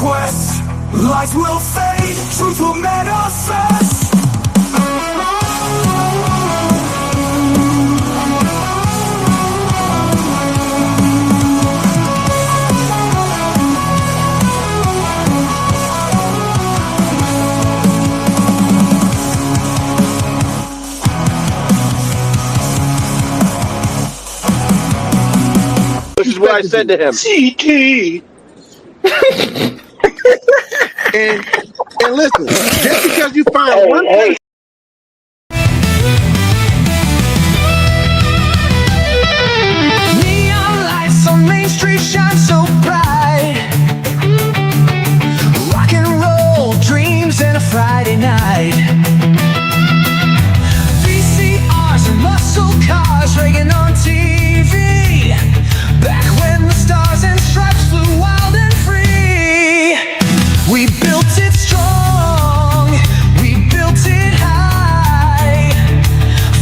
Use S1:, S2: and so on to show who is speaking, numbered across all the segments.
S1: quest. Lies will fade, truth will manifest.
S2: This is what I said to him.
S3: CT. and listen, just because you find one place.
S1: Neon lights on Main Street shine so bright. Rock and roll dreams and a Friday night. VCRs and muscle cars ragging on TV. Back when the stars and stripes flew wild and free. We built it strong, we built it high.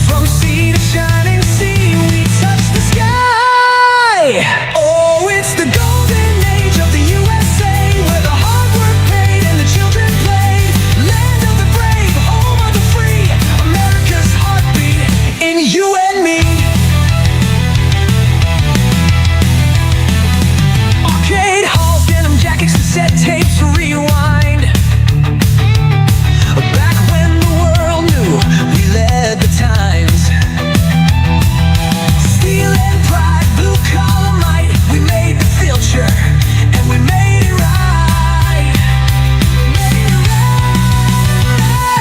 S1: From sea to shining sea, we touched the sky. Oh, it's the golden age of the USA, where the hard work paid and the children played. Land of the brave, home of the free, America's heartbeat in you and me. Arcade halls, denim jackets, cassette tapes, rewind. Back when the world knew we led the times. Steel and pride, blue collar might, we made the future and we made it right.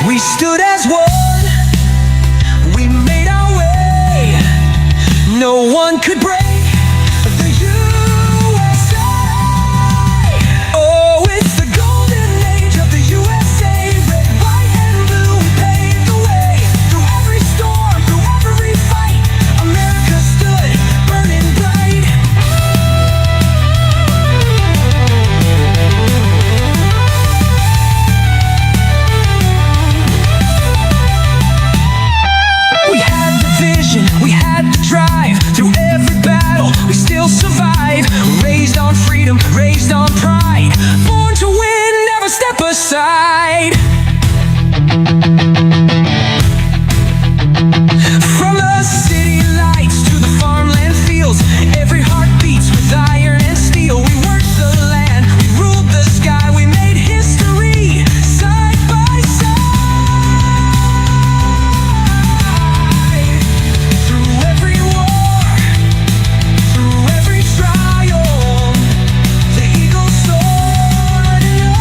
S1: We stood as one, we made our way. No one could break the USA. Oh, it's the golden age of the USA. Red, white, and blue, we paved the way. Through every storm, through every fight, America stood burning bright. We had the vision, we had the drive. Through every battle, we still survive. Raised on freedom, raised on pride. Born to win, never step aside. From the city lights to the farmland fields, every heart beats with iron and steel. We worked the land, we ruled the sky, we made history side by side. Through every war, through every trial, the eagle soared and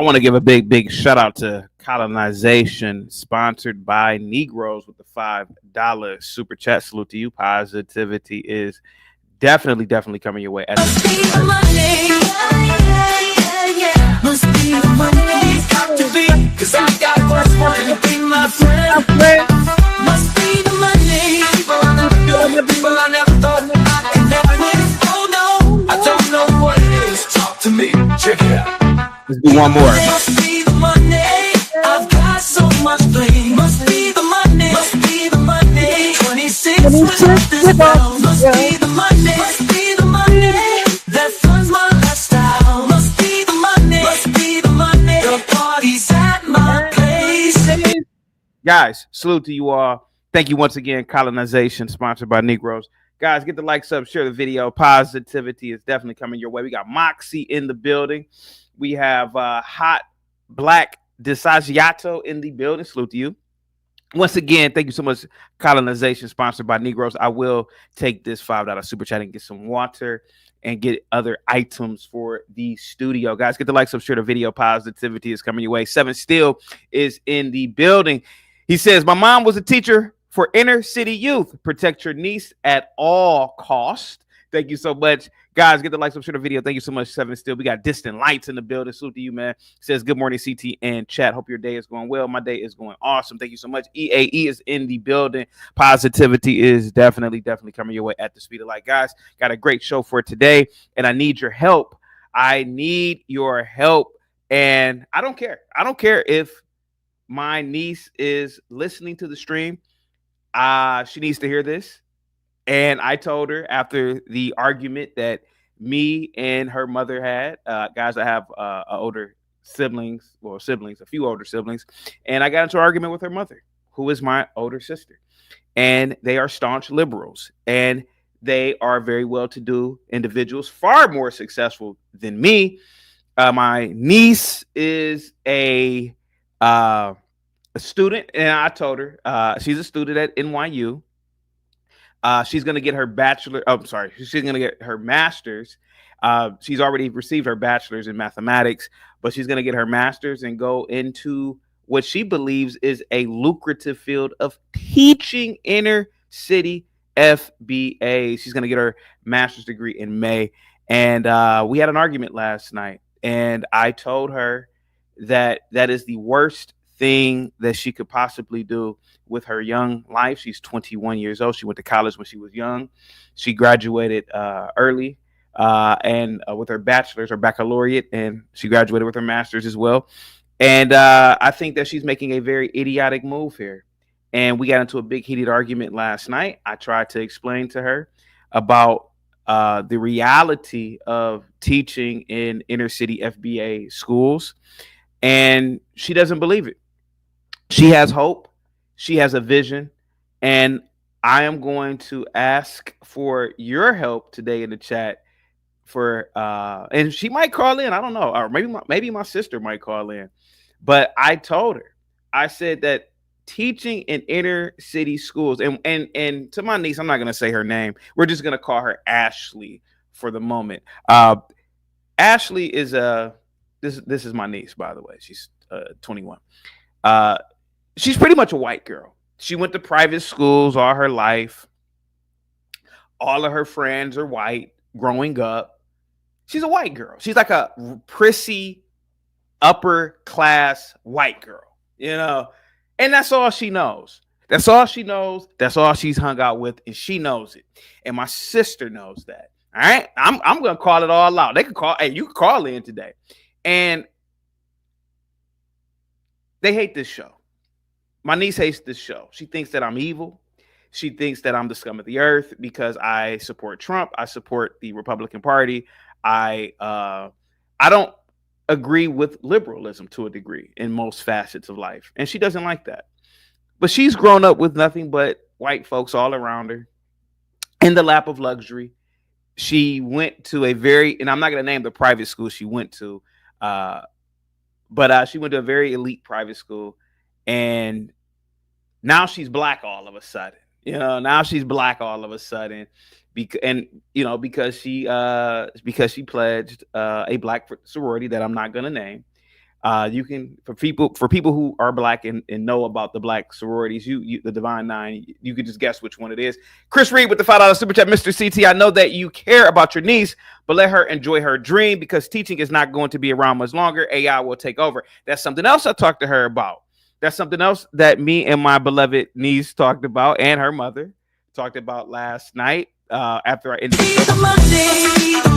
S2: want to give a big shout out to Colonization, sponsored by Negroes, with the $5 super chat. Salute to you. Positivity is definitely coming your way.
S1: Must be the money. Must be the money. Got to be, 'cause I got what's wanting to be my friend. Must be the money. People I never knew, people I never thought I could never win. Oh no, I don't know what it is. Talk to me, check it out.
S2: Let's do one more.
S1: Must be the money. I've got so much bling. Must be the money. Must be the money. 26 without this bell. Must be the money. Must be the money that funds my lifestyle. Must be the money. Must be the money. The party's at my place.
S2: Guys, salute to you all. Thank you once again. Colonization, sponsored by Negroes. Guys, get the likes up, share the video. Positivity is definitely coming your way. We got Moxie in the building. We have Hot Black Disagiato in the building. Salute to you. Once again, thank you so much. Colonization, sponsored by Negroes. I will take this $5 super chat and get some water and get other items for the studio. Guys, get the likes up, share the video. Positivity is coming your way. 7 Still is in the building. He says, my mom was a teacher for inner city youth. Protect your niece at all costs. Thank you so much. Guys, get the likes up, share the video. Thank you so much, 7 Still. We got Distant Lights in the building. Salute to you, man. Says, good morning, CT and chat. Hope your day is going well. My day is going awesome. Thank you so much. EAE is in the building. Positivity is definitely coming your way at the speed of light. Guys, got a great show for today, and I need your help. I need your help, and I don't care. I don't care if my niece is listening to the stream. She needs to hear this. And I told her after the argument that me and her mother had, guys, I have older siblings, a few older siblings, and I got into an argument with her mother, who is my older sister. And they are staunch liberals, and they are very well-to-do individuals, far more successful than me. My niece is a student, and I told her she's a student at NYU. She's going to get her bachelor. Oh, I'm sorry. She's going to get her master's. She's already received her bachelor's in mathematics, but she's going to get her master's and go into what she believes is a lucrative field of teaching inner city FBA. She's going to get her master's degree in May. And we had an argument last night, and I told her that is the worst thing that she could possibly do with her young life. She's 21 years old. She went to college when she was young. She graduated early and with her bachelor's or baccalaureate, and she graduated with her master's as well. And I think that she's making a very idiotic move here. And we got into a big heated argument last night. I tried to explain to her about the reality of teaching in inner city FBA schools, and she doesn't believe it. She has hope. She has a vision. And I am going to ask for your help today in the chat for and she might call in. I don't know. Or maybe my sister might call in. But I told her, I said that teaching in inner city schools, and to my niece, I'm not going to say her name. We're just going to call her Ashley for the moment. Ashley is this is my niece, by the way. She's 21. She's pretty much a white girl. She went to private schools all her life. All of her friends are white growing up. She's a white girl. She's like a prissy, upper class white girl, and that's all she knows. That's all she knows. That's all she's hung out with, and she knows it. And my sister knows that. All right. I'm going to call it all out. They can call. Hey, you can call in today. And they hate this show. My niece hates this show. She thinks that I'm evil. She thinks that I'm the scum of the earth because I support Trump. I support the Republican Party. I don't agree with liberalism to a degree in most facets of life. And she doesn't like that. But she's grown up with nothing but white folks all around her in the lap of luxury. She went to and I'm not going to name the private school she went to, but she went to a very elite private school. And now she's black all of a sudden. Now she's black all of a sudden, because she pledged a black sorority that I'm not gonna name, You can for people who are black and know about the black sororities, you the Divine Nine, you could just guess which one it is. Chris Reed with the $5 super chat. Mr. CT, I know that you care about your niece, but let her enjoy her dream because teaching is not going to be around much longer. AI will take over. That's something else I talked to her about. That's something else that me and my beloved niece talked about, and her mother talked about last night after I ended
S1: the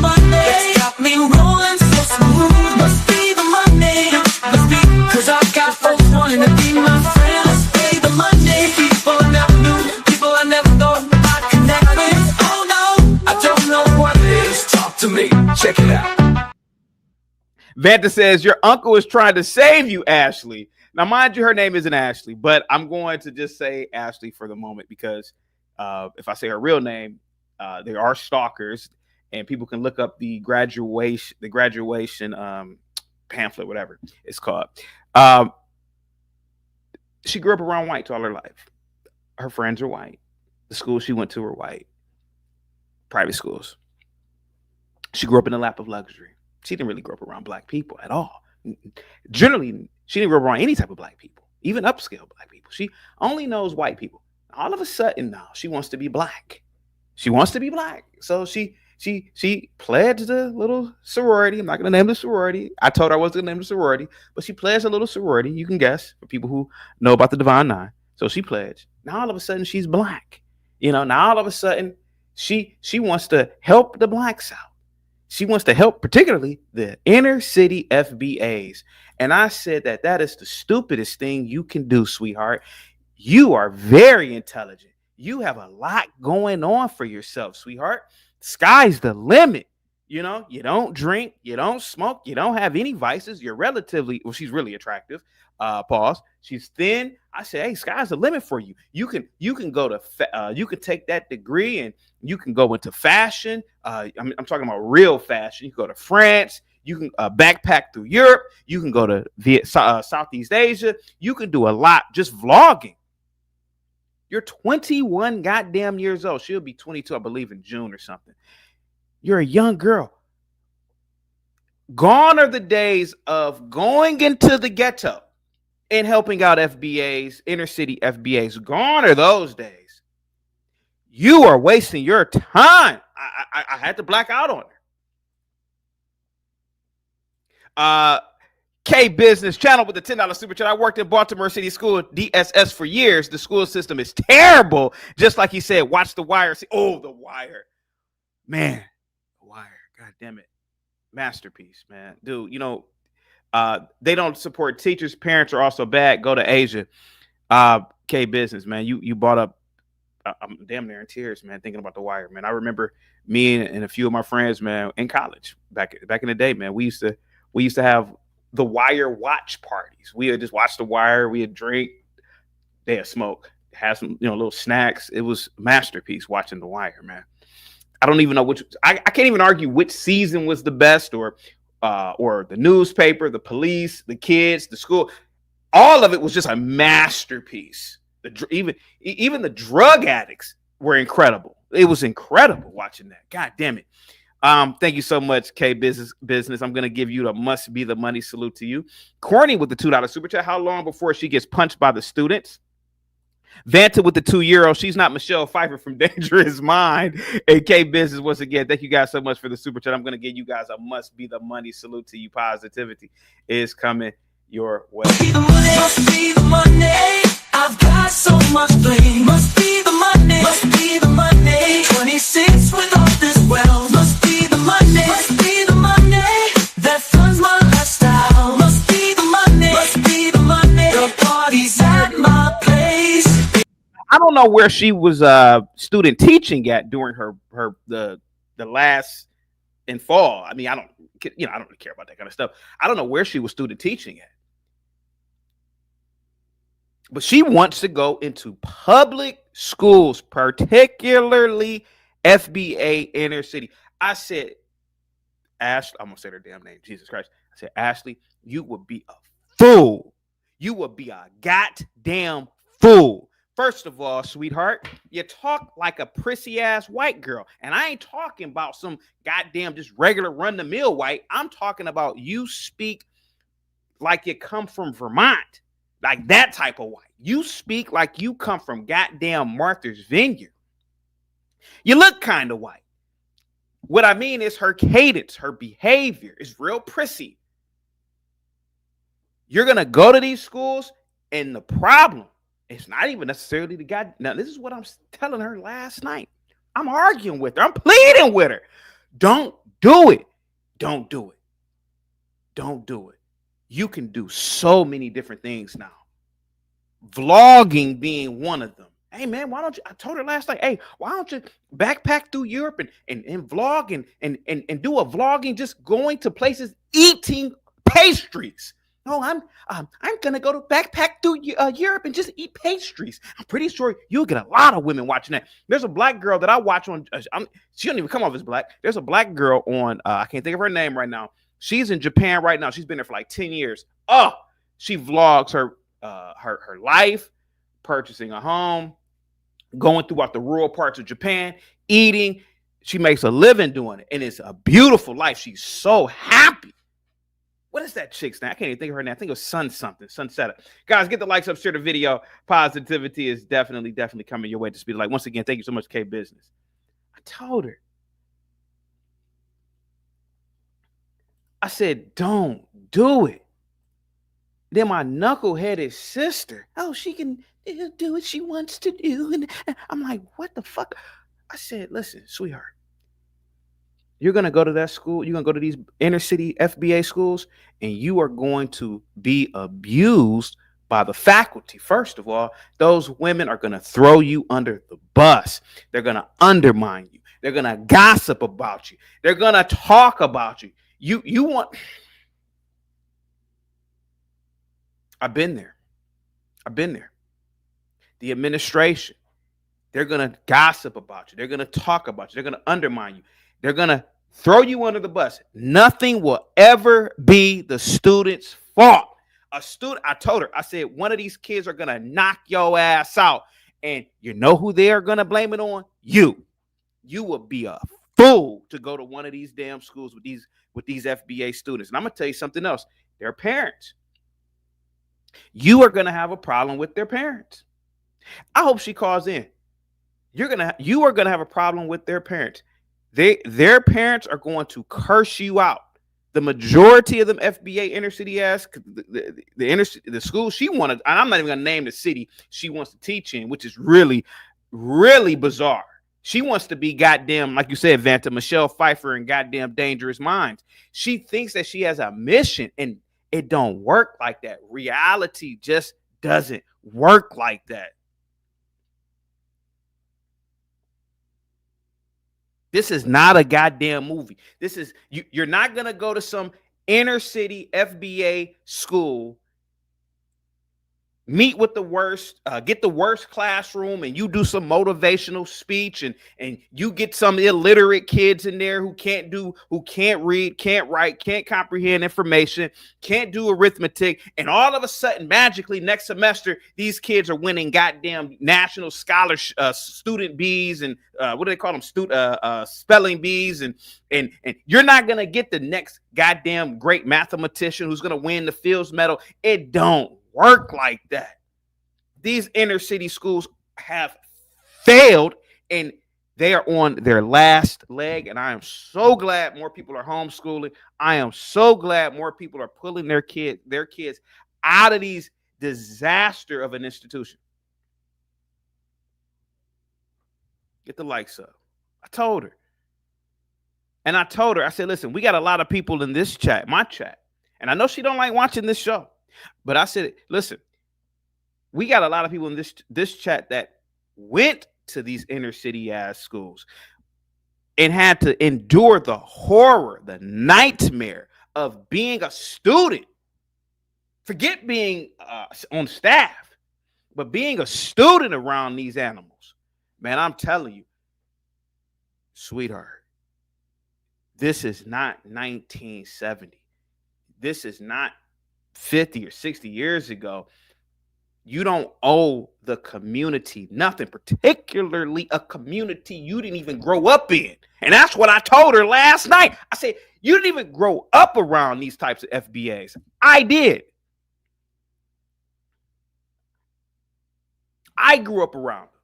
S1: Monday got me rolling so smooth. Must be the Monday. Must be, cause I got folks wanting to be my friend. Must be the Monday. People I never knew, people I never thought I'd connect with. Oh no, I don't know what it is. Talk to me, check it out.
S2: Vanta says, your uncle is trying to save you, Ashley. Now, mind you, her name isn't Ashley, but I'm going to just say Ashley for the moment because if I say her real name, there are stalkers, and people can look up the graduation pamphlet, whatever it's called. She grew up around whites all her life. Her friends are white. The schools she went to were white. Private schools. She grew up in the lap of luxury. She didn't really grow up around black people at all. Generally, she didn't grow up around any type of black people, even upscale black people. She only knows white people. All of a sudden now, she wants to be black. She wants to be black. So she pledged a little sorority. I'm not going to name the sorority. I told her I wasn't going to name the sorority, but she pledged a little sorority. You can guess for people who know about the Divine Nine. So she pledged. Now all of a sudden she's black. Now all of a sudden she wants to help the blacks out. She wants to help particularly the inner city FBAs. And I said that is the stupidest thing you can do, sweetheart. You are very intelligent. You have a lot going on for yourself, sweetheart. Sky's the limit. You don't drink, you don't smoke, you don't have any vices. You're she's really attractive. Pause. She's thin. I say, hey, sky's the limit for you. You can go to, you can take that degree and you can go into fashion. I'm talking about real fashion. You can go to France. You can backpack through Europe. You can go to Southeast Asia. You can do a lot just vlogging. You're 21 goddamn years old. She'll be 22, I believe, in June or something. You're a young girl. Gone are the days of going into the ghetto and helping out FBAs, inner city FBAs. Gone are those days. You are wasting your time. I had to black out on her. K Business Channel with the $10 super chat. I worked in Baltimore City School DSS for years. The school system is terrible. Just like he said, watch The Wire. Oh, The Wire. Man, The Wire. God damn it. Masterpiece, man. Dude, they don't support teachers. Parents are also bad. Go to Asia. K Business, man. You brought up, I'm damn near in tears, man, thinking about The Wire, man. I remember me and a few of my friends, man, in college back in the day, man. We used to have The Wire watch parties. We would just watch The Wire. We would drink. They had smoke. Have some, little snacks. It was masterpiece watching The Wire, man. I don't even know which. I can't even argue which season was the best, or the newspaper, the police, the kids, the school. All of it was just a masterpiece. Even the drug addicts were incredible. It was incredible watching that. God damn it. Thank you so much, K Business. I'm gonna give you the must be the money salute to you. Corny with the $2 super chat. How long before she gets punched by the students? Vanta with the €2. She's not Michelle Pfeiffer from Dangerous Mind. And K Business, once again, thank you guys so much for the super chat. I'm gonna give you guys a must be the money salute to you. Positivity is coming your way.
S1: Must be the Monday. I've got so much blame. Must be the Monday. Must be the Monday. 26 with all this wealth. Must be the Monday. Must be the Monday. That funds my lifestyle. Must be the Monday. Must be the Monday. The party's at my place.
S2: I don't know where she was student teaching at during the last in fall. I mean, I don't really care about that kind of stuff. I don't know where she was student teaching at. But she wants to go into public schools, particularly FBA inner city. I said, Ashley, I'm going to say her damn name, Jesus Christ. I said, Ashley, you would be a fool. You would be a goddamn fool. First of all, sweetheart, you talk like a prissy-ass white girl. And I ain't talking about some goddamn just regular run-the-mill white. I'm talking about you speak like you come from Vermont, like that type of white. You speak like you come from goddamn Martha's Vineyard. You look kind of white. What I mean is her cadence, her behavior is real prissy. You're going to go to these schools, and the problem, it's not even necessarily the guy. Now, this is what I'm telling her last night. I'm arguing with her. I'm pleading with her. Don't do it. Don't do it. Don't do it. You can do so many different things now. Vlogging being one of them. Hey, man, why don't you? I told her last night, hey, why don't you backpack through Europe and vlog and do a vlogging just going to places eating pastries? No, I'm gonna go to backpack through Europe and just eat pastries. I'm pretty sure you'll get a lot of women watching that. There's a black girl that I watch on. She don't even come off as black. There's a black girl on. I can't think of her name right now. She's in Japan right now. She's been there for like 10 years. Oh, she vlogs her life, purchasing a home, going throughout the rural parts of Japan, eating. She makes a living doing it, and it's a beautiful life. She's so happy. What is that chick's name? I can't even think of her name. I think it was Sunset. Guys, get the likes up, share the video. Positivity is definitely coming your way to speed. Like, once again, thank you so much, K Business. I told her. I said, don't do it. Then my knuckleheaded sister, oh, she can do what she wants to do. And I'm like, what the fuck? I said, listen, sweetheart. You're going to go to that school. You're going to go to these inner city FBA schools, and you are going to be abused by the faculty. First of all, those women are going to throw you under the bus. They're going to undermine you. They're going to gossip about you. They're going to talk about you. You want... I've been there. The administration, they're going to gossip about you. They're going to talk about you. They're going to undermine you. They're going to throw you under the bus. Nothing will ever be the student's fault. I told her, I said, one of these kids are going to knock your ass out. And you know who they are going to blame it on? You. You will be a fool to go to one of these damn schools with these FBA students. And I'm going to tell you something else. Their parents. You are going to have a problem with their parents. I hope she calls in. You are going to have a problem with their parents. Their parents are going to curse you out. The majority of them FBA inner city ass, the school she wanted, and I'm not even going to name the city she wants to teach in, which is really, really bizarre. She wants to be goddamn, like you said, Vanta, Michelle Pfeiffer and goddamn Dangerous Minds. She thinks that she has a mission, and it don't work like that. Reality just doesn't work like that. This is not a goddamn movie. This is you're not going to go to some inner city FBA school, meet with the worst, get the worst classroom, and you do some motivational speech, and you get some illiterate kids in there who can't read, can't write, can't comprehend information, can't do arithmetic, and all of a sudden, magically, next semester, these kids are winning goddamn national scholarship, student Bs, and what do they call them? Spelling bees, and you're not gonna get the next goddamn great mathematician who's gonna win the Fields Medal. It don't work like that. These inner city schools have failed, and they are on their last leg. And I am so glad more people are homeschooling. I am so glad more people are pulling their kids out of these disaster of an institution. Get the likes up. I told her. And I told her, I said, listen, we got a lot of people in this chat, my chat. And I know she don't like watching this show. But I said, listen, we got a lot of people in this chat that went to these inner city ass schools and had to endure the horror, the nightmare of being a student. Forget being on staff, but being a student around these animals. Man, I'm telling you, sweetheart, this is not 1970. This is not 50 or 60 years ago. You don't owe the community nothing, particularly a community you didn't even grow up in. And that's what I told her last night. I said, you didn't even grow up around these types of FBAs. I did. I grew up around them.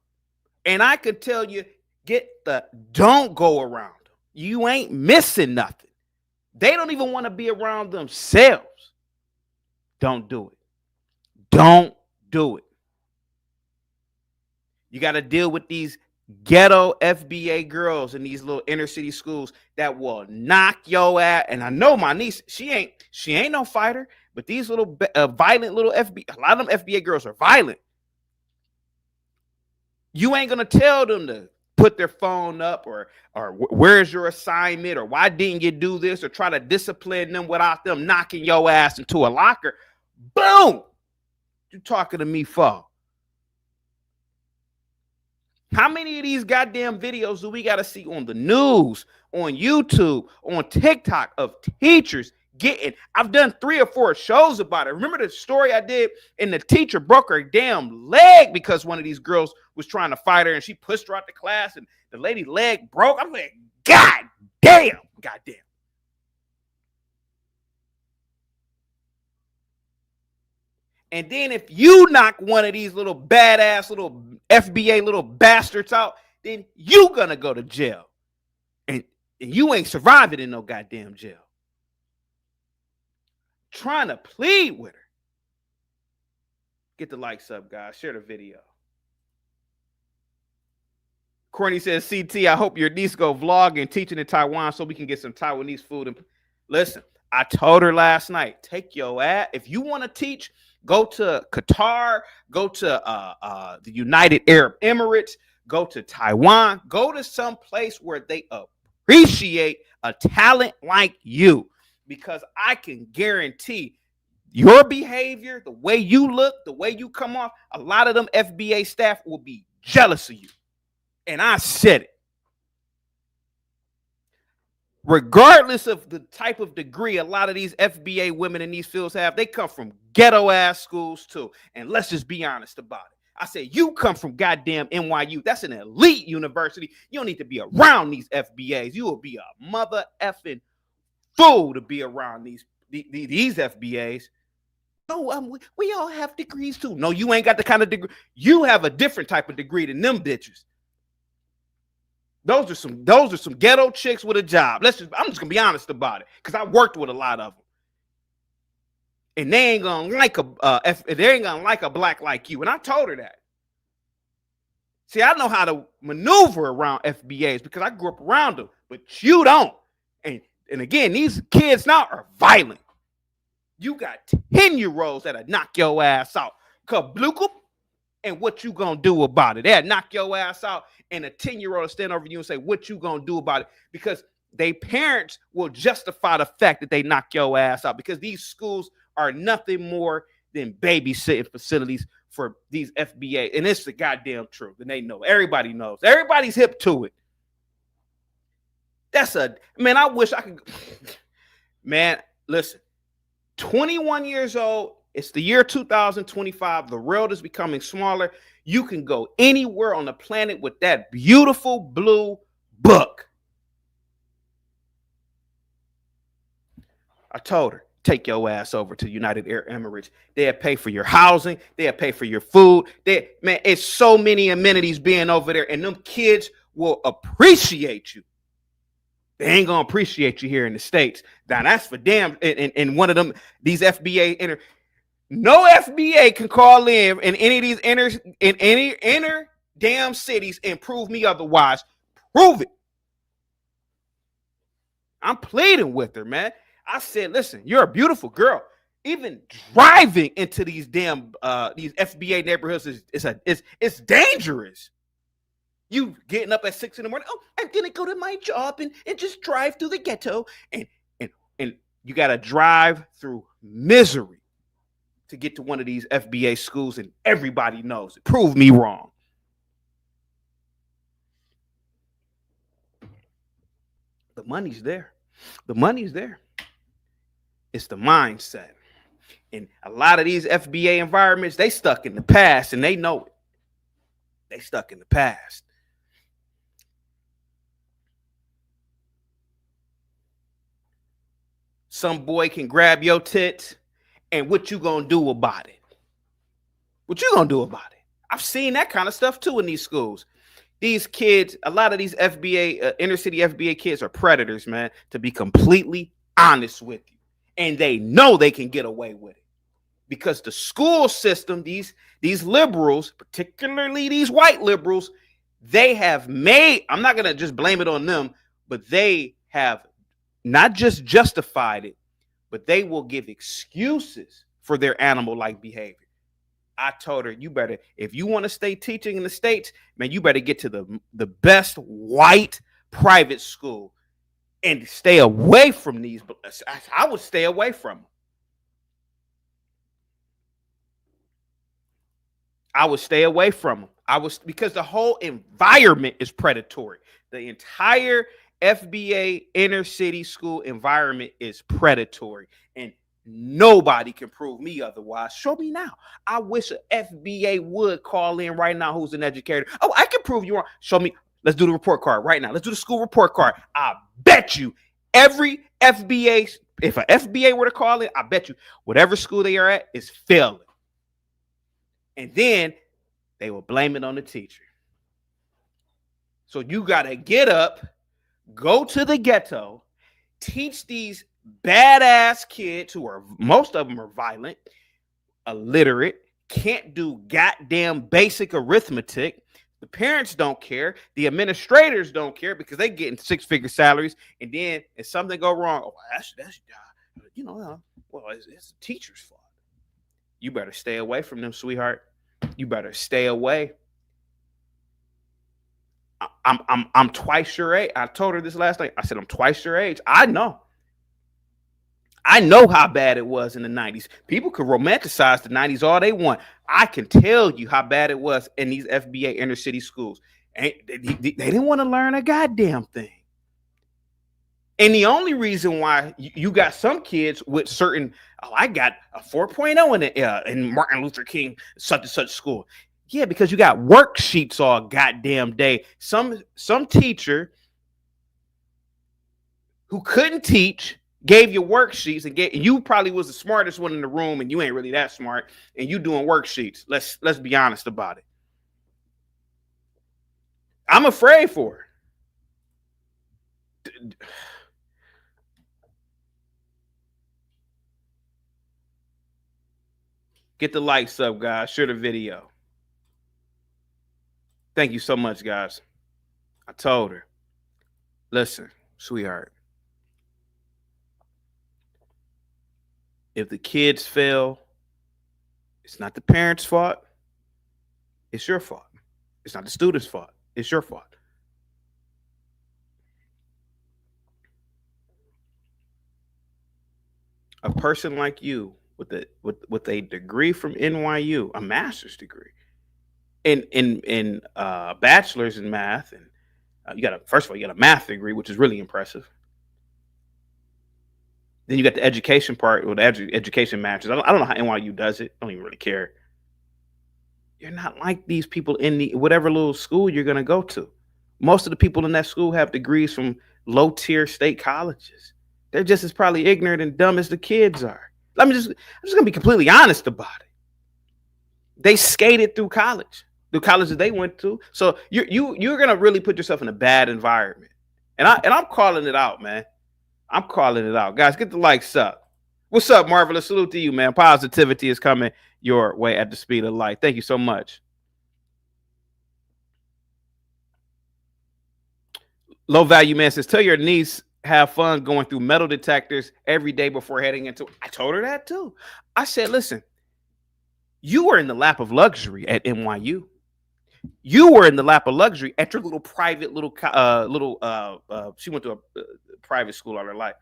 S2: And I could tell you, don't go around them. You ain't missing nothing. They don't even want to be around themselves. Don't do it. Don't do it. You got to deal with these ghetto FBA girls in these little inner city schools that will knock your ass. And I know my niece, she ain't no fighter, but these little violent little FBA, a lot of them FBA girls are violent. You ain't gonna tell them to put their phone up or where's your assignment or why didn't you do this or try to discipline them without them knocking your ass into a locker. Boom! You talking to me for? How many of these goddamn videos do we got to see on the news, on YouTube, on TikTok of teachers getting? I've done 3 or 4 shows about it. Remember the story I did, and the teacher broke her damn leg because one of these girls was trying to fight her, and she pushed her out the class, and the lady's leg broke. I'm like, God damn. And then if you knock one of these little badass little FBA little bastards out, then you gonna go to jail. And you ain't surviving in no goddamn jail. Trying to plead with her. Get the likes up, guys. Share the video. Courtney says, CT, I hope your niece go vlogging, teaching in Taiwan so we can get some Taiwanese food. And listen, I told her last night, take your ass. If you want to teach, go to Qatar, go to the United Arab Emirates, go to Taiwan, go to some place where they appreciate a talent like you, because I can guarantee your behavior, the way you look, the way you come off, a lot of them FBA staff will be jealous of you. And I said it. Regardless of the type of degree a lot of these FBA women in these fields have, they come from ghetto ass schools too. And let's just be honest about it. I said, you come from goddamn NYU. That's an elite university. You don't need to be around these FBAs. You will be a mother effing fool to be around these FBAs. No, we all have degrees too. No, you ain't got the kind of degree. You have a different type of degree than them bitches. Those are some ghetto chicks with a job. I'm just gonna be honest about it, because I worked with a lot of them, and they ain't gonna like a black like you. And I told her that. See, I know how to maneuver around FBAs because I grew up around them, but you don't. And again, these kids now are violent. You got 10-year-olds that'll knock your ass out. Kabluka. And what you gonna do about it? They'll knock your ass out, and a 10-year-old will stand over you and say, what you gonna do about it? Because their parents will justify the fact that they knock your ass out, because these schools are nothing more than babysitting facilities for these FBA. And it's the goddamn truth. And they know. Everybody knows. Everybody's hip to it. I wish I could. Man, listen. 21 years old. It's the year 2025. The world is becoming smaller. You can go anywhere on the planet with that beautiful blue book. I told her, take your ass over to United Arab Emirates. They'll pay for your housing. They'll pay for your food. Man, it's so many amenities being over there, and them kids will appreciate you. They ain't gonna appreciate you here in the States. Now that's for damn. And one of them, these FBA no FBA can call in any of these inner damn cities and prove me otherwise. Prove it. I'm pleading with her, man. I said, listen, you're a beautiful girl. Even driving into these damn these FBA neighborhoods is dangerous. You getting up at 6 a.m. Oh, I'm gonna go to my job and just drive through the ghetto, and you gotta drive through misery to get to one of these FBA schools, and everybody knows it. Prove me wrong. The money's there. The money's there. It's the mindset. And a lot of these FBA environments, they stuck in the past and they know it. They stuck in the past. Some boy can grab your tits, and what you gonna do about it? What you gonna do about it? I've seen that kind of stuff too in these schools. These kids, a lot of these FBA, inner city FBA kids are predators, man, to be completely honest with you. And they know they can get away with it because the school system, these liberals, particularly these white liberals, they have made, I'm not going to just blame it on them, but they have not just justified it, but they will give excuses for their animal-like behavior. I told her, you better, if you want to stay teaching in the States, man, you better get to the best white private school and stay away from these. I would stay away from them. I would stay away from them. Because the whole environment is predatory. The entire FBA inner city school environment is predatory. And nobody can prove me otherwise. Show me now. I wish an FBA would call in right now who's an educator. Oh, I can prove you wrong. Show me. Let's do the report card right now. Let's do the school report card. I bet you every FBA, if an FBA were to call in, I bet you whatever school they are at is failing. And then they will blame it on the teacher. So you got to get up, go to the ghetto, teach these badass kids who are, most of them are violent, illiterate, can't do goddamn basic arithmetic. The parents don't care. The administrators don't care because they getting 6-figure salaries. And then if something go wrong, oh, that's well, it's the teacher's fault. You better stay away from them, sweetheart. You better stay away. I'm twice your age. I told her this last night. I said, I'm twice your age. I know how bad it was in the 90s. People could romanticize the 90s all they want. I can tell you how bad it was in these FBA inner city schools. And they didn't want to learn a goddamn thing. And the only reason why you got some kids with certain, I got a 4.0 in Martin Luther King such and such school. Yeah, because you got worksheets all goddamn day. Some teacher who couldn't teach gave you worksheets and you probably was the smartest one in the room, and you ain't really that smart, and you doing worksheets. Let's be honest about it. I'm afraid for her. Get the likes up, guys. Share the video. Thank you so much, guys. I told her, listen, sweetheart, if the kids fail, it's not the parents' fault. It's your fault. It's not the student's fault. It's your fault. A person like you with a degree from NYU, a master's degree, in bachelor's in math, and first of all, you got a math degree, which is really impressive. Then you got the education part, with education matches. I don't know how NYU does it. I don't even really care. You're not like these people in whatever little school you're going to go to. Most of the people in that school have degrees from low-tier state colleges. They're just as probably ignorant and dumb as the kids are. I'm just going to be completely honest about it. They skated through college, the college that they went to. So you're going to really put yourself in a bad environment. And I'm calling it out, man. I'm calling it out. Guys, get the likes up. What's up, Marvelous? Salute to you, man. Positivity is coming your way at the speed of light. Thank you so much. Low Value Man says, tell your niece have fun going through metal detectors every day before heading into. I told her that too. I said, listen, you were in the lap of luxury at NYU. You were in the lap of luxury at your little private she went to a private school all her life.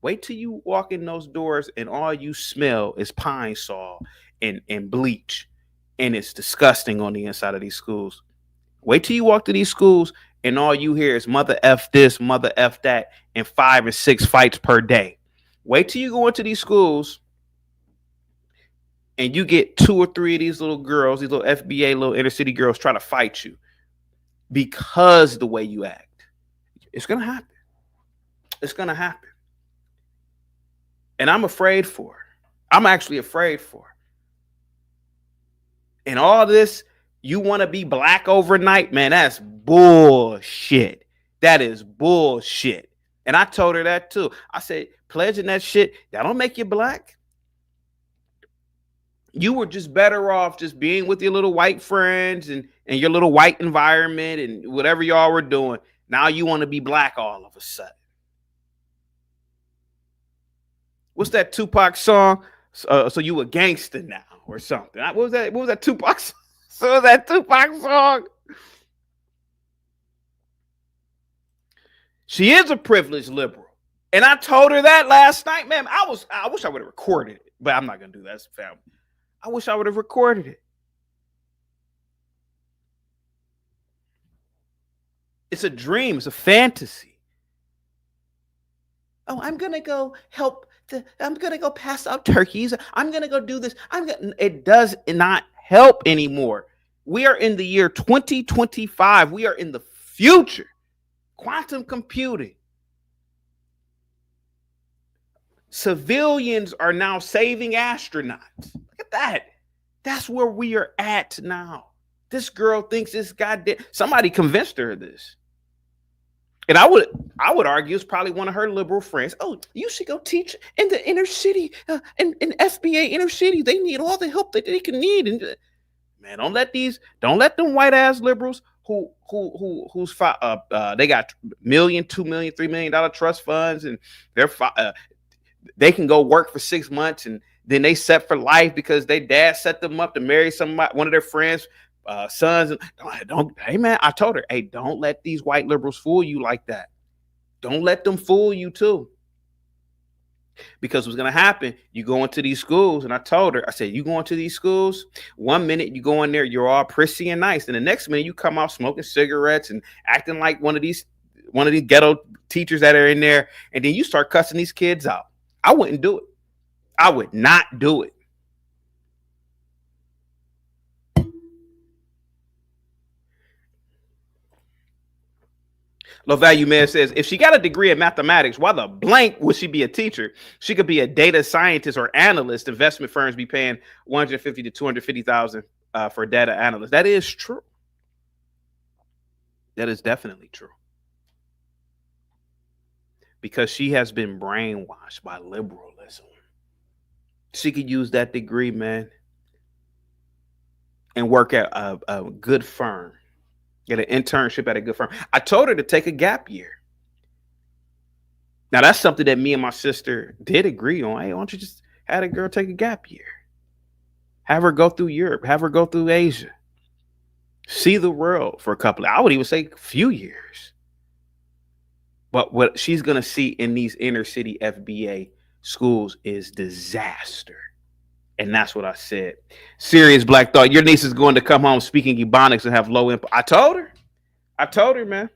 S2: Wait till you walk in those doors and all you smell is pine saw and bleach, and it's disgusting on the inside of these schools. Wait till you walk to these schools and all you hear is mother F this, mother F that, and 5 or 6 fights per day. Wait till you go into these schools and you get 2 or 3 of these little girls, these little FBA, little inner city girls, try to fight you because the way you act, it's gonna happen. It's gonna happen, and I'm afraid for her. I'm actually afraid for her. And all this, you want to be black overnight, man? That's bullshit. That is bullshit. And I told her that too. I said, pledging that shit, that don't make you black. You were just better off just being with your little white friends and your little white environment and whatever y'all were doing. Now you want to be black all of a sudden. What's that Tupac song? So you a gangster now or something? What was that? What was that Tupac song? So was that Tupac song? She is a privileged liberal. And I told her that last night, man. I wish I would have recorded it, but I'm not gonna do that. It's family. I wish I would have recorded it. It's a dream, it's a fantasy. Oh, I'm gonna go help. I'm gonna go pass out turkeys. I'm gonna go do this. It does not help anymore. We are in the year 2025. We are in the future. Quantum computing. Civilians are now saving astronauts. Look at that. That's where we are at now. This girl thinks this goddamn. Somebody convinced her of this. And I would argue it's probably one of her liberal friends. Oh, you should go teach in the inner city, in FBA inner city. They need all the help that they can need. And man, don't let them white ass liberals who's they got $1 million, $2 million, $3 million trust funds, and they can go work for 6 months and then they set for life because their dad set them up to marry one of their friends. Sons, hey man, I told her, hey, don't let these white liberals fool you like that. Don't let them fool you too. Because what's gonna happen, you go into these schools, and I told her, I said, you go into these schools, 1 minute you go in there, you're all prissy and nice, and the next minute you come out smoking cigarettes and acting like one of these ghetto teachers that are in there, and then you start cussing these kids out. I wouldn't do it. I would not do it. Low Value Man says, if she got a degree in mathematics, why the blank would she be a teacher? She could be a data scientist or analyst. Investment firms be paying $150,000 to $250,000 for a data analyst. That is true. That is definitely true. Because she has been brainwashed by liberalism. She could use that degree, man, and work at a good firm. Get an internship at a good firm. I told her to take a gap year. Now, that's something that me and my sister did agree on. Hey, why don't you just have a girl take a gap year? Have her go through Europe. Have her go through Asia. See the world for I would even say a few years. But what she's going to see in these inner city FBA schools is disaster. And that's what I said. Serious Black Thought. Your niece is going to come home speaking Ebonics and have low input. I told her, man.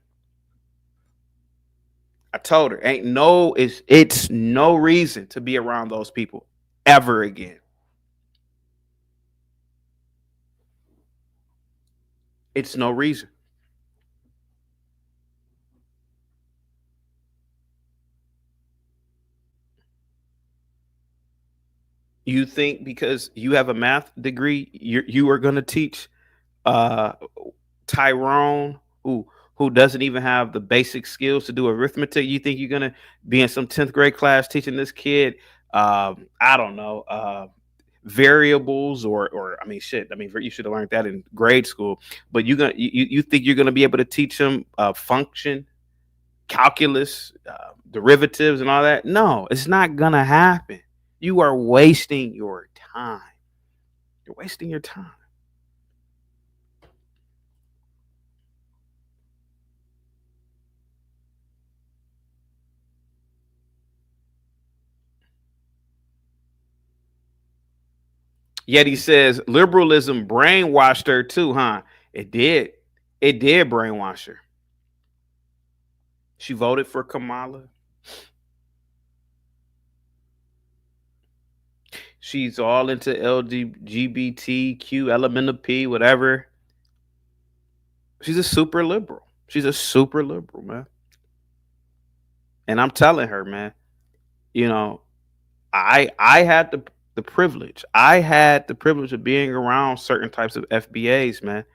S2: I told her, it's no reason to be around those people ever again. It's no reason. You think because you have a math degree, you are going to teach Tyrone, who doesn't even have the basic skills to do arithmetic? You think you're going to be in some 10th grade class teaching this kid, I don't know, variables or I mean, shit. I mean, you should have learned that in grade school. But you think you're going to be able to teach him function, calculus, derivatives, and all that? No, it's not going to happen. You are wasting your time. You're wasting your time. Yet he says liberalism brainwashed her too, huh? It did. It did brainwash her. She voted for Kamala. She's all into LGBTQ, element of P, whatever. She's a super liberal. She's a super liberal, man. And I'm telling her, man, you know, I had the privilege. I had the privilege of being around certain types of FBAs, man.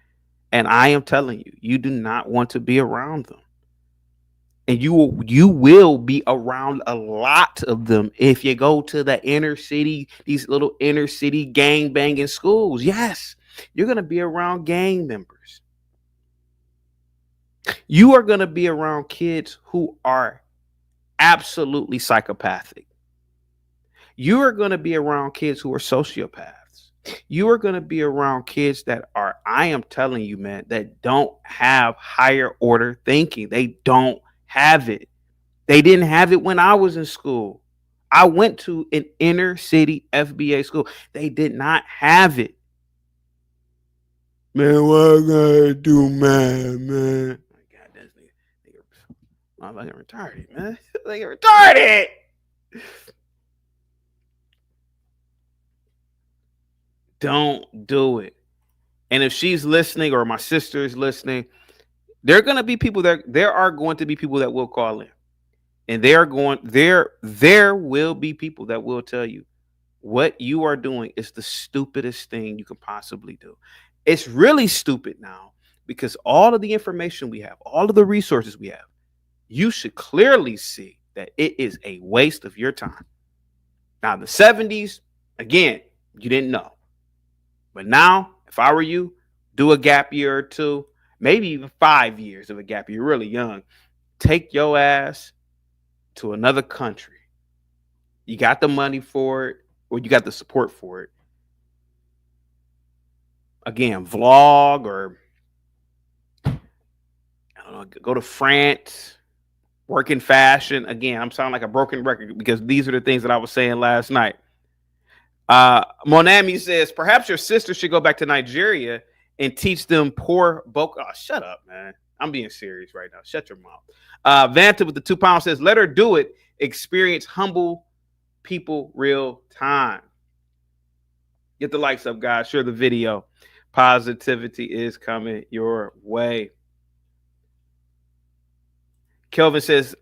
S2: And I am telling you, you do not want to be around them. And you will be around a lot of them if you go to the inner city, these little inner city gang banging schools. Yes, you're gonna be around gang members. You are gonna be around kids who are absolutely psychopathic. You are gonna be around kids who are sociopaths. You are gonna be around kids that are, I am telling you, man, that don't have higher order thinking. They don't have it. They didn't have it when I was in school. I went to an inner city FBA school. They did not have it. Man, what I gotta do, man? God, this nigga retarded, man. They retarded. Don't do it. And if she's listening or my sister is listening, there are going to be people there are going to be people that will call in. And there will be people that will tell you what you are doing is the stupidest thing you can possibly do. It's really stupid now because all of the information we have, all of the resources we have, you should clearly see that it is a waste of your time. Now, in the 70s, again, you didn't know. But now, if I were you, do a gap year or two, maybe even 5 years of a gap year. You're really young. Take your ass to another country. You got the money for it, or you got the support for it. Again, vlog, or I don't know, go to France, work in fashion. Again, I'm sounding like a broken record because these are the things that I was saying last night. Monami says, perhaps your sister should go back to Nigeria and teach them poor Boko. Oh, shut up, man. I'm being serious right now. Shut your mouth. Vanta with the £2 says, let her do it. Experience humble people real time. Get the likes up, guys. Share the video. Positivity is coming your way. Kelvin says,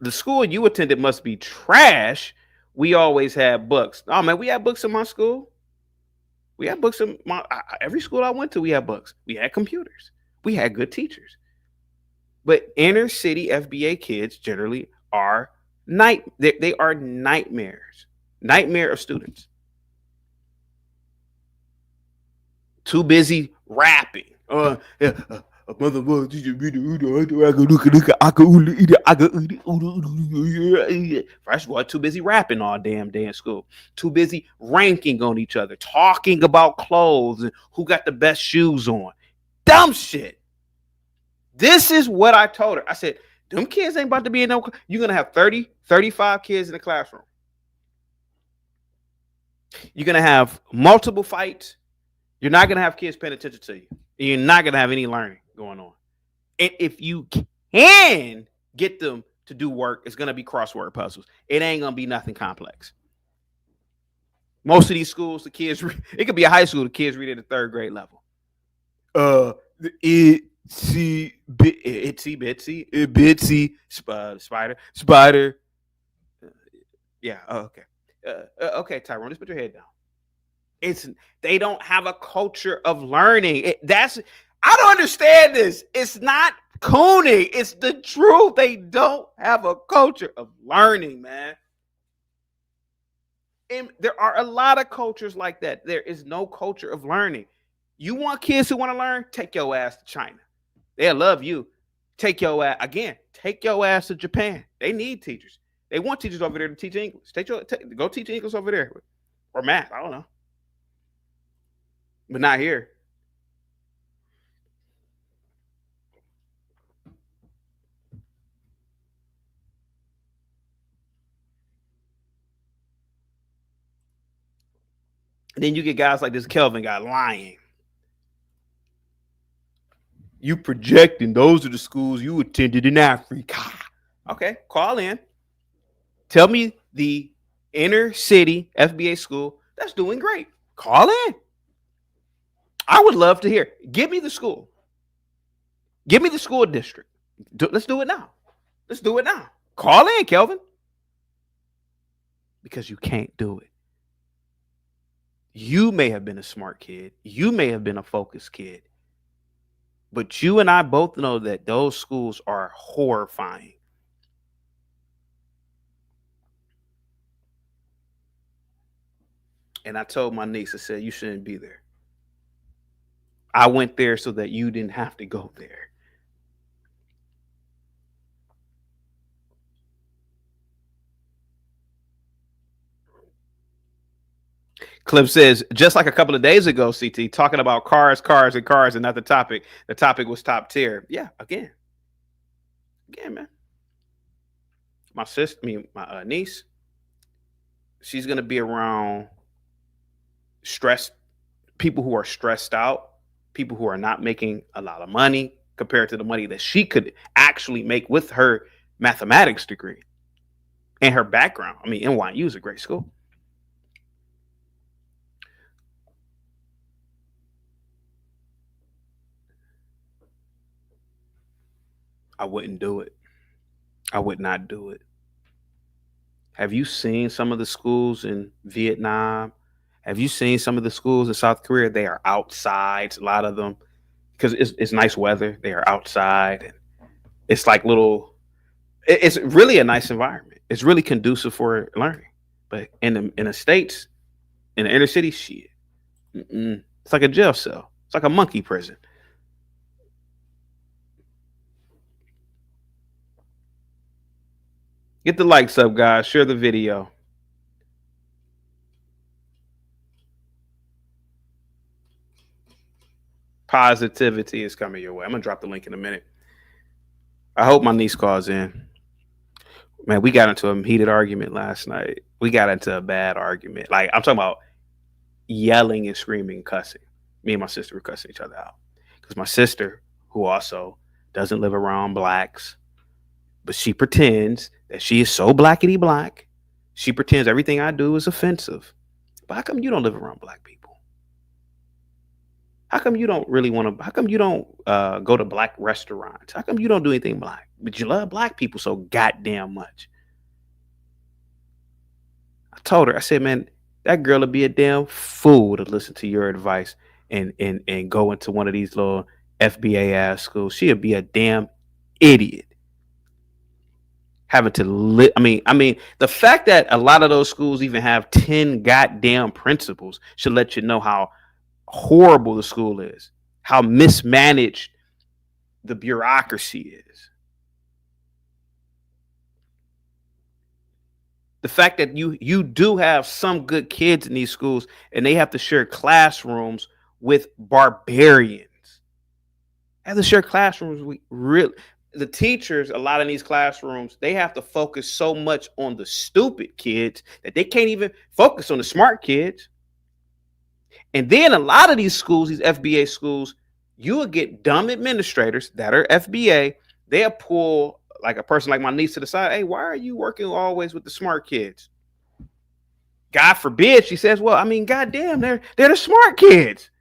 S2: the school you attended must be trash. We always had books. Oh, man, we had books in my school. We had books in every school I went to. We had books. We had computers. We had good teachers. But inner city FBA kids generally are they are nightmares. Nightmare of students. Too busy rapping. First of all, too busy rapping all damn day in school. Too busy ranking on each other, talking about clothes and who got the best shoes on. Dumb shit. This is what I told her. I said, them kids ain't about to be in no. You're going to have 30, 35 kids in the classroom. You're going to have multiple fights. You're not going to have kids paying attention to you. You're not going to have any learning going on. And if you can get them to do work, it's going to be crossword puzzles. It ain't going to be nothing complex. Most of these schools, the kids, it could be a high school, the kids read at the third grade level. Itsy bitsy spider. Yeah, okay. Okay, Tyrone, just put your head down. They don't have a culture of learning. I don't understand this. It's not cooning. It's the truth. They don't have a culture of learning, man. And there are a lot of cultures like that. There is no culture of learning. You want kids who want to learn? Take your ass to China. They'll love you. Take your ass to Japan. They need teachers. They want teachers over there to teach English. Go teach English over there. Or math. I don't know. But not here. And then you get guys like this Kelvin guy lying. You projecting those are the schools you attended in Africa. Okay, call in. Tell me the inner city FBA school that's doing great. Call in. I would love to hear. Give me the school. Give me the school district. Let's do it now. Let's do it now. Call in, Kelvin. Because you can't do it. You may have been a smart kid. You may have been a focused kid. But you and I both know that those schools are horrifying. And I told my niece, I said, you shouldn't be there. I went there so that you didn't have to go there. Clip says, just like a couple of days ago, CT, talking about cars, and not the topic. The topic was top tier. Yeah, again, man. My sister, my niece, she's going to be around people who are stressed out, people who are not making a lot of money compared to the money that she could actually make with her mathematics degree and her background. I mean, NYU is a great school. I wouldn't do it. I would not do it. Have you seen some of the schools in Vietnam? Have you seen some of the schools in South Korea? They are outside, a lot of them, because it's nice weather. They are outside. And it's like it's really a nice environment. It's really conducive for learning. But in the States, in the inner city, shit, it's like a jail cell. It's like a monkey prison. Get the likes up, guys. Share the video. Positivity is coming your way. I'm going to drop the link in a minute. I hope my niece calls in. Man, we got into a heated argument last night. We got into a bad argument. Like, I'm talking about yelling and screaming, cussing. Me and my sister were cussing each other out. Because my sister, who also doesn't live around blacks, but she pretends that she is so blackety black. She pretends everything I do is offensive. But how come you don't live around black people? How come you don't really want to? How come you don't go to black restaurants? How come you don't do anything black? But you love black people so goddamn much. I told her, I said, man, that girl would be a damn fool to listen to your advice and go into one of these little FBA ass schools. She'd be a damn idiot. Having to I mean, the fact that a lot of those schools even have 10 goddamn principals should let you know how horrible the school is, how mismanaged the bureaucracy is. The fact that you do have some good kids in these schools and they have to share classrooms with barbarians. Have to share classrooms with the teachers, a lot of these classrooms, they have to focus so much on the stupid kids that they can't even focus on the smart kids. And then a lot of these schools, these FBA schools, you will get dumb administrators that are FBA. They'll pull like a person like my niece to the side. Hey, why are you working always with the smart kids? God forbid, she says, well, I mean, goddamn, they're the smart kids.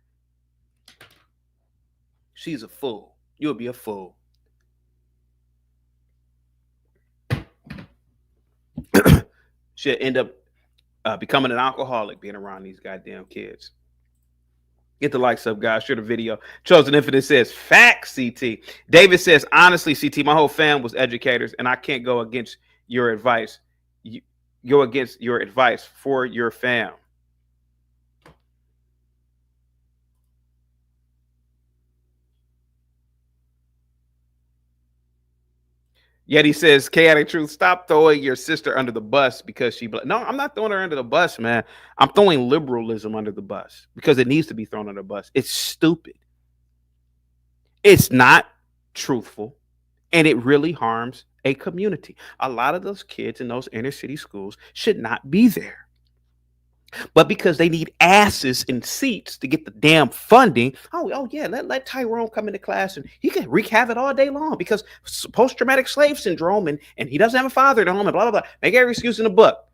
S2: She's a fool. You'll be a fool. She'll end up becoming an alcoholic being around these goddamn kids. Get the likes up, guys. Share the video. Chosen Infinite says, facts, CT. David says, honestly, CT, my whole fam was educators, and I can't go against your advice. Go against your advice for your fam. Yet he says, chaotic truth, stop throwing your sister under the bus because she no, I'm not throwing her under the bus, man. I'm throwing liberalism under the bus because it needs to be thrown under the bus. It's stupid. It's not truthful, and it really harms a community. A lot of those kids in those inner city schools should not be there. But because they need asses in seats to get the damn funding, oh yeah, let Tyrone come into class and he can wreak havoc all day long because post-traumatic slave syndrome and he doesn't have a father at home and blah, blah, blah. Make every excuse in the book.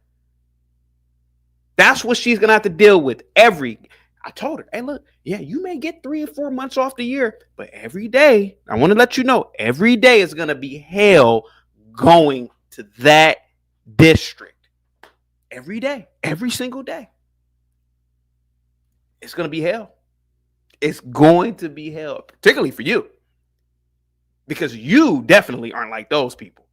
S2: That's what she's gonna have to deal with I told her, hey, look, yeah, you may get 3 or 4 months off the year, but every day, I want to let you know, every day is gonna be hell going to that district. Every day, every single day. It's gonna be hell. It's going to be hell, particularly for you. Because you definitely aren't like those people.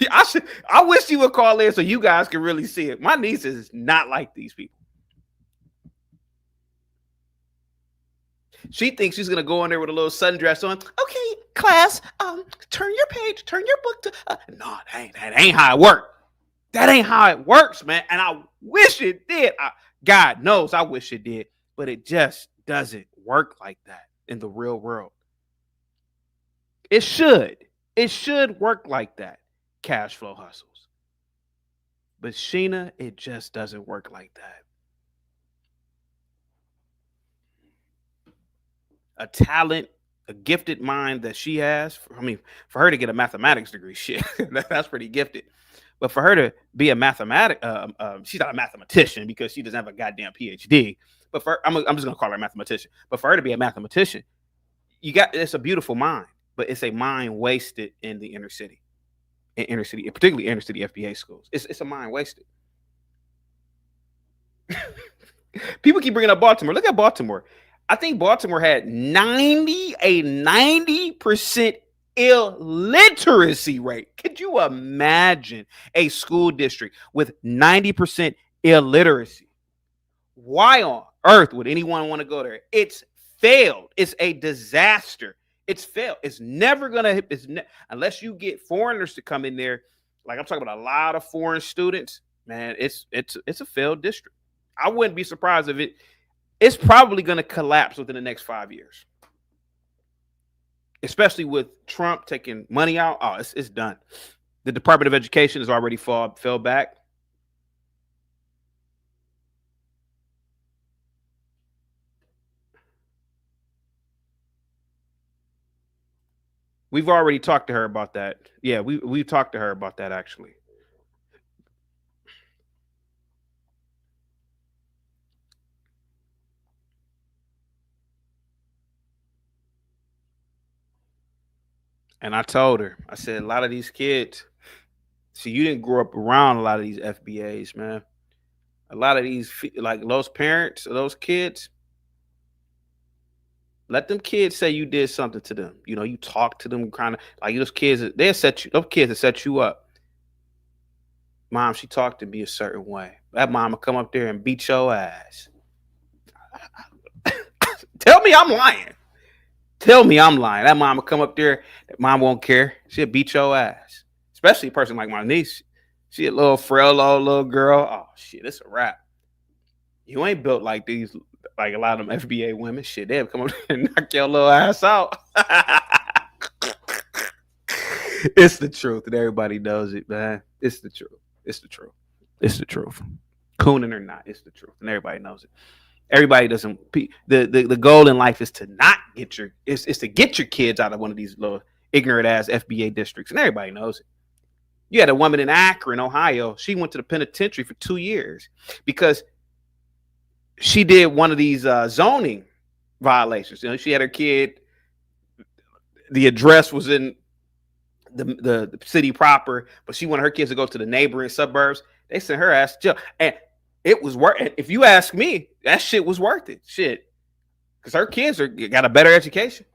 S2: I wish you would call in so you guys can really see it. My niece is not like these people. She thinks she's gonna go in there with a little sundress on. Okay, class, turn your page, turn your book to. No, that ain't how it works. That ain't how it works, man. And I wish it did. God knows I wish it did, but it just doesn't work like that in the real world. It should. It should work like that. Cash flow hustles. But Sheena, it just doesn't work like that. A talent, a gifted mind that she has. I mean, for her to get a mathematics degree, shit, that's pretty gifted. But for her to be a she's not a mathematician because she doesn't have a goddamn PhD. But I'm just gonna call her a mathematician. But for her to be a mathematician, it's a beautiful mind, but it's a mind wasted in the inner city, particularly inner city FBA schools. It's a mind wasted. People keep bringing up Baltimore. Look at Baltimore. I think Baltimore had 90% illiteracy rate. Could you imagine a school district with 90% illiteracy? Why on earth would anyone want to go there? It's failed. It's a disaster. It's failed. It's never gonna. Unless you get foreigners to come in there. Like I'm talking about a lot of foreign students. Man, it's a failed district. I wouldn't be surprised if it's probably going to collapse within the next 5 years. Especially with Trump taking money out. Oh, it's done. The Department of Education has already fell back. We've already talked to her about that. Yeah, we've talked to her about that actually. And I told her, I said, a lot of these kids, see, you didn't grow up around a lot of these FBAs, man. A lot of these, like those parents, those kids, let them kids say you did something to them. You know, you talk to them kind of like those kids, those kids that set you up. Mom, she talked to me a certain way. That mom will come up there and beat your ass. Tell me I'm lying. Tell me I'm lying. That mom will come up there. That mom won't care. She'll beat your ass. Especially a person like my niece. She a little frail little girl. Oh, shit, it's a wrap. You ain't built like these, like a lot of them FBA women. Shit, they'll come up there and knock your little ass out. It's the truth, and everybody knows it, man. It's the truth. It's the truth. It's the truth. Cooning or not, it's the truth, and everybody knows it. Everybody doesn't. The goal in life is to not get is to get your kids out of one of these little ignorant ass FBA districts, and everybody knows it. You had a woman in Akron, Ohio. She went to the penitentiary for 2 years because she did one of these zoning violations. You know, she had her kid. The address was in the city proper, but she wanted her kids to go to the neighboring suburbs. They sent her ass to jail, and it was worth. If you ask me, that shit was worth it. Shit, because her kids got a better education.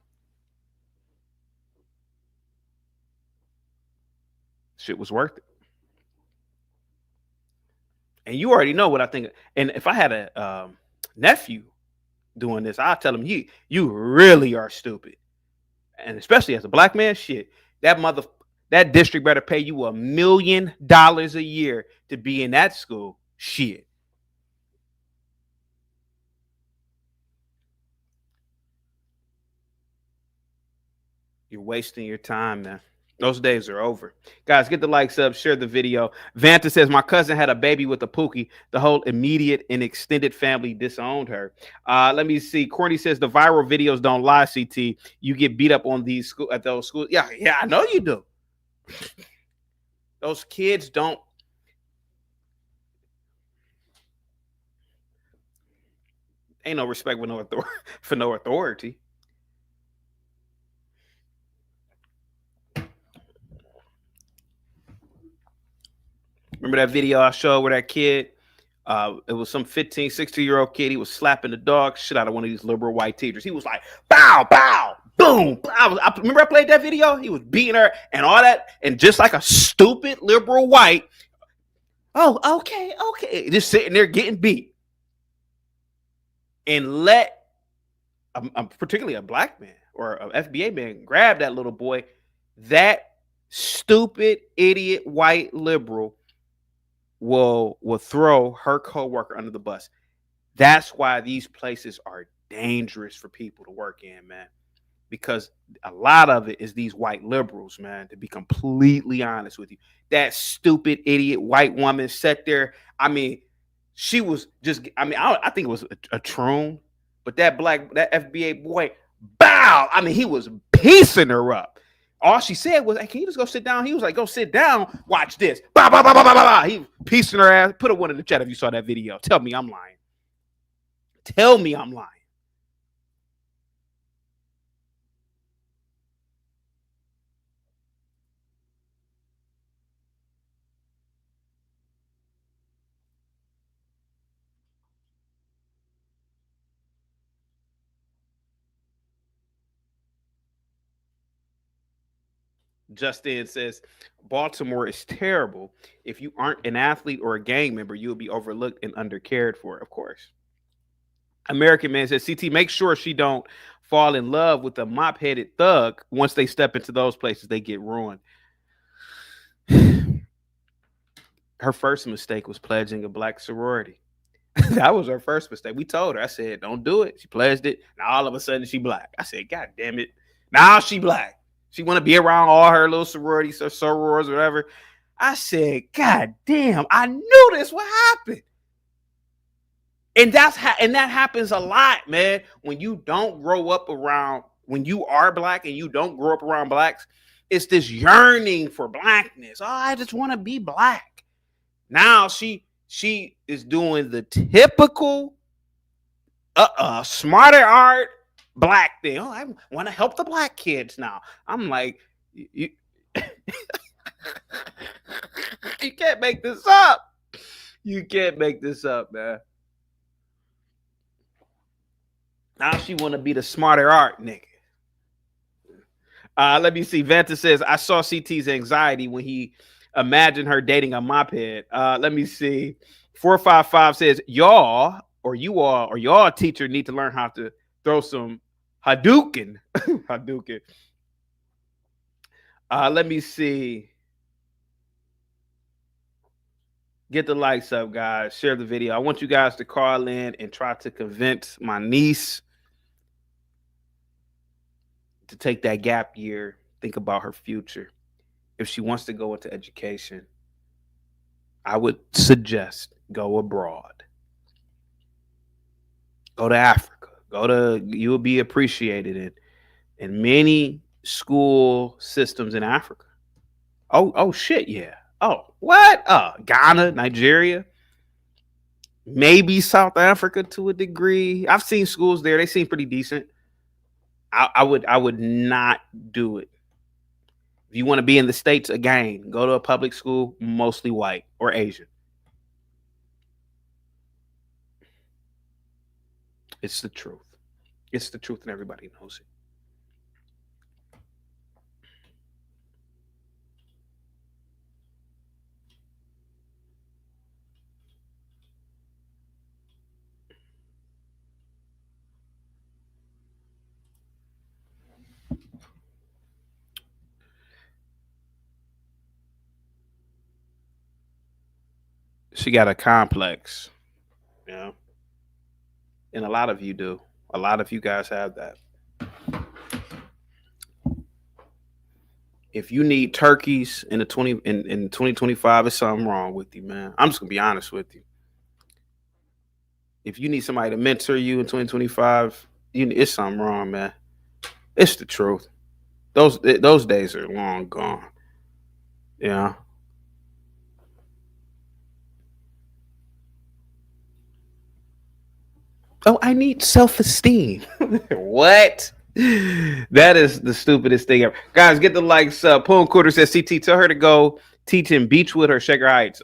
S2: Shit was worth it. And you already know what I think. And if I had a nephew doing this, I'll tell him you really are stupid. And especially as a black man, shit, that district better pay you $1 million a year to be in that school. Shit. You're wasting your time, man. Those days are over. Guys, get the likes up, share the video. Vanta says, my cousin had a baby with a Pookie. The whole immediate and extended family disowned her. Let me see. Courtney says, the viral videos don't lie, CT. You get beat up on at those schools. Yeah, I know you do. Those kids don't. Ain't no respect with no for no authority. Remember that video I showed where that kid, it was some 15, 16-year-old kid. He was slapping the dog shit out of one of these liberal white teachers. He was like, bow, bow, boom. I remember I played that video. He was beating her and all that. And just like a stupid liberal white, oh, okay, okay. Just sitting there getting beat. And let particularly a black man or an FBA man grab that little boy. That stupid, idiot, white liberal will throw her coworker under the bus. That's why these places are dangerous for people to work in, man. Because a lot of it is these white liberals, man, to be completely honest with you. That stupid idiot white woman sat there. I mean, she was just, I think it was a troon, but that FBA boy, bow. I mean, he was piecing her up. All she said was, hey, can you just go sit down? He was like, go sit down. Watch this. Bah, bah, bah, bah, bah, bah. He piecing her ass. Put a one in the chat if you saw that video. Tell me I'm lying. Tell me I'm lying. Justin says, Baltimore is terrible. If you aren't an athlete or a gang member, you'll be overlooked and undercared for. Of course. American Man says, CT, make sure she don't fall in love with a mop-headed thug. Once they step into those places, they get ruined. Her first mistake was pledging a black sorority. That was her first mistake. We told her, I said, don't do it. She pledged it. Now all of a sudden she black. I said, God damn it. Now she black. She want to be around all her little sororities or sorors or whatever. I said, God damn, I knew this would happen. And that happens a lot, man. When you don't grow up around, when you are black and you don't grow up around blacks, it's this yearning for blackness. Oh, I just want to be black. Now she is doing the typical smarter art black thing. Oh, I want to help the black kids now. I'm like, you can't make this up. You can't make this up, man. Now she want to be the smarter art nigga. Let me see. Vanta says, I saw CT's anxiety when he imagined her dating a moped. Let me see. 455 says, y'all teacher need to learn how to throw some Hadouken. Hadouken. Let me see. Get the likes up, guys. Share the video. I want you guys to call in and try to convince my niece to take that gap year, think about her future. If she wants to go into education, I would suggest go abroad. Go to Africa. You'll be appreciated in many school systems in Africa. Oh shit, yeah. Oh, what? Ghana, Nigeria, maybe South Africa to a degree. I've seen schools there. They seem pretty decent. I would not do it. If you want to be in the States, again, go to a public school, mostly white or Asian. It's the truth. It's the truth, and everybody knows it. She got a complex, you know, and a lot of you do. A lot of you guys have that. If you need turkeys in 2025, there's something wrong with you, man. I'm just gonna be honest with you. If you need somebody to mentor you in 2025, it's something wrong, man. It's the truth. Those days are long gone. Yeah. Oh, I need self-esteem. What? That is the stupidest thing ever. Guys, get the likes up. Poem Quarter says, CT, tell her to go teach in Beechwood or Shaker Heights.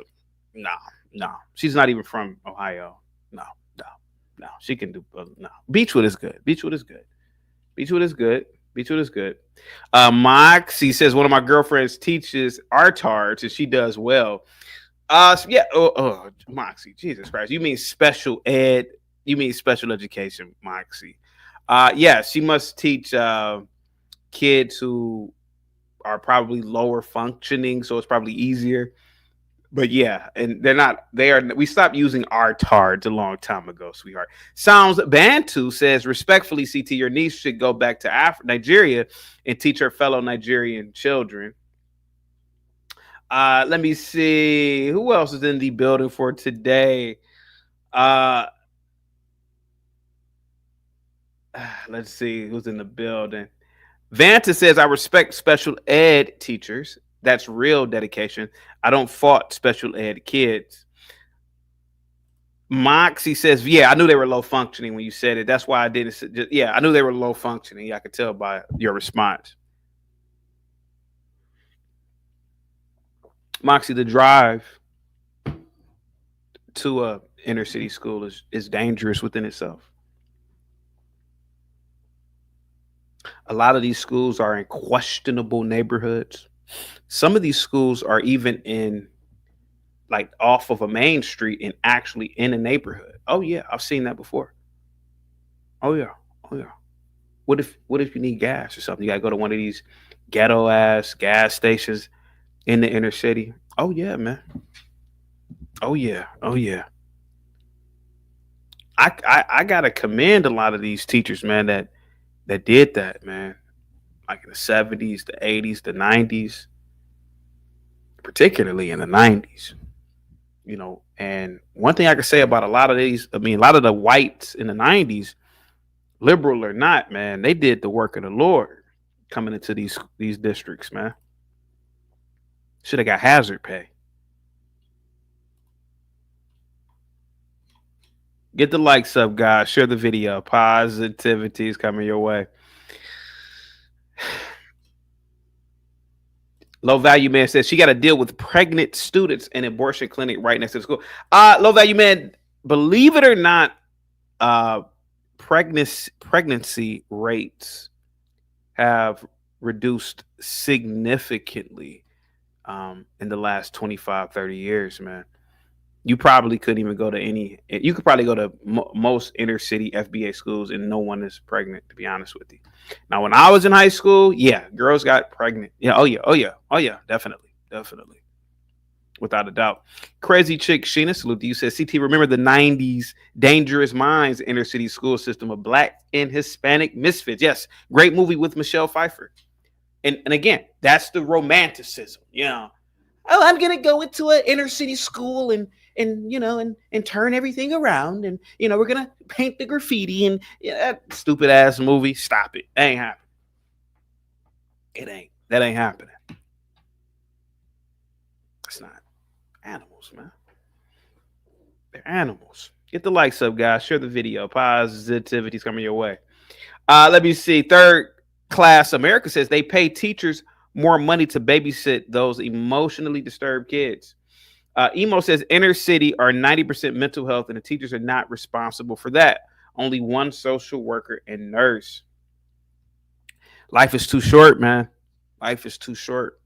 S2: No, no. She's not even from Ohio. No, no, no. She can do, no. Beechwood is good. Beechwood is good. Beechwood is good. Beechwood is good. Moxie says, one of my girlfriends teaches artards and she does well. Yeah. Moxie, Jesus Christ. You mean special ed? You mean special education, Moxie? Yeah, she must teach kids who are probably lower functioning, so it's probably easier. But yeah, and they're not. They are. We stopped using our tards a long time ago, sweetheart. Sounds Bantu says respectfully, CT, your niece should go back to Nigeria and teach her fellow Nigerian children. Let me see who else is in the building for today. Let's see who's in the building. Vanta says, I respect special ed teachers. That's real dedication. I don't fault special ed kids. Moxie says, yeah, I knew they were low functioning when you said it. That's why I didn't. Yeah, I knew they were low functioning. Yeah, I could tell by your response. Moxie, the drive to a inner city school is dangerous within itself. A lot of these schools are in questionable neighborhoods. Some of these schools are even in like off of a main street and actually in a neighborhood. Oh yeah, I've seen that before. Oh yeah. Oh yeah. What if you need gas or something? You gotta go to one of these ghetto ass gas stations in the inner city. Oh yeah, man. Oh yeah. Oh yeah. I gotta commend a lot of these teachers, man, that did that, man. Like in the 70s, the 80s, the 90s, particularly in the 90s. You know, and one thing I could say about a lot of the whites in the 90s, liberal or not, man, they did the work of the Lord coming into these districts, man. Should have got hazard pay. Get the likes up, guys. Share the video. Positivity is coming your way. Low value man says she got to deal with pregnant students in an abortion clinic right next to the school. Low value man, believe it or not, pregnancy rates have reduced significantly in the last 25, 30 years, man. You probably couldn't even go to you could probably go to most inner city FBA schools and no one is pregnant, to be honest with you. Now, when I was in high school, yeah, girls got pregnant. Yeah. Oh yeah. Oh yeah. Oh yeah. Definitely. Definitely. Without a doubt. Crazy chick Sheena, salute to you, says, CT, remember the 90s Dangerous Minds inner city school system of black and Hispanic misfits. Yes. Great movie with Michelle Pfeiffer. And again, that's the romanticism. You know, oh, I'm gonna go into an inner city school and turn everything around, and we're gonna paint the graffiti, and that stupid ass movie. Stop it. That ain't happening. That ain't happening. It's not. Animals, man. They're animals. Get the likes up, guys. Share the video. Positivity's coming your way. Let me see. Third Class America says they pay teachers more money to babysit those emotionally disturbed kids. Emo says inner city are 90% mental health and the teachers are not responsible for that. Only one social worker and nurse. Life is too short, man. Life is too short.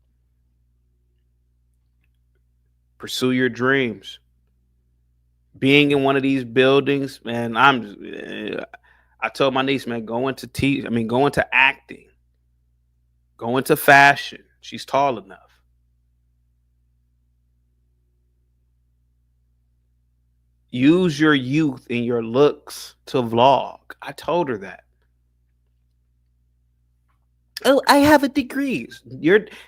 S2: Pursue your dreams. Being in one of these buildings, man, I told my niece, man, go into acting, go into fashion. She's tall enough. Use your youth and your looks to vlog. I told her that. Oh, I have a degree.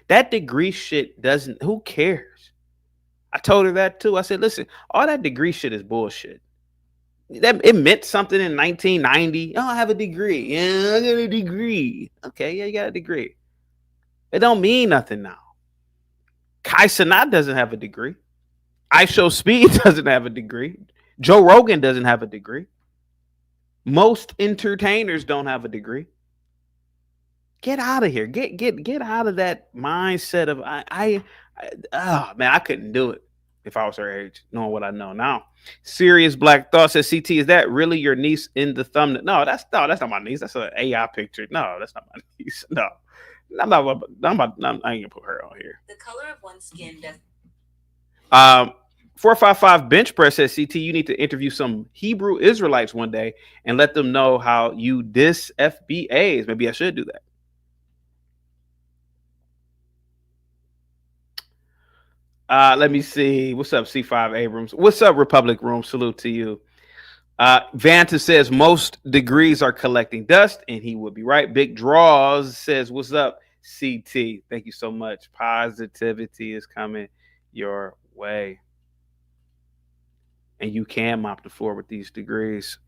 S2: That degree shit doesn't, who cares? I told her that too. I said, listen, all that degree shit is bullshit. It meant something in 1990. Oh, I have a degree. Yeah, I got a degree. Okay, yeah, you got a degree. It don't mean nothing now. Kai Cenat doesn't have a degree. I Show Speed doesn't have a degree. Joe Rogan doesn't have a degree. Most entertainers don't have a degree. Get out of here. Get out of that mindset of oh man, I couldn't do it if I was her age, knowing what I know now. Serious Black Thought says, CT, is that really your niece in the thumbnail? That's not my niece. That's an AI picture. No, that's not my niece. No. I ain't gonna put her on here. The color of one's skin does 455 bench press says, CT, you need to interview some Hebrew Israelites one day and let them know how you diss FBAs. Maybe I should do that. Let me see. What's up, C5 Abrams? What's up, Republic Room? Salute to you. Vanta says most degrees are collecting dust, and he would be right. Big Draws says, what's up, CT? Thank you so much. Positivity is coming your way. And you can mop the floor with these degrees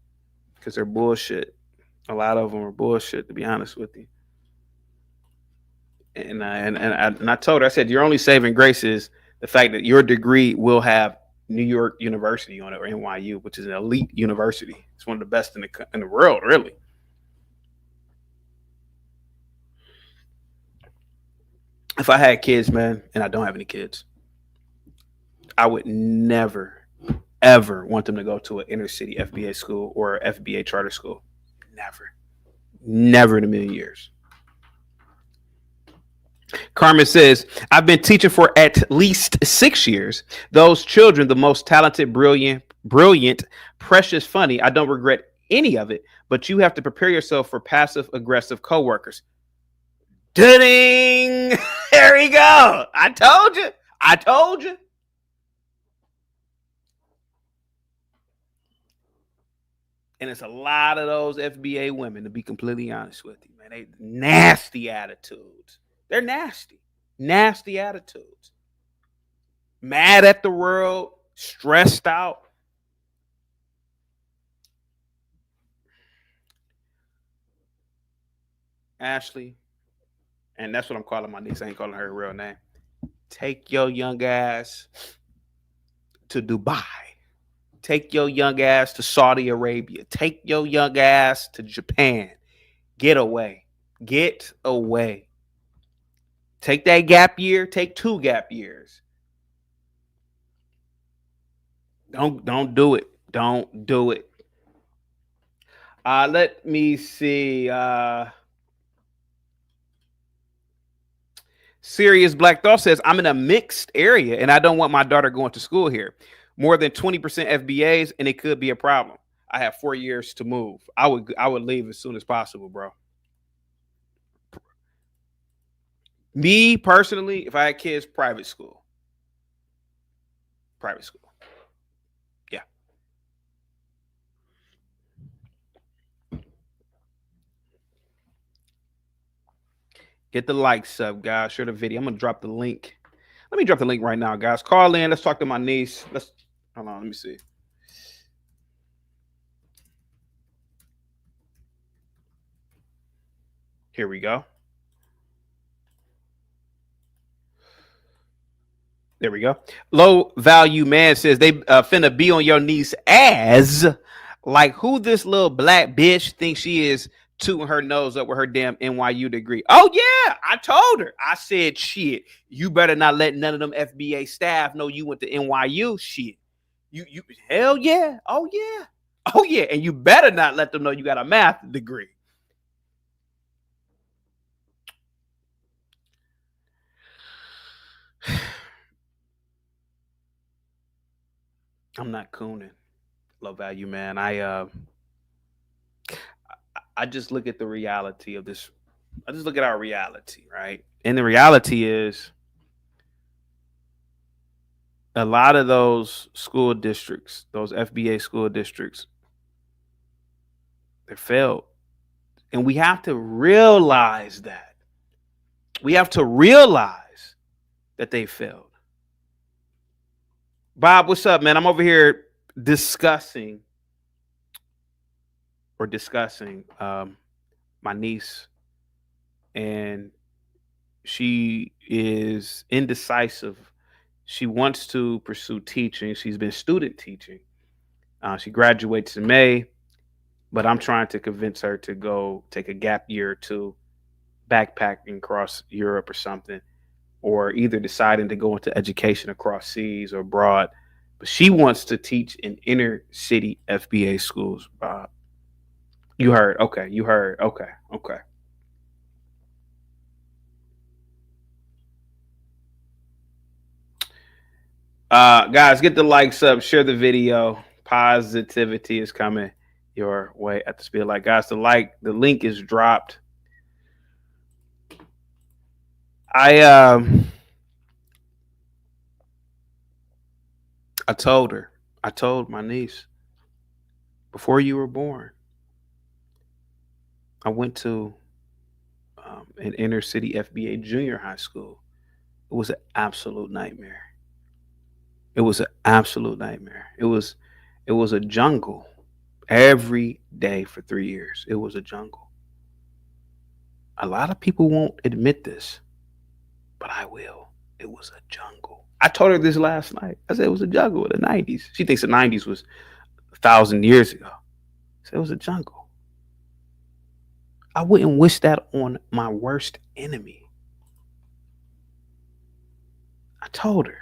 S2: because they're bullshit. A lot of them are bullshit, to be honest with you. And I told her, I said, your only saving grace is the fact that your degree will have New York University on it, or NYU, which is an elite university. It's one of the best in the world, really. If I had kids, man, and I don't have any kids, I would never, ever want them to go to an inner city FBA school or FBA charter school. Never in a million years. Carmen says, I've been teaching for at least 6 years. Those children, the most talented, brilliant, precious, funny. I don't regret any of it, but you have to prepare yourself for passive aggressive coworkers. Ding! There we go. I told you. And it's a lot of those FBA women, to be completely honest with you, man. They nasty attitudes. They're nasty attitudes. Mad at the world, stressed out. Ashley, and that's what I'm calling my niece. I ain't calling her real name. Take your young ass to Dubai. Take your young ass to Saudi Arabia. Take your young ass to Japan. Get away. Take that gap year. Take 2 gap years. Don't do it. Don't do it. Let me see. Serious Black Thought says, I'm in a mixed area and I don't want my daughter going to school here. More than 20% FBAs, and it could be a problem. I have 4 years to move. I would leave as soon as possible, bro. Me personally, if I had kids, private school. Yeah. Get the likes up, guys. Share the video. I'm gonna drop the link. Let me drop the link right now, guys. Call in. Let's talk to my niece. Hold on. Let me see. Here we go. There we go. Low value man says they finna be on your niece as like who this little black bitch thinks she is, tooting her nose up with her damn NYU degree. Oh yeah, I told her. I said, shit, you better not let none of them FBA staff know you went to NYU. Shit, you hell yeah. Oh yeah, and you better not let them know you got a math degree. I'm not cooning. Low value man. I just look at the reality of this. I just look at our reality, right? And the reality is a lot of those school districts, those FBA school districts, they're failed. And we have to realize that. We have to realize that they failed. Bob, what's up, man? I'm over here discussing my niece, and she is indecisive. She wants to pursue teaching. She's been student teaching. She graduates in May, but I'm trying to convince her to go take a gap year or two, backpacking across Europe or something, or either deciding to go into education across seas or abroad. But she wants to teach in inner city FBA schools. You heard. Okay. You heard. Okay. Okay. Guys, get the likes up, share the video. Positivity is coming your way at the speed of light. Guys, the link is dropped. I told her, I told my niece, before you were born, I went to an inner city FBA junior high school. It was an absolute nightmare. It was an absolute nightmare. It was a jungle every day for 3 years. It was a jungle. A lot of people won't admit this, but I will. It was a jungle. I told her this last night. I said it was a jungle in the 90s. She thinks the 90s was 1,000 years ago. I said it was a jungle. I wouldn't wish that on my worst enemy. I told her.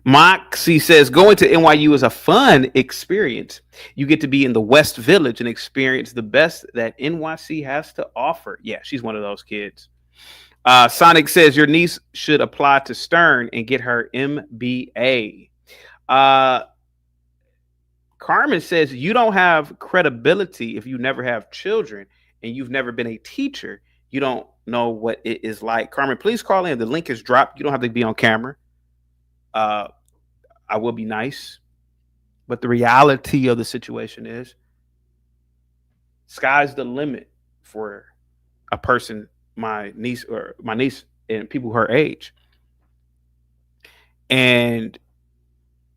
S2: Moxie says going to NYU is a fun experience. You get to be in the West Village and experience the best that NYC has to offer. Yeah, she's one of those kids. Sonic says your niece should apply to Stern and get her MBA. Carmen says you don't have credibility if you never have children and you've never been a teacher. You don't know what it is like. Carmen, please call in. The link is dropped. You don't have to be on camera. I will be nice, but the reality of the situation is sky's the limit for a person, my niece and people her age, and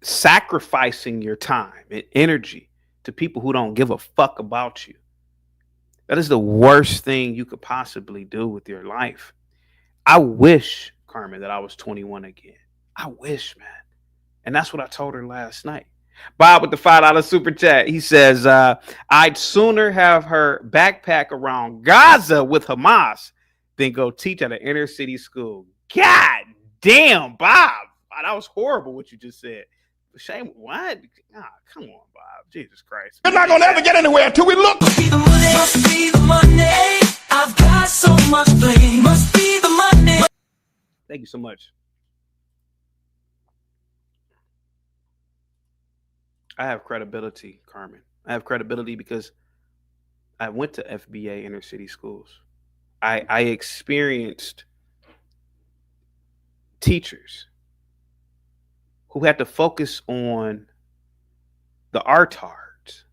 S2: sacrificing your time and energy to people who don't give a fuck about you. That is the worst thing you could possibly do with your life. I wish, Carmen, that I was 21 again. I wish, man. And that's what I told her last night. Bob with the $5 super chat. He says, I'd sooner have her backpack around Gaza with Hamas than go teach at an inner city school. God damn, Bob. Wow, that was horrible what you just said. Shame. What? Come on, Bob. Jesus Christ.
S4: We're not going to ever get anywhere until we look.
S1: Must be the money, must be the money. I've got so much blame. Must be the money.
S2: Thank you so much. I have credibility, Carmen. I have credibility because I went to FBA inner city schools. I experienced teachers who had to focus on the artards.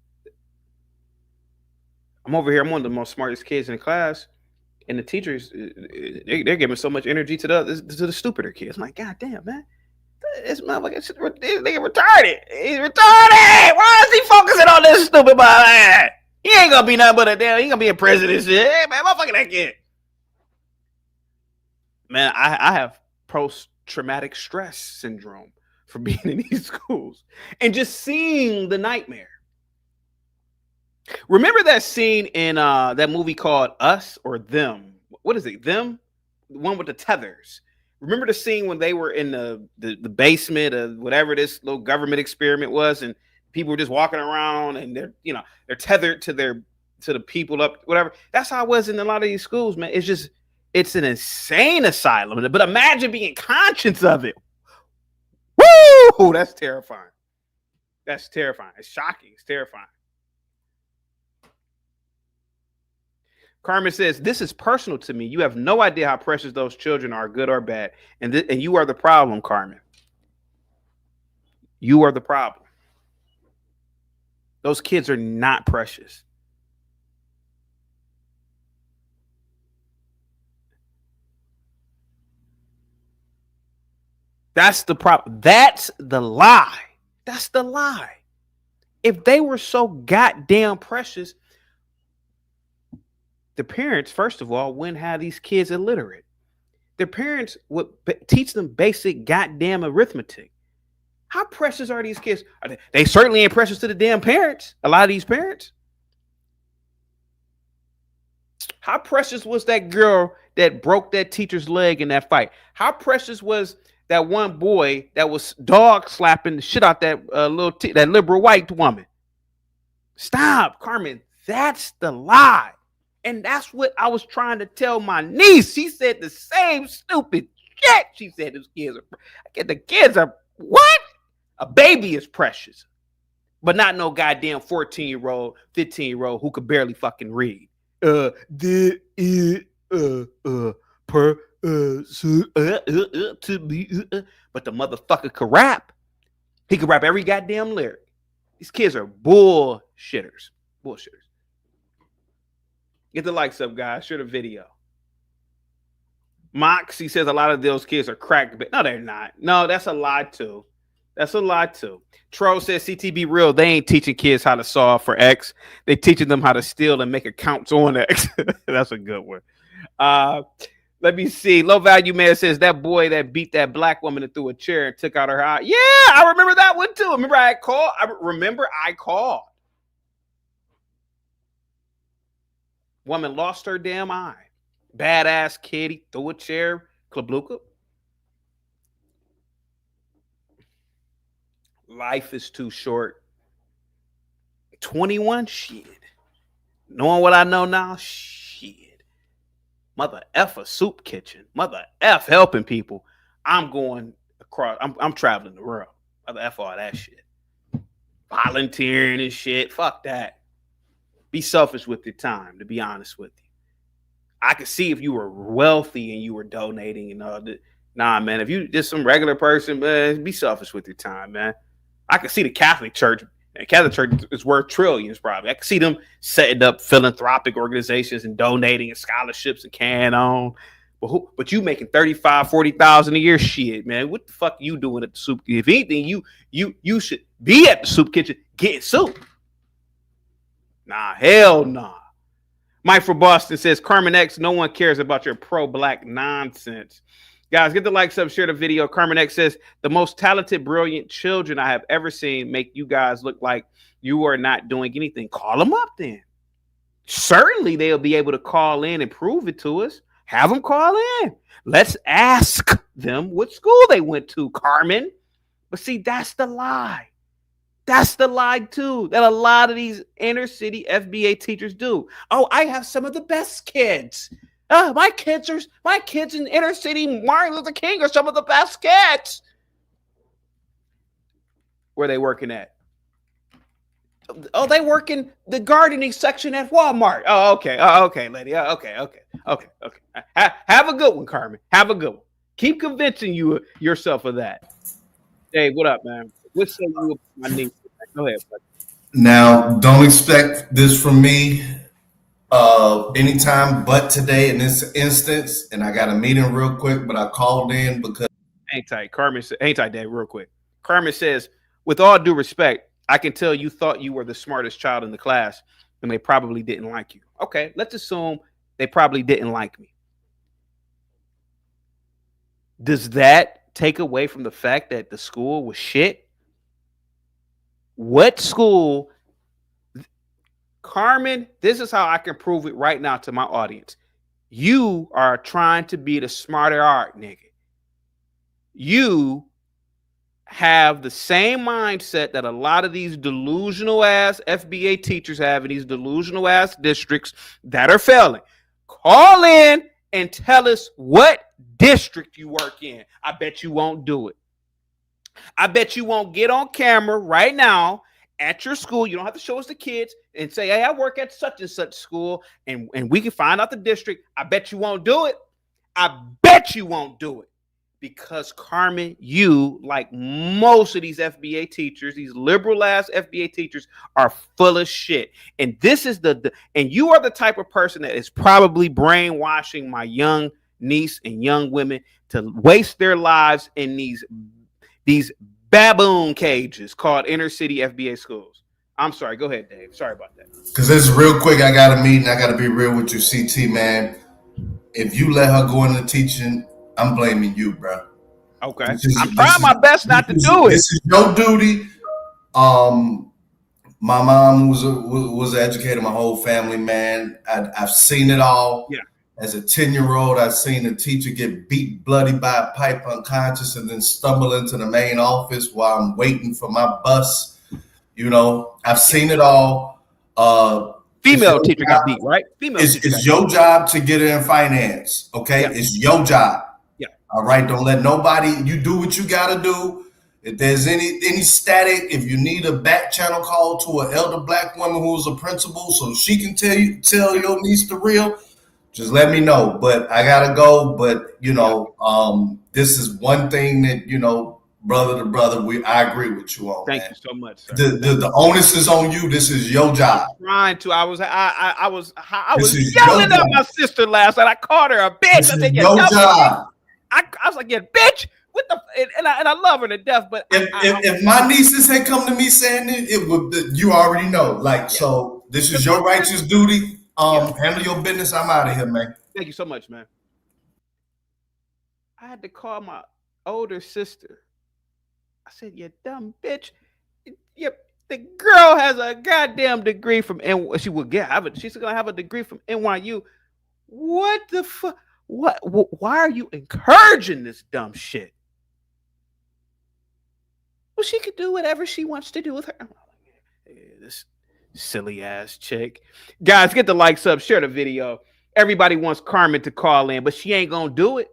S2: I'm over here. I'm one of the most smartest kids in the class, and the teachers they're giving so much energy to the stupider kids. I'm like, God damn, man. This motherfucker, this nigga retarded. He's retarded. Why is he focusing on this stupid boy? He ain't gonna be nothing but a damn. He gonna be a president. Shit. Hey, man, motherfucker, that kid. Man, I have post-traumatic stress syndrome for being in these schools and just seeing the nightmare. Remember that scene in that movie called Us or Them? What is it? Them? The one with the tethers. Remember the scene when they were in the basement of whatever this little government experiment was, and people were just walking around and they're tethered to the people up, whatever. That's how it was in a lot of these schools, man. It's an insane asylum. But imagine being conscious of it. Woo! That's terrifying. That's terrifying. It's shocking. It's terrifying. Carmen says, this is personal to me. You have no idea how precious those children are, good or bad. And you are the problem, Carmen. You are the problem. Those kids are not precious. That's the problem. That's the lie. That's the lie. If they were so goddamn precious, the parents, first of all, wouldn't have these kids illiterate. Their parents would teach them basic goddamn arithmetic. How precious are these kids? They certainly ain't precious to the damn parents. A lot of these parents. How precious was that girl that broke that teacher's leg in that fight? How precious was that one boy that was dog slapping the shit out that that liberal white woman? Stop, Carmen. That's the lie. And that's what I was trying to tell my niece. She said the same stupid shit. She said the kids are what? A baby is precious. But not no goddamn 14-year-old, 15-year-old who could barely fucking read. But the motherfucker could rap. He could rap every goddamn lyric. These kids are bullshitters. Get the likes up, guys. Share the video. Moxie says a lot of those kids are cracked. No, they're not. No, that's a lie too. Troll says CTB real. They ain't teaching kids how to solve for X. They teaching them how to steal and make accounts on X. That's a good one. Let me see. Low Value Man says that boy that beat that black woman and threw a chair and took out her eye. Yeah, I remember that one too. Remember I called. Woman lost her damn eye. Badass kid. He threw a chair. Klabluka. Life is too short. 21? Shit. Knowing what I know now? Shit. Mother F a soup kitchen. Mother F helping people. I'm going across. I'm traveling the world. Mother F all that shit. Volunteering and shit. Fuck that. Be selfish with your time, to be honest with you. I could see if you were wealthy and you were donating and all that. Nah, man. If you just some regular person, man, be selfish with your time, man. I can see the Catholic Church. The Catholic Church is worth trillions, probably. I can see them setting up philanthropic organizations and donating and scholarships and carrying on. But you making $35,000, $40,000 a year, shit, man. What the fuck are you doing at the soup? If anything, you should be at the soup kitchen getting soup. Nah, hell nah. Mike from Boston says, Carmen X, no one cares about your pro-black nonsense. Guys, get the likes up, share the video. Carmen X says, the most talented, brilliant children I have ever seen make you guys look like you are not doing anything. Call them up then. Certainly they'll be able to call in and prove it to us. Have them call in. Let's ask them what school they went to, Carmen. But see, that's the lie. That's the lie, too, that a lot of these inner city FBA teachers do. Oh, I have some of the best kids. My kids in inner city Martin Luther King are some of the best kids. Where they working at? Oh, they work in the gardening section at Walmart. Oh, okay. Oh, okay, lady. Okay. Have a good one, Carmen. Have a good one. Keep convincing yourself of that. Dave, what up, man? What's say you my niece? Go ahead, buddy.
S5: Now, don't expect this from me anytime but today in this instance. And I got a meeting real quick, but I called in because
S2: hang tight, Dave, real quick. Carmen says, with all due respect, I can tell you thought you were the smartest child in the class and they probably didn't like you. Okay, let's assume they probably didn't like me. Does that take away from the fact that the school was shit? What school? Carmen, this is how I can prove it right now to my audience. You are trying to be the smarter art, nigga. You have the same mindset that a lot of these delusional ass FBA teachers have in these delusional ass districts that are failing. Call in and tell us what district you work in. I bet you won't do it. I bet you won't get on camera right now at your school. You don't have to show us the kids and say, hey, I work at such and such school and we can find out the district. I bet you won't do it. I bet you won't do it. Because Carmen, you, like most of these FBA teachers, these liberal ass FBA teachers, are full of shit. And this is and you are the type of person that is probably brainwashing my young niece and young women to waste their lives in these baboon cages called inner city FBA schools. I'm sorry. Go ahead, Dave. Sorry about that.
S5: Because this is real quick. I got a meeting. I got to be real with you, CT, man. If you let her go into teaching, I'm blaming you, bro.
S2: Okay. I'm trying my best not to do it.
S5: This is your duty. My mom was an educator. My whole family, man. I've seen it all.
S2: Yeah.
S5: As a 10-year-old, I've seen a teacher get beat bloody by a pipe unconscious and then stumble into the main office while I'm waiting for my bus. You know, I've seen it all.
S2: Female teacher got beat, right? Female teacher got
S5: It's your job to get in finance, okay?
S2: Yeah.
S5: It's your job.
S2: Yeah.
S5: All right. Don't let nobody. You do what you gotta do. If there's any static, if you need a back channel call to an elder black woman who's a principal, so she can tell your niece the real, just let me know. But I gotta go. But this is one thing that brother to brother, I agree with you on.
S2: Thank
S5: man.
S2: you so much, sir.
S5: The onus is on you. This is your job.
S2: Trying to. I was
S5: This is
S2: yelling
S5: your
S2: at my sister last night. I called her a bitch.
S5: This
S2: I
S5: is
S2: said,
S5: your job.
S2: I was like, yeah, bitch. What the? And I love her to death. But
S5: If my nieces had come to me saying it would. You already know. Like, so this is your righteous duty. Handle your business. I'm out of here, man.
S2: Thank you so much, man. I had to call my older sister. I said, you dumb bitch. Yep. The girl has a goddamn degree from she's gonna have a degree from NYU. What the fuck? Why are you encouraging this dumb shit? Well, she could do whatever she wants to do with her. This silly ass chick. Guys, get the likes up, share the video. Everybody wants Carmen to call in, but she ain't gonna do it.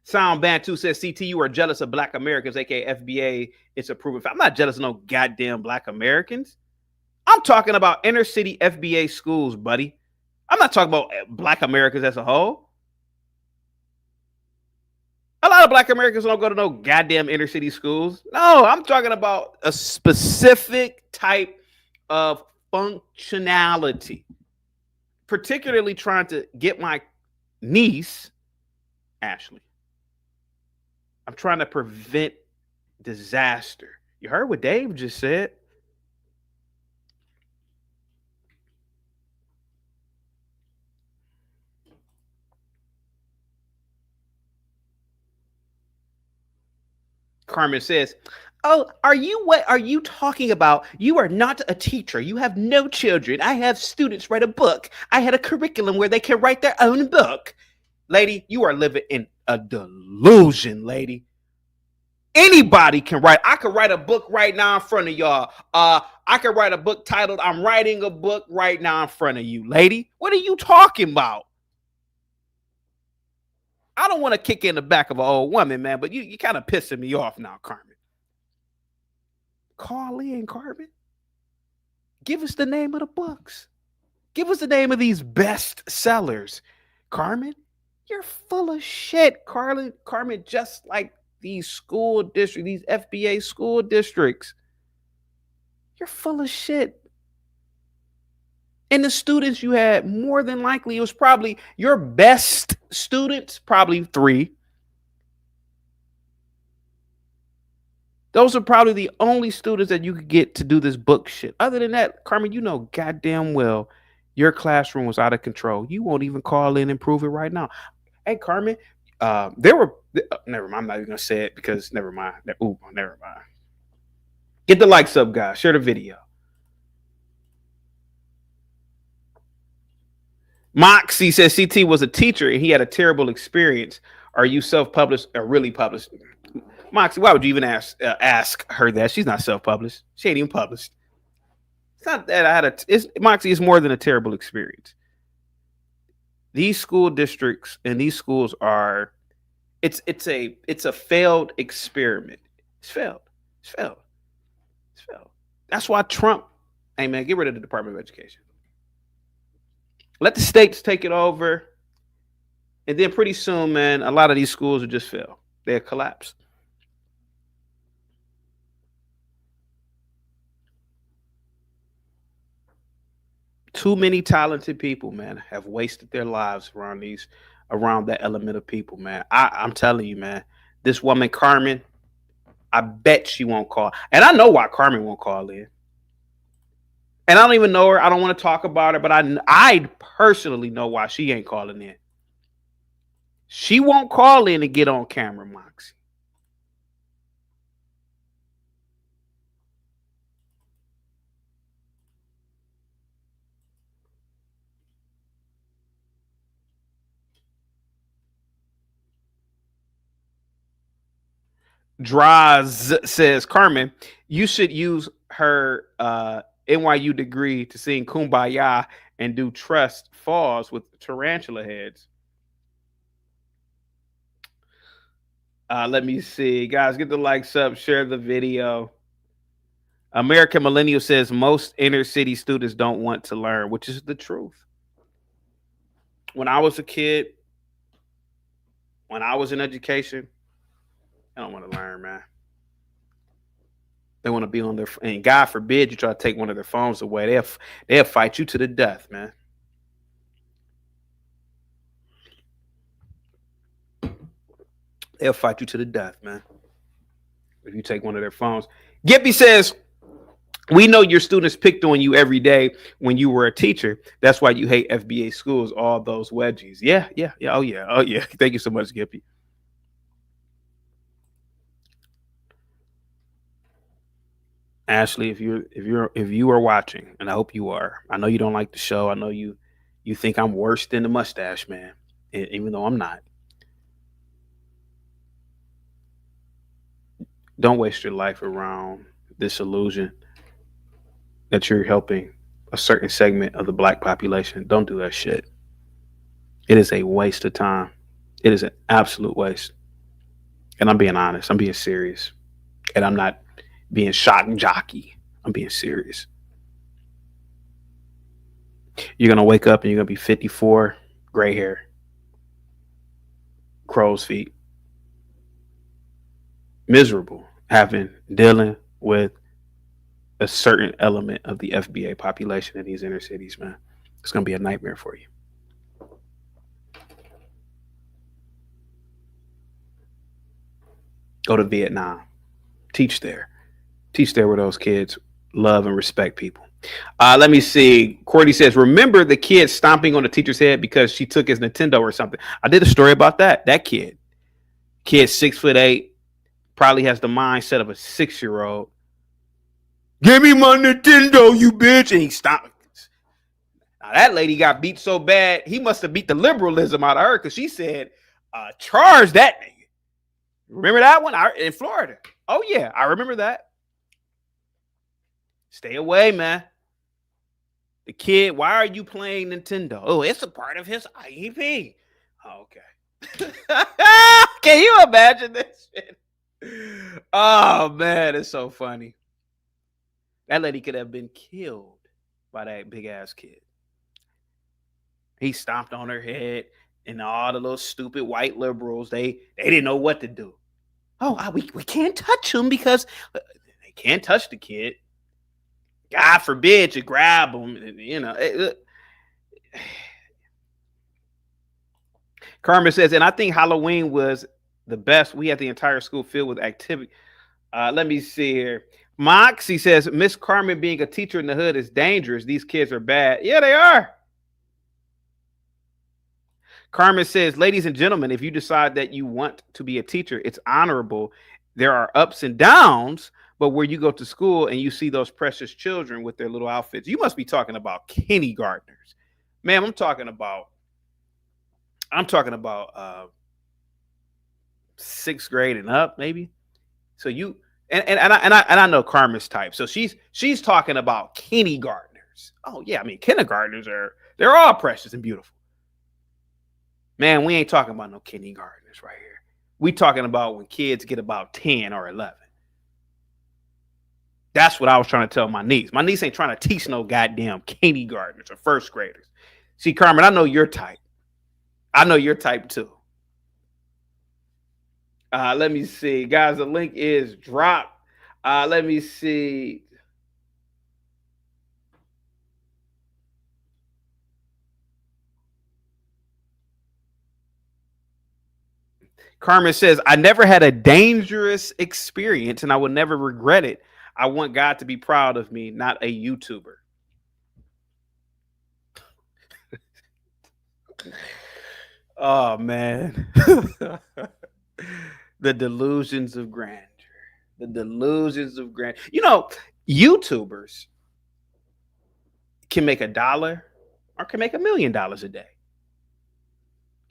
S2: Sound Bantu says, CT, you are jealous of Black Americans, aka FBA. It's a proven fact. I'm not jealous of no goddamn Black Americans. I'm talking about inner city FBA schools, buddy. I'm not talking about Black Americans as a whole. A lot of Black Americans don't go to no goddamn inner city schools. No, I'm talking about a specific type of functionality. Particularly trying to get my niece, Ashley. I'm trying to prevent disaster. You heard what Dave just said. Carmen says, oh, what are you talking about? You are not a teacher. You have no children. I have students write a book. I had a curriculum where they can write their own book. Lady, you are living in a delusion, lady. Anybody can write. I could write a book right now in front of y'all. I could write a book titled, I'm writing a book right now in front of you, lady. What are you talking about? I don't want to kick in the back of an old woman, man, but you kind of pissing me off now, Carmen. Call in, Carmen. Give us the name of the books. Give us the name of these best sellers. Carmen, you're full of shit, Carmen, just like these school districts, these FBA school districts. You're full of shit. And the students you had, more than likely, it was probably your best students, probably 3. Those are probably the only students that you could get to do this book shit. Other than that, Carmen, you know goddamn well your classroom was out of control. You won't even call in and prove it right now. Hey, Carmen, never mind. I'm not even going to say it because never mind. Never mind. Get the likes up, guys. Share the video. Moxie says CT was a teacher and he had a terrible experience. Are you self-published or really published? Moxie, why would you even ask her that? She's not self-published. She ain't even published. It's not that Moxie is more than a terrible experience. These school districts and these schools are, it's a failed experiment. It's failed. That's why Trump, hey man, get rid of the Department of Education. Let the states take it over. And then pretty soon, man, a lot of these schools will just fail. They'll collapse. Too many talented people, man, have wasted their lives around that element of people, man. I'm telling you, man, this woman, Carmen, I bet she won't call. And I know why Carmen won't call in. And I don't even know her. I don't want to talk about her, but I personally know why she ain't calling in. She won't call in and get on camera, Moxie. Draz says, Carmen, you should use her NYU degree to sing Kumbaya and do trust falls with tarantula heads. Let me see. Guys, get the likes up, share the video. American Millennial says most inner city students don't want to learn, which is the truth. When I was a kid, when I was in education, I don't want to learn, man. They want to be on their, and God forbid you try to take one of their phones away. They'll fight you to the death, man. They'll fight you to the death, man. If you take one of their phones. Gippy says, we know your students picked on you every day when you were a teacher. That's why you hate FBA schools, all those wedgies. Yeah. Oh, yeah. Thank you so much, Gippy. Ashley, if you are watching, and I hope you are, I know you don't like the show. I know you think I'm worse than the mustache man, even though I'm not. Don't waste your life around this illusion that you're helping a certain segment of the black population. Don't do that shit. It is a waste of time. It is an absolute waste. And I'm being honest. I'm being serious. And I'm not being shock and jockey. I'm being serious. You're going to wake up and you're going to be 54, gray hair, crow's feet, miserable, dealing with a certain element of the FBA population in these inner cities, man. It's going to be a nightmare for you. Go to Vietnam. Teach there where those kids love and respect people. Let me see. Cordy says, remember the kid stomping on the teacher's head because she took his Nintendo or something. I did a story about that. That kid 6'8", probably has the mindset of a 6-year-old. Give me my Nintendo, you bitch. And he stomped. Now that lady got beat so bad, he must have beat the liberalism out of her because she said, charge that nigga. Remember that one in Florida? Oh, yeah, I remember that. Stay away, man. The kid, why are you playing Nintendo? Oh, it's a part of his IEP. Oh, okay. Can you imagine this shit? Oh, man, it's so funny. That lady could have been killed by that big-ass kid. He stomped on her head, and all the little stupid white liberals, they didn't know what to do. Oh, we can't touch him because they can't touch the kid. God forbid you grab him. You know. Carmen says, and I think Halloween was the best. We had the entire school filled with activity. Let me see here. Moxie says, Miss Carmen being a teacher in the hood is dangerous. These kids are bad. Yeah, they are. Carmen says, ladies and gentlemen, if you decide that you want to be a teacher, it's honorable. There are ups and downs, but where you go to school and you see those precious children with their little outfits, you must be talking about kindergartners. Ma'am, I'm talking about 6th grade and up, maybe. So you and I know Carmen's type. So she's talking about kindergartners. Oh yeah, I mean kindergartners they're all precious and beautiful. Man, we ain't talking about no kindergartners right here. We talking about when kids get about 10 or 11. That's what I was trying to tell my niece. My niece ain't trying to teach no goddamn kindergartners or 1st graders. See, Carmen, I know your type. I know your type too. Let me see. Guys, the link is dropped. Let me see. Carmen says, I never had a dangerous experience and I will never regret it. I want God to be proud of me, not a YouTuber. Oh, man. The delusions of grandeur. The delusions of grandeur. You know, YouTubers can make $1 or can make $1 million a day.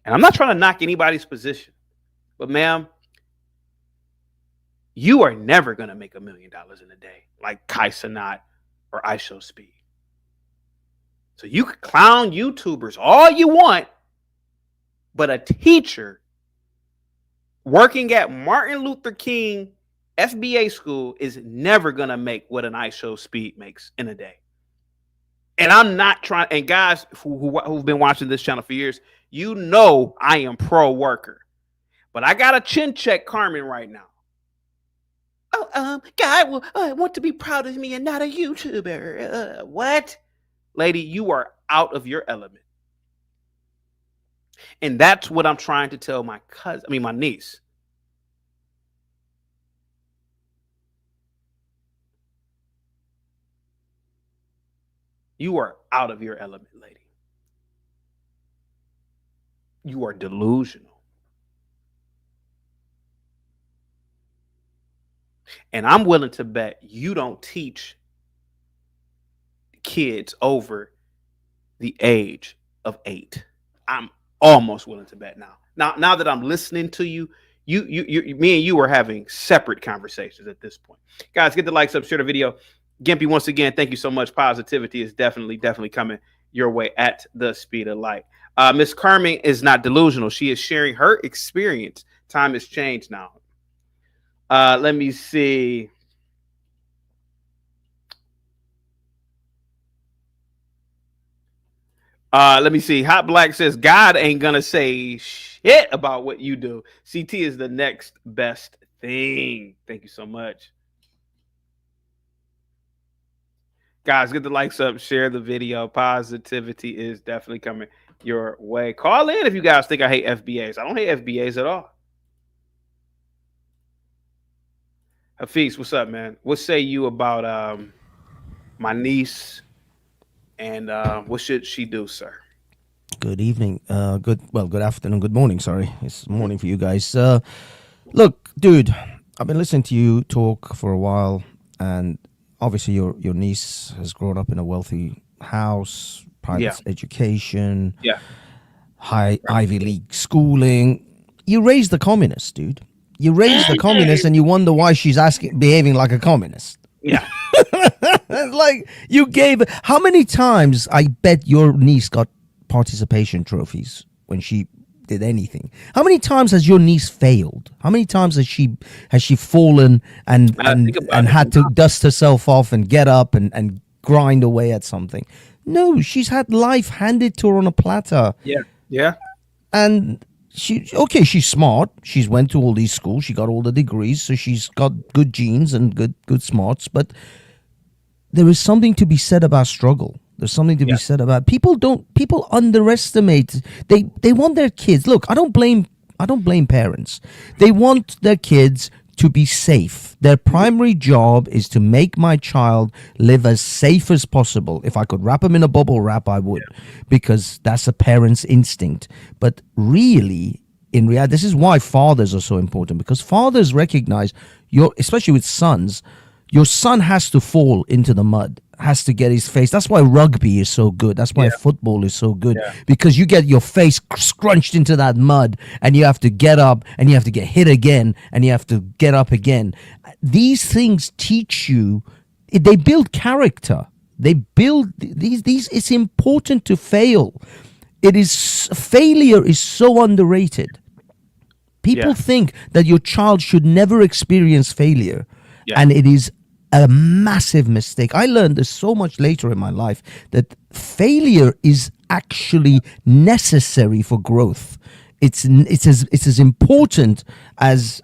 S2: And I'm not trying to knock anybody's position. But, ma'am, you are never going to make $1 million in a day like Kai Cenat or iShow Speed. So you can clown YouTubers all you want, but a teacher working at Martin Luther King FBA school is never going to make what an iShow Speed makes in a day. And I'm not trying, and guys who've been watching this channel for years, you know I am pro worker. But I got to chin check Carmen right now. God, I want to be proud of me and not a YouTuber. What? Lady, you are out of your element. And that's what I'm trying to tell my my niece. You are out of your element, lady. You are delusional. And I'm willing to bet you don't teach kids over the age of 8. I'm almost willing to bet now. Now that I'm listening to you, me and you are having separate conversations at this point. Guys, get the likes up, share the video. Gimpy, once again, thank you so much. Positivity is definitely coming your way at the speed of light. Miss Carmen is not delusional. She is sharing her experience. Time has changed now. Let me see. Let me see. Hot Black says, God ain't gonna say shit about what you do. CT is the next best thing. Thank you so much. Guys, get the likes up, share the video. Positivity is definitely coming your way. Call in if you guys think I hate FBAs. I don't hate FBAs at all. Hafiz, what's up, man? What say you about my niece and what should she do, sir?
S6: Good evening. Good afternoon. Good morning. Sorry, it's morning for you guys. Look, dude, I've been listening to you talk for a while, and obviously your niece has grown up in a wealthy house, private education, high Ivy League schooling. You raised the communist, dude. You raised the communist, and you wonder why she's behaving like a communist.
S2: Yeah.
S6: Like, you gave, how many times I bet your niece got participation trophies when she did anything? How many times has your niece failed? How many times has she fallen and had to dust herself off and get up and grind away at something? No, she's had life handed to her on a platter.
S2: Yeah.
S6: And she's smart. She's went to all these schools. She got all the degrees, so she's got good genes and good smarts. But there is something to be said about struggle. There's something to be said about people underestimate. They want their kids. Look, I don't blame parents. They want their kids to be safe. Their primary job is to make my child live as safe as possible. If I could wrap them in a bubble wrap, I would, because that's a parent's instinct. But really, in reality, this is why fathers are so important, because fathers recognize especially with sons, your son has to fall into the mud, has to get his face. That's why rugby is so good. That's why football is so good, because you get your face scrunched into that mud and you have to get up and you have to get hit again and you have to get up again. These things teach you, they build character. They build these. It's important to fail. Failure is so underrated. People think that your child should never experience failure. And it is a massive mistake. I learned this so much later in my life, that failure is actually necessary for growth. It's as important as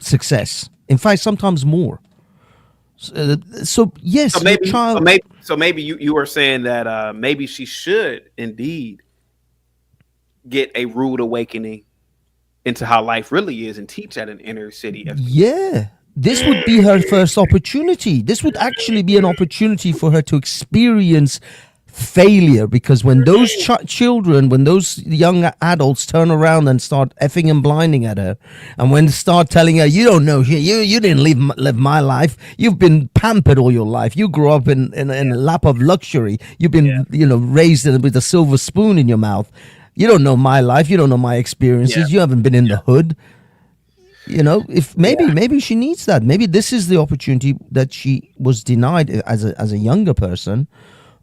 S6: success. In fact, sometimes more. So yes,
S2: so maybe,
S6: your child.
S2: Maybe you were saying that maybe she should indeed get a rude awakening into how life really is and teach at an inner city.
S6: Yeah. This would be her first opportunity. This would actually be an opportunity for her to experience failure, because when those children, when those young adults turn around and start effing and blinding at her, and when they start telling her, you don't know, you didn't live my life, you've been pampered all your life, you grew up in a lap of luxury, you've been raised with a silver spoon in your mouth, you don't know my life, you don't know my experiences, you haven't been in the hood. if maybe she needs that. Maybe this is the opportunity that she was denied as a younger person.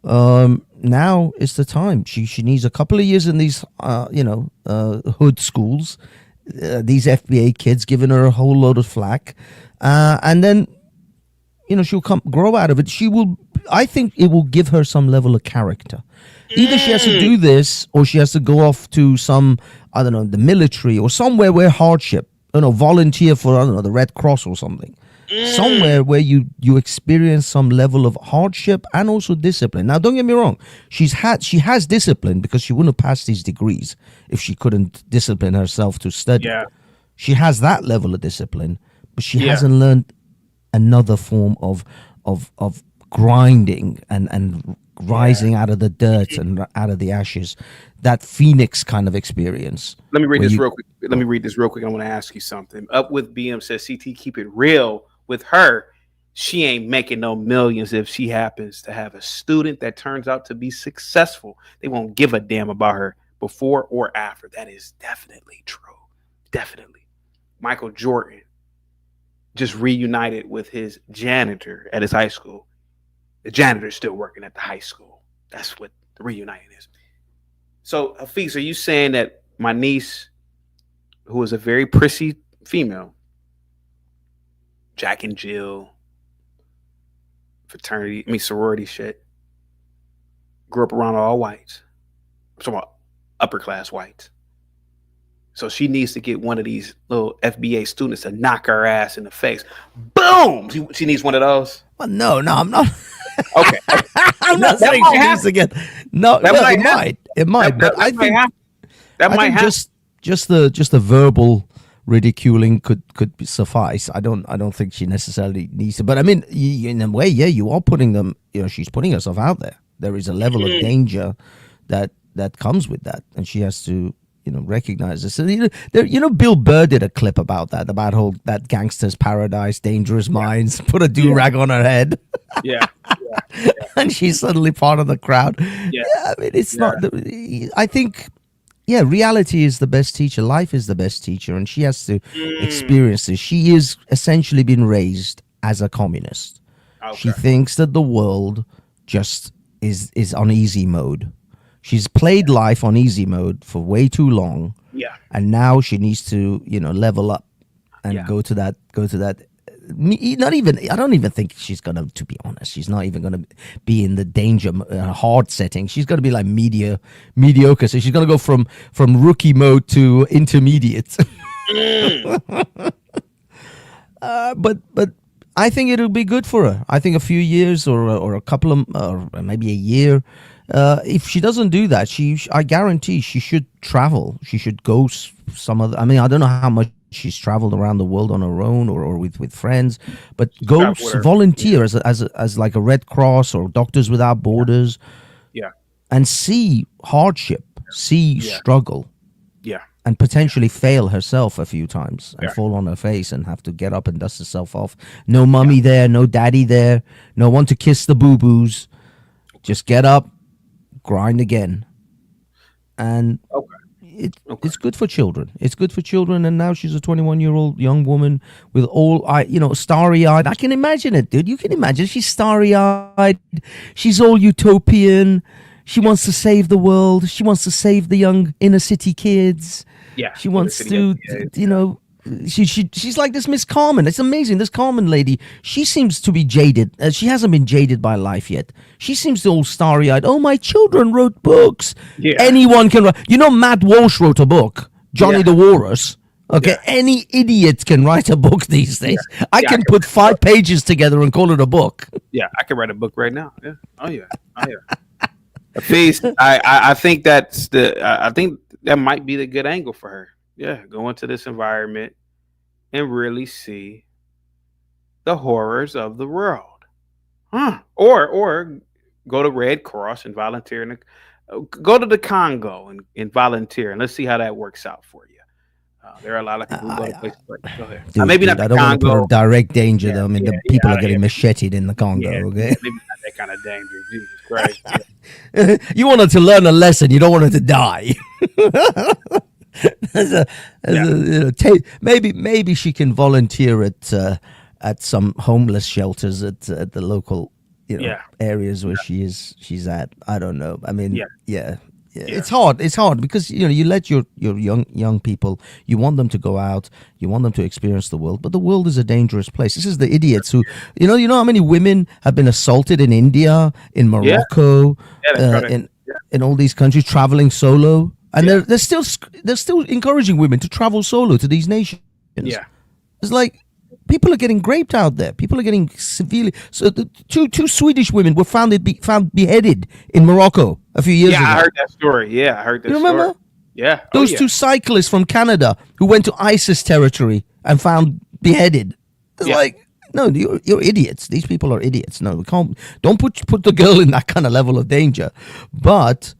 S6: Now is the time. She needs a couple of years in these hood schools, these FBA kids giving her a whole load of flack, and then she'll grow out of it. I think it will give her some level of character. Either she has to do this, or she has to go off to some, I don't know, the military or somewhere where hardship, volunteer for, I don't know, the Red Cross or something. Somewhere where you experience some level of hardship and also discipline. Now, don't get me wrong. She has discipline, because she wouldn't have passed these degrees if she couldn't discipline herself to study.
S2: Yeah.
S6: She has that level of discipline, but she hasn't learned another form of grinding and rising out of the dirt and out of the ashes. That Phoenix kind of experience.
S2: Let me read this real quick. I want to ask you something. Up with BM says, CT, keep it real with her. She ain't making no millions if she happens to have a student that turns out to be successful. They won't give a damn about her before or after. That is definitely true. Definitely. Michael Jordan just reunited with his janitor at his high school. The janitor's still working at the high school. That's what the reuniting is. So, Hafiz, are you saying that my niece, who is a very prissy female, Jack and Jill, sorority shit, grew up around all whites, I'm talking about upper class whites, so she needs to get one of these little FBA students to knock her ass in the face? Boom! She needs one of those?
S6: Well, no, I'm not.
S2: Okay.
S6: I'm not saying she needs to get. No, it might. But I think
S2: that might happen.
S6: Just the verbal ridiculing could suffice. I don't think she necessarily needs to. But I mean, in a way, you are putting them. She's putting herself out there. There is a level of danger that comes with that, and she has to recognize this. So, Bill Burr did a clip about that Gangster's Paradise, Dangerous Minds. Put a do-rag on her head.
S2: Yeah.
S6: And she's suddenly part of the crowd. Yeah, I mean, it's not. I think, reality is the best teacher. Life is the best teacher, and she has to experience this. She is essentially been raised as a communist. Okay. She thinks that the world just is on easy mode. She's played life on easy mode for way too long. Yeah. And now she needs to, level up and go to that. Not even. I don't even think she's gonna. To be honest, she's not even gonna be in the danger hard setting. She's gonna be like mediocre. So she's gonna go from rookie mode to intermediate. But I think it'll be good for her. I think a few years or a couple of or maybe a year. If she doesn't do that, I guarantee she should travel. She should go some other. I mean, I don't know how much she's traveled around the world on her own or with friends, but go volunteer as like a Red Cross or Doctors Without Borders. Yeah, and see hardship, see struggle. Yeah, and potentially fail herself a few times and fall on her face and have to get up and dust herself off. No mommy there, no daddy there, no one to kiss the boo-boos. Just get up, grind again. And it's good for children. It's good for children. And now she's a 21-year-old young woman with starry-eyed. I can imagine it, dude. You can imagine. She's starry-eyed. She's all utopian. She wants to save the world. She wants to save the young inner city kids. Yeah. She wants to, she's like this Miss Carmen. It's amazing. This Carmen lady, she seems to be jaded. She hasn't been jaded by life yet. She seems all starry-eyed. Oh, my children wrote books. Yeah. Anyone can write. Matt Walsh wrote a book, Johnny the Walrus. Okay, any idiot can write a book these days. I can put 5 pages together and call it a book. Yeah,
S2: I can write a book right now. Yeah. Oh yeah. Feast. I think I think that might be the good angle for her. Yeah, go into this environment and really see the horrors of the world. Or go to Red Cross and volunteer. Go to the Congo and volunteer, and let's see how that works out for you. There are a lot of people who go to places like that. Go ahead. Maybe not the Congo. I don't want to put a
S6: direct danger, though. I mean, the people are getting macheted in the Congo, okay?
S2: Maybe not that kind of danger. Jesus Christ.
S6: You want her to learn a lesson. You don't want her to die. Maybe she can volunteer at some homeless shelters at the local
S2: Yeah.
S6: areas where she's at. I don't know. I mean,
S2: Yeah.
S6: yeah. It's hard because you let your young people, you want them to go out, you want them to experience the world, but the world is a dangerous place. This is the idiots who you know how many women have been assaulted in India, in Morocco,
S2: Yeah, that's right.
S6: in all these countries, traveling solo, and
S2: Yeah.
S6: they're still encouraging women to travel solo to these nations.
S2: Yeah.
S6: It's like people are getting raped out there. People are getting severely. So the two Swedish women were found beheaded in Morocco a few years ago.
S2: I heard that story. Yeah, I heard that
S6: You remember?
S2: story. Yeah.
S6: Those two cyclists from Canada who went to ISIS territory and found beheaded. It's like, no, you're idiots. These people are idiots. No, we can't. Don't put the girl in that kind of level of danger. But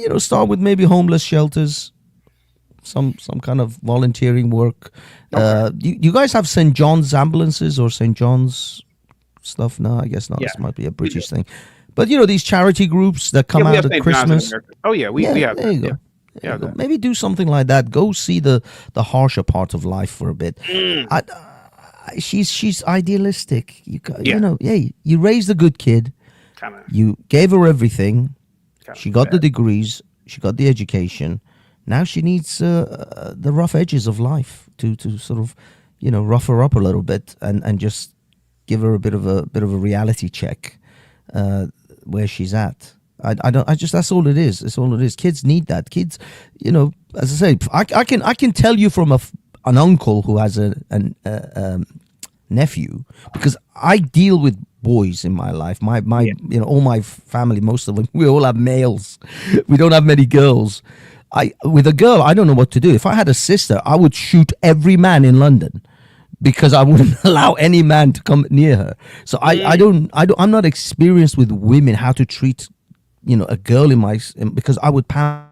S6: yeah, start with maybe homeless shelters, some kind of volunteering work. You guys have St. John's ambulances or St. John's stuff? No, I guess not.
S2: Yeah.
S6: This might be a British thing. But these charity groups that come
S2: we
S6: out
S2: have
S6: at
S2: St. John's in
S6: Christmas.
S2: America. Oh yeah, we have.
S6: There you
S2: that.
S6: go.
S2: Yeah.
S6: There you go. Maybe do something like that. Go see the harsher part of life for a bit. She's idealistic. You raised a good kid.
S2: Kinda
S6: You gave her everything. She got the
S2: sad.
S6: degrees. She got the education. Now she needs the rough edges of life to sort of, rough her up a little bit and just give her a bit of a reality check where she's at. That's all it is. It's all it is. Kids need that. Kids, as I say, I can tell you from an uncle who has a nephew, because I deal with boys in my life. My all my family, most of them, we all have males. We don't have many girls. With a girl, I don't know what to do. If I had a sister, I would shoot every man in London because I wouldn't allow any man to come near her. So I'm not experienced with women, how to treat a girl because I would pamper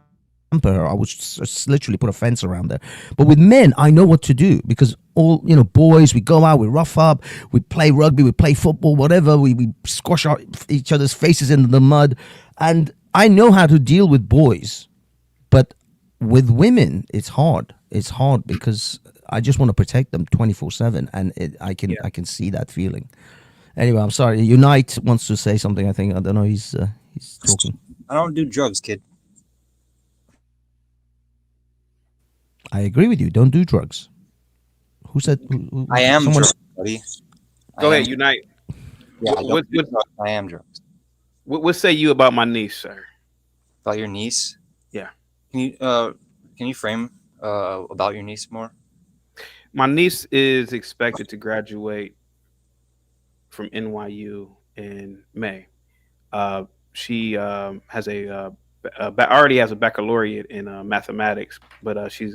S6: her. I would just literally put a fence around her. But with men, I know what to do because all boys, we go out, we rough up, we play rugby, we play football, whatever. We squash each other's faces into the mud, and I know how to deal with boys. But with women, it's hard. It's hard because I just want to protect them 24/7, and I can see that feeling. Anyway, I'm sorry. Unite wants to say something. I think I don't know. He's talking.
S7: I don't do drugs, kid.
S6: I agree with you. Don't do drugs. Who said?
S7: I am
S6: someone-
S7: drugs, buddy.
S2: Go ahead, Unite.
S7: Yeah, I,
S2: What-
S7: don't do
S2: what-
S7: drugs. I am drugs.
S2: What say you about my niece, sir?
S7: About your niece?
S2: Yeah.
S7: Can you frame about your niece more?
S2: My niece is expected to graduate from NYU in May. She has already has a baccalaureate in mathematics, but she's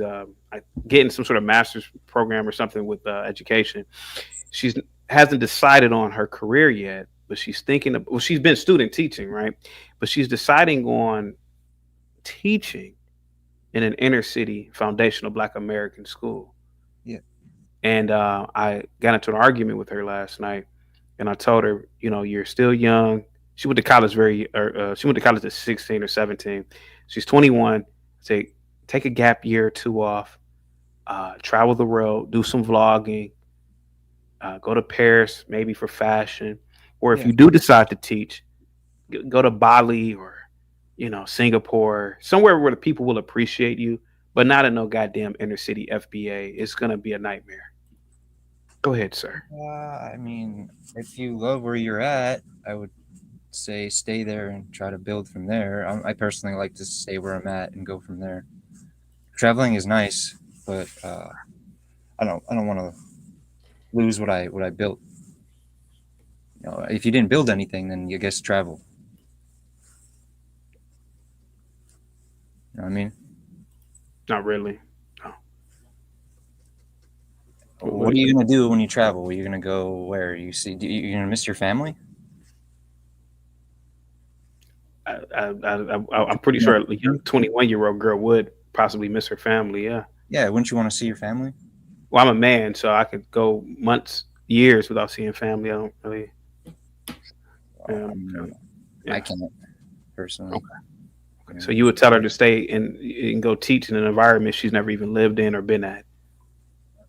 S2: getting some sort of master's program or something with education. She hasn't decided on her career yet, but she's thinking. She's been student teaching, right? But she's deciding on teaching in an inner city foundational Black American school.
S7: Yeah.
S2: And I got into an argument with her last night, and I told her, you're still young. She went to college she went to college at 16 or 17. She's 21. Take a gap year or two off, travel the world, do some vlogging, go to Paris, maybe for fashion, or if you do decide to teach, go to Bali or Singapore, somewhere where the people will appreciate you, but not in no goddamn inner city FBA. It's gonna be a nightmare. Go ahead, sir.
S7: I mean, if you love where you're at, I would say stay there and try to build from there. I personally like to stay where I'm at and go from there. Traveling is nice, but I don't want to lose what I built. If you didn't build anything, then you guess travel. You know what I mean?
S2: Not really. No.
S7: What are you gonna do when you travel? Are you gonna go where you see? You gonna miss your family?
S2: I'm pretty sure a young 21-year-old girl would possibly miss her family. Yeah.
S7: Yeah, wouldn't you want to see your family?
S2: Well, I'm a man, so I could go months, years without seeing family. I don't really. Yeah.
S7: I can't personally.
S2: Okay. So you would tell her to stay and go teach in an environment she's never even lived in or been at.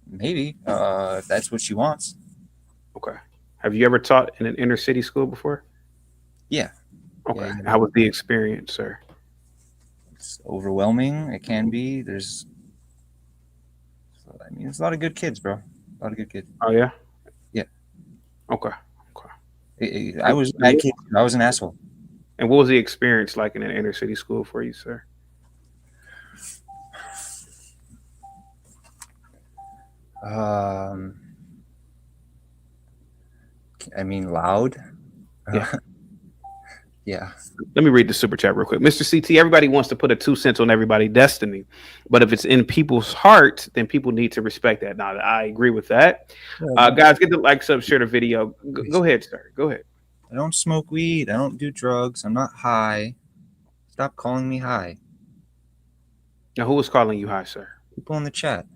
S7: Maybe if that's what she wants.
S2: Okay. Have you ever taught in an inner city school before?
S7: Yeah.
S2: Okay.
S7: Yeah,
S2: How was the experience, sir?
S7: It's overwhelming. It can be. There's a lot of good kids, bro. A lot of good kids.
S2: Oh yeah.
S7: Yeah.
S2: Okay.
S7: I was that kid. I was an asshole.
S2: And what was the experience like in an inner city school for you, sir?
S7: Loud.
S2: Yeah.
S7: Yeah.
S2: Let me read the super chat real quick. Mr. CT, everybody wants to put a 2 cents on everybody's destiny, but if it's in people's hearts, then people need to respect that. Now, I agree with that. Guys, get the likes up, share the video. Go ahead, sir. Go ahead.
S7: I don't smoke weed. I don't do drugs. I'm not high. Stop calling me high.
S2: Now, who was calling you high, sir?
S7: People in the chat.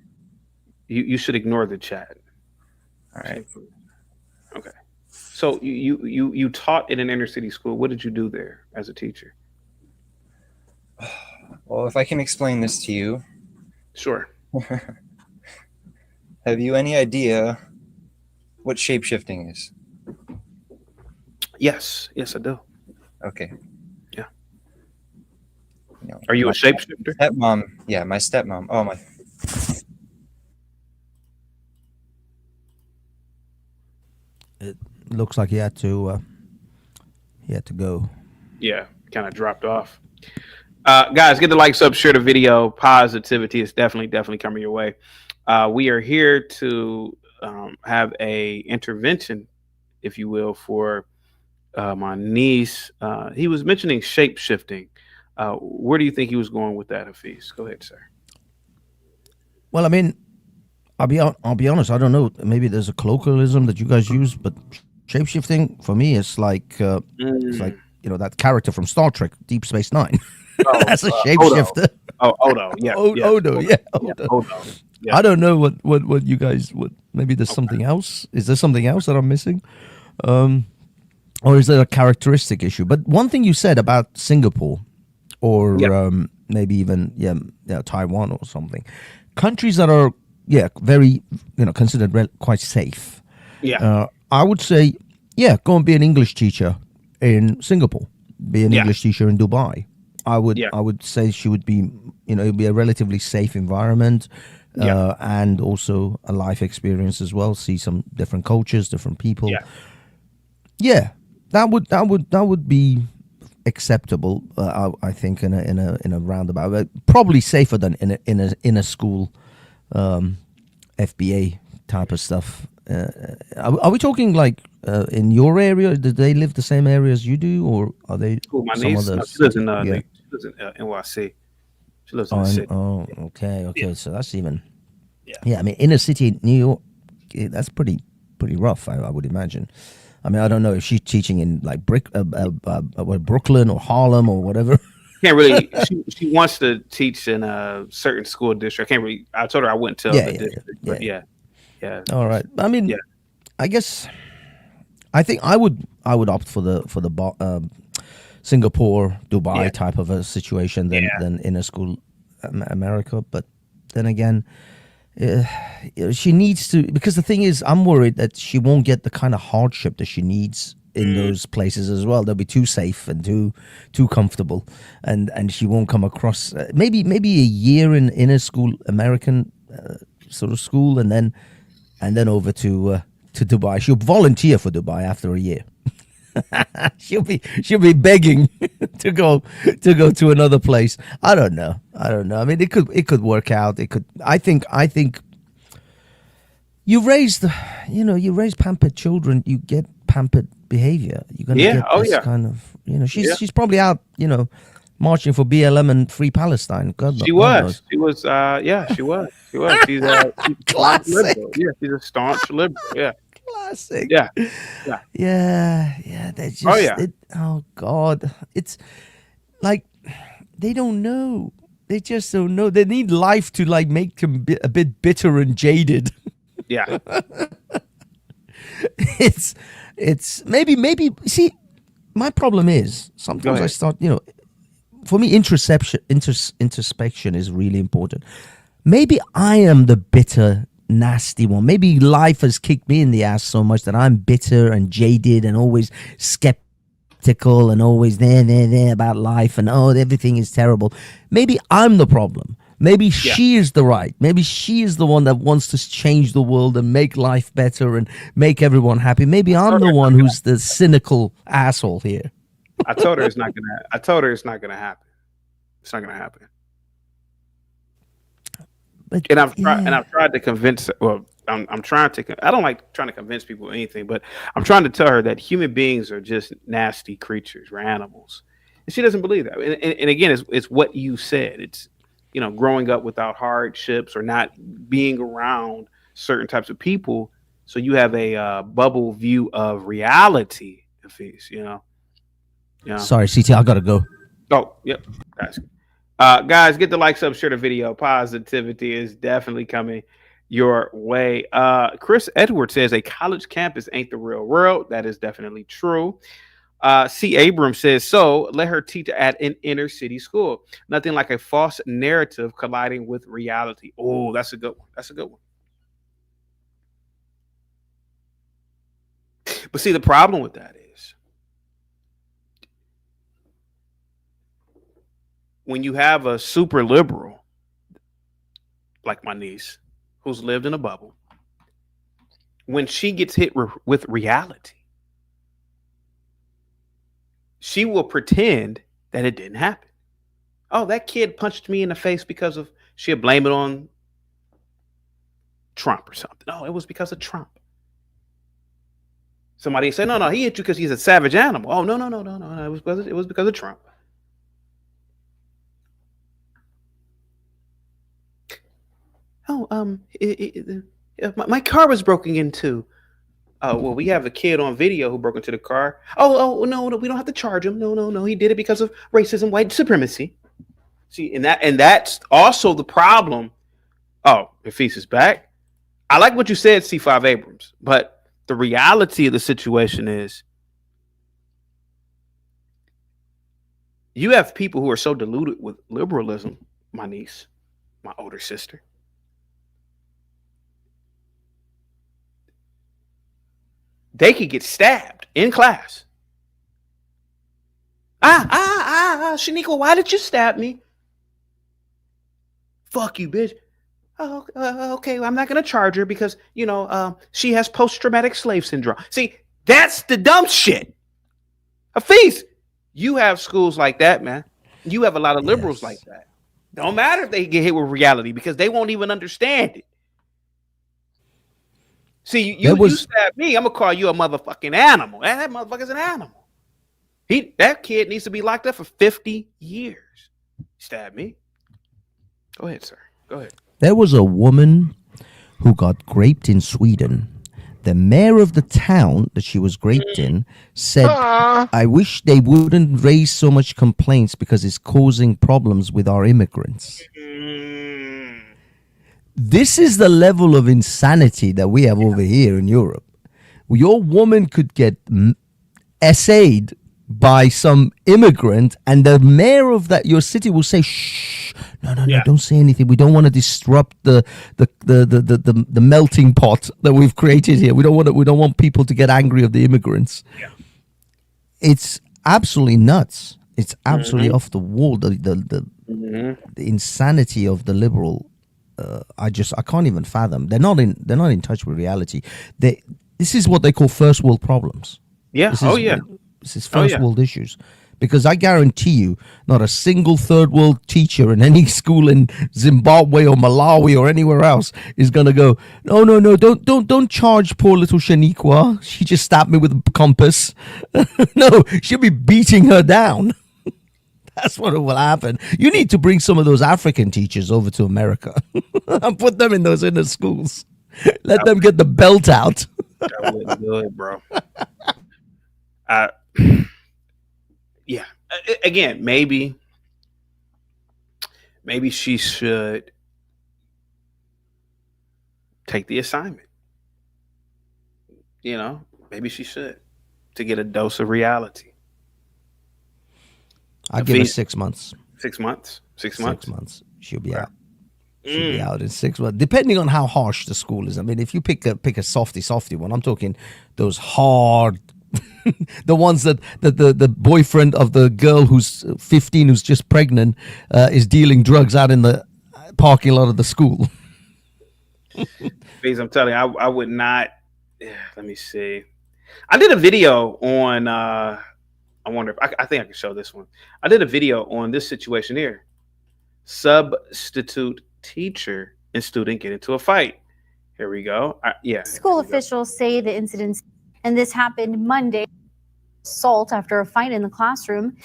S2: You should ignore the chat.
S7: All right.
S2: Okay. So you taught in an inner city school. What did you do there as a teacher?
S7: Well, if I can explain this to you.
S2: Sure.
S7: Have you any idea what shape-shifting is?
S2: Yes, I do.
S7: Okay.
S2: Yeah. Are you a shapeshifter?
S7: Stepmom. Yeah, my stepmom. Oh my.
S6: It looks like he had to go.
S2: Yeah, kind of dropped off. Guys, get the likes up, share the video. Positivity is definitely coming your way. We are here to have a intervention, if you will, for my niece. He was mentioning shape shifting. Where do you think he was going with that, Hafiz? Go ahead, sir.
S6: Well, I mean, I'll be honest. I don't know. Maybe there's a colloquialism that you guys use, but shapeshifting for me is like it's like that character from Star Trek, Deep Space Nine. As a shapeshifter.
S2: Odo. Yeah.
S6: Odo. Yeah. Odo.
S2: Yeah.
S6: I don't know what you guys would. Maybe there's something else. Is there something else that I'm missing? Or is there a characteristic issue? But one thing you said about Singapore, or maybe even Taiwan or something, countries that are very considered quite safe.
S2: Yeah.
S6: I would say go and be an English teacher in Singapore. Be an English teacher in Dubai. I would say she would be it'd be a relatively safe environment. And also a life experience as well. See some different cultures, different people. Yeah, that would be acceptable. I think in a roundabout, but probably safer than in a school, FBA type of stuff. Are we talking like in your area? Do they live the same area as you do, or are they?
S2: My
S6: some
S2: niece,
S6: other?
S2: she lives in NYC. She lives in the city.
S6: Oh, okay. So that's even. Yeah, I mean, inner city New York, that's pretty rough. I would imagine. I mean, I don't know if she's teaching in like Brooklyn or Harlem or whatever.
S2: Can't really. She wants to teach in a certain school district. I can't really. I told her I wouldn't tell the district. But yeah.
S6: All right. I mean, I guess I think I would opt for the Singapore, Dubai type of a situation than in a school America. But then again, she needs to, because the thing is, I'm worried that she won't get the kind of hardship that she needs in those places as well. They'll be too safe and too comfortable, and she won't come across maybe a year in a school, American sort of school, and then over to Dubai. She'll volunteer for Dubai after a year. she'll be begging to go to another place. I don't know. I mean, it could work out. It could. I think you raise pampered children, you get pampered behavior. You're gonna get this kind of she's probably out marching for BLM and Free Palestine.
S2: She was. She's
S6: classic.
S2: Yeah, she's a staunch liberal. Yeah.
S6: Classic.
S2: Yeah.
S6: They just, oh God, it's like they don't know. They just don't know. They need life to like make them a bit bitter and jaded.
S2: Yeah.
S6: It's maybe. See, my problem is sometimes I start. for me, introspection is really important. Maybe I am the bitter, nasty one. Maybe life has kicked me in the ass so much that I'm bitter and jaded and always skeptical and always there about life and everything is terrible. Maybe I'm the problem. Maybe she is the right. Maybe she is the one that wants to change the world and make life better and make everyone happy. Maybe I'm the one who's the cynical asshole here.
S2: I told her it's not gonna. I told her it's not gonna happen. It's not gonna happen.
S6: But
S2: And I've tried to convince. Well, I'm trying to. I don't like trying to convince people of anything, but I'm trying to tell her that human beings are just nasty creatures. We're animals, and she doesn't believe that. And again, it's what you said. It's growing up without hardships or not being around certain types of people, so you have a bubble view of reality.
S6: Sorry, CT, I gotta go.
S2: Oh, yep. Guys, get the likes up, share the video. Positivity is definitely coming your way. Chris Edwards says a college campus ain't the real world. That is definitely true. C. Abrams says, so let her teach at an inner city school. Nothing like a false narrative colliding with reality. Oh, that's a good one. That's a good one. But see, the problem with that is when you have a super liberal like my niece who's lived in a bubble, when she gets hit with reality, she will pretend that it didn't happen. Oh, that kid punched me in the face because of, she'll blame it on Trump or something. No, it was because of Trump. Somebody say, no, he hit you because he's a savage animal. Oh, no. It was because of Trump. Oh, my car was broken into. Well, we have a kid on video who broke into the car. Oh, no, we don't have to charge him. No, he did it because of racism, white supremacy. See, and that's also the problem. Oh, Hafiz is back. I like what you said, C5 Abrams, but the reality of the situation is you have people who are so deluded with liberalism. My niece, my older sister. They could get stabbed in class. Shaniqua, why did you stab me? Fuck you, bitch. Oh, okay. Well, I'm not going to charge her because, she has post-traumatic slave syndrome. See, that's the dumb shit. Hafiz, you have schools like that, man. You have a lot of liberals like that. Don't matter if they get hit with reality because they won't even understand it. See, you stab me, I'm gonna call you a motherfucking animal. And that motherfucker's an animal. That kid needs to be locked up for 50 years. Stab me. Go ahead, sir. Go ahead.
S6: There was a woman who got raped in Sweden. The mayor of the town that she was raped in said, I wish they wouldn't raise so much complaints because it's causing problems with our immigrants. This is the level of insanity that we have over here in Europe. Your woman could get essayed by some immigrant, and the mayor of your city will say, "Shh, no, don't say anything. We don't want to disrupt the melting pot that we've created here. We don't want people to get angry of the immigrants." Yeah. It's absolutely nuts. It's absolutely off the wall. The insanity of the liberal. I can't even fathom. They're not in touch with reality. This is what they call first world problems.
S2: Yeah.
S6: This is first world issues, because I guarantee you, not a single third world teacher in any school in Zimbabwe or Malawi or anywhere else is gonna go, no, don't charge poor little Shaniqua. She just stabbed me with a compass. No, she'll be beating her down. That's what will happen. You need to bring some of those African teachers over to America and put them in those inner schools. Let them get the belt out.
S2: That wouldn't do it, bro. Yeah. Again, maybe she should take the assignment. Maybe she should, to get a dose of reality.
S6: I give her 6 months.
S2: 6 months. 6
S6: 6
S2: months.
S6: months. She'll be
S2: Okay.
S6: out. She'll be out in 6 months, depending on how harsh the school is. I mean, if you pick a softy one, I'm talking those hard, the ones that the boyfriend of the girl who's 15 who's just pregnant is dealing drugs out in the parking lot of the school.
S2: Please, I'm telling you, I would not. Let me see. I did a video on. I wonder if I think I can show this one. I did a video on this situation here. Substitute teacher and student get into a fight. Here we go.
S8: School officials say the incidents, and this happened Monday, assault after a fight in the classroom,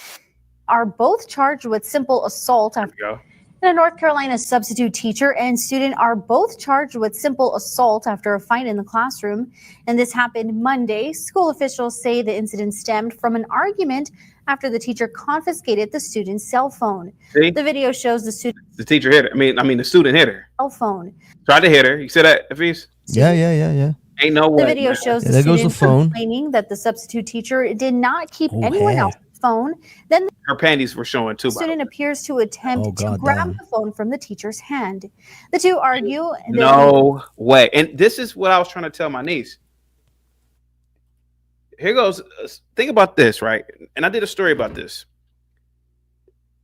S8: are both charged with simple assault after.
S2: Here we go.
S8: A North Carolina substitute teacher and student are both charged with simple assault after a fight in the classroom, and this happened Monday. School officials say the incident stemmed from an argument after the teacher confiscated the student's cell phone.
S2: See?
S8: The video shows the student's
S2: The teacher hit her. I mean, the student hit her.
S8: cell phone.
S2: Tried to hit her. You see that, Afeez?
S6: Yeah.
S2: Ain't no way.
S8: The video
S2: man.
S8: shows
S6: Yeah,
S8: the
S6: there goes the
S8: student
S6: phone.
S8: complaining that the substitute teacher did not keep
S6: Oh,
S8: anyone
S6: hair.
S8: else's phone. Then the
S2: Her panties were showing too. By the
S8: student
S2: way.
S8: appears to attempt
S6: Oh,
S8: to
S6: God
S8: grab
S6: damn.
S8: the phone from the teacher's hand. The two argue. and then-
S2: No way. And this is what I was trying to tell my niece. Here goes. Think about this, right? And I did a story about this.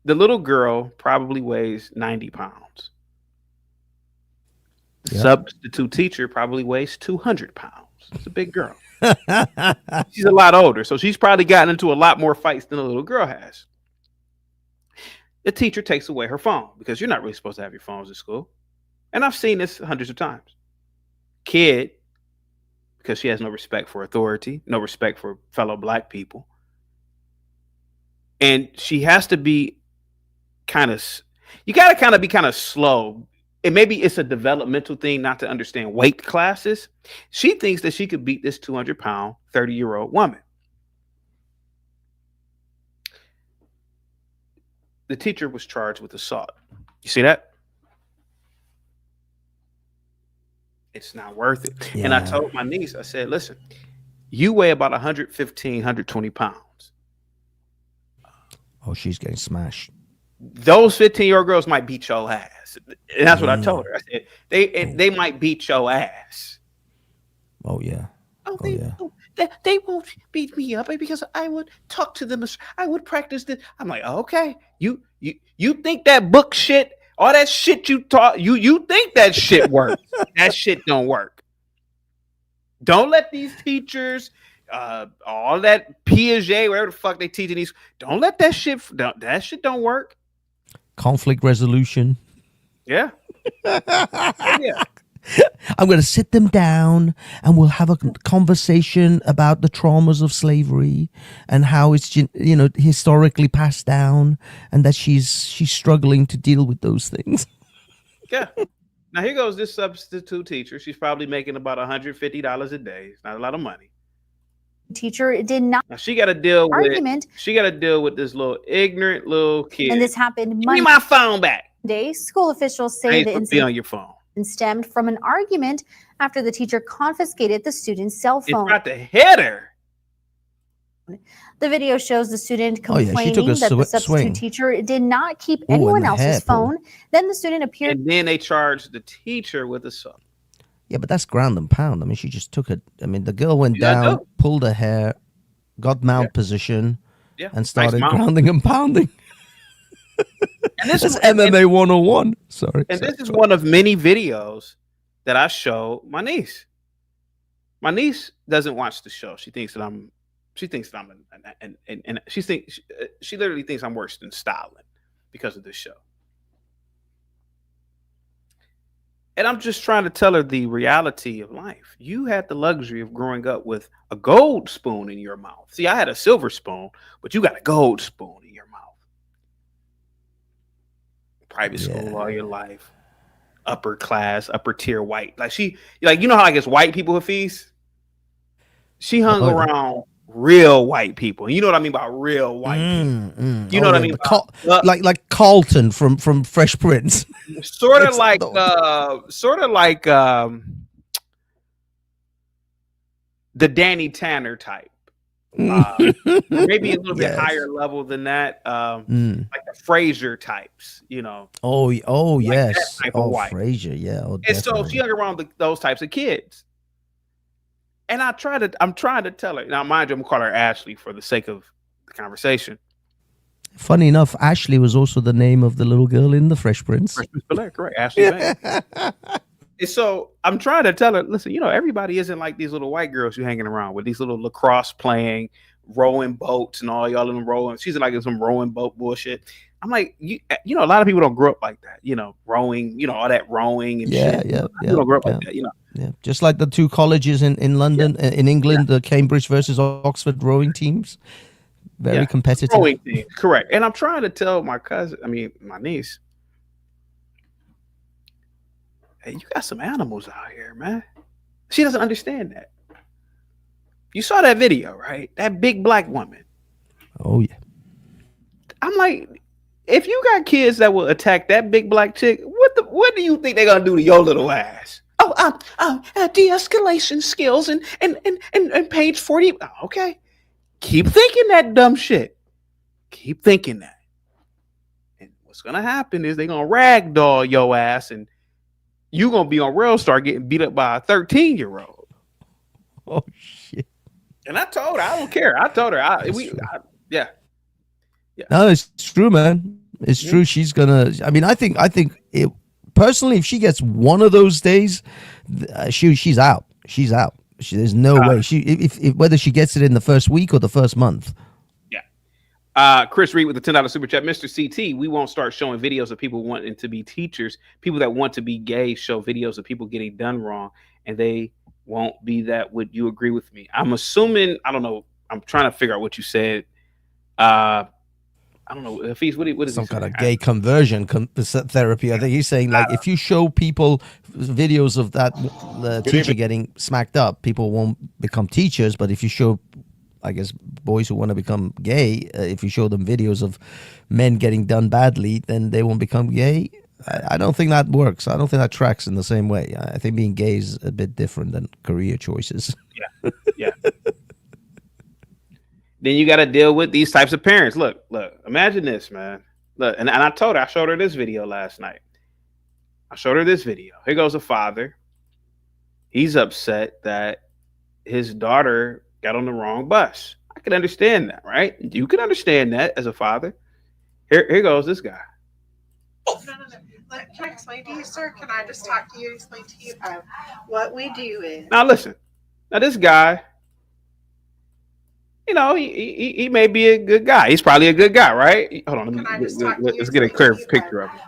S2: The little girl probably weighs 90 pounds. The
S6: Yeah.
S2: substitute teacher probably weighs 200 pounds. It's a big girl. She's a lot older, so she's probably gotten into a lot more fights than the little girl has. The teacher takes away her phone because you're not really supposed to have your phones in school. And I've seen this hundreds of times. Kid, because she has no respect for authority, no respect for fellow black people. And she has to be you got to kind of be kind of slow. And maybe it's a developmental thing not to understand weight classes. She thinks that she could beat this 200-pound, 30-year-old woman. The teacher was charged with assault. You see that? It's not worth it. And I
S6: Yeah.
S2: told my niece, I said, listen, you weigh about 115, 120 pounds.
S6: Oh, she's getting smashed.
S2: Those 15-year-old girls might beat your ass. And that's what I told her. I said, they might beat your ass.
S6: Oh yeah.
S2: Oh,
S6: Oh, yeah.
S2: they won't beat me up because I would talk to them. I would practice this. I'm like, okay, you think that book shit, all that shit you taught, you think that shit works. That shit don't work. Don't let these teachers, all that Piaget, whatever the fuck they teaching these, don't let that shit don't work.
S6: Conflict resolution.
S2: Yeah. Yeah.
S6: I'm going to sit them down and we'll have a conversation about the traumas of slavery and how it's historically passed down, and that she's struggling to deal with those things.
S2: Yeah. Now here goes this substitute teacher. She's probably making about $150 a day. It's not a lot of money.
S8: Teacher did not
S2: Now she got to deal
S8: argument,
S2: with this little ignorant little kid.
S8: and this happened
S2: Give me my phone back.
S8: Monday. School officials
S2: I
S8: say
S2: ain't
S8: the
S2: supposed to be
S8: incident
S2: on your phone.
S8: stemmed from an argument after the teacher confiscated the student's cell
S2: It's
S8: phone.
S2: about to hit her.
S8: The video shows the student
S6: Oh, yeah, she
S8: complaining
S6: took a
S8: that the substitute
S6: swing.
S8: teacher did not keep
S6: Ooh,
S8: anyone
S6: and the hair
S8: else's
S6: pull.
S8: phone. Then the student appeared
S2: And then they charged the teacher with assault.
S6: Yeah, but that's ground and pound. I mean, she just took it. I mean, the girl went
S2: Yeah, I
S6: down,
S2: know.
S6: pulled her hair, got mount position,
S2: Yeah.
S6: and started
S2: mount.
S6: grounding and pounding.
S2: And this
S6: That's
S2: is
S6: MMA 101. Sorry.
S2: And
S6: sorry.
S2: this is one of many videos that I show my niece. My niece doesn't watch the show. She thinks that I'm she literally thinks I'm worse than Stalin because of this show. And I'm just trying to tell her the reality of life. You had the luxury of growing up with a gold spoon in your mouth. See, I had a silver spoon, but you got a gold spoon in your mouth. Private school all your life, upper class, upper tier white. You know how it's white people with fees? She hung
S6: Oh, yeah.
S2: around real white people. You know what I mean by real white people. You know what I mean?
S6: Like Carlton from Fresh Prince.
S2: Sort of
S6: It's
S2: like the Danny Tanner type. or maybe a little bit
S6: Yes.
S2: higher level than that,
S6: Mm.
S2: like the Fraser types, you know,
S6: Oh,
S2: like that
S6: yes.
S2: type of
S6: Oh,
S2: white.
S6: Frasier. Yeah. Oh,
S2: And so she
S6: definitely.
S2: hung around those types of kids. And I'm trying to tell her. Now, mind you, I'm gonna call her Ashley for the sake of the conversation.
S6: Funny enough, Ashley was also the name of the little girl in The Fresh Prince.
S2: Fresh Prince of Bel-Air, correct. Ashley Banks. And so I'm trying to tell her, listen, you know, everybody isn't like these little white girls you're hanging around with, these little lacrosse playing, rowing boats and all y'all in rowing. She's like in some rowing boat bullshit. I'm like, you know, a lot of people don't grow up like that, you know, rowing, you know, all that rowing and
S6: Yeah,
S2: shit.
S6: yeah,
S2: People don't grow up
S6: yeah.
S2: like that, you know.
S6: Yeah, just like the two colleges in London, in England, the Cambridge versus Oxford rowing teams, very
S2: Yeah.
S6: competitive.
S2: Rowing thing, correct. And I'm trying to tell my niece, hey, you got some animals out here, man. She doesn't understand that. You saw that video, right? That big black woman.
S6: Oh yeah.
S2: I'm like, if you got kids that will attack that big black chick, what do you think they're gonna do to your little ass? De-escalation skills and page 40. Okay, keep thinking that dumb shit. Keep thinking that. And what's gonna happen is they're gonna ragdoll your ass, and you gonna be on Real Star getting beat up by a 13-year-old.
S6: Oh shit.
S2: And I told her, I don't care. I told her, yeah.
S6: No, it's true, man. It's true. She's gonna. I mean, I think it personally. If she gets one of those days, she's out. She's out. There's no way. If whether she gets it in the first week or the first month.
S2: Yeah. Chris Reed with the $10 super chat. Mr. CT, we won't start showing videos of people wanting to be teachers. People that want to be gay show videos of people getting done wrong, and they won't be that. Would you agree with me? I'm assuming. I don't know. I'm trying to figure out what you said. I don't know. Hafiz, what is
S6: some kind of gay conversion therapy? I think he's saying like if you show people videos of that teacher getting smacked up, people won't become teachers. But if you show, I guess, boys who want to become gay, if you show them videos of men getting done badly, then they won't become gay. I don't think that works. I don't think that tracks in the same way. I think being gay is a bit different than career choices.
S2: Yeah. Then you got to deal with these types of parents. Look, imagine this, man. Look, and I showed her this video last night. I showed her this video. Here goes a father. He's upset that his daughter got on the wrong bus. I can understand that, right? You can understand that as a father. Here goes this guy.
S9: No. Can I explain to you, sir? Can I just talk to you and explain to you? What we do is...
S2: Now, listen. Now, this guy... You know, he may be a good guy. He's probably a good guy, right? Hold on, let's get a clear picture of him.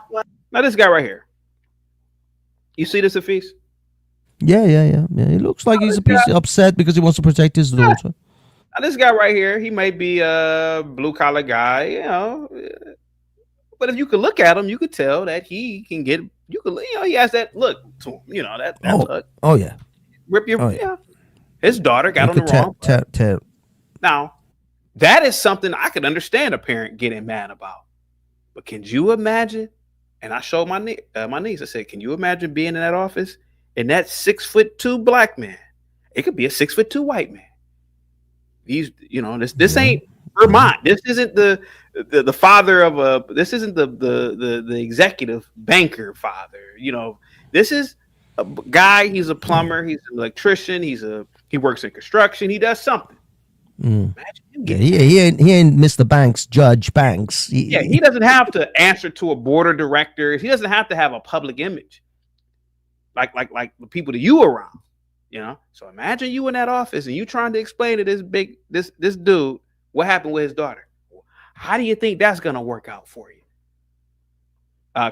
S2: Now, this guy right here. You see this, Hafiz?
S6: Yeah. It looks like he's a piece upset because he wants to protect his daughter.
S2: Now, this guy right here, he may be a blue collar guy, you know. But if you could look at him, you could tell that he can get. He has that look to him. You know that look.
S6: Oh yeah.
S2: Rip your. Yeah. His daughter got on the wrong. Now, that is something I could understand a parent getting mad about. But can you imagine? And I showed my niece. I said, "Can you imagine being in that office and that 6'2" black man? It could be a 6'2" white man. These, you know, this ain't Vermont. This isn't the father of a. This isn't the executive banker father. You know, this is a guy. He's a plumber. He's an electrician. He works in construction. He does something."
S6: He ain't Mr. Banks, Judge Banks.
S2: He doesn't have to answer to a board of directors. He doesn't have to have a public image like the people that you around, you know. So imagine you in that office and you trying to explain to this dude what happened with his daughter. How do you think that's gonna work out for you?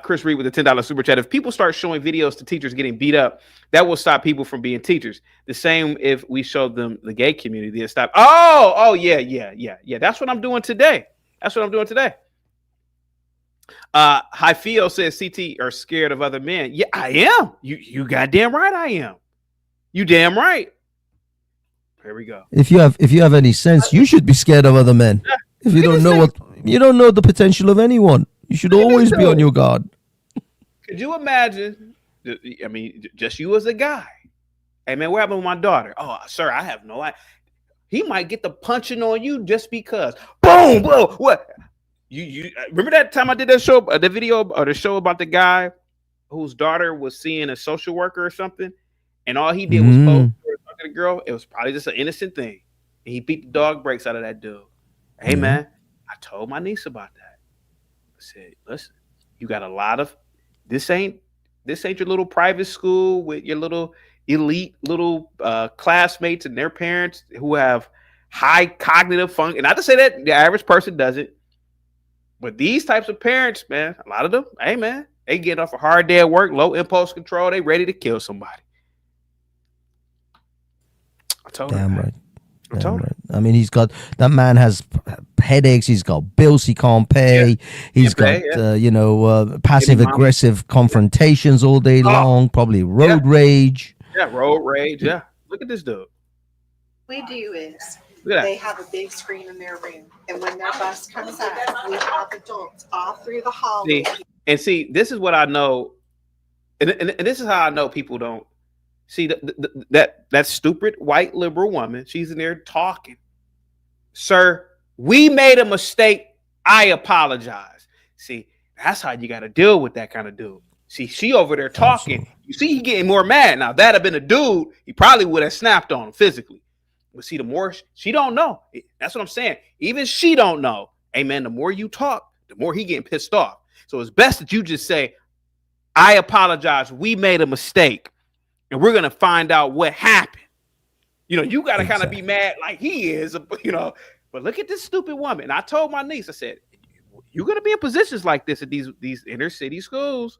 S2: Chris Reed with the $10 super chat. If people start showing videos to teachers getting beat up, that will stop people from being teachers. The same if we showed them the gay community, they'll stop. Oh, yeah. That's what I'm doing today. Hyfio says CT are scared of other men. Yeah, I am. You goddamn right I am. You damn right. Here we go.
S6: If you have any sense, you should be scared of other men. If you don't know the potential of anyone. You should always be on your guard.
S2: Could you imagine? I mean, just you as a guy. Hey, man, what happened with my daughter? Oh, sir, I have no idea. he might get the punching on you just because. Boom, boom. What? You remember that time I did that show, the video or the show about the guy whose daughter was seeing a social worker or something, and all he did was pose for the girl. It was probably just an innocent thing, and he beat the dog brakes out of that dude. Hey man, I told my niece about that. I said, listen, you got a lot of this ain't your little private school with your little elite little classmates and their parents who have high cognitive function. And not to say that the average person doesn't, but these types of parents, man, a lot of them, hey man, they get off a hard day at work, low impulse control, they ready to kill somebody. I told her.
S6: Damn right. Damn right. I mean, that man has headaches. He's got bills he can't pay.
S2: Yeah.
S6: He's got, passive aggressive confrontations all day long. Probably road rage.
S2: Yeah, road rage. Yeah. Look at this dude.
S9: We do is
S2: Look at that.
S9: they have a big screen in their room, and when their bus comes out, we have adults all through the hallway.
S2: See, this is what I know, and this is how I know people don't see that stupid white liberal woman. She's in there talking. Sir, we made a mistake. I apologize. See, that's how you got to deal with that kind of dude. See, she over there talking. You see, he getting more mad. Now, if that had been a dude, he probably would have snapped on him physically. But see, the more she don't know. That's what I'm saying. Even she don't know. Hey, man, the more you talk, the more he getting pissed off. So it's best that you just say, I apologize. We made a mistake. And we're going to find out what happened. You know, you got to kind of be mad like he is, you know. But look at this stupid woman. And I told my niece, I said, you're going to be in positions like this at these inner city schools.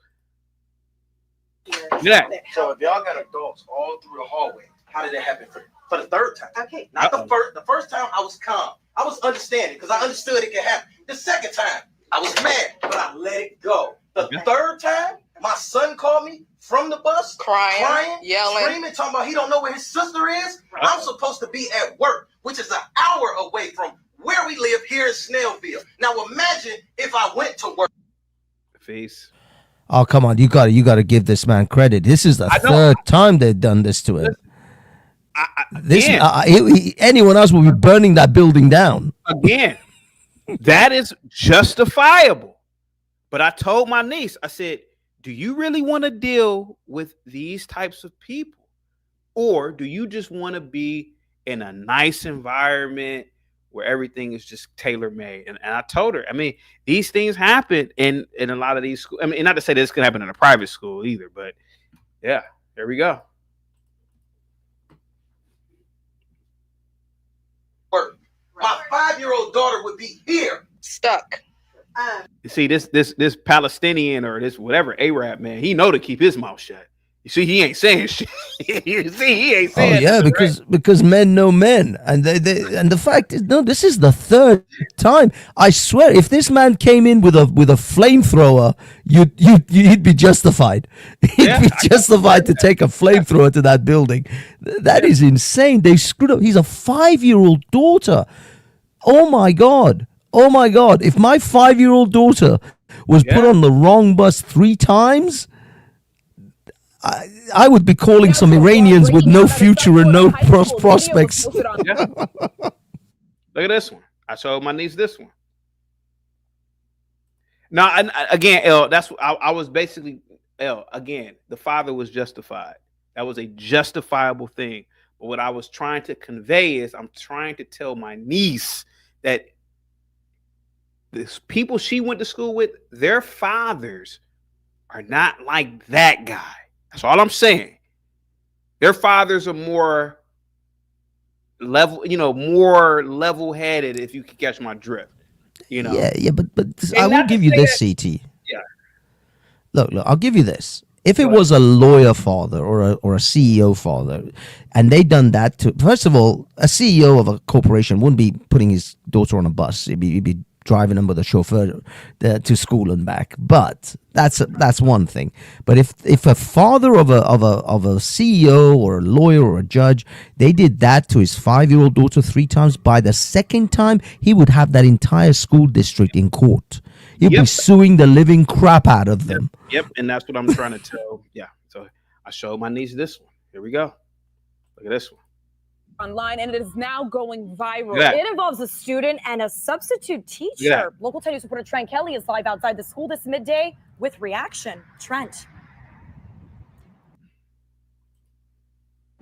S2: Yeah.
S4: So if y'all got adults all through the hallway, how did it happen for the third time?
S9: Okay.
S4: Not the first time I was calm. I was understanding because I understood it could happen. The second time I was mad, but I let it go. The third time, my son called me from the bus, crying, yelling, screaming, talking about he don't know where his sister is. I'm supposed to be at work, which is an hour away from where we live here in Snellville. Now imagine if I went to work.
S2: Face.
S6: Oh, come on. You got to give this man credit. This is the third time they've done this to him. Anyone else will be burning that building down.
S2: Again, that is justifiable. But I told my niece, I said, do you really want to deal with these types of people? Or do you just want to be in a nice environment where everything is just tailor-made? And I told her, I mean, these things happen in a lot of these schools. I mean, not to say this can happen in a private school either, but yeah, there we go.
S4: My 5-year-old daughter would be here.
S10: Stuck.
S2: You see, this Palestinian or this whatever Arab man, he know to keep his mouth shut. You see, he ain't saying shit. You see, he ain't saying.
S6: Oh yeah, because men know men, and the fact is, no, this is the third time. I swear, if this man came in with a flamethrower, you'd be justified. He'd be justified to take a flamethrower to that building. That is insane. They screwed up. He's a 5-year-old daughter. Oh my god. Oh my god. If my 5-year-old daughter was put on the wrong bus 3 times. I would be calling some Iranians with no future and no prospects.
S2: Yeah. Look at this one. I showed my niece this one. Now, again, L, that's I was basically L. Again, the father was justified. That was a justifiable thing. But what I was trying to convey is I'm trying to tell my niece that the people she went to school with, their fathers are not like that guy. That's all I'm saying. Their fathers are more level-headed, if you can catch my drift. You know.
S6: Yeah, but I will give you this, CT.
S2: Yeah.
S6: Look, I'll give you this. If it was a lawyer father or a CEO father, and they done that to, first of all, a CEO of a corporation wouldn't be putting his daughter on a bus. He'd be driving them with a chauffeur to school and back. But that's one thing. But if a father of a CEO or a lawyer or a judge, they did that to his 5-year-old daughter 3 times, by the second time he would have that entire school district in court. He'd be suing the living crap out of them.
S2: Yep, and that's what I'm trying to tell. Yeah. So I showed my niece this one. Here we go. Look at this one.
S10: online, and it is now going viral.
S2: Yeah.
S10: It involves a student and a substitute teacher. Local 10 News reporter Trent Kelly is live outside the school this midday with reaction. Trent.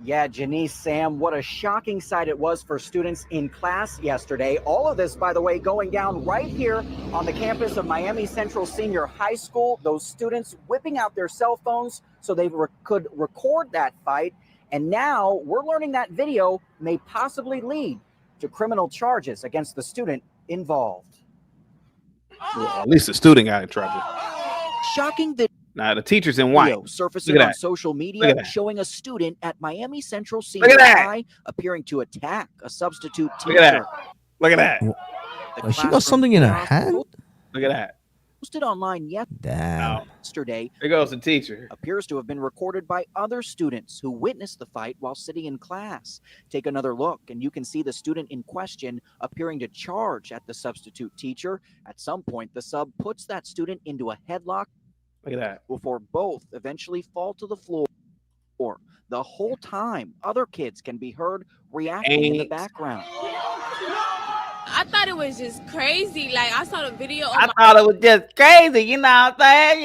S11: Yeah, Janice, Sam, what a shocking sight it was for students in class yesterday. All of this, by the way, going down right here on the campus of Miami Central Senior High School. Those students whipping out their cell phones so they could record that fight. And now we're learning that video may possibly lead to criminal charges against the student involved.
S2: Well, at least the student got in trouble.
S11: Shocking video.
S2: Now the teacher's in white.
S11: Surfacing on social media showing a student at Miami Central Senior High appearing to attack a substitute teacher.
S2: Look at that.
S6: She got something in her hand?
S2: Look at that.
S11: Posted online yesterday.
S2: There goes the teacher.
S11: Appears to have been recorded by other students who witnessed the fight while sitting in class. Take another look, and you can see the student in question appearing to charge at the substitute teacher. At some point, the sub puts that student into a headlock.
S2: Look at that.
S11: Before both eventually fall to the floor. The whole time, other kids can be heard reacting in the background.
S12: I thought it was just crazy. Like, I saw the video on
S2: I thought it was just crazy, you know what I'm saying?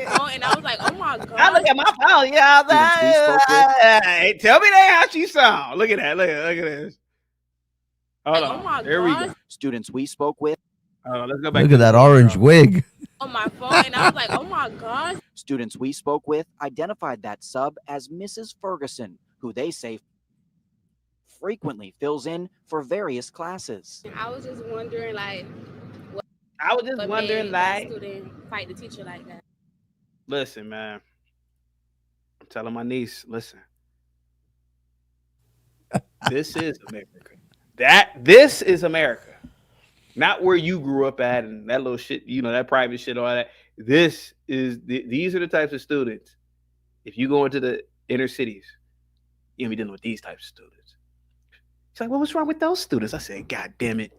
S12: my phone, and I was like, oh my God.
S2: I look at my phone, you know what I'm saying? Hey, tell me that how she sound. Look at that. Look at this. Hold on.
S12: Oh my
S2: Here we go.
S11: Students we spoke with.
S2: Let's go back.
S6: Look at that orange wig.
S12: On my phone, and I was like, oh my God.
S11: Students we spoke with identified that sub as Mrs. Ferguson, who they say frequently fills in for various classes.
S12: I was just wondering, like, what
S2: wondering,
S12: made that student fight the teacher like that.
S2: Listen, man. I'm telling my niece, listen. This is America. This is America. Not where you grew up at and that little shit, you know, that private shit, all that. These are the types of students. If you go into the inner cities, you're gonna be dealing with these types of students. She's like, well, what's wrong with those students? I said, God damn it.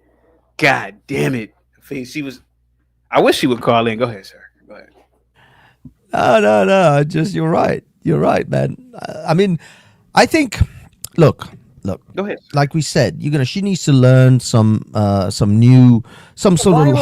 S2: God damn it. I wish she would call in. Go ahead, sir. Go ahead.
S6: No. Just you're right. You're right, man. I mean, I think. Look.
S2: Go ahead.
S6: Like we said, she needs to learn some sort of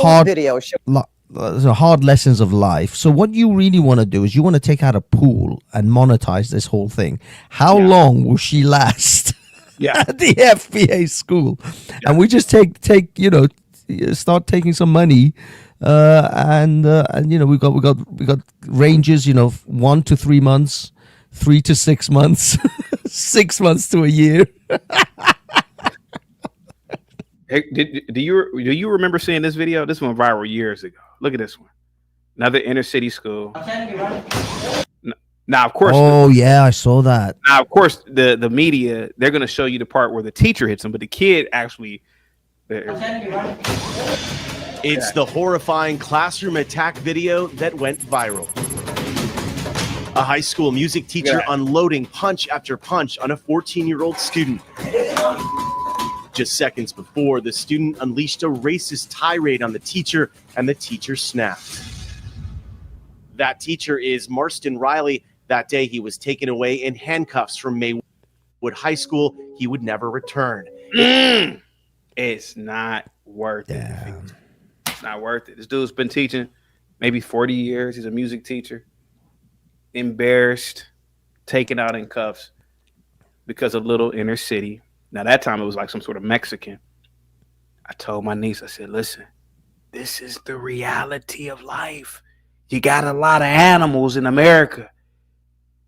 S6: hard lessons of life. So what you really want to do is you want to take out a pool and monetize this whole thing. How long will she last? At the FBA school, and we just start taking some money, and we got ranges, 1 to 3 months, 3 to 6 months, 6 months to a year.
S2: Hey, do you remember seeing this video? This went viral years ago. Look at this one. Another inner city school. Now, of course.
S6: Oh, yeah, I saw that.
S2: Now, of course, the media, they're going to show you the part where the teacher hits him, but the kid actually.
S13: It's the horrifying classroom attack video that went viral. A high school music teacher unloading punch after punch on a 14-year-old student. Just seconds before, the student unleashed a racist tirade on the teacher, and the teacher snapped. That teacher is Marston Riley. That day, he was taken away in handcuffs from Maywood High School. He would never return.
S2: It's not worth it. It's not worth it. This dude's been teaching maybe 40 years. He's a music teacher. Embarrassed, taken out in cuffs because of little inner city. Now, that time it was like some sort of Mexican. I told my niece, I said, listen, this is the reality of life. You got a lot of animals in America.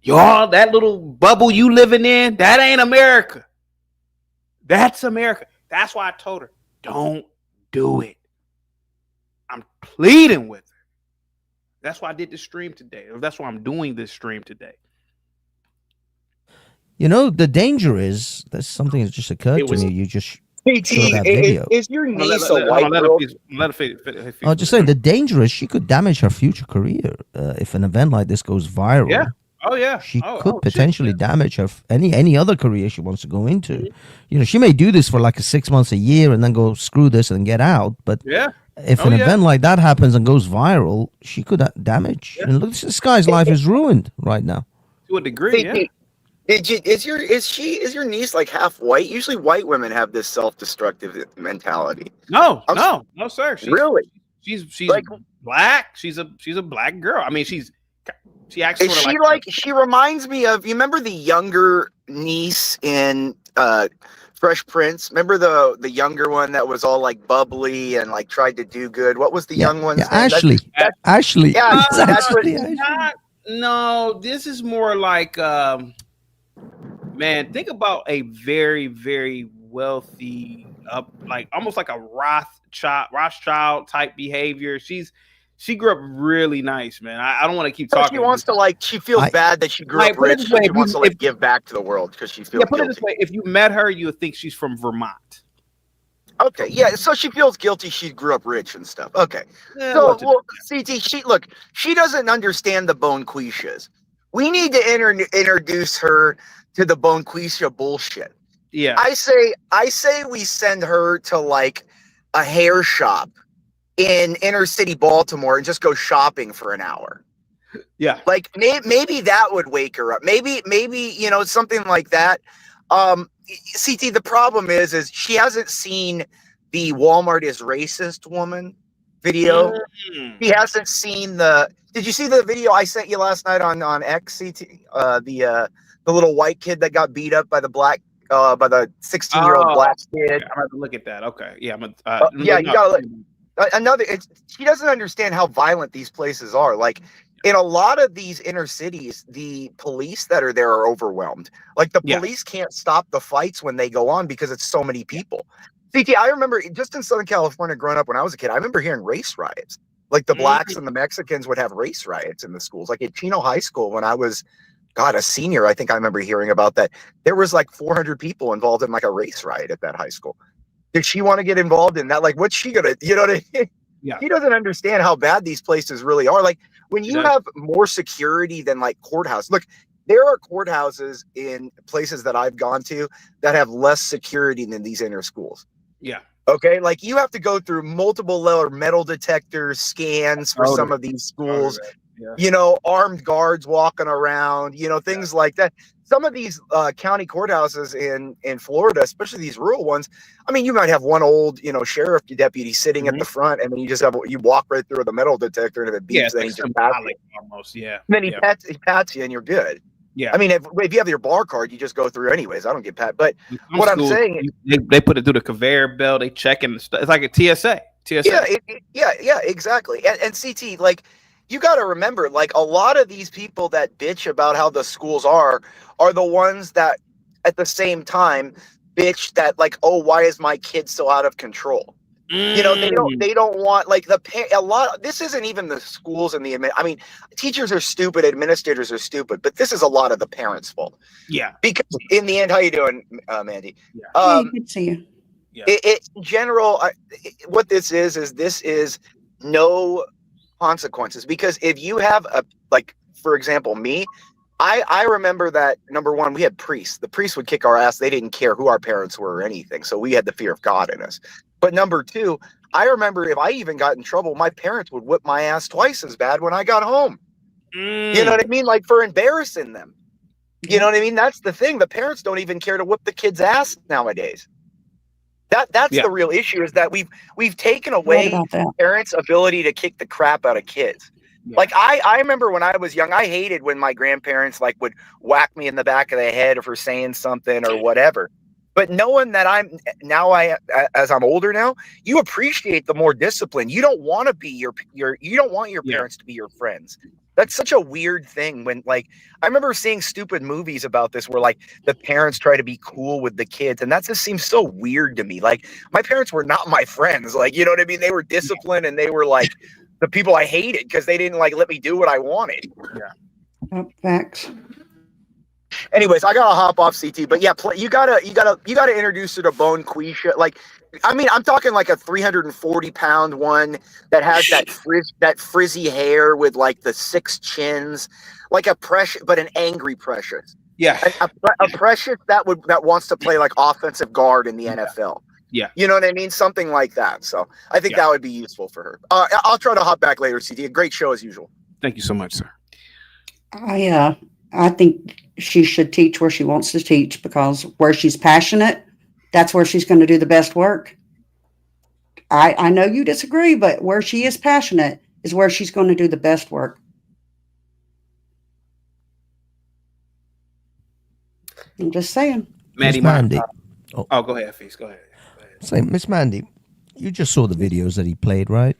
S2: Y'all, that little bubble you living in, that ain't America. That's America. That's why I told her, don't do it. I'm pleading with her. That's why I did this stream today. Or that's why I'm doing this stream today.
S6: The danger is, that's something that just occurred to me. You just showed that video.
S11: Is your niece a white girl?
S6: I was just saying, the danger is she could damage her future career if an event like this goes viral.
S2: Yeah. Oh, yeah.
S6: She could potentially damage her any other career she wants to go into. She may do this for like 6 months, a year, and then go screw this and get out. But if an event like that happens and goes viral, she could damage. And look, this guy's life is ruined right now.
S2: To a degree,
S14: Is your niece like half white? Usually white women have this self-destructive mentality.
S2: No, sir.
S14: Really?
S2: She's
S14: like
S2: black. She's a black girl. I mean, she acts
S14: is
S2: sort of
S14: she
S2: like
S14: she reminds me of, you remember the younger niece in Fresh Prince? Remember the younger one that was all like bubbly and like tried to do good? What was the young one's name?
S6: Ashley. Ashley.
S14: Yeah,
S6: It's
S14: that's what.
S6: Ashley.
S2: No, this is more like man, think about a very, very wealthy like almost like a Rothschild type behavior. She grew up really nice, man. I don't want to keep talking.
S14: She wants to she feels bad that she grew up rich, so she wants to give back to the world because she feels
S2: put it
S14: guilty.
S2: this way, if you met her, you would think she's from Vermont.
S14: Okay, yeah, so she feels guilty she grew up rich and stuff. Okay.
S2: Yeah,
S14: So, well, CT, she doesn't understand the Bonquishas. We need to introduce her to the Bonquisha bullshit.
S2: Yeah.
S14: I say we send her to like a hair shop in inner city Baltimore and just go shopping for an hour.
S2: Yeah.
S14: Like maybe that would wake her up. Maybe something like that. CT, the problem is she hasn't seen the Walmart is racist woman video. She hasn't seen did you see the video I sent you last night on X, CT? The little white kid that got beat up by the 16-year-old black kid.
S2: I'm going to look at that. Okay. Yeah.
S14: You gotta look. She doesn't understand how violent these places are. Like in a lot of these inner cities, the police that are there are overwhelmed. Like the police can't stop the fights when they go on because it's so many people. CT, I remember just in Southern California growing up when I was a kid, I remember hearing race riots. Like the blacks and the Mexicans would have race riots in the schools. Like at Chino High School when I was, a senior, I think I remember hearing about that. There was like 400 people involved in like a race riot at that high school. Did she want to get involved in that? Like, what's she gonna, you know what I mean?
S2: Yeah.
S14: She doesn't understand how bad these places really are. Like when you have more security than like courthouse. Look, there are courthouses in places that I've gone to that have less security than these inner schools.
S2: Yeah.
S14: Okay. Like you have to go through multiple level metal detectors, scans for some of these schools, armed guards walking around, things like that. Some of these county courthouses in Florida, especially these rural ones, I mean, you might have one old, sheriff deputy sitting at the front, and then you walk right through the metal detector, and if it beeps, then he just pats you.
S2: Almost, yeah.
S14: And then he pats you, and you're good.
S2: Yeah.
S14: I mean, if you have your bar card, you just go through anyways. I don't get pat. But what I'm saying is,
S2: they put it through the conveyor belt. They check and stuff. It's like a TSA.
S14: Yeah, exactly. And CT, like, you got to remember, like, a lot of these people that bitch about how the schools are the ones that, at the same time, bitch that, like, oh, why is my kid so out of control? They don't want, like, this isn't even the schools and I mean, teachers are stupid, administrators are stupid, but this is a lot of the parents' fault.
S2: Yeah.
S14: Because in the end, how you doing, Mandy?
S15: Yeah. Good to see you.
S2: Yeah.
S14: In general, what this is no consequences, because if you have for example, me, I remember that, number one, we had priests. The priests would kick our ass. They didn't care who our parents were or anything. So we had the fear of God in us. But number two, I remember if I even got in trouble, my parents would whip my ass twice as bad when I got home. You know what I mean? Like for embarrassing them. You know what I mean? That's the thing. The parents don't even care to whip the kid's ass nowadays. That's the real issue, is that we've taken away parents' ability to kick the crap out of kids. Yeah. Like I remember when I was young, I hated when my grandparents like would whack me in the back of the head for saying something or whatever. But knowing that as I'm older now, you appreciate the more discipline. You don't want to be you don't want your parents to be your friends. That's such a weird thing when, like, I remember seeing stupid movies about this where, like, the parents try to be cool with the kids. And that just seems so weird to me. Like, my parents were not my friends. Like, you know what I mean? They were disciplined and they were, like, the people I hated because they didn't, like, let me do what I wanted.
S15: Yeah. Facts.
S14: Anyways, I gotta hop off, CT. But yeah, you gotta introduce her to Bonquisha. Like, I mean, I'm talking like a 340-pound one that has that frizzy hair with like the 6 chins, like a Precious, but an angry Precious.
S2: Yeah,
S14: a Precious that wants to play like offensive guard in the NFL.
S2: Yeah,
S14: you know what I mean, something like that. So I think that would be useful for her. I'll try to hop back later, CT. A great show as usual.
S2: Thank you so much, sir.
S15: I think she should teach where she wants to teach, because where she's passionate, that's where she's going to do the best work. I know you disagree, but where she is passionate is where she's going to do the best work. I'm just saying.
S2: Mandy,
S6: Miss Mandy.
S2: Oh, go ahead, Feast. Go ahead.
S6: Say, Miss Mandy, you just saw the videos that he played, right?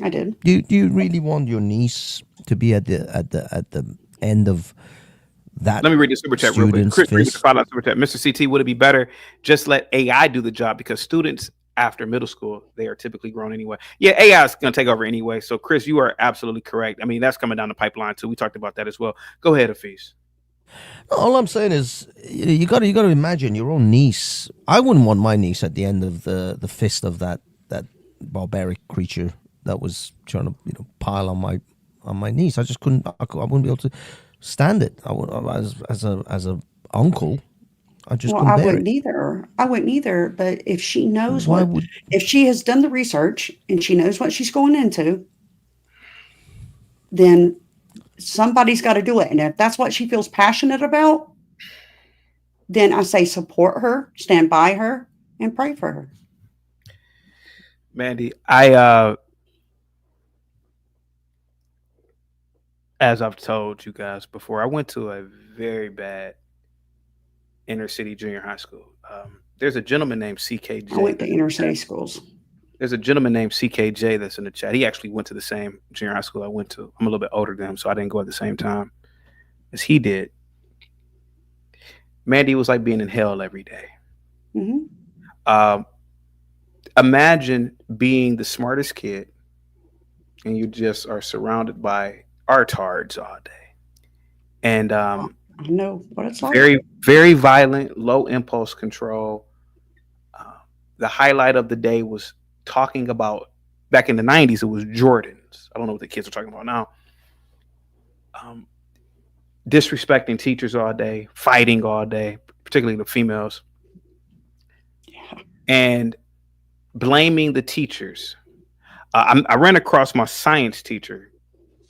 S15: I did.
S6: Do you really want your niece to be at the end of that?
S2: Let me read the super chat real quick.
S6: student's
S2: Chris,
S6: fist?
S2: super chat. Mr. CT, would it be better just let AI do the job, because students after middle school, they are typically grown anyway. Yeah, AI is going to take over anyway. So, Chris, you are absolutely correct. I mean, that's coming down the pipeline too. We talked about that as well. Go ahead, Afees.
S6: All I'm saying is, you got to imagine your own niece. I wouldn't want my niece at the end of the fist of that barbaric creature that was trying to pile on my niece. I just couldn't. I wouldn't be able to stand it. I would, as a uncle. I just couldn't bear
S15: wouldn't
S6: it.
S15: either. I wouldn't either. But if she knows if she has done the research and she knows what she's going into, then somebody's got to do it. And if that's what she feels passionate about, then I say support her, stand by her, and pray for her.
S2: Mandy, as I've told you guys before, I went to a very bad inner city junior high school. There's a gentleman named CKJ.
S15: I went to inner city schools.
S2: There's a gentleman named CKJ that's in the chat. He actually went to the same junior high school I went to. I'm a little bit older than him, so I didn't go at the same time as he did. Mandy, was like being in hell every day.
S15: Mm-hmm.
S2: Imagine being the smartest kid and you just are surrounded by artards all day. And
S15: I know what it's like.
S2: very, very violent, low impulse control. The highlight of the day was talking about, back in the 90s, it was Jordans. I don't know what the kids are talking about now. Disrespecting teachers all day, fighting all day, particularly the females.
S15: Yeah.
S2: And blaming the teachers. I ran across my science teacher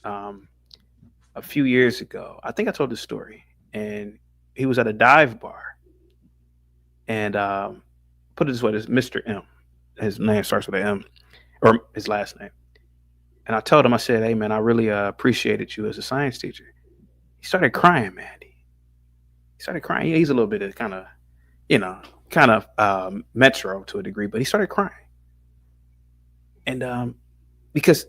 S2: a few years ago. I think I told this story. And he was at a dive bar. And put it this way, this Mr. M. His name starts with an M, or his last name. And I told him, I said, hey, man, I really appreciated you as a science teacher. He started crying, Mandy. He started crying. Yeah, he's a little bit of kind of metro to a degree, but he started crying. And because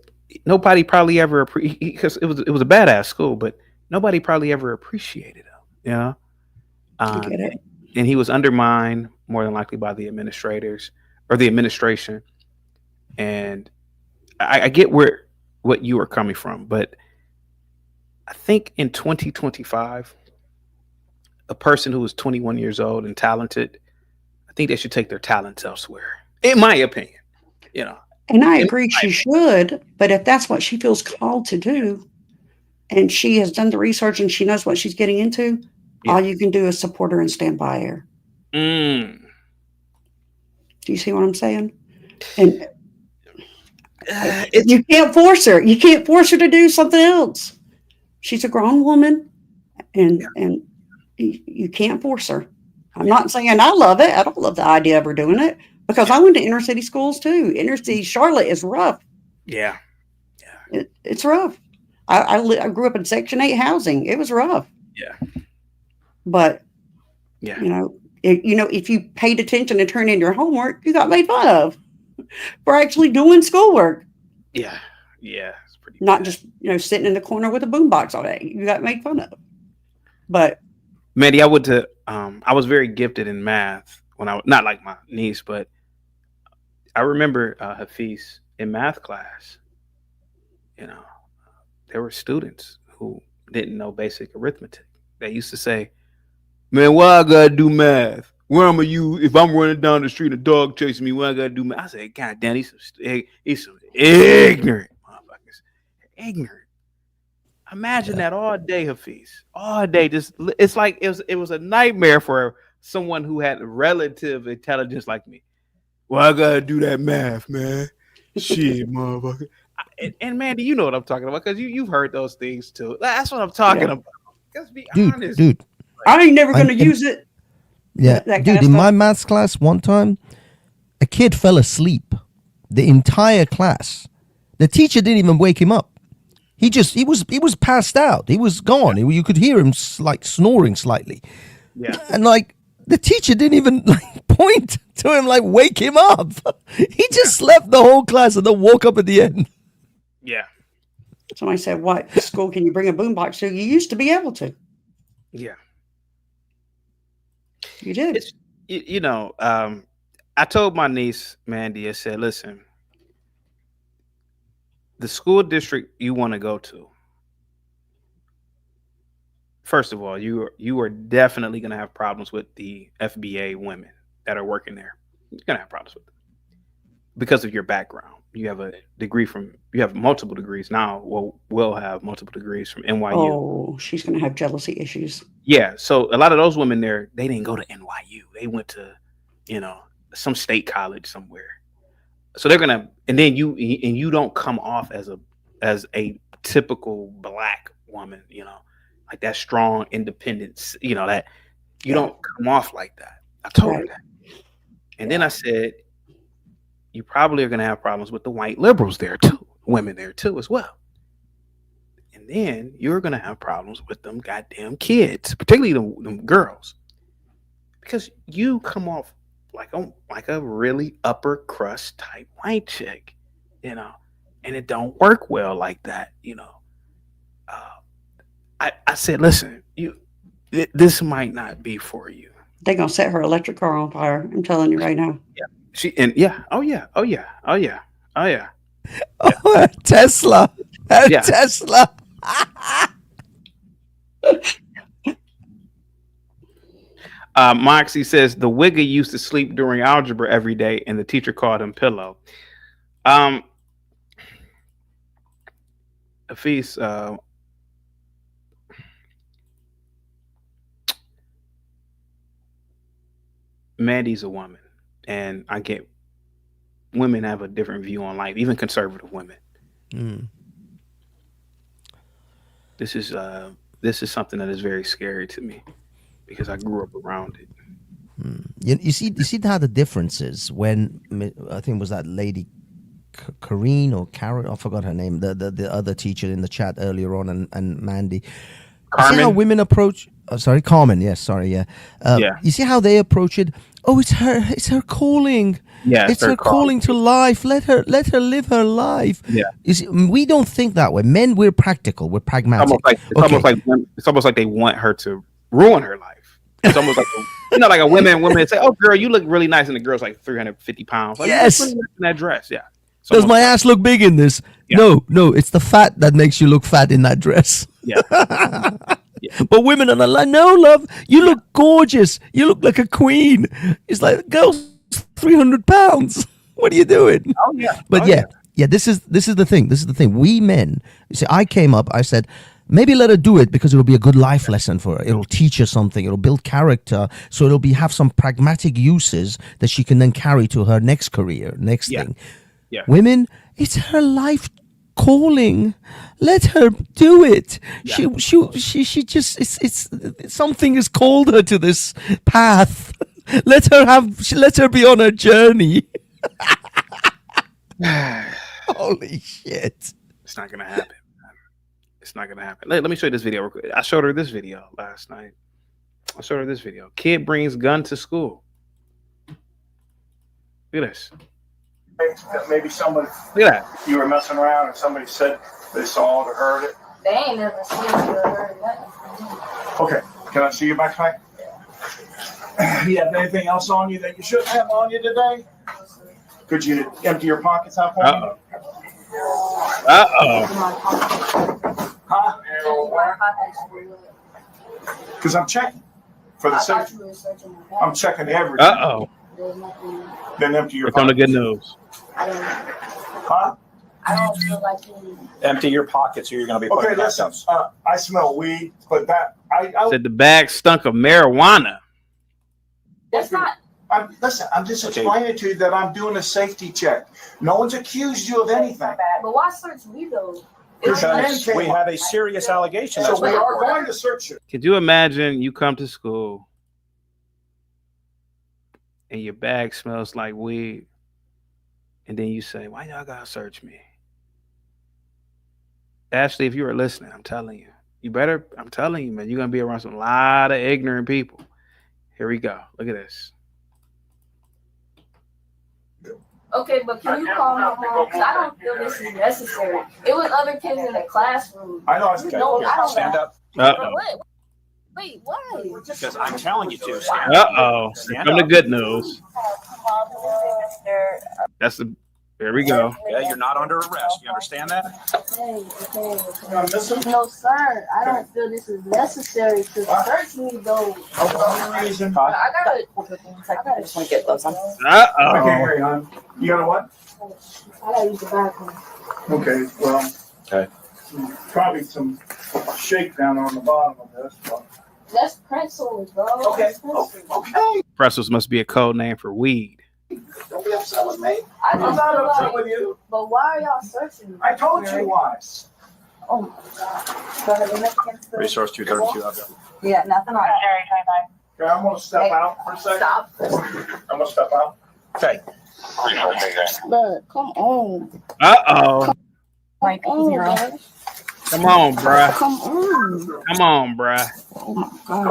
S2: nobody probably ever, because it was a badass school, but nobody probably ever appreciated him, you know?
S15: I get it.
S2: And he was undermined more than likely by the administrators or the administration. And I get what you are coming from, but I think in 2025, a person who is 21 years old and talented, I think they should take their talents elsewhere, in my opinion, you know.
S15: And I agree she should, but if that's what she feels called to do, and she has done the research and she knows what she's getting into, all you can do is support her and stand by her.
S2: Mm.
S15: Do you see what I'm saying? And you can't force her. You can't force her to do something else. She's a grown woman, and you can't force her. I'm not saying I love it. I don't love the idea of her doing it, because I went to inner city schools too. Inner city Charlotte is rough.
S2: Yeah.
S15: It's rough. I grew up in Section 8 housing. It was rough.
S2: Yeah.
S15: But
S2: yeah,
S15: if you paid attention and turned in your homework, you got made fun of for actually doing schoolwork.
S2: Yeah. Yeah. It's pretty
S15: not
S2: bad.
S15: just sitting in the corner with a boombox all day. You got made fun of. But
S2: Mandy, I was very gifted in math when not like my niece, but I remember Hafiz in math class. There were students who didn't know basic arithmetic. They used to say, man, why I gotta do math? Where am I if I'm running down the street and a dog chasing me, why I gotta do math? I said, God damn, he's some ignorant motherfuckers. Ignorant. Imagine that all day, Hafiz. All day. It's like it was a nightmare for someone who had relative intelligence like me. Well, I gotta do that math, man. Shit, motherfucker. And Mandy, you know what I'm talking about, because you've heard those things too. That's what I'm talking about. Let's be honest.
S6: Dude,
S15: I ain't never going to
S6: And-
S15: use it.
S6: Yeah,
S15: That kind
S6: dude,
S15: of
S6: in
S15: stuff.
S6: my maths class one time, a kid fell asleep. The entire class. The teacher didn't even wake him up. He was passed out. He was gone. You could hear him like snoring slightly.
S2: Yeah.
S6: And like the teacher didn't even like point to him like wake him up. He just slept the whole class and then woke up at the end.
S2: Yeah.
S15: Somebody said, "What school can you bring a boombox to?" You used to be able to.
S2: Yeah.
S15: You did.
S2: It's you know, I told my niece Mandy, I said, listen, the school district you want to go to, first of all, you are definitely going to have problems with the FBA women that are working there. You're going to have problems with them because of your background. You have multiple degrees now. We'll have multiple degrees from NYU.
S15: Oh, she's going to have jealousy issues.
S2: Yeah, so a lot of those women there, they didn't go to NYU. They went to, some state college somewhere. So they're gonna, and then you don't come off as a typical black woman, like that strong independence, that you don't come off like that. I told her that, and then I said, you probably are gonna have problems with the white liberals there too, women there too as well. And then you're gonna have problems with them goddamn kids, particularly them girls, because you come off like a really upper crust type white chick, and it don't work well like that, I said, listen, this might not be for you.
S15: They're going to set her electric car on fire. I'm telling you right now.
S2: Yeah. Oh yeah.
S6: Oh, Tesla. Tesla.
S2: Moxie says the Wiggy used to sleep during algebra every day, and the teacher called him Pillow. Afis, Mandy's a woman, and I get women have a different view on life, even conservative women.
S6: Mm.
S2: This is something that is very scary to me because I grew up around it.
S6: You see how the difference is when I think it was that lady Karine or Karen, I forgot her name, the other teacher in the chat earlier on, and Mandy. You see how women approach? Carmen. Yes, sorry. Yeah. You see how they approach it? Oh, it's her calling.
S2: Yeah,
S6: it's her calling to life. Let her live her life.
S2: Yeah.
S6: You see, we don't think that way. Men, we're practical. We're pragmatic.
S2: It's almost like they want her to ruin her life. It's almost like like a women say, "Oh, girl, you look really nice," and the girl's like 350 pounds. Like,
S6: yes,
S2: in that dress. Yeah.
S6: Does my ass look big in this? Yeah. No, it's the fat that makes you look fat in that dress.
S2: Yeah.
S6: But women are like, no, love, you look gorgeous. You look like a queen. It's like, girl's 300 pounds. What are you doing?
S2: Oh yeah.
S6: But this is the thing. This is the thing. We men, you see, I came up, I said, maybe let her do it because it'll be a good life lesson for her. It'll teach her something. It'll build character. So have some pragmatic uses that she can then carry to her next career, next thing.
S2: Yeah.
S6: Women, it's her life calling. Let her do it.
S2: Yeah.
S6: She just it's something has called her to this path. Let her be on her journey. Holy shit.
S2: It's not gonna happen. It's not gonna happen. Let me show you this video real quick. I showed her this video last night. Kid brings gun to school. Look at this.
S16: Maybe somebody,
S2: look at that.
S16: You were messing around and somebody said they saw it or heard it.
S17: They ain't never seen it or heard nothing.
S16: Okay, can I see your backpack? You have anything else on you that you shouldn't have on you today? Could you empty your pockets out for me? Huh? Because I'm checking for the safety. I'm checking everything. Then empty your
S2: pockets. On the good news.
S16: Huh?
S17: I don't feel like you.
S16: Empty your pockets or you're going to be okay, listen, I smell weed, but that I
S2: said the bag stunk of marijuana.
S17: That's not.
S16: Listen, I'm just explaining to you that I'm doing a safety check. No one's accused you of anything.
S17: But why search me though?
S16: Because we have a serious allegation. So we are going to search you.
S2: Could you imagine you come to school and your bag smells like weed, and then you say, "Why y'all gotta search me?" Ashley, if you were listening, I'm telling you, I'm telling you, man, you're gonna be around some lot of ignorant people. Here we go. Look at this.
S17: Okay, but can you call me home? Because I don't feel this is necessary. It was other kids in the classroom.
S16: I know. I don't stand up.
S17: Wait, why?
S16: Because I'm telling you to. Stand
S2: Uh-oh.
S16: Stand
S2: From the
S16: up.
S2: good news. That's the. There we go.
S16: Okay, you're not under arrest. You understand that?
S17: Okay. No, sir. I don't feel this is necessary to search me, though. I just want to get those on.
S2: Uh-oh.
S16: I can't hear you, hon. You got a what?
S17: I gotta use the bathroom.
S16: Okay, well. Okay. Probably some shakedown on the bottom of this. But.
S17: That's pretzels, bro.
S16: Okay. Okay.
S2: Pretzels must be a code name for weed.
S16: Don't be upset with me.
S17: I'm
S16: not upset with you.
S17: But why are y'all searching me?
S16: I told you why.
S17: Oh my God.
S16: Resource 232.
S17: Yeah, nothing on it.
S16: Okay, I'm gonna step out for a second.
S17: Stop.
S16: I'm gonna step out. Okay.
S17: Look, come on.
S2: Uh-oh.
S17: Right, girl.
S2: Come on, bruh.
S17: Come on.
S2: Come on, bruh.
S17: Oh my God.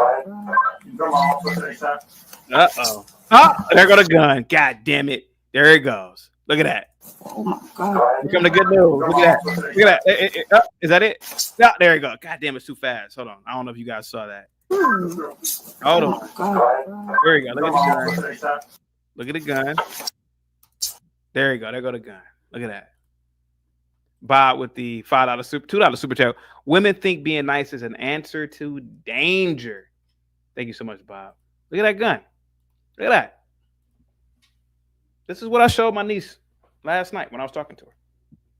S2: Uh-oh. Oh, there go the gun. God damn it. There it goes. Look at that.
S17: Oh my God.
S2: Here come the good news. Look at that. Look at that. Is that it? No, there you go. God damn, it's too fast. Hold on. I don't know if you guys saw that. Hold on. There you go. Look at the gun. Look at the gun. There you go. There go the gun. Look at that. Bob with the $2 super chat. Women think being nice is an answer to danger. Thank you so much, Bob. Look at that gun. Look at that. This is what I showed my niece last night when I was talking to her.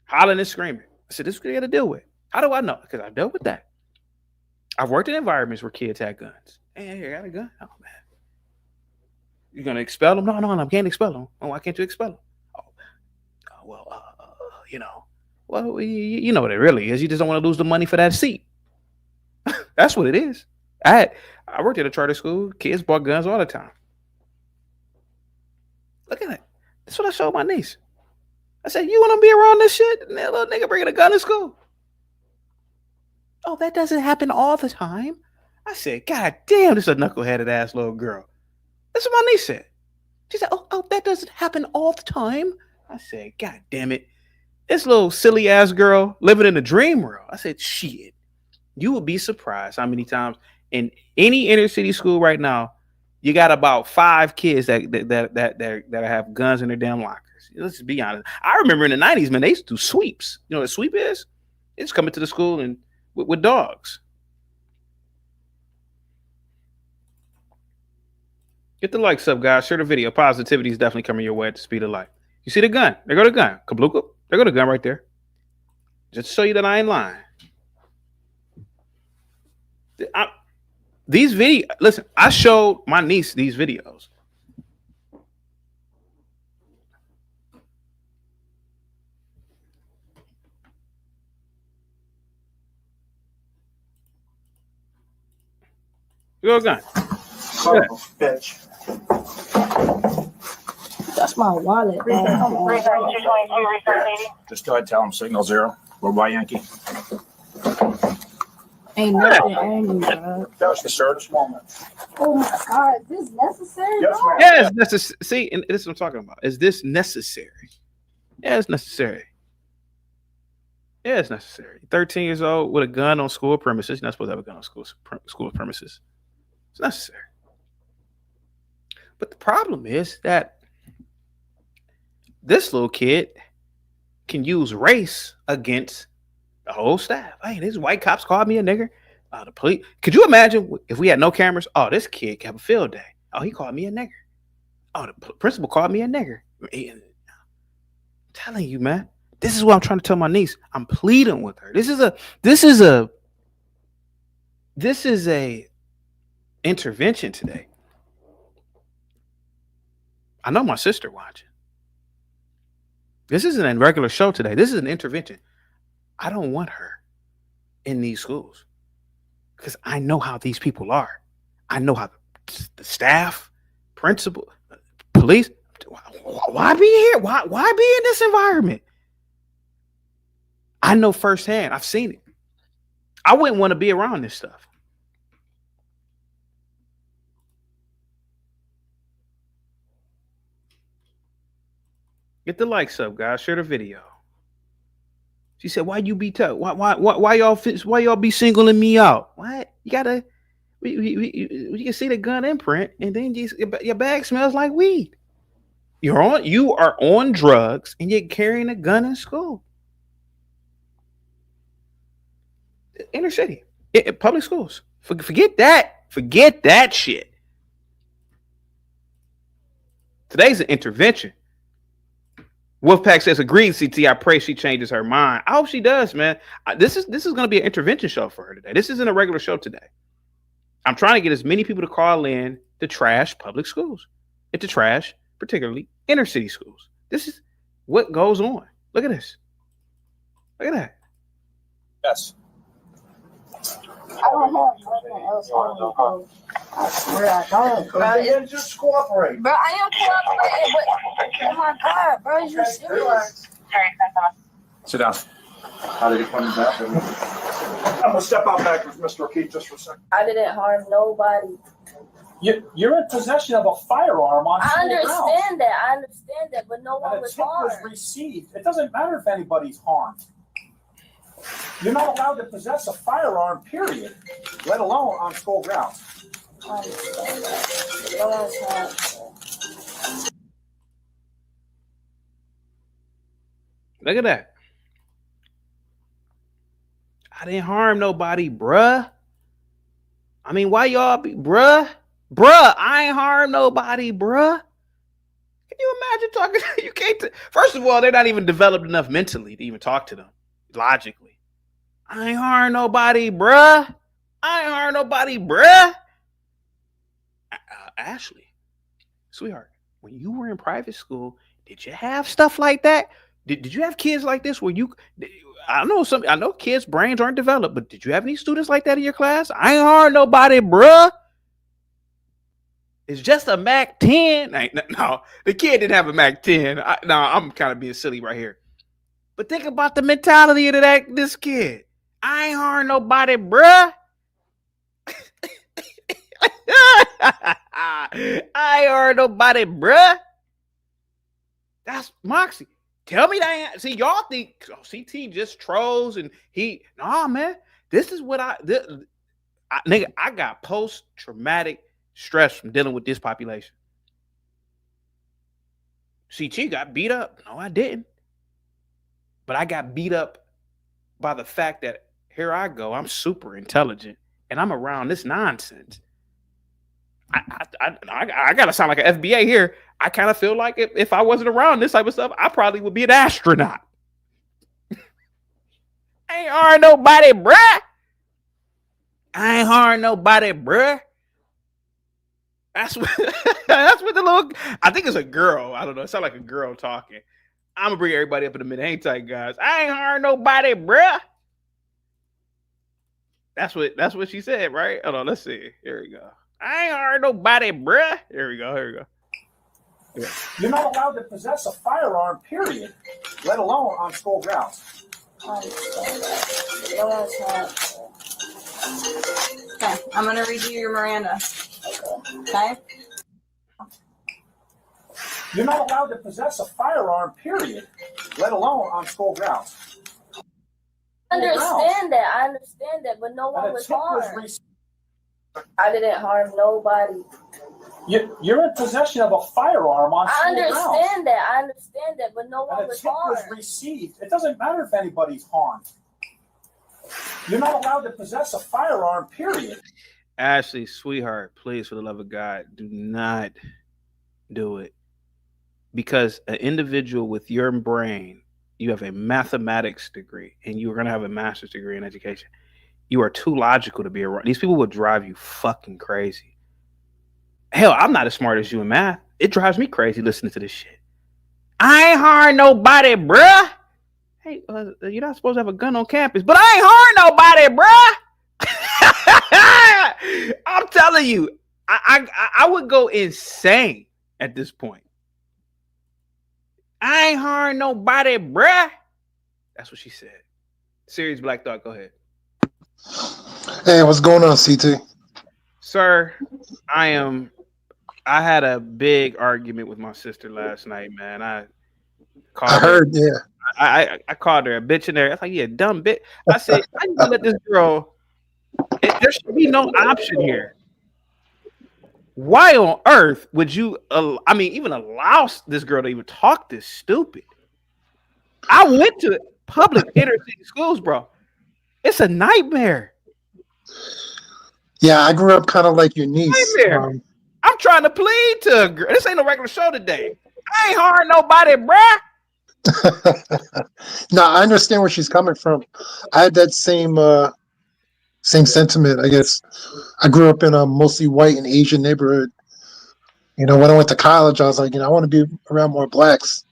S2: Hollering and screaming. I said, this is what you got to deal with. How do I know? Because I've dealt with that. I've worked in environments where kids had guns. Hey, you got a gun? Oh, man. You're going to expel them? No, I can't expel them. Oh, why can't you expel them? Well, you know what it really is. You just don't want to lose the money for that seat. That's what it is. I worked at a charter school. Kids bought guns all the time. Look at that. That's what I showed my niece. I said, you want to be around this shit? And that little nigga bringing a gun to school. Oh, that doesn't happen all the time. I said, God damn, this is a knuckleheaded ass little girl. That's what my niece said. She said, oh, that doesn't happen all the time. I said, God damn it. This little silly ass girl living in a dream world. I said, shit. You would be surprised how many times in any inner city school right now, you got about 5 kids that have guns in their damn lockers. Let's just be honest. I remember in the 90s, man, they used to do sweeps. You know what a sweep is? It's coming to the school and with dogs. Get the likes up, guys. Share the video. Positivity is definitely coming your way at the speed of light. You see the gun? There go the gun. Kabluka. There go the gun right there. Just to show you that I ain't lying. These videos, listen, I showed my niece these videos. Go gun.
S16: Son of a bitch.
S17: That's my wallet, man. Come on.
S16: Just go ahead and tell them signal 0. We're by Yankee.
S17: Ain't nothing on you, bro.
S16: That was the search moment.
S17: Oh my God, is this necessary?
S16: Yes, ma'am.
S2: Yes, necessary. See, and this is what I'm talking about. Is this necessary? Yeah, it's necessary. Yeah, it's necessary. 13 years old with a gun on school premises. You're not supposed to have a gun on school premises. It's necessary. But the problem is that this little kid can use race against the whole staff. Hey, these white cops called me a nigger. The police. Could you imagine if we had no cameras? Oh, this kid can have a field day. Oh, he called me a nigger. Oh, the principal called me a nigger. I'm telling you, man. This is what I'm trying to tell my niece. I'm pleading with her. This is a intervention today. I know my sister watching. This isn't a regular show today. This is an intervention. I don't want her in these schools because I know how these people are. I know how the staff, principal, police. Why be here? Why be in this environment? I know firsthand. I've seen it. I wouldn't want to be around this stuff. Get the likes up, guys. Share the video. She said, "Why you be tough? Why y'all be singling me out? What you gotta? You can see the gun imprint, and then your bag smells like weed. You are on drugs, and you're carrying a gun in school. Inner city, public schools. Forget that. Forget that shit. Today's an intervention." Wolfpack says, "Agreed, CT. I pray she changes her mind." I hope she does, man. This is going to be an intervention show for her today. This isn't a regular show today. I'm trying to get as many people to call in to trash public schools and to trash, particularly inner city schools. This is what goes on. Look at this. Look at that.
S16: Yes.
S17: I don't have nothing else on me, bro. I swear I don't, bro.
S16: Then just cooperate.
S17: Bro, I am cooperating, but oh my God, bro, is you serious?
S16: Sit down. How did it come back? I'm gonna step out back with Mr. O'Keefe just for a second.
S17: I didn't harm nobody.
S16: You're in possession of a firearm on school grounds.
S17: I understand that, but no one
S16: And a
S17: was
S16: tip was
S17: harmed.
S16: received. It doesn't matter if anybody's harmed. You're not allowed to possess a firearm, period, let alone on school grounds.
S17: I understand that. No one's harmed.
S2: Look at that. I didn't harm nobody, bruh. I mean, why y'all be, bruh? Bruh, I ain't harm nobody, bruh. Can you imagine talking? You can't. First of all, they're not even developed enough mentally to even talk to them logically. I ain't harm nobody, bruh. I ain't harm nobody, bruh. Ashley, sweetheart, when you were in private school, did you have stuff like that? Did you have kids like this where you? I know kids' brains aren't developed, but did you have any students like that in your class? I ain't harm nobody, bruh. It's just a Mac 10. No, the kid didn't have a Mac 10. I'm kind of being silly right here. But think about the mentality of this kid. I ain't harm nobody, bruh. I ain't harm nobody, bruh. That's Moxie. Tell me that. See, y'all think CT just trolls and nah, man. This is what nigga, I got post-traumatic stress from dealing with this population. CT got beat up. No, I didn't. But I got beat up by the fact that here I go. I'm super intelligent and I'm around this nonsense. I gotta sound like an FBA here. I kind of feel like if I wasn't around this type of stuff, I probably would be an astronaut. I ain't harm nobody, bruh. I ain't harm nobody, bruh. That's what the little. I think it's a girl. I don't know. It sounds like a girl talking. I'm gonna bring everybody up in a minute. Hang tight, guys. I ain't harm nobody, bruh. That's what she said, right? Hold on. Let's see. Here we go. I ain't harm nobody, bruh. Here we go. Yeah.
S16: You're not allowed to possess a firearm, period, let alone on school grounds.
S17: I understand that. No one's harmed.
S18: Okay, I'm gonna read you your Miranda. Okay.
S16: You're not allowed to possess a firearm, period, let alone on school grounds.
S17: I understand that, but no one was harmed. I didn't harm nobody.
S16: You're in possession of a firearm on school grounds.
S17: I understand that, but no one was harmed.
S16: Was received. It doesn't matter if anybody's harmed. You're not allowed to possess a firearm, period.
S2: Ashley, sweetheart, please, for the love of God, do not do it. Because an individual with your brain, you have a mathematics degree, and you're going to have a master's degree in education. You are too logical to be around. These people will drive you fucking crazy. Hell, I'm not as smart as you in math. It drives me crazy listening to this shit. I ain't harm nobody, bruh. hey, you're not supposed to have a gun on campus, but I ain't harm nobody, bruh. I'm telling you, I would go insane at this point. I ain't harm nobody, bruh. That's what she said. Serious Black Thought, go ahead.
S19: Hey, what's going on, CT?
S2: Sir, I had a big argument with my sister last night, man. I
S19: heard, yeah.
S2: I called her a bitch in there. I was like, yeah, dumb bitch. I said, I need to let this girl. There should be no option here. Why on earth would you, even allow this girl to even talk this stupid? I went to public inner city schools, bro. It's a nightmare.
S19: Yeah, I grew up kind of like your niece.
S2: I'm trying to plead to a girl. This ain't a regular show today. I ain't harm nobody, bruh.
S19: No, I understand where she's coming from. I had that same sentiment, I guess. I grew up in a mostly white and Asian neighborhood. When I went to college, I was like, I want to be around more blacks.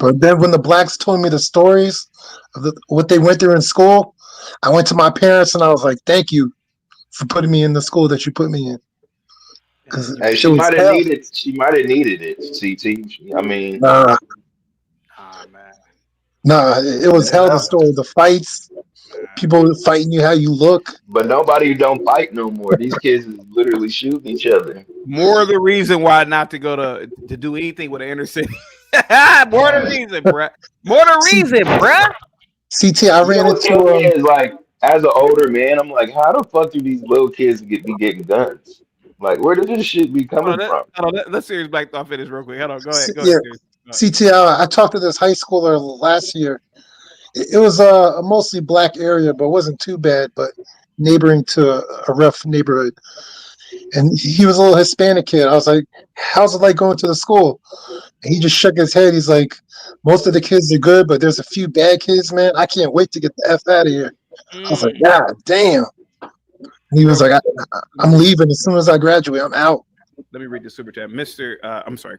S19: But then when the blacks told me the stories of what they went through in school, I went to my parents and I was like, thank you for putting me in the school that you put me in.
S20: Hey, she might have needed it, CT. I mean,
S19: nah, it was hell. The story, the fights, people fighting you how you look.
S20: But nobody don't fight no more. These kids is literally shooting each other.
S2: More the reason why not to go to do anything with the inner city. More the reason, bruh. More the reason, bruh.
S19: CT, I ran into
S20: is like, as an older man, I'm like, how the fuck do these little kids be getting guns? Like, where did this shit be coming from?
S2: Let's Serious Black Thought finish real quick. Hold on, go ahead. Go
S19: Yeah,
S2: ahead.
S19: CT, I talked to this high schooler last year. It was a mostly black area, but it wasn't too bad, but neighboring to a rough neighborhood. And he was a little Hispanic kid. I was like, how's it like going to the school? And he just shook his head. He's like, most of the kids are good, but there's a few bad kids, man. I can't wait to get the F out of here. I was like, God damn. And he was like, I'm leaving as soon as I graduate. I'm out.
S2: Let me read the super chat.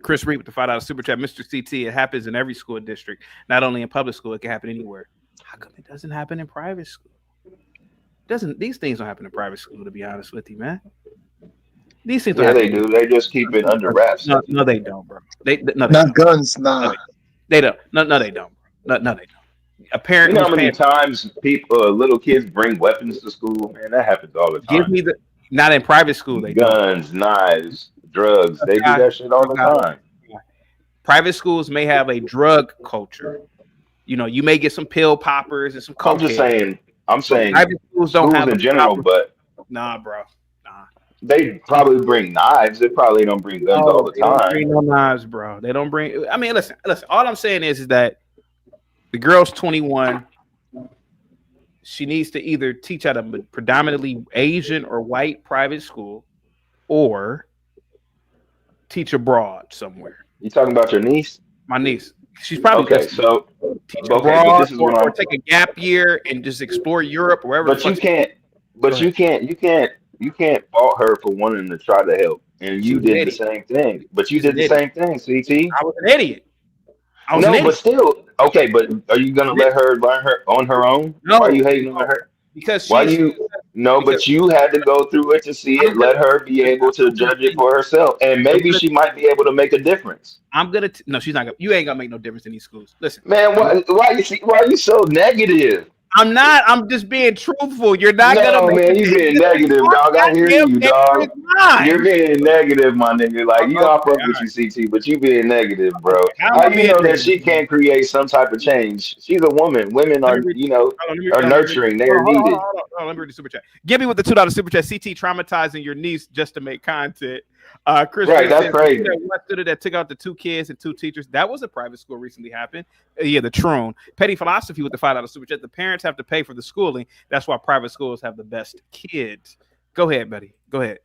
S2: Chris Reed with the $5 super chat. Mr. CT, it happens in every school district, not only in public school, it can happen anywhere. How come it doesn't happen in private school? These things don't happen in private school, to be honest with you, man. These things
S20: they do. They just keep it under wraps.
S2: No, they don't, bro.
S19: Not guns, nah.
S2: They don't. No, they don't. No, they don't. A parent.
S20: You know how many times little kids bring weapons to school? Man, that happens all the time.
S2: Give me not in private school. They
S20: guns, knives, drugs. They do that shit all the time.
S2: Private schools may have a drug culture. You may get some pill poppers and some cocaine.
S20: I'm saying
S2: private schools don't have
S20: in general, but
S2: nah, bro.
S20: They probably bring knives. They probably don't bring guns all the time.
S2: They don't bring no knives, bro. They don't bring. I mean, listen. All I'm saying is that the girl's 21. She needs to either teach at a predominantly Asian or white private school, or teach abroad somewhere.
S20: You talking about your niece?
S2: My niece. She's probably
S20: okay. So
S2: teach abroad, or take a gap year and just explore Europe or wherever.
S20: But you can't. But you can't fault her for wanting to try to help, and you did the same thing. But you did the same thing, CT.
S2: I was an idiot.
S20: But still, okay. But are you gonna let her learn her on her own?
S2: No.
S20: Why are you hating on her?
S2: Because
S20: but you had to go through it to see it. Let her be able to judge it for herself, and maybe she might be able to make a difference.
S2: No, she's not gonna. You ain't gonna make no difference in these schools. Listen,
S20: man. Why are you so negative?
S2: I'm not. I'm just being truthful. You're not
S20: gonna. Man, you being negative, dog. I hear you, dog. You're being negative, my nigga. Like you off up with you, CT, but you being negative, bro. How you know that she can't create some type of change? She's a woman. Women are, are nurturing. They are needed.
S2: Let me read the super chat. Give me with the $2 super chat. CT traumatizing your niece just to make content. Chris,
S20: right, that's crazy.
S2: That student that took out the 2 kids and 2 teachers. That was a private school recently happened. The Troon. Petty Philosophy with the $5 super chat. The parents have to pay for the schooling. That's why private schools have the best kids. Go ahead, buddy. Go ahead,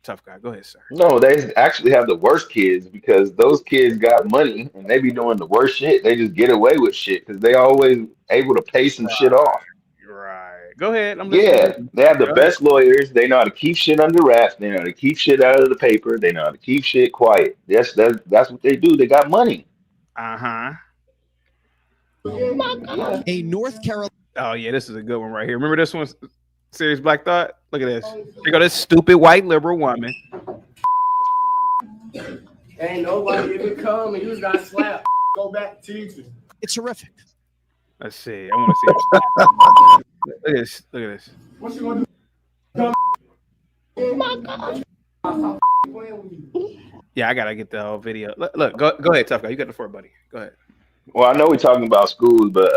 S2: tough guy. Go ahead, sir.
S20: No, they actually have the worst kids because those kids got money and they be doing the worst shit. They just get away with shit because they always able to pay some shit off.
S2: Go ahead.
S20: They have the best lawyers. They know how to keep shit under wraps. They know how to keep shit out of the paper. They know how to keep shit quiet. That's what they do. They got money.
S13: A North Carolina.
S2: Oh yeah, this is a good one right here. Remember this one, Serious Black Thought? Look at this. Here go this stupid white liberal woman.
S21: Ain't nobody even come and you got slapped. Go back teaching.
S13: It's horrific.
S2: Let's see. I want to see. Look at this. Look at this.
S21: What you gonna do? Come. Oh my God.
S2: Yeah, I gotta get the whole video. Look, go ahead, tough guy. You got the floor, buddy. Go ahead.
S20: Well, I know we're talking about schools, but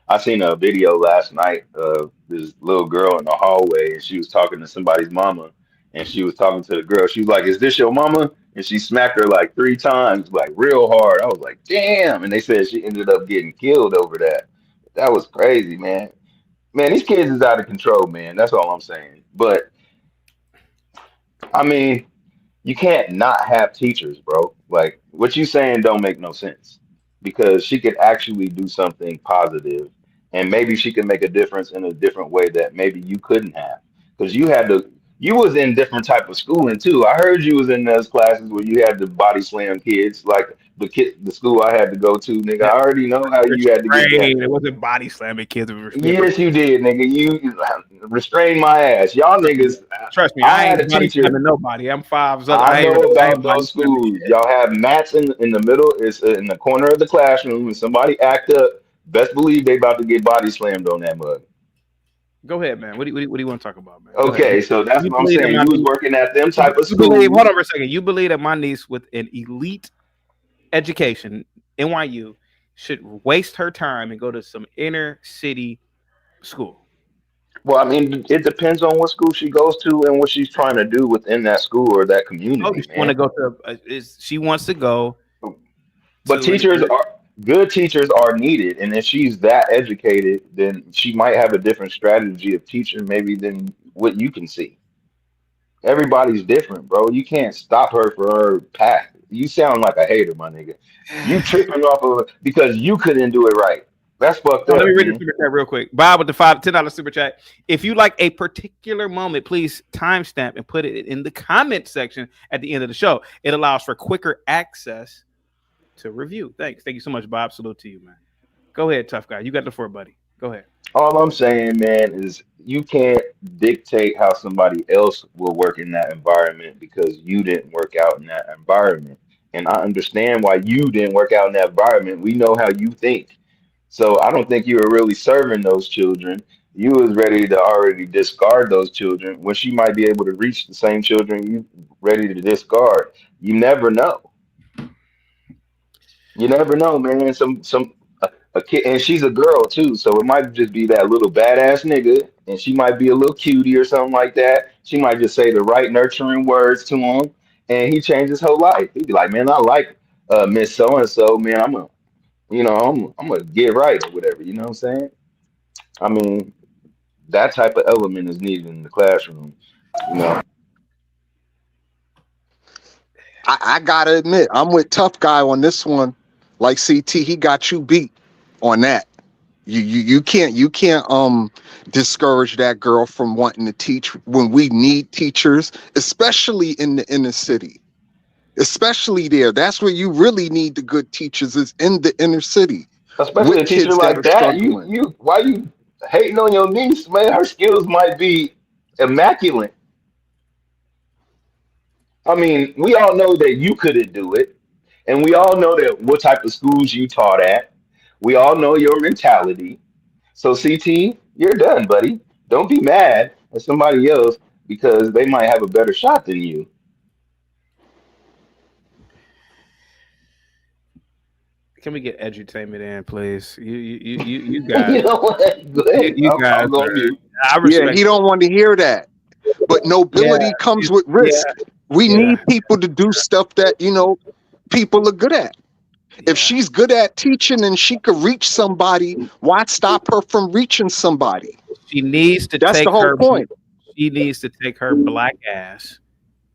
S20: I seen a video last night of this little girl in the hallway, and she was talking to somebody's mama, and she was talking to the girl. She was like, "Is this your mama?" And she smacked her like 3 times, like real hard. I was like, "Damn!" And they said she ended up getting killed over that. That was crazy, man. Man, these kids is out of control, man. That's all I'm saying. But I mean, you can't not have teachers, bro. Like what you saying don't make no sense because she could actually do something positive and maybe she could make a difference in a different way that maybe you couldn't have because you was in different type of schooling too. I heard you was in those classes where you had to body slam kids like the school I had to go to, nigga. I already know how you had to get that.
S2: It wasn't body slamming kids. It was
S20: Yes, you did, nigga. You restrained my ass. Y'all niggas.
S2: Trust me,
S20: I
S2: I
S20: had a
S2: ain't body
S20: teacher.
S2: slamming nobody. I'm 5.
S20: I know about those schools. Y'all have mats in the middle. It's in the corner of the classroom. When somebody act up, best believe they about to get body slammed on that mug.
S2: Go ahead, man. What do you want to talk about, man?
S20: Okay, so that's what I'm saying. You was working at them type of schools.
S2: Hold on for a second. You believe that my niece with an elite education, NYU, should waste her time and go to some inner city school?
S20: Well, I mean, it depends on what school she goes to and what she's trying to do within that school or that community.
S2: Oh, she want to go to? She wants to go.
S20: But good teachers are needed, and if she's that educated, then she might have a different strategy of teaching, maybe than what you can see. Everybody's different, bro. You can't stop her for her path. You sound like a hater, my nigga. You tripping off of because you couldn't do it right. That's fucked up.
S2: Let me read
S20: man.
S2: the super chat real quick. Bob with the $10 super chat. If you like a particular moment, please timestamp and put it in the comment section at the end of the show. It allows for quicker access to review. Thanks. Thank you so much, Bob. Salute to you, man. Go ahead, tough guy. You got the floor, buddy. Go ahead.
S20: All I'm saying, man, is you can't dictate how somebody else will work in that environment because you didn't work out in that environment. And I understand why you didn't work out in that environment. We know how you think. So I don't think you were really serving those children. You was ready to already discard those children when she might be able to reach the same children you ready to discard. You never know. You never know, man. A kid, and she's a girl too, so it might just be that little badass nigga, and she might be a little cutie or something like that. She might just say the right nurturing words to him, and he changed his whole life. He'd be like, "Man, I like Miss So and So, man. I'm gonna get right or whatever." You know what I'm saying? I mean, that type of element is needed in the classroom. You know.
S3: I gotta admit, I'm with Tough Guy on this one. Like CT, he got you beat on that. You can't discourage that girl from wanting to teach when we need teachers, especially in the inner city. Especially there. That's where you really need the good teachers is in the inner city.
S20: Especially a teacher like that. You why you hating on your niece, man? Her skills might be immaculate. I mean, we all know that you couldn't do it. And we all know that what type of schools you taught at. We all know your mentality. So CT, you're done, buddy. Don't be mad at somebody else because they might have a better shot than you.
S2: Can we get edutainment in, please? You guys.
S3: You know what?
S2: You guys. I respect.
S3: Yeah, he don't want to hear that. But nobility comes with risk. We need people to do stuff that people are good at. If she's good at teaching and she could reach somebody, why stop her from reaching somebody?
S2: She needs to.
S3: That's the whole point.
S2: She needs to take her black ass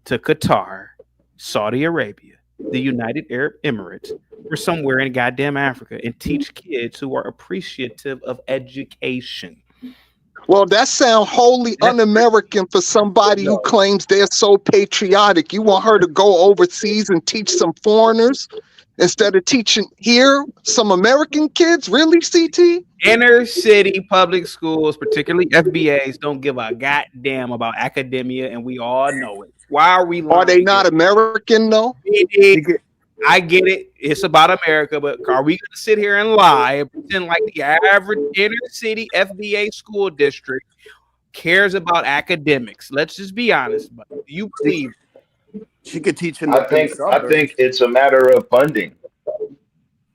S2: to Qatar, Saudi Arabia, the United Arab Emirates, or somewhere in goddamn Africa, and teach kids who are appreciative of education.
S3: Well, that sounds wholly un-American for somebody who claims they're so patriotic. You want her to go overseas and teach some foreigners? instead of teaching here some American kids? Really, CT?
S2: Inner city public schools, particularly FBAs, don't give a goddamn about academia, and we all know it. Why are we lying?
S3: Are they not American though?
S2: I get it. It's about America, but are we going to sit here and lie and pretend like the average inner city FBA school district cares about academics? Let's just be honest. But do you believe
S1: she could teach in
S20: I think it's a matter of funding.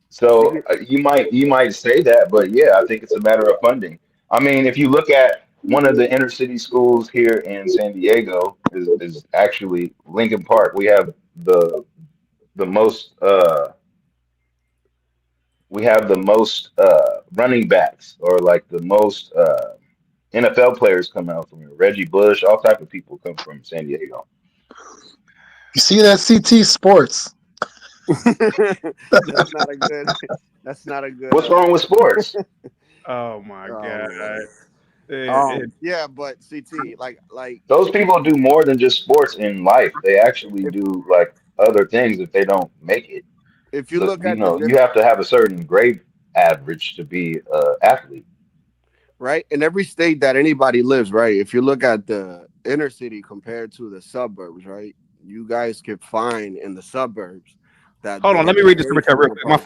S20: So you might say that, but yeah, I think it's a matter of funding. I mean, if you look at one of the inner city schools here in San Diego is actually Lincoln Park. We have the most running backs, or like the most NFL players come out from here. Reggie Bush, all type of people come from San Diego.
S19: You see that CT Sports?
S1: That's not a good.
S20: What's wrong with sports?
S2: Oh my god.
S1: Yeah, but CT, like
S20: those people do more than just sports in life. They actually do like other things if they don't make it.
S1: If you
S20: So,
S1: look
S20: you
S1: at
S20: know, you have to have a certain grade average to be an athlete.
S1: right in every state that anybody lives, right? If you look at the inner city compared to the suburbs, right? You guys can find in the suburbs that.
S2: Hold on, let me read the super chat real quick. My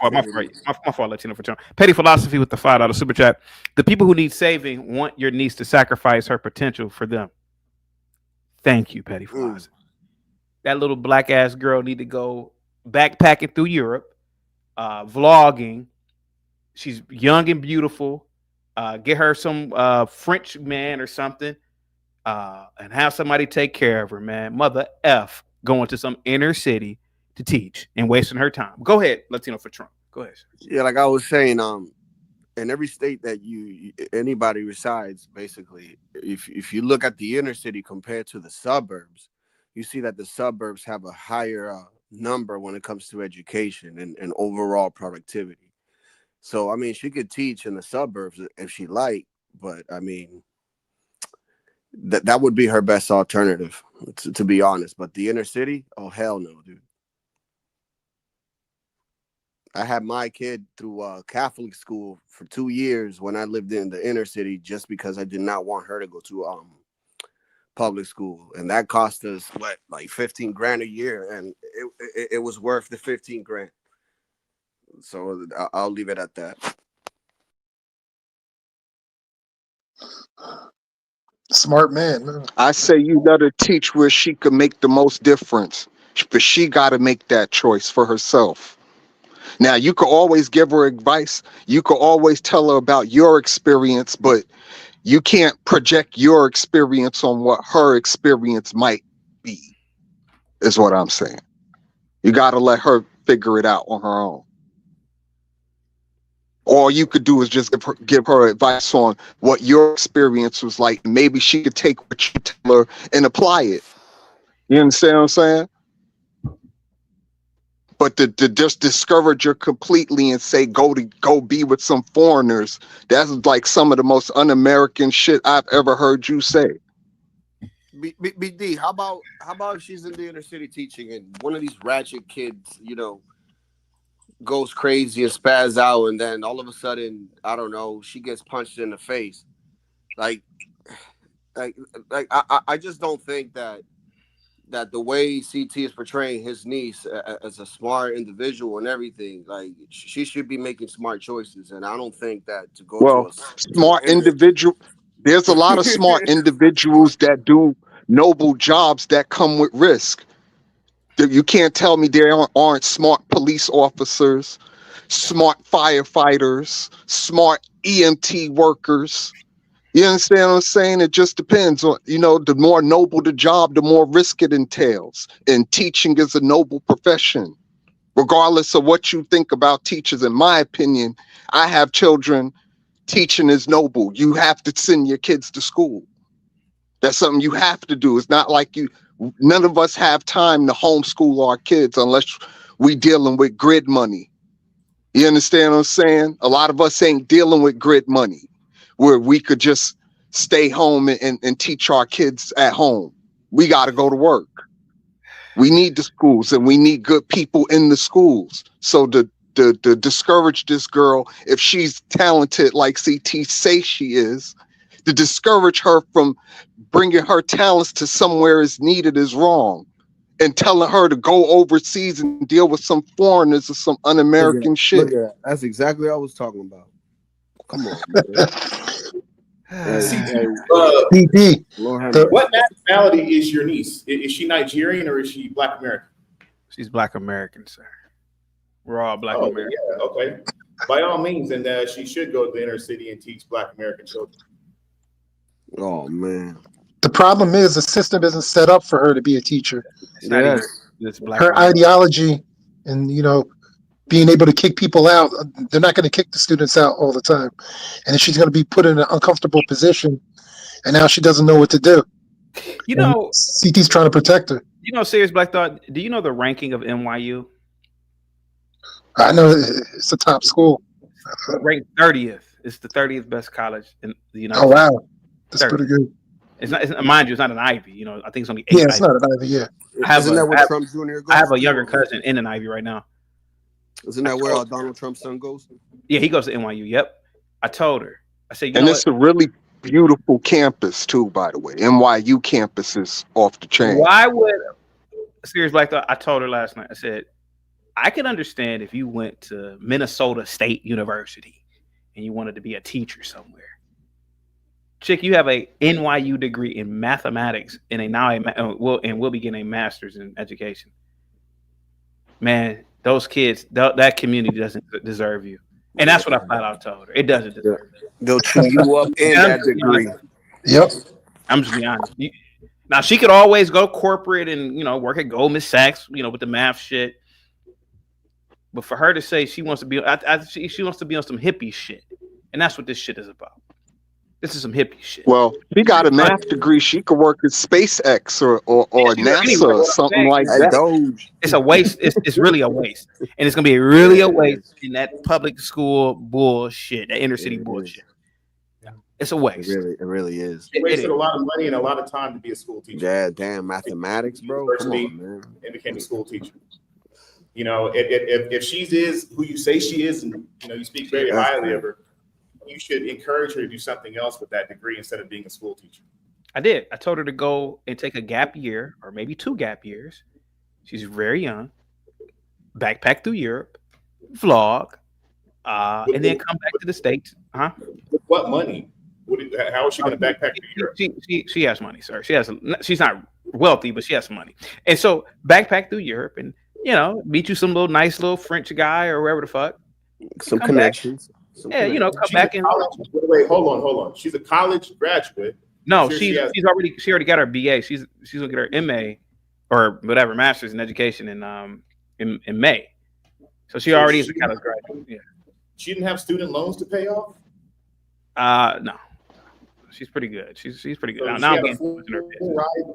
S2: fault, Latino for John. Petty Philosophy with the $5 super chat. The people who need saving want your niece to sacrifice her potential for them. Thank you, Petty Philosophy. That little black ass girl need to go backpacking through Europe, vlogging. She's young and beautiful. Get her some French man or something, and have somebody take care of her, man. Mother F going to some inner city to teach and wasting her time. Go ahead, Latino for Trump. Go ahead.
S1: Yeah, like I was saying, in every state that anybody resides, basically, if you look at the inner city compared to the suburbs, you see that the suburbs have a higher number when it comes to education and overall productivity. So, I mean, she could teach in the suburbs if she liked, but I mean, that would be her best alternative, to be honest. But the inner city, oh, hell no, dude. I had my kid through Catholic school for 2 years when I lived in the inner city, just because I did not want her to go to public school, and that cost us like 15 grand a year, and it was worth the 15 grand. So I'll leave it at that.
S19: Smart man.
S3: I say you let her teach where she could make the most difference, but she got to make that choice for herself. Now, you could always give her advice. You could always tell her about your experience, but you can't project your experience on what her experience might be, is what I'm saying. You got to let her figure it out on her own. All you could do is just give her advice on what your experience was like. Maybe she could take what you tell her and apply it. You understand what I'm saying? But to just discourage her completely and say go be with some foreigners, that's like some of the most un-American shit I've ever heard you say.
S1: BD, how about if she's in the inner city teaching and one of these ratchet kids, goes crazy and spaz out, and then all of a sudden, I don't know, she gets punched in the face. I just don't think that the way CT is portraying his niece as a smart individual and everything, like she should be making smart choices. And I don't think that to go to a
S3: smart individual. There's a lot of smart individuals that do noble jobs that come with risk. You can't tell me there aren't smart police officers, smart firefighters, smart EMT workers. You understand what I'm saying? It just depends on, the more noble the job, the more risk it entails. And teaching is a noble profession. Regardless of what you think about teachers, in my opinion, I have children. Teaching is noble. You have to send your kids to school. That's something you have to do. It's not like none of us have time to homeschool our kids unless we dealing with grid money. You understand what I'm saying? A lot of us ain't dealing with grid money where we could just stay home and teach our kids at home. We got to go to work. We need the schools, and we need good people in the schools. So to discourage this girl, if she's talented like CT say she is, to discourage her from bringing her talents to somewhere is needed is wrong. And telling her to go overseas and deal with some foreigners or some un-American shit.
S1: Look at that. That's exactly what I was talking about. Come on, man.
S5: What nationality is your niece? Is she Nigerian or is she Black American?
S2: She's Black American, sir. We're all Black American.
S5: Yeah, okay. By all means, and she should go to the inner city and teach Black American children.
S1: Oh man.
S19: The problem is the system isn't set up for her to be a teacher. Her ideology and being able to kick people out, they're not going to kick the students out all the time. And she's going to be put in an uncomfortable position, and now she doesn't know what to do. CT's trying to protect her.
S2: Serious Black Thought, do you know the ranking of NYU?
S19: I know it's a top school.
S2: Ranked 30th. It's the 30th best college in the United
S19: States. Oh, wow. That's
S2: 30th.
S19: Pretty good.
S2: It's not, mind you, it's not an Ivy. I think it's only 8.
S19: Yeah, it's not an Ivy, yeah.
S2: I have a younger cousin in an Ivy right now.
S1: Isn't that where Donald Trump's son goes?
S2: Yeah, he goes to NYU. Yep. I told her. I said,
S3: and it's a really beautiful campus too, by the way. NYU campus is off the chain.
S2: Why would Serious Black Thought? I told her last night. I said, I can understand if you went to Minnesota State University and you wanted to be a teacher somewhere. Chick, you have a NYU degree in mathematics and will be getting a master's in education. Man, those kids, that community doesn't deserve you. And that's what I flat out told her. It doesn't deserve you.
S1: They'll chew you up in that degree.
S19: Yep.
S2: I'm just being honest. Now, she could always go corporate and, work at Goldman Sachs, with the math shit. But for her to say she wants to be, she wants to be on some hippie shit. And that's what this shit is about. This is some hippie shit.
S3: Well, she got a math degree. She could work at SpaceX or NASA or something like that.
S2: It's a waste. It's really a waste. And it's going to be really a waste in that public school bullshit, that inner city bullshit. It's a waste.
S1: It really is.
S5: She wasted a lot of money and a lot of time to be a school teacher.
S1: Yeah, damn mathematics, bro. Come on, man.
S5: And became a school teacher. If she is who you say she is, and you speak very highly of her, you should encourage her to do something else with that degree instead of being a school teacher.
S2: I did. I told her to go and take a gap year or maybe 2 gap years. She's very young. Backpack through Europe, vlog, and then come back to the States. Huh?
S5: With what money? How is she going to backpack through Europe?
S2: She has money, sir. She's not wealthy, but she has some money. And so backpack through Europe and, meet you some nice little French guy or wherever the fuck.
S1: Some connections.
S2: Come back and
S5: wait. Hold on. She's a college graduate.
S2: No, she already got her BA. She's gonna get her MA or whatever, master's in education in May. So she already is a college graduate. Yeah.
S5: She didn't have student loans to pay off.
S2: No, she's pretty good. She's pretty good.
S5: So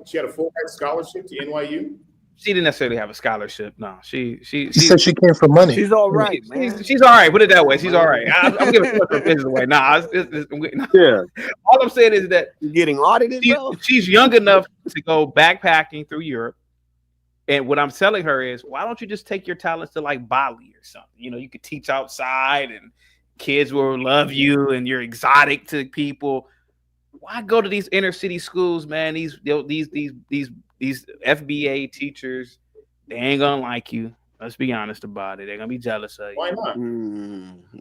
S5: she had a full ride scholarship to NYU.
S2: She didn't necessarily have a scholarship. No, she
S19: said she came for money.
S1: She's all right, man.
S2: She's all right. Put it that way. She's all right. I'm giving her business away.
S1: Yeah.
S2: All I'm saying is that
S1: you're getting audited.
S2: She's young enough to go backpacking through Europe. And what I'm telling her is, why don't you just take your talents to like Bali or something? You could teach outside, and kids will love you, and you're exotic to people. Why go to these inner city schools, man? These FBA teachers, they ain't gonna like you. Let's be honest about it. They're gonna be jealous of you.
S5: Why not?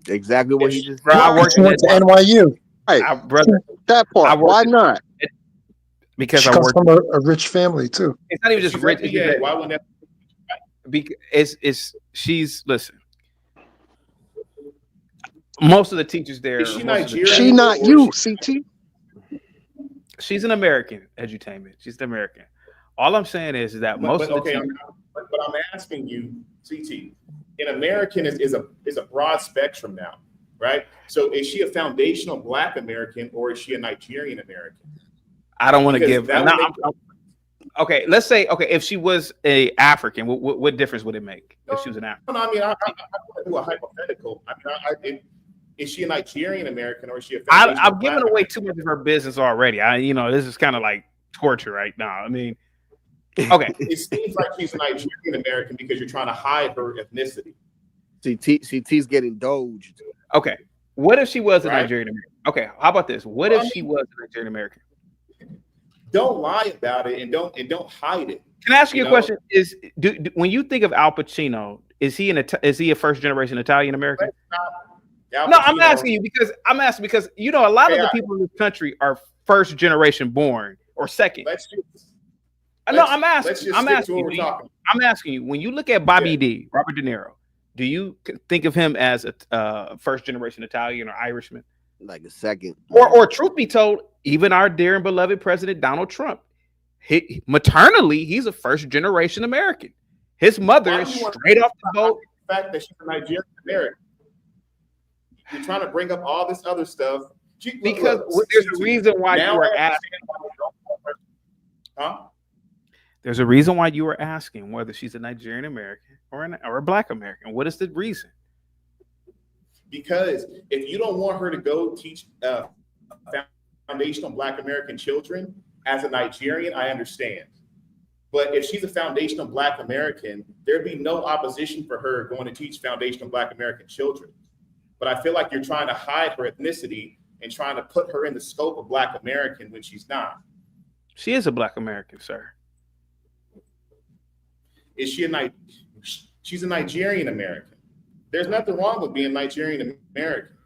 S1: Exactly what he just
S19: said. I worked at NYU.
S3: Hey, that part. Why not?
S2: Because
S19: she comes from a rich family too.
S2: It's not even just rich.
S5: Why wouldn't that?
S2: Because she's listen. Most of the teachers there.
S5: Is she Nigerian?
S3: She not you, CT.
S2: She's an American edutainment. She's an American. All I'm saying is that I'm
S5: asking you, CT. An American is a broad spectrum now, right? So is she a foundational Black American or is she a Nigerian American?
S2: I don't want to give. Okay, let's say if she was a African, what difference would it make if she was an African?
S5: No, I want to do a hypothetical. Is she a Nigerian American or is she a?
S2: I'm giving away too much of her business already. This is kind of like torture right now. I mean, Okay.
S5: It seems like she's a Nigerian American because you're trying to hide her ethnicity.
S1: CT's getting doged.
S2: Okay. What if she was a
S5: Right?
S2: Nigerian American? Okay. How about this? What if she was a Nigerian American?
S5: Don't lie about it and don't hide it.
S2: Can I ask you a question? Is when you think of Al Pacino, is he a first generation Italian American?
S5: No,
S2: I'm asking you because a lot of the people in this country are first generation born or second. I'm asking you when you look at Bobby D, Robert De Niro, do you think of him as a first generation Italian or Irishman?
S1: Like a second.
S2: Or truth be told, even our dear and beloved President Donald Trump, maternally, he's a first generation American. His mother is straight off the boat.
S5: The fact that she's a Nigerian American. You're trying to bring up all this other stuff.
S2: Because there's a reason why you were asking.
S5: Huh?
S2: There's a reason why you were asking whether she's a Nigerian American or a Black American. What is the reason?
S5: Because if you don't want her to go teach foundational Black American children as a Nigerian, I understand. But if she's a foundational Black American, there'd be no opposition for her going to teach foundational Black American children. But I feel like you're trying to hide her ethnicity and trying to put her in the scope of Black American when she's not.
S2: She is a Black American, sir.
S5: Is she she's a Nigerian American. There's nothing wrong with being Nigerian American.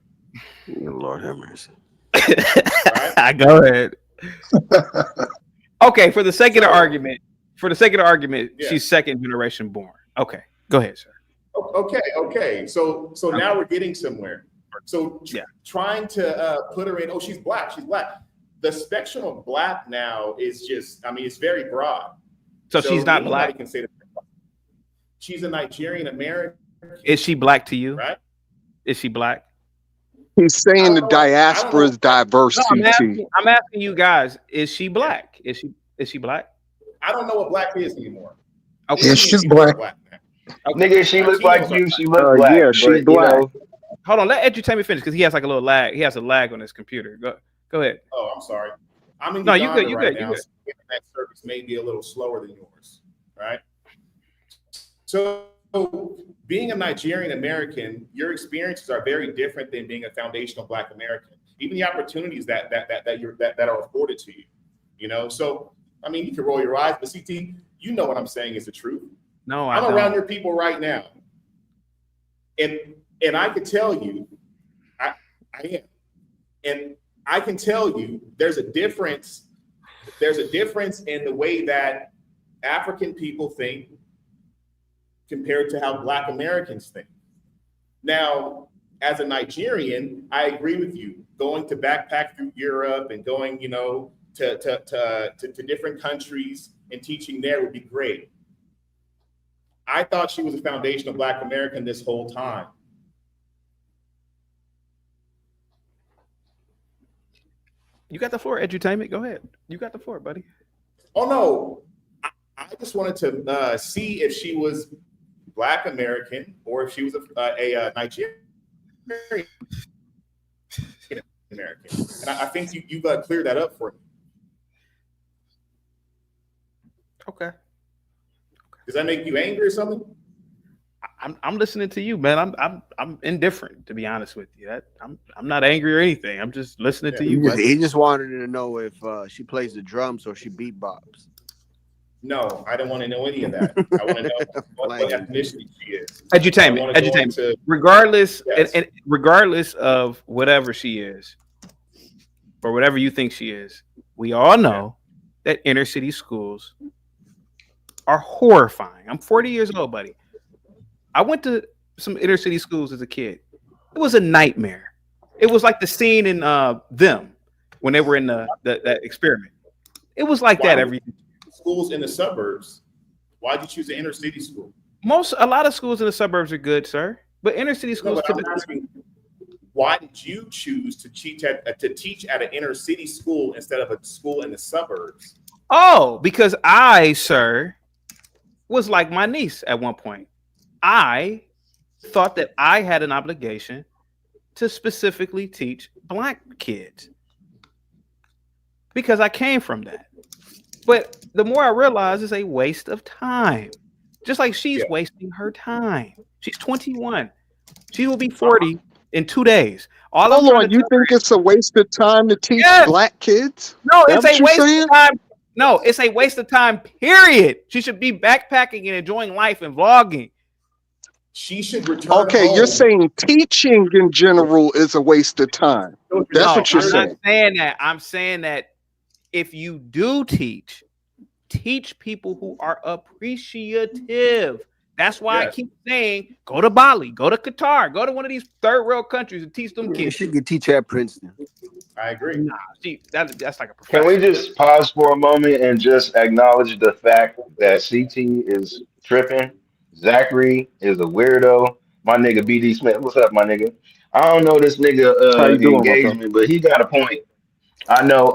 S1: Lord have mercy.
S2: Right? Go ahead. Okay, for the sake of the argument, she's second generation born. Okay, go ahead, sir.
S5: Okay. So now we're getting somewhere. So trying to put her in, she's black. The spectrum of Black now is just, it's very broad.
S2: So she's not Black?
S5: Can say that she's a Nigerian American.
S2: Is she Black to you?
S5: Right?
S2: Is she Black?
S3: He's saying the diaspora is diverse.
S2: No, I'm asking you guys, is she Black? Is she Black?
S5: I don't know what Black is anymore.
S19: Okay. Yeah, she's Black.
S20: Nigga, she looks like you. She looks Black.
S3: Yeah, she's Black.
S2: Hold on, let Edutainment finish because he has like a little lag. He has a lag on his computer. Go ahead.
S5: Oh, I'm sorry. I'm in
S2: no,
S5: Uganda
S2: you
S5: right
S2: good.
S5: now. So internet service may be a little slower than yours, right? So, being a Nigerian American, your experiences are very different than being a foundational Black American. Even the opportunities that are afforded to you, So, you can roll your eyes, but CT, you know what I'm saying is the truth.
S2: No,
S5: I'm around your people right now, and I can tell you, I am, and I can tell you, there's a difference. There's a difference in the way that African people think compared to how Black Americans think. Now, as a Nigerian, I agree with you. Going to backpack through Europe and going, to different countries and teaching there would be great. I thought she was a foundational Black American this whole time.
S2: You got the floor, Edutainment. Go ahead. You got the floor, buddy.
S5: Oh no, I just wanted to see if she was Black American or if she was a Nigerian American, and I think you cleared that up for me.
S2: Okay.
S5: Does that make you angry or something?
S2: I'm listening to you, man. I'm indifferent, to be honest with you. I'm not angry or anything. I'm just listening to you.
S1: He just wanted to know if she plays the drums or she beatbox.
S5: No, I don't want to know any of that. I want to know what ethnicity she is.
S2: Edutainment. Regardless, and regardless of whatever she is, or whatever you think she is, we all know that inner city schools are horrifying. I'm 40 years old, buddy. I went to some inner city schools as a kid. It was a nightmare. It was like the scene in Them when they were in that experiment. It was like that every
S5: schools in the suburbs. Why'd you choose an inner city school?
S2: A lot of schools in the suburbs are good, sir. But inner city schools
S5: why did you choose to teach at an inner city school instead of a school in the suburbs?
S2: Oh, because I, sir, was like my niece at one point. I thought that I had an obligation to specifically teach Black kids because I came from that. But the more I realize, it's a waste of time. Just like she's wasting her time. She's 21. She will be 40 in 2 days. All I'm
S3: Hold
S2: trying
S3: on,
S2: to
S3: you
S2: tell her
S3: think it's a waste of time to teach
S2: Yes.
S3: black kids?
S2: No,
S3: That
S2: it's
S3: what
S2: a
S3: you're
S2: waste
S3: saying?
S2: of time. No, it's a waste of time, period. She should be backpacking and enjoying life and vlogging.
S5: She should return
S3: Okay,
S5: home.
S3: you're saying teaching in general is a waste of time. That's
S2: No,
S3: what you're
S2: I'm
S3: saying.
S2: not saying that. I'm saying that if you do teach people who are appreciative. That's why I keep saying go to Bali, go to Qatar, go to one of these third world countries and teach them kids.
S1: She could teach at Princeton.
S5: I agree.
S2: Nah, see, that's like a
S20: Can
S2: professor.
S20: we just pause for a moment and just acknowledge the fact that CT is tripping? Zachary is a weirdo. My nigga BD Smith, what's up, my nigga? I don't know this nigga
S3: How you doing, my brother?
S20: engagement, but he got a point. I know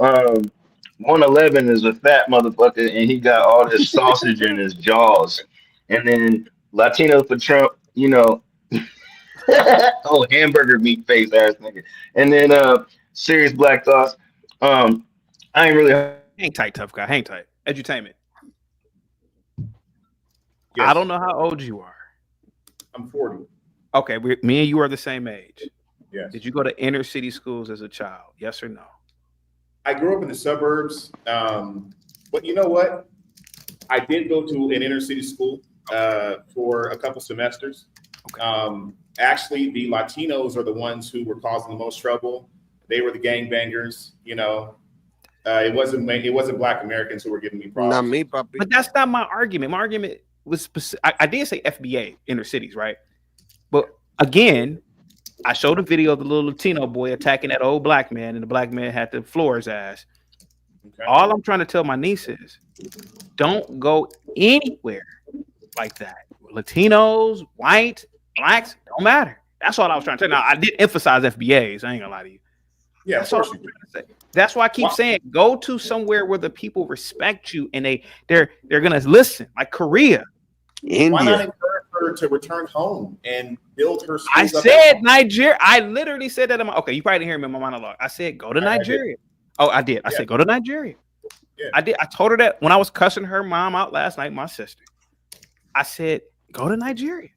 S20: 111 is a fat motherfucker and he got all this sausage in his jaws. And then Latino for Trump, you know, oh hamburger meat face ass nigga. And then serious black thoughts. I ain't really
S2: Hang tight, tough guy. Hang tight. Edutainment.
S5: Yes.
S2: I don't know how old you are.
S5: I'm 40.
S2: Okay, me and you are the same age.
S5: Yes.
S2: Did you go to inner city schools as a child? Yes or no?
S5: I grew up in the suburbs, but you know what? I did go to an inner city school for a couple semesters. Okay. Actually, the Latinos are the ones who were causing the most trouble. They were the gangbangers. You know, it wasn't Black Americans who were giving me problems.
S1: Not me, papi.
S2: But that's not my argument. My argument was specific. I did say FBA inner cities, right? But again, I showed a video of the little Latino boy attacking that old black man, and the black man had to floor his ass. Okay. All I'm trying to tell my niece is, don't go anywhere like that. Latinos, white, blacks, don't matter. That's all I was trying to tell. Now I did emphasize FBAs. I ain't gonna lie to you.
S5: Yeah,
S2: that's all I'm trying to say. That's why I keep saying go to somewhere where the people respect you and they're gonna listen, like Korea.
S1: India.
S5: Why not encourage her to return home and build her schools
S2: I
S5: up
S2: said Nigeria. I literally said that in my you probably didn't hear me in my monologue. I said go to Nigeria. I did. I said go to Nigeria. Yeah. I did. I told her that when I was cussing her mom out last night, my sister. I said go to Nigeria.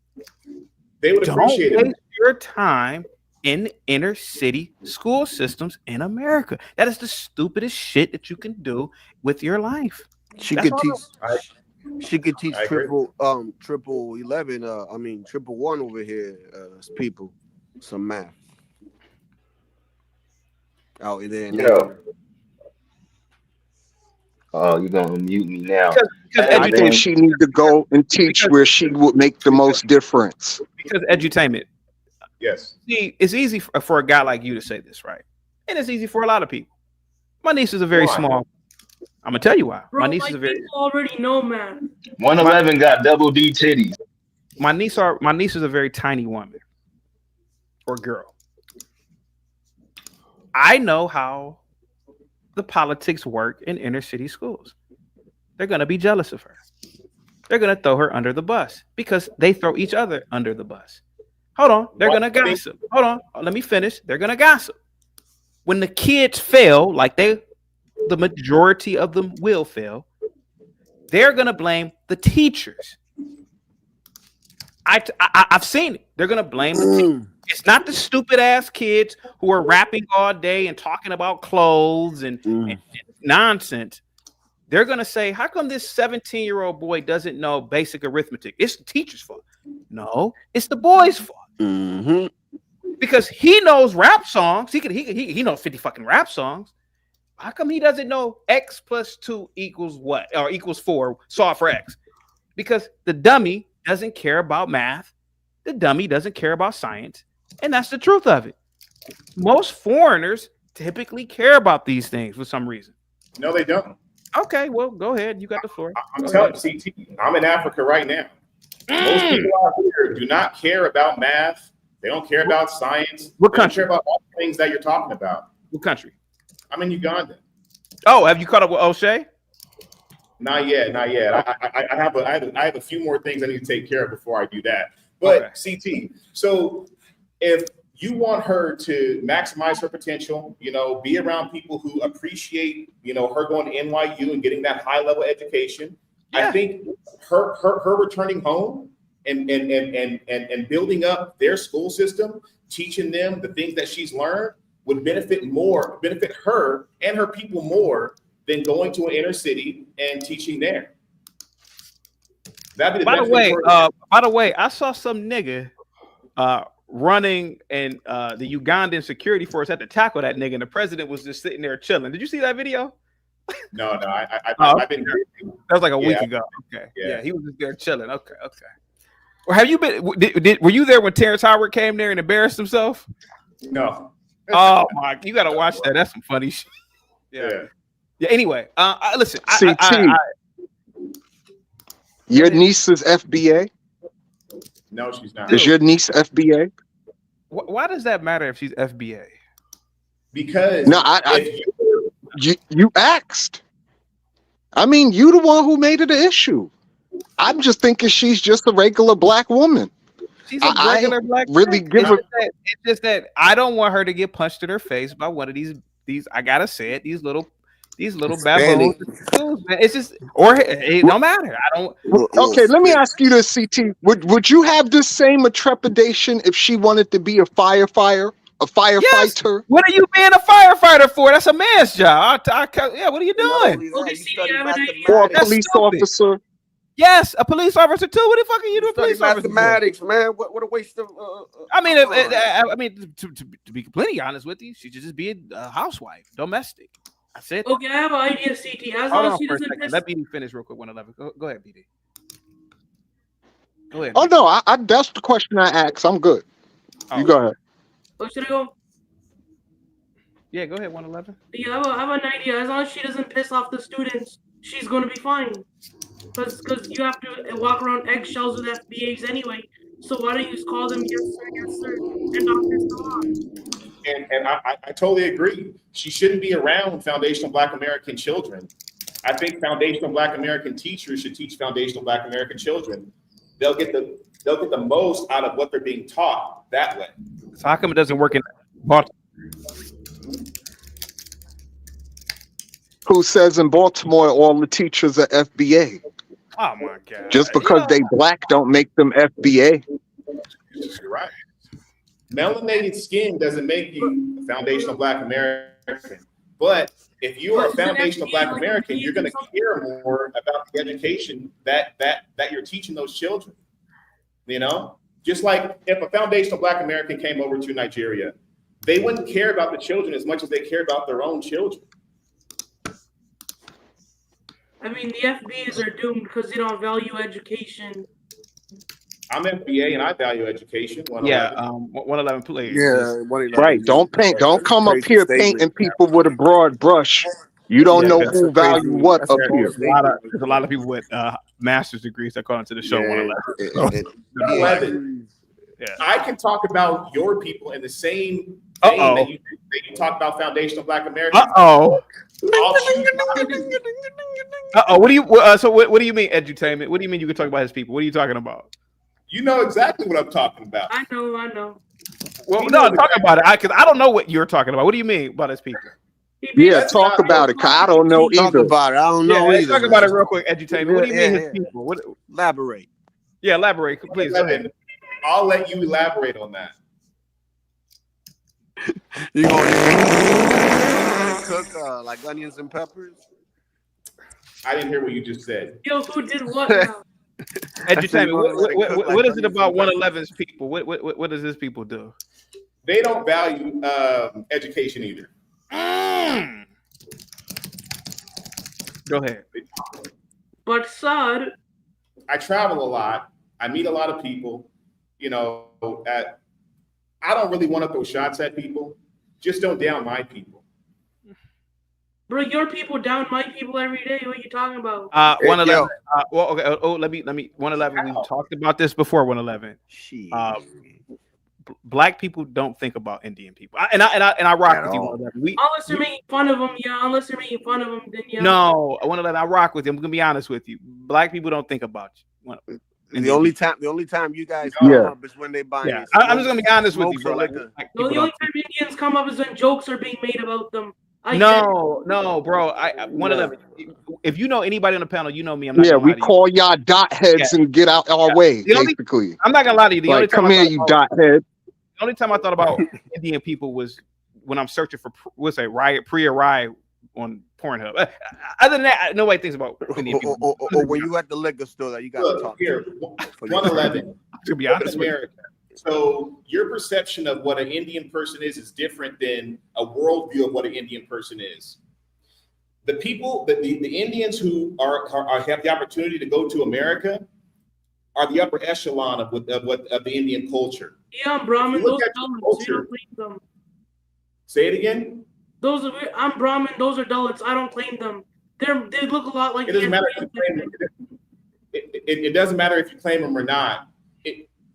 S5: They would appreciate
S2: Don't waste
S5: it.
S2: your time in inner city school systems in America. That is the stupidest shit that you can do with your life.
S1: She could teach triple 11. Triple one over here. People some math. Oh, and then
S20: oh, you're gonna mute me now.
S3: I think she need to go and teach where she would make the most difference.
S2: Because edutainment.
S5: Yes.
S2: See, it's easy for a guy like you to say this, right? And it's easy for a lot of people. My niece is a very small. I'm gonna tell you why.
S21: Bro,
S2: my niece is a very.
S21: Already know, man.
S20: 111 got double D titties.
S2: My niece is a very tiny woman or girl. I know how the politics work in inner city schools. They're gonna be jealous of her. They're gonna throw her under the bus because they throw each other under the bus. Hold on, they're gonna gossip. Hold on, let me finish. They're gonna gossip. When the kids fail, like the majority of them will fail, they're gonna blame the teachers. I've seen it. They're gonna blame the teachers. It's not the stupid ass kids who are rapping all day and talking about clothes and nonsense. They're gonna say, "How come this 17-year-old boy doesn't know basic arithmetic?" It's the teacher's fault. No, it's the boy's fault.
S1: Mm-hmm.
S2: Because he knows rap songs. He knows 50 fucking rap songs. How come he doesn't know X plus 2 equals what? Or equals 4, solve for X? Because the dummy doesn't care about math. The dummy doesn't care about science. And that's the truth of it. Most foreigners typically care about these things for some reason.
S5: No, they don't.
S2: Okay, well, go ahead. You got the floor.
S5: I'm telling you, CT, I'm in Africa right now. Most people out here do not care about math. They don't care about science.
S2: What country?
S5: They don't care about all the things that you're talking about.
S2: What country?
S5: I'm in Uganda.
S2: Oh, have you caught up with O'Shea?
S5: Not yet. I have a few more things I need to take care of before I do that. But okay. CT, so if you want her to maximize her potential, be around people who appreciate, her going to NYU and getting that high level education. Yeah. I think her returning home and building up their school system, teaching them the things that she's learned would benefit her and her people more than going to an inner city and teaching there. That'd be the best thing for her.
S2: By the way, I saw some nigga running and the Ugandan security force had to tackle that nigga, and the president was just sitting there chilling. Did you see that video?
S5: No, I've been.
S2: That was like a week ago. Okay, yeah, he was just there chilling. Okay. Or have you been? Were you there when Terrence Howard came there and embarrassed himself?
S5: No.
S2: Oh my! You gotta watch that. That's some funny shit. Yeah. Anyway, listen.
S3: CT, your niece is FBA.
S5: No, she's not.
S3: Is your niece FBA?
S2: Why does that matter if she's FBA?
S5: Because
S3: no, you asked. I mean, you the one who made it an issue. I'm just thinking she's just a regular black woman.
S2: She's a regular black
S3: really
S2: woman. It's just that I don't want her to get punched in her face by one of these. I gotta say it. These little baboons. It's just, or it don't matter. I don't.
S3: Okay, let me ask you this, CT. Would you have this same trepidation if she wanted to be a firefighter?
S2: Yes. What are you being a firefighter for? That's a man's job. Yeah, what are you doing?
S3: Or a police officer?
S2: Yes, a police officer too. What the fuck are you doing? Police officer?
S1: Mathematics, man. What a waste of.
S2: I mean, to be completely honest with you, she should just be a housewife, domestic. I said.
S7: Okay, I have an idea, CT. As long as she doesn't.
S2: Let me finish real quick. 111. Go ahead, BD. Go ahead.
S3: Oh no, I that's the question I asked. I'm good. You go ahead.
S7: Oh, should I go?
S2: Yeah, go ahead. 111.
S7: Yeah, I have an idea. As long as she doesn't piss off the students, she's going to be fine. Because you have to walk around eggshells with FBAs anyway. So why don't you just call them yes sir, and not piss them off?
S5: And I totally agree. She shouldn't be around foundational Black American children. I think foundational Black American teachers should teach foundational Black American children. They'll get the most out of what they're being taught that way.
S2: So how come it doesn't work in Baltimore?
S3: Who says in Baltimore all the teachers are FBA?
S2: Oh my God!
S3: Just because they black don't make them FBA.
S5: You're right. Melanated skin doesn't make you a foundational Black American. But if you are a foundational Black American, you're going to care more about the education that you're teaching those children. Just like if a foundational Black American came over to Nigeria, they wouldn't care about the children as much as they care about their own children.
S7: I mean, the FBAs are doomed because they don't value education.
S5: I'm FBA and I value education. 111.
S2: Yeah, 111 please.
S1: Yeah, 111.
S3: Right. Don't come up here painting people with a broad brush. You don't know who value what up here.
S2: There's a lot of people with master's degrees that call into the show.
S5: 111. Yeah. I can talk about your people in the same vein that you talk about foundational Black Americans.
S2: What do you? So what do you mean edutainment? What do you mean you can talk about his people? What are you talking about?
S5: You know exactly what I'm talking about.
S7: I know.
S2: Well, no, talk about it because I don't know what you're talking about. What do you mean about his people?
S3: Yeah, talk about it. Cause I don't know either.
S1: Talk about it. I don't know either.
S2: Talk about it real quick. Edutainment. What do you mean his people? What?
S1: Elaborate.
S2: Yeah, elaborate, please. Go ahead.
S5: I'll let you elaborate on that.
S1: You gonna cook like onions and peppers?
S5: I didn't hear what you just said.
S7: Yo, who did what now?
S2: Edutainment. What is it about 111's people? What does his people do?
S5: They don't value education either.
S2: Go ahead.
S7: But sad.
S5: I travel a lot. I meet a lot of people. I don't really want to throw shots at people. Just don't down my people.
S7: Bro, your people down my people every day. What are you talking about?
S2: 111. Well, okay. Oh, let me. 111. We talked about this before. 111. Black people don't think about Indian people, and I rock with you. 111.
S7: Unless you're making fun of them, Unless you're making fun of them, then yeah.
S2: No, 111. I rock with you. I'm gonna be honest with you. Black people don't think about you.
S1: The only time you guys
S3: Yeah.
S1: come up is when they buy.
S2: Yeah, I'm just gonna be honest with you, bro. Like,
S7: No, the only time Indians come up is when jokes are being made about them.
S2: No, bro. I 111. If you know anybody on the panel, you know me. I'm not
S3: Yeah,
S2: gonna
S3: we
S2: lie to you.
S3: call y'all dot heads and get out our way,
S2: The only,
S3: basically.
S2: I'm not gonna lie to you. The only
S3: Like,
S2: time
S3: come
S2: I
S3: here,
S2: thought
S3: you
S2: about,
S3: dot head.
S2: the only time I thought about Indian people was when I'm searching for what's a riot, riot on Pornhub. Other than that, nobody thinks about Indian people.
S1: Or when you at the liquor store that you got to talk
S5: here,
S1: to.
S5: 111.
S2: To be
S5: Look
S2: honest
S5: at
S2: with you.
S5: America. So your perception of what an Indian person is different than a worldview of what an Indian person is. The people, the Indians who are have the opportunity to go to America are the upper echelon of the Indian culture.
S7: Yeah, I'm Brahmin.
S5: If you
S7: Those
S5: look
S7: are
S5: at your
S7: Dalits. We
S5: culture-
S7: don't claim them.
S5: Say it again.
S7: I'm Brahmin. Those are Dalits. I don't claim them. They look a lot like.
S5: It doesn't matter if you claim them. It doesn't matter if you claim them or not.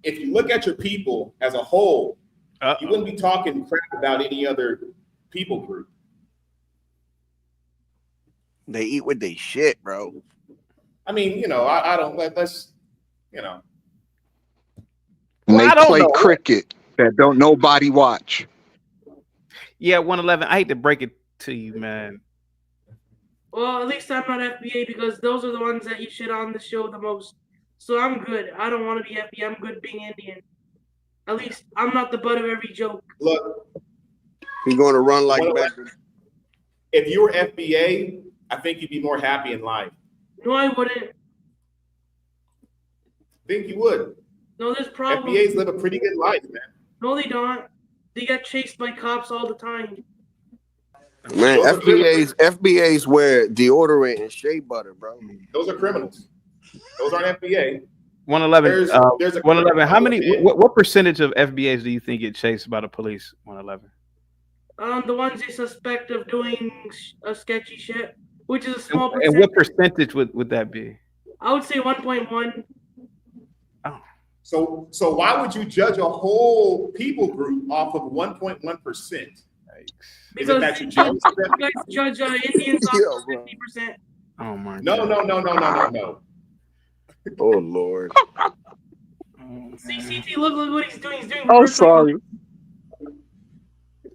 S5: If you look at your people as a whole, you wouldn't be talking crap about any other people group.
S1: They eat with they shit, bro.
S5: I mean, you know, I don't let's, you know.
S3: And
S2: Well, I
S3: they
S2: don't
S3: play
S2: know.
S3: cricket that don't nobody watch.
S2: Yeah, 111. I hate to break it to you, man.
S7: Well, at least I'm not FBA because those are the ones that you shit on the show the most. So I'm good. I don't want to be FBA. I'm good being Indian. At least I'm not the butt of every joke.
S5: Look,
S1: You're going to run like that.
S5: if you were FBA, I think you'd be more happy in life.
S7: No, I wouldn't.
S5: Think you would.
S7: No, there's problems.
S5: FBAs live a pretty good life, man.
S7: No, they don't. They get chased by cops all the time.
S1: Man, FBAs wear deodorant and shea butter, bro.
S5: Those are criminals. Those aren't FBA.
S2: 111.
S5: There's a
S2: 111. How many? What percentage of FBAs do you think get chased by the police? 111.
S7: The ones they suspect of doing sketchy shit, which is a small
S2: And
S7: percentage.
S2: what percentage would that be?
S7: I would say 1.1.
S5: So why would you judge a whole people group off of 1.1%?
S7: Because
S5: that you
S7: you
S5: jealous of them?
S7: guys judge Indians off 50%.
S2: Oh my.
S5: No.
S1: Oh Lord.
S7: CCT, look what he's doing. He's doing.
S3: Oh, sorry.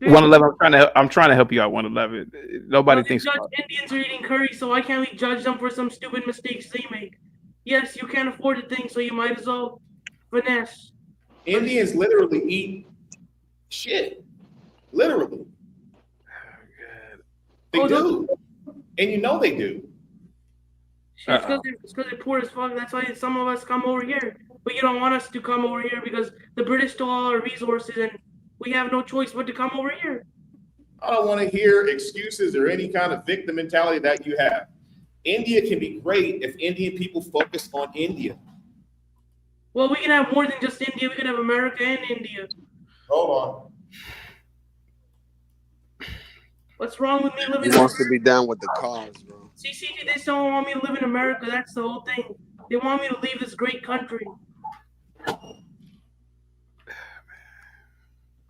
S2: 111. I'm trying to help you out. 111. Nobody thinks.
S7: Judge Indians are eating curry, so why can't we judge them for some stupid mistakes they make? Yes, you can't afford a thing, so you might as well finesse.
S5: Indians literally eat shit. Literally. They do. And you know they do.
S7: It's because they're poor as fuck. That's why some of us come over here. But you don't want us to come over here because the British stole all our resources and we have no choice but to come over here.
S5: I don't want to hear excuses or any kind of victim mentality that you have. India can be great if Indian people focus on India.
S7: Well, we can have more than just India. We can have America and India.
S5: Hold on.
S7: What's wrong with me living
S1: He wants to be down with the cause, bro.
S7: CCT, they still don't want me to live in America. That's the whole thing. They want me to leave this great country.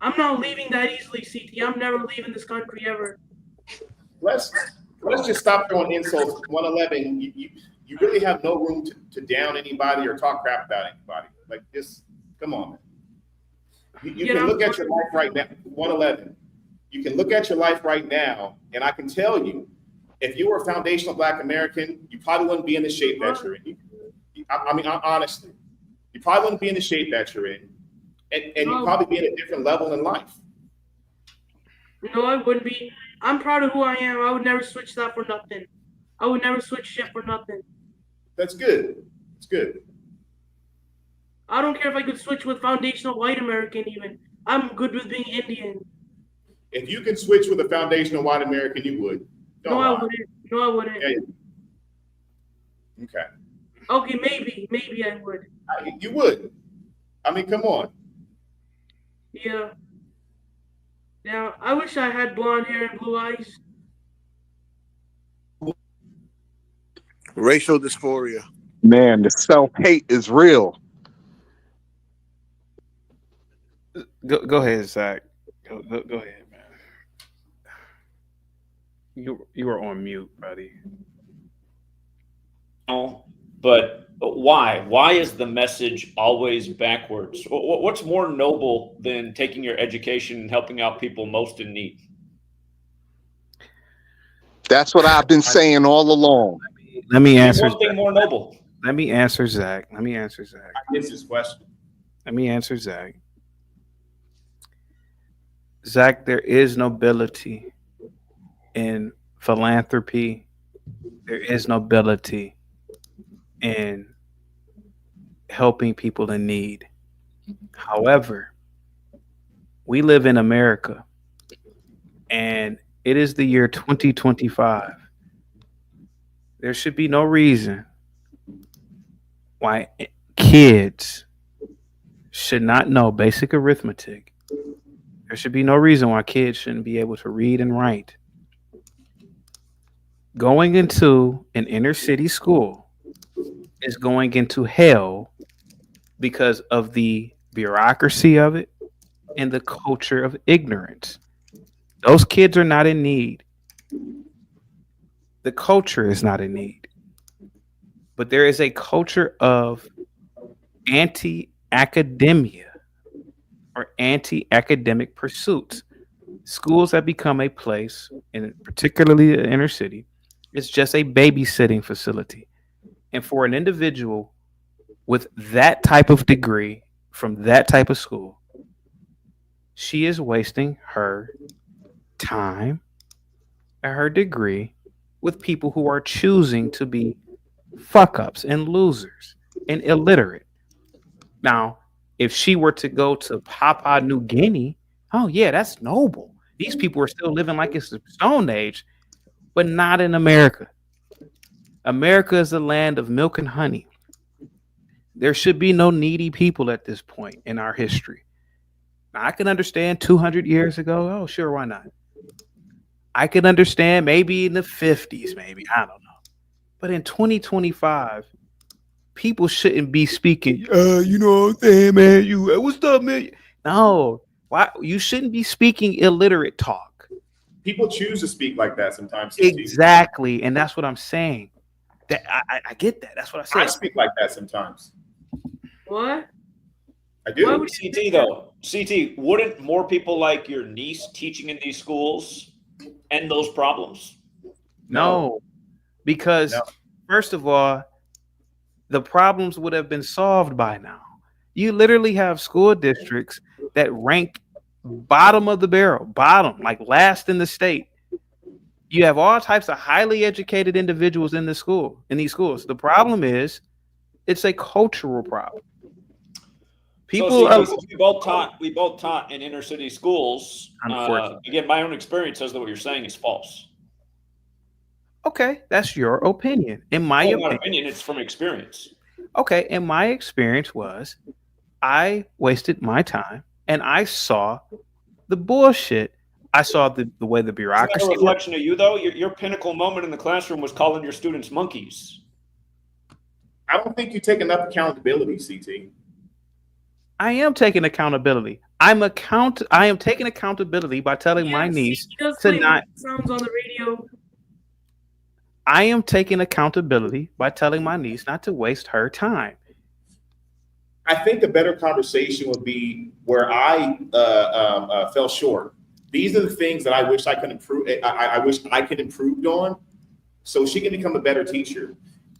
S7: I'm not leaving that easily, CT. I'm never leaving this country ever.
S5: Let's just stop throwing insults. 111, you really have no room to down anybody or talk crap about anybody. Like, just come on, man. You can look at your life right now. 111. You can look at your life right now, and I can tell you, if you were a foundational Black American, you probably wouldn't be in the shape that you're in. I mean, honestly, you probably wouldn't be in the shape that you're in, and you'd probably be in a different level in life.
S7: No, I wouldn't be. I'm proud of who I am. I would never switch that for nothing. I would never switch shit for nothing.
S5: That's good. It's good.
S7: I don't care if I could switch with foundational white American even. I'm good with being Indian.
S5: If you can switch with a foundational white American, you would.
S7: No, I wouldn't. No, I wouldn't.
S5: Yeah. Okay.
S7: Okay, maybe I would.
S5: You would. I mean, come on.
S7: Yeah. Now, I wish I had blonde hair and blue eyes.
S1: Racial dysphoria.
S3: Man, the self-hate is real.
S2: Go ahead, Zach. Go ahead, man. You were on mute, buddy.
S8: No, but Why? Why is the message always backwards? What's more noble than taking your education and helping out people most in need?
S3: That's what I've been saying all along.
S2: Let me answer.
S8: One thing more noble.
S2: Let me answer Zach. Let me answer Zach.
S5: I missed his question.
S2: Let me answer Zach. Zach, there is nobility in philanthropy. There is nobility in helping people in need. However, we live in America, and it is the year 2025. There should be no reason why kids should not know basic arithmetic. There should be no reason why kids shouldn't be able to read and write. Going into an inner city school is going into hell because of the bureaucracy of it and the culture of ignorance. Those kids are not in need. The culture is not in need. But there is a culture of anti-academia or anti-academic pursuits. Schools have become a place, and particularly the inner city, it's just a babysitting facility. And for an individual with that type of degree from that type of school, she is wasting her time and her degree with people who are choosing to be fuck ups and losers and illiterate. Now, if she were to go to Papua New Guinea, oh yeah, that's noble. These people are still living like it's the Stone Age, but not in America. America is the land of milk and honey. There should be no needy people at this point in our history. Now, I can understand 200 years ago. Oh, sure, why not? I can understand maybe in the 50s, maybe. I don't know. But in 2025, people shouldn't be speaking, you know what I'm saying, man? What's up, man? No. Why? You shouldn't be speaking illiterate talk.
S5: People choose to speak like that sometimes.
S2: Exactly. And that's what I'm saying. That I get that. That's what I said.
S5: I speak like that sometimes.
S7: What?
S5: I do.
S8: CT though, CT, wouldn't more people like your niece teaching in these schools end those problems?
S2: No, because first of all, the problems would have been solved by now. You literally have school districts that rank bottom of the barrel, bottom, like last in the state. You have all types of highly educated individuals in the school, in these schools. The problem is, it's a cultural problem. People,
S8: we both taught in inner city schools. Again, my own experience says that what you're saying is false.
S2: Okay, that's your opinion. In my
S8: opinion, it's from experience.
S2: Okay, and my experience was, I wasted my time and I saw the bullshit. I saw the way the bureaucracy.
S8: Is that a reflection of you, though? Your pinnacle moment in the classroom was calling your students monkeys.
S5: I don't think you take enough accountability, CT.
S2: I am taking accountability. I am taking accountability by telling my niece to not.
S7: Sounds on the radio.
S2: I am taking accountability by telling my niece not to waste her time.
S5: I think a better conversation would be where I fell short. These are the things that I wish I could improve. I wish I could improve on, so she can become a better teacher.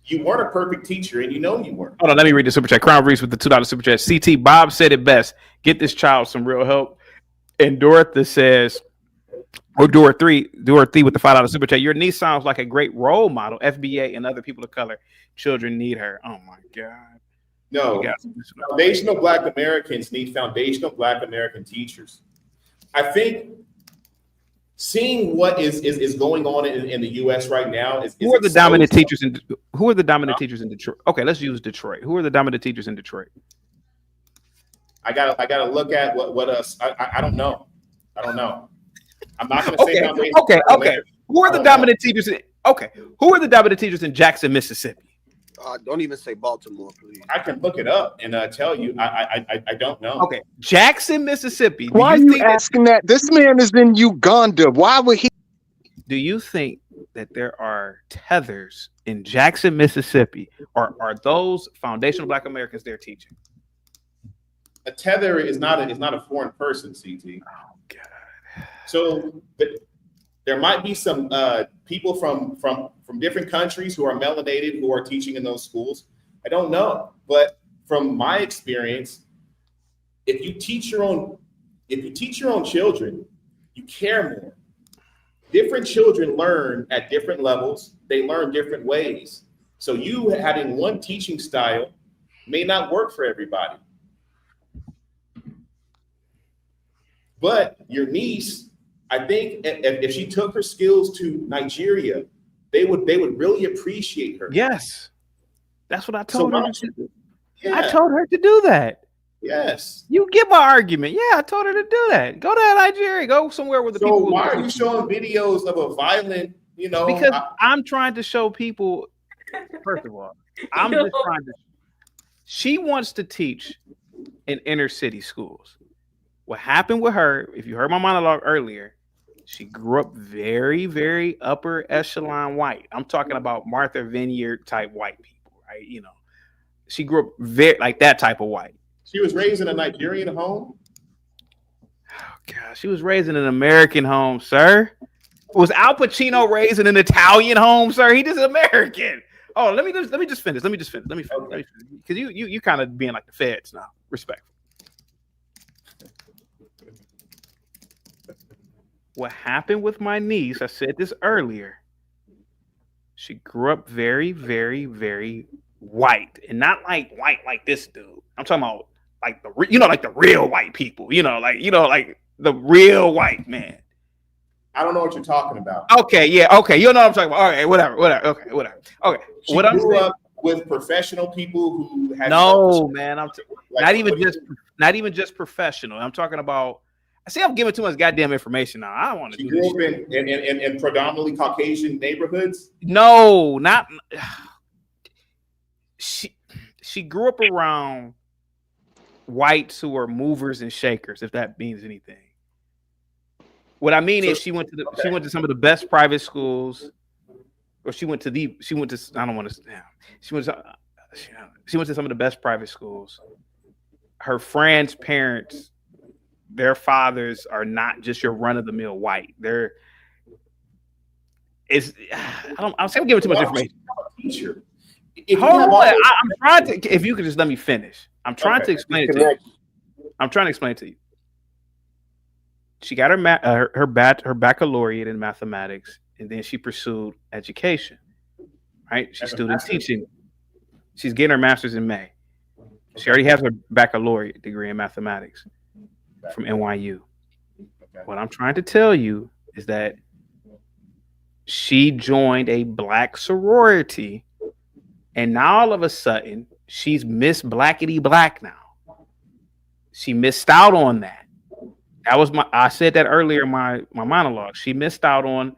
S5: You weren't a perfect teacher, and you know you weren't.
S2: Hold on, let me read the super chat. Crown Reese with the $2 super chat. CT Bob said it best. Get this child some real help. And Dorothy says, or Dorothy with the $5 super chat. Your niece sounds like a great role model. FBA and other people of color, children need her. Oh my God.
S5: No, foundational Black Americans need foundational Black American teachers. I think seeing what is going on in the U.S. right now is
S2: who are the dominant teachers in Detroit? Okay, let's use Detroit. Who are the dominant teachers in Detroit?
S5: I gotta look at what us. I don't know. I'm not going to say
S2: Okay. Who are the dominant teachers? Who are the dominant teachers in Jackson, Mississippi?
S1: Don't even say Baltimore, please.
S5: I can look it up and tell you. I don't know.
S2: Okay, Jackson, Mississippi.
S3: Why are you asking that? This man is in Uganda. Why would he?
S2: Do you think that there are tethers in Jackson, Mississippi, or are those foundational Black Americans they're teaching?
S5: A tether is not a foreign person, CT.
S2: Oh God.
S5: So there might be some people from different countries who are melanated who are teaching in those schools. I don't know, but from my experience, if you teach your own children, you care more. Different children learn at different levels. They learn different ways. So you having one teaching style may not work for everybody. But your niece, I think if she took her skills to Nigeria, they would really appreciate her.
S2: Yes. That's what I told her to do.
S5: Yeah.
S2: I told her to do that.
S5: Yes.
S2: You get my argument. Yeah, I told her to do that. Go to Nigeria. Go somewhere where the people.
S5: So why are you showing videos of a violent,
S2: Because I'm trying to show people, first of all, I'm just trying to. She wants to teach in inner city schools. What happened with her, if you heard my monologue earlier, she grew up very, very upper echelon white. I'm talking about Martha Vineyard type white people, right? She grew up very like that type of white.
S5: She was raised in a Nigerian home?
S2: Oh God, she was raised in an American home, sir. Was Al Pacino raised in an Italian home, sir? He just American. Oh, let me just finish. Because you kind of being like the feds now. Respectful. What happened with my niece, I said this earlier. She grew up very, very, very white, and not like white like this dude. I'm talking about like like the real white people. Like the real white man.
S5: I don't know what you're talking about.
S2: Okay, yeah, okay. You know what I'm talking about. Okay, whatever. Okay, whatever. Okay.
S5: She grew up with professional people who had
S2: no man. Not even just professional. I'm talking about. I see I'm giving too much goddamn information now. I don't want to do this.
S5: She grew up in predominantly Caucasian neighborhoods?
S2: No, not she grew up around whites who are movers and shakers, if that means anything. What I mean is she went to some of the best private schools, or she went to some of the best private schools. Her friends' parents, their fathers are not just your run-of-the-mill white. I'm saying I'm giving too much information.
S5: Teacher.
S2: I'm trying to. If you could just let me finish. I'm trying to explain it to you. I'm trying to explain it to you. She got her baccalaureate in mathematics, and then she pursued education. Right? She's student teaching. She's getting her master's in May. She already has her baccalaureate degree in mathematics from NYU. What I'm trying to tell you is that she joined a black sorority, and now all of a sudden she's Miss Blackity Black now. She missed out on that. I said that earlier in my monologue. She missed out on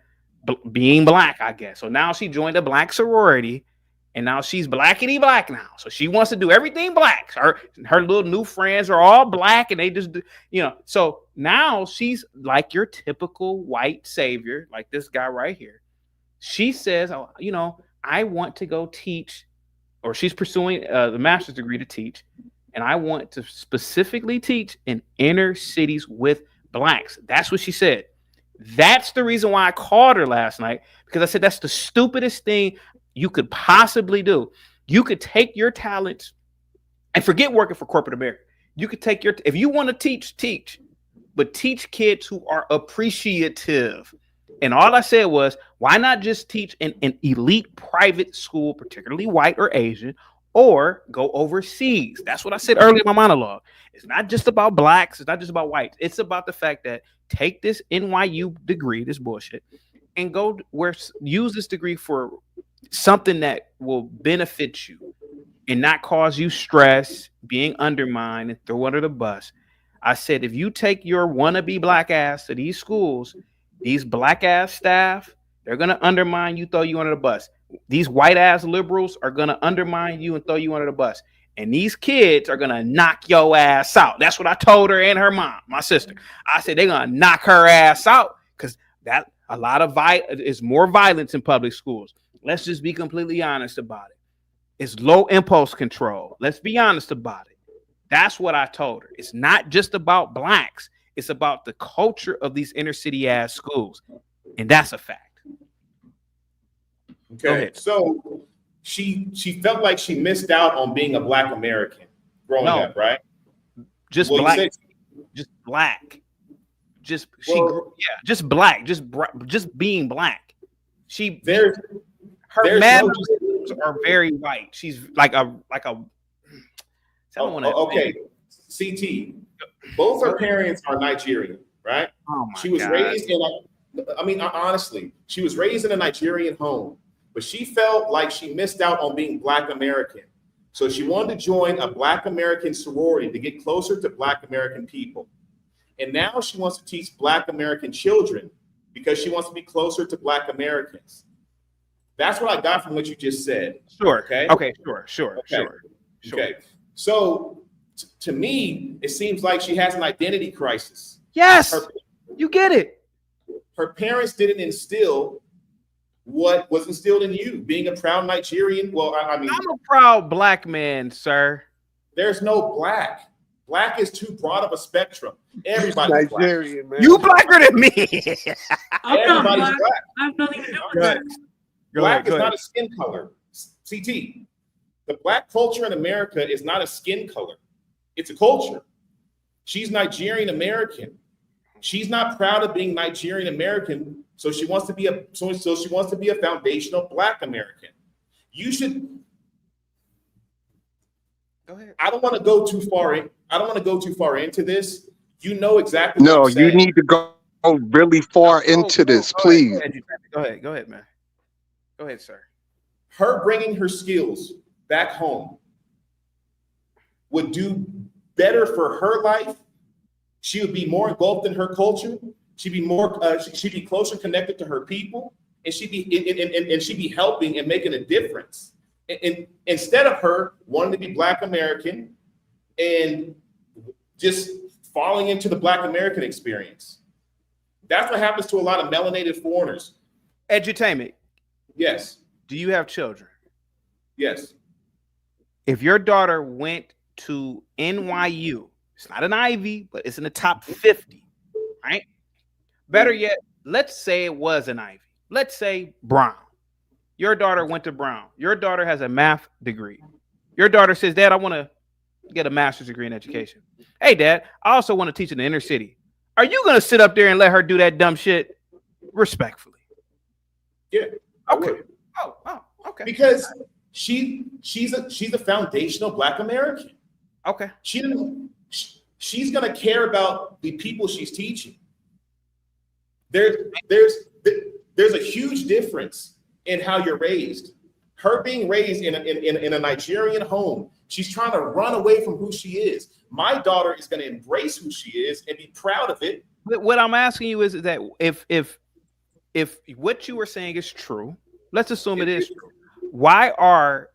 S2: being black, I guess. So now she joined a black sorority, and now she's Blackity Black now. So she wants to do everything black. Her little new friends are all black, and they just do, So now she's like your typical white savior, like this guy right here. She says, I want to go teach, or she's pursuing the master's degree to teach, and I want to specifically teach in inner cities with blacks. That's what she said. That's the reason why I called her last night, because I said that's the stupidest thing you could possibly do. You could take your talents and forget working for corporate America. You could take if you want to teach, but teach kids who are appreciative. And all I said was, why not just teach in an elite private school, particularly white or Asian, or go overseas? That's what I said earlier in my monologue. It's not just about blacks. It's not just about whites. It's about the fact that take this NYU degree, this bullshit, and go use this degree for something that will benefit you and not cause you stress, being undermined and throw under the bus. I said, if you take your wannabe black ass to these schools, these black ass staff, they're going to undermine you, throw you under the bus. These white ass liberals are going to undermine you and throw you under the bus. And these kids are going to knock your ass out. That's what I told her and her mom, my sister. I said, they're going to knock her ass out because A lot of is more violence in public schools. Let's just be completely honest about it. It's low impulse control. Let's be honest about it. That's what I told her. It's not just about blacks. It's about the culture of these inner city ass schools. And that's a fact.
S5: Okay. So she felt like she missed out on being a Black American growing up, right?
S2: Just black. Just black. Just just black. Just being black. Her manners are very white. She's like a.
S5: Okay, CT. Both her parents are Nigerian, right?
S2: Oh my
S5: She was
S2: God.
S5: raised in honestly, she was raised in a Nigerian home, but she felt like she missed out on being Black American. So she wanted to join a Black American sorority to get closer to Black American people. And now she wants to teach Black American children because she wants to be closer to Black Americans. That's what I got from what you just said.
S2: Sure.
S5: Okay.
S2: Okay. Sure.
S5: Okay. So to me, it seems like she has an identity crisis.
S2: Yes. You get it.
S5: Her parents didn't instill what was instilled in you, being a proud Nigerian. Well, I mean,
S2: I'm a proud Black man, sir.
S5: There's no black. Black is too broad of a spectrum. Everybody's
S1: Nigerian,
S5: black.
S1: man.
S2: You blacker than me.
S5: Everybody's black.
S7: I have nothing to do with that.
S5: Black is not a skin color. CT. The Black culture in America is not a skin color. It's a culture. She's Nigerian American. She's not proud of being Nigerian American, so she wants to be a foundational Black American. You should.
S2: Go ahead.
S5: I don't want to go too far into this. You know exactly.
S3: No,
S5: what I'm
S3: you
S5: saying.
S3: need to go really far into this, please.
S2: Go ahead, man. Go ahead, sir.
S5: Her bringing her skills back home would do better for her life. She would be more engulfed in her culture. She'd be closer connected to her people, and she'd be helping and making a difference. And instead of her wanting to be Black American and just falling into the Black American experience. That's what happens to a lot of melanated foreigners.
S2: Edutainment.
S5: Yes.
S2: Do you have children?
S5: Yes.
S2: If your daughter went to NYU, it's not an Ivy, but it's in the top 50, right? Better yet, let's say it was an Ivy. Let's say Brown. Your daughter went to Brown. Your daughter has a math degree. Your daughter says, Dad, I want to get a master's degree in education. Hey, Dad, I also want to teach in the inner city. Are you going to sit up there and let her do that dumb shit? Respectfully.
S5: Yeah.
S2: Okay. Oh, okay.
S5: Because she's a foundational Black American.
S2: Okay.
S5: She's going to care about the people she's teaching. There's a huge difference in how you're raised. Her being raised in a Nigerian home, she's trying to run away from who she is. My daughter is going to embrace who she is and be proud of it.
S2: What I'm asking you is that if what you were saying is true, let's assume it is true. Why are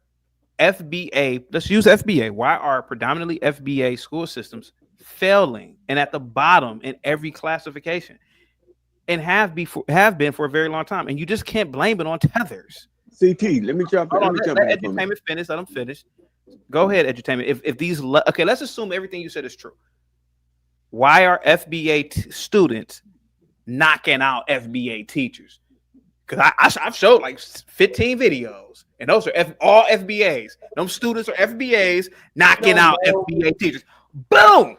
S2: FBA, let's use FBA, why are predominantly FBA school systems failing and at the bottom in every classification and have been for a very long time? And you just can't blame it on tethers.
S9: CT, let me jump in.
S2: Let edutainment finish. Let them finish. Go ahead, edutainment. If these, okay, let's assume everything you said is true. Why are FBA students knocking out FBA teachers? Because I've showed like 15 videos, and those are all FBAs. Those students are FBAs knocking out FBA teachers. Boom!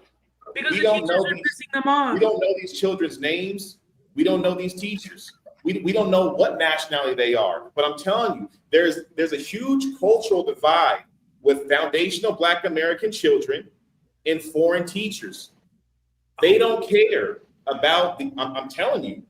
S7: Because
S5: We
S7: the
S5: don't
S7: teachers
S5: know
S7: are
S5: these-
S7: pissing them off.
S5: We don't know these children's names. We don't know these teachers. We don't know what nationality they are. But I'm telling you, there's a huge cultural divide with foundational Black American children and foreign teachers. They don't care about I'm telling you,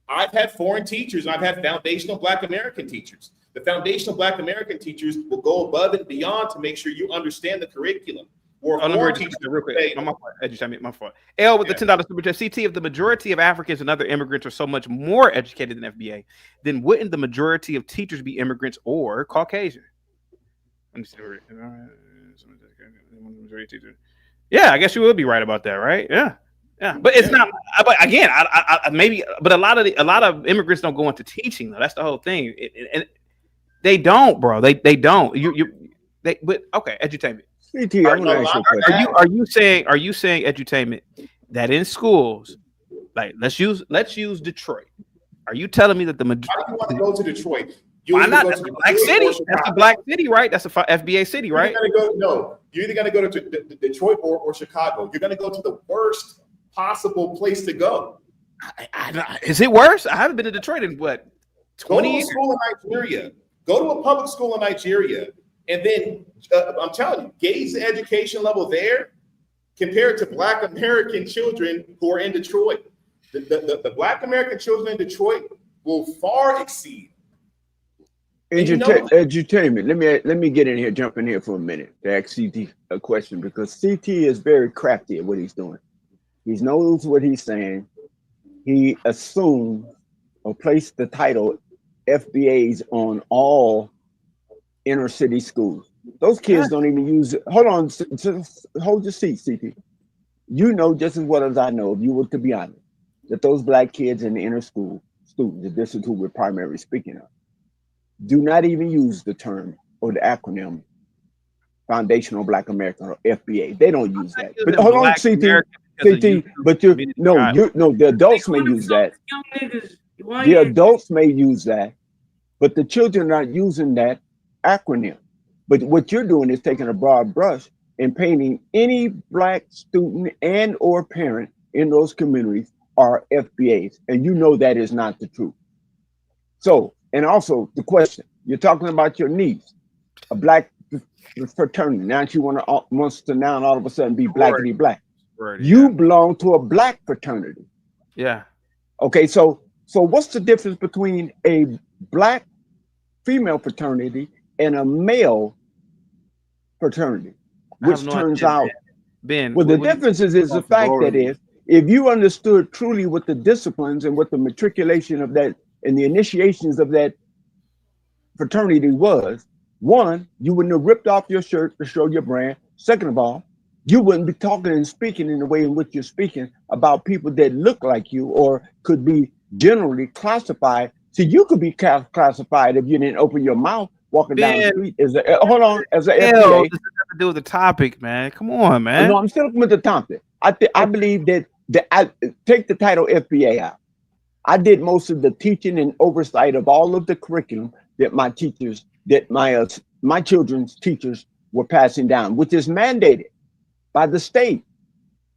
S5: I've had foreign teachers and I've had foundational Black American teachers. The foundational Black American teachers will go above and beyond to make sure you understand the curriculum.
S2: Let me read this real quick. My fault. L with the $10 super chat. CT, if the majority of Africans and other immigrants are so much more educated than FBA, then wouldn't the majority of teachers be immigrants or Caucasian? Yeah, I guess you would be right about that, right? Yeah. Yeah, but it's not. But again, I maybe. But a lot of immigrants don't go into teaching though. That's the whole thing. And they don't, bro. They don't. But okay, edutainment.
S9: CT, I want to ask you a question.
S2: Are you saying edutainment that in schools, like let's use Detroit? Are you telling me that the majority?
S5: Why do you want to go to Detroit?
S2: Why not? That's a black city. That's a black city, right? That's a FBA city, right?
S5: You're either gonna go to Detroit or Chicago. You're gonna go to the worst possible place to go.
S2: Is it worse? I haven't been to Detroit in what 20 years.
S5: Go to a school in Nigeria. Go to a public school in Nigeria, and then I'm telling you, gauge the education level there compared to Black American children who are in Detroit. The Black American children in Detroit will far exceed.
S9: Edutainment. Let me get in here, jump in here for a minute to ask CT a question, because CT is very crafty at what he's doing. He knows what he's saying. He assumes or placed the title FBAs on all inner city schools. Those kids don't even use it. Hold on, just hold your seat, CT. You know just as well as I know, if you were to be honest, that those black kids in the inner school students, if this is who we're primarily speaking of, do not even use the term or the acronym Foundational Black American or FBA. They don't use that. But hold on, CT, but the adults may use that. The adults may use that, but the children are not using that acronym. But what you're doing is taking a broad brush and painting any black student and or parent in those communities are FBAs, and you know that is not the truth. So, and also the question, you're talking about your niece, a black fraternity. Now she wants to now all of a sudden be blackity black. You belong to a black fraternity.
S2: Yeah.
S9: Okay, so what's the difference between a black female fraternity and a male fraternity? Which turns out,
S2: Ben,
S9: well, the difference is the fact that if you understood truly what the disciplines and what the matriculation of that and the initiations of that fraternity was, one, you wouldn't have ripped off your shirt to show your brand. Second of all, you wouldn't be talking and speaking in the way in which you're speaking about people that look like you or could be generally classified. So you could be classified if you didn't open your mouth walking down the street as a as an FBA.
S2: This has to do with the topic, man. Come on, man.
S9: No, I'm still with the topic. I believe that I take the title FBA out. I did most of the teaching and oversight of all of the curriculum that my teachers, that my children's teachers were passing down, which is mandated by the state.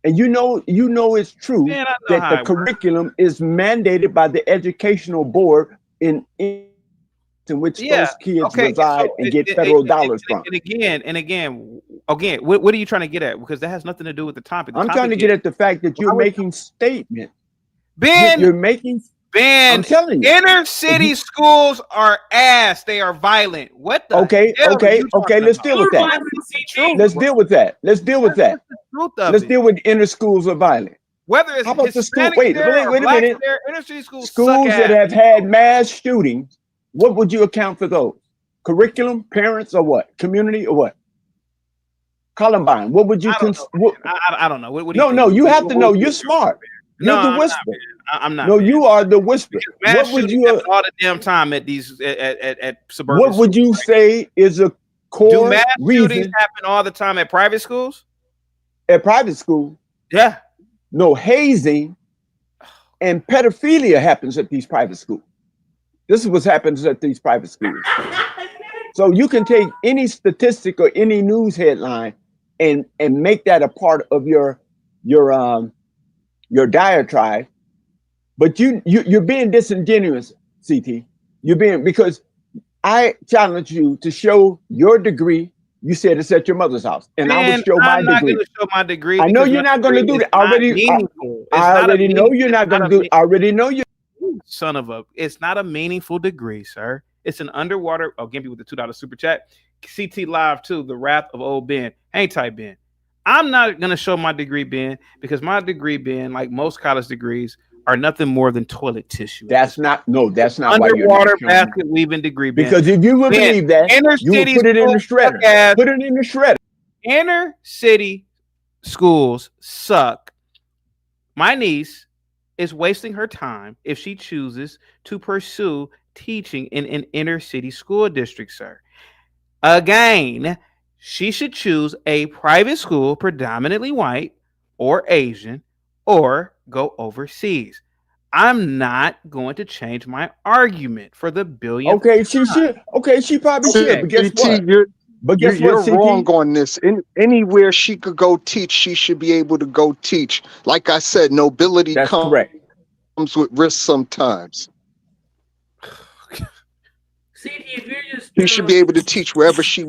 S9: And you know it's true that the curriculum is mandated by the educational board in which those kids reside and get federal dollars from.
S2: And again, what are you trying to get at? Because that has nothing to do with the topic.
S9: I'm trying to get at the fact that you're making statements.
S2: Ben,
S9: you're making.
S2: Ben,
S9: I'm telling you,
S2: inner city schools are ass. They are violent. What the?
S9: Okay. Let's deal with that. Let's deal with that. Let's deal with that. Let's deal with inner schools are violent.
S2: Whether it's
S9: how about the school? Wait a minute.
S2: Inner city schools
S9: that have had mass shootings. What would you account for those? Curriculum, parents, or what? Community, or what? Columbine. What would you?
S2: I don't know. What do you
S9: no. You have to know. You're smart. You're the whisper.
S2: I'm not.
S9: No, you are the whisper.
S2: What would you all the damn time at these at suburban?
S9: What would you say is a core
S2: do mass
S9: reason?
S2: Shootings happen all the time at private schools?
S9: At private school,
S2: yeah.
S9: No, hazing and pedophilia happens at these private schools. This is what happens at these private schools. So you can take any statistic or any news headline and make that a part of your diatribe. But you're being disingenuous, CT. You're being, because I challenge you to show your degree. You said it's at your mother's house, and I will show my degree. I'm not going to
S2: show my degree.
S9: I know you're not going to do that. I already know you're not going to do. I already know you.
S2: Son of a! It's not a meaningful degree, sir. It's an underwater. Oh, give me with the $2 super chat. CT Live too. The Wrath of Old Ben. Hang tight, Ben. I'm not going to show my degree, Ben, because my degree, Ben, like most college degrees, are nothing more than toilet tissue.
S9: That's not
S2: underwater basket weaving degree, Ben.
S9: Because if you would believe that, you would put it in the shredder. Put it in the shredder.
S2: Inner city schools suck. My niece is wasting her time if she chooses to pursue teaching in an inner city school district, sir. Again, she should choose a private school, predominantly white or Asian, or go overseas. I'm not going to change my argument for the billionth
S9: Okay, she should. Okay, she probably should. But guess
S3: CT,
S9: what? But guess
S3: you're
S9: what,
S3: wrong
S9: CT?
S3: on this. Anywhere she could go teach, she should be able to go teach. Like I said, nobility
S9: That's
S3: comes
S9: correct.
S3: with risk sometimes.
S7: CT, if you're just
S3: She should be able to teach wherever she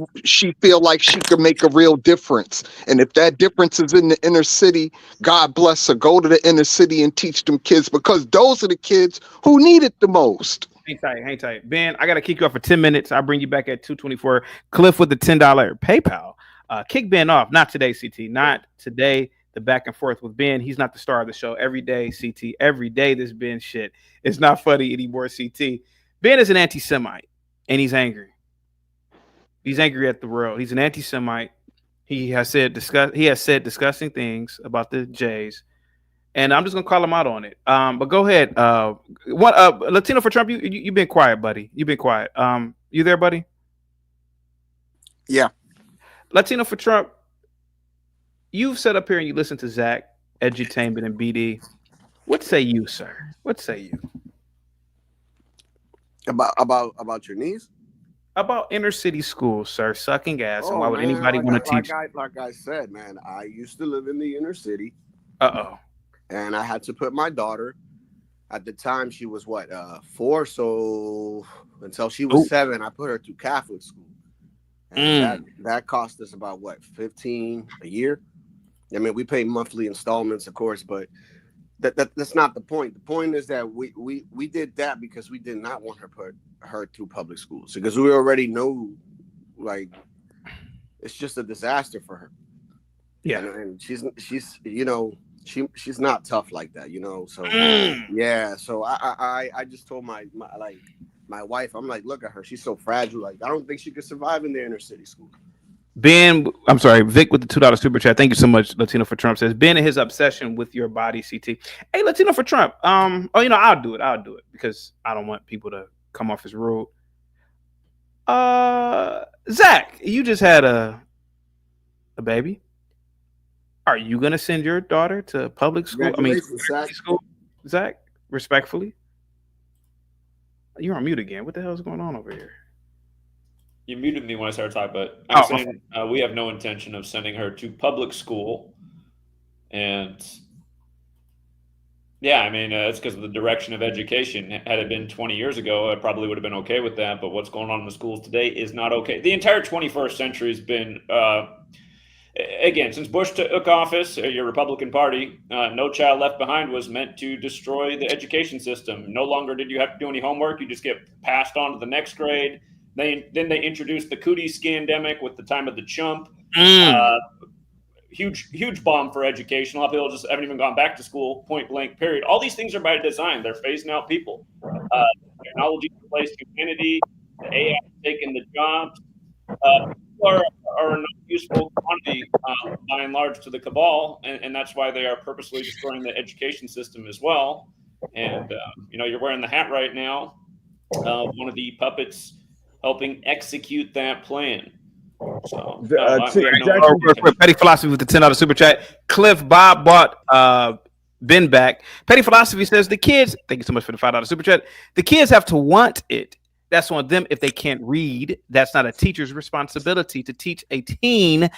S3: feel like she could make a real difference. And if that difference is in the inner city, God bless her. Go to the inner city and teach them kids, because those are the kids who need it the most.
S2: Hang tight. Ben, I got to kick you off for 10 minutes. I'll bring you back at 2:24. Cliff with the $10 PayPal. Kick Ben off. Not today, CT. Not today. The back and forth with Ben. He's not the star of the show. Every day, CT. Every day, this Ben shit. It's not funny anymore, CT. Ben is an anti-Semite, and he's angry. He's angry at the world. He's an anti-Semite. He has said disgusting things about the Jays. And I'm just gonna call him out on it. But go ahead. Latino for Trump, you've been quiet, buddy. You've been quiet. You there, buddy?
S1: Yeah.
S2: Latino for Trump, you've sat up here and you listen to Zach, Edutainment, and BD. What say you, sir? What say you?
S1: About your niece?
S2: About inner city schools, sir, sucking ass. And why would
S1: Man,
S2: anybody want to teach?
S1: Like I said, man, I used to live in the inner city.
S2: Uh-oh.
S1: And I had to put my daughter, at the time she was 4, so until she was 7, I put her through Catholic school. And that cost us about $15 a year. I mean, we pay monthly installments, of course, but that's not the point. The point is that we did that because we did not want her put her through public schools, because we already know, like, it's just a disaster for her.
S2: Yeah,
S1: and she's she's not tough like that, So yeah, so I just told my wife, I'm like, look at her, she's so fragile. Like, I don't think she could survive in the inner city school.
S2: Ben, I'm sorry, Vic with the $2 super chat. Thank you so much. Latino for Trump says Ben and his obsession with your body, CT. Hey, Latino for Trump. I'll do it because I don't want people to come off as rude. Zach, you just had a baby. Are you gonna send your daughter to public school? I mean, school, Zach. Respectfully, you're on mute again. What the hell is going on over here?
S8: You muted me when I started talking, but I'm saying we have no intention of sending her to public school. And yeah, I mean, it's because of the direction of education. Had it been 20 years ago, I probably would have been okay with that. But what's going on in the schools today is not okay. The entire 21st century has been, again, since Bush took office, your Republican Party, No Child Left Behind was meant to destroy the education system. No longer did you have to do any homework. You just get passed on to the next grade. Then they introduced the cootie scandemic with the time of the chump. Huge bomb for education. A lot of people just haven't even gone back to school, point blank, period. All these things are by design. They're phasing out people. Technology replaced humanity. The AI is taking the jobs. People are a non-useful commodity by and large to the cabal, and that's why they are purposely destroying the education system as well. And, you're wearing the hat right now. One of the puppets helping execute that plan. So,
S2: Petty Philosophy with the $10 super chat. Cliff Bob bought Ben back. Petty Philosophy says the kids, thank you so much for the $5 super chat. The kids have to want it. That's on them if they can't read. That's not a teacher's responsibility to teach a teen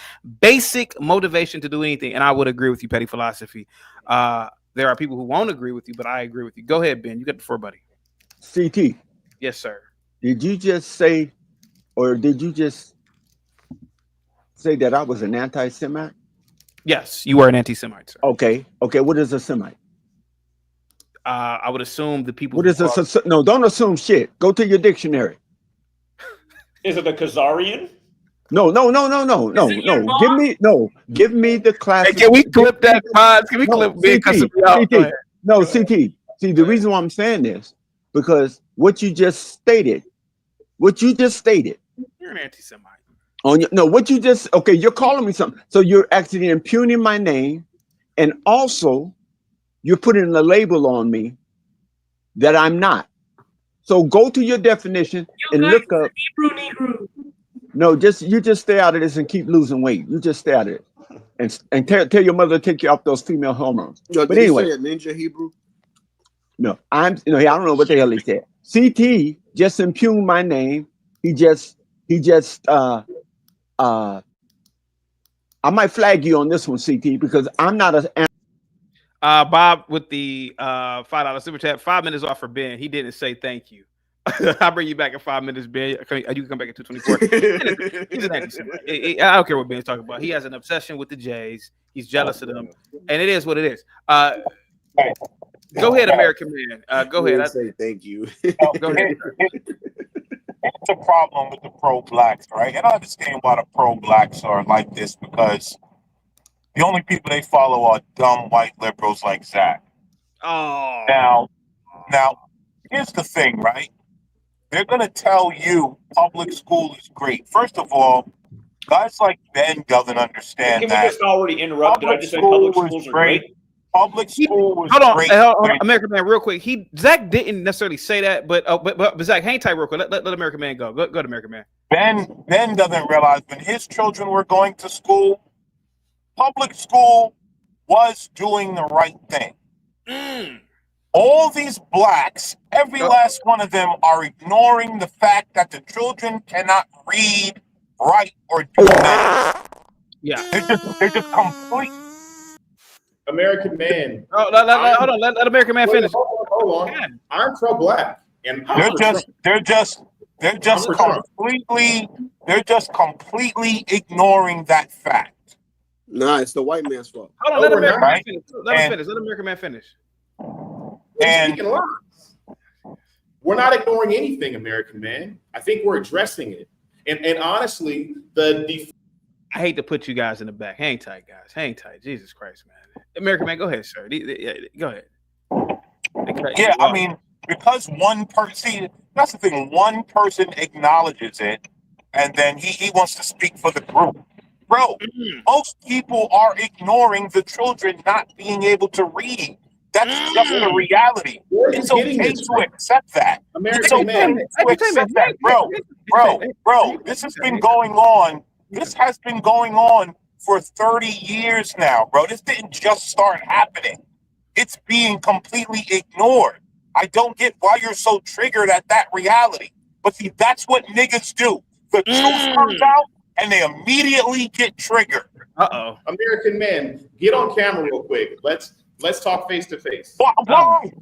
S2: basic motivation to do anything. And I would agree with you, Petty Philosophy. There are people who won't agree with you, but I agree with you. Go ahead, Ben. You got the floor, buddy.
S9: CT.
S2: Yes, sir.
S9: Did you just say, or did you just say that I was an anti-Semite?
S2: Yes, you are an anti-Semite, sir.
S9: Okay. What is a Semite?
S2: I would assume the people.
S9: What is a? No, don't assume shit. Go to your dictionary.
S8: Is it a Khazarian?
S9: No. Give me the class.
S2: Hey, can we clip that pod? Can we clip me?
S9: CT. No, CT. See, the reason why I'm saying this, because what you just stated.
S2: You're an anti-Semite.
S9: You're calling me something. So you're actually impugning my name, and also you're putting a label on me that I'm not. So go to your definition and look up.
S7: Negro.
S9: No, you just stay out of this and keep losing weight. You just stay out of it, and tell your mother to take you off those female hormones.
S1: Yo,
S9: But
S1: did
S9: anyway,
S1: he say a ninja Hebrew?
S9: no, I don't know what the hell he said. CT just impugned my name. He just I might flag you on this one, CT, because I'm not a.
S2: Bob with the $5 super chat. 5 minutes off for Ben. He didn't say thank you. I'll bring you back in 5 minutes, Ben. You can come back at 2:24. He's an anti-Semite. I don't care what Ben's talking about. He has an obsession with the Jays. He's jealous of them, and it is what it is. Go ahead, American Man. Go ahead.
S1: Say thank you.
S2: Go ahead.
S4: It's a problem with the pro-blacks, right? And I understand why the pro-blacks are like this, because the only people they follow are dumb white liberals like Zach.
S2: Oh.
S4: Now, here's the thing, right? They're going to tell you public school is great. First of all, guys like Ben doesn't understand
S8: Can
S4: that.
S8: we just already interrupt? Did I just say public schools are great?
S4: Public school was great.
S2: Hold on, American Man, real quick. Zach didn't necessarily say that, but Zach, hang tight real quick. Let American Man go. Go to American Man.
S4: Ben doesn't realize when his children were going to school, public school was doing the right thing. All these blacks, every last one of them, are ignoring the fact that the children cannot read, write, or do math.
S2: Yeah,
S4: they're just complete.
S5: American Man.
S2: Hold on. Let American Man finish.
S5: Hold on. I'm pro-black, and
S4: They're just completely ignoring that fact.
S1: Nah, it's the white man's fault.
S2: Hold on, let American Man finish. Let American Man finish.
S5: And we're not ignoring anything, American Man. I think we're addressing it. And honestly,
S2: I hate to put you guys in the back. Hang tight, guys. Hang tight. Jesus Christ, man. American Man, go ahead, sir. Go ahead.
S4: Yeah, I mean, because one person, see, that's the thing. One person acknowledges it, and then he wants to speak for the group. Bro, most people are ignoring the children not being able to read. That's just the reality. It's okay to accept that. It's okay to accept that, bro. This has been going on. This has been going on for 30 years now, bro. This didn't just start happening. It's being completely ignored. I don't get why you're so triggered at that reality. But see, that's what niggas do. The truth comes out and they immediately get triggered.
S2: Uh-oh.
S5: American Man, get on camera real quick. Let's talk face to face.
S4: Why?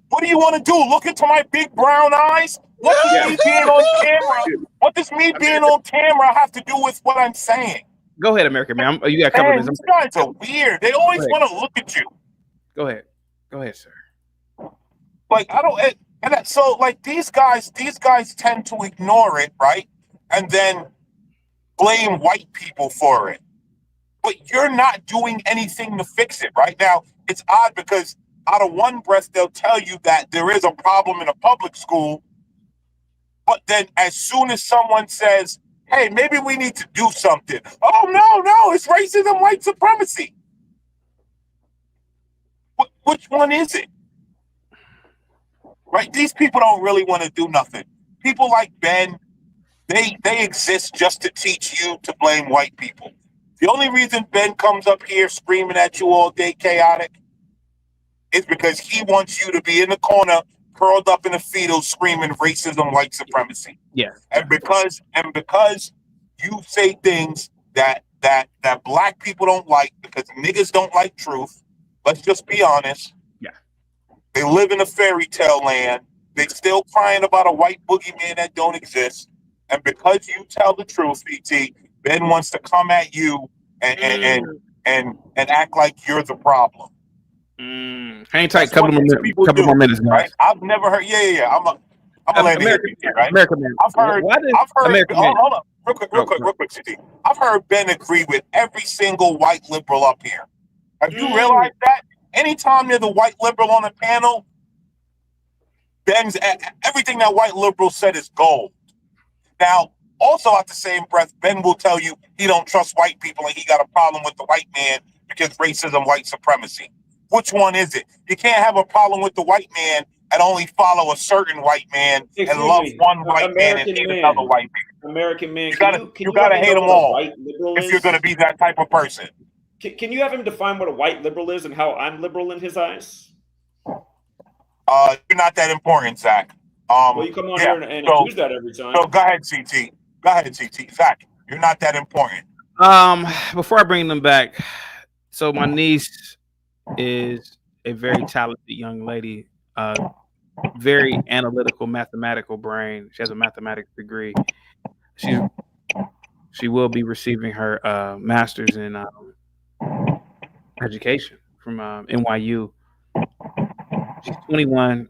S4: What do you want to do? Look into my big brown eyes? What does me being on camera? What does me being on camera have to do with what I'm saying?
S2: Go ahead, American Man. You got a couple minutes.
S4: These guys are weird. They always want to look at you.
S2: Go ahead. Go ahead, sir.
S4: Like so like these guys tend to ignore it, right? And then blame white people for it. But you're not doing anything to fix it right now. It's odd because out of one breath, they'll tell you that there is a problem in a public school. But then as soon as someone says, hey, maybe we need to do something. Oh, no, it's racism, white supremacy. Which one is it? Right? These people don't really want to do nothing. People like Ben, they exist just to teach you to blame white people. The only reason Ben comes up here screaming at you all day, chaotic, is because he wants you to be in the corner, curled up in a fetal, screaming racism, white supremacy.
S2: Yeah.
S4: And because you say things that black people don't like, because niggas don't like truth. Let's just be honest.
S2: Yeah.
S4: They live in a fairy tale land. They still crying about a white boogeyman that don't exist. And because you tell the truth, ET, Ben wants to come at you and act like you're the problem.
S2: Hang tight, couple more minutes, guys.
S4: Right? I've never heard. Yeah. I'm gonna land here, right?
S2: American Man.
S4: I've heard.
S2: American Man.
S4: Hold on, real quick, CT. I've heard Ben agree with every single white liberal up here. Have you realized that? Anytime there's a white liberal on the panel, Ben's everything that white liberal said is gold. Now, also at the same breath, Ben will tell you he don't trust white people and he got a problem with the white man because racism, white supremacy. Which one is it? You can't have a problem with the white man and only follow a certain white man and love one white man and hate another white man.
S8: American man,
S4: You gotta hate them all if you're gonna be that type of person.
S8: Can you have him define what a white liberal is and how I'm liberal in his eyes?
S4: You're not that important, Zach.
S8: Well, you come on here and use that every time.
S4: So go ahead, CT. Go ahead, CT. Zach, you're not that important.
S2: Before I bring them back, so my niece is a very talented young lady, very analytical, mathematical brain. She has a mathematics degree. She will be receiving her master's in education from NYU. She's 21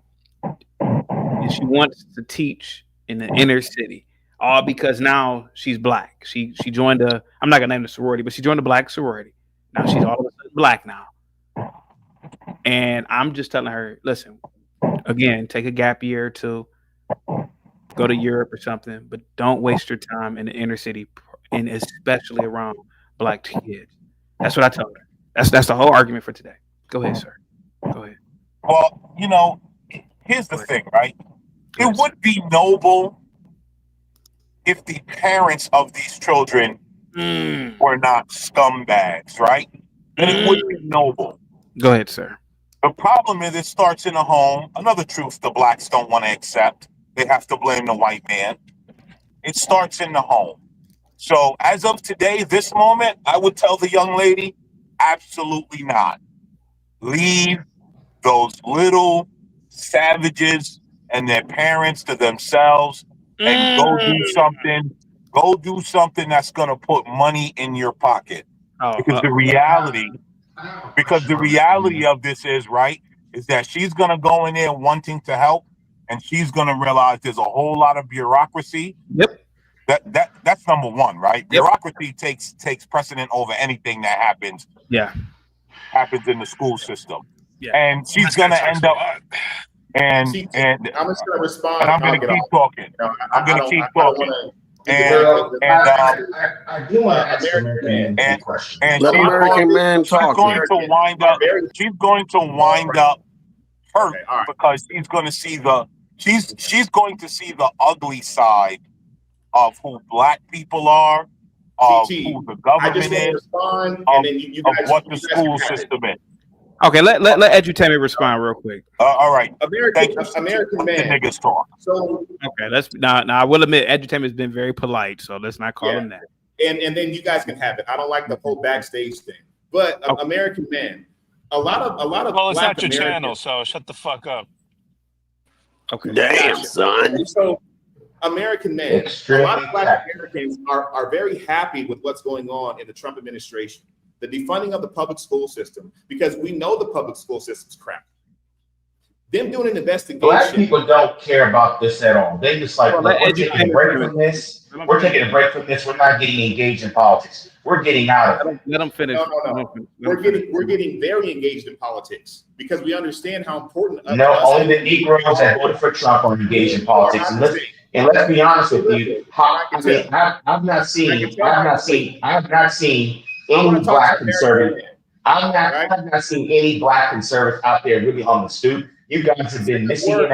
S2: and she wants to teach in the inner city, all because now she's black. She joined I'm not gonna name the sorority, but she joined a black sorority. Now she's all of a sudden black now. And I'm just telling her, listen, again, take a gap year or two, go to Europe or something, but don't waste your time in the inner city, and especially around black kids. That's what I tell her. That's the whole argument for today. Go ahead, sir. Go ahead.
S4: Well, here's the thing, right? It would be noble if the parents of these children were not scumbags, right? And it would be noble.
S2: Go ahead, sir.
S4: The problem is it starts in the home. Another truth the blacks don't want to accept. They have to blame the white man. It starts in the home. So as of today, this moment, I would tell the young lady, absolutely not. Leave those little savages and their parents to themselves and go do something. Go do something that's going to put money in your pocket. Because the reality of this is, right, is that she's going to go in there wanting to help, and she's going to realize there's a whole lot of bureaucracy.
S2: Yep.
S4: That's number one, right? Yep. Bureaucracy takes precedent over anything that happens.
S2: Yeah.
S4: Happens in the school system.
S2: Yeah.
S4: And she's going to end up and
S5: I'm just going to respond.
S4: And I'm going to keep talking. I'm going to keep talking.
S21: I do want to ask American Man a question.
S1: Let American Man talk.
S4: She's going to wind up hurt because she's going to see she's going to see the ugly side of who black people are, of who the government is, of what the school system is.
S2: Okay, let Edutainment respond real quick.
S4: All right,
S5: American Man.
S4: The niggas talk.
S5: So
S2: okay, let's now. I will admit, Edutainment has been very polite, so let's not call him that.
S5: And then you guys can have it. I don't like the whole backstage thing, but American Man. A lot of.
S10: Well, it's not your channel, so shut the fuck up.
S2: Okay.
S1: Damn, son.
S5: So, American Man. A lot of black Americans are very happy with what's going on in the Trump administration. The defunding of the public school system, because we know the public school system's crap. Them doing an investigation.
S21: Black people don't care about this at all. They just like, look, we're taking a break from this. We're taking a break from this. We're not getting engaged in politics. We're getting out of it.
S2: Let them finish.
S5: No. We're getting very engaged in politics because we understand how important.
S21: Only the Negroes that voted for Trump are engaged in politics. And let's be honest with you. I've not seen any black conservative. I've not seen any black conservatives out there really on the stoop. You guys have been missing it.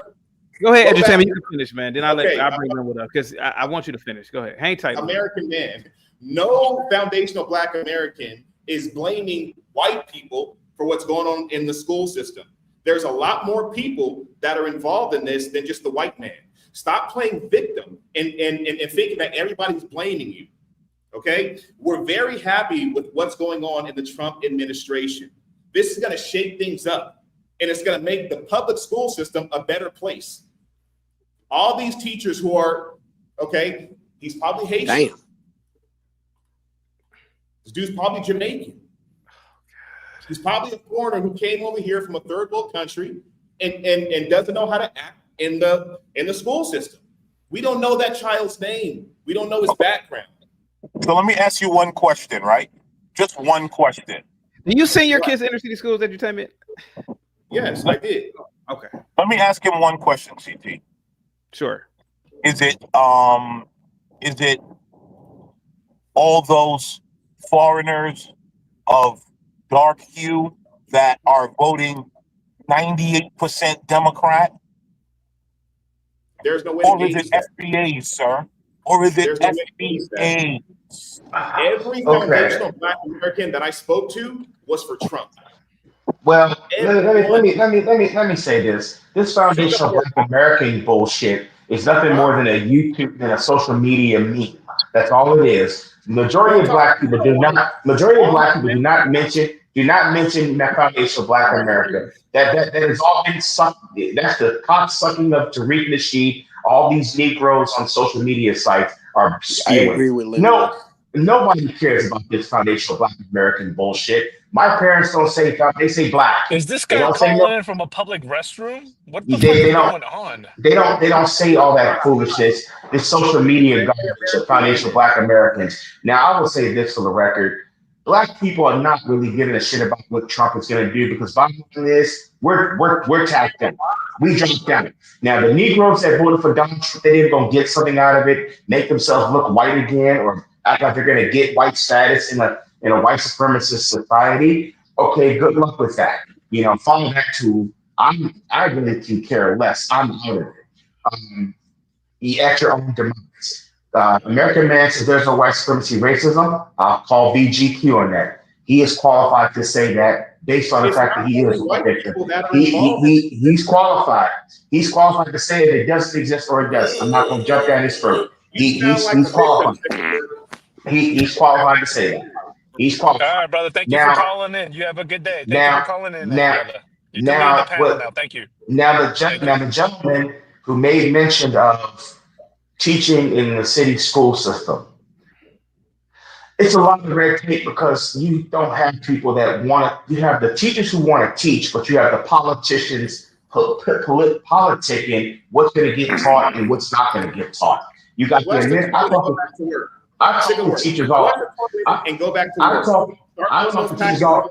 S2: Go ahead, Edutainment. You can finish, man. Then I'll bring them with us because I want you to finish. Go ahead. Hang tight.
S5: American Man. No foundational black American is blaming white people for what's going on in the school system. There's a lot more people that are involved in this than just the white man. Stop playing victim and thinking that everybody's blaming you. Okay, we're very happy with what's going on in the Trump administration. This is going to shake things up, and it's going to make the public school system a better place. All these teachers who are, he's probably Haitian.
S1: Damn.
S5: This dude's probably Jamaican. He's probably a foreigner who came over here from a third world country and doesn't know how to act in the school system. We don't know that child's name. We don't know his background.
S4: So let me ask you one question, right? Just one question.
S2: Do you send your kids to inner city schools, Edutainment?
S5: Yes, I did.
S2: Okay.
S4: Let me ask him one question, CT.
S2: Sure.
S4: Is it all those foreigners of dark hue that are voting 98% Democrat?
S5: There's no way to
S4: Or is
S5: gauge
S4: it
S5: that.
S4: FBA, sir? Or is it
S5: There's no way to gauge
S4: FBA?
S5: that. Every foundational Black American that I spoke to was for Trump.
S21: Well, let me say this. This foundational Black American bullshit is nothing more than a YouTube than a social media meme. That's all it is. Majority of black people do not mention that foundational Black America. That has all been sucked. That's the cock sucking of Tariq Nasheed. All these Negroes on social media sites are
S1: I
S21: spewing.
S1: agree with Linwood.
S21: Nobody cares about this foundational Black American bullshit. My parents don't say they say black.
S10: Is this
S21: They
S10: guy
S21: don't say
S10: calling
S21: no.
S10: in from a public restroom? What the fuck
S21: They
S10: is
S21: don't.
S10: going on?
S21: They don't say all that foolishness. This social media garbage of foundational Black Americans. Now I will say this for the record: Black people are not really giving a shit about what Trump is going to do because bottom line is we're tapped in. We jumped down. Now the Negroes that voted for Donald Trump, they didn't gonna get something out of it, make themselves look white again, or act like they're gonna get white status in a white supremacist society. Okay, good luck with that. Follow that tool. I really can care less. I'm out of it. You at your own demise. American man says there's no white supremacy racism. I'll call VGQ on that. He is qualified to say that based on the fact that he is a victim. He's qualified. He's qualified to say if it doesn't exist or it does. I'm not going to jump down his throat. He's qualified. He's qualified to say that. He's qualified.
S10: All right, brother. Thank you for calling in. You have a good day. Thank you for calling in, brother. You can leave the panel now. Thank you.
S21: Now the gentleman who made mention of teaching in the city school system. It's a lot of red tape because you don't have people that want to. You have the teachers who want to teach, but you have the politicians politicking what's going to get taught and what's not going to get taught. You got
S5: Go back to work.
S21: I talk to teachers all.
S5: And go back to work.
S21: I talk to teachers all.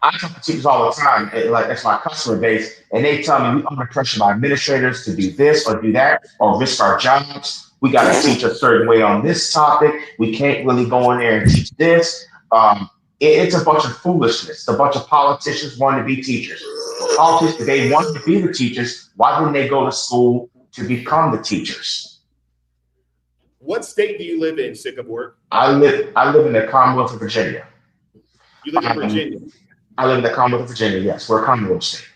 S21: I talk to teachers all the time, and like that's my customer base, and they tell me we under pressure by administrators to do this or do that or risk our jobs. We got to teach a certain way on this topic. We can't really go in there and teach this. It's a bunch of foolishness. A bunch of politicians wanting to be teachers. Politicians, they wanted to be the teachers. Why didn't they go to school to become the teachers?
S5: What state do you live in, sick of work?
S21: I live in the Commonwealth of Virginia.
S5: You live in Virginia?
S21: I live in the Commonwealth of Virginia, yes. We're a Commonwealth state.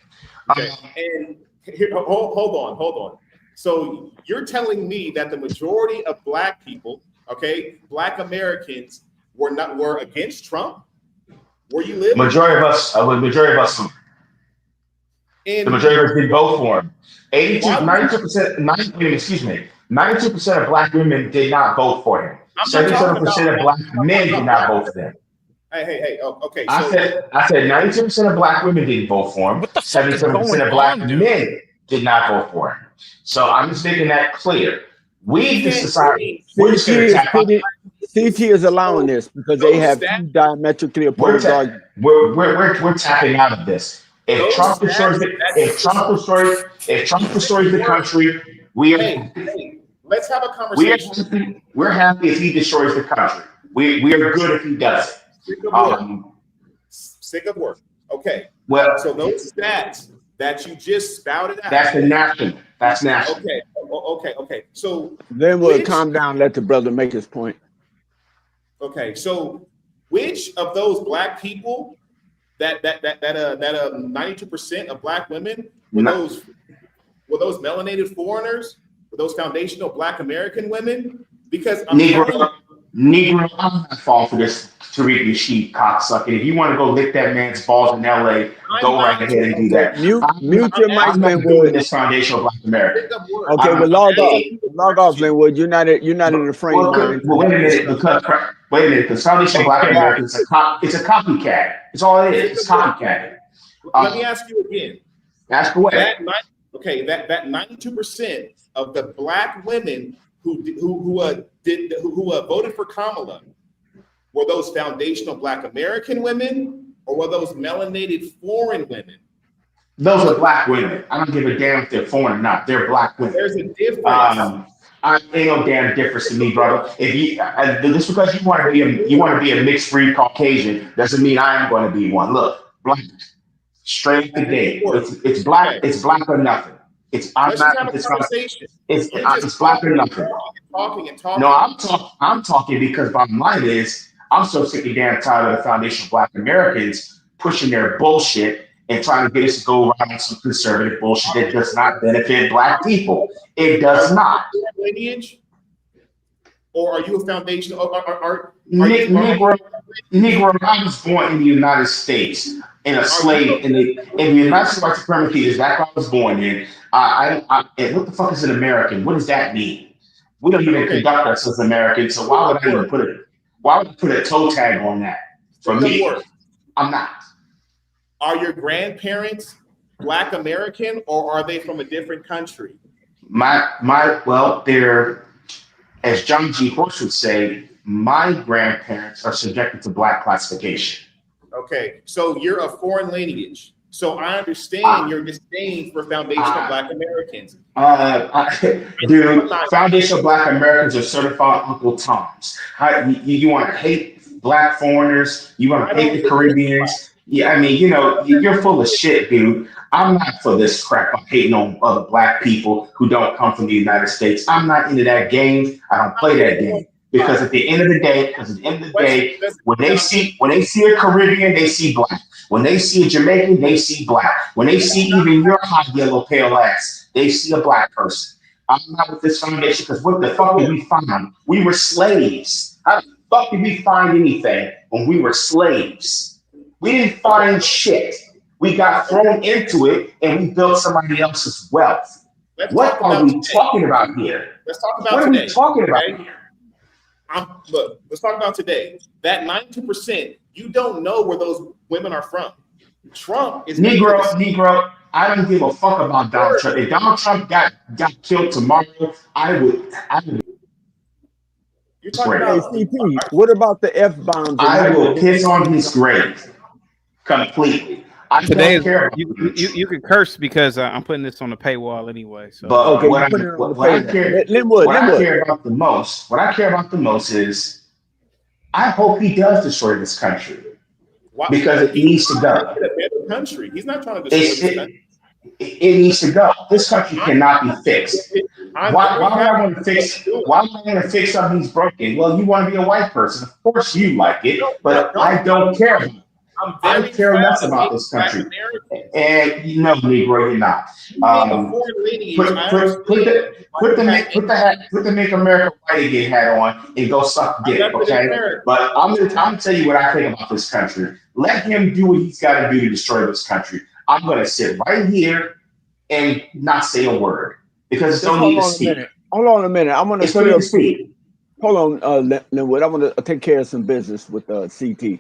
S5: Okay. And here, hold on. So you're telling me that the majority of Black people, okay, Black Americans were against Trump? Where you live?
S21: Majority of us. The majority of us did vote for him. 92%, 92% of Black women did not vote for him. 77% of Black men did not vote for him.
S5: Hey. Okay.
S21: I said 92% of Black women didn't vote for him. 77% of Black men did not vote for him. So I'm just making that clear. We, the society,
S9: CT is allowing this because they have two diametrically opposed arguments.
S21: We're tapping out of this. If Trump destroys the country,
S5: let's have a conversation.
S21: We're happy if he destroys the country. We are good if he does it.
S5: Sick of work. Okay.
S21: Well,
S5: so those stats that you just spouted out.
S21: That's national.
S5: Okay. So
S9: then we'll calm down. Let the brother make his point.
S5: Okay. So which of those Black people that 92% of Black women were those melanated foreigners? Were those foundational Black American women? Because
S21: Negro, I'm not falling for this Tariq Nasheed cocksucker. If you want to go lick that man's balls in LA, go right ahead and do that.
S9: Mute your mic,
S21: I'm not doing this foundational Black American.
S9: Okay, well log off, Linwood. You're not in the frame.
S21: Well, wait a minute, because foundational Black American it's a copycat. It's all it is. It's copycat.
S5: Let me ask you again.
S21: Ask away.
S5: That 92% of the Black women who voted for Kamala, were those foundational Black American women or were those melanated foreign women?
S21: Those are Black women. I don't give a damn if they're foreign or not. They're Black women.
S5: There's a difference.
S21: Ain't no damn difference to me, brother. If you just because you want to be a mixed breed Caucasian doesn't mean I am going to be one. Look, Black. Straight to gate. It's black. It's black or nothing. It's
S5: Let's just have
S21: automatic.
S5: a conversation.
S21: It's black or nothing.
S5: Talking.
S21: No, I'm talking because bottom line is I'm so sick and damn tired of the foundation of Black Americans pushing their bullshit and trying to get us to go around on some conservative bullshit that does not benefit Black people. It does not.
S5: Lineage, or are you a foundation?
S21: Negro, I was born in the United States in a slave in the United States white supremacy. Is that what I was born in? And what the fuck is an American? What does that mean? We don't even conduct ourselves as Americans, so why would I even put a toe tag on that? For me, I'm not.
S5: Are your grandparents Black American, or are they from a different country?
S21: Well, they're, as John G. Horse would say, my grandparents are subjected to Black classification.
S5: Okay, so you're a foreign lineage. So I understand your disdain for foundational Black Americans.
S21: Dude, foundational Black Americans are certified Uncle Toms. You want to hate Black foreigners? You want to hate the Caribbeans? Yeah, I mean, you're full of shit, dude. I'm not for this crap. I'm hating on other Black people who don't come from the United States. I'm not into that game. I don't play that game. Because at the end of the day, when they see a Caribbean, they see Black. When they see a Jamaican, they see Black. When they see even your hot yellow pale ass, they see a Black person. I'm not with this foundation because what the fuck did we find? We were slaves. How the fuck did we find anything when we were slaves? We didn't find shit. We got thrown into it and we built somebody else's wealth. What are we talking about here?
S5: Let's talk about
S21: what
S5: today.
S21: What are we talking about here?
S5: Look, let's talk about today. That 92%, you don't know where those women are from. Trump is
S21: Negro. I don't give a fuck about Donald Trump. If Donald Trump got killed tomorrow, I would.
S5: You're talking about
S9: CP, what about the F-bombs?
S21: I will piss on his grave completely.
S2: Today you can curse because I'm putting this on the paywall anyway. So.
S21: But what I care about the most is I hope he does destroy this country because it needs to go.
S5: Country. He's not trying to destroy this country.
S21: It needs to go. This country cannot be fixed. Why would I want to fix? Why am I going to fix something that's broken? Well, you want to be a white person. Of course, you like it, but I don't care. I care less about this country. And Negro, you're not. Put the Make America White Again hat on and go suck dick, okay? But I'm gonna tell you what I think about this country. Let him do what he's got to do to destroy this countly. I'm gonna sit right here and not say a word because it's no need to speak.
S9: Hold on a minute. I'm gonna
S21: speak.
S9: Hold on, Linwood. I want to take care of some business with CT.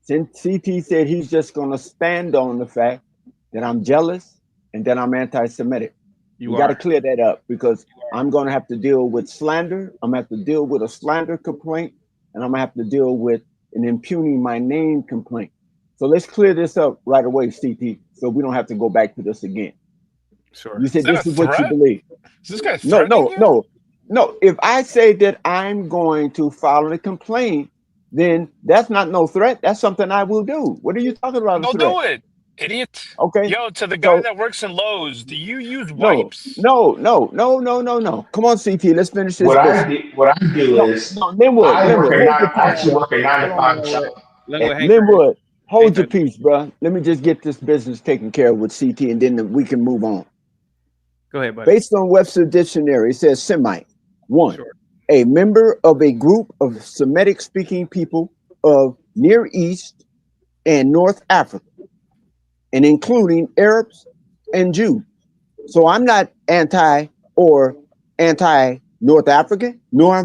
S9: Since CT said he's just going to stand on the fact that I'm jealous and that I'm anti-Semitic. You got to clear that up because I'm going to have to deal with slander. I'm going to have to deal with a slander complaint, and I'm going to have to deal with an impugning my name complaint. So let's clear this up right away, CT, so we don't have to go back to this again.
S2: Sure.
S9: You said this is what you believe.
S10: Is this guy
S9: No. If I say that I'm going to file a complaint, then that's not no threat. That's something I will do. What are you talking about?
S10: Don't do it, idiot.
S9: Okay.
S10: Yo, to the guy that works in Lowe's, do you use wipes?
S9: No. Come on, CT. Let's finish this.
S21: What I do is I actually work a 9 to 5 job.
S9: Linwood, hold your peace, bro. Let me just get this business taken care of with CT, and then we can move on.
S2: Go ahead, buddy.
S9: Based on Webster Dictionary, it says Semite. One. Sure. A member of a group of Semitic-speaking people of Near East and North Africa, and including Arabs and Jews. So I'm not anti North African, nor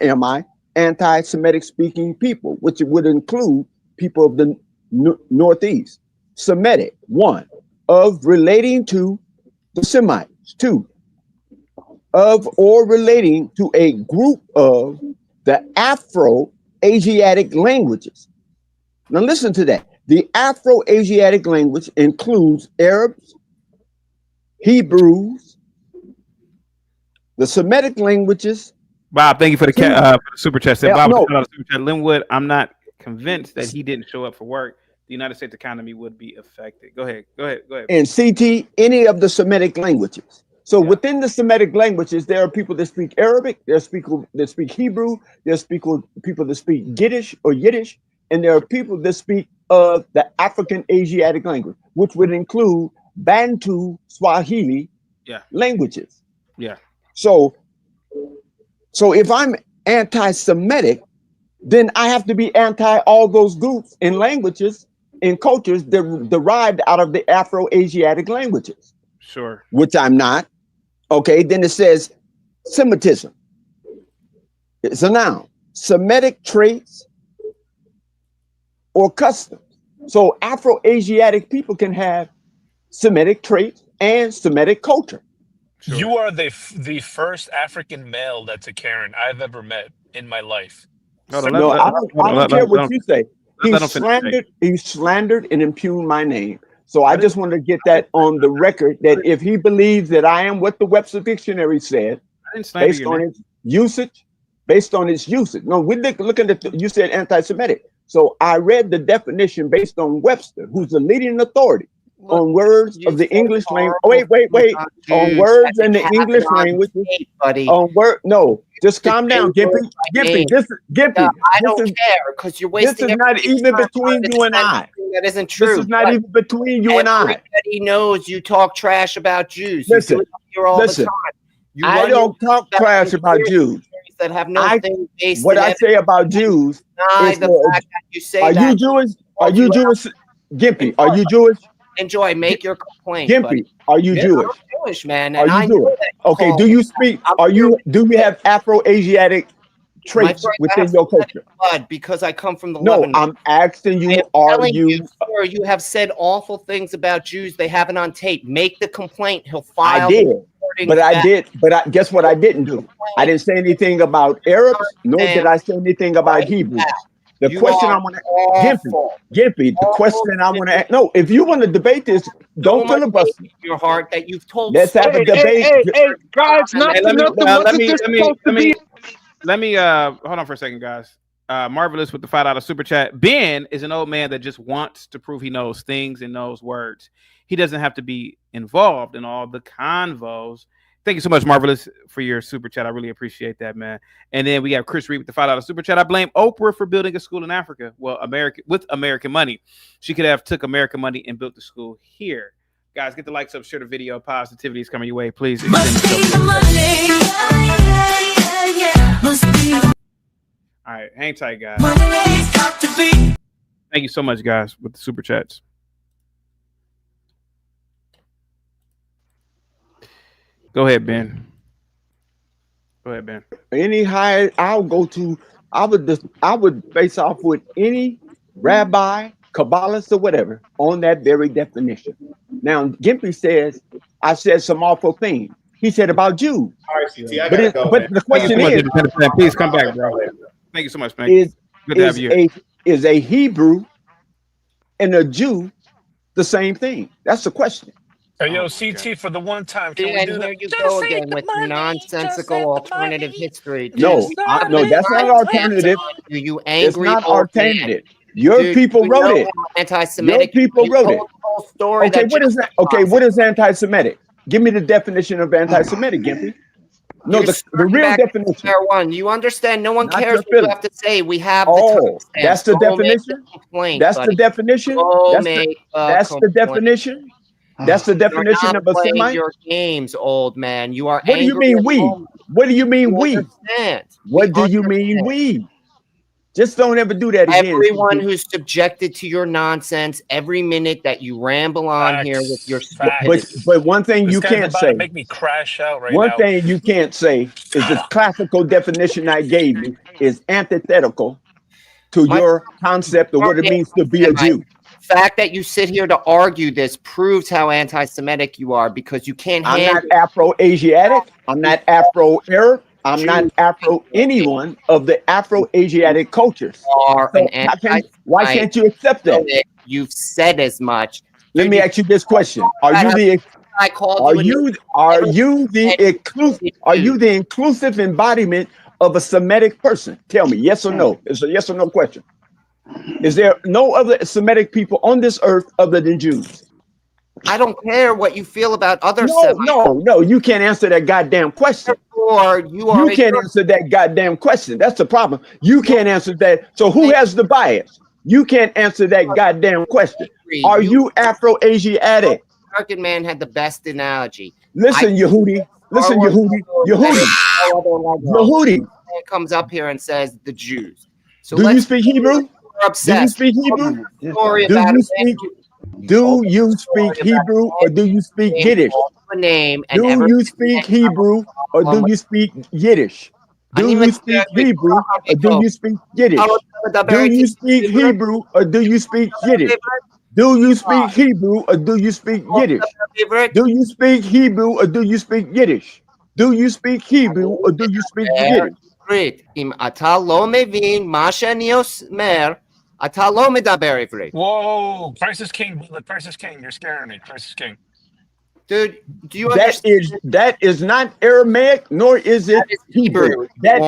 S9: am I anti-Semitic-speaking people, which would include people of the Northeast. Semitic, 1, of relating to the Semites. 2, of or relating to a group of the Afro-Asiatic languages. Now listen to that. The Afro-Asiatic language includes Arabs, Hebrews, the Semitic languages.
S2: Bob, thank you for the super chat. Bob, Linwood, I'm not convinced that he didn't show up for work the United States economy would be affected. Go ahead.
S9: And CT, any of the Semitic languages. So within the Semitic languages, there are people that speak Arabic, there's people that speak Hebrew, there's people that speak Yiddish, and there are people that speak the African Asiatic language, which would include Bantu, Swahili languages.
S2: Yeah.
S9: So if I'm anti-Semitic, then I have to be anti all those groups and languages and cultures that derived out of the Afro-Asiatic languages.
S2: Sure.
S9: Which I'm not. Okay, then it says Semitism. It's a noun. Semitic traits or customs. So Afro-Asiatic people can have Semitic traits and Semitic culture.
S10: Sure. You are the first African male that's a Karen I've ever met in my life.
S9: I don't care what you say. He slandered and impugned my name. So I just want to get that on the record that if he believes that I am what the Webster Dictionary said, based on its usage. No, we're looking at you said anti-Semitic. So I read the definition based on Webster, who's the leading authority on words of the English language. Wait. On words in the English language. No, just calm down, Gimpy. Gimpy,
S12: I don't care because you're wasting.
S9: This is not even between you and I.
S12: That isn't true.
S9: This is not even between you and I.
S12: Everybody knows you talk trash about Jews.
S9: Listen,
S12: the time.
S9: I don't talk trash about Jews.
S12: That have no thing based.
S9: What I say about Jews is
S12: the fact that you say
S9: are
S12: that.
S9: You Jewish? Are you Jewish? Gimpy, are you Jewish?
S12: Enjoy, make your complaint.
S9: Gimpy, are you Jewish?
S12: I'm Jewish, man.
S9: And are you Jewish? Okay, do you speak? Do you have Afro-Asiatic traits within your culture?
S12: Because I come from the
S9: No,
S12: Lebanon.
S9: I'm asking you, are you?
S12: Sir, you have said awful things about Jews. They have it on tape. Make the complaint. He'll file.
S9: I did. But guess what I didn't do? I didn't say anything about Arabs, nor did I say anything about Hebrews. The question I want to Gimpy, the question I want to ask. No, if you want to debate this, don't filibuster.
S12: Your heart that you've told.
S9: Let's have a debate.
S3: Hey, guys,
S2: let me hold on for a second, guys. Marvelous with the $5 super chat. Ben is an old man that just wants to prove he knows things and knows words. He doesn't have to be involved in all the convos. Thank you so much, Marvelous, for your super chat. I really appreciate that, man. And then we have Chris Reed with the $5 super chat. I blame Oprah for building a school in Africa. Well, American money. She could have took American money and built the school here. Guys, get the likes up, share the video. Positivity is coming your way. Please. All right, hang tight, guys. Thank you so much, guys, with the super chats. Go ahead, Ben.
S9: Any higher I'll go to, I would face off with any rabbi, Kabbalist, or whatever on that very definition. Now, Gimpy says I said some awful things. He said about Jews.
S5: All right, CT, I gotta go.
S9: But the question is,
S2: please come back, bro. Thank you so much, man. Good to have you.
S9: Is a Hebrew and a Jew the same thing? That's the question.
S10: Hey, yo, CT, for the one time, can we
S12: And
S10: do
S12: here
S10: that?
S12: you go again with nonsensical alternative history.
S9: No, that's not alternative.
S12: You angry?
S9: It's not alternative. Your people wrote it.
S12: Anti-Semitic.
S9: Your people wrote it.
S12: Story
S9: okay, what is that? Okay, what is anti-Semitic? Give me the definition of anti-Semitic, Gimpy. No, the real definition.
S12: One. You understand? No one cares what you have to say. We have
S9: that's the definition. That's the definition. That's the definition. That's the definition of a Semite.
S12: Your games, old man. You are.
S9: What do you mean we? What do you mean we? What do you mean we? Just don't ever do that again.
S12: Everyone who's subjected to your nonsense, every minute that you ramble on here with your stupidity.
S9: But one thing you can't say.
S10: Make me crash out right now.
S9: One thing you can't say is the classical definition I gave you is antithetical to your concept of what it means to be a Jew.
S12: The fact that you sit here to argue this proves how anti-Semitic you are because you can't.
S9: I'm not Afro-Asiatic. I'm not Afro-Arab. I'm not Afro anyone of the Afro-Asiatic cultures. Why can't you accept that?
S12: You've said as much.
S9: Let me ask you this question: Are you the inclusive embodiment of a Semitic person? Tell me, yes or no. It's a yes or no question. Is there no other Semitic people on this earth other than Jews?
S12: I don't care what you feel about other
S9: No,
S12: Semites.
S9: no, you can't answer that goddamn question.
S12: Or
S9: You can't answer that goddamn question. That's the problem. You can't answer that. So who has the bias? You can't answer that goddamn question. Are you Afro-Asiatic?
S12: American man had the best analogy.
S9: Listen, Yehudi. Listen, Yehudi.
S12: It comes up here and says the Jews. So
S9: do you speak Hebrew? Do you speak Hebrew? Do you speak Hebrew or do you speak Yiddish? Do you speak Hebrew or do you speak Yiddish? Do you speak Hebrew or do you speak Yiddish? Do you speak Hebrew or do you speak Yiddish? Do you speak Hebrew or do you speak Yiddish? Do you speak Hebrew or do you speak Yiddish? Do you speak Hebrew or do you speak Yiddish?
S12: אם אתה לא מבין מה שאני אומר, אתה לא מדבר עברית.
S10: Whoa, Christ is king, brother. Christ is king. You're scaring me. Christ is king.
S12: Dude, do you understand?
S9: That is not Aramaic, nor is it Hebrew. That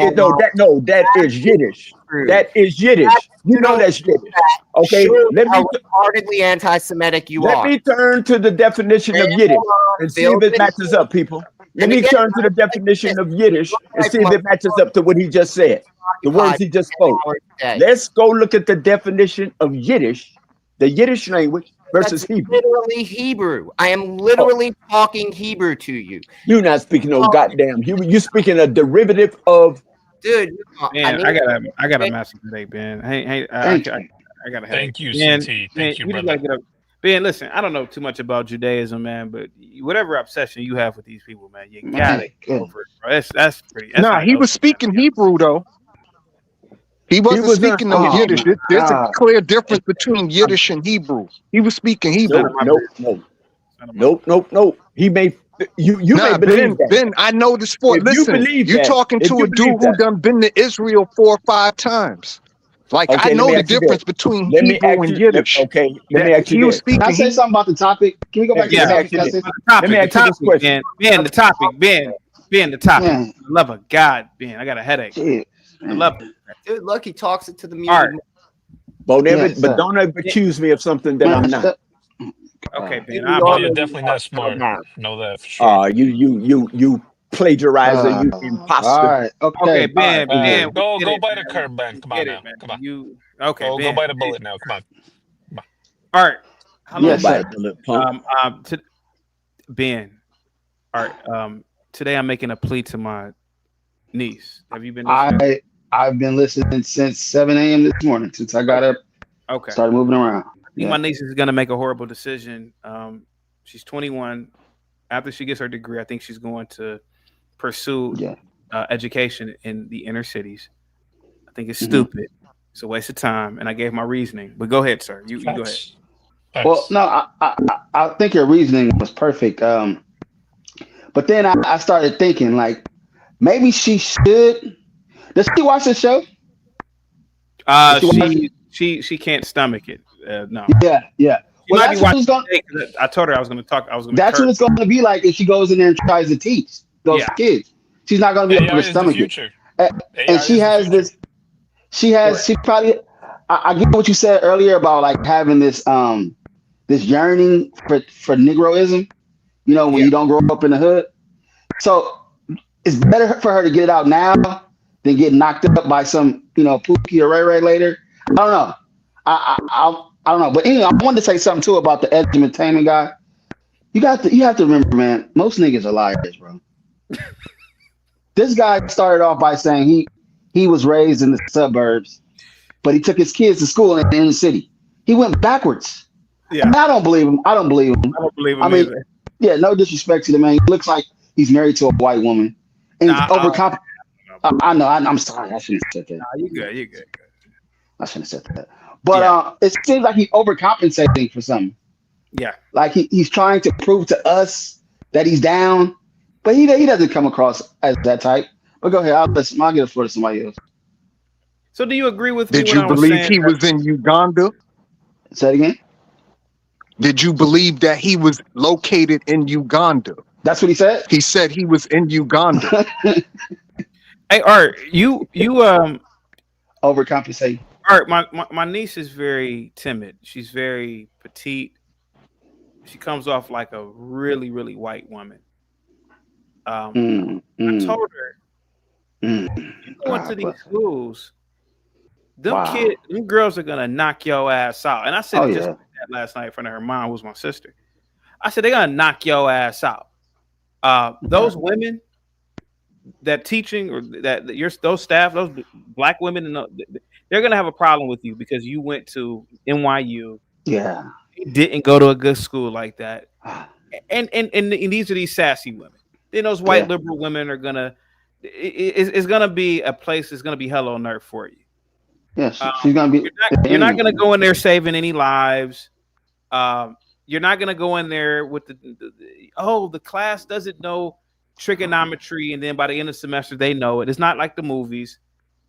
S9: is Yiddish. That is Yiddish. You know that's Yiddish. Okay,
S12: let me retardedly anti-Semitic you are.
S9: Let me turn to the definition of Yiddish and see if it matches up, people. Let me turn to the definition of Yiddish and see if it matches up to what he just said, the words he just spoke. Let's go look at the definition of Yiddish, the Yiddish language versus Hebrew.
S12: Literally Hebrew. I am literally talking Hebrew to you.
S9: You're not speaking no goddamn Hebrew. You're speaking a derivative of.
S12: Dude,
S2: man, I got a massive headache, Ben. Hey, I got a headache.
S10: Thank you,
S2: Ben,
S10: CT.
S2: Ben,
S10: Thank you, brother.
S2: Get up. Ben, listen, I don't know too much about Judaism, man, but whatever obsession you have with these people, man, you gotta get over it, bro. That's pretty. That's
S3: he was speaking Hebrew though. He wasn't speaking no Yiddish. There's a clear difference between Yiddish and Hebrew. He was speaking Hebrew.
S9: Nope. He may. You may believe that.
S3: Ben, I know the sport. Listen, you're talking to a dude who done been to Israel 4 or 5 times. Like, I know the difference between Hebrew and Yiddish.
S9: Okay, let me ask you this.
S21: Can I say something about the topic? Can we go back to the topic?
S2: Let me ask you this question. Ben, the topic. Ben, the topic. For the love of God, Ben, I got a headache. I love it.
S12: Dude, look, he talks it to the music.
S9: But don't ever accuse me of something that I'm not.
S2: Okay, Ben.
S10: You're definitely not smart. Know that for sure.
S9: You plagiarizer, you imposter.
S21: All right,
S2: okay, Ben.
S10: Go by the curb, Ben. Come on now. Come on.
S2: Okay,
S10: go by the bullet now. Come on.
S2: All right.
S9: Yes, sir.
S2: Ben. All right. Today I'm making a plea to my niece. Have you been?
S21: I've been listening since 7 a.m. this morning. Since I got up.
S2: Okay.
S21: Started moving around.
S2: I think my niece is gonna make a horrible decision. She's 21. After she gets her degree, I think she's going to pursue education in the inner cities. I think it's stupid. It's a waste of time, and I gave my reasoning. But go ahead, sir. You go ahead.
S21: Well, no, I think your reasoning was perfect. But then I started thinking, like, maybe she should. Does she watch the show?
S2: She can't stomach it. No.
S21: Yeah. Well,
S2: that's what I told her I was going to talk.
S21: That's what it's going to be like if she goes in there and tries to teach those kids. She's not going to be able to stomach it. And she has this. She probably. I get what you said earlier about like having this this yearning for Negroism. You know, when you don't grow up in the hood. So it's better for her to get it out now than get knocked up by some Pookie or Ray Ray later. I don't know. I don't know, but anyway, I wanted to say something too about the edutainment guy. You have to remember, man. Most niggas are liars, bro. This guy started off by saying he was raised in the suburbs, but he took his kids to school in the inner city. He went backwards. Yeah, I don't believe him. I don't believe him either. Yeah, no disrespect to the man. He looks like he's married to a white woman, and he's overconfident. I know. I'm sorry. I shouldn't have said that.
S2: Nah, you good.
S21: I shouldn't have said that. But it seems like he's overcompensating for something.
S2: Yeah.
S21: Like he's trying to prove to us that he's down, but he doesn't come across as that type. But go ahead. I'll get the floor to somebody else.
S2: So do you agree with
S3: me? Did you believe he was in Uganda?
S21: Say it again.
S3: Did you believe that he was located in Uganda?
S21: That's what he said?
S3: He said he was in Uganda.
S2: Hey, Art, you
S21: overcompensate.
S2: Art, my niece is very timid. She's very petite. She comes off like a really, really white woman. I told her, you go into these schools, them girls are gonna knock your ass out. And I said it just like that last night in front of her mom, who was my sister. I said they're gonna knock your ass out. Those women that teaching or those staff, those black women, they're gonna have a problem with you because you went to NYU.
S21: Yeah,
S2: didn't go to a good school like that, and these are these sassy women. Then those white liberal women are gonna. It's gonna be a place that's gonna be hell on earth for you.
S21: Yes, she's gonna be.
S2: You're not gonna go in there saving any lives. You're not gonna go in there with the class doesn't know trigonometry, and then by the end of the semester they know it. It's not like the movies.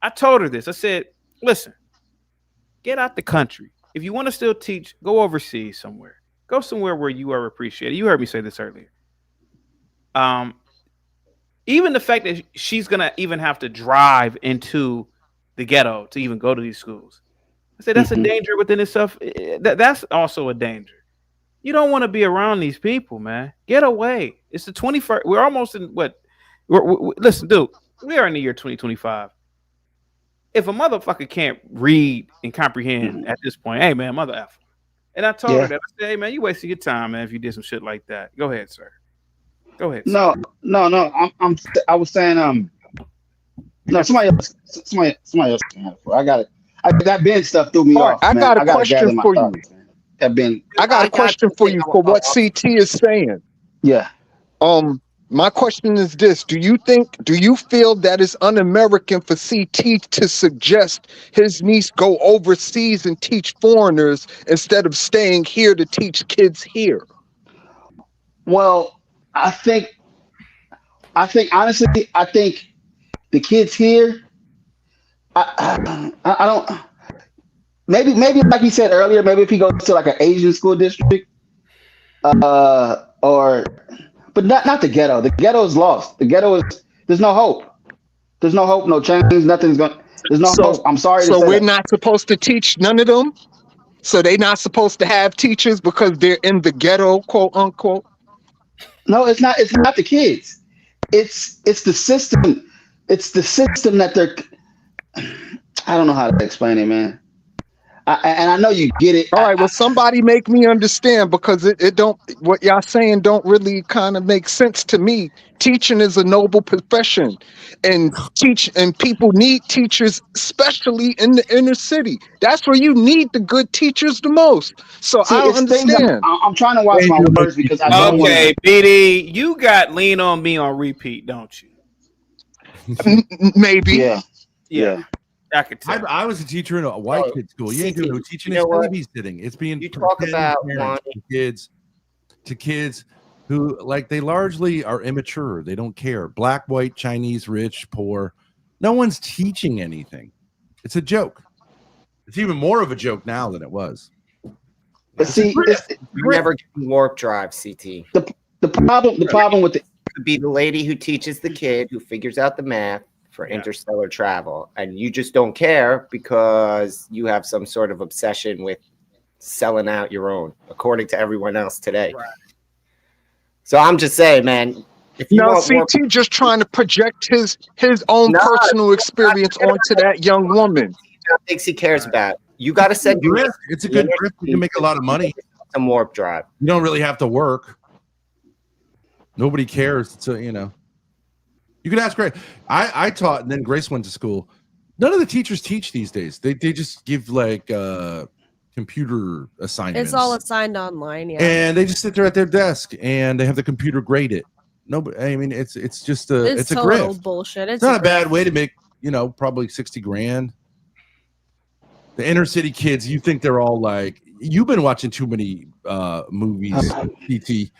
S2: I told her this. I said, listen, get out the country. If you want to still teach, go overseas somewhere. Go somewhere where you are appreciated. You heard me say this earlier. Even the fact that she's gonna even have to drive into the ghetto to even go to these schools. I said that's a danger within itself. That's also a danger. You don't want to be around these people, man. Get away. It's the 21st. We're almost in what? Listen, dude. We are in the year 2025. If a motherfucker can't read and comprehend at this point, hey man, mother F. And I told her that. I said, hey man, you wasted your time, man. If you did some shit like that, go ahead, sir. Go ahead.
S21: No. I was saying, no, somebody else can have it. I got it. That Ben stuff threw me off.
S3: I
S21: man.
S3: got a question for you.
S21: That Ben.
S3: I got a question for you for what CT is saying.
S21: Yeah.
S3: My question is this: do you feel that it's un-American for CT to suggest his niece go overseas and teach foreigners instead of staying here to teach kids here?
S21: Well, I think honestly, the kids here, I don't. Maybe like you said earlier, maybe if he goes to like an Asian school district, but not the ghetto. The ghetto is lost. The ghetto is there's no hope. There's no hope, no change. Nothing's going. There's no hope. I'm sorry.
S3: So we're not supposed to teach none of them. So they're not supposed to have teachers because they're in the ghetto, quote unquote.
S21: No, it's not. It's not the kids. It's the system. It's the system that they're. I don't know how to explain it, man. And I know you get it.
S3: All right, well, somebody make me understand because it don't. What y'all saying don't really kind of make sense to me. Teaching is a noble profession, and people need teachers, especially in the inner city. That's where you need the good teachers the most. So I don't understand.
S21: I'm trying to watch my words because I don't want to.
S2: Okay, BD, you got Lean on Me on repeat, don't you?
S3: Maybe.
S21: Yeah.
S2: I could tell.
S11: I was a teacher in a white kid school. You ain't doing no teaching. It's babysitting. It's being
S12: you talk about
S11: to kids who like they largely are immature. They don't care. Black, white, Chinese, rich, poor. No one's teaching anything. It's a joke. It's even more of a joke now than it was.
S21: But see,
S12: you're never getting warp drive, CT.
S21: The problem with it
S12: could be the lady who teaches the kid who figures out the math for interstellar travel, and you just don't care because you have some sort of obsession with selling out your own, according to everyone else today. Right. So I'm just saying, man.
S3: CT just trying to project his own personal experience onto that young woman.
S12: Thinks he cares about. You got to send your
S11: risk. It's a good risk. You can make a lot of money.
S12: Some warp drive.
S11: You don't really have to work. Nobody cares. So you can ask Grace. I taught, and then Grace went to school. None of the teachers teach these days. They just give like computer assignments.
S22: It's all assigned online, yeah.
S11: And they just sit there at their desk and they have the computer grade it. Nobody. I mean, it's just it's a
S22: total
S11: grift.
S22: Bullshit.
S11: It's not a bad way to make probably $60,000. The inner city kids, you think they're all like you've been watching too many movies, PT.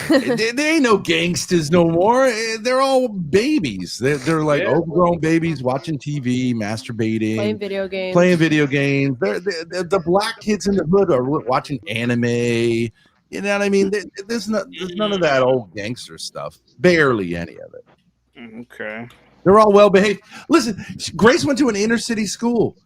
S11: They ain't no gangsters no more. They're all babies. They're like overgrown babies watching TV, masturbating,
S22: playing video games.
S11: They're the black kids in the hood are watching anime. You know what I mean? There's none of that old gangster stuff. Barely any of it.
S2: Okay.
S11: They're all well behaved. Listen, Grace went to an inner city school.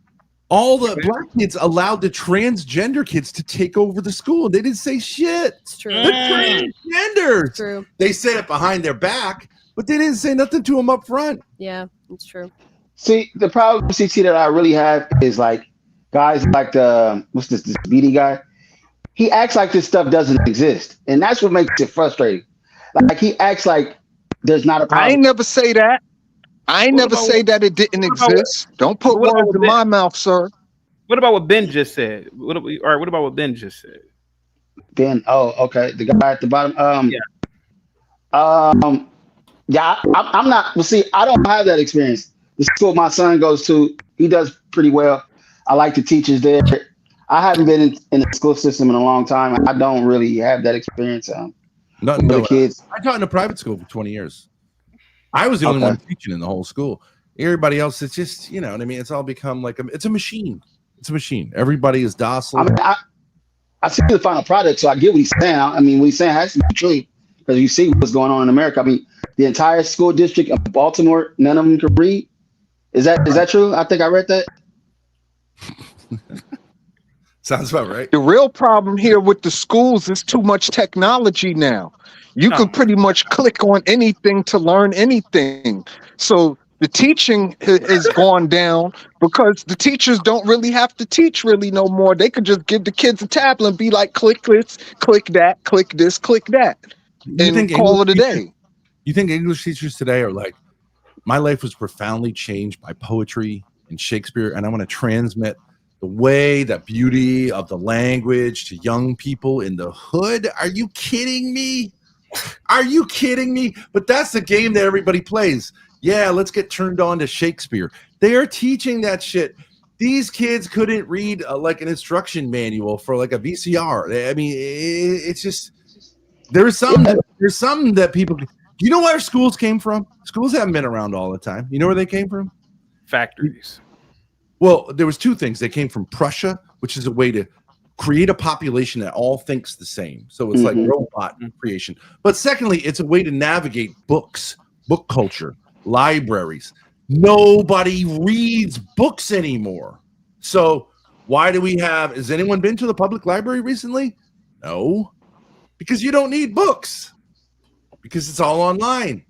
S11: All the black kids allowed the transgender kids to take over the school. They didn't say shit.
S22: It's true.
S11: The transgenders.
S22: It's true.
S11: They said it behind their back, but they didn't say nothing to them up front.
S22: Yeah, it's true.
S21: See, the problem with CT that I really have is like guys like the what's this BD guy? He acts like this stuff doesn't exist, and that's what makes it frustrating. Like he acts like there's not a problem.
S3: I ain't never say that. I ain't never say that it didn't exist. Don't put words in my mouth, sir.
S2: What about what Ben just said? What about what Ben just said?
S21: Ben, oh, okay, the guy at the bottom. Yeah, I'm not. Well, see, I don't have that experience. The school my son goes to, he does pretty well. I like the teachers there. I haven't been in the school system in a long time. I don't really have that experience.
S11: Nothing.
S21: The kids.
S11: I taught in a private school for 20 years. I was the only one teaching in the whole school. Everybody else, it's just, you know what I mean? It's all become like it's a machine. It's a machine. Everybody is docile.
S21: I mean, I see the final product, so I get what he's saying. I mean, what he's saying has to be true because you see what's going on in America. I mean, the entire school district of Baltimore, none of them can read. Is that true? I think I read that.
S11: Sounds about right.
S3: The real problem here with the schools is too much technology now. You can pretty much click on anything to learn anything. So the teaching has gone down because the teachers don't really have to teach really no more. They could just give the kids a tablet and be like, click this, click that, click this, click that, and call it a day.
S11: You think English teachers today are like, my life was profoundly changed by poetry and Shakespeare, and I want to transmit the way, that beauty of the language to young people in the hood? Are you kidding me? Are you kidding me? But that's the game that everybody plays. Yeah, let's get turned on to Shakespeare. They are teaching that shit. These kids couldn't read like an instruction manual for like a VCR. I mean, it's just there's something that people. You know where schools came from? Schools haven't been around all the time. You know where they came from?
S2: Factories.
S11: Well, there was two things. They came from Prussia, which is a way to create a population that all thinks the same. So it's like robot creation. But secondly, it's a way to navigate books, book culture, libraries. Nobody reads books anymore. So why do we have, has anyone been to the public library recently? No, because you don't need books because it's all online.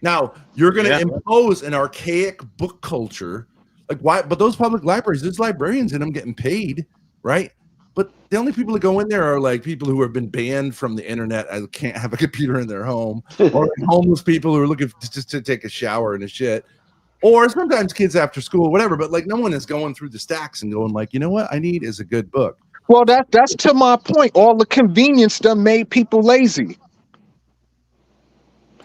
S11: Now you're going to impose an archaic book culture. Like why? But those public libraries, there's librarians in them getting paid, right? But the only people that go in there are like people who have been banned from the internet and can't have a computer in their home, or homeless people who are looking just to take a shower and a shit, or sometimes kids after school, whatever. But like no one is going through the stacks and going like, you know what I need is a good book.
S3: Well, that's to my point. All the convenience done made people lazy.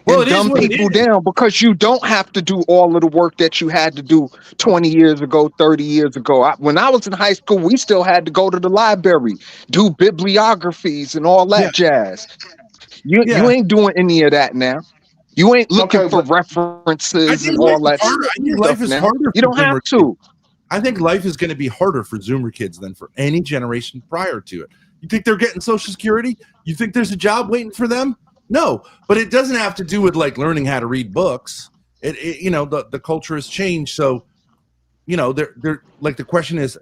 S3: Well, and dumb people down because you don't have to do all of the work that you had to do 20 years ago, 30 years ago. When I was in high school, we still had to go to the library, do bibliographies and all that jazz. You ain't doing any of that now. You ain't looking for references and all that
S11: Life is harder.
S3: You don't have to.
S11: I think life is going to be harder for Zoomer kids than for any generation prior to it. You think they're getting Social Security? You think there's a job waiting for them? No, but it doesn't have to do with like learning how to read books. It you know, the culture has changed. So, you know, they're like the question is,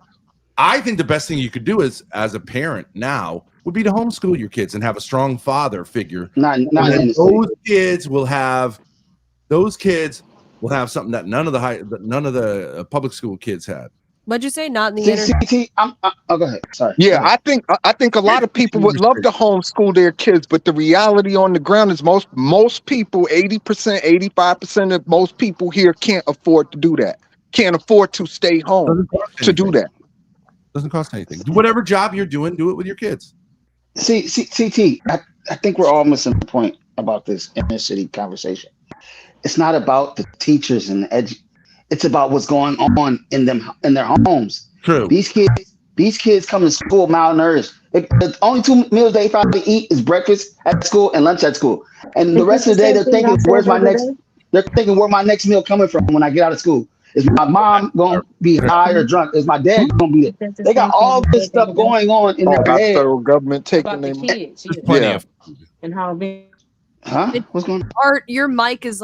S11: I think the best thing you could do is as a parent now would be to homeschool your kids and have a strong father figure. Those kids will have something that none of the public school kids had.
S22: What'd you say? Not in the internet.
S21: Oh, go ahead. Sorry.
S3: Yeah, I think a lot of people would love to homeschool their kids, but the reality on the ground is most people, 80%, 85% of most people here can't afford to do that. Can't afford to stay home to do that.
S11: Doesn't cost anything. Do whatever job you're doing, do it with your kids.
S21: See, CT, I think we're all missing the point about this inner city conversation. It's not about the teachers and the it's about what's going on in their homes.
S11: True.
S21: These kids come to school malnourished. The only two meals they probably eat is breakfast at school and lunch at school. And the rest of the day they're thinking, where my next meal coming from when I get out of school? Is my mom gonna be high or drunk? Is my dad gonna be there? They got all this stuff going on in their head.
S3: Federal government taking
S22: the
S3: them.
S22: kids, and how big.
S21: Huh? What's going on?
S22: Art, your mic is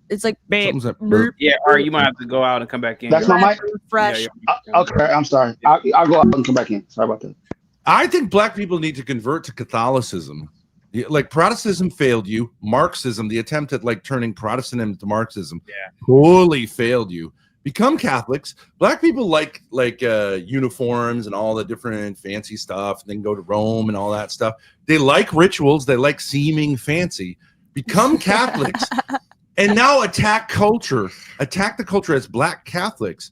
S22: It's like
S11: Something's up.
S2: Yeah, or you might have to go out and come back in.
S21: That's my mic.
S22: Fresh.
S21: Okay, I'm sorry. I'll go out and come back in. Sorry about that.
S11: I think black people need to convert to Catholicism. Like Protestantism failed you. Marxism, the attempt at like turning Protestantism to Marxism, totally failed you. Become Catholics. Black people like uniforms and all the different fancy stuff, and then go to Rome and all that stuff. They like rituals. They like seeming fancy. Become Catholics, and now attack culture. Attack the culture as black Catholics,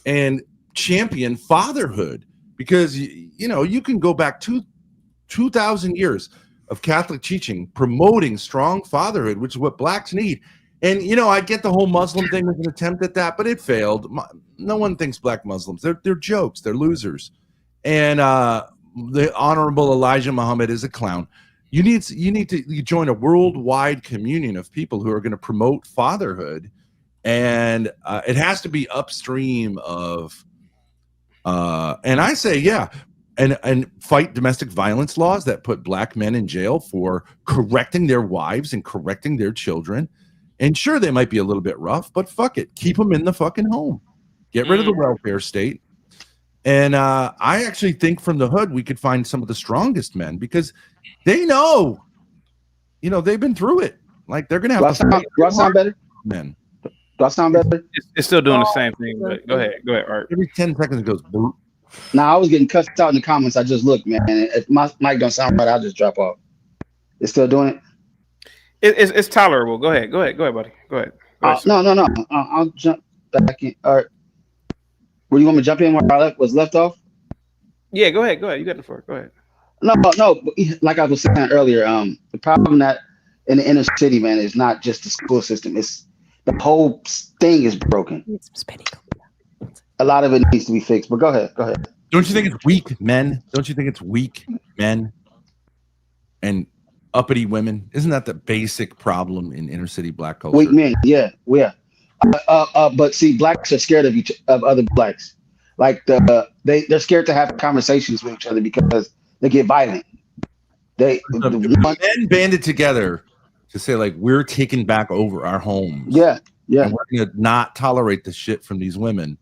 S11: and champion fatherhood. Because you know you can go back 2,000 years of Catholic teaching promoting strong fatherhood, which is what blacks need. And you know, I get the whole Muslim thing was an attempt at that, but it failed. No one thinks black Muslims. They're jokes. They're losers. And the Honorable Elijah Muhammad is a clown. You need to join a worldwide communion of people who are going to promote fatherhood, and it has to be upstream of. And I say, yeah, and fight domestic violence laws that put black men in jail for correcting their wives and correcting their children. And sure, they might be a little bit rough, but fuck it, keep them in the fucking home. Get rid of the welfare state. And I actually think from the hood we could find some of the strongest men because they know, you know, they've been through it. Like they're gonna have to.
S21: Do I sound better?
S11: Men.
S21: Do I sound better?
S2: It's still doing the same thing. But go ahead, Art.
S11: Every 10 seconds it goes. Boop.
S21: Now I was getting cussed out in the comments. I just looked, man. If my mic don't sound right, I'll just drop off. It's still doing it.
S2: It's tolerable. Go ahead, buddy. Go ahead.
S21: No. I'll jump back in. All right. Were you want me to jump in where I was left off?
S2: Yeah, go ahead. You got the floor. Go ahead.
S21: No. Like I was saying earlier, the problem that in the inner city, man, is not just the school system. It's the whole thing is broken. A lot of it needs to be fixed. But go ahead.
S11: Don't you think it's weak men? Don't you think it's weak men and uppity women? Isn't that the basic problem in inner city black culture?
S21: Weak men, yeah. But see, blacks are scared of other blacks. Like they're scared to have conversations with each other because they get violent.
S11: Men banded together to say like we're taking back over our homes.
S21: Yeah.
S11: And we're gonna not tolerate the shit from these women.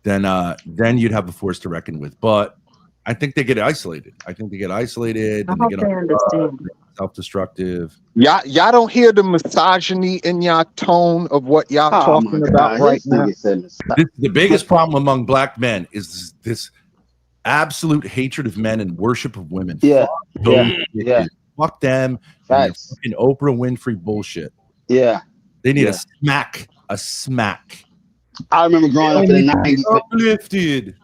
S11: Then you'd have a force to reckon with. But I think they get isolated. And they get self-destructive.
S3: Y'all don't hear the misogyny in y'all tone of what y'all talking about right now.
S11: The biggest problem among black men is this absolute hatred of men and worship of women.
S21: Yeah.
S11: Fuck them.
S21: Facts.
S11: Fucking Oprah Winfrey bullshit.
S21: Yeah.
S11: They need a smack.
S21: I remember growing up in the 90s.
S11: Uplifted.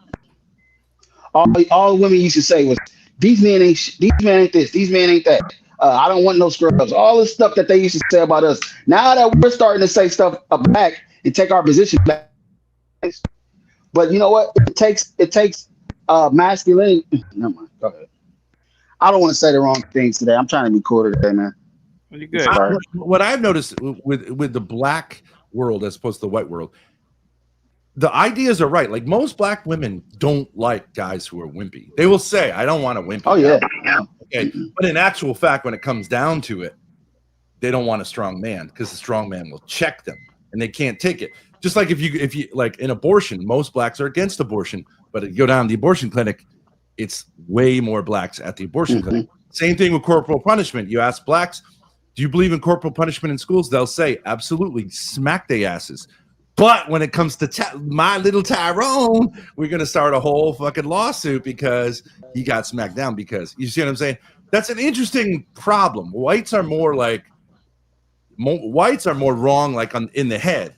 S21: All women used to say was, these men ain't this, these men ain't that. I don't want no scrubs. All this stuff that they used to say about us. Now that we're starting to say stuff back and take our position back. But you know what? It takes masculinity. Never mind. Go ahead. I don't want to say the wrong things today. I'm trying to be cool today, man.
S2: You're good.
S11: What I've noticed with the black world as opposed to the white world, the ideas are right. Like most black women don't like guys who are wimpy. They will say, I don't want a wimpy guy. Okay. But in actual fact, when it comes down to it, they don't want a strong man because the strong man will check them and they can't take it. Just like if you like in abortion, most blacks are against abortion, but if you go down to the abortion clinic, it's way more blacks at the abortion clinic. Same thing with corporal punishment. You ask blacks, do you believe in corporal punishment in schools? They'll say, absolutely, smack their asses. But when it comes to my little Tyrone, we're going to start a whole fucking lawsuit because he got smacked down. Because you see what I'm saying? That's an interesting problem. Whites are more wrong, like in the head.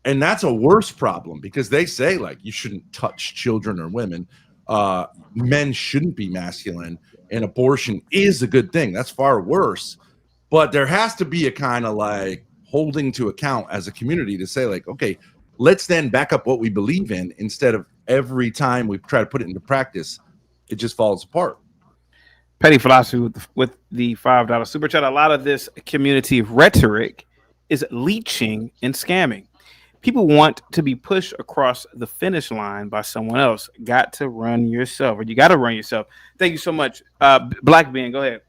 S11: And that's a worse problem because they say like you shouldn't touch children or women. Men shouldn't be masculine, and abortion is a good thing. That's far worse. But there has to be a kind of like holding to account as a community to say like, okay, let's then back up what we believe in instead of every time we try to put it into practice, it just falls apart.
S2: Petty Philosophy with the $5 super chat. A lot of this community rhetoric is leeching and scamming. People want to be pushed across the finish line by someone else. Got to run yourself, or you got to run yourself. Thank you so much. Black Ben, go ahead.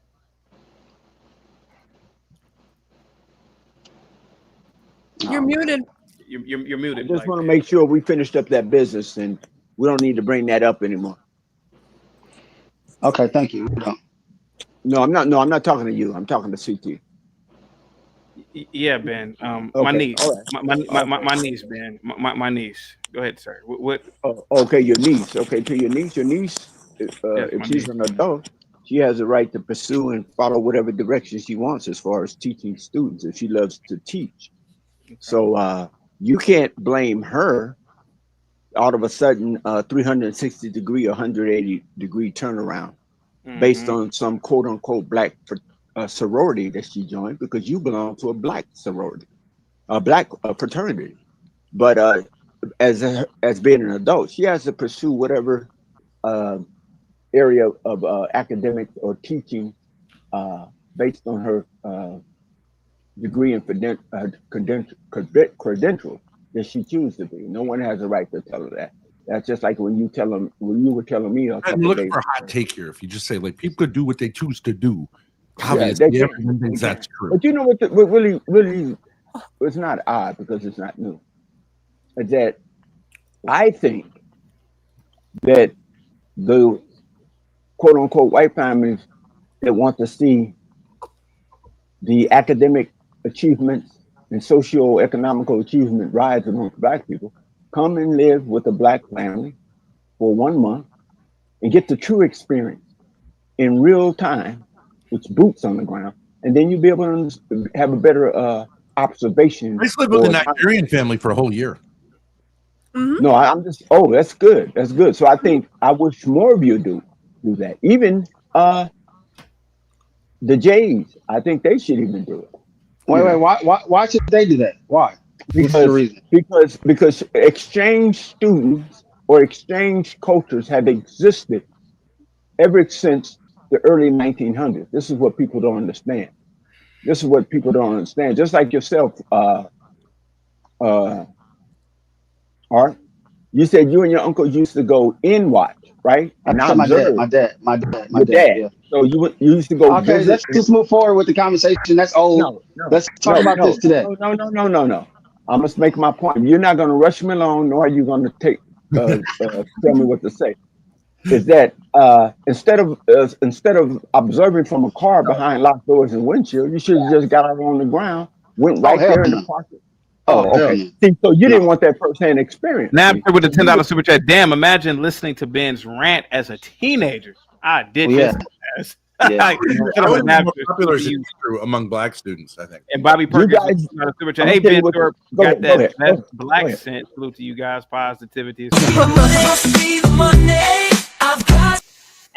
S22: You're muted.
S2: You're muted.
S9: I just want to make sure we finished up that business and we don't need to bring that up anymore.
S14: Okay, thank you.
S9: No, I'm not. No, I'm not talking to you. I'm talking to CT.
S2: Yeah, Ben. My
S9: Okay,
S2: niece.
S9: all right.
S2: My niece, Ben. My niece. Go ahead, sir. What?
S9: Oh, okay, your niece. Okay, to your niece. Your niece,
S2: Yes,
S9: if
S2: my
S9: she's
S2: niece.
S9: an adult, she has the right to pursue and follow whatever direction she wants as far as teaching students if she loves to teach. So you can't blame her out of a sudden 360 degree, 180 degree turnaround based on some quote unquote black sorority that she joined because you belong to a black sorority, a black fraternity. But as being an adult, she has to pursue whatever area of academic or teaching based on her degree and credential that she chooses to be. No one has a right to tell her that. That's just like when you were telling me a
S11: I'm
S9: couple
S11: looking
S9: days
S11: for a hot take here. If you just say like people could do what they choose to do, obviously
S9: they
S11: everyone thinks
S9: can.
S11: that's true.
S9: But you know what really it's not odd because it's not new. Is that I think that the quote unquote white families that want to see the academic achievements and socio-economical achievement rise amongst black people come and live with a black family for 1 month and get the true experience in real time with boots on the ground, and then you'll be able to have a better observation.
S11: I just lived with a Nigerian family for a whole year.
S9: No, I'm just. Oh, that's good. That's good. So I wish more of you do that. Even the Jays, I think they should even do it.
S14: Wait. Why should they do that? Why? What's the reason?
S9: Because exchange students or exchange cultures have existed ever since the early 1900s. This is what people don't understand. Just like yourself, Art. You said you and your uncle used to go in watch, right? And
S14: my dad. Yeah.
S9: So you used to go.
S14: Okay, let's just move forward with the conversation. That's old. Let's talk about this today.
S9: No. I must make my point. You're not going to rush me along, nor are you going to tell me what to say. Is that instead of observing from a car behind locked doors and windshield, you should have just got out on the ground, went right there in the pocket. Oh, okay. See, so you didn't want that first-hand experience.
S2: Now with the $10 super chat. Damn, imagine listening to Ben's rant as a teenager. I did this.
S11: Yeah. That was more popular among black students, I think.
S2: And Bobby Perkins, super chat. Hey, Ben, got that black scent. Salute to you guys. Positivity.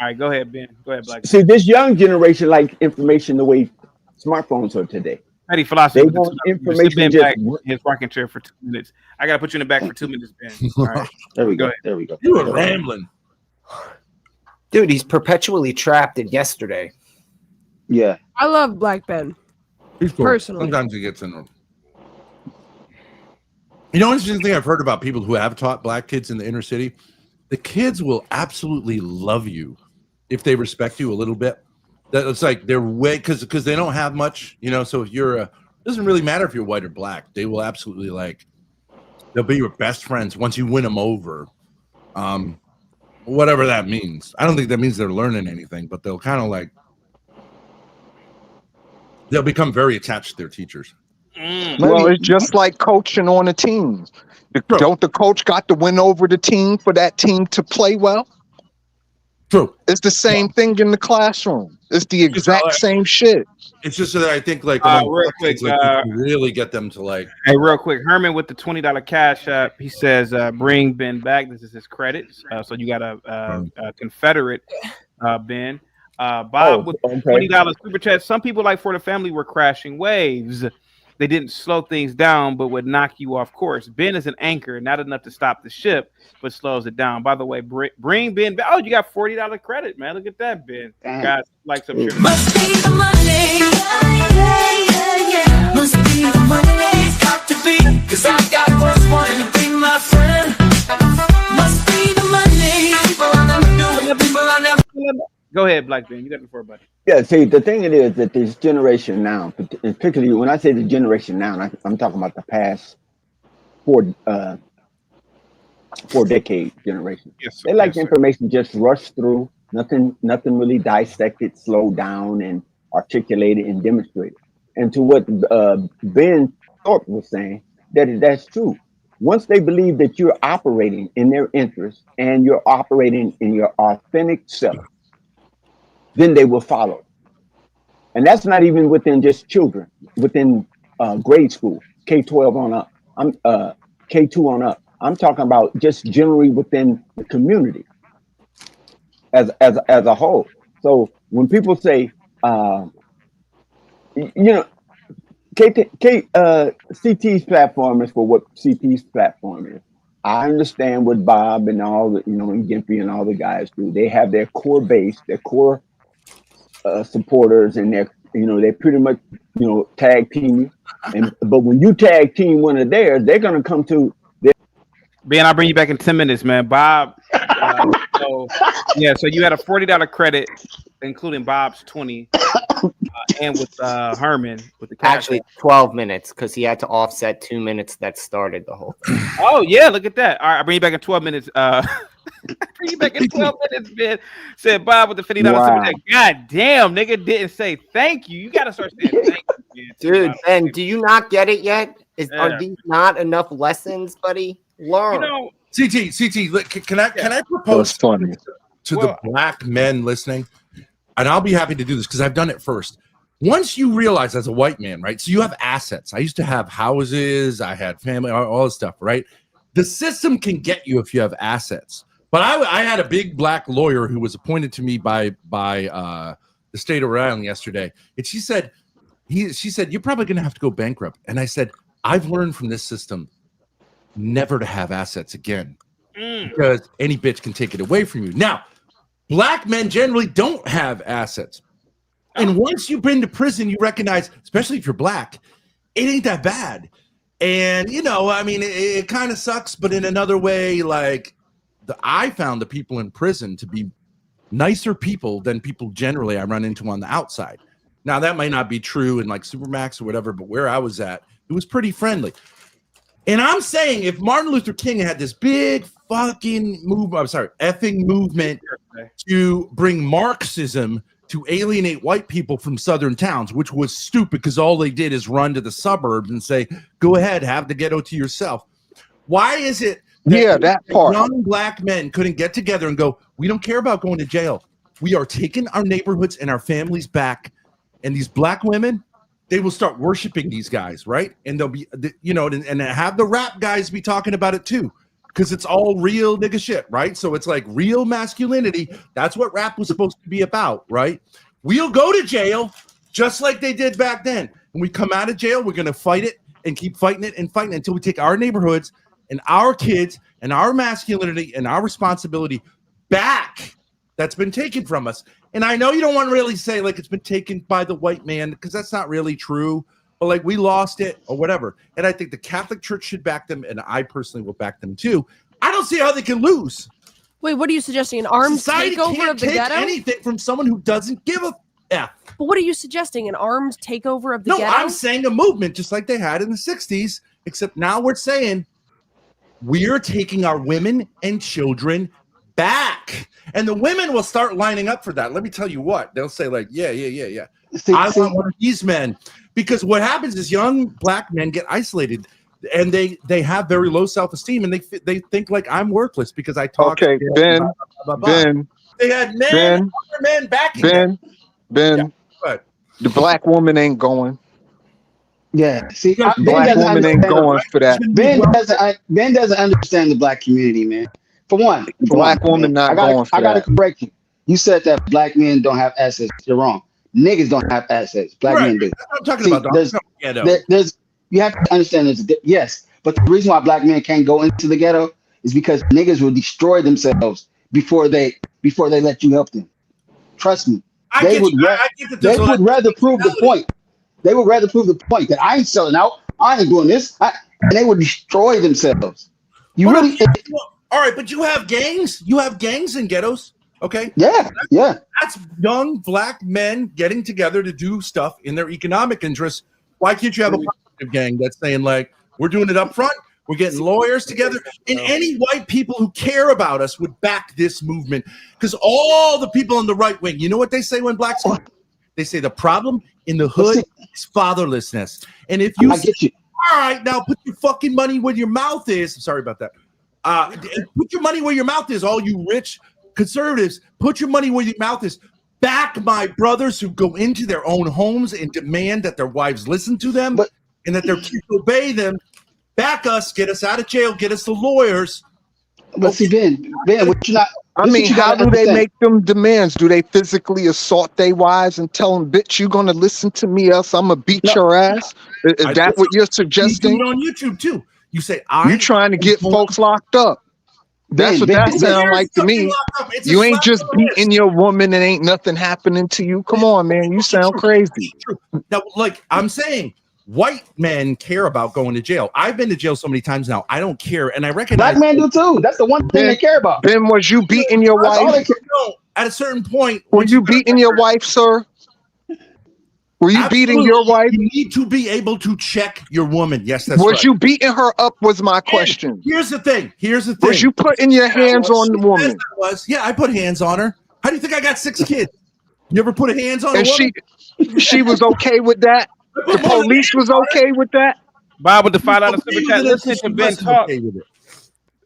S2: All right, go ahead, Ben. Go ahead, Black.
S9: See, this young generation like information the way smartphones are today.
S2: Petty philosophy.
S9: They want information
S2: back his rocking chair for 2 minutes. I gotta put you in the back for 2 minutes, Ben. All right.
S14: There we go.
S11: You were rambling.
S12: Dude, he's perpetually trapped in yesterday.
S14: Yeah.
S22: I love Black Ben.
S11: He's cool.
S22: Personally.
S11: Sometimes he gets in them. You know, interesting thing I've heard about people who have taught black kids in the inner city, the kids will absolutely love you if they respect you a little bit. That it's like they're way because they don't have much, you know. So if you're it doesn't really matter if you're white or black. They will absolutely they'll be your best friends once you win them over. Whatever that means. I don't think that means they're learning anything, but they'll kind of they'll become very attached to their teachers.
S3: Well, it's just like coaching on a team. Don't the coach got to win over the team for that team to play well?
S11: True.
S3: It's the same thing in the classroom. It's the exact same shit.
S11: It's just that I think real quick, really get them to
S2: Hey, real quick, Herman with the $20 cash app. He says, "Bring Ben back." This is his credits. So you got a Confederate Ben. Bob with $20 super chat. Some people like For the Family were crashing waves. They didn't slow things down, but would knock you off course. Ben is an anchor, not enough to stop the ship, but slows it down. By the way, bring Ben back. Oh, you got $40 credit, man. Look at that, Ben. Guys, like some shit.
S15: Must be the money. Yeah. Must be the money. Got to be, cause I got what's wanting to be my friend. Must be the money. People I never do, people I never.
S2: Go ahead, Black Ben. You got the floor, buddy.
S9: Yeah, see, the thing it is that this generation now, and particularly when I say the generation now, I'm talking about the past four decade generation.
S2: Yes, sir.
S9: They like
S2: Yes, sir.
S9: information just rushed through, nothing really dissected, slowed down, and articulated and demonstrated. And to what Ben Thorpe was saying, that's true. Once they believe that you're operating in their interest and you're operating in your authentic self, then they will follow. And that's not even within just children, within grade school, K-12 on up. I'm K2 on up. I'm talking about just generally within the community as a whole. So when people say, CT's platform is for what CT's platform is. I understand what Bob and all the, and Gimpy and all the guys do. They have their core base, their core supporters, and they pretty much, tag team you. But when you tag team one of theirs, they're gonna come to.
S2: Ben, I'll bring you back in 10 minutes, man. Bob. So you had a $40 credit, including Bob's 20, and with Herman with the cash.
S12: Actually 12 minutes because he had to offset 2 minutes that started the whole thing.
S2: Oh yeah, look at that. All right, I'll bring you back in 12 minutes. Bring you back in 12 minutes, man. Said Bob with the $50.
S12: Wow.
S2: God damn, nigga didn't say thank you. You gotta start saying thank you, man.
S12: Dude, Ben, do you not get it yet? Are these not enough lessons, buddy? Learn.
S11: CT, look, can I propose to the black men listening? And I'll be happy to do this because I've done it first. Once you realize as a white man, right? So you have assets. I used to have houses, I had family, all this stuff, right? The system can get you if you have assets. But I had a big black lawyer who was appointed to me by the state of Rhode Island yesterday, and she said, you're probably going to have to go bankrupt. And I said, I've learned from this system never to have assets again because any bitch can take it away from you. Now, black men generally don't have assets. And once you've been to prison, you recognize, especially if you're black, it ain't that bad. And, it kind of sucks, but in another way, like, I found the people in prison to be nicer people than people generally I run into on the outside. Now, that might not be true in like Supermax or whatever, but where I was at, it was pretty friendly. And I'm saying if Martin Luther King had this big fucking effing movement to bring Marxism to alienate white people from southern towns, which was stupid because all they did is run to the suburbs and say, go ahead, have the ghetto to yourself. Why is it that part young black men couldn't get together and go, we don't care about going to jail. We are taking our neighborhoods and our families back. And these black women, they will start worshiping these guys, right? And they'll be, and have the rap guys be talking about it too, because it's all real nigga shit, right? So it's like real masculinity. That's what rap was supposed to be about, right? We'll go to jail just like they did back then. When we come out of jail, we're going to fight it and keep fighting it and fighting it until we take our neighborhoods and our kids and our masculinity and our responsibility back that's been taken from us. And I know you don't want to really say like it's been taken by the white man because that's not really true, but like we lost it or whatever. And I think the Catholic Church should back them, and I personally will back them too. I don't see how they can lose.
S22: Wait, what are you suggesting? An armed
S11: Society
S22: takeover
S11: can't
S22: of the
S11: take
S22: ghetto?
S11: anything from someone who doesn't give a F.
S22: But what are you suggesting? An armed takeover of the ghetto?
S11: No, I'm saying a movement just like they had in the 60s, except now we're saying we're taking our women and children back. And the women will start lining up for that. Let me tell you what. They'll say like, yeah. I want one of these men. Because what happens is young black men get isolated and they have very low self-esteem and they think like I'm worthless because I talk.
S3: Okay, Ben.
S11: They had men backing
S3: Ben. The black woman ain't going.
S14: Yeah, see,
S3: black woman ain't going for that.
S14: Ben doesn't understand the black community, man. For one,
S3: black woman not going for
S14: I gotta
S3: that.
S14: correct you. You said that black men don't have assets. You're wrong. Niggas don't have assets. Black men do.
S11: I'm talking about
S14: there's you have to understand this. Yes, but the reason why black men can't go into the ghetto is because niggas will destroy themselves before they let you help them. Trust me. They would rather prove the point. They would rather prove the point that I ain't selling out. I ain't doing this. And they would destroy themselves.
S11: All right, but you have gangs. You have gangs in ghettos. Okay.
S14: Yeah.
S11: That's young black men getting together to do stuff in their economic interests. Why can't you have a positive gang that's saying like, we're doing it up front? We're getting lawyers together, and any white people who care about us would back this movement. Because all the people on the right wing, you know what they say when blacks come? They say the problem in the hood is fatherlessness. And if you say, all right, now put your fucking money where your mouth is. Sorry about that. Put your money where your mouth is, all you rich conservatives. Put your money where your mouth is. Back my brothers who go into their own homes and demand that their wives listen to them and that their kids obey them. Back us, get us out of jail, get us the lawyers.
S14: But see, Ben, what you not?
S3: I mean, how do they make them demands? Do they physically assault their wives and tell them, "Bitch, you gonna listen to me, else I'm gonna beat your ass"? Is that what you're suggesting?
S11: You do it on YouTube too. You say,
S3: "You trying to get folks locked up." That's what that sounds like to me. You ain't just beating your woman and ain't nothing happening to you. Come on, man. You sound crazy.
S11: Now, like I'm saying, white men care about going to jail. I've been to jail so many times now. I don't care, and I recognize
S14: black men do too. That's the one thing they care about.
S3: Ben, was you beating your wife?
S11: No, at a certain point,
S3: were you beating your wife, sir? Were you beating your wife?
S11: You need to be able to check your woman. Yes, that's
S3: was
S11: right.
S3: you beating her up? Was my question.
S11: Here's the thing.
S3: Was you putting your hands on the woman?
S11: Yeah, I put hands on her. How do you think I got 6 kids? You ever put hands on a
S3: and
S11: woman?
S3: She was okay with that? The police was okay with that?
S2: Bob with the $5 super chat. Listening to Ben talk.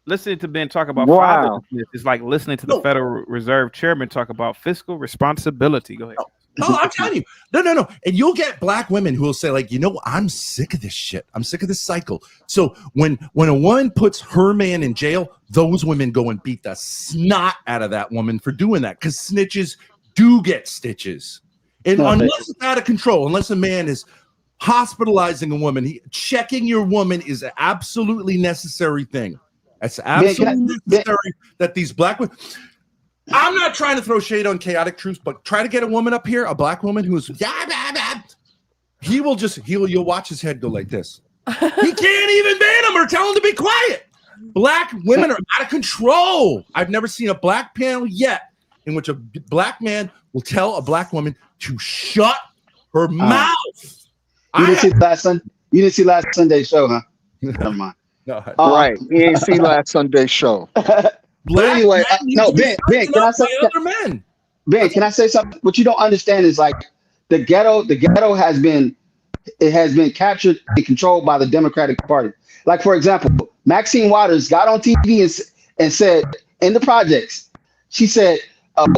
S2: Listening to Ben talk about fatherlessness is like listening to the Federal Reserve Chairman talk about fiscal responsibility. Go ahead.
S11: No, I'm telling you. No. And you'll get black women who will say, like, you know, I'm sick of this shit. I'm sick of this cycle. So when a woman puts her man in jail, those women go and beat the snot out of that woman for doing that. Because snitches do get stitches. And unless it's out of control, unless a man is hospitalizing a woman, checking your woman is an absolutely necessary thing. That's absolutely necessary that these black women... I'm not trying to throw shade on chaotic truths, but try to get a woman up here, a black woman who's you'll watch his head go like this. He can't even ban him or tell him to be quiet. Black women are out of control. I've never seen a black panel yet in which a black man will tell a black woman to shut her mouth.
S14: You didn't see last Sunday's show, huh? Never mind.
S3: Right. You ain't see last Sunday's show.
S14: But anyway, no, Ben, can I say something? Ben, can I say something? What you don't understand is like the ghetto has been captured and controlled by the Democratic Party. Like, for example, Maxine Waters got on TV and said in the projects, she said,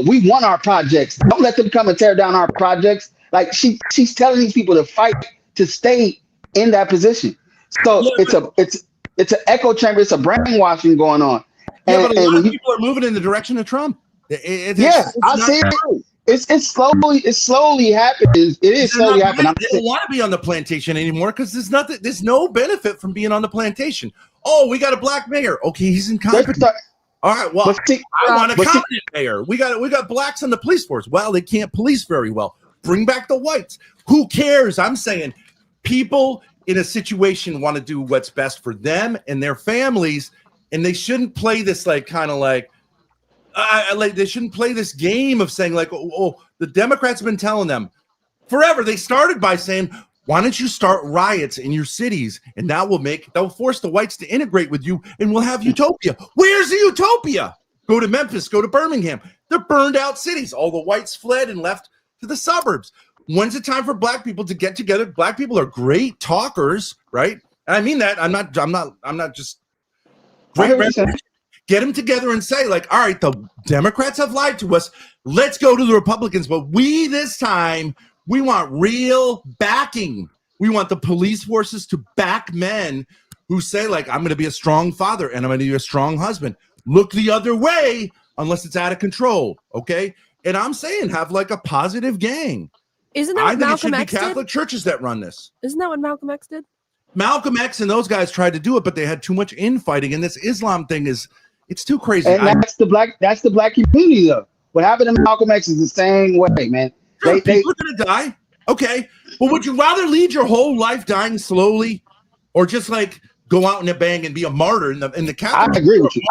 S14: we want our projects. Don't let them come and tear down our projects. Like she's telling these people to fight to stay in that position. So it's an echo chamber, it's a brainwashing going on.
S11: Yeah, but a lot of people are moving in the direction of Trump.
S14: I see it. It's slowly happening. It is slowly happening.
S11: They don't want to be on the plantation anymore because there's no benefit from being on the plantation. Oh, we got a black mayor. Okay, he's incompetent. All right, well, I want a competent mayor. We got blacks on the police force. Well, they can't police very well. Bring back the whites. Who cares? I'm saying people in a situation want to do what's best for them and their families. And they shouldn't play this they shouldn't play this game of saying like, oh, the Democrats have been telling them forever. They started by saying, why don't you start riots in your cities? And that will force the whites to integrate with you and we'll have utopia. Where's the utopia? Go to Memphis, go to Birmingham. They're burned out cities. All the whites fled and left to the suburbs. When's it time for black people to get together? Black people are great talkers, right? And I mean that. I'm not just get them together and say, like, all right, the Democrats have lied to us. Let's go to the Republicans. But this time, we want real backing. We want the police forces to back men who say, like, I'm going to be a strong father and I'm going to be a strong husband. Look the other way unless it's out of control, okay? And I'm saying have, like, a positive gang.
S22: Isn't that what Malcolm X did?
S11: Catholic churches that run this.
S22: Isn't that what Malcolm X did?
S11: Malcolm X and those guys tried to do it, but they had too much infighting. And this Islam thing it's too crazy.
S14: And that's the black community though. What happened to Malcolm X is the same way, man.
S11: Sure, people are gonna die. Okay. But would you rather lead your whole life dying slowly or just like go out in a bang and be a martyr in the Catholic?
S14: I agree with you.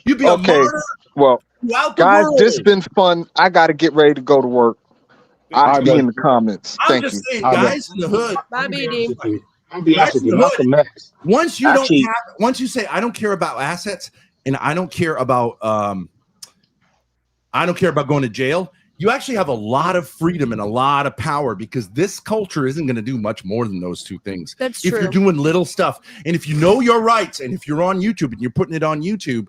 S11: You'd be a martyr.
S3: Well,
S11: throughout the
S3: Guys,
S11: world.
S3: this has been fun. I got to get ready to go to work. I'll be in the comments.
S11: I'm
S3: Thank
S11: just
S3: you.
S11: saying, guys in the hood.
S21: I'll be honest with you.
S11: Guys in the hood,
S21: Malcolm X.
S11: once you
S21: Actually,
S11: don't have, once you say I don't care about assets and I don't care about going to jail, you actually have a lot of freedom and a lot of power because this culture isn't going to do much more than those two things.
S22: That's
S11: if
S22: true.
S11: you're doing little stuff and if you know your rights and if you're on YouTube and you're putting it on YouTube,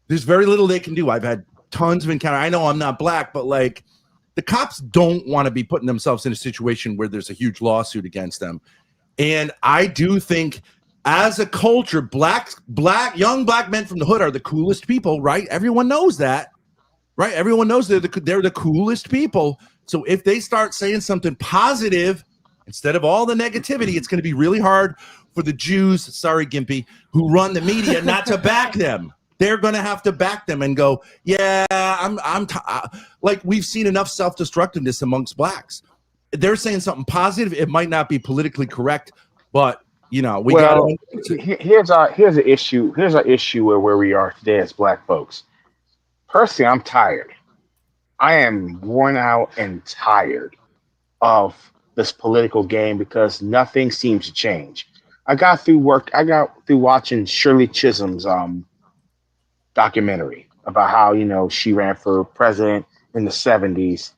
S11: there's very little they can do. I've had tons of encounter. I know I'm not black, but like the cops don't want to be putting themselves in a situation where there's a huge lawsuit against them. And I do think as a culture, young black men from the hood are the coolest people, right? Everyone knows that, right? Everyone knows they're the coolest people. So if they start saying something positive instead of all the negativity, it's going to be really hard for the Jews, sorry, Gimpy, who run the media not to back them. They're going to have to back them and go, yeah, like we've seen enough self-destructiveness amongst blacks. They're saying something positive. It might not be politically correct, but you know,
S21: here's an issue. Here's an issue where we are today as black folks. Personally, I'm tired. I am worn out and tired of this political game because nothing seems to change. I got through watching Shirley Chisholm's documentary about how she ran for president in the 70s,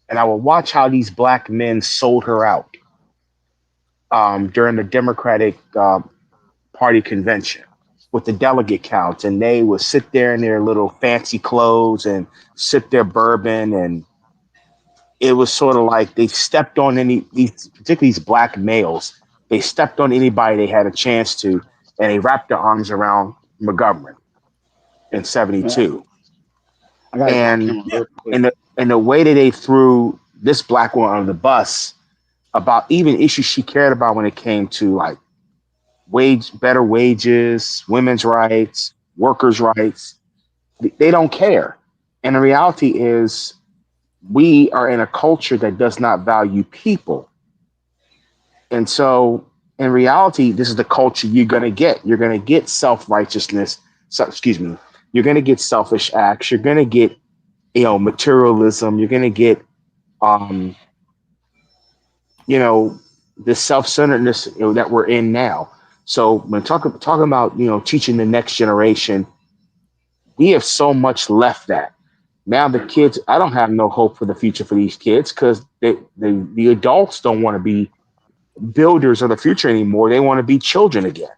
S21: and I would watch how these black men sold her out during the Democratic Party convention with the delegate counts, and they would sit there in their little fancy clothes and sip their bourbon, and it was sort of like they stepped on particularly these black males, they stepped on anybody they had a chance to, and they wrapped their arms around McGovern in 72. And the way that they threw this black woman on the bus about even issues she cared about when it came to like better wages, women's rights, workers' rights, they don't care. And the reality is we are in a culture that does not value people. And so in reality, this is the culture you're going to get. You're going to get self-righteousness. You're going to get selfish acts. You're going to get, materialism. You're going to get, the self-centeredness that we're in now. So when talking about, teaching the next generation, we have so much left that. Now the kids, I don't have no hope for the future for these kids because the adults don't want to be builders of the future anymore. They want to be children again.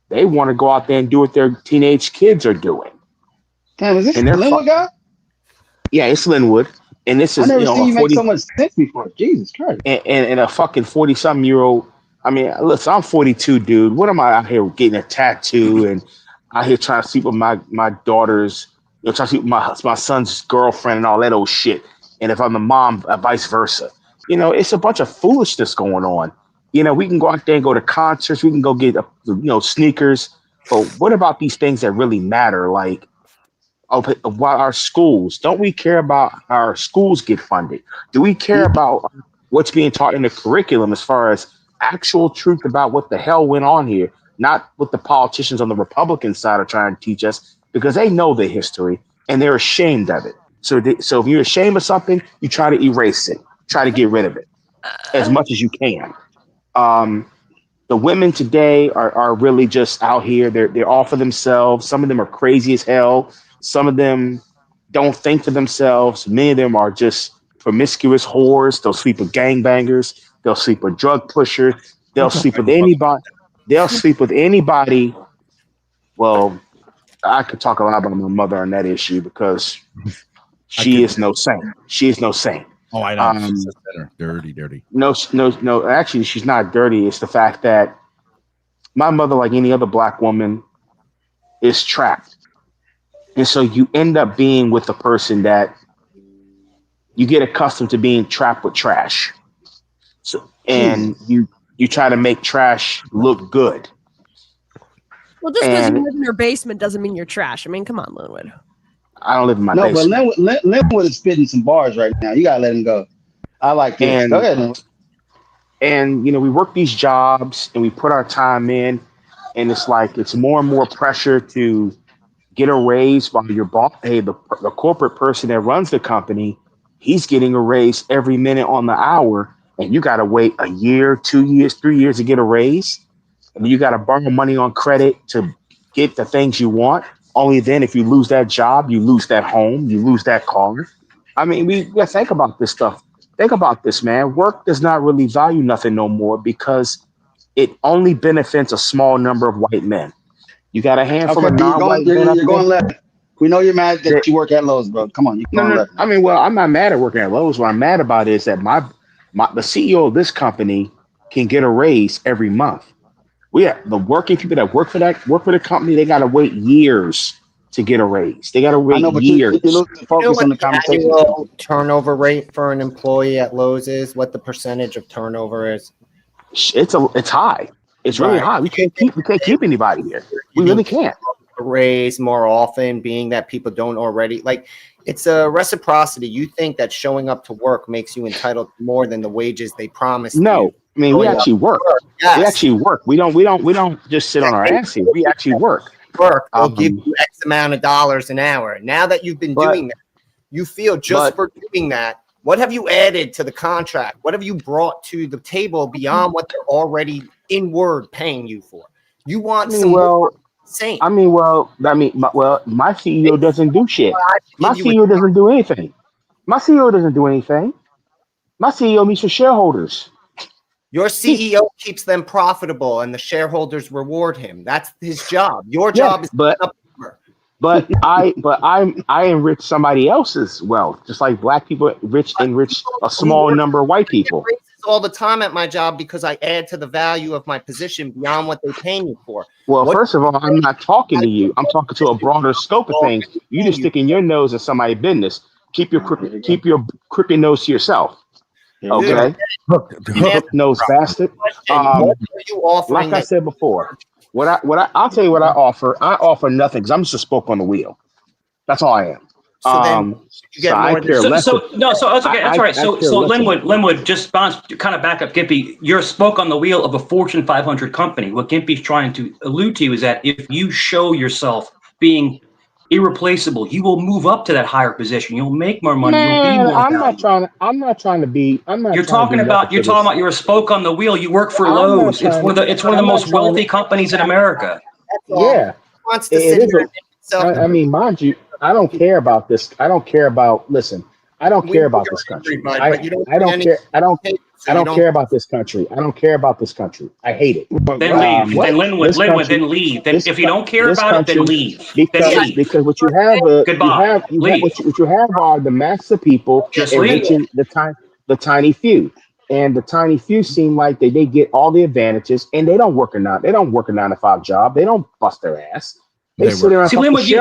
S21: They want to go out there and do what their teenage kids are doing.
S14: Damn, is this Linwood guy?
S21: Yeah, it's Linwood. And this is,
S14: I never seen you make so much sense before. Jesus Christ.
S21: And a fucking 40-something-year-old. I mean, listen, I'm 42, dude. What am I out here getting a tattoo and out here trying to sleep with my daughter's, trying to sleep with my son's girlfriend and all that old shit. And if I'm the mom, vice versa. It's a bunch of foolishness going on. We can go out there and go to concerts. We can go get, sneakers. But what about these things that really matter? Like, about our schools? Don't we care about how our schools get funded? Do we care about what's being taught in the curriculum as far as actual truth about what the hell went on here? Not what the politicians on the Republican side are trying to teach us, because they know the history and they're ashamed of it. So if you're ashamed of something, you try to erase it, try to get rid of it as much as you can. The women today are really just out here. They're all for themselves. Some of them are crazy as hell. Some of them don't think for themselves. Many of them are just promiscuous whores. They'll sleep with gangbangers. They'll sleep with drug pushers. They'll sleep with anybody. They'll sleep with anybody. Well, I could talk a lot about my mother on that issue because she is no saint. She is no saint.
S11: Oh, I know. She's a sinner. Dirty.
S21: No. Actually, she's not dirty. It's the fact that my mother, like any other black woman, is trapped. And so you end up being with a person that you get accustomed to being trapped with trash. So, and you try to make trash look good.
S22: Well, just because you live in your basement doesn't mean you're trash. I mean, come on, Linwood.
S21: I don't live in my basement.
S14: No, but Linwood is spitting some bars right now. You gotta let him go. I like this. Go ahead, Linwood.
S21: And we work these jobs and we put our time in, and it's like it's more and more pressure to get a raise while your boss, hey, the corporate person that runs the company, he's getting a raise every minute on the hour, and you got to wait a year, 2 years, 3 years to get a raise, and you got to borrow money on credit to get the things you want. Only then, if you lose that job, you lose that home, you lose that car. I mean, we gotta think about this stuff. Think about this, man. Work does not really value nothing no more because it only benefits a small number of white men. You got a handful of non-white men up
S14: you're going
S21: there.
S14: left. We know you're mad that you work at Lowe's, bro. Come on, you're going left.
S21: I mean, well, I'm not mad at working at Lowe's. What I'm mad about is that the CEO of this company can get a raise every month. The working people that work for the company, they got to wait years to get a raise. They got to wait years.
S14: You focus on the conversation.
S12: Annual turnover rate for an employee at Lowe's is? What the percentage of turnover is?
S21: It's high. It's really high. We can't keep anybody here. We really can't.
S12: Raise more often, being that people don't already it's a reciprocity. You think that showing up to work makes you entitled to more than the wages they promised you?
S21: No, I mean we actually work.
S12: Yes.
S21: We actually work. We don't just sit on our ass here. We actually work.
S12: They'll give you X amount of dollars an hour. Now that you've been doing that, you feel just for doing that. What have you added to the contract? What have you brought to the table beyond what they're already in word paying you for? You want
S21: my CEO doesn't do shit. My CEO doesn't do anything. My CEO doesn't do anything. My CEO meets with shareholders.
S12: Your CEO keeps them profitable, and the shareholders reward him. That's his job. Your job is
S21: but I enrich somebody else's wealth, just like black people enrich a small number of white people.
S12: All the time at my job because I add to the value of my position beyond what they pay me for.
S21: Well, first of all, I'm not talking to you. I'm talking to a broader scope of things. You just sticking your nose in somebody's business. Keep your crooked nose to yourself. Okay, hook nose bastard. Like I said before, I'll tell you what I offer. I offer nothing because I'm just a spoke on the wheel. That's all I am.
S12: So then you get more.
S6: That's okay. That's all right. So Linwood, just kind of back up Gimpy. You're a spoke on the wheel of a Fortune 500 company. What Gimpy's trying to allude to is that if you show yourself being irreplaceable, you will move up to that higher position. You'll make more money. You'll be more valuable.
S21: I'm not trying to be.
S6: You're talking about you're a spoke on the wheel. You work for Lowe's. It's one of the most wealthy companies in America.
S21: Yeah, I mean, mind you, I don't care about this. I don't care about. Listen, I don't care about this country. I don't care. I don't care about this country. I don't care about this country. I hate it.
S6: Then leave. Then Linwood, then leave. Then if you don't care about it, then leave.
S21: Because what you have, what you have are the mass of people enriching the tiny few, and the tiny few seem like they get all the advantages, and they don't work a 9-to-5 job. They don't bust their ass. They sit around.
S6: See, Linwood, you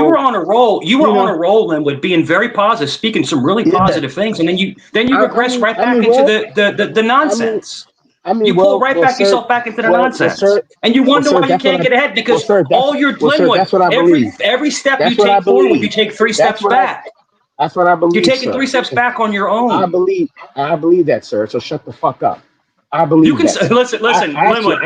S6: were on a roll. You were on a roll, Linwood, being very positive, speaking some really positive things, and then you regress right back into the nonsense. You pull right back yourself back into the nonsense, and you wonder why you can't get ahead because all your Linwood, every step you take forward, you take 3 steps back.
S21: That's what I believe.
S6: You're taking 3 steps back on your own.
S21: I believe that, sir. So shut the fuck up. I believe
S6: you can listen, Linwood.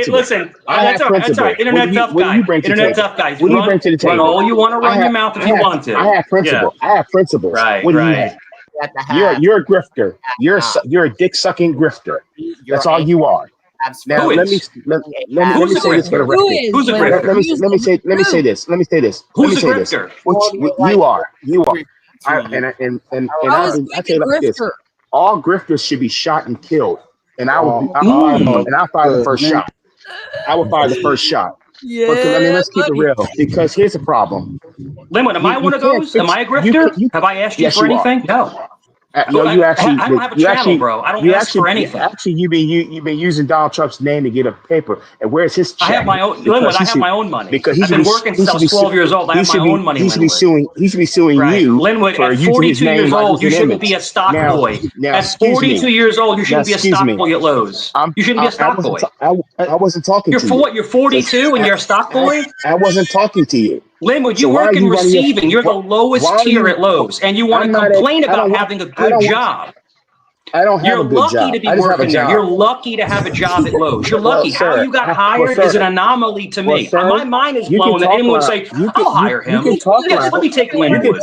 S6: Listen. That's all right. Internet tough guy. Run all you want to run your mouth if you want to.
S21: I have principles. I have principles.
S6: Right.
S21: You're a grifter. You're a dick sucking grifter. That's all you are. Now let me say this for the record.
S6: Who's a grifter?
S21: Let me say this.
S6: Who's a grifter?
S21: You are. I tell you like this. All grifters should be shot and killed. And I'll fire the first shot. I will fire the first shot.
S22: Yeah.
S21: Because, let's keep it real. Because here's the problem.
S6: Linwood, am I one of those? Am I a grifter? Have I asked you for anything? No.
S21: No, you actually.
S6: I don't have a channel, bro. I don't ask for anything.
S21: Actually, you've been using Donald Trump's name to get a paper. And where's his check?
S6: I have my own. Linwood, I have my own money.
S21: Because
S6: I've been working since I was 12 years old. I have my own money.
S21: He should be suing you.
S6: Linwood, at 42 years old, you shouldn't be a stock boy. At 42 years old, you shouldn't be a stock boy at Lowe's. You shouldn't be a stock boy.
S21: I wasn't talking to you.
S6: You're what? You're 42 and you're a stock boy?
S21: I wasn't talking to you.
S6: Linwood, you work in receiving. You're the lowest tier at Lowe's, and you want to complain about having a good job.
S21: I don't have
S6: You're
S21: a good
S6: lucky
S21: job.
S6: to be
S21: I just have a
S6: working there.
S21: job.
S6: You're lucky to have a job at Lowe's. You're
S21: Well,
S6: lucky. How
S21: sir,
S6: you got
S21: well,
S6: hired is
S21: sir,
S6: an anomaly to
S21: well,
S6: me.
S21: sir,
S6: My mind is
S21: you can
S6: blown that
S21: talk
S6: anyone would
S21: loud.
S6: say, "I'll hire
S21: You
S6: him."
S21: can talk
S6: Yes,
S21: loud.
S6: let me take
S21: You can
S6: Linwood.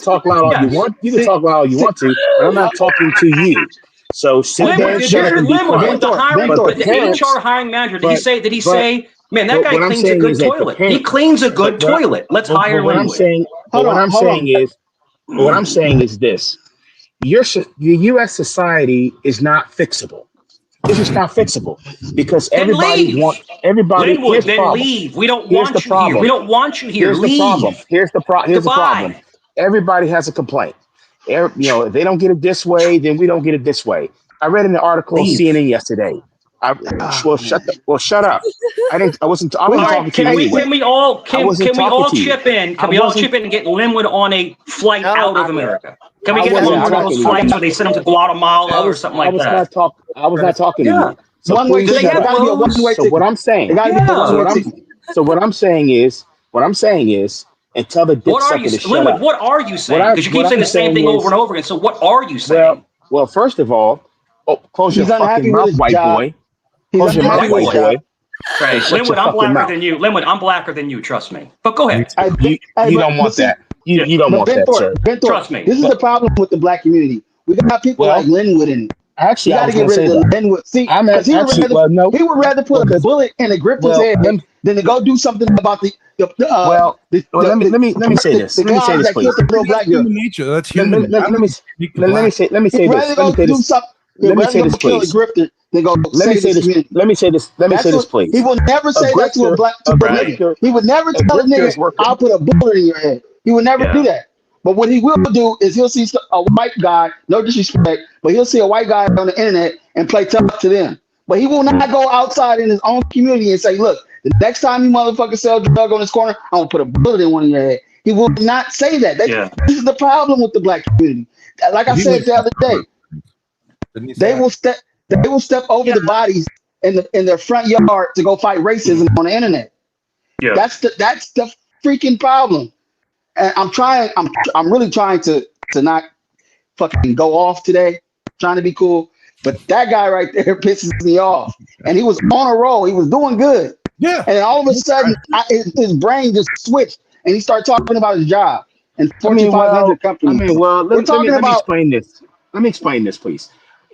S21: talk loud all you
S6: Yes.
S21: want. You can talk loud all you want to, but I'm not talking to you. So sit there,
S6: Linwood,
S21: shut up, and be quiet.
S6: the hiring,
S21: But the
S6: the
S21: parents,
S6: HR hiring manager, did he say? Man, that
S21: but
S6: guy
S21: what I'm
S6: cleans a
S21: saying
S6: good
S21: is that the
S6: toilet. He
S21: parent,
S6: cleans a good
S21: but what,
S6: toilet. Let's
S21: but
S6: hire
S21: what I'm
S6: Linwood.
S21: saying, but what I'm saying is, but what I'm saying is this: the U.S. society is not fixable. It's just not fixable because
S6: Then
S21: everybody
S6: leave.
S21: wants everybody.
S6: Linwood,
S21: Here's the
S6: then
S21: problem.
S6: leave. We don't
S21: Here's the
S6: want you here. We
S21: problem.
S6: don't want you here.
S21: Here's the
S6: Leave.
S21: problem. Here's the problem.
S6: Goodbye.
S21: Everybody has a complaint. If they don't get it this way, then we don't get it this way. I read in the article on
S6: Leave.
S21: CNN yesterday. Shut up. I wasn't
S6: All right,
S21: talking to you anyway.
S6: can we all
S21: I wasn't talking to you.
S6: chip in? Can
S21: I
S6: we all
S21: wasn't-
S6: chip in and get Linwood on a flight out of America? Can we
S21: I
S6: get him
S21: wasn't
S6: on one of
S21: talking
S6: those
S21: to
S6: flights
S21: you.
S6: where they send him to Guatemala or something like that?
S21: I was not talking to
S6: Yeah.
S21: you. So
S14: One-way
S21: please
S14: ticket.
S21: shut
S14: It gotta be a
S21: up.
S14: one-way
S21: So
S14: ticket.
S21: what I'm saying,
S14: It gotta be a one-way ticket.
S21: so what I'm saying is, and tell the dick
S6: What are
S21: sucker
S6: you,
S21: to shut
S6: Linwood?
S21: up.
S6: What are you saying? Because you keep
S21: What
S6: saying
S21: I'm
S6: the same thing
S21: saying
S6: over
S21: is,
S6: and over again. So what are you saying?
S21: well, first of all, close your
S14: He's unhappy
S21: fucking
S14: with
S21: mouth,
S14: his
S21: white
S14: job.
S21: boy.
S14: He's
S21: Close your mouth,
S14: unhappy with
S21: white
S14: his job.
S21: boy.
S6: Right.
S21: And shut
S6: Linwood,
S21: your
S6: I'm
S21: fucking
S6: blacker
S21: mouth.
S6: than you. Linwood, I'm blacker than you. Trust me. But go ahead.
S21: You don't want that. You don't want that, sir.
S6: Trust me.
S14: This is the problem with the black community. We got people
S21: Well,
S14: like Linwood in it.
S21: Actually,
S14: You
S21: I
S14: got to
S21: was
S14: get
S21: going to
S14: rid
S21: say
S14: of the
S21: that.
S14: Linwood. See,
S21: I'm
S14: because
S21: at, actually,
S14: he would rather put a
S21: because-
S14: bullet in a grifter's head than to go do something about the
S21: let me say this.
S14: The
S21: Let me say
S14: guys
S21: this,
S14: that
S21: please.
S14: killed the little black girl.
S11: Human nature. That's
S21: Let
S11: human.
S21: me say
S14: He'd
S21: this.
S14: rather
S21: Let me say
S14: go do
S21: this.
S14: something.
S21: Let me
S14: Rather
S21: say
S14: go
S21: this,
S14: kill a
S21: please.
S14: grifter than go
S21: Let me
S14: save
S21: say
S14: his
S21: this.
S14: community.
S21: Let me say this. Let me
S14: That's
S21: say this,
S14: what
S21: please.
S14: he will never say that to a nigga.
S21: grifter.
S14: He would never tell a
S21: grifter
S14: nigga,
S21: is working.
S14: "I'll put a bullet in your head." He would never do that. But what he will do is he'll see a white guy, no disrespect, but he'll see a white guy on the internet and play tough to them. But he will not go outside in his own community and say, "Look, the next time you motherfuckers sell drug on this corner, I'm gonna put a bullet in one of your head." He will not say that. This is the problem with the black community. Like I said the other day, they will step over the bodies in their front yard to go fight racism on the internet.
S6: Yeah.
S14: That's the freaking problem. And I'm really trying to not fucking go off today, trying to be cool. But that guy right there pisses me off. And he was on a roll. He was doing good.
S11: Yeah.
S14: And all of a sudden, his brain just switched, and he started talking about his job and Fortune 500 companies. We're talking
S21: let me
S14: about.
S21: explain this. Let me explain this, please.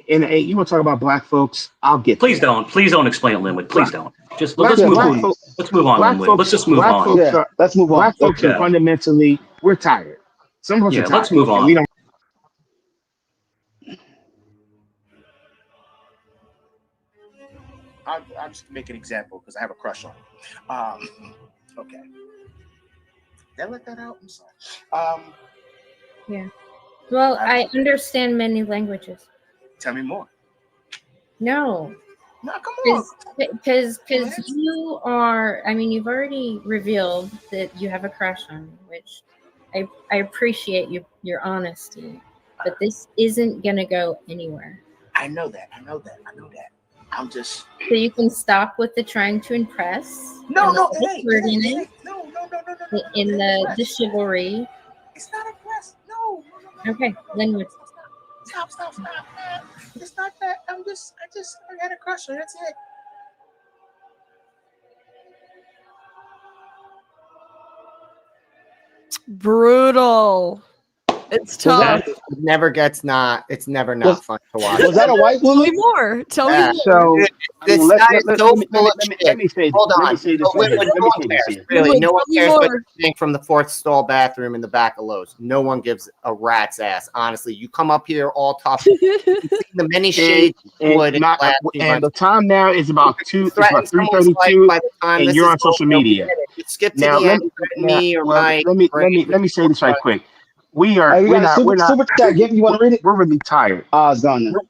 S21: And you want to talk about black folks? I'll get.
S6: Please don't explain it, Linwood. Please don't. Just let's
S21: Black
S6: move on.
S21: folks-
S6: Let's move on,
S21: Black
S6: Linwood.
S21: folks-
S6: Let's just move
S21: black
S6: on.
S21: folks are-
S14: Let's move on.
S21: Black folks are
S6: Okay.
S21: fundamentally, we're tired. Some of us are tired.
S6: Let's move
S21: and
S6: on.
S21: we don't.
S5: I'll just make an example because I have a crush on him. Okay. Did I let that out? I'm sorry.
S17: Yeah. Well, I understand many languages.
S5: Tell me more.
S17: No.
S5: No, come on.
S17: Because you are, I mean, you've already revealed that you have a crush on me, which I appreciate your honesty. But this isn't going to go anywhere.
S5: I know that. I'm just.
S17: So you can stop with the trying to impress.
S5: No,
S17: and
S5: no,
S17: the
S5: it ain't.
S17: flirtiness
S5: No.
S17: in the chivalry.
S5: It's not a press. No.
S17: Okay, Linwood.
S5: Stop, man. It's not that. I had a crush on her. That's it.
S22: Brutal. It's tough.
S12: It never it's never not fun to watch.
S14: Was that a white
S22: Tell
S14: woman?
S22: me more. Tell me more.
S21: So
S12: This
S21: let
S12: guy is so full of
S21: let me
S12: shit.
S21: say.
S12: Hold
S21: Let me
S12: on.
S21: say this. Right here. Let me say this here.
S12: Really, no one
S22: Tell me
S12: cares what
S22: more.
S12: you think from the fourth stall bathroom in the back of Lowe's. No one gives a rat's ass. Honestly, you come up here all tough. The many shades of wood
S21: And the time now is about 3:32, and
S12: this
S21: you're
S12: is
S21: on social
S12: over,
S21: media.
S12: you skip to
S21: Now
S12: the
S21: let
S12: end. Me or Mike.
S21: let me say this right quick. We are
S14: Hey, we got a
S21: we're not
S14: super chat. Give you want to read it?
S21: we're really tired.
S14: It's gone now.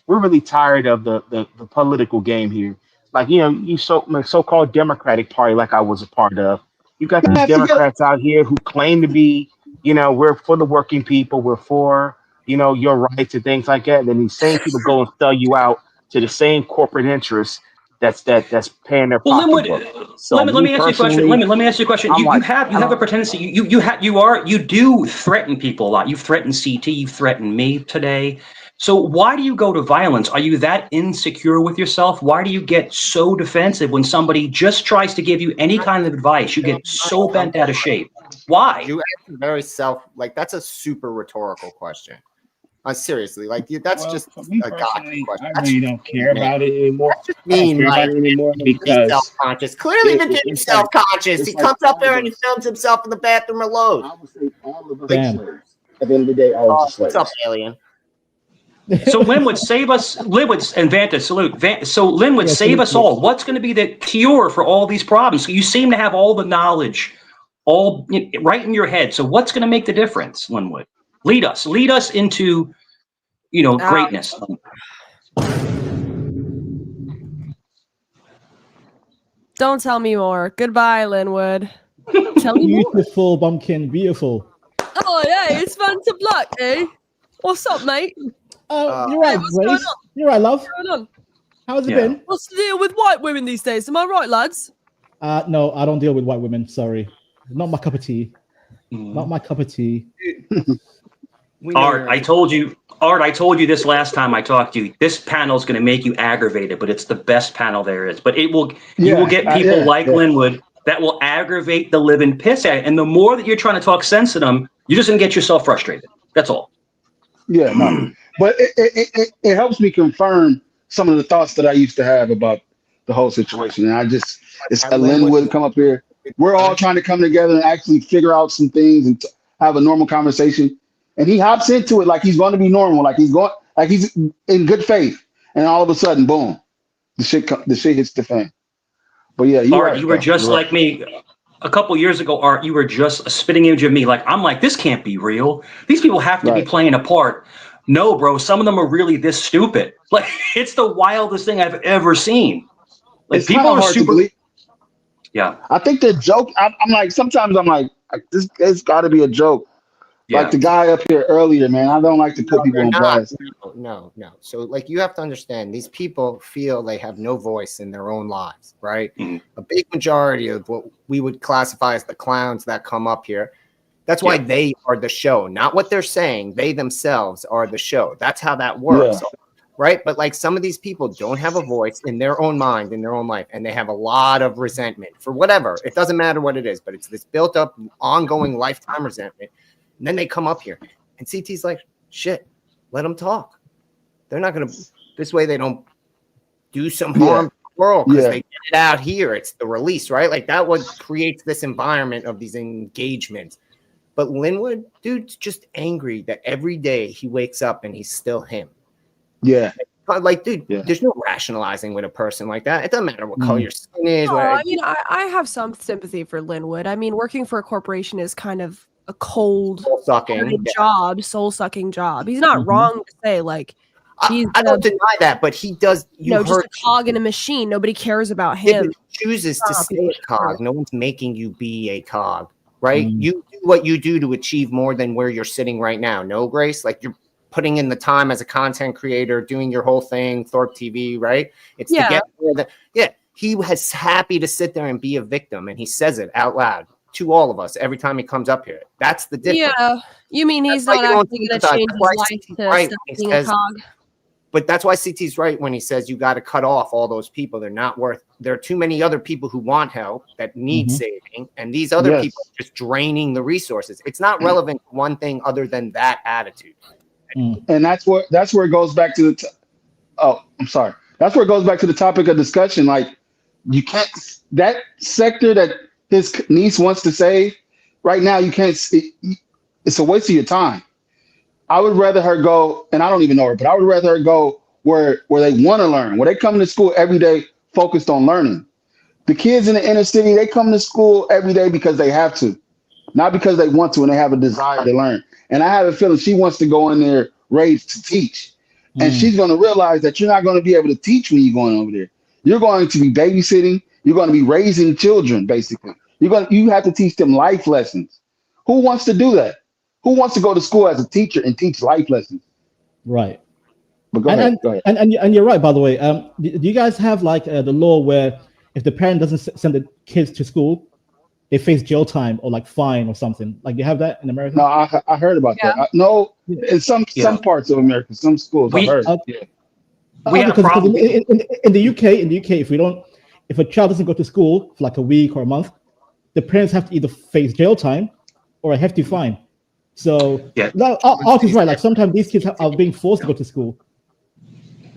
S21: We're really tired of the political game here. Like you so-called Democratic Party, like I was a part of. You got these Democrats out here who claim to be, we're for the working people, we're for your rights and things like that. And then these same people go and sell you out to the same corporate interests that's paying their
S6: Well,
S21: pocketbook. So
S6: let me ask you a question. Let me ask you a question.
S21: I'm
S6: You
S21: like,
S6: have a tendency. You do threaten people a lot. You've threatened CT. You've threatened me today. So why do you go to violence? Are you that insecure with yourself? Why do you get so defensive when somebody just tries to give you any kind of advice? You get so bent out of shape. Why?
S12: You ask very that's a super rhetorical question. Seriously, that's just
S16: for me
S12: a
S16: personally,
S12: gotcha question.
S16: I really don't care about it anymore.
S12: That's just
S16: I don't
S12: mean,
S16: care about it anymore because
S12: self-conscious. Clearly, the dude's self-conscious. He comes up there and he films himself in the bathroom alone.
S21: I would say all of us
S16: Damn.
S21: slaves. At the end of the day, all of us slaves.
S12: What's up, alien?
S6: So Lynn would save us. Lynn would, and Vanta, salute. So Lynn would save us all. What's going to be the cure for all these problems? You seem to have all the knowledge, all right in your head. So what's going to make the difference, Linwood? Lead us into, greatness.
S22: Don't tell me more. Goodbye, Linwood. Tell me more.
S18: Beautiful, Bumpkin, beautiful.
S22: Oh yeah, it's Phantom Black, eh? What's up, mate?
S18: You're right,
S22: what's going
S18: Grace.
S22: on?
S18: You're right, love.
S22: What's going on?
S18: How's it been?
S22: What's the deal with white women these days? Am I right, lads?
S18: No, I don't deal with white women. Sorry, not my cup of tea. Not my cup of tea.
S6: Art, I told you this last time I talked to you. This panel is going to make you aggravated, but it's the best panel there is. But you will get people like Linwood that will aggravate the living piss out. And the more that you're trying to talk sense to them, you're just going to get yourself frustrated. That's all.
S14: Yeah, no. But it helps me confirm some of the thoughts that I used to have about the whole situation. And it's Linwood come up here. We're all trying to come together and actually figure out some things and have a normal conversation. And he hops into it like he's going to be normal, like he's in good faith. And all of a sudden, boom, the shit hits the fan. But yeah,
S6: Art, you were just like me a couple years ago. Art, you were just a spitting image of me. I'm like, this can't be real. These people have to be playing a part. No, bro, some of them are really this stupid. Like, it's the wildest thing I've ever seen. Like,
S14: it's
S6: people are
S14: hard
S6: super.
S14: To believe.
S6: Yeah,
S14: I think the joke. I'm like, sometimes I'm like, this. It's got to be a joke.
S6: Yeah.
S14: Like the guy up here earlier, man. I don't like to put people on blast.
S12: No. So, you have to understand, these people feel they have no voice in their own lives, right?
S6: Mm-hmm.
S12: A big majority of what we would classify as the clowns that come up here, that's why they are the show, not what they're saying. They themselves are the show. That's how that works, right? But some of these people don't have a voice in their own mind, in their own life, and they have a lot of resentment for whatever. It doesn't matter what it is, but it's this built up, ongoing lifetime resentment. And then they come up here and CT's like, shit, let them talk. They're not going to, this way they don't do some harm to the world because they get it out here. It's the release, right? That what creates this environment of these engagements. But Linwood, dude's just angry that every day he wakes up and he's still him.
S14: Yeah.
S12: Dude, there's no rationalizing with a person like that. It doesn't matter what color your skin is.
S22: No, I mean, I have some sympathy for Linwood. I mean, working for a corporation is kind of a cold, soul-sucking job. He's not wrong to say, he's
S12: I don't deny that, but he does.
S22: Just a cog in a machine. Nobody cares about him.
S12: He chooses to stay a cog. No one's making you be a cog, right? You do what you do to achieve more than where you're sitting right now. No, Grace? You're putting in the time as a content creator, doing your whole thing, Thorpe TV, right? It's to get where he was happy to sit there and be a victim, and he says it out loud to all of us every time he comes up here. That's the difference.
S22: Yeah, you mean he's not actually going to change his life to being a cog?
S12: But that's why CT's right when he says you got to cut off all those people. They're not worth. There are too many other people who want help that need saving, and these other people are just draining the resources. It's not relevant to one thing other than that attitude.
S14: And that's where it goes back to that's where it goes back to the topic of discussion. You can't, that sector that his niece wants to save right now, you can't. It's a waste of your time. I would rather her go, and I don't even know her, but I would rather her go where they want to learn, where they come to school every day focused on learning. The kids in the inner city, they come to school every day because they have to, not because they want to and they have a desire to learn. And I have a feeling she wants to go in there raised to teach. And she's going to realize that you're not going to be able to teach when you're going over there. You're going to be babysitting. You're going to be raising children, basically. You have to teach them life lessons. Who wants to do that? Who wants to go to school as a teacher and teach life lessons?
S18: Right.
S14: But go ahead.
S18: And you're right, by the way. Do you guys have like the law where if the parent doesn't send the kids to school, they face jail time or like fine or something? Like, do you have that in America?
S14: No, I heard about that. No, in some parts of America, some schools I heard.
S6: We had a problem
S18: in the UK. If a child doesn't go to school for like a week or a month, the parents have to either face jail time or a hefty fine. So Art is right. Like sometimes these kids are being forced to go to school.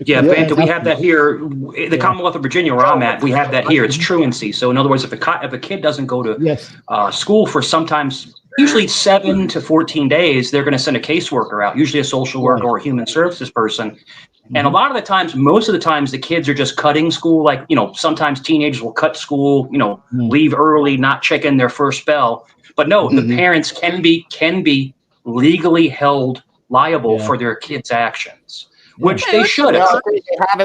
S6: Yeah, Banta, we have that here. The Commonwealth of Virginia, where I'm at, we have that here. It's truancy. So in other words, if a kid doesn't go to school for usually 7 to 14 days, they're going to send a caseworker out, usually a social worker or a human services person. And a lot of the times, most of the times, the kids are just cutting school. Like, sometimes teenagers will cut school, leave early, not check in their first bell. But no, the parents can be legally held liable for their kids' actions. Which they should have.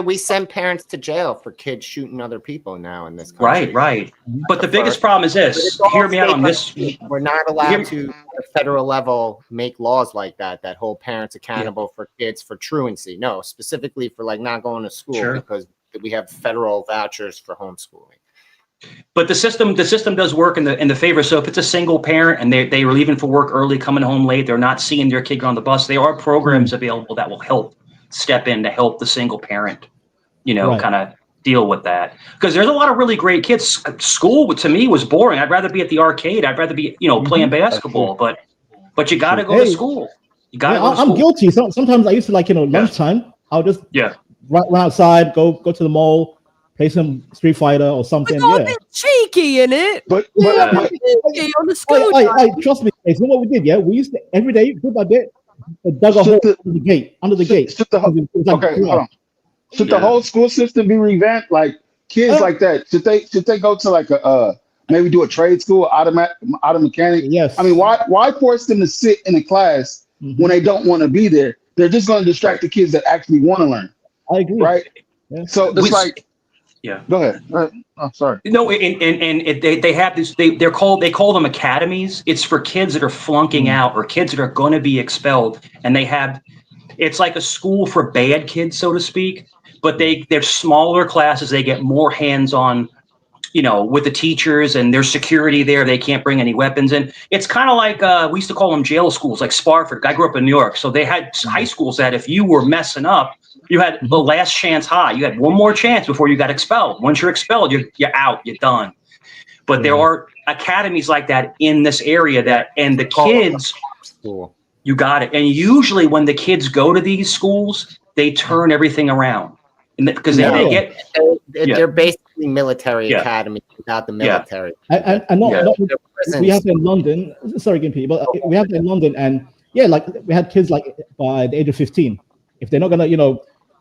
S12: We send parents to jail for kids shooting other people now in this country.
S6: Right. But the biggest problem is this. Hear me out on this.
S12: We're not allowed to, at the federal level, make laws like that hold parents accountable for kids for truancy. No, specifically for like not going to school because we have federal vouchers for homeschooling.
S6: But the system does work in the favor. So if it's a single parent and they were leaving for work early, coming home late, they're not seeing their kid on the bus, there are programs available that will step in to help the single parent, kind of deal with that. Because there's a lot of really great kids. School to me was boring. I'd rather be at the arcade. I'd rather be, playing basketball. But you got to go to school. You got to go to school.
S18: I'm guilty. Sometimes I used to lunchtime. I'll just run outside, go to the mall, play some Street Fighter or something.
S22: It's a bit cheeky in it.
S14: But
S22: cheeky on the scooter.
S18: Trust me. It's not what we did. Yeah, we used to every day, bit by bit. Dug a hole under the gate.
S14: Should the whole school system be revamped? Like kids like that, should they go to like a maybe do a trade school, auto mechanic?
S18: Yes.
S14: I mean, why force them to sit in a class when they don't want to be there? They're just going to distract the kids that actually want to learn.
S18: I agree.
S14: Right. Yeah. So it's Go ahead. Oh, sorry.
S6: No, and they have this. They call them academies. It's for kids that are flunking out or kids that are going to be expelled, and it's like a school for bad kids, so to speak. But they're smaller classes. They get more hands-on, with the teachers and there's security there. They can't bring any weapons in. It's kind of like we used to call them jail schools, like Sparford. I grew up in New York, so they had high schools that if you were messing up, you had the last chance high. You had one more chance before you got expelled. Once you're expelled, you're out. You're done. But there are academies like that in this area and the kids, you got it. And usually when the kids go to these schools, they turn everything around. Because
S12: they're basically military academies without the military.
S18: We have in London. Sorry, Gimpy, but we have in London, and like we had kids like by the age of 15. If they're not gonna,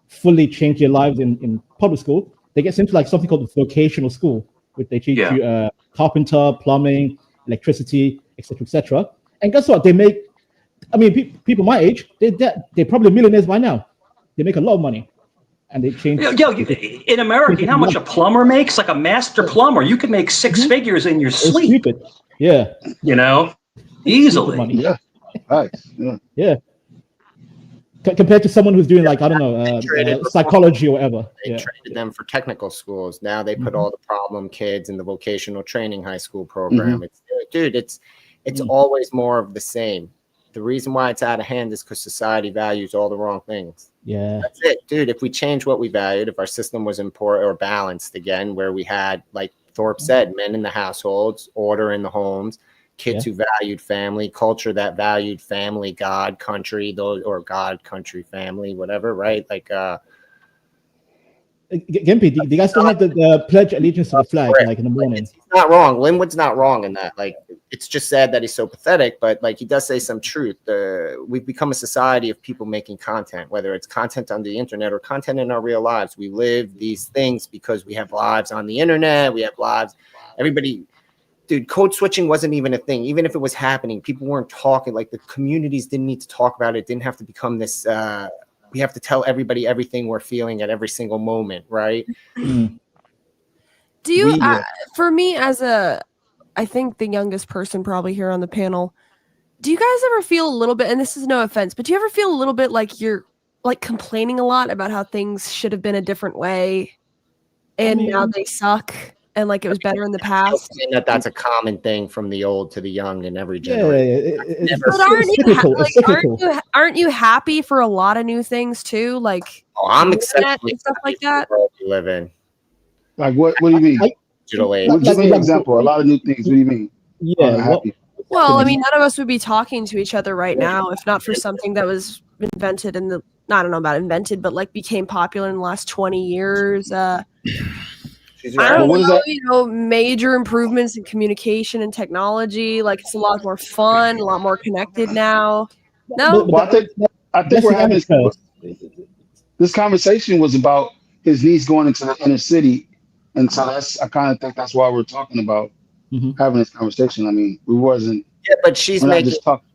S18: fully change their lives in public school, they get sent to like something called the vocational school, which they teach you carpenter, plumbing, electricity, etc. And guess what? They make. I mean, people my age, they're probably millionaires by now. They make a lot of money. And they change.
S6: In America, you know how much a plumber makes? Like a master plumber, you can make 6 figures in your sleep.
S18: Yeah.
S6: Easily.
S14: Yeah. Nice.
S18: Yeah. Compared to someone who's doing like, I don't know, psychology or whatever.
S12: They traded them for technical schools. Now they put all the problem kids in the vocational training high school program. It's always more of the same. The reason why it's out of hand is because society values all the wrong things.
S18: Yeah.
S12: That's it, dude. If we change what we valued, if our system was important or balanced again, where we had, like Thorpe said, men in the households, order in the homes, kids who valued family, culture that valued family, God, country, or God, country, family, whatever, right? Like,
S18: Gimpy, do you guys still have the pledge allegiance to the flag, like in the morning?
S12: He's not wrong. Linwood's not wrong in that. Like, it's just sad that he's so pathetic, but like he does say some truth. We've become a society of people making content, whether it's content on the internet or content in our real lives. We live these things because we have lives on the internet. We have lives. Everybody, dude, code switching wasn't even a thing. Even if it was happening, people weren't talking. Like the communities didn't need to talk about it. It didn't have to become this. We have to tell everybody everything we're feeling at every single moment, right?
S22: Do you, for me I think the youngest person probably here on the panel, do you guys ever feel a little bit, and this is no offense, but do you ever feel a little bit like you're like complaining a lot about how things should have been a different way, and now they suck, and like it was better in the past.
S12: That's a common thing from the old to the young in every
S18: Yeah,
S12: generation.
S22: But aren't you happy for a lot of new things too? Like
S12: I'm
S22: the
S12: excited
S22: internet and stuff like that.
S12: world we live in.
S14: Like what do you mean?
S12: Digital age.
S14: Give me an example. A lot of new things. What do you mean?
S18: Yeah.
S14: I'm happy.
S22: Well, I mean, none of us would be talking to each other right now if not for something that was invented in the, I don't know about invented, but like became popular in the last 20 years. I don't know, major improvements in communication and technology. Like it's a lot more fun, a lot more connected now. No?
S14: Well, I think we're having this conversation was about his niece going into the inner city. And so I kind of think that's why we're talking about having this conversation. I mean, we wasn't.
S12: Yeah, but she's making.
S14: Just talking.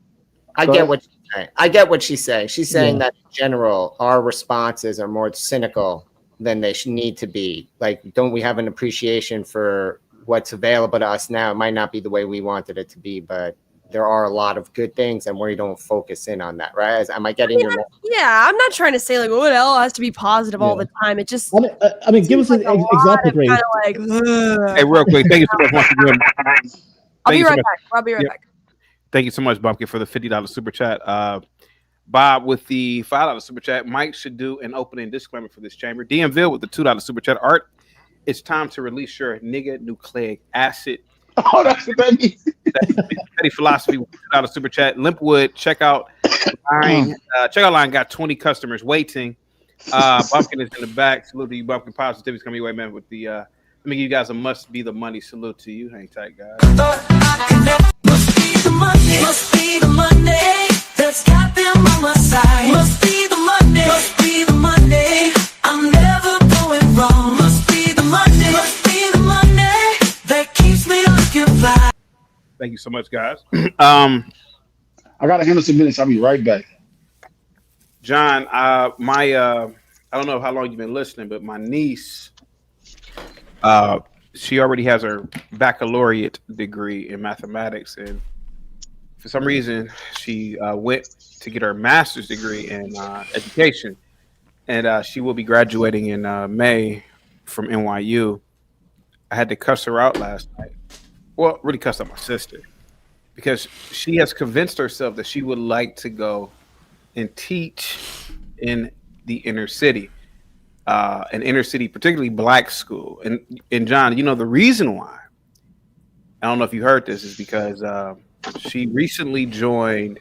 S12: I get what she's saying. I get what she's saying. She's saying
S14: Yeah.
S12: that in general, our responses are more cynical than they need to be. Like, don't we have an appreciation for what's available to us now? It might not be the way we wanted it to be, but there are a lot of good things, and we don't focus in on that, right? Am I getting your?
S22: Yeah, I'm not trying to say like, what else has to be positive all the time. It just.
S18: I mean, give us an example, Grace.
S22: Kind of like.
S2: Hey, real quick, thank you so much once again.
S22: I'll be right back. I'll be right back.
S2: Thank you so much, Bumpkin, for the $50 super chat. Bob with the $5 super chat. Mike should do an opening disclaimer for this chamber. DMville with the $2 super chat. Art, it's time to release your nigga nucleic acid.
S14: Oh, that's what that means.
S2: Petty Philosophy with $2 super chat. Limpwood, check out line. Checkout line got 20 customers waiting. Bumpkin is in the back. Salute to you, Bumpkin. Positivity's coming your way, man. With the let me give you guys a must be the money salute to you. Hang tight, guys.
S15: Must be the Monday that's got them on my side. Must be the Monday. Must be the Monday. I'm never going wrong. Must be the Monday. Must be the Monday that keeps me looking fly.
S2: Thank you so much, guys.
S14: I gotta handle some business. I'll be right back.
S2: John, I don't know how long you've been listening, but my niece, she already has her baccalaureate degree in mathematics, and for some reason, she went to get her master's degree in education, and she will be graduating in May from NYU. I had to cuss her out last night. Well, really cuss out my sister because she has convinced herself that she would like to go and teach in the inner city, particularly black school. And John, you know the reason why? I don't know if you heard this is because she recently joined.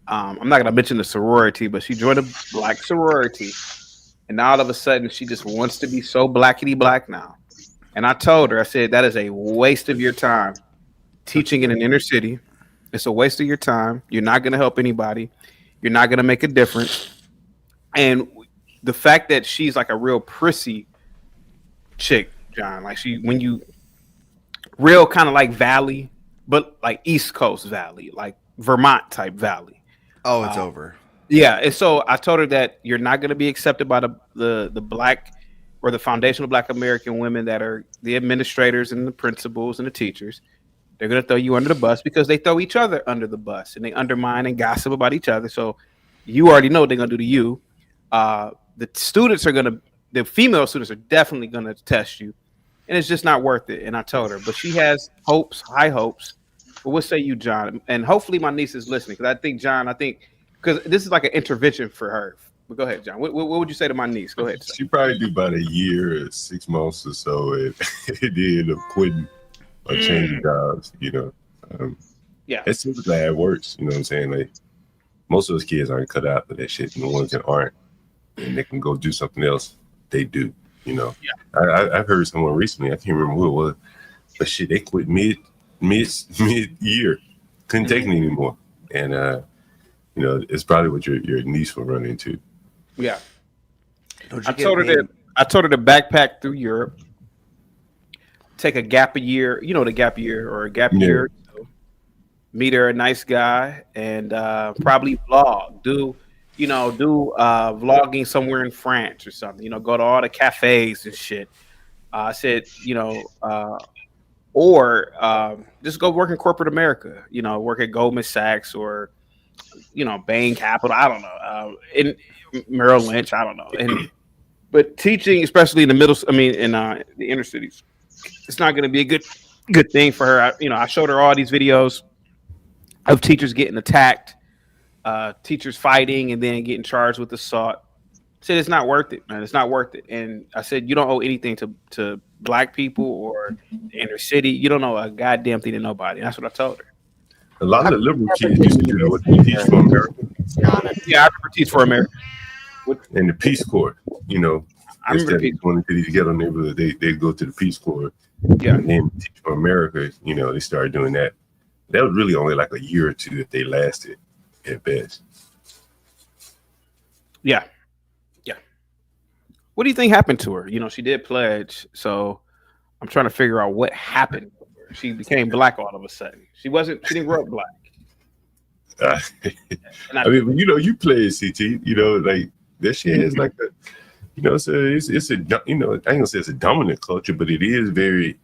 S2: I'm not gonna mention the sorority, but she joined a black sorority, and now all of a sudden she just wants to be so blackety black now. And I told her, I said that is a waste of your time teaching in an inner city. It's a waste of your time. You're not gonna help anybody. You're not gonna make a difference. And the fact that she's like a real prissy chick, John, like real kind of like Valley, but like East Coast Valley, like Vermont type Valley.
S13: Oh, it's over.
S2: Yeah, and so I told her that you're not going to be accepted by the black or the foundational Black American women that are the administrators and the principals and the teachers. They're going to throw you under the bus because they throw each other under the bus and they undermine and gossip about each other. So you already know what they're going to do to you. The students the female students are definitely going to test you, and it's just not worth it. And I told her, but she has hopes, high hopes. But what say you, John? And hopefully my niece is listening because I think, John, because this is like an intervention for her. But go ahead, John. What would you say to my niece? Go ahead.
S19: She probably do about a year or 6 months or so. It did end up quitting or changing jobs, you know.
S2: Yeah.
S19: It's typically how it works, you know what I'm saying? Like, most of those kids aren't cut out for that shit, and the ones that aren't, and they can go do something else, they do, you know. Yeah. I've heard someone recently, I can't remember who it was, but shit, they quit mid-year. Couldn't take it anymore. And, you know, it's probably what your niece will run into.
S2: Yeah. I told her to backpack through Europe, take a gap year, you know, the gap year or a gap year, so meet her a nice guy, and probably vlog, do vlogging somewhere in France or something, you know, go to all the cafes and shit. I said, you know, or just go work in corporate America, you know, work at Goldman Sachs or Bain Capital. I don't know. In Merrill Lynch. I don't know. But teaching, especially in the in the inner cities, it's not going to be a good thing for her. I showed her all these videos of teachers getting attacked, teachers fighting, and then getting charged with assault. I said it's not worth it, man. It's not worth it. And I said you don't owe anything to black people or the inner city. You don't know a goddamn thing to nobody. And that's what I told her.
S19: A lot of the liberal kids used to do that. What they Teach for America.
S2: Yeah, I remember Teach for America.
S19: And the Peace Corps, instead of going to these ghetto neighborhoods, they go to the Peace Corps.
S2: Yeah.
S19: And then Teach for America, they started doing that. That was really only like a year or two if they lasted at best.
S2: Yeah. What do you think happened to her? She did pledge, so I'm trying to figure out what happened. She became black all of a sudden. She didn't grow up black.
S19: I mean, you play CT, like that shit is like so it's a, I ain't gonna say it's a dominant culture, but it is very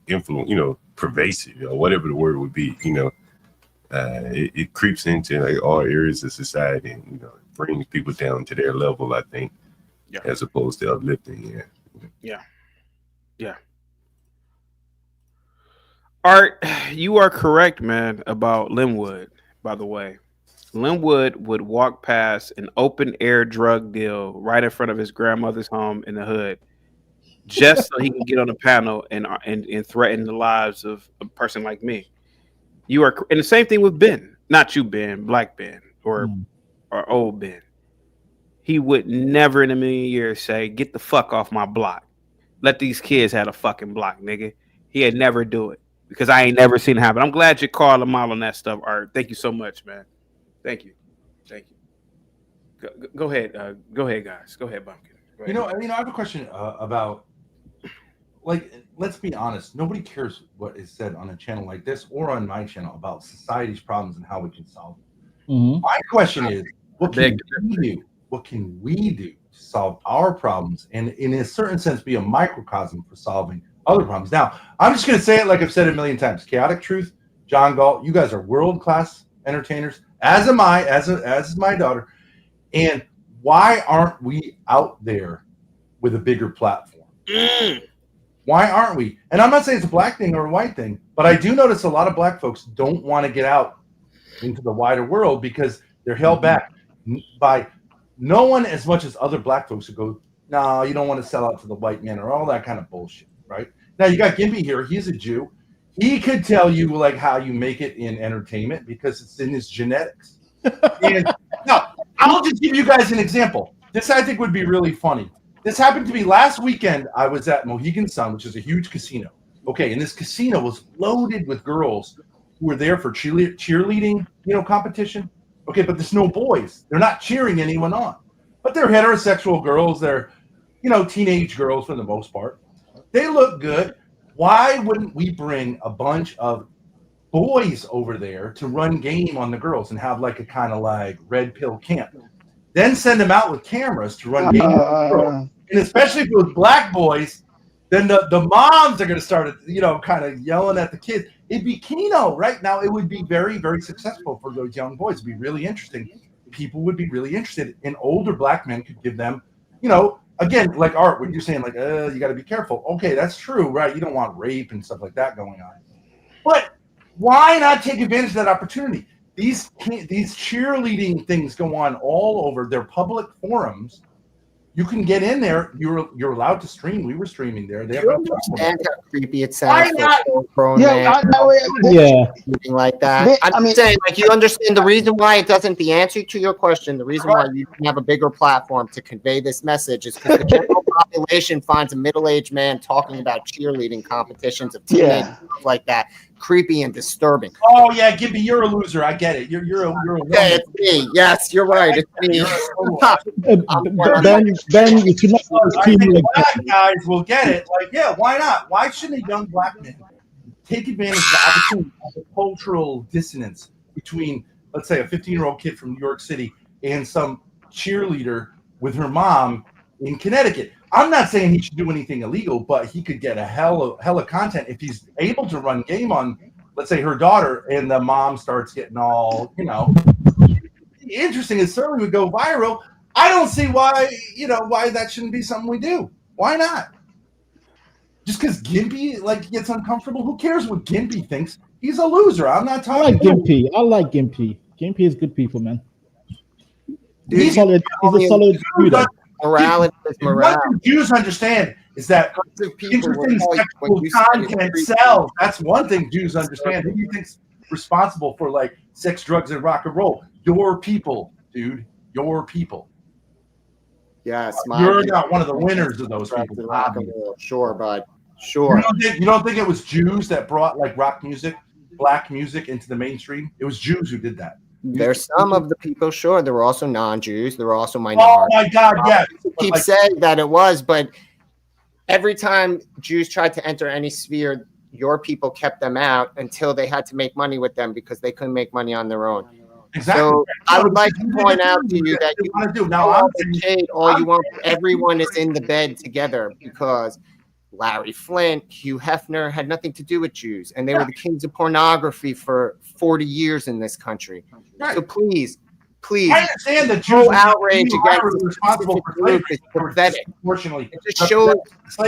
S19: pervasive, or whatever the word would be, it creeps into like all areas of society and, brings people down to their level, I think, as opposed to uplifting.
S2: Yeah. Art, you are correct, man, about Linwood, by the way. Linwood would walk past an open air drug deal right in front of his grandmother's home in the hood, just so he can get on the panel and threaten the lives of a person like me. You are, and the same thing with Ben, not you, Ben, Black Ben, or old Ben. He would never in a million years say, "Get the fuck off my block. Let these kids have a fucking block, nigga." He'd never do it because I ain't never seen it happen. I'm glad you called him out on that stuff, Art. Thank you so much, man. Thank you. Go ahead. Go ahead, guys. Go ahead, Bumpkin. Go ahead.
S11: I have a question about, let's be honest. Nobody cares what is said on a channel like this or on my channel about society's problems and how we can solve them.
S18: Mm-hmm.
S11: My question is, what can we do? What can we do to solve our problems and, in a certain sense, be a microcosm for solving other problems? Now, I'm just going to say it like I've said it a million times. Chaotic Truth, John Galt, you guys are world-class entertainers, as am I, as is my daughter. And why aren't we out there with a bigger platform? Why aren't we? And I'm not saying it's a black thing or a white thing, but I do notice a lot of black folks don't want to get out into the wider world because they're held back by no one as much as other black folks who go, no, you don't want to sell out to the white man or all that kind of bullshit, right? Now, you got Gimpy here. He's a Jew. He could tell you like how you make it in entertainment because it's in his genetics. And now, I'll just give you guys an example. This I think would be really funny. This happened to me last weekend. I was at Mohegan Sun, which is a huge casino. Okay, and this casino was loaded with girls who were there for cheerleading, competition. Okay, but there's no boys. They're not cheering anyone on. But they're heterosexual girls. They're, teenage girls for the most part. They look good. Why wouldn't we bring a bunch of boys over there to run game on the girls and have like a kind of like red pill camp? Then send them out with cameras to run game on the girls. And especially if it was black boys, then the moms are going to start, kind of yelling at the kids. It'd be Keno right now. It would be very, very successful for those young boys. It'd be really interesting. People would be really interested. And older black men could give them, again, like Art, what you're saying, like, you got to be careful. Okay, that's true, right? You don't want rape and stuff like that going on. But why not take advantage of that opportunity? These cheerleading things go on all over. Their public forums. You can get in there. You're allowed to stream. We were streaming there. They have no
S12: understand how creepy it sounds. Like that. I'm saying, like, you understand the reason why it doesn't. The answer to your question, the reason why you can have a bigger platform to convey this message is because the general population finds a middle-aged man talking about cheerleading competitions of teenagers like that creepy and disturbing.
S11: Oh yeah, Gibby, you're a loser. I get it. You're a
S12: yeah, it's me. Yes, you're right. It's me.
S18: Ben, you should not
S11: I think black guys will get it. Like, yeah, why not? Why shouldn't a young black man take advantage of the opportunity of the cultural dissonance between, let's say, a 15-year-old kid from New York City and some cheerleader with her mom in Connecticut? I'm not saying he should do anything illegal, but he could get a hell of content if he's able to run game on, let's say, her daughter, and the mom starts getting all, be interesting. It certainly would go viral. I don't see why that shouldn't be something we do. Why not? Just because Gimpy gets uncomfortable, who cares what Gimpy thinks? He's a loser. I'm not talking.
S18: I like Gimpy. Gimpy is good people, man. He's a solid dude.
S12: Morality is morality.
S11: What Jews understand is that interesting sexual content sells. That's one thing Jews understand. Who do you think's responsible for sex, drugs, and rock and roll? Your people, dude. Your people.
S12: Yes,
S11: you're not one of the winners of those people.
S12: Sure, bud. Sure.
S11: You don't think it was Jews that brought rock music, black music into the mainstream? It was Jews who did that.
S12: There's some of the people, sure. There were also non-Jews. There were also minorities.
S11: Oh my God, yes.
S12: Keep saying that it was, but every time Jews tried to enter any sphere, your people kept them out until they had to make money with them because they couldn't make money on their own.
S11: Exactly.
S12: So I would like to point out to you that you want to do now. All you want, everyone is in the bed together because Larry Flint, Hugh Hefner had nothing to do with Jews, and they were the kings of pornography for 40 years in this country. Right. So please, I understand that Jews outrage against responsible for group is pathetic. Unfortunately, it just shows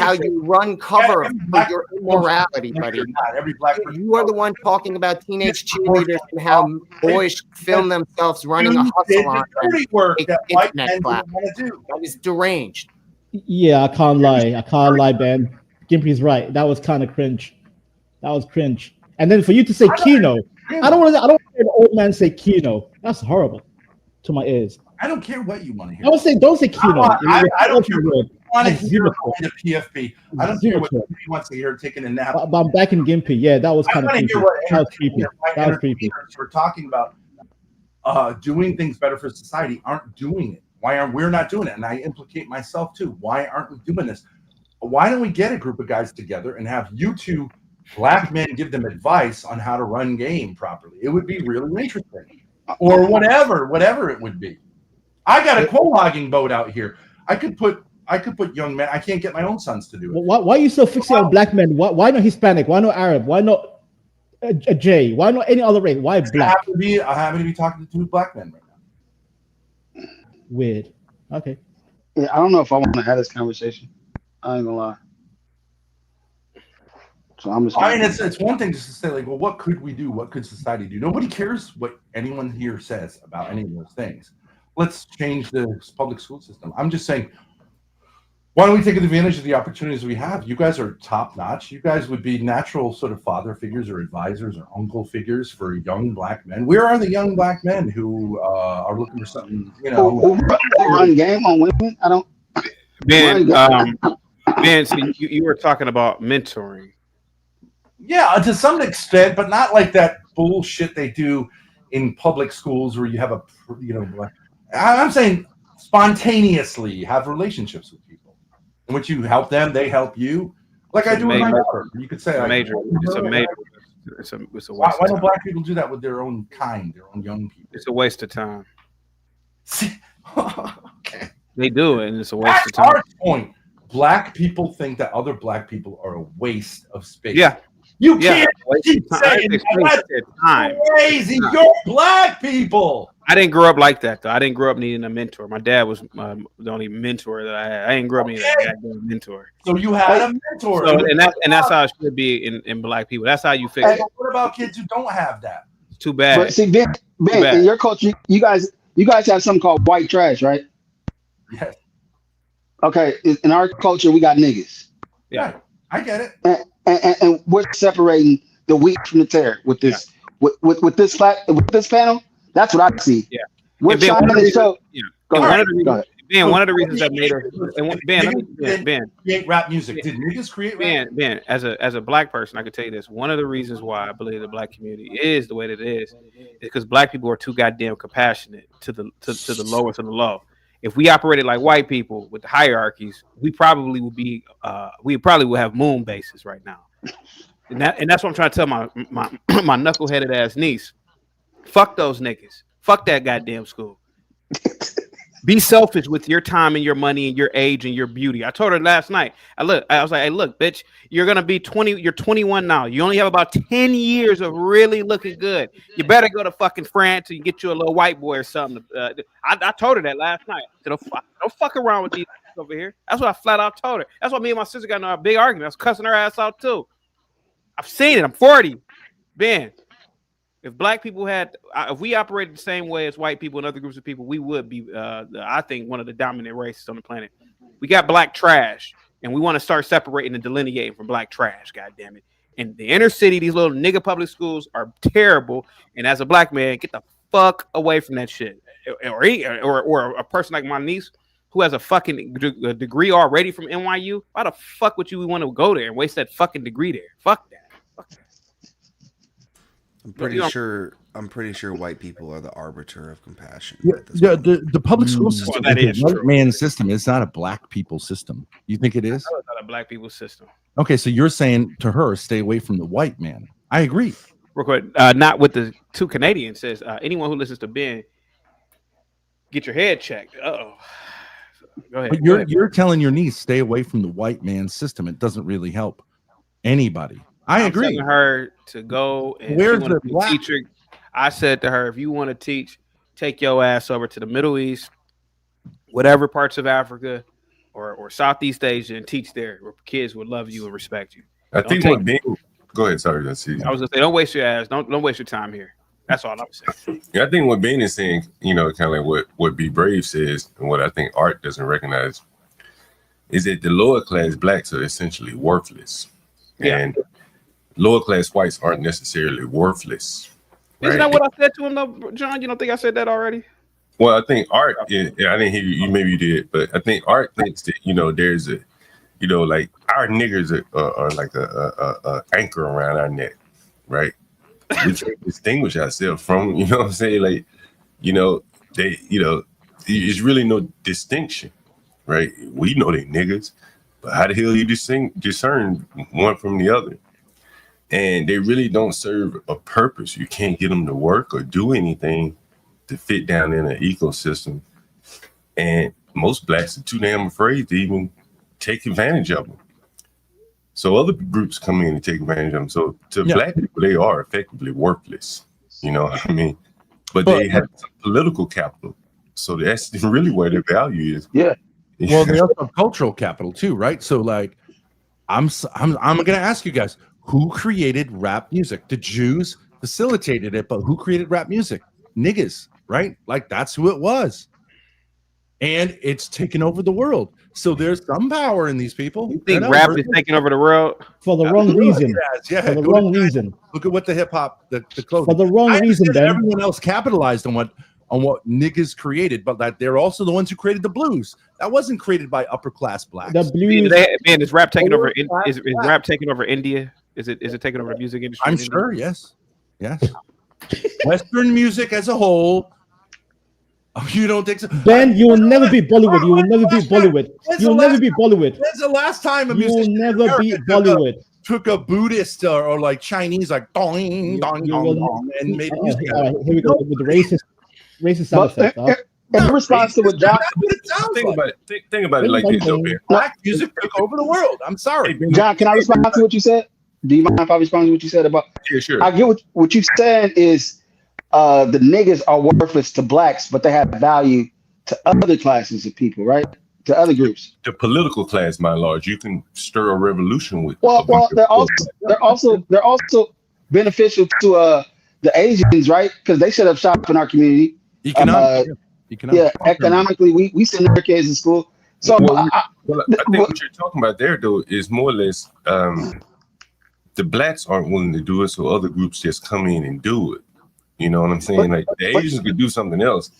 S12: how you run cover for your immorality, buddy. You are the one talking about teenage cheerleaders and how boys film themselves running a hustle on internet platform. That is deranged.
S18: Yeah, I can't lie, Ben. Gimpy's right. That was kind of cringe. And then for you to say Kino, I don't want to hear an old man say Kino. That's horrible to my ears.
S11: I don't care what you want to hear.
S18: Don't say Kino.
S11: I don't care what you want to hear the PFP. I don't care what he wants to hear taking a nap.
S18: But I'm back in Gimpy. Yeah, that was kind of creepy. That was creepy.
S11: We're talking about doing things better for society. Aren't doing it. Why aren't we not doing it? And I implicate myself too. Why aren't we doing this? Why don't we get a group of guys together and have you two black men give them advice on how to run game properly? It would be really interesting. Or whatever it would be. I got a coal logging boat out here. I could put young men. I can't get my own sons to do it.
S18: Why are you so fixated on black men? Why not Hispanic? Why not Arab? Why not a J? Why not any other race? Why black?
S11: I happen to be talking to two black men right now.
S18: Weird. Okay.
S14: Yeah, I don't know if I want to have this conversation. I ain't gonna lie. So I'm just.
S11: It's one thing just to say well, what could we do? What could society do? Nobody cares what anyone here says about any of those things. Let's change the public school system. I'm just saying, why don't we take advantage of the opportunities we have? You guys are top notch. You guys would be natural sort of father figures or advisors or uncle figures for young black men. Where are the young black men who are looking for something?
S14: Who run game on women? I don't.
S2: Ben, so you were talking about mentoring.
S11: Yeah, to some extent, but not like that bullshit they do in public schools where you have I'm saying spontaneously have relationships with people in which you help them, they help you. Like I do with my daughter. You could say it's a waste. Why don't black people do that with their own kind, their own young people?
S2: It's a waste of time.
S11: Okay.
S2: They do it, and it's a waste of time.
S11: Our point. Black people think that other black people are a waste of space.
S2: Yeah.
S11: You can't keep saying that's crazy. You're black people.
S2: I didn't grow up like that, though. I didn't grow up needing a mentor. My dad was the only mentor that I had. I didn't grow up needing a goddamn mentor.
S11: So you had a mentor.
S2: So, and that's how it should be in black people. That's how you fix it.
S11: What about kids who don't have that?
S2: It's too bad.
S14: But see, Ben, in your culture, you guys have something called white trash, right?
S11: Yes.
S14: Okay, in our culture, we got niggas.
S2: Yeah,
S11: I get it.
S14: And we're separating the wheat from the tare with this with this panel. That's what I see.
S2: Yeah,
S14: we're trying to show.
S2: One of the reasons that made her Ben
S11: create rap music. Did niggas create rap?
S2: Ben, as a black person, I could tell you this. One of the reasons why I believe the black community is the way that it is because black people are too goddamn compassionate to the lowest of the low. If we operated like white people with the hierarchies, we probably would be would have moon bases right now. And that's what I'm trying to tell my knuckleheaded ass niece. Fuck those niggas. Fuck that goddamn school. Be selfish with your time and your money and your age and your beauty. I told her last night. I was like, hey, look, bitch, you're gonna be 20. You're 21 now. You only have about 10 years of really looking good. You better go to fucking France and get you a little white boy or something. I told her that last night. Don't fuck around with these over here. That's what I flat out told her. That's why me and my sister got in a big argument. I was cussing her ass out too. I've seen it. I'm 40. Ben, if black people if we operated the same way as white people and other groups of people, we would be, I think, one of the dominant races on the planet. We got black trash, and we want to start separating and delineating from black trash. God damn it! And the inner city, these little nigga public schools are terrible. And as a black man, get the fuck away from that shit. Or a person like my niece who has a fucking degree already from NYU. Why the fuck would you want to go there and waste that fucking degree there? Fuck that.
S13: I'm pretty sure white people are the arbiter of compassion.
S11: Yeah, the public school system is a white man system. It's not a black people system. You think it is?
S2: It's not a black people system.
S11: Okay, so you're saying to her, stay away from the white man. I agree.
S2: Real quick, not with the two Canadians says anyone who listens to Ben, get your head checked. Uh-oh. Go ahead.
S11: But you're telling your niece stay away from the white man system. It doesn't really help anybody. I'm agree.
S2: Telling her to go and
S11: where's the black
S2: teacher? I said to her, if you want to teach, take your ass over to the Middle East, whatever parts of Africa or Southeast Asia, and teach there where kids would love you and respect you.
S19: I think what being go ahead, sorry, let's see.
S2: I was gonna say, don't waste your ass. Don't waste your time here. That's all I'm saying.
S19: Yeah, I think what Bane is saying, kind of like what Be Brave says, and what I think Art doesn't recognize, is that the lower class blacks are essentially worthless. Yeah. And lower class whites aren't necessarily worthless.
S2: Isn't that what I said to him though, John? You don't think I said that already?
S19: Well, I think Art, I didn't hear you, maybe you did, but I think Art thinks that, there's a, like our niggers are like a anchor around our neck, right? We try to distinguish ourselves from, what I'm saying? Like, they, there's really no distinction, right? We know they niggas, but how the hell you discern one from the other? And they really don't serve a purpose. You can't get them to work or do anything to fit down in an ecosystem. And most blacks are too damn afraid to even take advantage of them. So other groups come in and take advantage of them. So to black people, they are effectively worthless. You know what I mean? But they have some political capital. So that's really where their value is.
S11: Yeah. Well, they also have cultural capital too, right? So like, I'm going to ask you guys, who created rap music? The Jews facilitated it, but who created rap music? Niggas, right? Like that's who it was. And it's taken over the world. So there's some power in these people.
S2: You think rap is taking over the world?
S18: For the wrong reason.
S11: Yeah,
S18: for the wrong reason.
S11: Look at what the hip hop, the clothing.
S18: For the wrong reason, Ben.
S11: Everyone else capitalized on what niggas created, but that they're also the ones who created the blues. That wasn't created by upper class blacks.
S18: The blues.
S2: Man, is rap taking over? Is rap taking over India? Is it taking over the music industry?
S11: I'm sure. Yes. Western music as a whole. Oh, you don't think so?
S18: Ben, you will never be Bollywood. You will never be Bollywood. You will never be Bollywood.
S11: When's the last time a
S18: musician
S11: you will never be Bollywood took a Buddhist or like Chinese like dong dong dong and made music?
S18: Here we go with the racist sound effect.
S14: In response to what John,
S19: think about it like this, though, man.
S11: Black music took over the world. I'm sorry,
S14: John. Can I respond to what you said? Do you mind if I respond to what you said about?
S19: Yeah, sure.
S14: I get what you're saying is the niggas are worthless to blacks, but they have value to other classes of people, right? To other groups.
S19: The political class, by and large, you can stir a revolution with.
S14: Well, they're also beneficial to the Asians, right? Because they set up shop in our community. Economically, we send our kids to school. So
S19: I think what you're talking about there, though, is more or less the blacks aren't willing to do it, so other groups just come in and do it. You know what I'm saying? Like the Asians could do something else,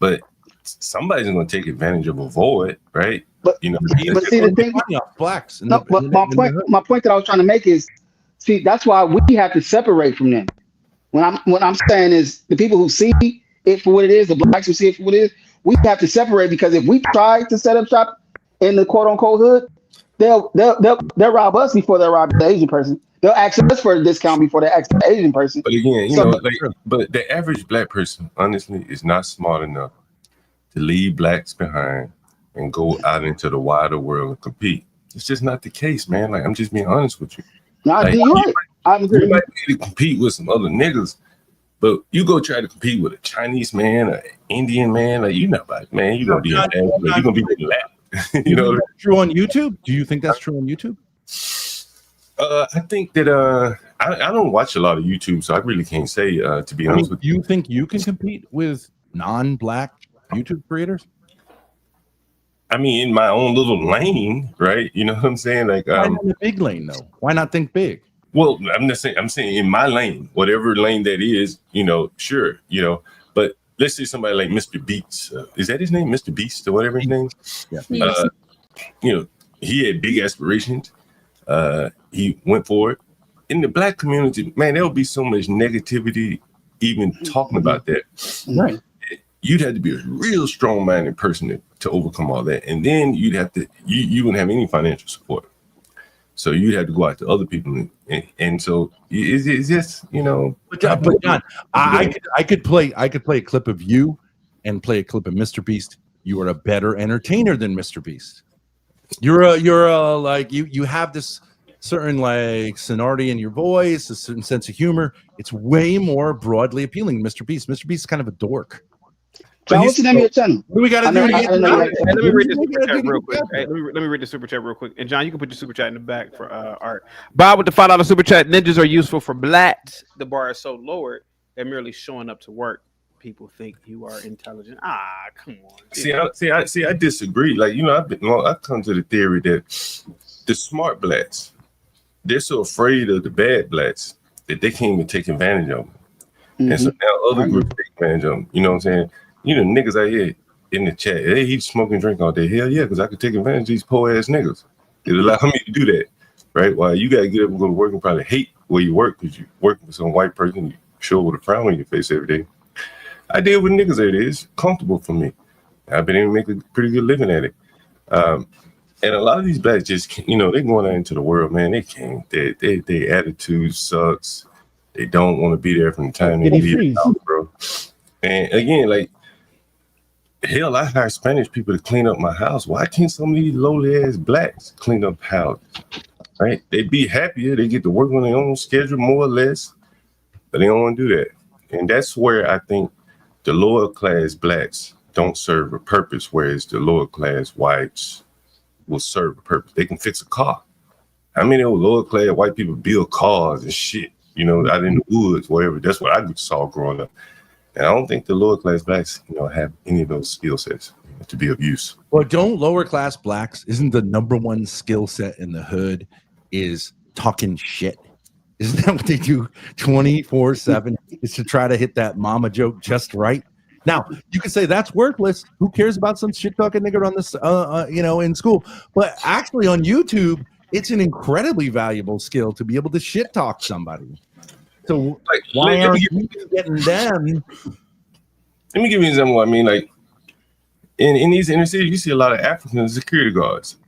S19: but somebody's going to take advantage of a void, right?
S14: But see the thing,
S11: blacks.
S14: No, but my point that I was trying to make is, see, that's why we have to separate from them. What I'm saying is the people who see it for what it is, the blacks who see it for what it is, we have to separate, because if we try to set up shop in the quote unquote hood, they'll rob us before they rob the Asian person. They'll ask us for a discount before they ask the Asian person.
S19: But again, but the average black person, honestly, is not smart enough to leave blacks behind and go out into the wider world and compete. It's just not the case, man. Like, I'm just being honest with you.
S14: No,
S19: Like,
S14: you're right. I agree.
S19: You might be able to compete with some other niggas, but you go try to compete with a Chinese man, an Indian man, like, you know, like, man, you're gonna be you're gonna be getting lapped. You know,
S11: think that's true on YouTube? Do you think that's true on YouTube?
S19: I think that I don't watch a lot of YouTube, so I really can't say to be honest with
S11: you. Think you can compete with non-black YouTube creators?
S19: I mean, in my own little lane, right? You know what I'm saying? Like,
S11: why not in a big lane though? Why not think big?
S19: Well, I'm saying in my lane, whatever lane that is, you know, sure, you know, but let's say somebody like Mr. Beats, is that his name? Mr. Beast or whatever his name? Yeah. You know, he had big aspirations. He went for it. In the black community, man, there'll be so much negativity even talking about that.
S11: Right.
S19: You'd have to be a real strong-minded person to overcome all that. And then you'd have to, you wouldn't have any financial support. So you'd have to go out to other people. And so it's just, you know.
S11: But John, I could play a clip of you and play a clip of Mr. Beast. You are a better entertainer than Mr. Beast. You're a like you have this certain like sonority in your voice, a certain sense of humor. It's way more broadly appealing than Mr. Beast. Mr. Beast is kind of a dork.
S14: John, what's the name of your channel?
S11: What do we got to do?
S2: Let me read the super chat real quick. Let me read the super chat real quick. And John, you can put your super chat in the back for Art. Bob with the $5 super chat. Ninjas are useful for blacks. The bar is so lowered that merely showing up to work, people think you are intelligent. Come on.
S19: See, I disagree. Like, you know, I've come to the theory that the smart blacks, they're so afraid of the bad blacks that they can't even take advantage of them. Mm-hmm. And so now other groups take advantage of them. You know what I'm saying? You know, niggas out here in the chat, hey, he's smoking drink all day. Hell yeah, because I could take advantage of these poor ass niggas. It allow me to do that, right? While you gotta get up and go to work and probably hate where you work because you working with some white person, you show with a frown on your face every day. I deal with niggas every day. It's comfortable for me. I've been able to make a pretty good living at it. And a lot of these blacks just, you know, they're going out into the world, man. They can't. Their attitude sucks. They don't want to be there from the time they leave the house, bro. And again, like, hell, I hire Spanish people to clean up my house. Why can't some of these lowly ass blacks clean up houses? Right? They'd be happier. They get to work on their own schedule, more or less, but they don't want to do that. And that's where I think the lower class blacks don't serve a purpose, whereas the lower class whites will serve a purpose. They can fix a car. How many old lower class white people build cars and shit, you know, out in the woods, whatever? That's what I saw growing up. And I don't think the lower class blacks, you know, have any of those skill sets to be of use.
S11: Well, don't lower class blacks, isn't the number one skill set in the hood is talking shit? Isn't that what they do 24/7? Is to try to hit that mama joke just right? Now, you can say that's worthless. Who cares about some shit talking nigger on this, you know, in school? But actually on YouTube, it's an incredibly valuable skill to be able to shit talk somebody. So like, why aren't you getting them?
S19: Let me give you an example. I mean, like in these inner cities, you see a lot of African security guards.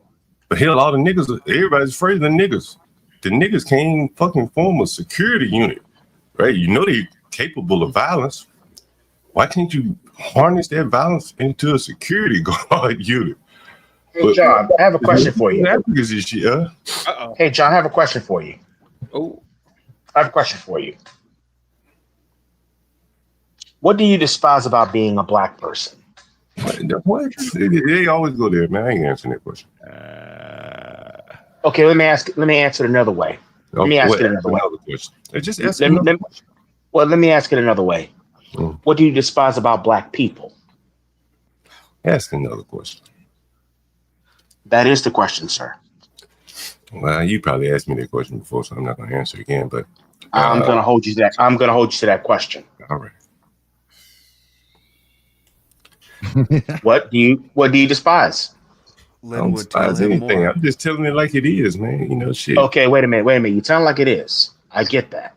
S19: But hell, all the niggas, everybody's afraid of the niggas. The niggas can't even fucking form a security unit, right? You know they're capable of violence. Why can't you harness that violence into a security guard unit?
S21: Hey, John, I have a question for you.
S19: Hey,
S21: John, I have a question for you.
S2: Oh.
S21: I have a question for you. What do you despise about being a black person?
S19: What? They always go there, man. I ain't answering that question.
S21: Okay, let me answer it another way. Let me ask it another way.
S19: Just ask
S21: Well, let me ask it another way. What do you despise about black people?
S19: Ask another question.
S21: That is the question, sir.
S19: Well, you probably asked me that question before, so I'm not going to answer it again. But
S21: I'm going to hold you to that. I'm going to hold you to that question.
S19: All right.
S21: What do you despise?
S19: I don't despise anything. I'm just telling it like it is, man. You know, shit.
S21: Okay, wait a minute. You tell it like it is. I get that.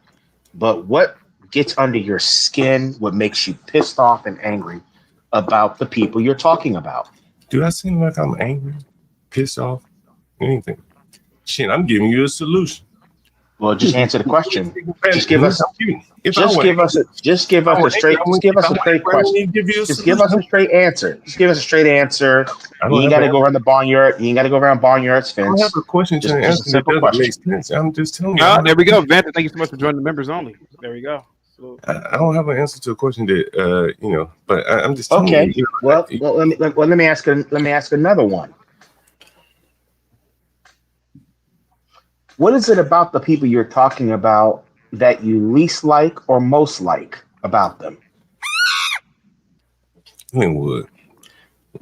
S21: But what gets under your skin? What makes you pissed off and angry about the people you're talking about?
S19: Do I seem like I'm angry, pissed off, anything? Shit, I'm giving you a solution.
S21: Well, just answer the question. Just give us a straight question. Just give us a straight answer. Just give us a straight answer. You ain't got to go around the barnyard. You ain't got to go around barnyard's fence.
S19: I don't have a question to answer that doesn't make sense. I'm just telling you.
S2: Oh, there we go. Vanta, thank you so much for joining the members only. There we go.
S19: I don't have an answer to a question that but I'm just telling
S21: okay.
S19: you.
S21: Well, let me ask another one. What is it about the people you're talking about that you least like or most like about them?
S19: Linwood,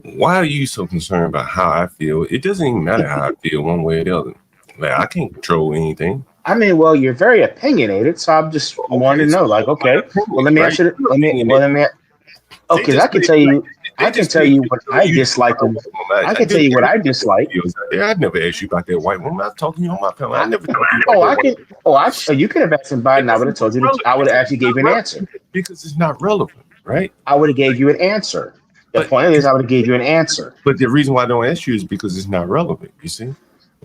S19: why are you so concerned about how I feel? It doesn't even matter how I feel one way or the other. Like, I can't control anything.
S21: I mean, well, you're very opinionated, so I'm just wanting to know. Like, okay, well, let me answer. Okay, I can tell you what I dislike. I can tell you what I dislike.
S19: Yeah, I'd never asked you about that white woman. I was talking to you on my panel. I never talked to you.
S21: You could have asked somebody, and I would have told you. I would have actually gave you an answer
S19: because it's not relevant, right?
S21: I would have gave you an answer. The point is, I would have gave you an answer.
S19: But the reason why I don't ask you is because it's not relevant. You see?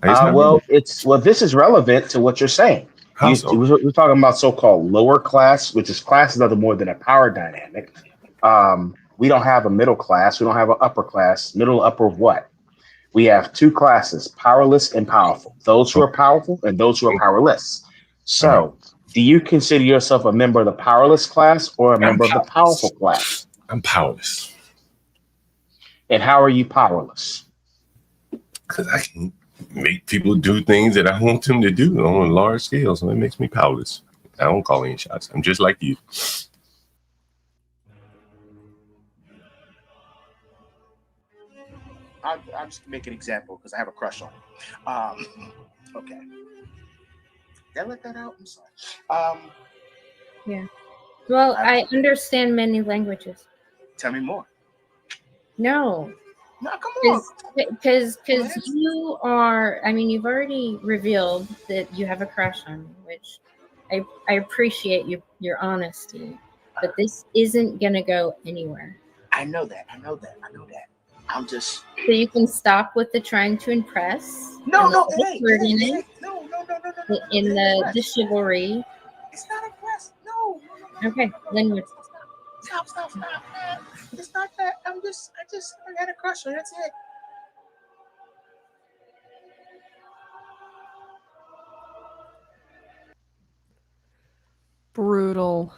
S21: This is relevant to what you're saying. We're talking about so-called lower class, which is class is nothing more than a power dynamic. We don't have a middle class. We don't have an upper class. Middle, upper, what? We have two classes: powerless and powerful. Those who are powerful and those who are powerless. So, do you consider yourself a member of the powerless class or a member of the powerful class?
S19: I'm powerless.
S21: And how are you powerless?
S19: Because I can make people do things that I want them to do on a large scale, so it makes me powerless. I don't call any shots. I'm just like you.
S5: I'll just make an example because I have a crush on him. Okay. Did I let that out? I'm sorry.
S17: Yeah. Well, I understand many languages.
S5: Tell me more.
S17: No.
S5: No, come on.
S17: Because you are, I mean, you've already revealed that you have a crush on me, which I appreciate your honesty, but this isn't going to go anywhere.
S5: I know that. I'm just.
S17: So you can stop with the trying to impress.
S5: No,
S17: in the chivalry.
S5: It's not impress. No.
S17: Okay, Linwood.
S5: Stop, man. It's not that. I had a crush on her. That's it.
S22: Brutal.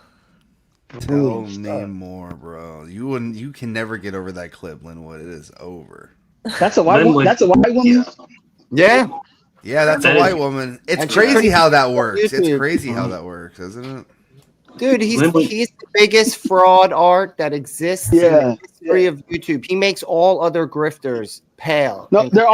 S13: Tell me more, bro. You can never get over that clip, Linwood. It is over.
S14: That's a white woman. That's a white woman.
S12: Yeah.
S13: Yeah, that's a white woman. It's crazy how that works. It's crazy how that works, isn't it?
S12: Dude, he's the biggest fraud art that exists in the history of YouTube. He makes all other grifters pale.
S14: No, they're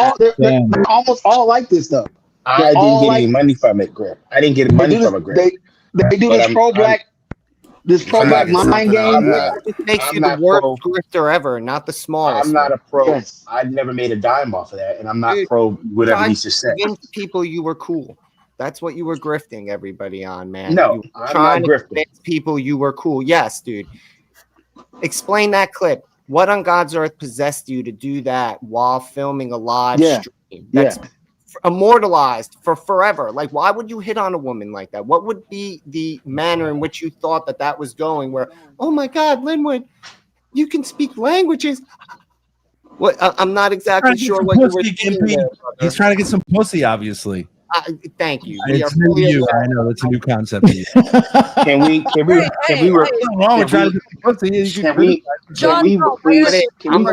S14: almost all like this though.
S21: I didn't get any money from it, Grip. I didn't get money from a Grip.
S14: They do this pro-black mind game.
S12: It makes you the worst grifter ever, not the smallest.
S21: I'm not a pro. Yes. I never made a dime off of that, and I'm not pro whatever he just said.
S12: Convince people you were cool. That's what you were grifting everybody on, man.
S21: No,
S12: you were
S21: I'm
S12: trying
S21: not
S12: to
S21: grifting.
S12: convince people you were cool. Yes, dude. Explain that clip. What on God's earth possessed you to do that while filming a live stream? That's immortalized for forever. Like, why would you hit on a woman like that? What would be the manner in which you thought that was going? Where, oh my God, Linwood, you can speak languages. What? I'm not exactly sure what you were thinking there,
S11: He's trying to get some pussy, obviously.
S12: Thank you.
S11: It's new to you. I know it's a new concept to you.
S21: Can we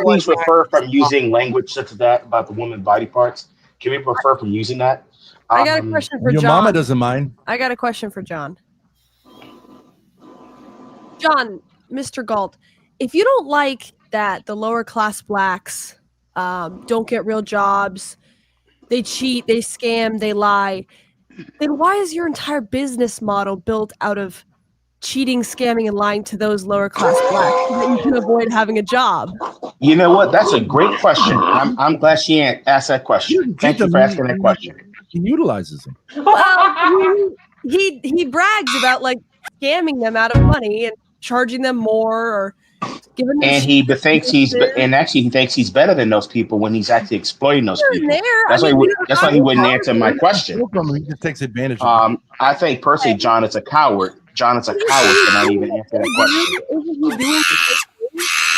S21: please refer from using language such as that about the woman's body parts? Can we refer from using that?
S22: I got a question for
S11: Your
S22: John.
S11: mama doesn't mind.
S22: I got a question for John. John, Mr. Galt, if you don't like that the lower class blacks don't get real jobs, they cheat, they scam, they lie, then why is your entire business model built out of cheating, scamming, and lying to those lower class blacks so that you can avoid having a job?
S21: You know what? That's a great question. I'm glad she asked that question. Thank you for asking that question.
S11: He utilizes them.
S22: Well, he brags about like scamming them out of money and charging them more or
S21: and he thinks and actually he thinks he's better than those people when he's actually exploiting those people. That's why he wouldn't answer my question.
S11: He just takes advantage of it.
S21: I think personally, John is a coward. John is a coward to not even answer that question.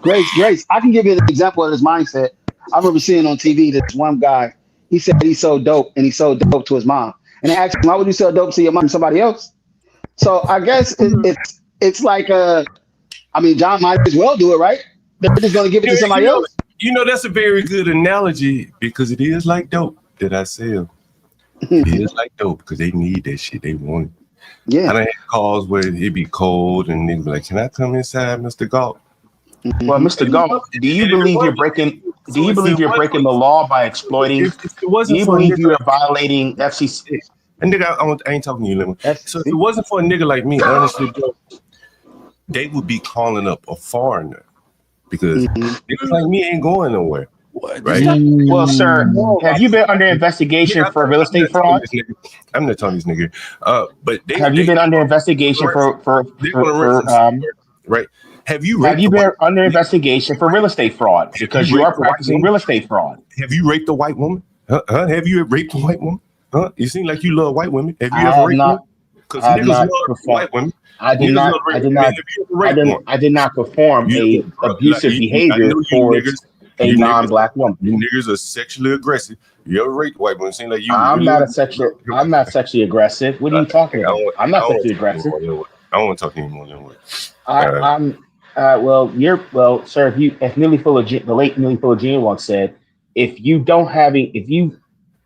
S14: Grace, I can give you an example of this mindset. I remember seeing on TV this one guy. He said he sold dope, and he sold dope to his mom. And they asked him, "Why would you sell dope to your mom and somebody else?" So I guess it's like I mean, John might as well do it, right? They're just going to give it to somebody else.
S19: You know, that's a very good analogy because it is like dope that I sell. It is like dope because they need that shit. They want it.
S14: Yeah.
S19: And I had calls where it'd be cold and they'd be like, "Can I come inside, Mr. Galt?"
S21: Well, Mr. Galt, do you believe you're breaking the law by exploiting? Do you believe you are violating FCC?
S19: And nigga, I ain't talking to you, Lemon. So if it wasn't for a nigga like me, honestly, bro, they would be calling up a foreigner because niggas like me ain't going nowhere. Right?
S21: Well, sir, have you been under investigation for real estate fraud?
S19: I'm not telling this nigga. But
S21: have you been under investigation for
S19: right? Have you
S21: been under investigation for real estate fraud because you are practicing real estate fraud?
S19: Have you raped a white woman? Have you raped a white woman? You seem like you love white women. Have you ever raped one? Because niggas love white women.
S21: I did not perform a abusive behavior towards a non-black woman.
S19: You niggas are sexually aggressive. You ever raped a white woman? Seem like you.
S21: I'm not sexually aggressive. What are you talking about? I'm not sexually aggressive.
S19: I don't want to talk anymore than what.
S21: Sir, if Millie Fuller, the late Millie Fuller Jr. once said, if you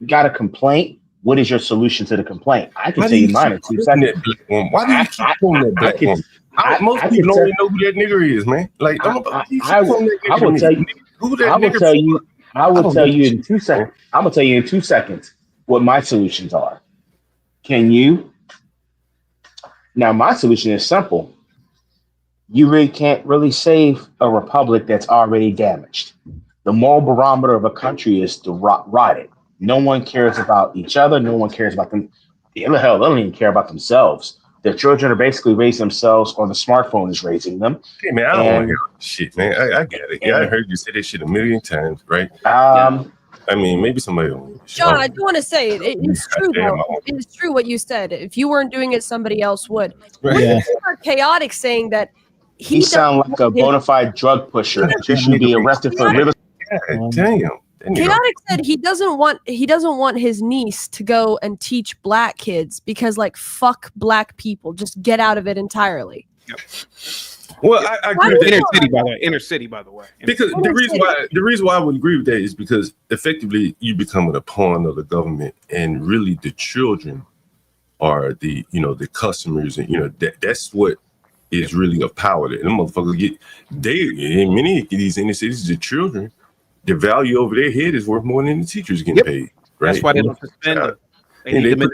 S21: got a complaint, what is your solution to the complaint? I can tell you mine in 2 seconds.
S19: Why do you keep calling that black woman? Most people don't even know who that nigga is, man. Like, I will tell you in 2 seconds.
S21: I'm gonna tell you in 2 seconds what my solutions are. Can you? Now, my solution is simple. You really can't really save a republic that's already damaged. The moral barometer of a country is to rot it. No one cares about each other. No one cares about them. Hell, they don't even care about themselves. Their children are basically raising themselves, or the smartphone is raising them.
S19: Hey man, I don't want to hear shit, man. I get it. Yeah, I heard you say that shit a million times, right?
S21: I
S19: mean, maybe somebody don't.
S22: John, I do want to say it's true though. It's true what you said. If you weren't doing it, somebody else would.
S19: Right.
S22: Chaotic saying that
S21: he sounds like a bona fide drug pusher. He should be arrested for real
S19: estate. Damn.
S22: Chaotic said he doesn't want his niece to go and teach black kids because fuck black people. Just get out of it entirely.
S19: Yep. Well, I agree with that.
S2: Inner city, by the way.
S19: Because the reason why I would agree with that is because effectively you become a pawn of the government, and really the children are the customers, and that's what is really a power that them motherfuckers get. In many of these inner cities, the children, the value over their head is worth more than the teachers getting paid. Right?
S2: That's why they don't suspend them.
S19: They put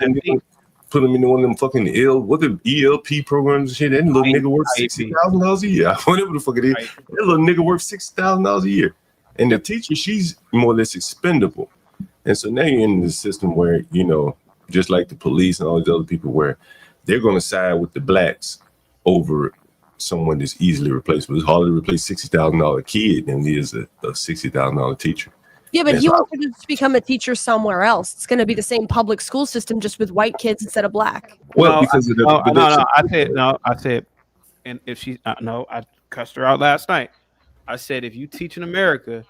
S19: them in one of them fucking ELP programs and shit. That little nigga worth $60,000 a year. Whatever the fuck it is. That little nigga worth $60,000 a year. And the teacher, she's more or less expendable. And so now you're in the system where, just like the police and all these other people, where they're going to side with the blacks over someone that's easily replaceable. It's harder to replace $60,000 kid than it is a $60,000 teacher.
S22: Yeah, but he wants to just become a teacher somewhere else. It's going to be the same public school system, just with white kids instead of black.
S19: Well, because of the
S2: I said, and if she I cussed her out last night. I said, if you teach in America,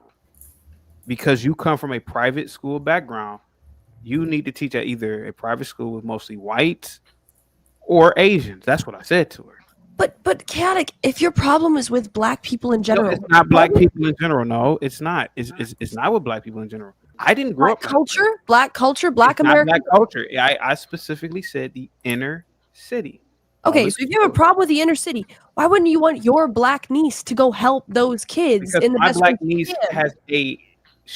S2: because you come from a private school background, you need to teach at either a private school with mostly whites or Asians. That's what I said to her.
S22: But Chaotic, if your problem is with black people in general,
S2: it's not black people in general. No, it's not. It's not with black people in general. I didn't grow up.
S22: Black culture, Black American
S2: black culture. I specifically said the inner city.
S22: Okay, so if you have a problem with the inner city, why wouldn't you want your black niece to go help those kids
S2: because
S22: in the
S2: my
S22: best
S2: black
S22: way
S2: niece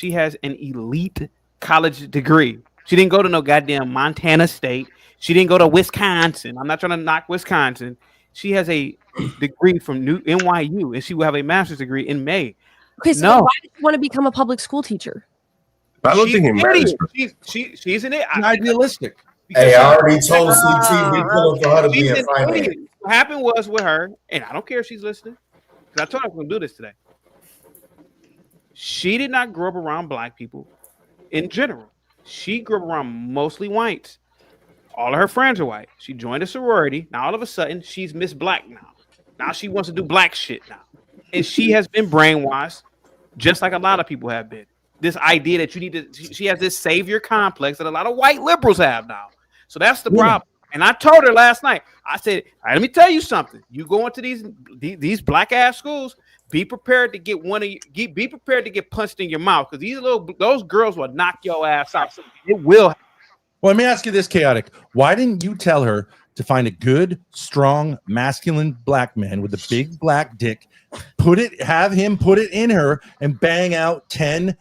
S2: has an elite college degree. She didn't go to no goddamn Montana State. She didn't go to Wisconsin. I'm not trying to knock Wisconsin. She has a degree from NYU, and she will have a master's degree in May.
S22: Okay, so why did you want to become a public school teacher?
S19: I don't think it matters.
S2: She's an
S11: idealistic.
S7: Hey, I already told CT we pulling for her to be in finance.
S2: What happened was with her, and I don't care if she's listening. I told her I was going to do this today. She did not grow up around black people in general. She grew up around mostly whites. All of her friends are white. She joined a sorority. Now, all of a sudden, she's Miss Black now. Now she wants to do black shit now. And she has been brainwashed, just like a lot of people have been. This idea that you need to, she has this savior complex that a lot of white liberals have now. So that's the problem. And I told her last night, I said, all right, let me tell you something. You go into these black ass schools, be prepared to get be prepared to get punched in your mouth, because those girls will knock your ass out. It will.
S11: Well, let me ask you this, Chaotic. Why didn't you tell her to find a good, strong, masculine black man with a big black dick, have him put it in her, and bang out 10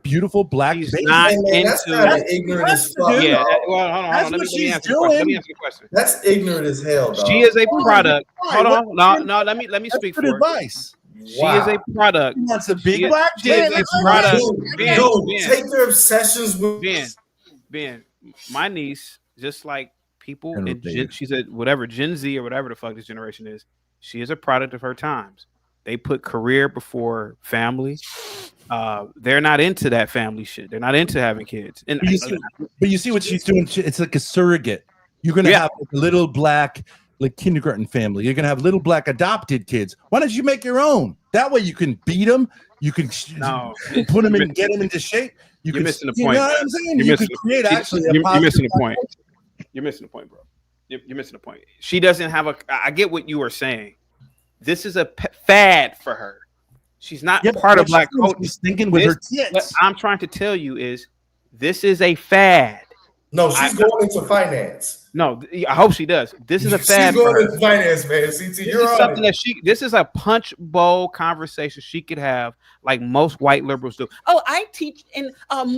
S11: beautiful black babies?
S7: That's kind of ignorant as fuck.
S2: Yeah, well, hold on. Let me answer the question.
S7: That's ignorant as hell, dog.
S2: She is a product. Hold on. No, let me speak for
S11: advice.
S2: She is a product.
S11: That's a big black
S2: She is a product.
S7: Take their obsessions with
S2: Ben. My niece, just like people, she's a Gen Z or whatever the fuck this generation is. She is a product of her times. They put career before family. They're not into that family shit. They're not into having kids. And
S11: but you see what she's doing? It's like a surrogate. You're gonna have a little black kindergarten family. You're gonna have little black adopted kids. Why don't you make your own? That way you can beat them. You can put them in, get them into shape.
S2: You're missing the point.
S11: You know what I'm saying? You can create
S2: you're missing the point. You're missing the point, bro. You're missing the point. She doesn't have I get what you are saying. This is a fad for her. She's not part of black culture.
S11: She's thinking with her kids.
S2: What I'm trying to tell you is this is a fad.
S7: No, she's going into finance.
S2: No, I hope she does. This is a fad.
S7: She's going into finance, man.
S2: This is a punch bowl conversation she could have, like most white liberals do. Oh, I teach in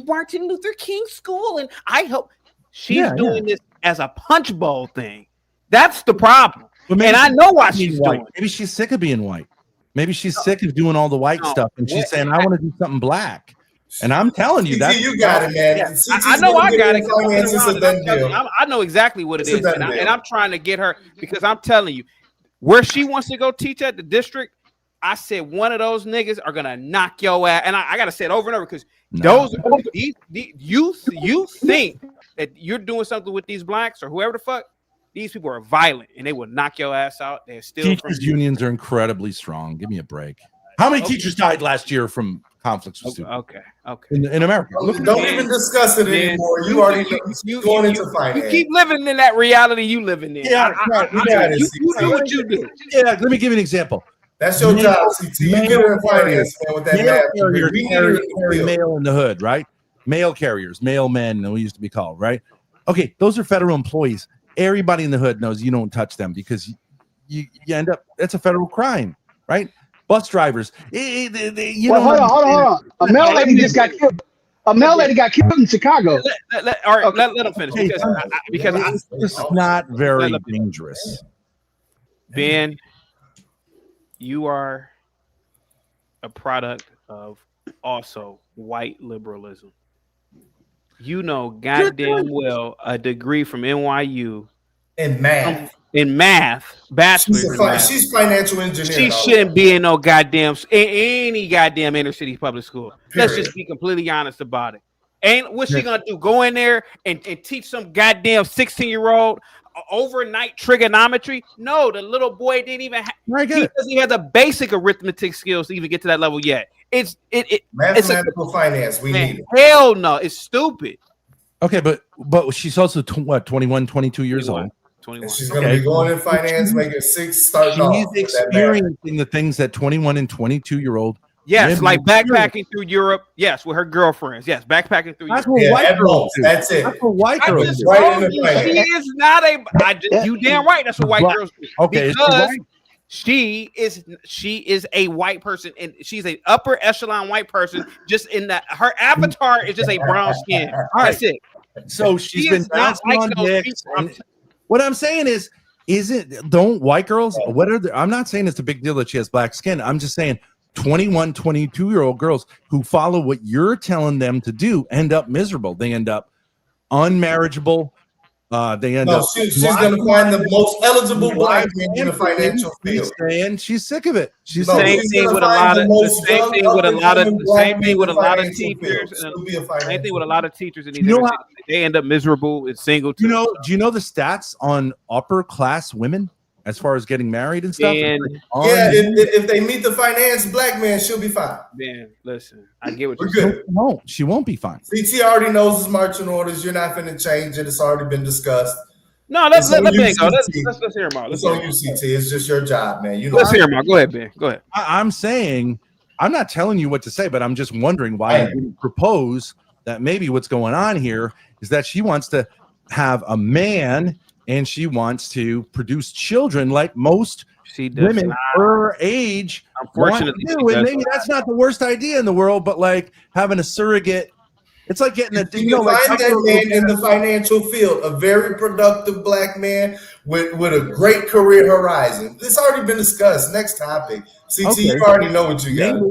S2: Martin Luther King School, and I hope she's doing this as a punch bowl thing. That's the problem. And I know why she's doing it.
S11: Maybe she's sick of being white. Maybe she's sick of doing all the white stuff, and she's saying, "I want to do something black." And I'm telling you, that
S7: you got it, man.
S2: Yeah. I know I got it. I know exactly what it is, and I'm trying to get her, because I'm telling you, where she wants to go teach at the district, I said one of those niggas are gonna knock your ass, and I gotta say it over and over, because you think that you're doing something with these blacks or whoever the fuck. These people are violent, and they will knock your ass out. They're still
S11: teachers' unions are incredibly strong. Give me a break. How many teachers died last year from conflicts with students?
S2: Okay.
S11: In America,
S7: don't even discuss it anymore. You already going into finance.
S2: You keep living in that reality you living in.
S11: Yeah,
S2: you do what you do.
S11: Yeah, let me give you an example.
S7: That's your job, CT. You get in finance, man, with that math.
S11: Mail in the hood, right? Mail carriers, mailmen, we used to be called, right? Okay, those are federal employees. Everybody in the hood knows you don't touch them, because you end up, that's a federal crime, right? Bus drivers.
S14: Hold on. A mail lady just got killed. A mail lady got killed in Chicago.
S2: Let him finish, because
S11: it's not very dangerous.
S2: Ben, you are a product of also white liberalism. You know goddamn well a degree from NYU
S7: in math,
S2: bachelor's.
S7: She's financial engineer.
S2: She shouldn't be in no goddamn any goddamn inner city public school. Period. Let's just be completely honest about it. Ain't what's she gonna do? Go in there and teach some goddamn 16-year-old overnight trigonometry? No, the little boy didn't even he has the basic arithmetic skills to even get to that level yet. It's
S7: mathematical finance. We need it.
S2: Hell no, it's stupid.
S11: Okay, but she's also 21, 22 years old.
S2: 21.
S7: She's going to be going in finance, making six, starting off.
S11: She's experiencing the things that 21 and 22-year-old.
S2: Yes, like backpacking through Europe. Yes, with her girlfriends. Yes, backpacking through
S11: Europe.
S2: What
S11: white girls do.
S7: That's it.
S11: That's what white girls do.
S2: She is not you damn right. That's what white girls do.
S11: Okay,
S2: because she is a white person, and she's an upper echelon white person. Just in that, her avatar is just a brown skin. That's it.
S11: So she's been bouncing on dicks. What I'm saying is don't white girls? I'm not saying it's a big deal that she has black skin. I'm just saying 21, 22-year-old girls who follow what you're telling them to do end up miserable. They end up unmarriageable, They end
S7: No,
S11: up.
S7: she's going to find the most eligible black man in the financial
S11: She's
S7: field.
S11: saying she's sick of it. She's
S7: No,
S11: saying
S7: she's going to find the most young, up-and-coming black man in the financial
S2: teachers.
S7: field. She'll be a
S2: Same
S7: financial
S2: thing with a lot of teachers in these
S11: You know
S2: inner cities. They end up miserable and single.
S11: Do you know the stats on upper class women as far as getting married and stuff?
S2: And
S7: yeah, if they meet the finance black man, she'll be fine.
S2: Man, listen, I get what
S7: We're
S2: you're
S7: good.
S2: saying.
S11: She won't be fine.
S7: CT already knows his marching orders. You're not going to change it. It's already been discussed.
S2: No, let Ben go. Let's hear him out.
S7: It's on you, CT. It's just your job, man. You know.
S2: Let's hear him out. Go ahead, Ben. Go ahead.
S11: I'm saying, I'm not telling you what to say, but I'm just wondering why you didn't propose that maybe what's going on here is that she wants to have a man and she wants to produce children like most women her age.
S2: Unfortunately,
S11: and maybe that's not the worst idea in the world, but like having a surrogate. It's like getting a
S7: you can find that man in the financial field, a very productive black man with a great career horizon. It's already been discussed. Next topic. CT, you already know what you got.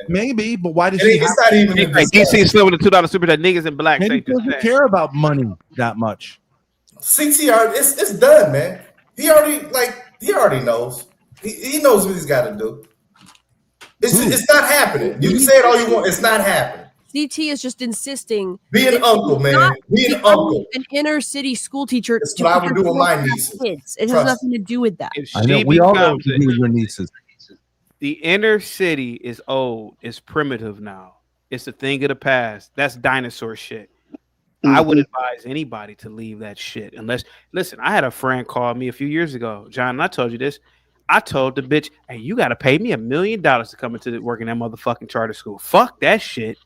S11: Maybe, but why does
S7: it's not even a
S2: DC still with the $2 super chat niggas and blacks
S11: maybe
S2: ain't
S11: he doesn't care about money that much.
S7: CTR, it's done, man. He already knows. He knows what he's got to do. It's not happening. You can say it all you want. It's not happening.
S22: CT is just insisting.
S7: Be an uncle, man. Be an uncle.
S22: An inner city school teacher.
S7: That's what I would do with my nieces.
S22: Kids. It has nothing to do with that.
S11: I know we all know what to do with your nieces.
S2: The inner city is old. It's primitive now. It's a thing of the past. That's dinosaur shit. I would advise anybody to leave that shit unless. Listen, I had a friend call me a few years ago, John. And I told you this. I told the bitch, "Hey, you got to pay me $1 million to come into work in that motherfucking charter school. Fuck that shit."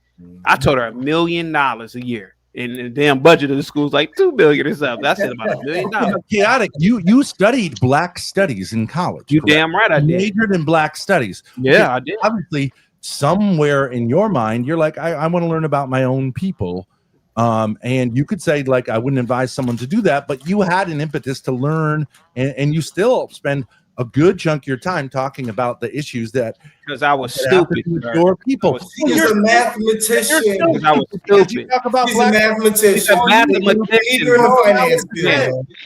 S2: I told her $1 million a year, and the damn budget of the school is like $2 million or something. I said about $1 million.
S11: Chaotic. You studied Black Studies in college.
S2: You damn right I did.
S11: Majored in Black Studies.
S2: Yeah, I did.
S11: Obviously, somewhere in your mind, you're like, I want to learn about my own people. And you could say, like, I wouldn't advise someone to do that, but you had an impetus to learn, and you still spend a good chunk of your time talking about the issues that
S2: because I was stupid.
S11: Your people.
S7: He's a mathematician.
S2: I was stupid.
S11: Talk about
S7: He's a mathematician.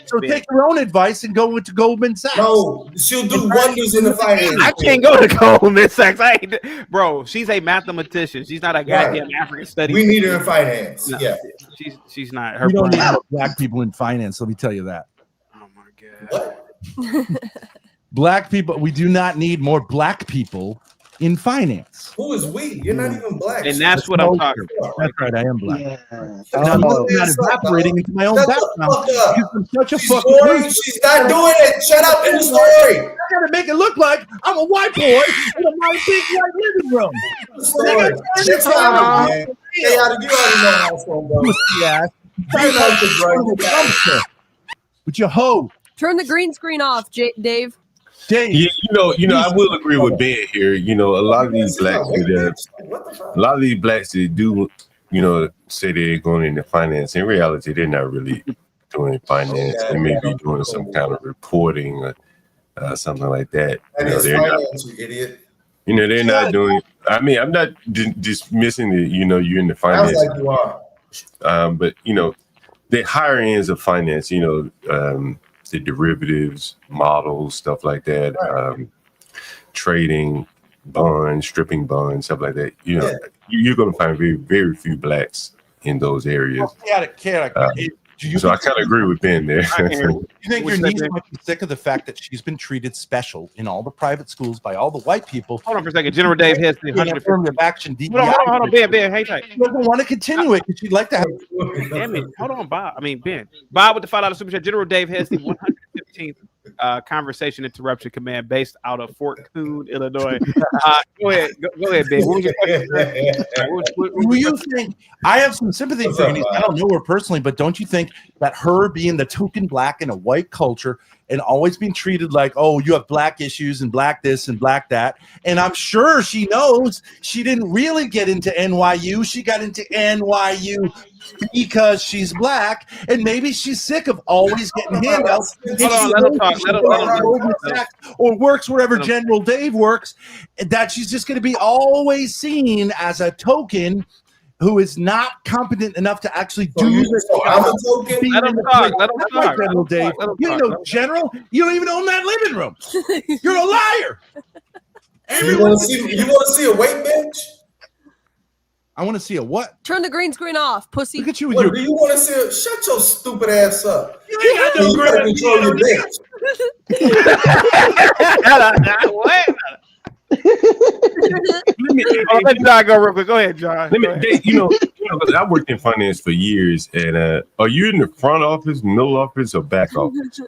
S11: So take your own advice and go to Goldman Sachs.
S7: No, she'll do wonders in the finance.
S2: I can't go to Goldman Sachs. Bro, she's a mathematician. She's not a goddamn African studies.
S7: We need her in finance.
S2: No,
S7: yeah,
S2: she's not. Her
S11: we don't
S2: brain.
S11: need black people in finance. Let me tell you that.
S2: Oh my god.
S7: What?
S11: Black people, we do not need more black people in finance.
S7: Who is we? You're not even black.
S2: And that's what I'm talking about.
S11: That's right, I am black.
S14: Yeah.
S11: I'm not evaporating into my own background. I'm such a fucking
S7: She's not doing it. Shut up in the story.
S11: I gotta make it look like I'm a white boy in a white big white living room.
S7: Shut up, man. You already know how it's gonna go.
S11: With your hoe.
S22: Turn the green screen off, Dave.
S19: Yeah, you know, I will agree with Ben here. You know, a lot of these blacks that do, say they're going into finance. In reality, they're not really doing finance. They may be doing some kind of reporting or something like that. They're
S7: finance, you idiot.
S19: They're not doing. I mean, I'm not dismissing that. You're in the finance.
S7: Sounds like you are.
S19: But the higher ends of finance. The derivatives, models, stuff like that, trading, bonds, stripping bonds, stuff like that. You're going to find very, very few blacks in those areas. So I kind of agree with Ben there.
S11: You think your niece might be sick of the fact that she's been treated special in all the private schools by all the white people?
S2: Hold on for a second. General Dave has the
S11: affirmative action.
S2: Hold on, Ben, hang tight.
S11: She doesn't want to continue it because she'd like to have.
S2: Damn it. Hold on, Bob. Ben. Bob with the $5 super chat. General Dave has the 115th conversation interruption command based out of Fort Coon, Illinois. Go ahead, Ben. What was your question?
S11: Do you think I have some sympathy for your niece? I don't know her personally, but don't you think that her being the token black in a white culture and always being treated like, oh, you have black issues and black this and black that, and I'm sure she knows she didn't really get into NYU. She got into NYU because she's black, and maybe she's sick of always getting handouts. Or works wherever General Dave works, that she's just going to be always seen as a token who is not competent enough to actually do this.
S7: I'm a token.
S2: Let him talk. Let him talk.
S11: General Dave. You know, General, you don't even own that living room. You're a liar.
S7: You want to see a weight bench?
S11: I want to see a what?
S22: Turn the green screen off, pussy.
S11: Look at you with
S7: What,
S11: your.
S7: do you want to see a? Shut your stupid ass up.
S11: You ain't got no
S7: You gotta control your bench.
S2: What? Let John go real quick. Go ahead, John.
S19: You know, I worked in finance for years, and are you in the front office, middle office, or back office?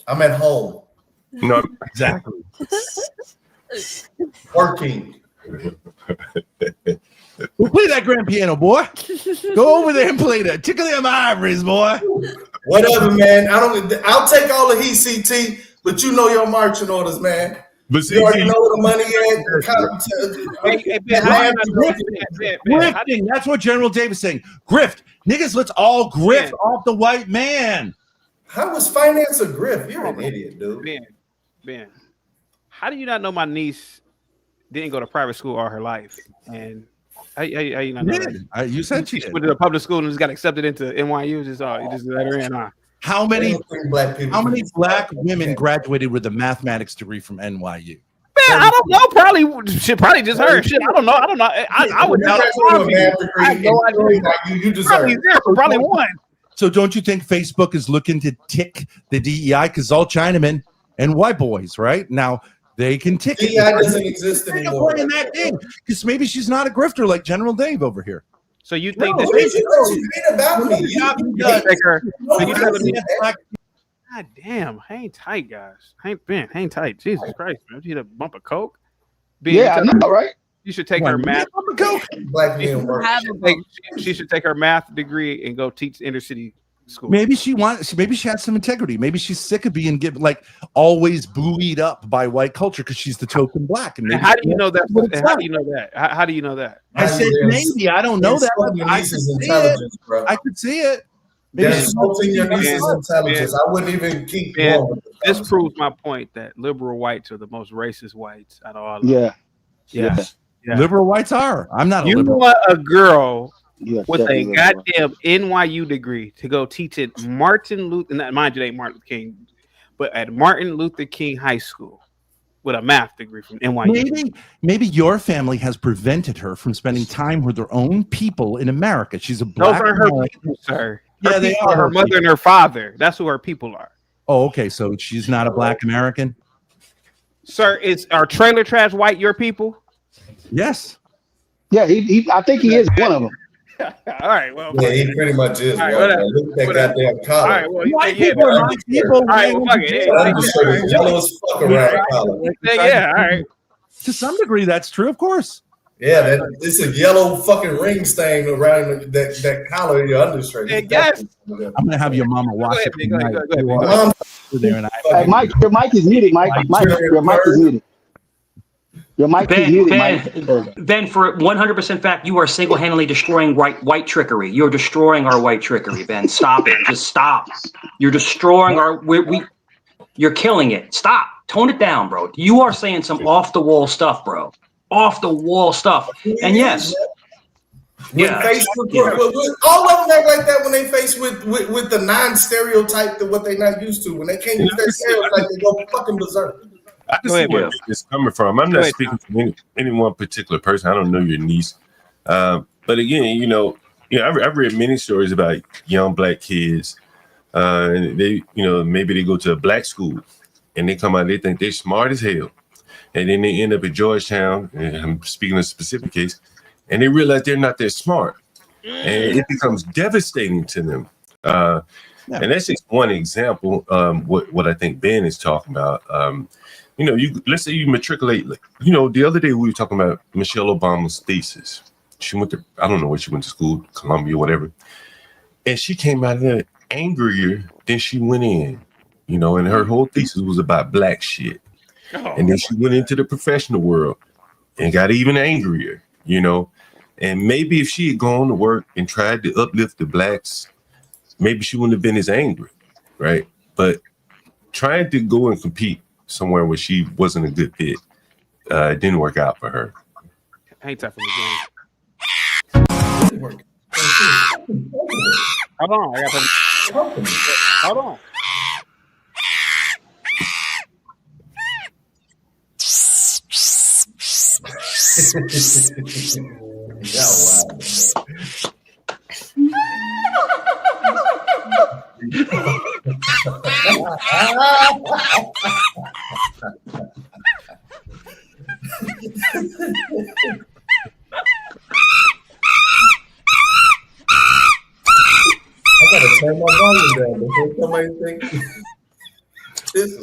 S7: I'm at home.
S19: No, exactly.
S7: Working.
S11: Well, play that grand piano, boy. Go over there and play that. Tickle them ivories, boy.
S7: Whatever, man. I'll take all the heat, CT, but you know your marching orders, man.
S19: But
S7: you already know where the money at.
S11: Grifting. That's what General Dave is saying. Grift. Niggas, let's all grift off the white man.
S7: How was finance a grift? You're an idiot, dude.
S2: Ben, how do you not know my niece didn't go to private school all her life? And how you not know that?
S11: You said she
S2: went to a public school and just got accepted into NYU. You just let her in.
S11: How many
S7: black
S11: women graduated with a mathematics degree from NYU?
S2: Man, I don't know. Probably just her. Shit, I don't know. I would not. I have no idea.
S7: You deserve
S2: probably one.
S11: So don't you think Facebook is looking to tick the DEI? Because all Chinamen and white boys, right? Now they can tick it.
S7: DEI doesn't exist anymore.
S11: Playing that game because maybe she's not a grifter like General Dave over here.
S2: So you think
S7: God
S2: damn, hang tight, guys. Hang tight. Jesus Christ, man. You need a bump of coke?
S14: Yeah, I know, right?
S2: You should take her math.
S7: Black men work.
S2: She should take her math degree and go teach inner city school.
S11: Maybe she has some integrity. Maybe she's sick of being given always buoyed up by white culture because she's the token black. And
S2: how do you know that? How do you know that? How do you know that?
S11: I said maybe. I don't know that. I could see it.
S7: They're insulting your niece's intelligence. I wouldn't even keep going.
S2: This proves my point that liberal whites are the most racist whites out of all.
S14: Yeah.
S11: Liberal whites are. I'm not a
S2: you
S11: liberal.
S2: Want a girl with a
S14: definitely
S2: goddamn NYU degree to go teach at Martin Luther, mind you, it ain't Martin Luther King, but at Martin Luther King High School with a math degree from NYU.
S11: Maybe your family has prevented her from spending time with her own people in America. She's a black.
S2: Those are her people, sir.
S11: Yeah, they are
S2: her mother and her father. That's who her people are.
S11: Oh, okay. So she's not a black American.
S2: Sir, are trailer trash white your people?
S11: Yes.
S14: Yeah, I think he is one of them.
S2: All right, well,
S7: yeah, he pretty much is.
S2: All right,
S7: look at that goddamn collar.
S2: All right, well,
S11: white people are my people.
S2: All right, well, fuck it.
S7: Yellow as fuck around collar.
S2: Yeah, all right.
S11: To some degree, that's true, of course.
S7: Yeah, it's a yellow fucking ring stain around that collar in your undershirt.
S2: Yes.
S11: I'm gonna have your mama wash it.
S14: Hey, Mike, your mic is muted. Mike, your mic is muted. Your mic is muted, Mike.
S6: Ben, for 100% fact, you are single-handedly destroying white trickery. You're destroying our white trickery, Ben. Stop it. Just stop. You're destroying our. You're killing it. Stop. Tone it down, bro. You are saying some off-the-wall stuff, bro. Off-the-wall stuff. And yes.
S7: Yeah. All of them act like that when they face with the non-stereotype that what they're not used to. When they can't use that stereotype, they go fucking berserk.
S19: I can see where it's coming from. I'm not speaking to any one particular person. I don't know your niece. But again, I've read many stories about young black kids. And they, maybe they go to a black school and they come out, they think they're smart as hell. And then they end up at Georgetown, and I'm speaking of a specific case, and they realize they're not that smart. And it becomes devastating to them. And that's just one example. What I think Ben is talking about. Let's say you matriculate. The other day we were talking about Michelle Obama's thesis. She went to, I don't know where she went to school, Columbia, whatever. And she came out of there angrier than she went in. And her whole thesis was about black shit. And then she went into the professional world and got even angrier. And maybe if she had gone to work and tried to uplift the blacks, maybe she wouldn't have been as angry, right? But trying to go and compete somewhere where she wasn't a good fit, didn't work out for her.
S2: Hang tough for the game.
S7: ain't working.
S2: Hold on, I got to. Hold on.
S7: Yeah, wow. I gotta turn my volume down before somebody think this is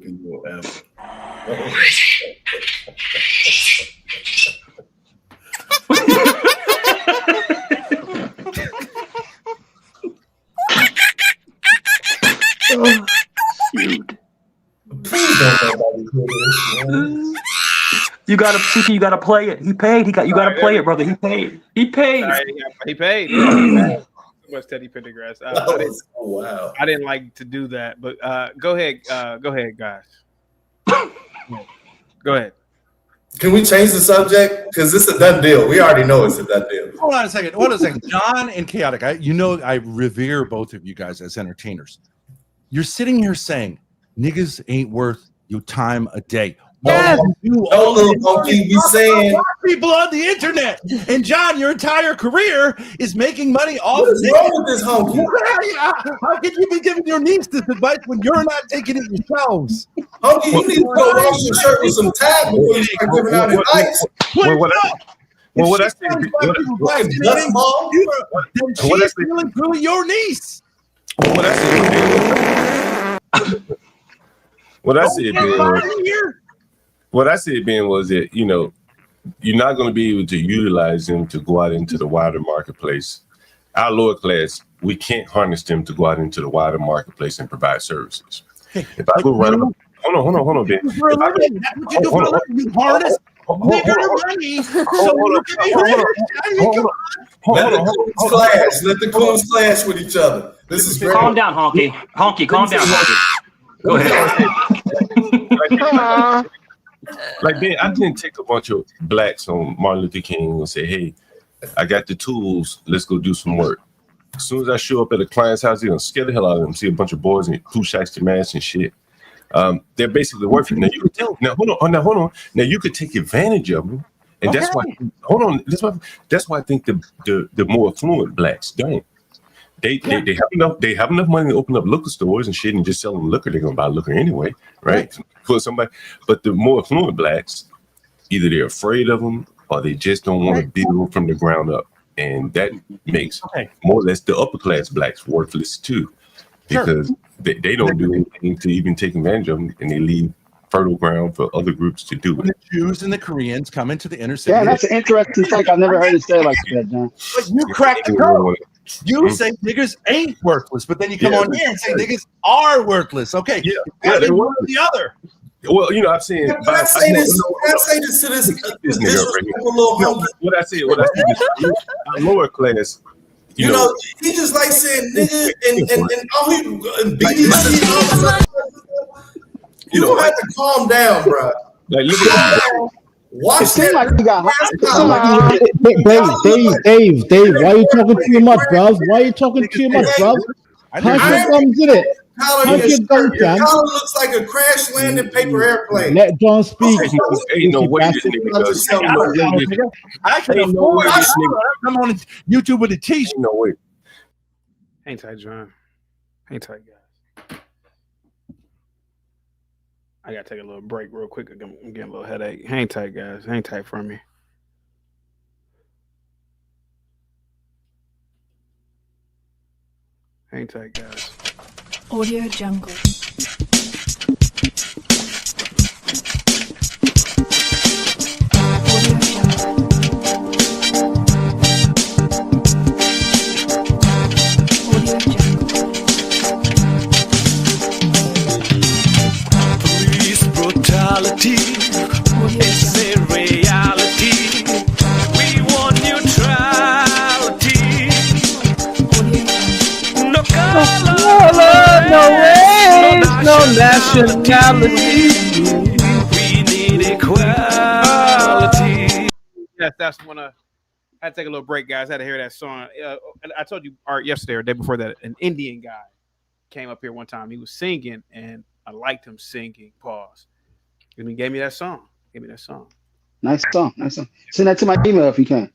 S7: people ever.
S6: You gotta play it. He paid. You gotta play it, brother. He paid. He paid.
S2: He paid. So much Teddy Pendergrass.
S7: Wow.
S2: I didn't like to do that, but go ahead, guys. Go ahead.
S7: Can we change the subject? Because this is a done deal. We already know it's a done deal.
S11: Hold on a second. John and Chaotic, I revere both of you guys as entertainers. You're sitting here saying niggas ain't worth your time a day.
S7: Yes.
S11: We saying people on the internet. And John, your entire career is making money off.
S7: What is wrong with this honky?
S11: How can you be giving your niece this advice when you're not taking it yourselves?
S7: Honky, you need to go wash your shirt with some tab before you start giving out advice.
S19: What I say,
S11: your niece.
S19: What I said, Ben, was that, you know, you're not going to be able to utilize them to go out into the wider marketplace. Our lower class, we can't harness them to go out into the wider marketplace and provide services. If I go right up, hold on, Ben.
S11: You harness nigger money.
S7: Let the coons clash with each other. This is great.
S6: Calm down, Honky. Honky, calm down, Honky. Go ahead.
S19: Like, Ben, I didn't take a bunch of blacks on Martin Luther King and say, hey, I got the tools, let's go do some work. As soon as I show up at a client's house, they're gonna scare the hell out of them, see a bunch of boys in food shacks to mask and shit. They're basically working. Now you could tell. Now hold on. Now you could take advantage of them, and that's why. Hold on. That's why I think the more affluent blacks don't. They have enough money to open up liquor stores and shit and just sell them liquor. They're gonna buy liquor anyway, right? For somebody. But the more affluent blacks, either they're afraid of them or they just don't want to build them from the ground up, and that makes more or less the upper class blacks worthless too, because they don't do anything to even take advantage of them, and they leave fertile ground for other groups to do it.
S11: The Jews and the Koreans come into the inner city.
S14: Yeah, that's an interesting take. I've never heard it said like that, John.
S11: But you cracked the code. You say niggas ain't worthless, but then you come on here and say niggas are worthless. Okay, one or the other.
S19: Well, you know, I'm saying.
S7: When I say this to this little homie.
S19: What I say is our lower class.
S7: You know, he just like saying nigga and all he you gonna have to calm down, bro.
S19: Like, look at
S14: It seemed like you got
S18: Dave, why are you talking too much, bruv? Why are you talking too much, bruv? How's your thumbs in it?
S7: Collar looks like a crash landing paper airplane.
S18: Let John speak.
S19: Ain't no way this nigga does.
S11: I can afford this nigga. I'm on YouTube with a t-shirt.
S19: No way.
S2: Hang tight, John. Hang tight, guys. I gotta take a little break real quick. I'm getting a little headache. Hang tight, guys. Hang tight for me. Hang tight, guys.
S15: Audio Jungle. Police brutality. It's a reality. We want neutrality. No color, no race, no
S2: nationality. We need equality. Yes, that's one of. I had to take a little break, guys. I had to hear that song. I told you Art yesterday or the day before that an Indian guy came up here one time. He was singing, and I liked him singing. Pause. And he gave me that song.
S14: Nice song. Send that to my email if you can.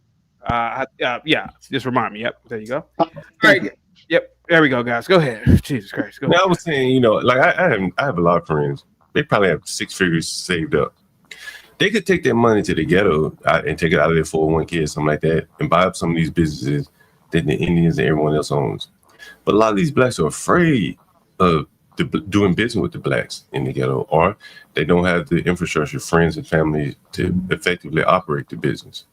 S2: Yeah, just remind me. Yep, there you go. All right. Yep, there we go, guys. Go ahead. Jesus Christ. Go ahead.
S19: I was saying, like I have a lot of friends. They probably have 6 figures saved up. They could take their money to the ghetto and take it out of their 401k or something like that and buy up some of these businesses that the Indians and everyone else owns. But a lot of these blacks are afraid of doing business with the blacks in the ghetto, or they don't have the infrastructure, friends and family to effectively operate the business.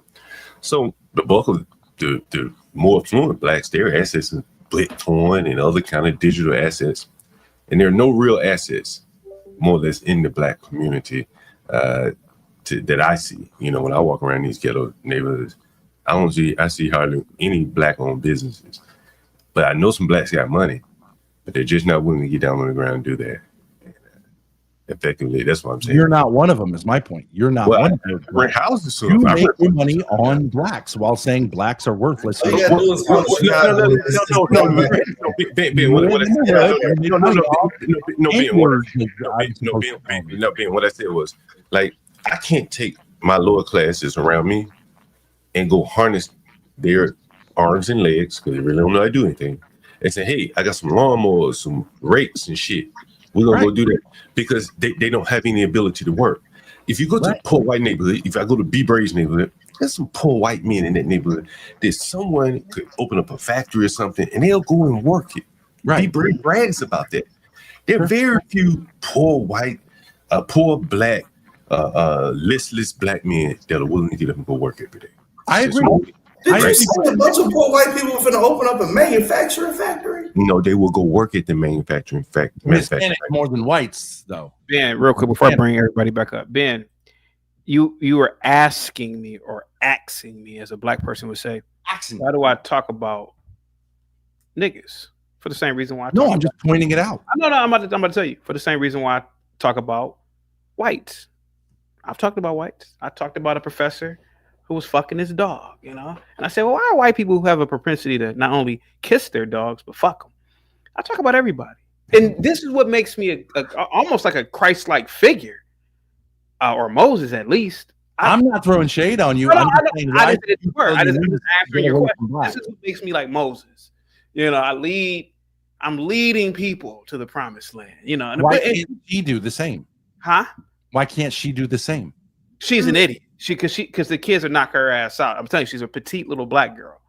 S19: So the bulk of the more affluent blacks, their assets is Bitcoin and other kind of digital assets. And there are no real assets, more or less, in the black community that I see. When I walk around these ghetto neighborhoods, I see hardly any black-owned businesses. But I know some blacks got money, but they're just not willing to get down on the ground and do that. Effectively, that's what I'm saying.
S11: You're not one of them, is my point. You're not one of them.
S19: Rent houses.
S11: You make your money on blacks while saying blacks are worthless.
S19: Ben, what I said was, like, I can't take my lower classes around me and go harness their arms and legs, because they really don't know how to do anything, and say, hey, I got some lawnmowers, some rakes and shit. We're going to go do that, because they don't have any ability to work. If you go to a poor white neighborhood, if I go to B. Bray's neighborhood, there's some poor white men in that neighborhood. There's someone could open up a factory or something, and they'll go and work it. B. Bray brags about that. There are very few poor white, poor black, listless black men that are willing to get up and go work every day.
S11: I agree.
S7: Did you say a bunch of poor white people were going to open up a manufacturing factory?
S19: No, they will go work at the manufacturing factory.
S11: More than whites, though.
S2: Ben, real quick before I bring everybody back up, Ben, you were asking me, or axing me, as a black person would say, why do I talk about niggas? For the same reason why.
S11: I'm just pointing it out.
S2: No, I'm about to tell you. For the same reason why I talk about whites. I've talked about whites. I talked about a professor who was fucking his dog, And I said, well, why are white people who have a propensity to not only kiss their dogs, but fuck them? I talk about everybody. And this is what makes me almost like a Christ-like figure, or Moses at least.
S11: I'm not throwing shade on you.
S2: I just answering your question. This is what makes me like Moses. I'm leading people to the promised land.
S11: Why can't she do the same?
S2: Huh?
S11: Why can't she do the same?
S2: She's an idiot. Because the kids would knock her ass out. I'm telling you, she's a petite little black girl.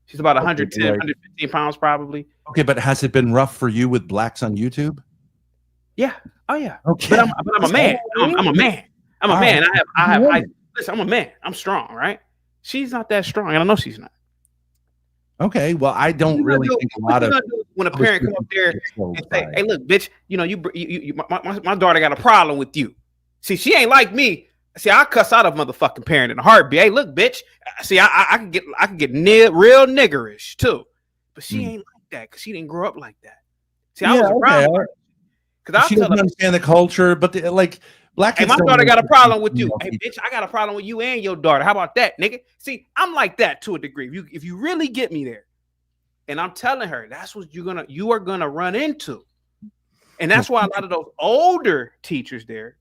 S2: She's about 110, 115 pounds probably.
S11: Okay, but has it been rough for you with blacks on YouTube?
S2: Yeah. Oh yeah.
S11: Okay.
S2: But I'm a man. I'm a man. I'm a man. Listen, I'm a man. I'm strong, right? She's not that strong, and I know she's not.
S11: Okay. Well, I don't really think a lot of
S2: when a parent come up there and say, "Hey, look, bitch, my daughter got a problem with you. See, she ain't like me. See, I cuss out a motherfucking parent in a heartbeat. Hey, look, bitch. See, I can get real niggerish too, but she ain't like that because she didn't grow up like that. See, I was around her because
S11: she doesn't understand the culture, but black.
S2: Hey, my daughter got a problem with you. Hey, bitch, I got a problem with you and your daughter. How about that, nigga? See, I'm like that to a degree. If you really get me there, and I'm telling her that's what you are gonna run into, and that's why a lot of those older teachers there.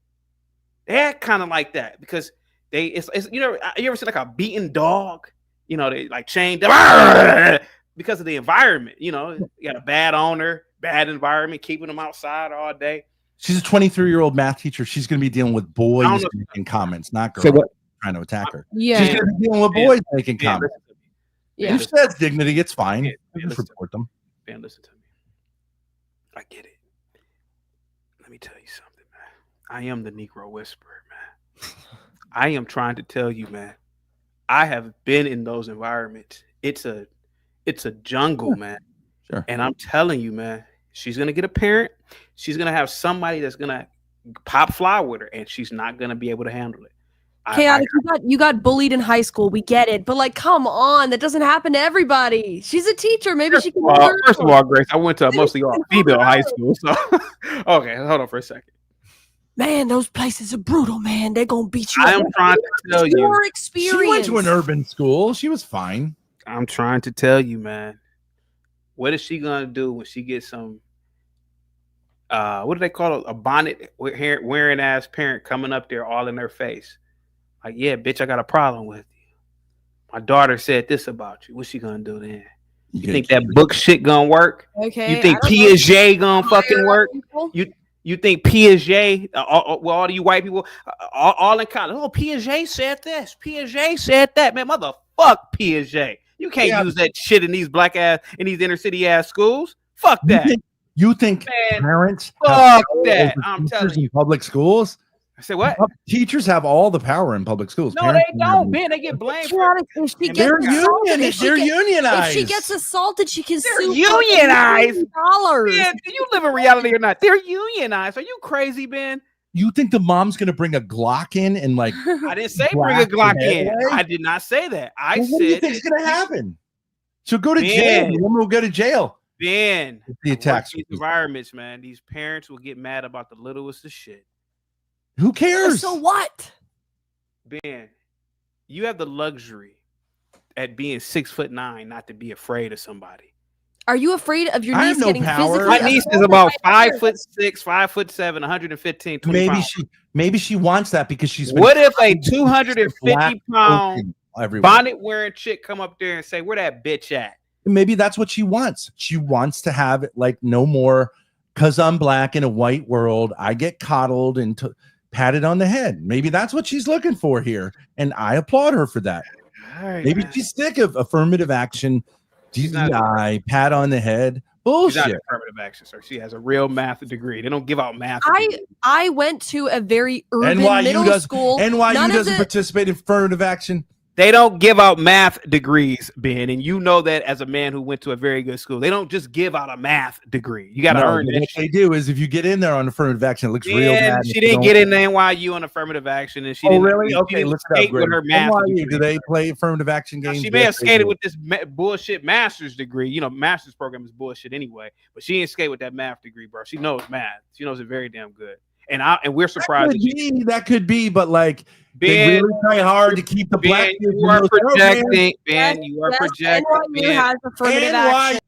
S2: They're kind of like that because it's you ever see like a beaten dog? They like chained because of the environment. You got a bad owner, bad environment, keeping them outside all day.
S11: She's a 23-year-old math teacher. She's going to be dealing with boys making comments, not girls trying to attack her.
S22: Yeah,
S11: she's going to be dealing with boys making comments.
S22: Yeah,
S11: who says dignity? It's fine. Just report them.
S2: Man, listen to me. I get it. Let me tell you something. I am the Negro Whisperer, man. I am trying to tell you, man. I have been in those environments. It's a jungle, man.
S11: Sure.
S2: And I'm telling you, man, she's gonna get a parent. She's gonna have somebody that's gonna pop fly with her, and she's not gonna be able to handle it.
S22: Chaotic, you got bullied in high school. We get it, but like, come on, that doesn't happen to everybody. She's a teacher. Maybe she can.
S2: First of all, Grace, I went to a mostly all female high school, so okay. Hold on for a second.
S22: Man, those places are brutal, man. They're gonna beat you.
S2: I am trying to tell you.
S22: Your experience.
S11: She went to an urban school. She was fine.
S2: I'm trying to tell you, man. What is she gonna do when she gets some? What do they call it? A bonnet wearing ass parent coming up there all in their face. Like, yeah, bitch, I got a problem with you. My daughter said this about you. What's she gonna do then? You think that book shit gonna work?
S22: Okay.
S2: You think Piaget gonna fucking work? You think Piaget? All of you white people, all in college. Oh, Piaget said this. Piaget said that. Man, motherfuck Piaget. You can't use that shit in these black ass in these inner city ass schools. Fuck that.
S11: You think
S2: Man,
S11: parents
S2: fuck that? I'm telling
S11: you. Public schools?
S2: I said what?
S11: Teachers have all the power in public schools.
S2: No, they don't. Man, they get blamed.
S11: They're unionized.
S22: If she gets assaulted, she can sue.
S2: Unionized.
S22: $1,000.
S2: Man, do you live in reality or not? They're unionized. Are you crazy, Ben?
S11: You think the mom's gonna bring a Glock in and like?
S2: I didn't say bring a Glock in. I did not say that. I said.
S11: What do you think's gonna happen? She'll go to jail. The woman will go to jail.
S2: Ben,
S11: the attacks.
S2: These environments, man. These parents will get mad about the littlest of shit.
S11: Who cares?
S22: So what?
S2: Ben, you have the luxury at being 6'9" not to be afraid of somebody.
S22: Are you afraid of your niece getting physically?
S2: My niece is about 5'6", 5'7", 115, 20 pounds.
S11: Maybe she wants that because she's.
S2: What if a 250-pound
S11: everywhere.
S2: bonnet wearing chick come up there and say, "Where that bitch at?"
S11: Maybe that's what she wants. She wants to have it like no more because I'm black in a white world. I get coddled and patted on the head. Maybe that's what she's looking for here. And I applaud her for that.
S2: Right,
S11: maybe
S2: man.
S11: she's sick of affirmative action, DEI, pat on the head. Bullshit.
S2: She's not affirmative action, sir. She has a real math degree. They don't give out math.
S22: I went to a very urban
S11: NYU
S22: middle school.
S11: NYU doesn't participate in affirmative action.
S2: They don't give out math degrees, Ben, and you know that as a man who went to a very good school. They don't just give out a math degree. You got to earn that.
S11: What they do is if you get in there on affirmative action, it looks real bad.
S2: She didn't get in NYU on affirmative action, and she didn't.
S11: Really?
S2: She
S11: Okay,
S2: didn't
S11: look
S2: skate with her math degree.
S11: Do they play affirmative action games?
S2: She may have skated with this bullshit master's degree. You know, master's program is bullshit anyway. But she didn't skate with that math degree, bro. She knows math. She knows it very damn good. And we're surprised.
S11: That could be, but like
S2: Ben,
S11: they really try hard to keep the black kids.
S2: You are projecting, Ben. You are projecting.
S22: NYU has affirmative action.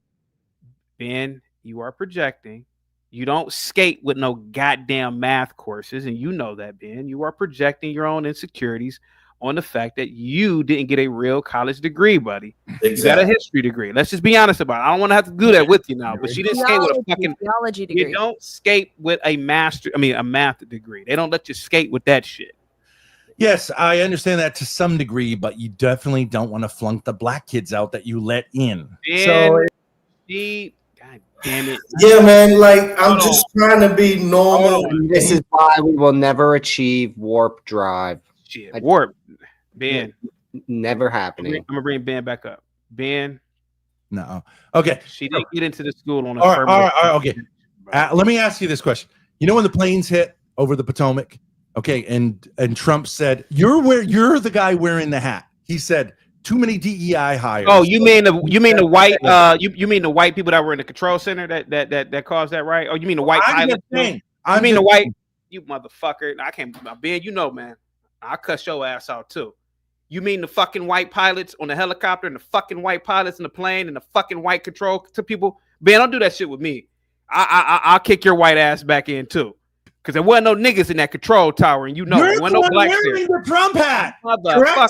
S2: Ben, you are projecting. You don't skate with no goddamn math courses, and you know that, Ben. You are projecting your own insecurities on the fact that you didn't get a real college degree, buddy. Exactly. You got a history degree. Let's just be honest about it. I don't want to have to do that with you now, but she didn't skate with a fucking
S22: theology degree.
S2: You don't skate with a math degree. They don't let you skate with that shit.
S11: Yes, I understand that to some degree, but you definitely don't want to flunk the black kids out that you let in.
S2: God damn it.
S7: Yeah, man. Like I'm just trying to be normal.
S12: This is why we will never achieve warp drive.
S2: Shit, warp. Ben,
S12: never happening.
S2: I'm gonna bring Ben back up. Ben,
S11: no. Okay,
S2: she didn't get into the school on a
S11: all right, okay. Let me ask you this question. You know when the planes hit over the Potomac? Okay, and Trump said, you're the guy wearing the hat. He said, too many DEI hires.
S2: Oh, you mean the white you mean the white people that were in the control center that caused that, right? Oh, you mean the white pilots? I mean the white you motherfucker. I can't, Ben, you know, man. I'll cuss your ass out too. You mean the fucking white pilots on the helicopter and the fucking white pilots in the plane and the fucking white control to people? Ben, don't do that shit with me. I'll kick your white ass back in too. Because there wasn't no niggas in that control tower, and you know there wasn't no blacks there.
S11: You're wearing the Trump hat.
S2: Motherfucker.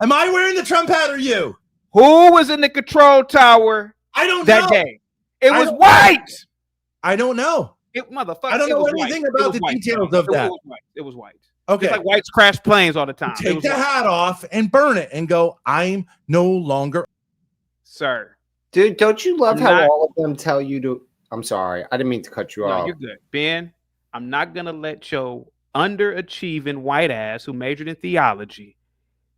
S11: Am I wearing the Trump hat or you?
S2: Who was in the control tower?
S11: I don't know.
S2: That day. It was white.
S11: I don't know.
S2: Motherfucker.
S11: I don't know anything about the details of that.
S2: It was white.
S11: Okay.
S2: It's like whites crash planes all the time.
S11: Take the hat off and burn it and go, I'm no longer.
S2: Sir.
S12: Dude, don't you love how all of them tell you to? I'm sorry. I didn't mean to cut you off.
S2: No, you're good. Ben, I'm not going to let your underachieving white ass who majored in theology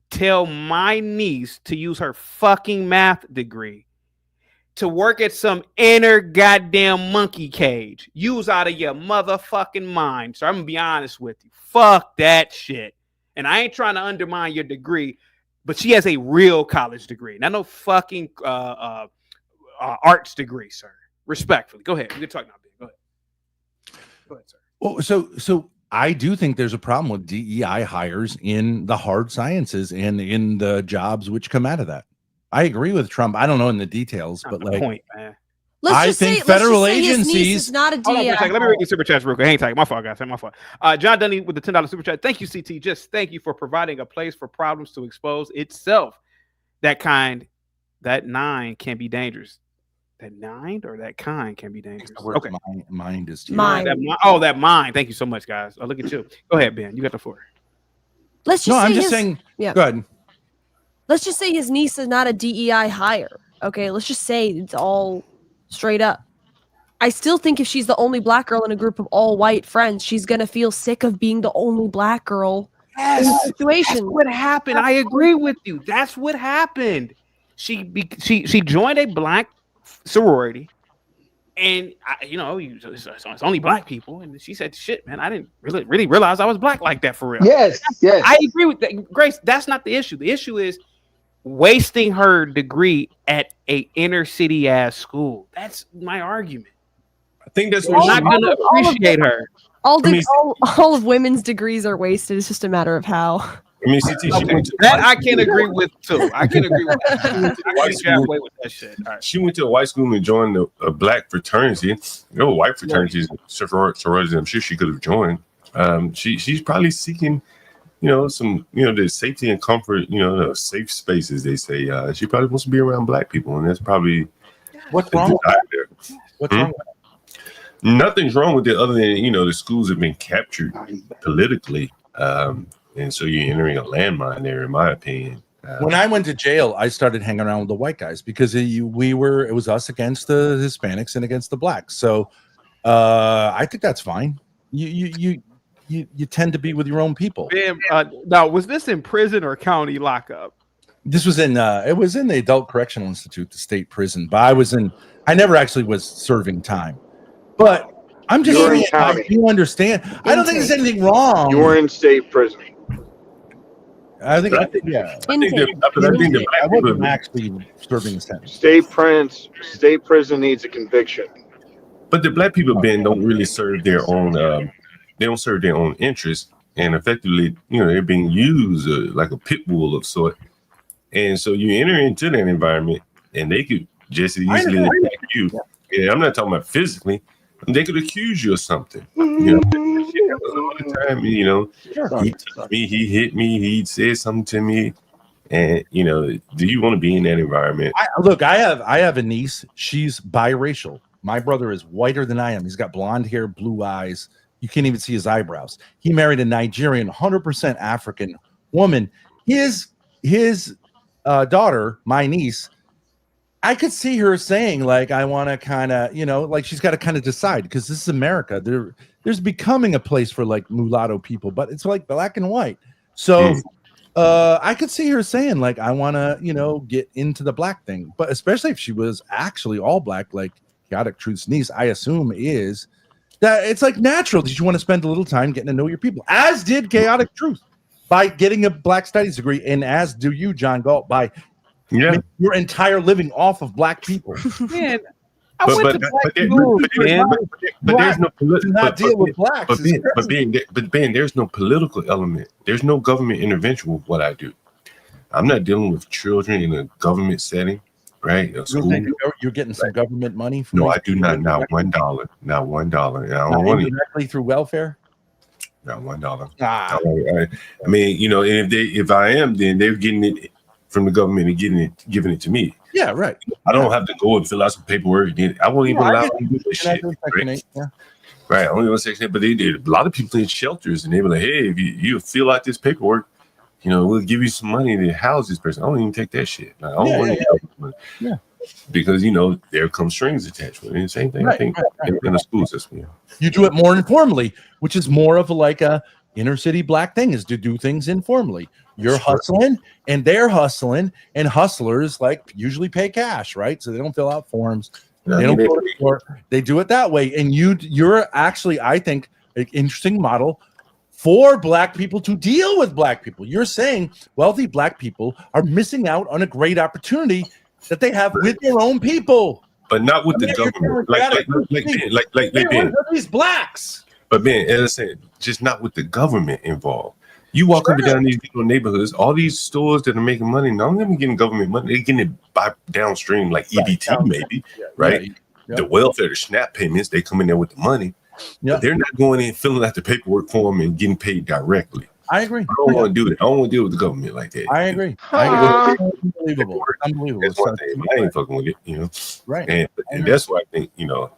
S2: tell my niece to use her fucking math degree to work at some inner goddamn monkey cage. You was out of your motherfucking mind. So I'm going to be honest with you. Fuck that shit. And I ain't trying to undermine your degree, but she has a real college degree, not no fucking arts degree, sir. Respectfully, go ahead. We can talk now, Ben. Go ahead, sir.
S11: Well, so I do think there's a problem with DEI hires in the hard sciences and in the jobs which come out of that. I agree with Trump. I don't know in the details, but like,
S2: point, man.
S22: Let's
S11: think federal
S22: his niece
S11: agencies.
S22: is not a
S2: Hold on for
S22: DEI.
S2: a second. Let me read these super chats real quick. Hang tight. My fault, guys. My fault. John Dunny with the $10 super chat. Thank you, CT. Just thank you for providing a place for problems to expose itself. That 9 can be dangerous. That 9 or that kind can be dangerous. Okay.
S11: Mind is
S22: Mind.
S2: That mind. Thank you so much, guys. Look at you. Go ahead, Ben. You got the floor.
S22: Let's just
S11: No,
S22: say
S11: I'm just
S22: his-
S11: saying.
S22: Yeah.
S11: Go ahead.
S22: Let's just say his niece is not a DEI hire. Okay, let's just say it's all straight up. I still think if she's the only black girl in a group of all white friends, she's gonna feel sick of being the only black girl in the situation.
S2: That's what happened. I agree with you. That's what happened. She joined a black sorority, and it's only black people. And she said, "Shit, man, I didn't really realize I was black like that for real."
S14: Yes.
S2: I agree with that, Grace. That's not the issue. The issue is wasting her degree at a inner city ass school. That's my argument.
S19: I think that's
S2: We're
S19: what
S2: not gonna appreciate her.
S22: All of women's degrees are wasted. It's just a matter of how.
S19: I mean, CT,
S2: That I can agree with too. I can agree with that. I can get away with that shit. All right.
S19: She went to a white school and joined a black fraternity. There were white fraternities and sororities. I'm sure she could have joined. She's probably seeking, some, the safety and comfort, the safe spaces. They say she probably wants to be around black people, and that's probably
S11: what's wrong with
S19: there.
S11: What's wrong with that?
S19: Nothing's wrong with it, other than the schools have been captured politically, and so you're entering a landmine there, in my opinion.
S11: When I went to jail, I started hanging around with the white guys because it was us against the Hispanics and against the blacks. So I think that's fine. You tend to be with your own people.
S2: Now, was this in prison or county lockup?
S11: This was in it was in the Adult Correctional Institute, the state prison. But I never actually was serving time. But I'm just saying, like, you understand. I don't think there's anything wrong.
S3: You were in state prison.
S11: I think
S19: I
S11: wasn't actually serving a sentence.
S3: State prison needs a conviction.
S19: But the black people, Ben, don't really serve their own. They don't serve their own interests, and effectively, they're being used like a pit bull of sort. And so you enter into that environment, and they could just as easily attack you. And I'm not talking about physically. They could accuse you of something. All the time, he touched me, he hit me, he said something to me. And do you want to be in that environment?
S11: I have a niece. She's biracial. My brother is whiter than I am. He's got blonde hair, blue eyes. You can't even see his eyebrows. He married a Nigerian, 100% African woman. His daughter, my niece, I could see her saying, like, I want to kind of, like she's got to kind of decide, because this is America. There's becoming a place for like mulatto people, but it's like black and white. So I could see her saying, like, I want to, get into the black thing. But especially if she was actually all black, like Chaotic Truth's niece, I assume is that it's like natural that you want to spend a little time getting to know your people, as did Chaotic Truth by getting a Black Studies degree, and as do you, John Galt, by your entire living off of black people.
S2: Man,
S19: But there's no Ben, there's no political element. There's no government intervention with what I do. I'm not dealing with children in a government setting, right?
S11: You're getting some government money from
S19: I do not. Not $1. Not $1. I don't want it
S11: directly through welfare.
S19: Not $1. I mean, if I am, then they're getting it from the government and giving it to me.
S11: Yeah, right.
S19: I don't have to go and fill out some paperwork again. I won't even allow them to do this shit. Right. Only one Section 8, but they did. A lot of people in shelters, and they were like, "Hey, if you fill out this paperwork, we'll give you some money to house this person." I don't even take that shit. I don't want to help them.
S11: Yeah.
S19: Because there comes strings attached with it. Same thing, I think, in the school system.
S11: You do it more informally, which is more of like a inner city black thing, is to do things informally. You're hustling and they're hustling, and hustlers like usually pay cash, right? So they don't fill out forms. They don't go to court. They do it that way. And you're actually, I think, an interesting model for black people to deal with black people. You're saying wealthy black people are missing out on a great opportunity that they have with their own people,
S19: but not with the government. Like Ben.
S11: These blacks.
S19: But Ben, as I said, just not with the government involved. You walk up and down these little neighborhoods, all these stores that are making money, none of them are getting government money. They're getting it by downstream, like EBT maybe, right?
S11: Yeah.
S19: The welfare, the SNAP payments, they come in there with the money. But they're not going in, filling out the paperwork for them and getting paid directly.
S11: I agree.
S19: I don't want to do that. I don't want to deal with the government like that.
S11: I agree. Unbelievable.
S19: That's one thing. I ain't fucking with it, you know.
S11: Right.
S19: And that's why I think, you know,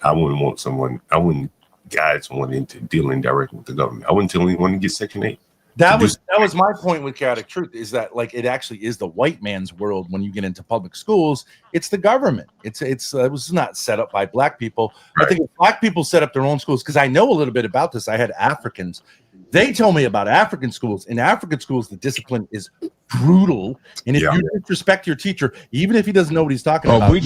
S19: I wouldn't guide someone into dealing directly with the government. I wouldn't tell anyone to get Section 8.
S11: That was my point with Chaotic Truth, is that like it actually is the white man's world. When you get into public schools, it's the government. It was not set up by black people. Right. I think if black people set up their own schools, because I know a little bit about this. I had Africans. They tell me about African schools. In African schools, the discipline is brutal. And if you disrespect your teacher, even if he doesn't know what he's talking about, and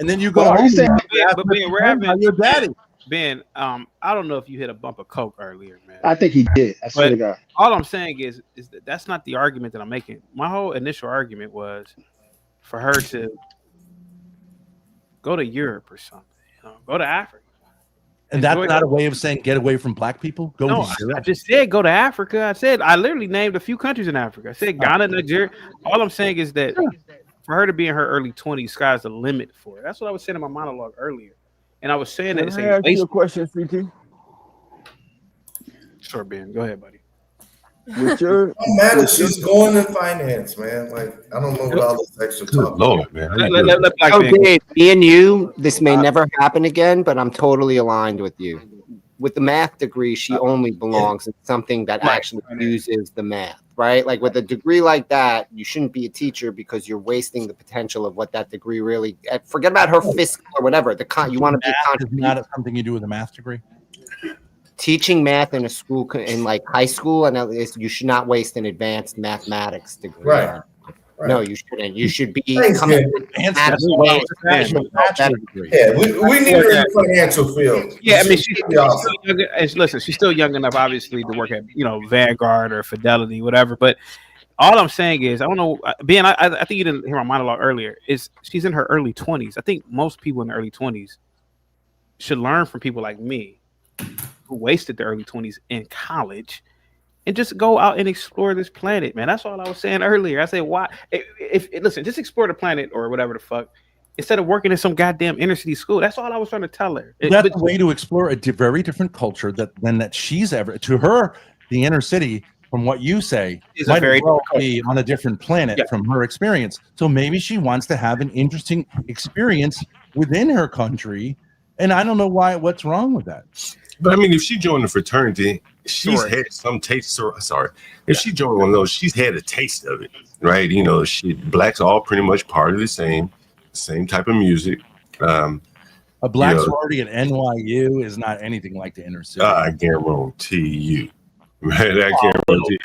S11: then you go,
S2: your daddy. Ben, I don't know if you hit a bump of coke earlier, man.
S14: I think he did. I swear to God.
S2: All I'm saying is that that's not the argument that I'm making. My whole initial argument was for her to go to Europe or something, you know, go to Africa.
S11: And that's not a way of saying get away from black people.
S2: I just said go to Africa. I literally named a few countries in Africa. I said Ghana, Nigeria. All I'm saying is that for her to be in her early 20s, sky's the limit for her. That's what I was saying in my monologue earlier. And I was saying that it's
S9: a ask you a question, CT.
S2: Sure, Ben. Go ahead, buddy.
S7: I'm mad that she's going in finance, man. Like, I don't know what all this extra talk.
S19: Lord, man.
S12: Me and you, this may never happen again, but I'm totally aligned with you. With the math degree, she only belongs in something that actually uses the math, right? Like with a degree like that, you shouldn't be a teacher because you're wasting the potential of what that degree really. Forget about her fiscal or whatever. You want to be
S11: not something you do with a math degree.
S12: Teaching math in a school, in like high school, and you should not waste an advanced mathematics degree.
S7: Right.
S12: No, you shouldn't. You should be
S7: Thanks,
S12: coming.
S7: Yeah, we need her in the financial field.
S2: Yeah, I mean, she's still young, listen, she's still young enough, obviously, to work at Vanguard or Fidelity, whatever. But all I'm saying is, I don't know, Ben. I think you didn't hear my monologue earlier. She's in her early 20s. I think most people in their early 20s should learn from people like me, who wasted their early 20s in college. And just go out and explore this planet, man. That's all I was saying earlier. I said, why? Listen, just explore the planet or whatever the fuck, instead of working in some goddamn inner city school. That's all I was trying to tell her.
S11: That's a way to explore a very different culture than that she's ever. To her, the inner city, from what you say, might be on a different planet from her experience. So maybe she wants to have an interesting experience within her country, and I don't know what's wrong with that.
S19: But I mean, if she joined the fraternity, she's had some taste. If she joined one of those, she's had a taste of it, right? You know, blacks are all pretty much part of the same type of music.
S11: A black sorority at NYU is not anything like the inner city.
S19: I guarantee you, right? I guarantee you.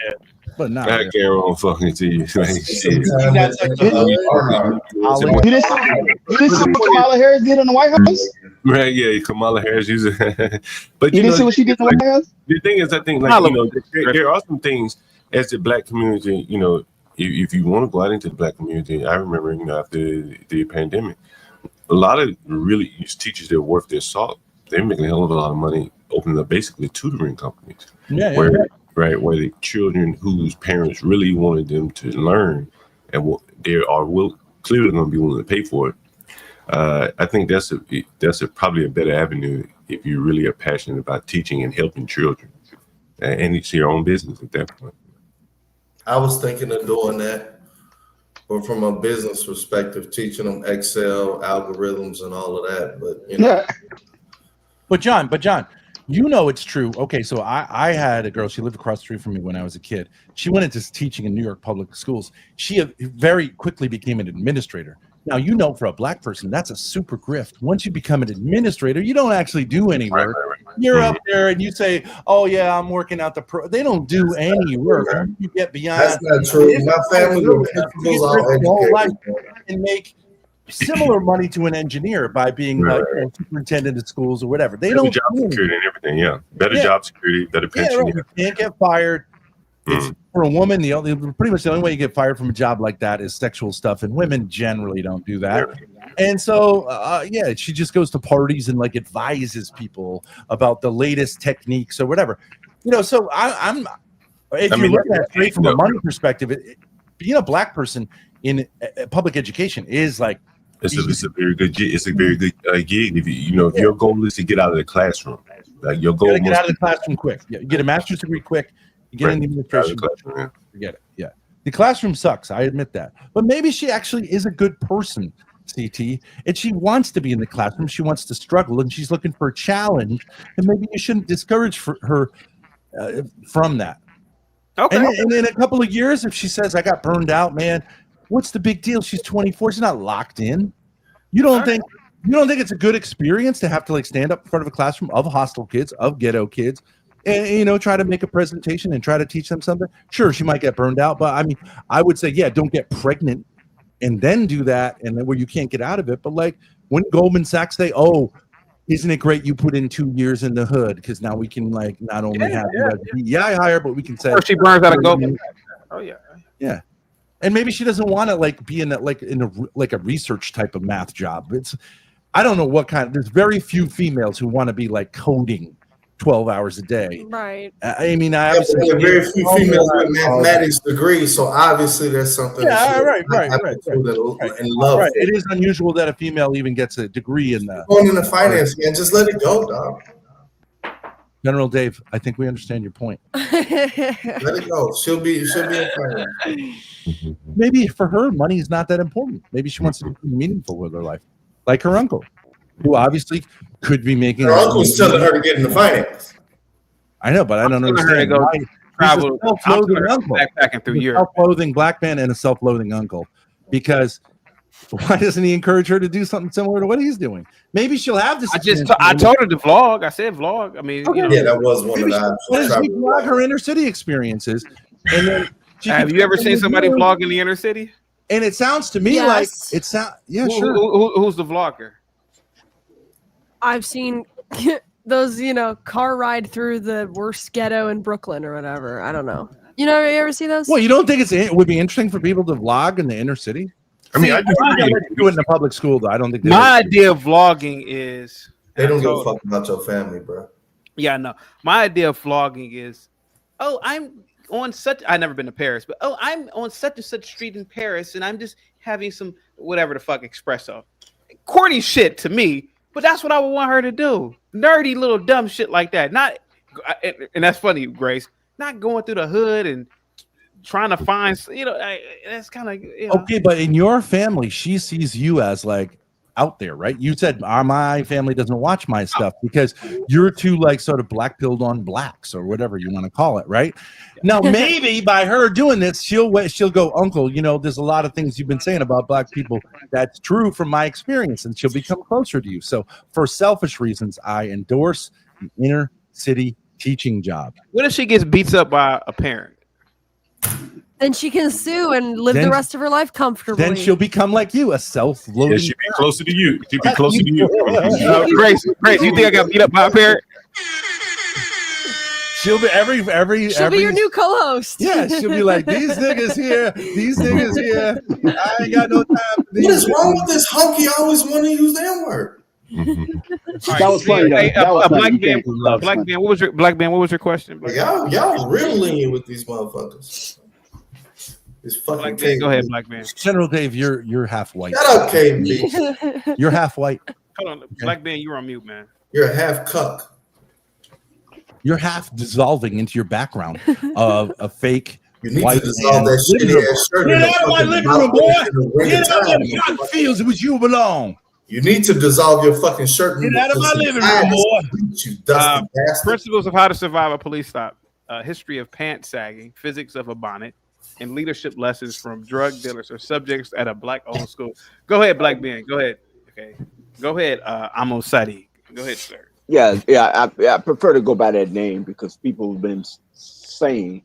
S11: But not.
S19: I guarantee fucking to you.
S14: You didn't see what Kamala Harris did in the White House?
S19: Right, yeah, Kamala Harris. But
S14: you didn't see what she did in the White House?
S19: The thing is, I think there are some things as the black community. You know, if you want to go out into the black community, I remember after the pandemic, a lot of really teachers that are worth their salt, they're making a hell of a lot of money opening up basically tutoring companies. Where the children whose parents really wanted them to learn and they are clearly going to be willing to pay for it. I think that's probably a better avenue if you really are passionate about teaching and helping children, and it's your own business at that point.
S7: I was thinking of doing that, but from a business perspective, teaching them Excel, algorithms, and all of that.
S11: But John, you know it's true. Okay, so I had a girl. She lived across the street from me when I was a kid. She went into teaching in New York public schools. She very quickly became an administrator. Now, you know, for a black person, that's a super grift. Once you become an administrator, you don't actually do any work. You're up there and you say, "Oh yeah, I'm working out the pro." They don't do any work. You get beyond.
S7: That's not true. My family was
S11: and make similar money to an engineer by being like superintendent of schools or whatever. They
S19: Better
S11: don't
S19: job security and everything. Yeah, better
S11: Yeah.
S19: job security, better pension.
S11: right. You can't get fired. It's for a woman. Pretty much the only way you get fired from a job like that is sexual stuff, and women generally don't do that. And so, she just goes to parties and like advises people about the latest techniques or whatever. So I'm. If you look at it straight from a money perspective, being a black person in public education is like it's a very good gig. It's a very good gig. If if your goal is to get out of the classroom, like your goal, get out of the classroom quick. Yeah, you get a master's degree quick. You get into administration. Forget it. Yeah, the classroom sucks. I admit that, but maybe she actually is a good person, CT, and she wants to be in the classroom. She wants to struggle, and she's looking for a challenge. And maybe you shouldn't discourage her from that. Okay. And in a couple of years, if she says, "I got burned out, man," what's the big deal? She's 24. She's not locked in. You don't think it's a good experience to have to like stand up in front of a classroom of hostile kids, of ghetto kids, and try to make a presentation and try to teach them something? Sure, she might get burned out, but I mean, I would say, don't get pregnant and then do that, and then where you can't get out of it. But like, when Goldman Sachs say, "Oh, isn't it great you put in 2 years in the hood because now we can like not only have I hire, but we can say."
S2: Or she burns out of Goldman. Oh yeah.
S11: Yeah. And maybe she doesn't want to like be in a research type of math job. I don't know what kind. There's very few females who want to be like coding 12 hours a day.
S22: Right.
S11: I mean, I obviously
S7: there are very few females with mathematics degrees, so obviously there's something.
S11: Right.
S7: And love.
S11: Right. It is unusual that a female even gets a degree in that.
S7: Going into finance, man, just let it go, dog.
S11: General Dave, I think we understand your point.
S7: Let it go. She'll be in finance.
S11: Maybe for her, money is not that important. Maybe she wants to do something meaningful with her life, like her uncle, who obviously could be making.
S7: Her uncle's telling her to get into finance.
S11: I know, but I don't understand.
S2: Travel,
S11: self-loathing uncle,
S2: backpacking through Europe.
S11: Self-loathing black man and a self-loathing uncle, because why doesn't he encourage her to do something similar to what he's doing? Maybe she'll have this.
S2: I told her to vlog. I said vlog. I mean,
S7: that was one of the options.
S11: She vlog her inner city experiences, and then
S2: have you ever seen somebody vlog in the inner city?
S11: And it sounds to me like it sounds. Yeah, sure.
S2: Who's the vlogger?
S22: I've seen those, car ride through the worst ghetto in Brooklyn or whatever. I don't know. You ever see those?
S11: Well, you don't think it would be interesting for people to vlog in the inner city? I mean, I do it in the public school, though. I don't think
S2: my idea of vlogging is
S7: they don't give a fuck about your family, bro.
S2: Yeah, no. My idea of vlogging is, I'm on such. I've never been to Paris, but I'm on such and such street in Paris, and I'm just having some whatever the fuck espresso. Corny shit to me, but that's what I would want her to do. Nerdy little dumb shit like that. Not, and that's funny, Grace. Not going through the hood and trying to find, that's kind of
S11: okay. But in your family, she sees you as like out there, right? You said my family doesn't watch my stuff because you're too like sort of black pilled on blacks or whatever you want to call it, right? Now maybe by her doing this, she'll go, "Uncle, there's a lot of things you've been saying about black people that's true from my experience," and she'll become closer to you. So for selfish reasons, I endorse the inner city teaching job.
S2: What if she gets beat up by a parent?
S22: Then she can sue and live the rest of her life comfortably.
S11: Then she'll become like you, a self-loathing.
S19: Yeah, she'll be closer to you. She'll be closer to you.
S2: Grace, you think I got beat up by a parent?
S11: She'll be
S22: She'll be your new co-host.
S11: Yeah, she'll be like, these niggas here. I ain't got no time for these.
S7: What is wrong with this hunky? I always want to use the N-word.
S14: That was funny.
S2: Black man, what was your question?
S7: Y'all real lenient with these motherfuckers. This fucking
S2: Black man, go ahead, Black man.
S11: General Dave, you're half white.
S7: Shut up, KB.
S11: You're half white.
S2: Hold on, Black man, you're on mute, man.
S7: You're a half cuck.
S11: You're half dissolving into your background of a fake.
S7: You need to dissolve that shitty ass shirt.
S11: Get out of my living room, boy. Get out of the cotton fields in which you belong.
S7: You need to dissolve your fucking shirt.
S11: Get out of my living room, boy.
S7: You dusty bastard.
S2: Principles of how to survive a police stop. History of pants sagging, physics of a bonnet, and leadership lessons from drug dealers or subjects at a black-owned school. Go ahead, Black Ben. Go ahead. Okay. Go ahead, Amo Sadi. Go ahead, sir.
S9: Yeah. I prefer to go by that name because people have been saying,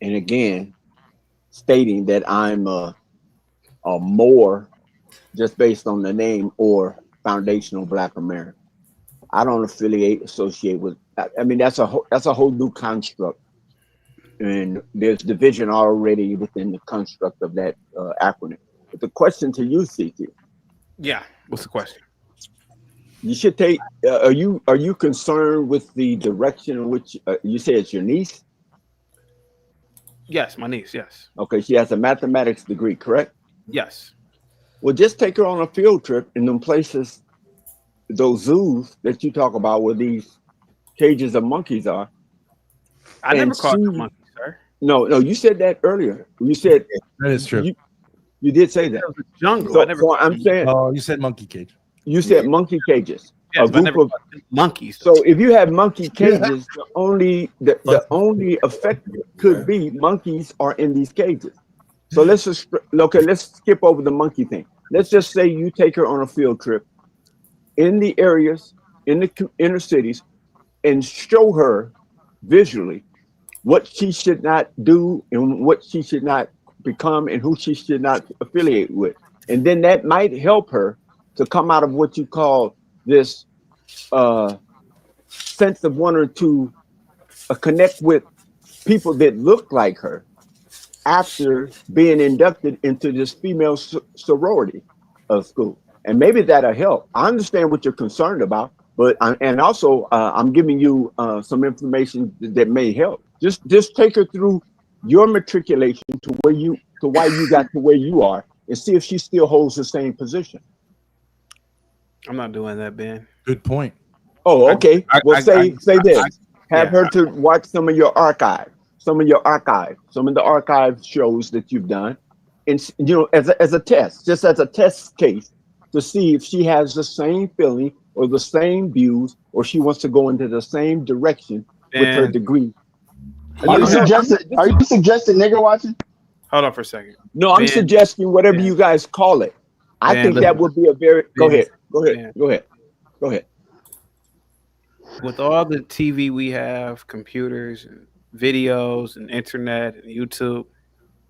S9: and again, stating that I'm a more just based on the name or foundational Black American. I don't associate with. I mean, that's a whole new construct, and there's division already within the construct of that acronym. But the question to you, CT.
S2: Yeah, what's the question?
S9: You should take. Are you concerned with the direction in which you say it's your niece?
S2: Yes, my niece. Yes.
S9: Okay, she has a mathematics degree, correct?
S2: Yes.
S9: Well, just take her on a field trip in them places, those zoos that you talk about, where these cages of monkeys are.
S2: I never caught a monkey, sir.
S9: No, you said that earlier. You said
S11: that is true.
S9: You did say that.
S2: It was a jungle.
S9: So I'm saying.
S11: Oh, you said monkey cage.
S9: You said monkey cages.
S2: Yes,
S9: a group of
S2: monkeys.
S9: So if you have monkey cages, the only effect could be monkeys are in these cages. So let's skip over the monkey thing. Let's just say you take her on a field trip in the areas, in the inner cities, and show her visually what she should not do and what she should not become and who she should not affiliate with. And then that might help her to come out of what you call this sense of wanting to connect with people that look like her after being inducted into this female sorority of school. And maybe that'll help. I understand what you're concerned about, but I'm giving you some information that may help. Just take her through your matriculation to why you got to where you are, and see if she still holds the same position.
S2: I'm not doing that, Ben.
S11: Good point.
S9: Oh, okay. Say this. Have her to watch some of the archive shows that you've done, and as a test, just as a test case, to see if she has the same feeling or the same views, or she wants to go into the same direction with her degree.
S14: Are you suggesting nigger watching?
S2: Hold on for a second.
S9: No, I'm suggesting whatever you guys call it. I think that would be a very. Go ahead.
S2: With all the TV we have, computers, and videos, and internet, and YouTube,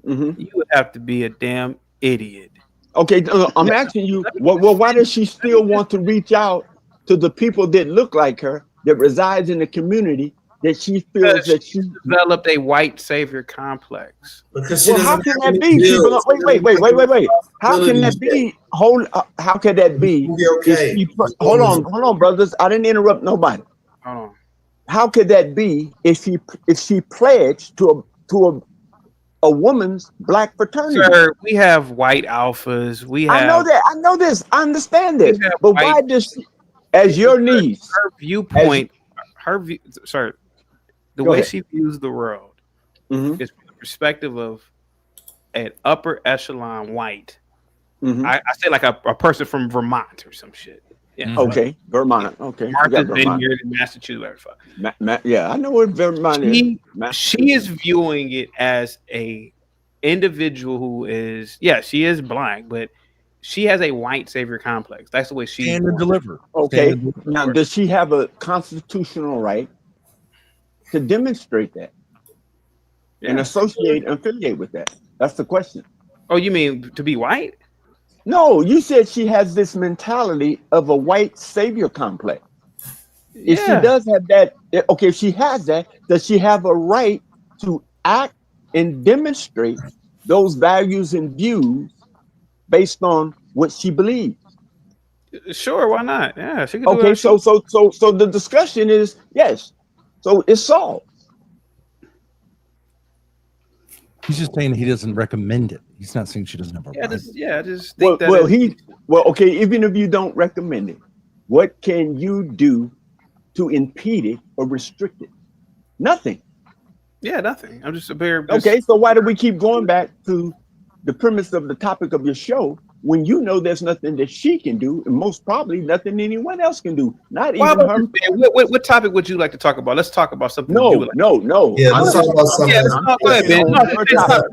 S2: you would have to be a damn idiot.
S9: Okay, I'm asking you. Well, why does she still want to reach out to the people that look like her, that resides in the community, that she feels that she
S2: developed a white savior complex?
S9: How can that be? Wait. How can that be? How can that be?
S7: Okay.
S9: Hold on, brothers. I didn't interrupt nobody.
S2: Hold on.
S9: How could that be if she pledged to a woman's black fraternity?
S2: Sir, we have white alphas.
S9: I know that. I know this. I understand this. But why does she, as your niece,
S2: her viewpoint, the way she views the world is from the perspective of an upper echelon white. I say like a person from Vermont or some shit. Yeah.
S9: Okay, Vermont. Okay,
S2: Martha's Vineyard in Massachusetts.
S9: Yeah, I know where Vermont is.
S2: She is viewing it as a individual who is, she is black, but she has a white savior complex. That's the way she
S11: stand and deliver.
S9: Okay. Now, does she have a constitutional right to demonstrate that and associate and affiliate with that? That's the question.
S2: Oh, you mean to be white?
S9: No, you said she has this mentality of a white savior complex. If she does have that, okay, if she has that, does she have a right to act and demonstrate those values and views based on what she believes?
S2: Sure, why not? Yeah, she can do
S9: okay, so the discussion is yes. So it's solved.
S11: He's just saying he doesn't recommend it. He's not saying she doesn't have a right.
S2: Just think
S9: okay, even if you don't recommend it, what can you do to impede it or restrict it? Nothing.
S2: Yeah, nothing. I'm just a bear.
S9: Okay, so why do we keep going back to the premise of the topic of your show when you know there's nothing that she can do, and most probably nothing anyone else can do? Not even her.
S2: What topic would you like to talk about? Let's talk about something.
S9: No.
S7: Yeah, let's talk about something.
S2: Yeah, let's talk about Ben.
S11: I want to talk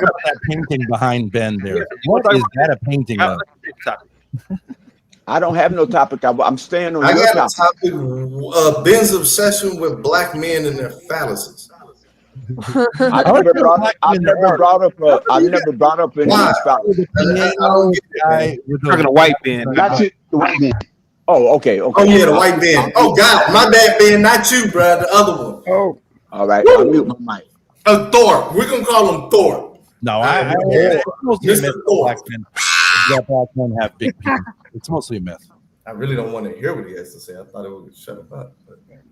S11: about that painting behind Ben there. What is that a painting of?
S9: I don't have no topic. I'm staying on.
S7: I got a topic. Ben's obsession with black men and their phalluses.
S9: I've never brought up any scholarship.
S7: I don't get
S11: guy with
S2: Talking to white Ben.
S14: Not you, the white man.
S9: Oh, okay.
S7: Oh yeah, the white Ben. Oh God, my bad, Ben. Not you, bro. The other one.
S5: Oh,
S9: all right. I'll mute my mic.
S7: Thorpe. We're gonna call him Thorpe.
S11: No, it's mostly a myth. Black men have big penis. It's mostly a myth.
S7: I really don't want to hear what he has to say. I thought it would shut him up.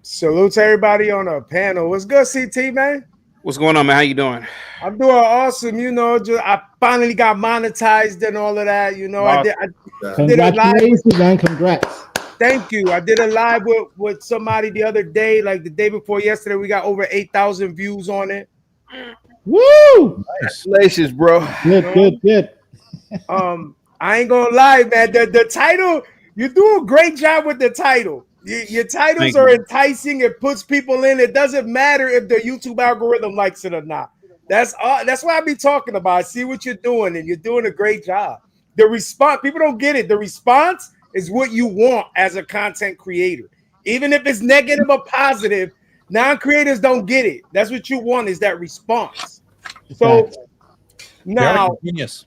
S8: Salute to everybody on the panel. What's good, CT, man?
S2: What's going on, man? How you doing?
S8: I'm doing awesome. You know, I finally got monetized and all of that. You know,
S2: Wow.
S8: I did a live.
S18: Congratulations, man. Congrats.
S8: Thank you. I did a live with somebody the other day, like the day before yesterday. We got over 8,000 views on it.
S18: Woo!
S11: Nice.
S2: Congratulations, bro.
S18: Good.
S8: I ain't gonna lie, man. The title, you do a great job with the title. Your titles are enticing. It puts people in. It doesn't matter if the YouTube algorithm likes it or not. That's why I be talking about. I see what you're doing, and you're doing a great job. The response, people don't get it. The response is what you want as a content creator. Even if it's negative or positive, non-creators don't get it. That's what you want, is that response. So now,
S11: genius.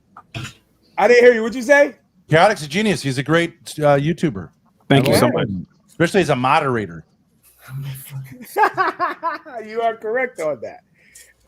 S8: I didn't hear you. What'd you say?
S11: Chaotic's a genius. He's a great YouTuber.
S2: Thank you so much.
S11: Especially as a moderator.
S8: You are correct on that.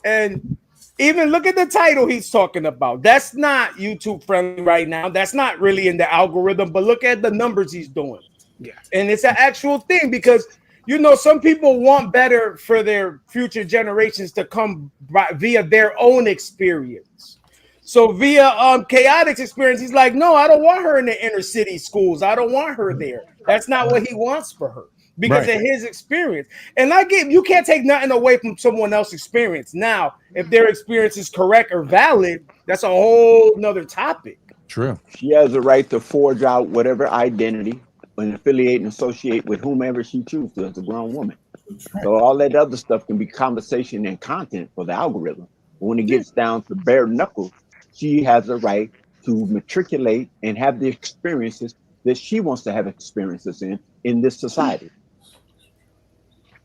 S8: And even look at the title he's talking about. That's not YouTube friendly right now. That's not really in the algorithm, but look at the numbers he's doing.
S2: Yeah.
S8: And it's an actual thing because, you know, some people want better for their future generations to come via their own experience. So via Chaotic's experience, he's like, no, I don't want her in the inner city schools. I don't want her there. That's not what he wants for her because of his experience. And I get, you can't take nothing away from someone else's experience. Now, if their experience is correct or valid, that's a whole nother topic.
S11: True.
S9: She has the right to forge out whatever identity and affiliate and associate with whomever she chooses as a grown woman. So all that other stuff can be conversation and content for the algorithm. But when it gets down to bare knuckles, she has a right to matriculate and have the experiences that she wants to have experiences in this society.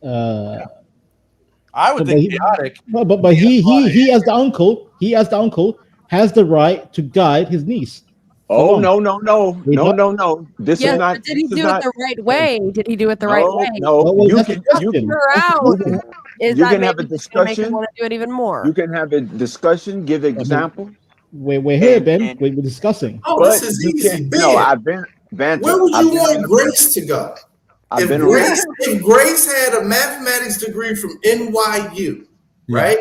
S11: I would think Chaotic.
S18: But he as the uncle, has the right to guide his niece.
S9: Oh, no. This is not.
S22: But did he do it the right way? Did he do it the right way?
S9: No, you can have a discussion.
S22: Make him want to do it even more.
S9: You can have a discussion, give example.
S18: We're here, Ben. We're discussing.
S7: Oh, this is easy, Ben.
S9: No, I've been.
S7: Where would you want Grace to go? If Grace had a mathematics degree from NYU, right?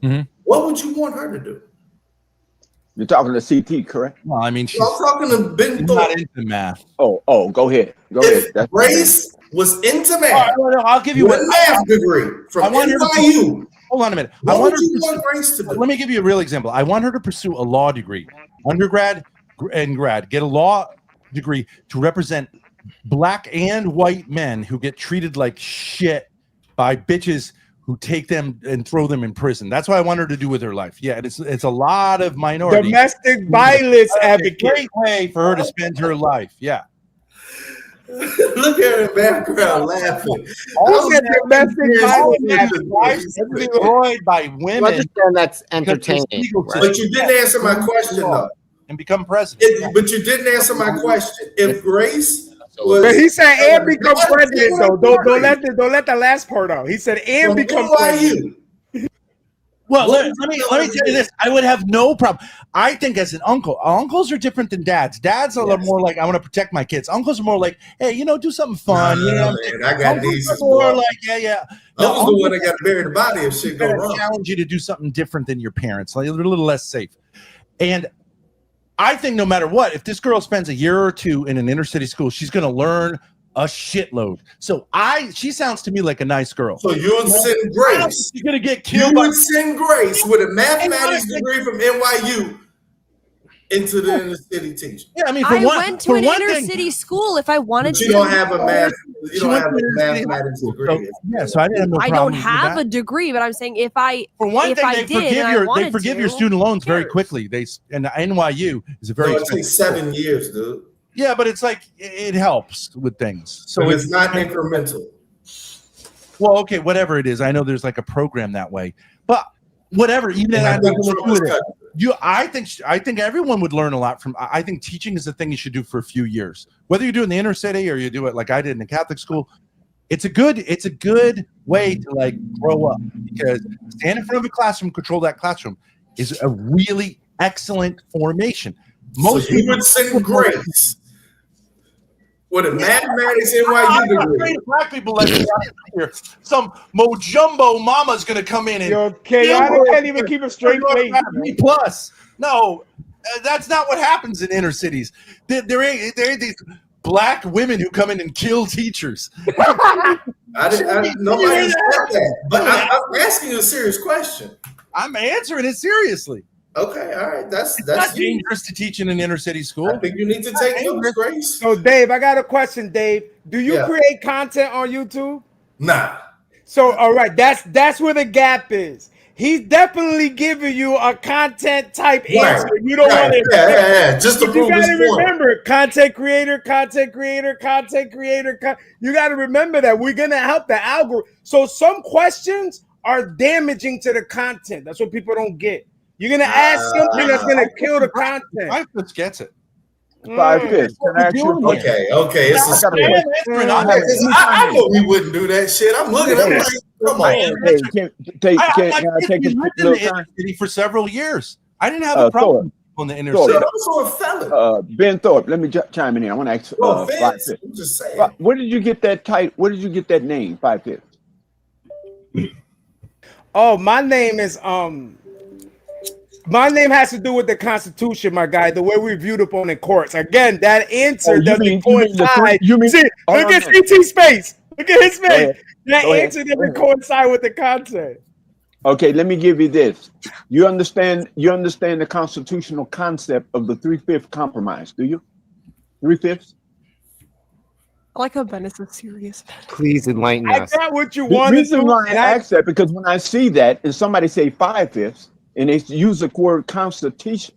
S11: Mm-hmm.
S7: What would you want her to do?
S9: You're talking to CT, correct?
S11: Well, I mean, she's
S7: I'm talking to Ben.
S11: not into math.
S9: Oh, go ahead.
S7: If Grace was into math,
S11: I'll give you
S7: a math degree from NYU.
S11: Hold on a minute.
S7: What would you want Grace to do?
S11: Let me give you a real example. I want her to pursue a law degree, undergrad and grad. Get a law degree to represent black and white men who get treated like shit by bitches who take them and throw them in prison. That's what I want her to do with her life. Yeah, it's a lot of minorities.
S8: Domestic violence advocate.
S11: Great way for her to spend her life. Yeah.
S7: Look at her in the background laughing.
S8: Look at domestic violence
S11: destroyed by women.
S12: I understand that's entertaining.
S7: But you didn't answer my question, though.
S11: And become president.
S7: But you didn't answer my question. If Grace was,
S8: but he said and become president though. Don't let the last part out. He said and become president.
S11: Well, let me tell you this. I would have no problem. I think as an uncle, uncles are different than dads. Dads are more like, I want to protect my kids. Uncles are more like, hey, do something fun.
S7: Man, I got these.
S11: More like, yeah.
S7: No, uncles the one that got to bury the body if shit go wrong.
S11: Challenge you to do something different than your parents. Like, they're a little less safe. And I think no matter what, if this girl spends a year or two in an inner city school, she's going to learn a shitload. So she sounds to me like a nice girl.
S7: So you would send Grace.
S11: You're going to get killed.
S7: You would send Grace with a mathematics degree from NYU into the inner city teaching.
S11: Yeah, I mean,
S22: I went to an inner city school if I wanted to.
S7: You don't have a mathematics degree.
S11: So I didn't have no problem.
S22: I don't have a degree, but I'm saying if I
S11: they forgive your student loans very quickly. And NYU is a very
S7: it takes 7 years, dude.
S11: Yeah, but it's like it helps with things.
S7: So it's not incremental.
S11: Well, okay, whatever it is. I know there's like a program that way, but whatever. Even that I think everyone would learn a lot from. I think teaching is the thing you should do for a few years. Whether you do it in the inner city or you do it like I did in the Catholic school, it's a good way to like grow up, because stand in front of a classroom, control that classroom is a really excellent formation.
S7: Most so you would send grades with a mathematics NYU degree.
S11: Black people like here. Some Mojumbo mama's gonna come in and
S8: chaotic can't even keep a straight face.
S11: B plus. No, that's not what happens in inner cities. There ain't these black women who come in and kill teachers.
S7: I didn't nobody said that. But I'm asking you a serious question.
S11: I'm answering it seriously.
S7: Okay, all right. That's
S11: dangerous to teach in an inner city school.
S7: I think you need to take notes, Grace.
S8: So, Dave, I got a question, Dave. Do you create content on YouTube?
S7: Nah.
S8: So, all right, that's where the gap is. He's definitely giving you a content type answer. You don't want to.
S7: Yeah. Just to prove his point.
S8: You got to remember, content creator. You got to remember that we're gonna help the algorithm. So some questions are damaging to the content. That's what people don't get. You're gonna ask something that's gonna kill the content.
S11: 5 Fifths gets it.
S9: 5 Fifths. Can I ask you a question?
S7: Okay. I know we wouldn't do that shit. I'm looking. I'm like, come on.
S11: I take a city for several years. I didn't have a problem on the inner city.
S7: Also a felon.
S9: Ben Thorpe. Let me chime in here. I want to ask. 5 Fifths.
S7: I'm just saying.
S9: Where did you get that title? Where did you get that name? 5 Fifths.
S8: Oh, my name is My name has to do with the Constitution, my guy. The way we viewed upon in courts. Again, that answer doesn't coincide. Look at CT's face. Look at his face. That answer doesn't coincide with the content.
S9: Okay, let me give you this. You understand the constitutional concept of the 3/5 compromise, do you? 3/5?
S22: I like how Ben is so serious.
S12: Please enlighten us.
S8: I got what you
S9: The
S8: wanted
S9: reason
S8: to.
S9: why I ask that, because when I see that and somebody say 5/5 and they use the word constitution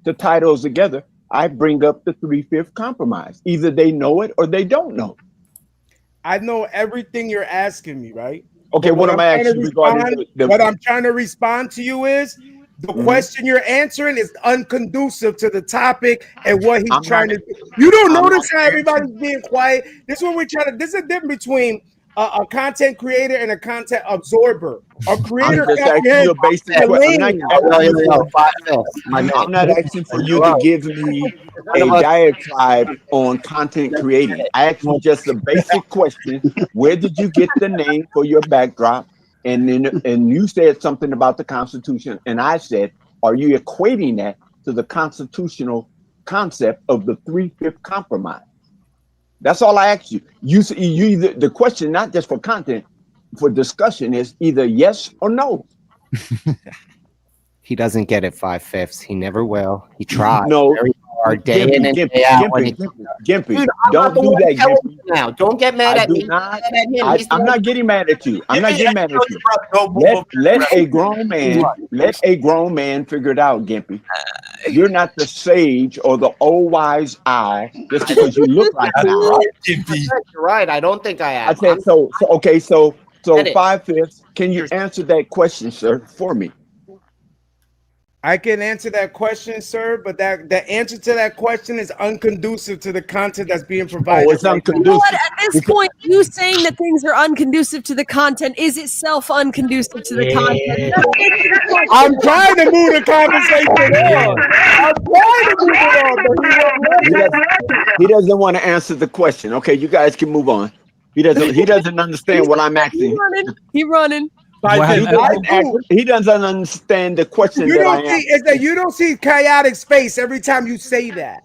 S9: to tie those together, I bring up the 3/5 compromise. Either they know it or they don't know.
S8: I know everything you're asking me, right?
S9: Okay, what am I asking regarding
S8: what I'm trying to respond to you is the question you're answering is unconducive to the topic and what he's trying to do. You don't notice how everybody's being quiet. This is what we're trying to. This is a difference between a content creator and a content absorber. A creator.
S9: I'm not asking for you to give me a diatribe on content creating. I asked you just a basic question. Where did you get the name for your backdrop? And you said something about the Constitution, and I said, are you equating that to the constitutional concept of the 3/5 compromise? That's all I asked you. You either, the question, not just for content, for discussion, is either yes or no.
S12: He doesn't get it 5/5. He never will. He tried.
S9: No.
S12: Very hard, day in and day out.
S9: Gimpy,
S12: Dude,
S9: don't do that, Gimpy.
S12: Now, don't get mad at me.
S9: I'm not getting mad at you. I'm not getting mad at you. Let a grown man figure it out, Gimpy. You're not the sage or the old wise owl just because you look like that.
S12: Gimpy. You're right. I don't think I am.
S9: I said so 5/5. Can you answer that question, sir, for me?
S8: I can answer that question, sir, but the answer to that question is unconducive to the content that's being provided.
S9: Oh, it's unconducive.
S22: You know what? At this point, you saying that things are unconducive to the content is itself unconducive to the content.
S8: I'm trying to move the conversation on.
S9: He doesn't want to answer the question. Okay, you guys can move on. He doesn't understand what I'm asking.
S22: He running.
S9: He doesn't understand the question
S8: You
S9: that
S8: don't
S9: I
S8: see is that you don't see chaotic space every time you say that.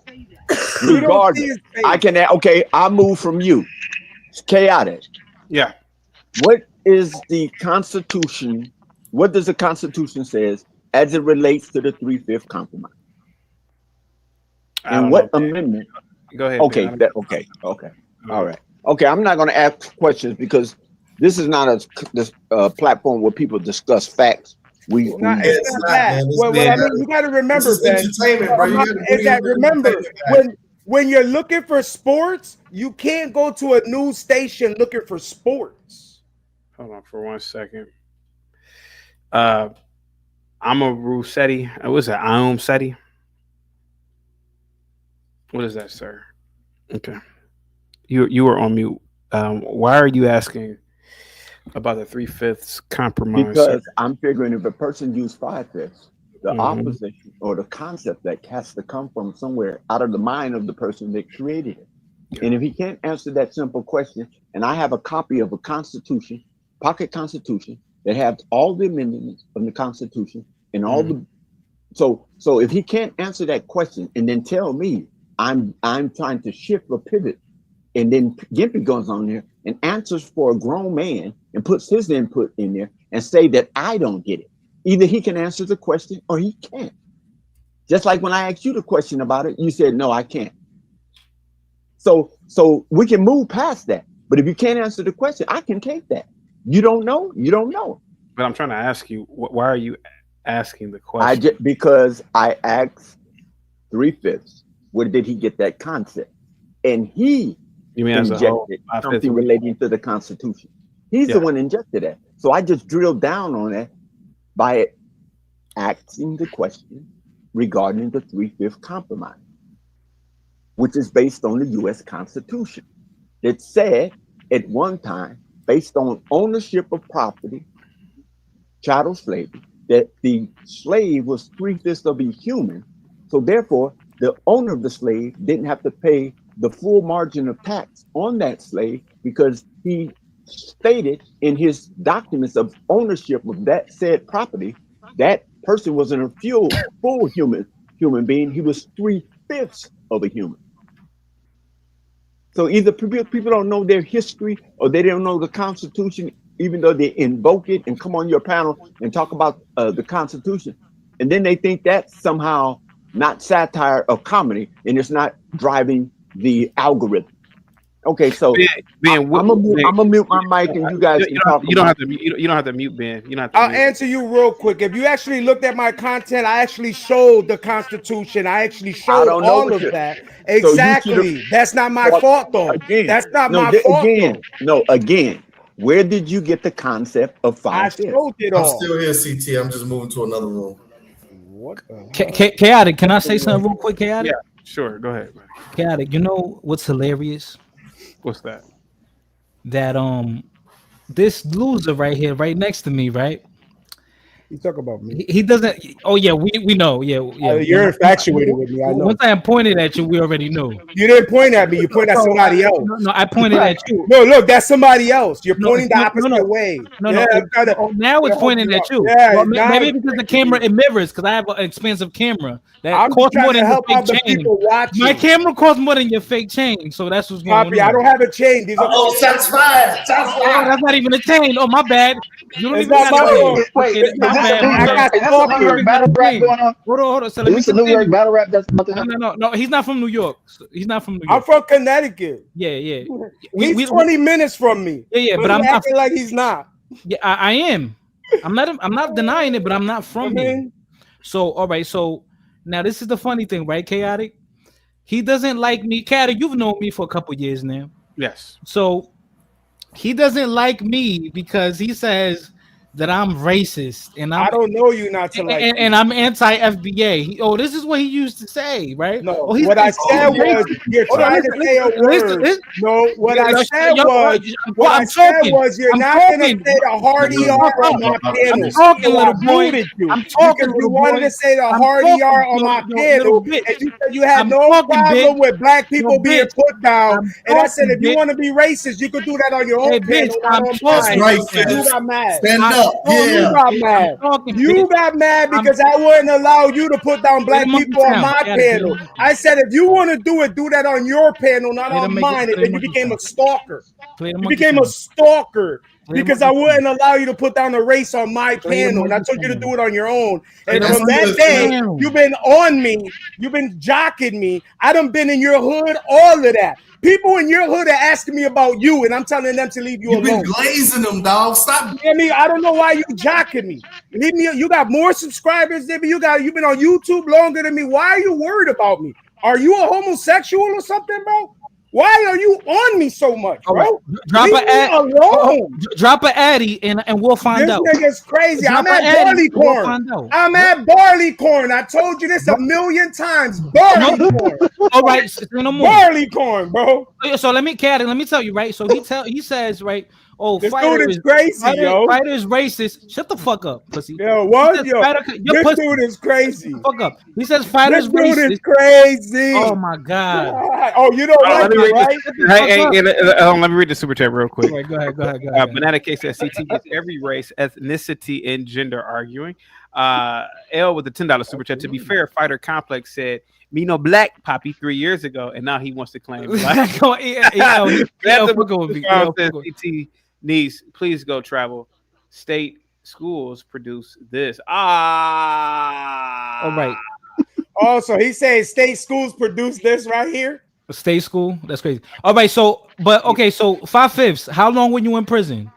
S9: Regardless, I can. Okay, I'll move from you. It's chaotic.
S2: Yeah.
S9: What is the Constitution? What does the Constitution says as it relates to the 3/5 compromise? And what amendment?
S2: Go ahead.
S9: Okay. Okay. All right. Okay. I'm not going to ask questions because this is not a platform where people discuss facts. You
S8: got to remember, Ben. Remember when you're looking for sports, you can't go to a news station looking for sports.
S2: Hold on for 1 second. I'm a Russetti. What's that? Aum Seti. What is that, sir? Okay. You are on mute. Why are you asking about the 3/5 compromise?
S9: Because I'm figuring if a person used 5/5, the opposition or the concept that has to come from somewhere out of the mind of the person that created it. And if he can't answer that simple question, and I have a copy of a constitution, pocket constitution, that has all the amendments of the constitution and all the so if he can't answer that question and then tell me I'm trying to shift or pivot, and then Gimpy goes on there and answers for a grown man and puts his input in there and say that I don't get it. Either he can answer the question or he can't. Just like when I asked you the question about it, you said, no, I can't. So we can move past that. But if you can't answer the question, I can take that. You don't know, you don't know.
S2: But I'm trying to ask you, why are you asking the question?
S9: Because I asked 3/5. Where did he get that concept? And he injected something relating to the Constitution. He's the one injected that. So I just drilled down on it by asking the question regarding the 3/5 compromise, which is based on the U.S. Constitution. It said at one time, based on ownership of property, chattel slavery, that the slave was 3/5 of a human. So therefore, the owner of the slave didn't have to pay the full margin of tax on that slave because he stated in his documents of ownership of that said property, that person wasn't a full human being. He was 3/5 of a human. So either people don't know their history or they don't know the Constitution, even though they invoke it and come on your panel and talk about the Constitution. And then they think that's somehow not satire or comedy, and it's not driving the algorithm. Okay, so I'm gonna mute my mic, and you guys can talk.
S2: You don't have to mute Ben. You don't have to
S8: I'll
S2: mute.
S8: answer you real quick. If you actually looked at my content, I actually showed the Constitution. I actually showed all of that. Exactly. That's not my fault, though.
S9: Again,
S8: that's not my fault.
S9: Again, where did you get the concept of 5/5?
S8: I showed it
S7: I'm
S8: all.
S7: still here, CT. I'm just moving to another room.
S8: What the
S4: Chaotic, can I say something real quick, Chaotic?
S2: Yeah, sure. Go ahead, man.
S4: Chaotic, you know what's hilarious?
S2: What's that?
S4: That this loser right here, right next to me, right?
S8: You talk about me.
S4: He doesn't. Oh yeah, we know. Yeah.
S8: You're infatuated with me. I know.
S4: Once I pointed at you, we already knew.
S8: You didn't point at me. You pointed at somebody else.
S4: No, I pointed at you.
S8: No, look, that's somebody else. You're pointing the opposite way.
S4: No. Now it's pointing at you.
S8: Yeah,
S4: well, maybe because the camera it mirrors. Because I have an expensive camera that
S8: I'm
S4: costs more than
S8: help
S4: your
S8: out the
S4: fake chain.
S8: people watching.
S4: My camera costs more than your fake chain, so that's what's going on.
S8: I don't have a chain. These are
S7: shots fired.
S4: That's not even a chain. Oh, my bad. You don't
S8: it's
S4: even
S8: not my fault.
S14: Wait, is this a New York battle rap going on?
S4: Hold on. So
S14: Is this a New York battle rap that's about to happen?
S4: No. He's not from New York. He's not from New York.
S8: I'm from Connecticut.
S4: Yeah.
S8: He's 20 minutes from me.
S4: Yeah. But I'm not
S8: acting like he's not.
S4: Yeah, I am. I'm not denying it, but I'm not from here. So all right. So now this is the funny thing, right? Chaotic. He doesn't like me. Chaotic, you've known me for a couple years now.
S2: Yes.
S4: So he doesn't like me because he says that I'm racist and I
S8: don't know you not to like
S4: and I'm anti-FBA. This is what he used to say, right?
S8: No, what I said was you're trying to say a word. No, what I said was you're not going to say the hard ER on my panel.
S4: I'm talking, little boy.
S8: I'm talking. You wanted to say the hard ER on my panel, and you said you had no problem with black people being put down. And I said if you want to be racist, you could do that on your own panel.
S7: That's right,
S8: you got mad.
S7: Stand up.
S8: You got mad. You got mad because I wouldn't allow you to put down black people on my panel. I said if you want to do it, do that on your panel, not on mine. And then you became a stalker. You became a stalker because I wouldn't allow you to put down the race on my panel. And I told you to do it on your own. And from that day, you've been on me. You've been jocking me. I done been in your hood, all of that. People in your hood are asking me about you, and I'm telling them to leave you alone.
S7: You've been glazing them, dog. Stop.
S8: I don't know why you jocking me. Leave me. You got more subscribers than me. You've been on YouTube longer than me. Why are you worried about me? Are you a homosexual or something, bro? Why are you on me so much, bro?
S4: Right. Drop
S8: Leave
S4: an
S8: me
S4: ad.
S8: alone.
S4: Drop an addy and we'll find out.
S8: This nigga's crazy.
S4: Drop
S8: I'm at
S4: an addy, we'll
S8: Barleycorn.
S4: find out.
S8: I'm at Barleycorn. I told you this a million times. Barleycorn.
S4: All right, say no more.
S8: Barleycorn, bro.
S4: So let me tell you, right? So he says, right? Oh,
S8: This
S4: fighter
S8: dude is crazy, yo.
S4: Fighter is racist. Shut the fuck up, pussy.
S8: Yo, what?
S4: Says,
S8: Yo,
S4: your
S8: this
S4: pussy.
S8: dude is crazy.
S4: Fuck up. He says fighter's
S8: This dude
S4: racist.
S8: is crazy.
S4: Oh my god.
S8: Oh, you don't like it, right?
S2: Let me read the super chat real quick.
S4: Go ahead.
S2: Banana Case says CT gets every race, ethnicity, and gender arguing. L with the $10 super chat. To be fair, Fighter Complex said, "Me no black poppy" 3 years ago, and now he wants to claim black. CT niece, please go travel. State schools produce this.
S4: All right.
S8: Oh, so he says state schools produce this right here.
S4: State school. That's crazy. All right. So 5/5. How long were you in prison?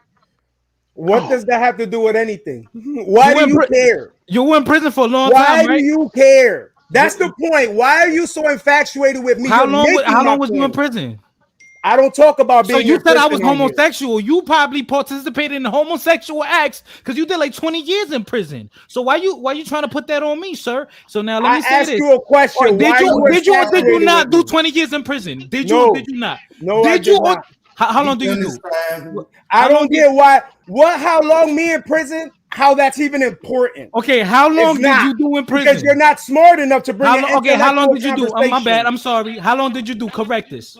S8: What does that have to do with anything? Why do you care?
S4: You were in prison for a long
S8: Why
S4: time, right?
S8: do you care? That's the point. Why are you so infatuated with me?
S4: How long was you in prison?
S8: I don't talk about being.
S4: So you
S8: in
S4: said I
S8: prison
S4: was
S8: on here.
S4: homosexual. You probably participated in homosexual acts because you did like 20 years in prison. So why you trying to put that on me, sir? So now let me say
S8: asked
S4: this.
S8: you a question.
S4: Or did you or did you
S8: infatuated
S4: not
S8: with
S4: do
S8: me?
S4: 20 years in prison? Did you
S8: No.
S4: or did you not?
S8: No,
S4: did
S8: I
S4: you
S8: did
S4: or
S8: not.
S4: how long do you do?
S8: I don't get why. What? How long me in prison? How that's even important?
S4: Okay, how long
S8: It's
S4: did
S8: not,
S4: you do in prison?
S8: Because you're not smart enough to bring.
S4: How long did you do? Oh, my
S8: conversation.
S4: bad. I'm sorry. How long did you do? Correct this.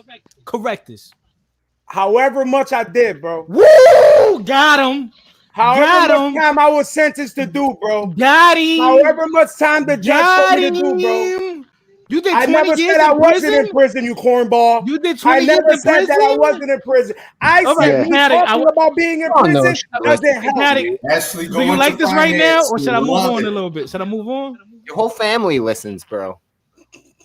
S8: However much I did, bro.
S4: Woo! Got him.
S8: However much time I was sentenced to do, bro.
S4: Got him.
S8: However much time the judge told me to do, bro.
S4: You did 20
S8: I never
S4: years
S8: said I
S4: in
S8: wasn't
S4: prison?
S8: in prison, you cornball.
S4: You did 20
S8: I never
S4: years in
S8: said that I
S4: prison?
S8: wasn't in prison. I
S4: All
S8: said
S4: right,
S8: me
S4: Paddock,
S8: talking about being in prison doesn't help.
S4: Paddock,
S7: Actually,
S4: do you like this right now, or should I move on a little bit? Should I move on?
S12: Your whole family listens, bro.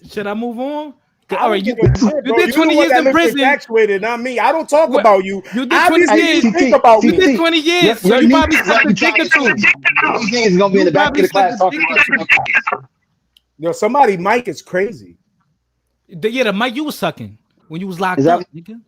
S4: Should I move on?
S8: I
S4: All right,
S8: don't
S4: you
S8: give a shit, bro.
S4: did 20 years in prison.
S8: Infatuated, not me. I don't talk about you.
S4: You did 20
S8: Obviously,
S4: years.
S8: you think about
S4: You
S8: me.
S4: did 20 years, so you probably sucked a dick or two.
S14: These niggas gonna be in the back of the class talking about.
S8: Yo, somebody mic is crazy.
S4: Yeah, the mic you was sucking when you was locked
S14: Is that-
S4: up, nigga.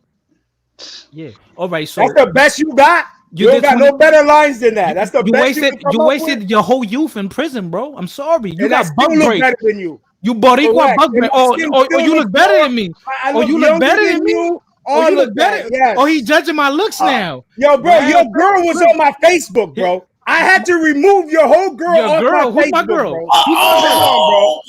S4: Yeah. All right, so
S8: That's the best you got. You don't
S4: did
S8: got
S4: 20
S8: no better lines than that. That's the
S4: you
S8: best
S4: wasted.
S8: you, can
S4: You
S8: come up
S4: wasted
S8: with.
S4: your whole youth in prison, bro. I'm sorry. You
S8: And I
S4: got
S8: still
S4: bug
S8: look
S4: break.
S8: better than you.
S4: You Boricua
S8: Correct.
S4: bug
S8: And
S4: break.
S8: my
S4: Or
S8: skin
S4: you
S8: still
S4: look
S8: looks
S4: better
S8: more-
S4: than me.
S8: I
S4: Or
S8: look
S4: you look
S8: younger
S4: better
S8: than
S4: than me.
S8: you.
S4: Or
S8: All
S4: you
S8: of
S4: look better.
S8: that, yes.
S4: Oh, he judging my looks now.
S8: Yo, bro,
S4: Wow.
S8: your girl was on my Facebook, bro. I had to remove your whole girl
S4: Your
S8: off
S4: girl?
S8: my
S4: Who's my
S8: Facebook,
S4: girl?
S8: bro.
S4: Who's my
S8: Come
S4: girl?
S8: on, bro.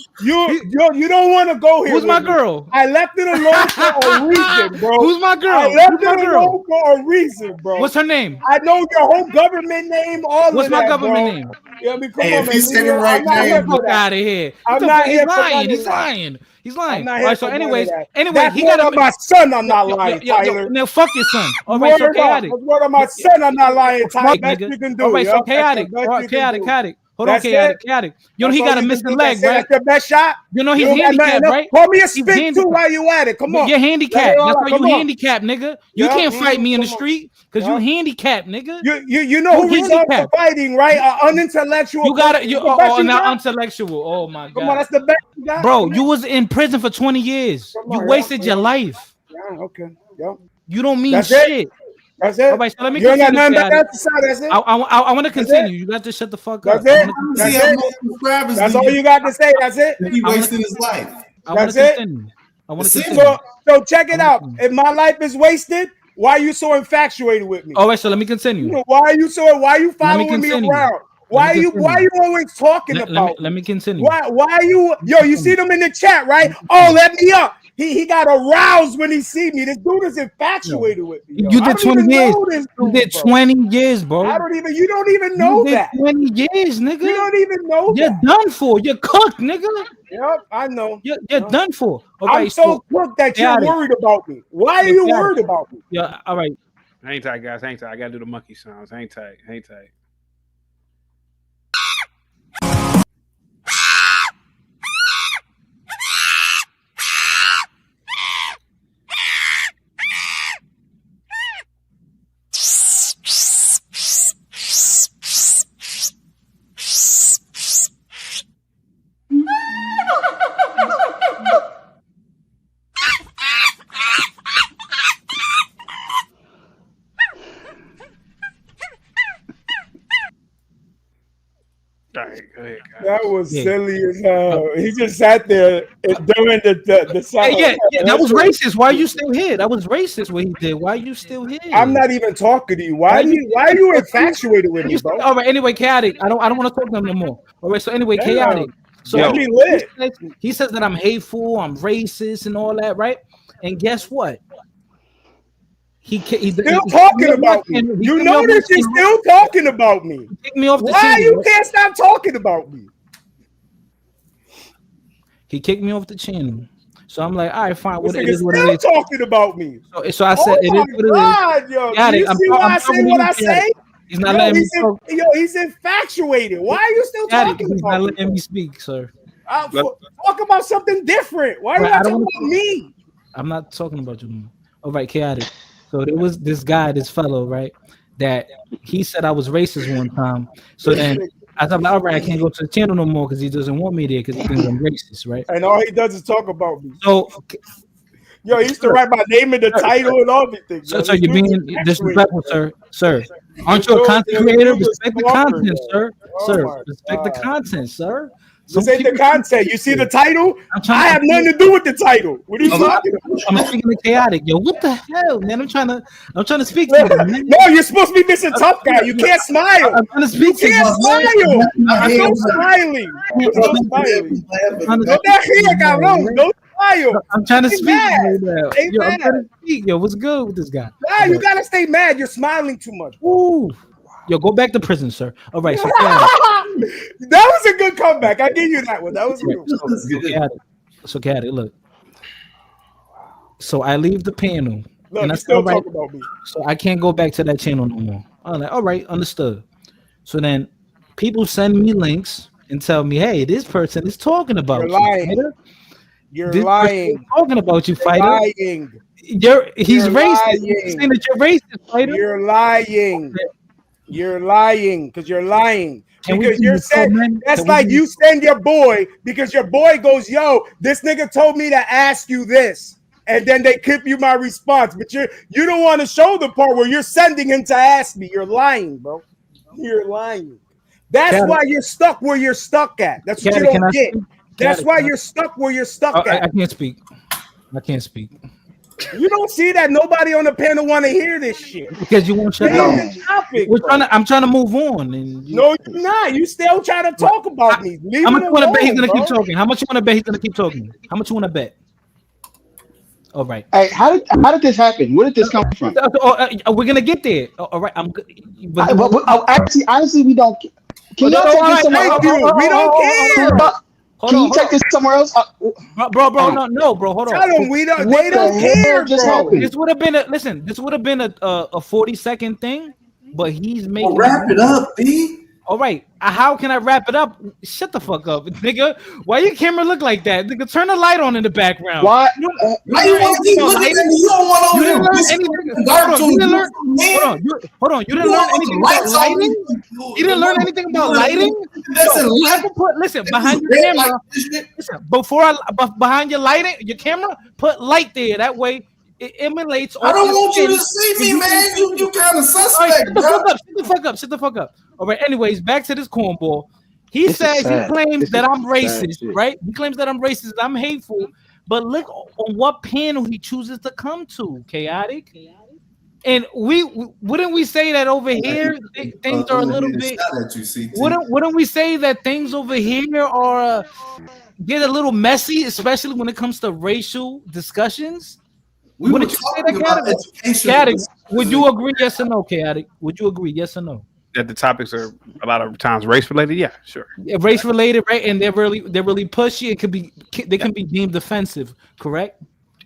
S8: You don't want to go here.
S4: Who's my
S8: with me.
S4: girl?
S8: I left it alone for a reason, bro.
S4: Who's my girl?
S8: I left
S4: Who's my
S8: it
S4: girl?
S8: alone for a reason, bro.
S4: What's her name?
S8: I know your whole government name, all
S4: What's
S8: of
S4: my
S8: that,
S4: government
S8: bro.
S4: name?
S8: Yeah, I mean, come
S7: Hey,
S8: on,
S7: if
S8: man.
S7: he said it
S8: I'm
S7: right
S8: not
S7: now,
S8: here for
S4: Fuck
S8: that.
S4: out of here.
S8: I'm not
S4: He's
S8: here for
S4: lying.
S8: none
S4: He's
S8: of that.
S4: lying. He's lying.
S8: I'm not
S4: All
S8: here
S4: right,
S8: for
S4: so
S8: none of
S4: anyways,
S8: that.
S4: anyway,
S8: That's
S4: he
S8: word
S4: got
S8: of my son. I'm not lying, Tyler.
S4: Now fuck your son. All right, so
S8: Word up.
S4: chaotic.
S8: That's word of my son. I'm not lying, Tyler.
S4: Fuck,
S8: Best
S4: nigga.
S8: you can do.
S4: All right,
S8: yo.
S4: so
S8: That's the
S4: chaotic.
S8: best
S4: All right,
S8: you can
S4: chaotic,
S8: do.
S4: chaotic. Hold on,
S8: That's
S4: chaotic,
S8: it?
S4: chaotic. You know
S8: That's
S4: he
S8: all
S4: got a
S8: you can
S4: missing
S8: do?
S4: leg,
S8: That's it?
S4: right?
S8: That's your best shot?
S4: You know he's
S8: You don't got
S4: handicapped,
S8: nothing else?
S4: right?
S8: Call me a
S4: He's
S8: spit too
S4: handicapped.
S8: while you at it. Come on.
S4: You're handicapped. That's why
S8: Come
S4: you
S8: on.
S4: handicapped, nigga. You
S8: Yeah,
S4: can't fight me in the
S8: come on.
S4: street because you handicapped, nigga.
S8: You know who resolved the
S4: handicapped.
S8: fighting, right? Unintellectual.
S4: You got it.
S8: person.
S4: You
S8: That's the best you
S4: now
S8: got?
S4: intellectual. Oh my god.
S8: Come on, that's the best you got.
S4: Bro, you was in prison for 20 years.
S8: Come
S4: You
S8: on,
S4: wasted
S8: yeah.
S4: your life.
S8: Yeah, okay. Yeah.
S4: You don't mean
S8: That's it?
S4: shit.
S8: That's it.
S4: All right, so let me
S8: You ain't got
S4: continue.
S8: nothing
S4: Chaotic.
S8: better to say. That's it.
S4: I want to
S8: That's
S4: continue.
S8: it?
S4: You got to shut the fuck up.
S8: That's it. That's it. That's all you got to say. That's it.
S7: He wasted his life.
S4: I want
S8: That's
S4: to
S8: it.
S4: continue. I want to
S7: It seems
S4: continue.
S8: So check it out. If my life is wasted, why are you so infatuated with me?
S4: All right, so let me continue.
S8: Why are you following me
S4: continue.
S8: around? Why
S4: me
S8: are you always talking
S4: Let
S8: about?
S4: me continue.
S8: Why are you you see them in the chat, right? Oh, let me up. He got aroused when he see me. This dude is infatuated with me. Yo.
S4: You
S8: I
S4: did
S8: don't
S4: 20
S8: even
S4: years.
S8: know this
S4: You
S8: dude,
S4: did
S8: bro.
S4: 20 years, bro.
S8: You don't even know
S4: You did
S8: that.
S4: 20 years, nigga.
S8: You don't even know
S4: You're
S8: that.
S4: done for. You're cooked, nigga.
S8: Yep, I know.
S4: You're
S8: Yep.
S4: done for. All
S8: I'm
S4: right,
S8: so cooked that you're
S4: chaotic.
S8: worried about me. Why are you worried about me?
S4: Yeah, all right.
S2: Hang tight, guys. Hang tight. I gotta do the monkey sounds. Hang tight. Hang tight. All right, go ahead.
S8: That was silly as hell. He just sat there and during the sound.
S4: Yeah, that was racist. Why are you still here? That was racist what he did. Why are you still here?
S8: I'm not even talking to you. Why are you infatuated with me, bro?
S4: All right. Anyway, chaotic. I don't want to talk to him no more. All right. So anyway, chaotic. So he says that I'm hateful, I'm racist, and all that, right? And guess what? He's
S8: still talking about me. You notice he's still talking about me.
S4: Take me off the
S8: Why
S4: channel,
S8: you can't stop talking about me?
S4: He kicked me off the channel. So I'm like, all right, fine.
S8: What it is, what it is. Talking about me.
S4: So I said, it is what it is.
S8: Yo, do you see why I say what I say?
S4: He's not letting me talk.
S8: He's infatuated. Why are you still talking
S4: He's
S8: about
S4: not
S8: me?
S4: letting me speak, sir.
S8: Talk about something different. Why are you not talking about me?
S4: I'm not talking about you. All right, chaotic. So there was this guy, this fellow, right? That he said I was racist one time. So then I thought, all right, I can't go to the channel no more because he doesn't want me there because he thinks I'm racist, right?
S8: And all he does is talk about me.
S4: So,
S8: yo, he used to write my name in the title and everything.
S4: So you're being disrespectful, sir. Sir, aren't you a content creator? Respect the content, sir. Sir, respect the content, sir.
S8: This ain't the content. You see the title? I have nothing to do with the title. What are you talking about?
S4: I'm speaking to chaotic. Yo, what the hell, man? I'm trying to speak to you, man.
S8: No, you're supposed to be missing tough guy. You can't smile.
S4: I'm trying to speak to you.
S8: You can't smile. There's no smiling. There's no smiling. No te rías, cabrón. Don't smile.
S4: I'm trying to speak to you now.
S8: Stay
S4: Yo, I'm
S8: mad.
S4: trying to speak. Yo, what's good with this guy?
S8: Nah, you gotta stay mad. You're smiling too much.
S4: Ooh. Yo, go back to prison, sir. All right. So
S8: that was a good comeback. I give you that one. That was a good one.
S4: So, chaotic, look. So I leave the panel.
S8: Look,
S4: and I
S8: you still
S4: said, all right,
S8: talk about me.
S4: so I can't go back to that channel no more. I'm like, all right, understood. So then people send me links and tell me, hey, this person is talking about
S8: You're lying.
S4: fighter.
S8: You're
S4: This
S8: lying.
S4: person is talking about you,
S8: You're
S4: fighter.
S8: lying.
S4: He's
S8: You're
S4: racist.
S8: lying.
S4: He's saying that you're racist, fighter.
S8: You're lying. You're lying because you're lying.
S4: Can we
S8: Because
S4: do
S8: you're
S4: this,
S8: saying
S4: man?
S8: that's
S4: Can we
S8: like
S4: do
S8: you
S4: this?
S8: send your boy because your boy goes, yo, this nigga told me to ask you this. And then they clip you my response. But you don't want to show the part where you're sending him to ask me. You're lying, bro. You're lying. That's why you're stuck where you're stuck at. That's what you don't get. That's why you're stuck where you're stuck at.
S4: I can't speak. I can't speak.
S8: You don't see that nobody on the panel want to hear this shit.
S4: Because you won't shut up. I'm trying to move on. And
S8: no, you're not. You still trying to talk about me. Leave
S4: how much you want to bet he's gonna
S8: bro.
S4: keep talking? How much you want to bet he's gonna keep talking? How much you want to bet? All right.
S14: Hey, how did this happen? Where did this come from?
S4: We're gonna get there. All right. I'm good.
S14: Honestly, we don't. Can y'all take this somewhere else?
S8: We don't care.
S14: Can you take this somewhere else?
S4: Bro, no, bro. Hold on.
S8: Tell them we don't. They don't care, bro.
S4: This would have been This would have been a 40-second thing, but he's making.
S7: Wrap it up, B.
S4: All right. How can I wrap it up? Shut the fuck up, nigga. Why your camera look like that? Nigga, turn the light on in the background.
S14: Why?
S7: Why you want to keep looking at me? You don't want
S4: You didn't learn
S7: to
S4: anything. Hold on. You didn't learn anything about lighting. You didn't learn anything about lighting. Listen, behind your camera. Listen, behind your lighting, your camera, put light there. That way, it emulates.
S7: I don't want you to see me, man. You kind of suspect, bro.
S4: Shut the fuck up. All right. Anyways, back to this cornball. He claims that I'm racist, right? He claims that I'm racist. I'm hateful. But look on what panel he chooses to come to, chaotic. And wouldn't we say that over here things are a little bit? Wouldn't we say that things over here are get a little messy, especially when it comes to racial discussions? Wouldn't you say that, chaotic? Would you agree? Yes or no, chaotic? Would you agree? Yes or no?
S2: That the topics are a lot of times race related. Yeah, sure.
S4: Yeah, race related, right? And they're really pushy. They can be deemed offensive. Correct?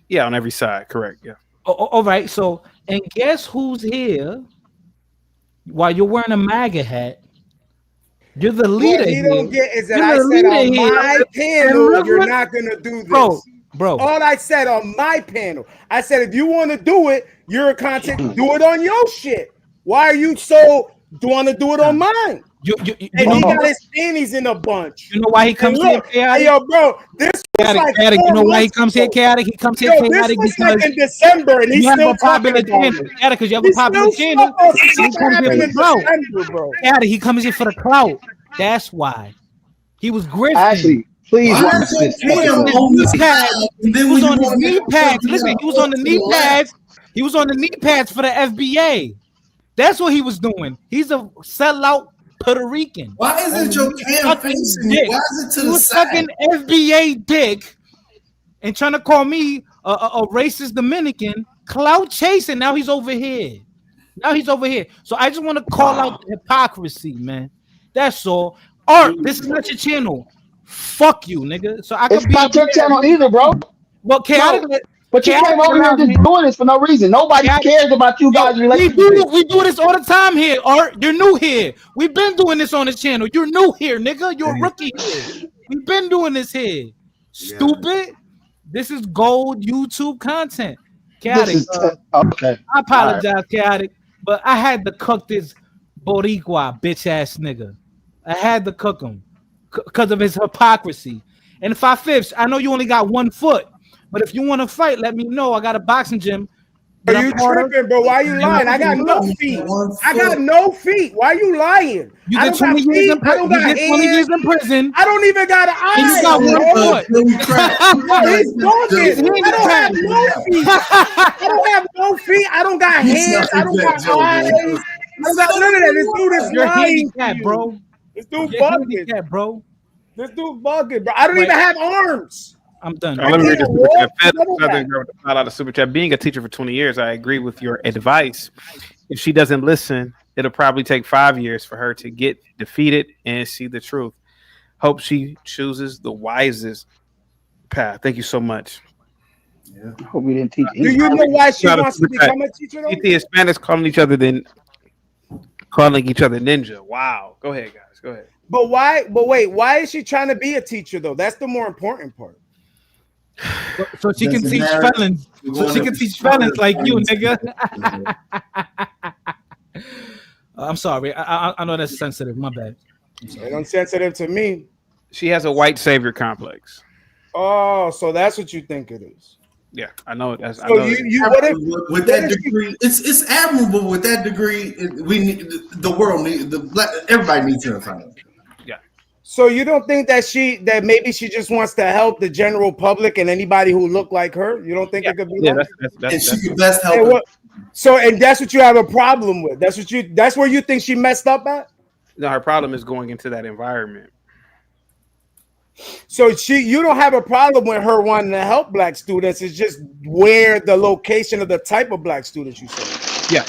S2: Yeah, on every side. Correct. Yeah.
S4: All right. So, and guess who's here? While you're wearing a MAGA hat, you're the leader.
S8: What he
S4: here.
S8: don't get is that
S4: You're
S8: I
S4: the
S8: said
S4: leader
S8: on
S4: here.
S8: my panel, you're not gonna do this.
S4: Bro.
S8: All I said on my panel, I said if you want to do it, you're a content. Do it on your shit. Why are you so? Do want to do it on mine? And he got his panties in a bunch.
S4: You know why he comes here, chaotic?
S8: Hey, yo, bro, this was like
S4: chaotic. You know why he comes here, chaotic? He comes here chaotic
S8: this was
S4: because
S8: like in December, and he's still
S4: popular
S8: talking about
S4: channel.
S8: it.
S4: Chaotic, because you have a popular channel. He comes here for the clout. Chaotic, he comes here for the clout. That's why. He was grifting.
S14: Ashley, please watch this.
S4: He was on his knee pads. Listen, he was on the knee pads. He was on the knee pads for the FBA. That's what he was doing. He's a sellout Puerto Rican.
S7: Why isn't your cam facing you? Why is it to
S4: he
S7: the
S4: was
S7: side?
S4: sucking FBA dick and trying to call me a racist Dominican, clout chasing. Now he's over here. So I just want to call out the hypocrisy, man. That's all. Art, this is not your channel. Fuck you, nigga. So I
S14: It's
S4: could be
S14: not your channel either, bro.
S4: Well, chaotic.
S14: No, but you came over here just doing this for no reason. Nobody cares about you guys' relationship.
S4: We do this all the time here, Art. You're new here. We've been doing this on this channel. You're new here, nigga. You're a rookie here. We've been doing this here. Stupid. This is gold YouTube content. Chaotic.
S14: Okay.
S4: I apologize, chaotic, but I had to cook this Boricua bitch ass nigga. I had to cook him because of his hypocrisy. And 5/5, I know you only got 1 foot, but if you want to fight, let me know. I got a boxing gym.
S8: Are you tripping, bro? Why you lying? I got no feet. I got no feet. Why you lying?
S4: You
S8: I
S4: did
S8: don't
S4: 20
S8: got
S4: years
S8: feet.
S4: in
S8: I don't
S4: prison.
S8: got
S4: You did 20 years
S8: hands.
S4: in prison.
S8: I don't even got an eye.
S4: And you got 1 foot.
S8: He's talking. I don't have no feet. I don't have no feet. I don't got hands. I don't got eyes. I got none of that. This dude is
S4: You're
S8: lying,
S4: handicapped, bro.
S8: This dude
S4: You're
S8: bugging,
S4: handicapped, bro.
S8: This dude bugging, bro. I don't even have arms.
S4: I'm done.
S2: Let me read the super chat. Southern girl with the $5 super chat. Being a teacher for 20 years, I agree with your advice. If she doesn't listen, it'll probably take 5 years for her to get defeated and see the truth. Hope she chooses the wisest path. Thank you so much.
S14: Yeah. Hope we didn't teach.
S8: Do you know why she wants to become a teacher? Though?
S2: CT Hispanics calling each other ninja. Wow. Go ahead, guys. Go ahead.
S8: But why? But wait, why is she trying to be a teacher though? That's the more important part.
S4: So she can teach felons. So she can teach felons like you, nigga. I'm sorry. I know that's sensitive. My bad.
S8: It's insensitive to me.
S2: She has a white savior complex.
S8: Oh, so that's what you think it is.
S2: Yeah, I know. That's
S8: so what if
S7: with that degree? It's admirable with that degree. We need the world need everybody needs her financial.
S2: Yeah.
S8: So you don't think that maybe she just wants to help the general public and anybody who look like her? You don't think it could be?
S2: Yeah,
S7: and she could best help.
S8: And that's what you have a problem with. That's where you think she messed up at.
S2: No, her problem is going into that environment.
S8: So you don't have a problem with her wanting to help black students. It's just where the location of the type of black students you say.
S2: Yeah.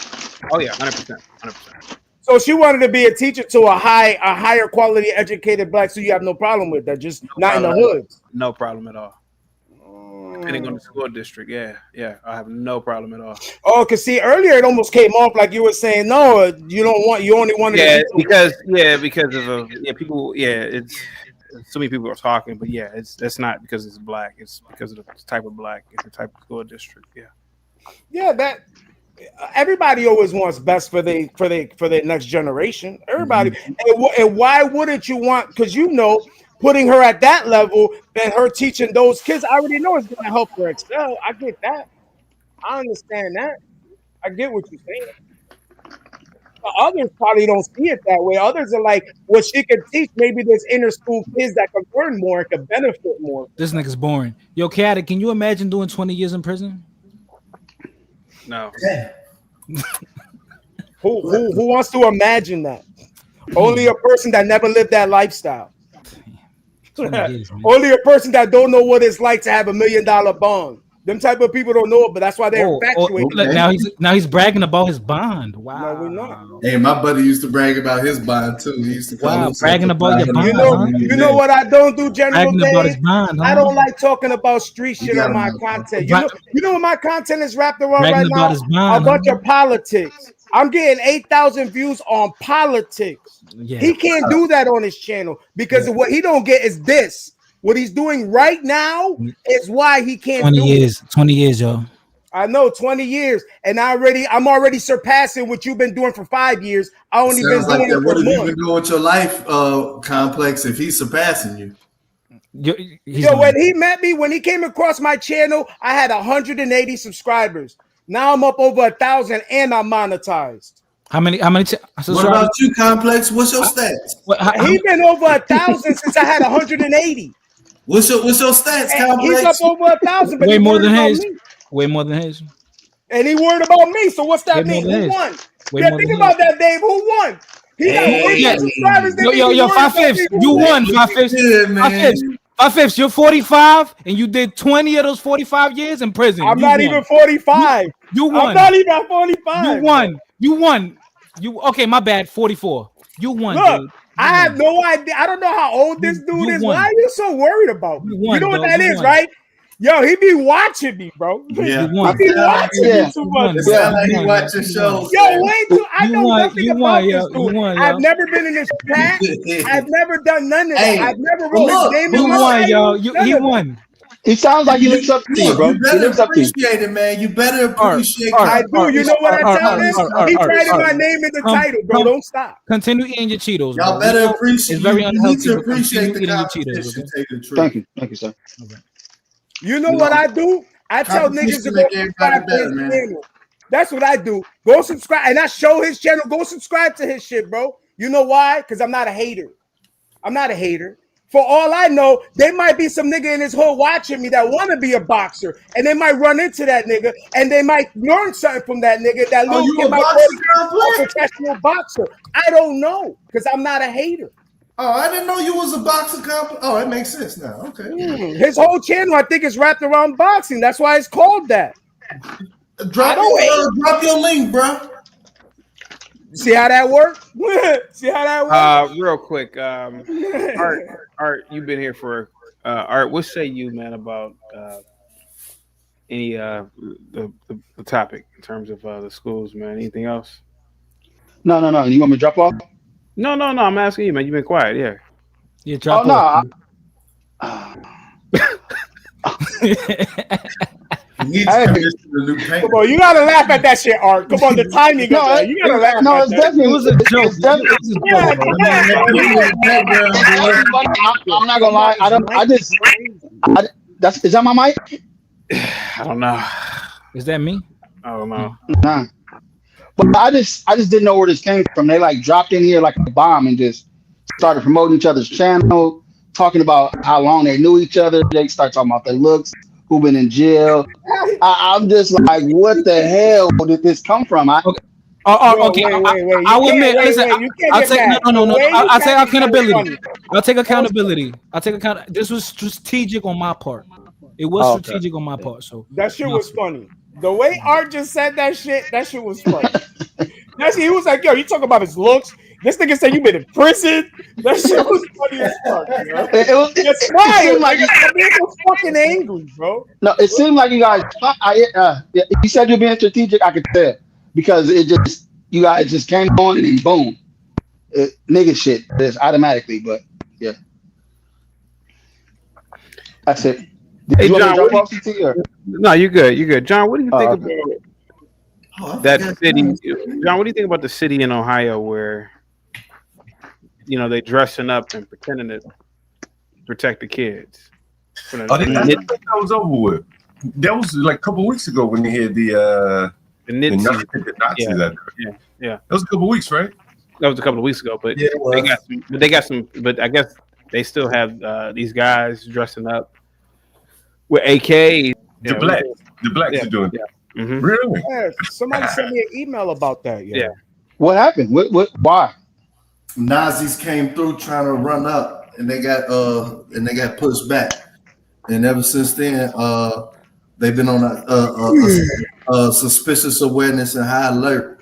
S2: Oh yeah, 100%.
S8: So she wanted to be a teacher to a higher quality educated black, so you have no problem with that, just not in the hood.
S2: No problem at all. Depending on the school district, yeah, I have no problem at all.
S8: Oh, cause see, earlier it almost came off like you were saying, no, you only want to.
S2: Because of people, it's so many people are talking, but that's not because it's black. It's because of the type of black and the type of school district.
S8: Yeah, that everybody always wants best for their next generation. Everybody, and why wouldn't you want? Because putting her at that level and her teaching those kids, I already know it's going to help her excel. I get that. I understand that. I get what you're saying. But others probably don't see it that way. Others are like, well, she could teach. Maybe there's inner school kids that could learn more and could benefit more.
S4: This nigga's boring. Yo, Chaotic, can you imagine doing 20 years in prison?
S2: No.
S8: Who wants to imagine that? Only a person that never lived that lifestyle. Only a person that don't know what it's like to have $1 million bond. Them type of people don't know it, but that's why they're infatuated.
S4: Now he's bragging about his bond. Wow.
S8: No, we're not.
S7: Hey, my buddy used to brag about his bond too. He used to call
S4: bragging about your bond.
S8: You know what I don't do, General Day?
S4: Bond,
S8: I don't like talking about street shit on my content. You know what my content is wrapped around right now? A bunch of politics. I'm getting 8,000 views on politics.
S4: Yeah.
S8: He can't do that on his channel because what he don't get is this. What he's doing right now is why he can't
S4: 20
S8: do
S4: years,
S8: it.
S4: 20 years, yo.
S8: I know, 20 years. And I'm already surpassing what you've been doing for 5 years. I only been doing it for
S7: What have you
S8: months.
S7: been doing with your life, Complex, if he's surpassing you?
S8: When he met me, when he came across my channel, I had 180 subscribers. Now I'm up over 1,000 and I'm monetized.
S4: How many?
S7: What about you, Complex? What's your stats?
S8: He been over 1,000 since I had 180.
S7: What's your stats, Complex?
S8: He's up over 1,000, but
S4: way
S8: he
S4: more
S8: worried
S4: than
S8: about
S4: his.
S8: me.
S4: Way more than his.
S8: And he worried about me. So what's that
S4: Way more
S8: mean?
S4: than
S8: Who
S4: his.
S8: won?
S4: Way
S8: Yeah,
S4: more
S8: think
S4: than
S8: about that, Dave. Who won? He got way more subscribers than me.
S4: Yo,
S8: He worried about
S4: 5/5.
S8: me. Who
S4: You won
S8: won?
S4: 5/5. 5/5. You're 45, and you did 20 of those 45 years in prison.
S8: I'm
S4: You
S8: not
S4: won.
S8: even 45.
S4: You won.
S8: I'm not even 45.
S4: You won. You won. You okay? My bad. 44. You won,
S8: Look,
S4: dude.
S8: I have no idea. I don't know how old this dude is.
S4: won.
S8: Why are you so worried about me?
S4: You won,
S8: know what
S4: dog.
S8: that
S4: You
S8: is,
S4: won.
S8: right? Yo, he be watching me, bro.
S7: Yeah.
S4: You won.
S8: He be watching me too much.
S7: It sound like he watching shows.
S8: Yo, wait till I know nothing about
S4: yo.
S8: this dude.
S4: You won,
S8: I've
S4: yo.
S8: never been in this chat. I've never done none of that.
S7: Hey,
S8: I've never
S7: but
S8: wrote
S7: look,
S8: his name
S7: but
S8: in my
S7: look,
S8: life.
S4: yo.
S8: None
S4: He
S8: of that.
S4: won.
S14: He sounds like he looks up to you, bro.
S7: You
S14: He
S7: better
S14: looks up to you.
S7: appreciate it, man. You better appreciate
S8: I do. You know what I tell him? He writing my name in the title, bro. Don't stop.
S4: Continue eating your Cheetos.
S7: Y'all
S4: bro.
S7: better
S4: We know
S7: appreciate.
S4: It's very
S7: You need
S4: unhealthy.
S7: to
S4: but
S7: appreciate
S4: continue
S7: the
S4: eating your Cheetos.
S7: competition.
S4: Okay?
S7: Take the truth.
S14: Thank you, sir.
S8: You know what I do? I tell niggas to go
S7: make everybody
S8: subscribe to his
S7: better, man.
S8: channel. That's what I do. Go subscribe, and I show his channel. Go subscribe to his shit, bro. You know why? Because I'm not a hater. I'm not a hater. For all I know, there might be some nigga in his hood watching me that want to be a boxer, and they might run into that nigga, and they might learn something from that nigga. That little
S7: you
S8: kid
S7: a
S8: might
S7: boxer,
S8: go to
S7: Complex?
S8: a professional boxer. I don't know because I'm not a hater.
S7: Oh, I didn't know you was a boxer comp. Oh, it makes sense now. Okay.
S8: His whole channel, I think, is wrapped around boxing. That's why it's called that.
S7: Drop your link, bro.
S8: See how that works? See how that works?
S2: Real quick, Art, you've been here for Art. What say you, man, about any the topic in terms of the schools, man? Anything else?
S14: No. You want me to drop off?
S2: No. I'm asking you, man. You've been quiet, yeah.
S4: Yeah, drop
S14: off.
S8: Come on, you gotta laugh at that shit, Art. Come on, the timing. You gotta laugh.
S14: No,
S8: at
S14: it's
S8: that.
S14: definitely.
S4: It was a joke.
S14: I'm not gonna lie. Is that my mic?
S2: I don't know.
S4: Is that me?
S2: I don't know.
S14: Nah. But I just didn't know where this came from. They like dropped in here like a bomb and just started promoting each other's channel, talking about how long they knew each other. They start talking about their looks, who been in jail. I'm just like, what the hell did this come from?
S4: Okay.
S8: Wait.
S4: I will admit. Listen, I'll take no. I'll take accountability. I'll take accountability. This was strategic on my part. It was strategic on my part. So
S8: that shit was funny. The way Art just said that shit was funny. He was like, yo, you talking about his looks? This nigga said you been in prison. That shit was funny as fuck, bro. It seemed like he was fucking angry, bro.
S14: No, it seemed like you guys. You said you're being strategic. I could tell because you guys just came on and then boom, nigga shit just automatically. But yeah, that's it.
S2: Hey,
S14: you
S2: John,
S14: want me to drop off CT or?
S2: No, you're good. You're good. John, what do you think
S14: Okay.
S2: about that city? John, what do you think about the city in Ohio where, they dressing up and pretending to protect the kids?
S19: That was over with. That was like a couple of weeks ago when they had the Nazis out there.
S2: Yeah.
S19: That was a couple of weeks, right?
S2: That was a couple of weeks ago, but
S7: Yeah,
S2: they got some. But I guess they still have these guys dressing up with AKs.
S19: The blacks are doing that.
S2: Mm-hmm.
S19: Really?
S8: Yeah, somebody sent me an email about that.
S2: Yeah.
S14: What happened? What? Why?
S7: Nazis came through trying to run up, and they got pushed back. And ever since then, they've been on a suspicious awareness and high alert.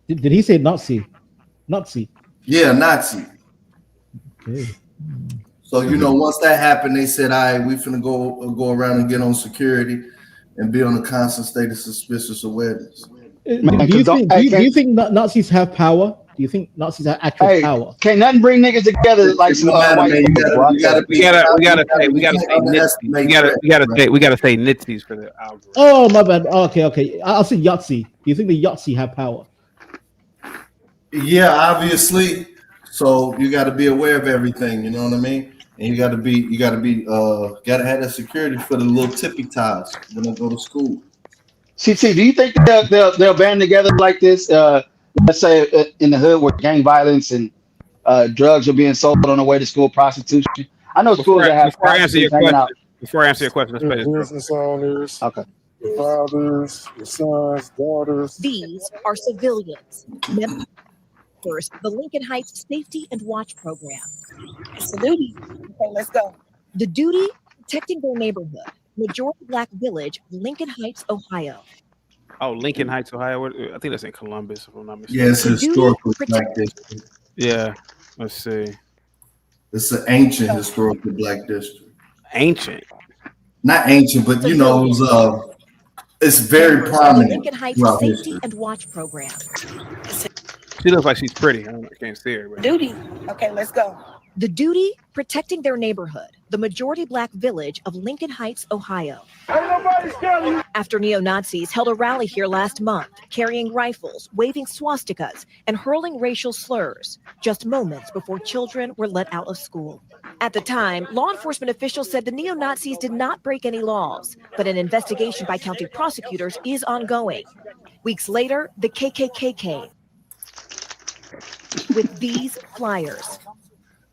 S18: Did he say Nazi? Nazi.
S7: Yeah, Nazi.
S18: Okay.
S7: So once that happened, they said, "All right, we finna go around and get on security and be on a constant state of suspicious awareness."
S18: Do you think Nazis have power? Do you think Nazis have actual power?
S14: Can't nothing bring niggas together like some white people.
S2: We gotta say Nazis for the algorithm.
S18: Oh my bad. Okay. I'll say Yahtzee. Do you think the Yahtzee have power?
S7: Yeah, obviously. So you got to be aware of everything. You know what I mean? And you got to have that security for the little tippy toes when they go to school.
S14: CT, do you think they'll band together like this? Let's say in the hood where gang violence and drugs are being sold on the way to school, prostitution. I know schools that have
S2: Before I answer your
S14: prostitutes hanging out.
S2: question, let's play this.
S1: Business owners,
S14: okay,
S1: your fathers, your sons, daughters.
S20: These are civilians, members of the Lincoln Heights Safety and Watch Program. It's the duty. Okay, let's go. The duty, protecting their neighborhood. Majority Black village, Lincoln Heights, Ohio.
S2: Oh, Lincoln Heights, Ohio. I think that's in Columbus, if I'm not mistaken.
S7: Yeah, it's a historical black district.
S2: Yeah, let's see.
S7: It's an ancient historical black district.
S2: Ancient,
S7: not ancient, but you know, it was, it's very prominent.
S20: Lincoln Heights Safety and Watch Program.
S2: She looks like she's pretty. I can't see her. But.
S20: Duty. Okay, let's go. The duty, protecting their neighborhood. The majority Black village of Lincoln Heights, Ohio. After neo-Nazis held a rally here last month, carrying rifles, waving swastikas, and hurling racial slurs, just moments before children were let out of school. At the time, law enforcement officials said the neo-Nazis did not break any laws, but an investigation by county prosecutors is ongoing. Weeks later, the KKK came with these flyers.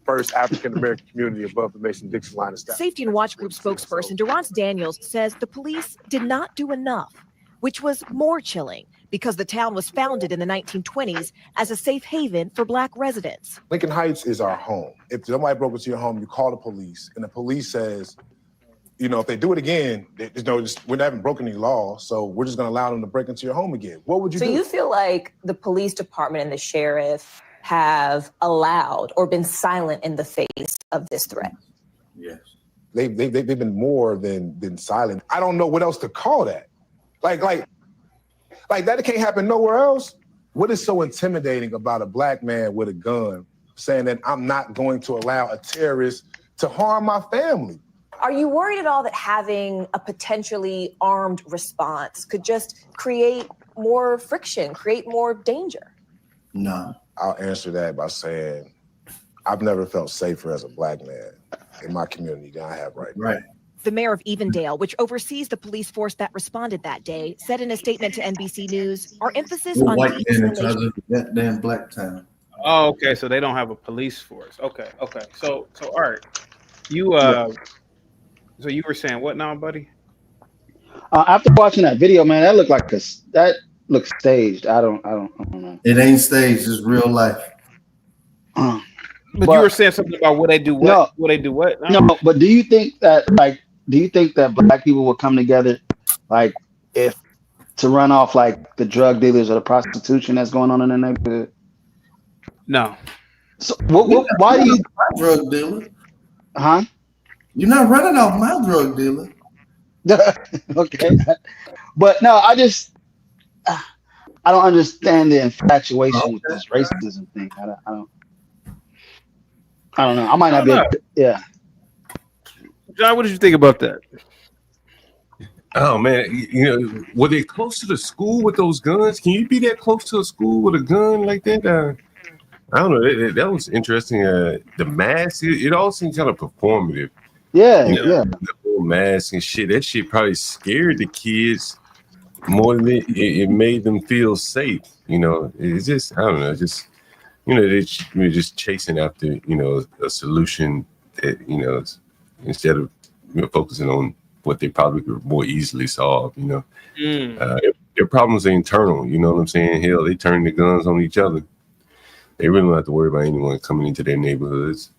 S1: First African-American community above the Mason-Dixon line of staff.
S20: Safety and Watch Group spokesperson Durance Daniels says the police did not do enough, which was more chilling because the town was founded in the 1920s as a safe haven for Black residents.
S1: Lincoln Heights is our home. If somebody broke into your home, you call the police, and the police says, you know, if they do it again, we haven't broken any law, so we're just going to allow them to break into your home again. What would you do?
S23: So you feel like the police department and the sheriff have allowed or been silent in the face of this threat?
S1: Yes. They've been more than silent. I don't know what else to call that. Like that can't happen nowhere else. What is so intimidating about a Black man with a gun saying that I'm not going to allow a terrorist to harm my family?
S23: Are you worried at all that having a potentially armed response could just create more friction, create more danger?
S1: No. I'll answer that by saying I've never felt safer as a Black man in my community than I have right now.
S20: The mayor of Evendale, which oversees the police force that responded that day, said in a statement to NBC News, our emphasis on
S7: white men in
S20: de-escalation.
S7: charge of that damn black town.
S2: Oh, okay. So they don't have a police force. Okay. So Art, you so you were saying what now, buddy?
S14: After watching that video, man, that looks staged. I don't know.
S7: It ain't staged. It's real life.
S2: But you were saying something about what they do. What they do? What?
S14: No, but do you think that Black people will come together, like if to run off like the drug dealers or the prostitution that's going on in the neighborhood?
S2: No.
S14: So why do you
S7: drug dealer?
S14: Huh?
S7: You're not running off my drug dealer.
S14: Okay, but no, I don't understand the infatuation with this racism thing. I don't know. I might not be. Yeah.
S2: John, what did you think about that?
S19: Oh man, you know, were they close to the school with those guns? Can you be that close to a school with a gun like that? I don't know. That was interesting. The mask, it all seemed kind of performative.
S14: Yeah,
S19: you know,
S14: yeah.
S19: The whole mask and shit. That shit probably scared the kids more than it made them feel safe. You know, it's just, I don't know, just, you know, they're just chasing after, you know, a solution that, you know, instead of, you know, focusing on what they probably could more easily solve, you know. Their problems are internal, you know what I'm saying? Hell, they turn the guns on each other. They really don't have to worry about anyone coming into their neighborhoods,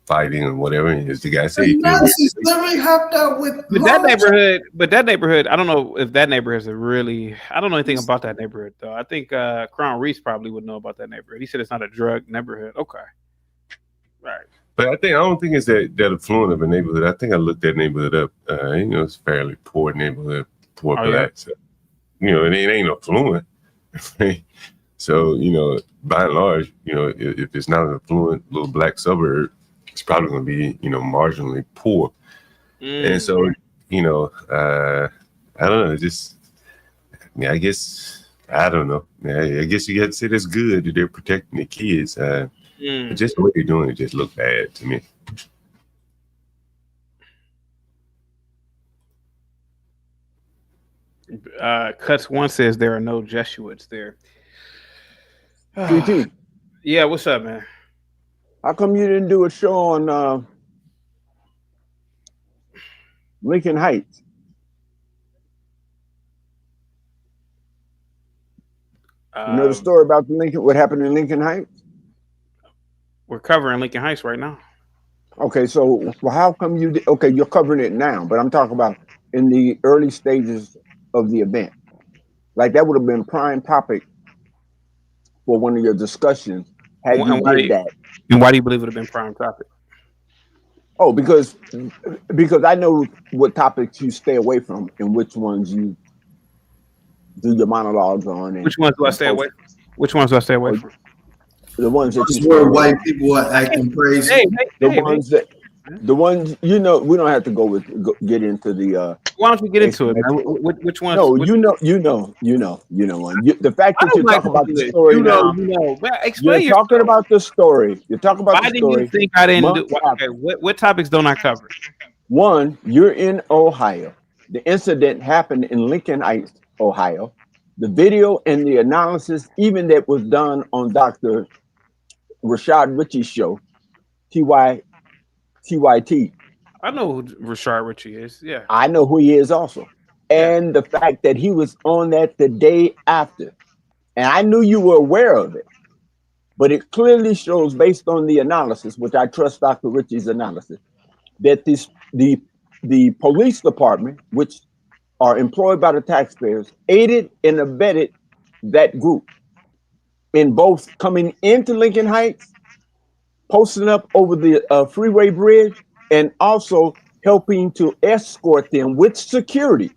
S19: fighting or whatever. As the guy said,
S7: Nazis literally hopped out with.
S2: But that neighborhood, I don't know if that neighborhood is I don't know anything about that neighborhood though. I think Crown Reese probably would know about that neighborhood. He said it's not a drug neighborhood. Okay. Right.
S19: But I don't think it's that affluent of a neighborhood. I think I looked that neighborhood up. You know, it's a fairly poor neighborhood, poor blacks. Yeah. You know, it ain't affluent. So, you know, by and large, you know, if it's not an affluent little black suburb, it's probably going to be, you know, marginally poor. And so, you know, I don't know, just, I guess, I don't know. I guess you got to say that's good that they're protecting the kids. But just the way they're doing it just look bad to me.
S2: Cuts One says there are no Jesuits there.
S9: GT,
S2: Yeah, what's up, man?
S9: how come you didn't do a show on Lincoln Heights? You know the story about what happened in Lincoln Heights?
S2: We're covering Lincoln Heights right now.
S9: Okay, so how come you did? Okay, you're covering it now, but I'm talking about in the early stages of the event. Like that would have been prime topic for one of your discussions had you did that.
S2: And why do you believe it would have been prime topic?
S9: Oh, because I know what topics you stay away from and which ones you do your monologues on. And
S2: Which ones do I stay away from? Which ones do I stay away from?
S9: The ones that
S7: That's where white people are acting crazy.
S9: The ones you know, we don't have to get into the.
S2: Why don't we get into it, man? Which ones?
S9: No, you know one. The fact that you talk about the story now. You're talking about the story. You're talking about
S2: the
S9: story.
S2: Why did you think I didn't do? Okay, what topics don't I cover?
S9: One, you're in Ohio. The incident happened in Lincoln Heights, Ohio. The video and the analysis, even that was done on Dr. Rashad Ritchie's show, TYT.
S2: I know who Rashad Ritchie is. Yeah,
S9: I know who he is also. And the fact that he was on that the day after. And I knew you were aware of it. But it clearly shows, based on the analysis, which I trust Dr. Ritchie's analysis, that the police department, which are employed by the taxpayers, aided and abetted that group in both coming into Lincoln Heights, posting up over the freeway bridge, and also helping to escort them with security.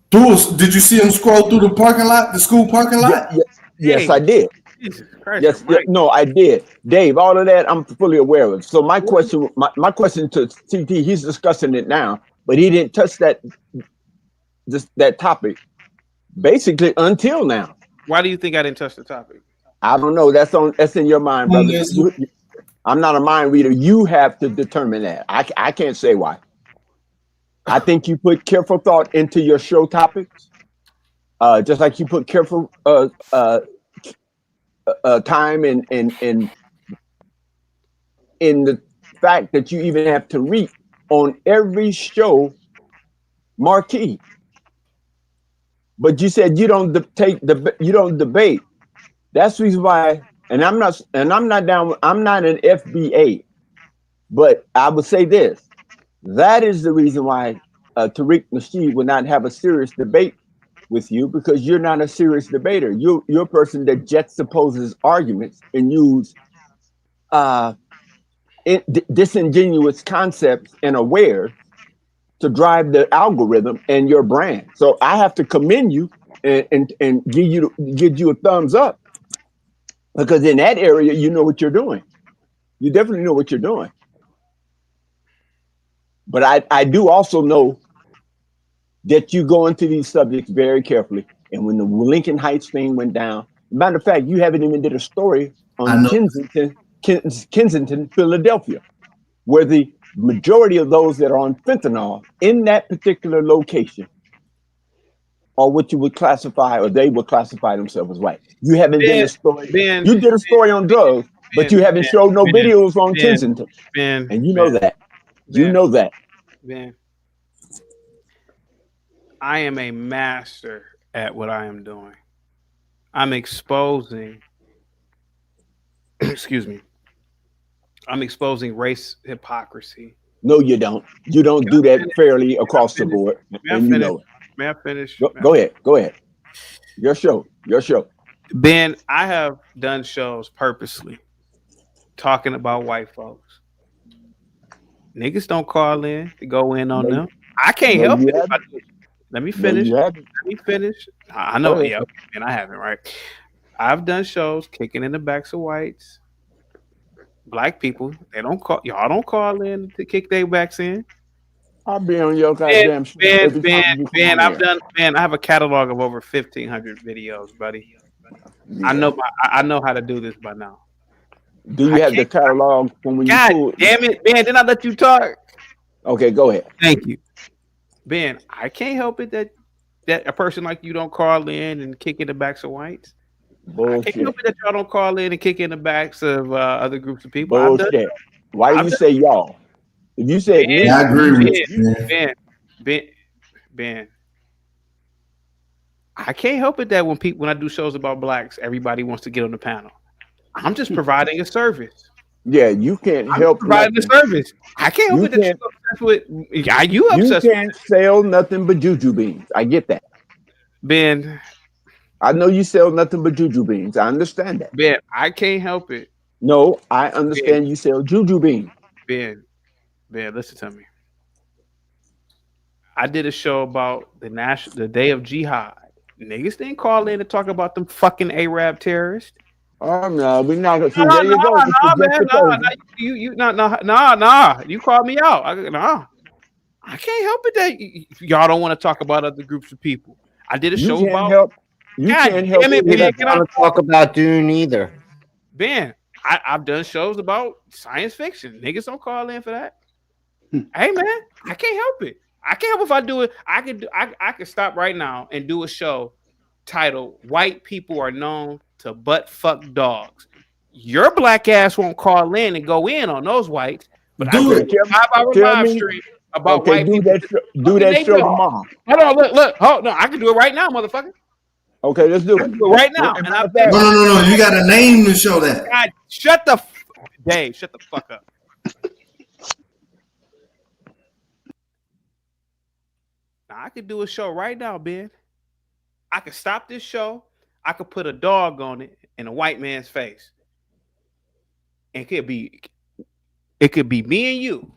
S7: Did you see him scroll through the parking lot, the school parking lot?
S9: Yes, I did.
S2: Jesus Christ,
S9: yes, no, I did. Dave, all of that I'm fully aware of. So my question to CT, he's discussing it now, but he didn't touch that topic basically until now.
S2: Why do you think I didn't touch the topic?
S9: I don't know. That's in your mind, brother. I'm not a mind reader. You have to determine that. I can't say why. I think you put careful thought into your show topics, just like you put careful time in the fact that you even have to read on every show marquee. But you said you don't debate. That's the reason why. And I'm not down. I'm not an FBA, but I would say this. That is the reason why Tariq Nasheed would not have a serious debate with you, because you're not a serious debater. You're a person that juxtaposes arguments and use disingenuous concepts and aware to drive the algorithm and your brand. So I have to commend you and give you a thumbs up, because in that area you know what you're doing. You definitely know what you're doing. But I do also know that you go into these subjects very carefully. And when the Lincoln Heights thing went down, matter of fact, you haven't even did a story on Kensington, Philadelphia, where the majority of those that are on fentanyl in that particular location are what you would classify, or they would classify themselves as white. You haven't done a story. You did a story on drugs, but you haven't showed no videos on Kensington. And you know that. You know that.
S2: Man, I am a master at what I am doing. I'm exposing, excuse me, I'm exposing race hypocrisy.
S9: No, you don't. You don't do that fairly across the board. And you know it.
S2: May I finish?
S9: Go ahead. Go ahead. Your show. Your show.
S2: Ben, I have done shows purposely talking about white folks. Niggas don't call in to go in on them. I can't help it. Let me finish. I know. Yeah, and I haven't, right? I've done shows kicking in the backs of whites. Black people, y'all don't call in to kick their backs in.
S9: I'll be on your goddamn show.
S2: Ben, I have a catalog of over 1,500 videos, buddy. Yeah. I know how to do this by now.
S9: Do you have the catalog from when
S2: God
S9: you pulled?
S2: Damn it, Ben, didn't I let you talk?
S9: Okay, go ahead.
S2: Thank you. Ben, I can't help it that that a person like you don't call in and kick in the backs of whites?
S9: Bullshit.
S2: I can't help it that y'all don't call in and kick in the backs of other groups of people. I've done
S9: Bullshit. Why do you say y'all? If you said me,
S7: I agree with you, man.
S2: Ben. I can't help it that when I do shows about blacks, everybody wants to get on the panel. I'm just providing a service.
S9: Yeah, you can't
S2: I'm
S9: help
S2: providing
S9: nothing.
S2: a service. I can't help
S9: You
S2: it that
S9: can't-
S2: you're obsessed with. Yeah, you
S9: You
S2: obsessed
S9: can't sell nothing but juju beans. I get that.
S2: Ben.
S9: I know you sell nothing but juju beans. I understand that.
S2: Ben, I can't help it.
S9: No, I understand you sell juju beans.
S2: Ben, listen to me. I did a show about the day of jihad. Niggas didn't call in to talk about them fucking Arab terrorists.
S9: Oh no, we're not gonna see.
S2: No,
S9: There you go.
S2: Nah. You called me out. I can't help it that y'all don't want to talk about other groups of people. I did a
S9: You
S2: show
S9: can't
S2: about.
S9: help. You
S2: God
S9: can't help.
S2: damn it,
S12: We
S2: Ben.
S12: don't want to talk about Dune either.
S2: Ben, I've done shows about science fiction. Niggas don't call in for that. Hey man, I can't help it. I can't help if I do it. I could stop right now and do a show titled "White People Are Known to Butt Fuck Dogs." Your black ass won't call in and go in on those whites, but I do a 5-hour live stream about white people.
S9: Do that show tomorrow.
S2: Hold on, look. Hold no, I can do it right now, motherfucker.
S9: Okay, let's do it.
S2: Right now. And
S7: No. You got a name to show that.
S2: God, shut the fuck up. Now, I could do a show right now, Ben. I could stop this show. I could put a dog on it in a white man's face. And it could be me and you.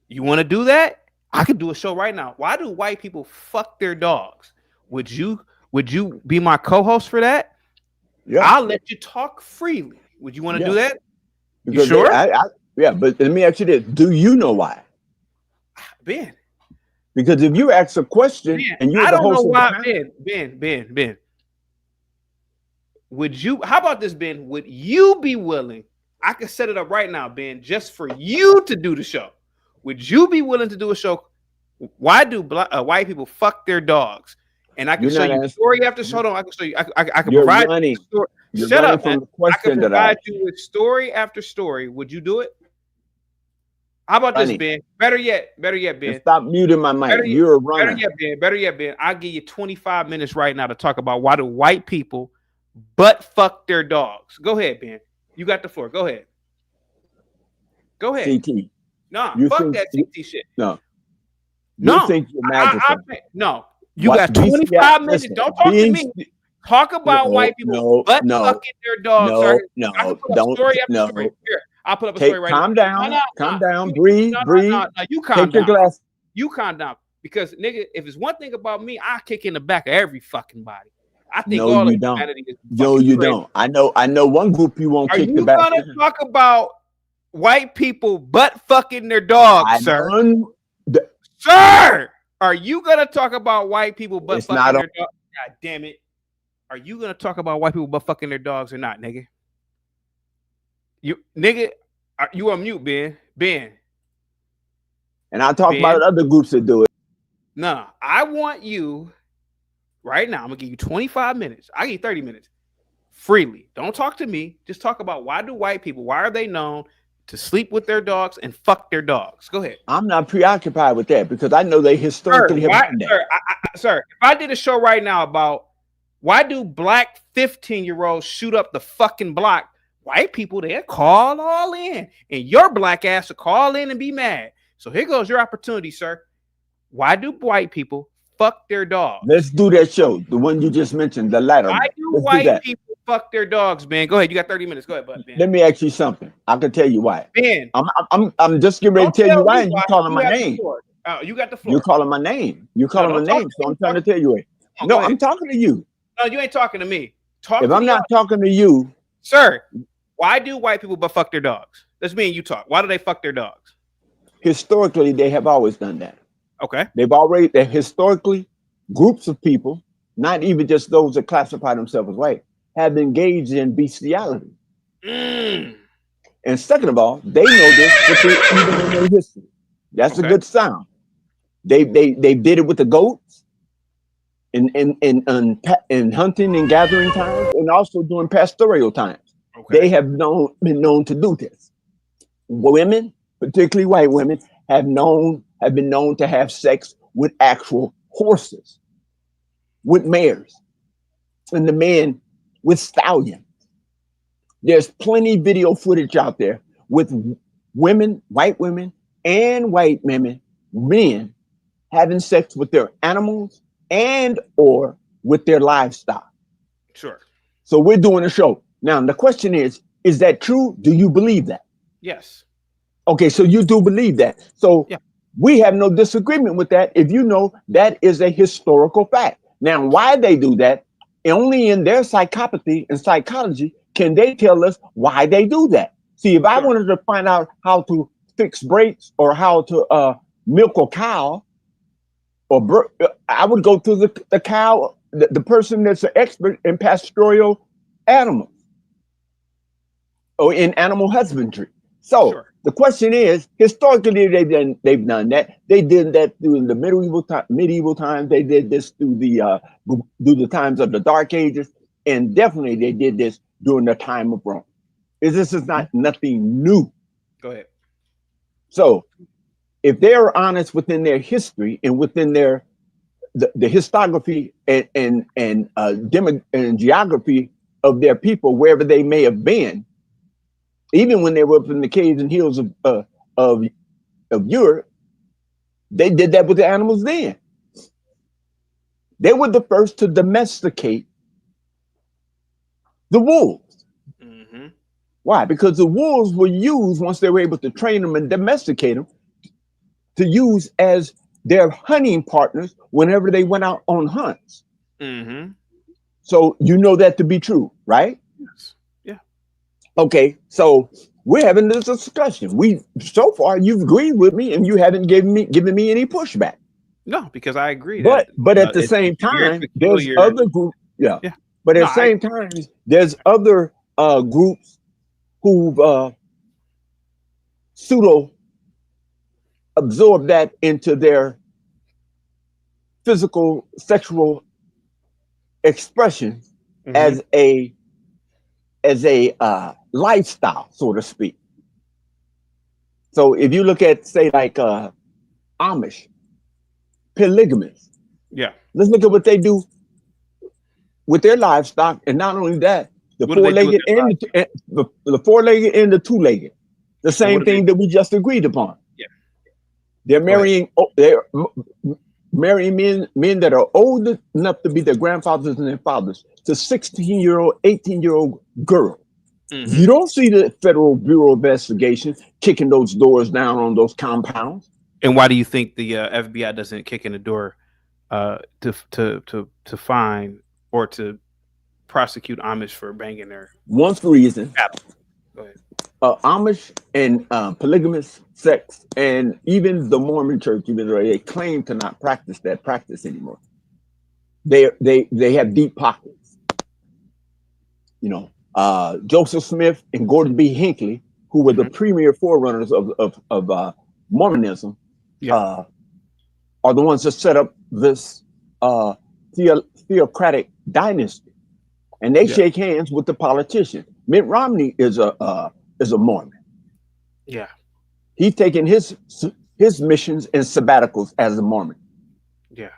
S2: You want to do that? I could do a show right now. Why do white people fuck their dogs? Would you be my co-host for that?
S9: Yeah.
S2: I'll let you talk freely. Would you want to do that?
S9: Because
S2: you sure?
S9: Yeah, but let me ask you this: do you know why?
S2: Ben.
S9: Because if you ask a question and you're
S2: I
S9: the
S2: don't know
S9: host
S2: why,
S9: of the panel,
S2: Ben. Would you? How about this, Ben? Would you be willing? I could set it up right now, Ben, just for you to do the show. Would you be willing to do a show? Why do white people fuck their dogs? And I can show you story after story. Hold on, I can show you. I can provide you a story. Shut up, man. I can provide you with story after story. Would you do it? How about this, Ben? Better yet, Ben.
S9: And stop muting my mic. You're a runner.
S2: Better yet, Ben. I'll give you 25 minutes right now to talk about why do white people butt fuck their dogs. Go ahead, Ben. You got the floor. Go ahead.
S9: CT.
S2: Nah,
S9: You
S2: fuck
S9: think-
S2: that CT shit.
S9: No.
S2: No.
S9: You think you're magical.
S2: No. You
S9: What-
S2: got 25 minutes.
S9: listen,
S2: Don't talk to me. Talk about white people butt fucking their dogs. Sir. I can put up story after story. Here, I'll put up a story right
S9: calm
S2: now.
S9: down. Calm down. Breathe. Breathe.
S2: No, you calm
S9: Take your
S2: down.
S9: glass.
S2: You calm down. Because nigga, if it's one thing about me, I kick in the back of every fucking body. I think
S9: No,
S2: all
S9: you
S2: of
S9: don't.
S2: humanity is
S9: No,
S2: fucking
S9: you
S2: crazy.
S9: don't. I know one group you won't
S2: Are
S9: kick
S2: you
S9: the back.
S2: gonna talk about white people butt fucking their dogs, sir? Sir, are you gonna talk about white people butt
S9: It's
S2: fucking
S9: not
S2: their
S9: on-
S2: dogs? God damn it! Are you gonna talk about white people butt fucking their dogs or not, nigga? You nigga, you on mute, Ben.
S9: And I'll talk
S2: Ben.
S9: about other groups that do it.
S2: No, I want you right now. I'm gonna give you 25 minutes. I give you 30 minutes freely. Don't talk to me. Just talk about why do white people, why are they known to sleep with their dogs and fuck their dogs? Go ahead.
S9: I'm not preoccupied with that because I know they historically have done that.
S2: Sir, if I did a show right now about why do black 15-year-olds shoot up the fucking block, white people, they'll call all in. And your black ass will call in and be mad. So here goes your opportunity, sir. Why do white people fuck their dogs?
S9: Let's do that show. The one you just mentioned, the latter.
S2: Why
S9: one.
S2: do
S9: Let's
S2: white
S9: that.
S2: people fuck their dogs, man? Go ahead. You got 30 minutes. Go ahead, bud. Ben.
S9: Let me ask you something. I can tell you why.
S2: Ben.
S9: I'm just getting ready to tell you why, and you calling my
S2: got the
S9: name.
S2: floor. You got the floor.
S9: You're calling my name. You're calling my
S2: don't talk
S9: name.
S2: to
S9: So
S2: me.
S9: I'm trying to tell you why.
S2: Oh,
S9: No,
S2: go ahead.
S9: I'm talking to you.
S2: No, you ain't talking to me. Talk
S9: If
S2: to
S9: I'm
S2: the
S9: not
S2: audience.
S9: talking to you,
S2: Sir, why do white people but fuck their dogs? That's me and you talk. Why do they fuck their dogs?
S9: historically they have always done that.
S2: Okay.
S9: They historically, groups of people, not even just those that classify themselves as white, have engaged in bestiality. And second of all, they know this even in their history. That's a good sound. They did it with the goats. in hunting and gathering times, and also during pastoral times. They have been known to do this. Women, particularly white women, have been known to have sex with actual horses, with mares, and the men with stallions. There's plenty video footage out there with women, white women, and white men having sex with their animals and or with their livestock.
S2: Sure.
S9: So we're doing a show. Now, the question is that true? Do you believe that?
S2: Yes.
S9: Okay, so you do believe that. So we have no disagreement with that if you know that is a historical fact. Now, why they do that, only in their psychopathy and psychology can they tell us why they do that. See, if I wanted to find out how to fix brakes or how to milk a cow, or I would go to the cow, the person that's an expert in pastoral animals or in animal husbandry. So the question is, historically, they've done that. They did that through the medieval times. They did this through the times of the Dark Ages, and definitely they did this during the time of Rome. This is not nothing new.
S2: Go ahead.
S9: So, if they're honest within their history and within their the historiography and geography of their people, wherever they may have been, even when they were up in the caves and hills of Europe, they did that with the animals then. They were the first to domesticate the wolves. Why? Because the wolves were used, once they were able to train them and domesticate them, to use as their hunting partners whenever they went out on hunts. So you know that to be true, right?
S2: Yes. Yeah.
S9: Okay, so we're having this discussion. So far you've agreed with me and you haven't given me any pushback.
S2: No, because I agree.
S9: But at the same time, there's other groups. Yeah. But at the same time, there's other groups who've pseudo absorb that into their physical sexual expression as a lifestyle, so to speak. So if you look at, say, like Amish, polygamous.
S2: Yeah.
S9: Let's look at what they do with their livestock, and not only that, the four-legged and the four-legged and the two-legged. The same thing that we just agreed upon. They're marrying. They're marrying men that are old enough to be their grandfathers and their fathers to 16-year-old, 18-year-old girl. You don't see the Federal Bureau of Investigation kicking those doors down on those compounds.
S2: And why do you think the FBI doesn't kick in the door to find or to prosecute Amish for banging their?
S9: One reason.
S2: Go ahead.
S9: Amish and polygamous sex, and even the Mormon Church, even though they claim to not practice that practice anymore, they have deep pockets. You know, Joseph Smith and Gordon B. Hinckley, who were the premier forerunners of Mormonism, are the ones that set up this theocratic dynasty, and they shake hands with the politicians. Mitt Romney is a Mormon.
S2: Yeah.
S9: He's taken his missions and sabbaticals as a Mormon.
S2: Yeah.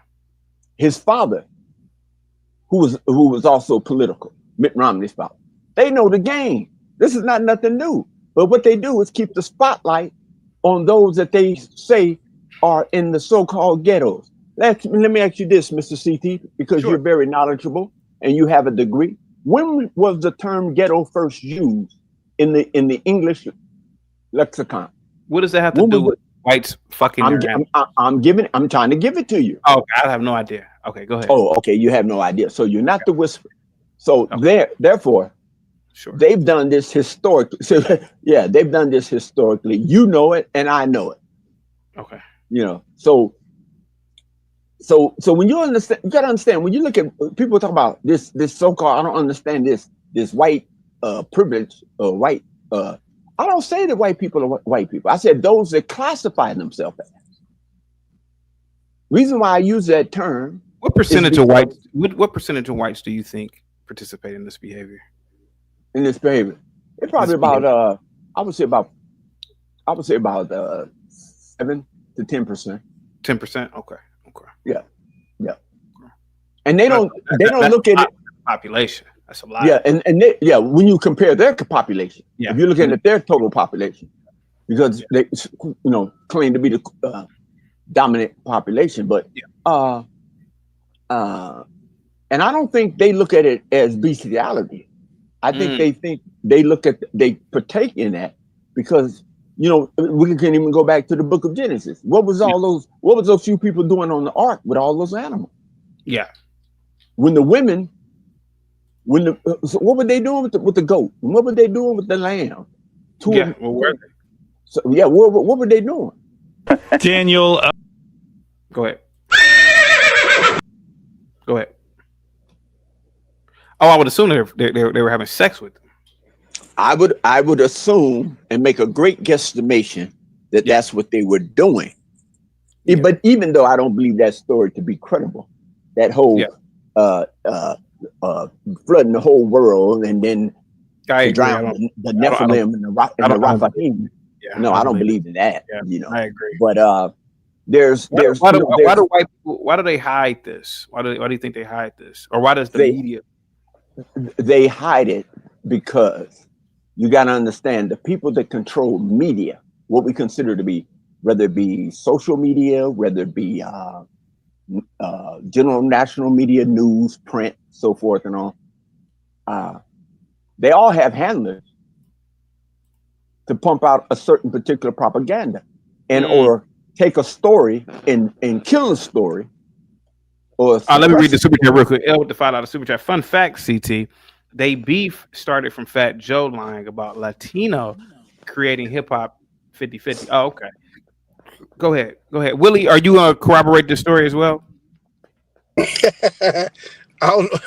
S9: His father, who was also political, Mitt Romney's father. They know the game. This is not nothing new. But what they do is keep the spotlight on those that they say are in the so-called ghettos. Let me ask you this, Mr. CT, because you're very knowledgeable and you have a degree. When was the term ghetto first used in the English lexicon?
S2: What does that have to do with whites fucking?
S9: I'm trying to give it to you.
S2: Oh, I have no idea. Okay, go ahead.
S9: Oh, okay, you have no idea. So you're not the whisperer. So therefore, they've done this historically. So they've done this historically. You know it, and I know it.
S2: Okay.
S9: You know, so when you understand, you gotta understand, when you look at people talk about this so-called, I don't understand this white privilege or white I don't say that white people are white people. I said those that classify themselves as. Reason why I use that term
S2: What percentage of whites? What percentage of whites do you think participate in this behavior?
S9: In this behavior, it's probably about I would say about 7 to 10%.
S2: 10%. Okay.
S9: Yeah. And they don't look at it.
S2: Population. That's a lot.
S9: Yeah, and when you compare their population, if you're looking at their total population, because they claim to be the dominant population, but and I don't think they look at it as bestiality. I think they partake in that because we can even go back to the book of Genesis. What was those few people doing on the ark with all those animals?
S2: Yeah.
S9: When the women, so what were they doing with the goat? And what were they doing with the lamb?
S2: What were they?
S9: So, what were they doing?
S10: Daniel,
S2: go ahead. Go ahead. Oh, I would assume they were having sex with them.
S9: I would assume and make a great guesstimation that that's what they were doing. But even though I don't believe that story to be credible, that whole flooding the whole world and then drown the Nephilim and the Raphaim. No, I don't believe in that.
S2: I agree.
S9: But
S2: why do they hide this? Why do you think they hide this? Or why does the media?
S9: They hide it because you got to understand the people that control media, what we consider to be, whether it be social media, whether it be general national media, news, print, so forth and on. They all have handlers to pump out a certain particular propaganda and or take a story and kill a story. Or
S2: let me read the super chat real quick. With the $5 super chat. Fun fact, CT. They beef started from Fat Joe lying about Latino creating hip hop 50-50. Oh, okay. Go ahead. Willie, are you going to corroborate this story as well?
S16: I don't know.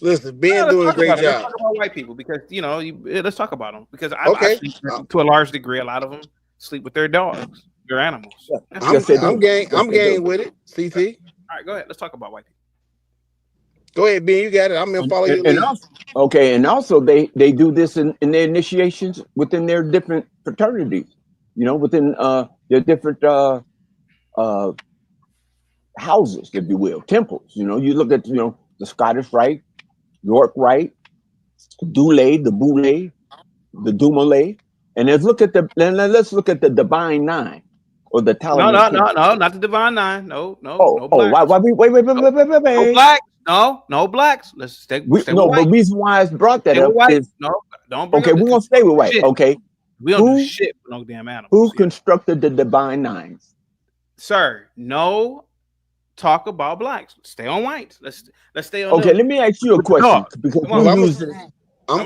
S16: Listen, Ben doing a great job.
S2: Let's talk about white people because let's talk about them because I sleep, to a large degree, a lot of them sleep with their dogs, their animals.
S16: I'm game with it. CT.
S2: All right, go ahead. Let's talk about white people.
S16: Go ahead, Ben. You got it. I'm gonna follow you.
S9: And also they do this in their initiations within their different fraternities. Within their different houses, if you will, temples. You look at the Scottish Rite, York Rite, Dule, the Boule, the Dumole, and let's look at the Divine Nine or the Talmud.
S2: No, not the Divine Nine. No.
S9: Wait.
S2: No blacks. Let's stay.
S9: The reason why I brought that up is
S2: don't bring
S9: okay. We're gonna stay with white.
S2: Shit.
S9: Okay.
S2: We don't do shit with no damn animals.
S9: Who constructed the Divine Nines?
S2: Sir, no talk about blacks. Stay on whites. Let's stay on.
S9: Okay, let me ask you a question because
S16: I'm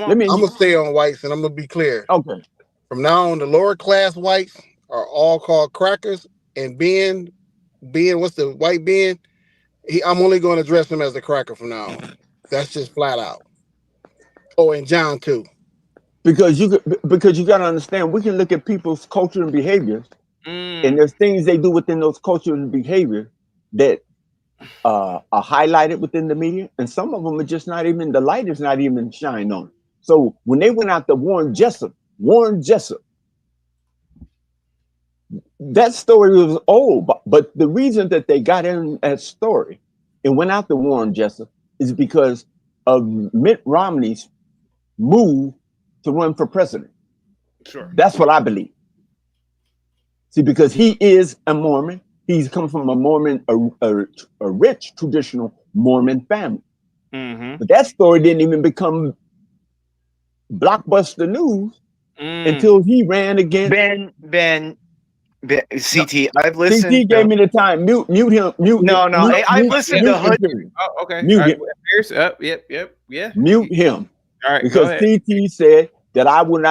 S16: gonna stay on whites, and I'm gonna be clear.
S9: Okay.
S16: From now on, the lower class whites are all called crackers, and Ben, what's the white Ben? I'm only going to address him as the cracker from now on. That's just flat out. Oh, and John too.
S9: Because you got to understand, we can look at people's culture and behaviors, and there's things they do within those culture and behavior that are highlighted within the media, and some of them are just not even, the light is not even shined on. So when they went out to Warren Jessup, that story was old, but the reason that they got in that story and went out to Warren Jessup is because of Mitt Romney's move to run for president.
S2: Sure.
S9: That's what I believe. See, because he is a Mormon. He's come from a Mormon, a rich traditional Mormon family.
S2: Mm-hmm.
S9: But that story didn't even become blockbuster news until he ran against
S17: Ben. CT, I've listened.
S9: CT gave me the time. Mute him.
S17: I've listened to hundreds.
S2: Oh, okay.
S9: Mute him.
S2: Yep.
S9: Mute him.
S2: All right.
S9: Because CT said that I will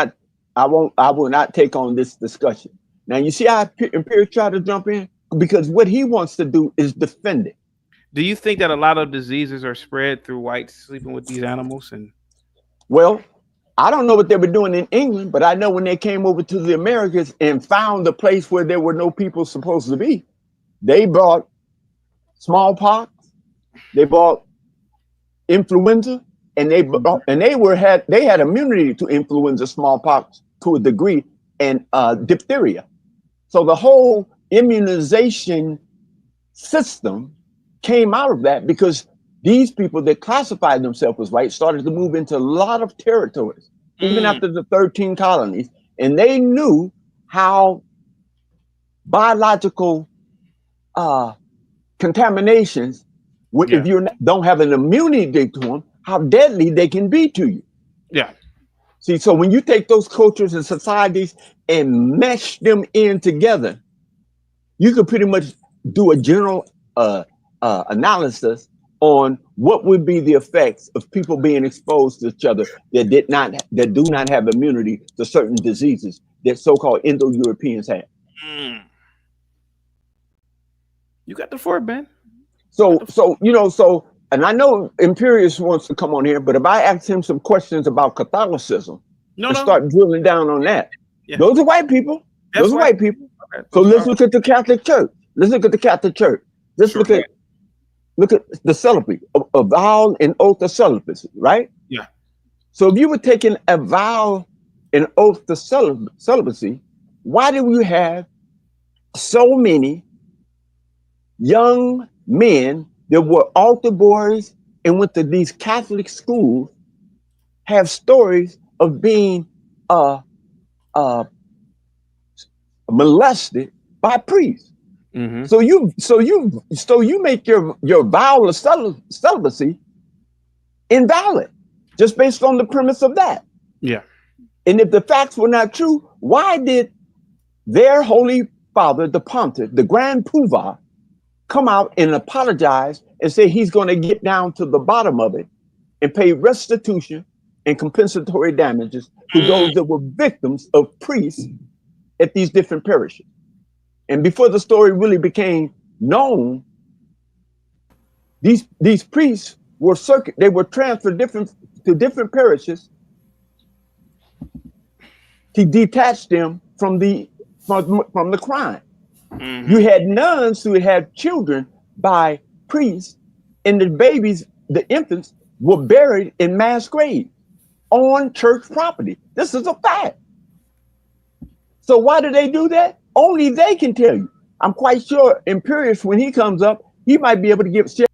S9: not take on this discussion. Now you see how Imperial tried to jump in because what he wants to do is defend it.
S2: Do you think that a lot of diseases are spread through whites sleeping with these animals?
S9: Well, I don't know what they were doing in England, but I know when they came over to the Americas and found a place where there were no people supposed to be, they brought smallpox, They bought influenza, and they had immunity to influenza, smallpox to a degree, and diphtheria. So the whole immunization system came out of that because these people that classified themselves as white started to move into a lot of territories, even after the 13 colonies, and they knew how biological contaminations, if you don't have an immunity to them, how deadly they can be to you.
S2: Yeah.
S9: See, so when you take those cultures and societies and mesh them in together, you can pretty much do a general analysis on what would be the effects of people being exposed to each other that do not have immunity to certain diseases that so-called Indo-Europeans have.
S2: You got the fort, Ben.
S9: So and I know Imperius wants to come on here, but if I ask him some questions about Catholicism start drilling down on that, those are white people. Those are white people. Okay. So let's look at the Catholic Church. Let's look at the Catholic Church. Let's look at the celibacy, a vow and oath of celibacy, right?
S2: Yeah.
S9: So if you were taking a vow and oath to celibacy, why do we have so many young men that were altar boys and went to these Catholic schools have stories of being molested by priests?
S2: Mm-hmm.
S9: So you make your vow of celibacy invalid just based on the premise of that.
S2: Yeah.
S9: And if the facts were not true, why did their Holy Father, the Pontiff, the Grand Poobah, come out and apologize and say he's going to get down to the bottom of it and pay restitution and compensatory damages to those that were victims of priests at these different parishes? And before the story really became known, these priests were they were transferred to different parishes to detach them from the crime. Mm-hmm. You had nuns who had children by priests, and the babies, the infants, were buried in mass graves on church property. This is a fact. So why do they do that? Only they can tell you. I'm quite sure Imperius, when he comes up, he might be able to give shit.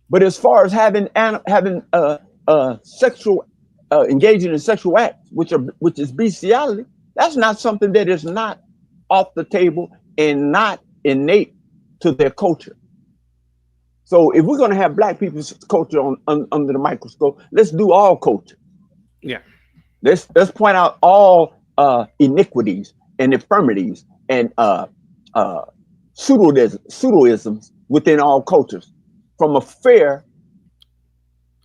S9: But as far as having sexual engaging in sexual acts, which is bestiality, that's not something that is not off the table and not innate to their culture. So if we're going to have black people's culture under the microscope, let's do all culture.
S2: Yeah.
S9: Let's point out all iniquities and infirmities and pseudoisms within all cultures from a fair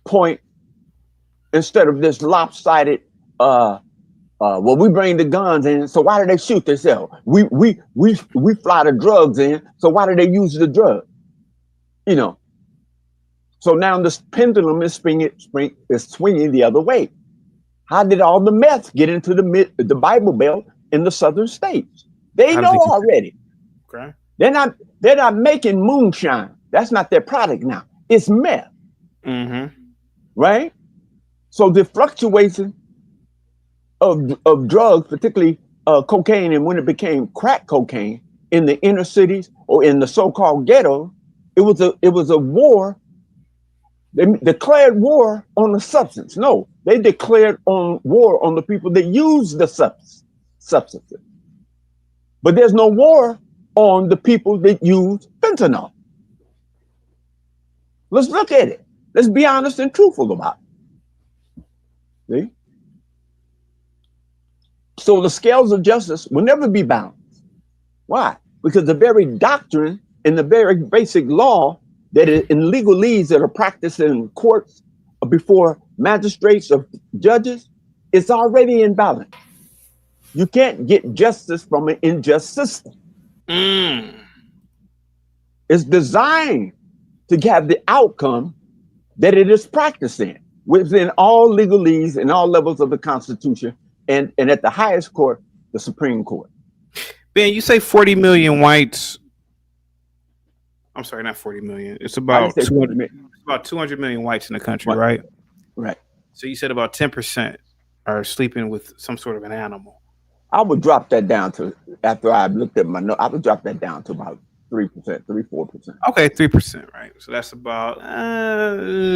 S9: point, instead of this lopsided well, we bring the guns in, so why do they shoot themselves? We fly the drugs in, so why do they use the drug? You know. So now this pendulum is swinging the other way. How did all the meth get into the Bible Belt in the southern states? They know already.
S2: Okay.
S9: They're not making moonshine. That's not their product now. It's meth.
S2: Mm-hmm.
S9: Right? So the fluctuation of drugs, particularly cocaine, and when it became crack cocaine in the inner cities or in the so-called ghetto, it was a war. They declared war on the substance. No, they declared war on the people that use the substances. But there's no war on the people that use fentanyl. Let's look at it. Let's be honest and truthful about it. See? So the scales of justice will never be balanced. Why? Because the very doctrine and the very basic law that in legalese that are practiced in courts before magistrates or judges, it's already in balance. You can't get justice from an unjust system. It's designed to have the outcome that it is practiced in within all legalese and all levels of the Constitution, and at the highest court, the Supreme Court.
S2: Ben, you say 40 million whites I'm sorry, not 40 million. It's
S9: I
S2: about
S9: didn't say 40
S2: 200,
S9: million.
S2: about 200 million whites in the country,
S9: Right.
S2: right?
S9: Right.
S2: So you said about 10% are sleeping with some sort of an animal.
S9: I would drop that down to, after I looked at my note, I would drop that down to about 3%, 4%.
S2: Okay, 3%, right? So that's about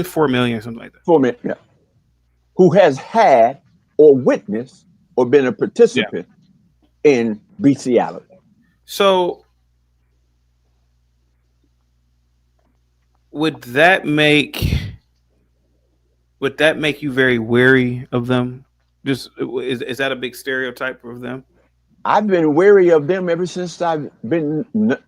S2: 4 million, something like that.
S9: 4 million, yeah. Who has had or witnessed or been a participant in bestiality.
S2: So would that make you very wary of them? Just is that a big stereotype of them?
S9: I've been wary of them ever since I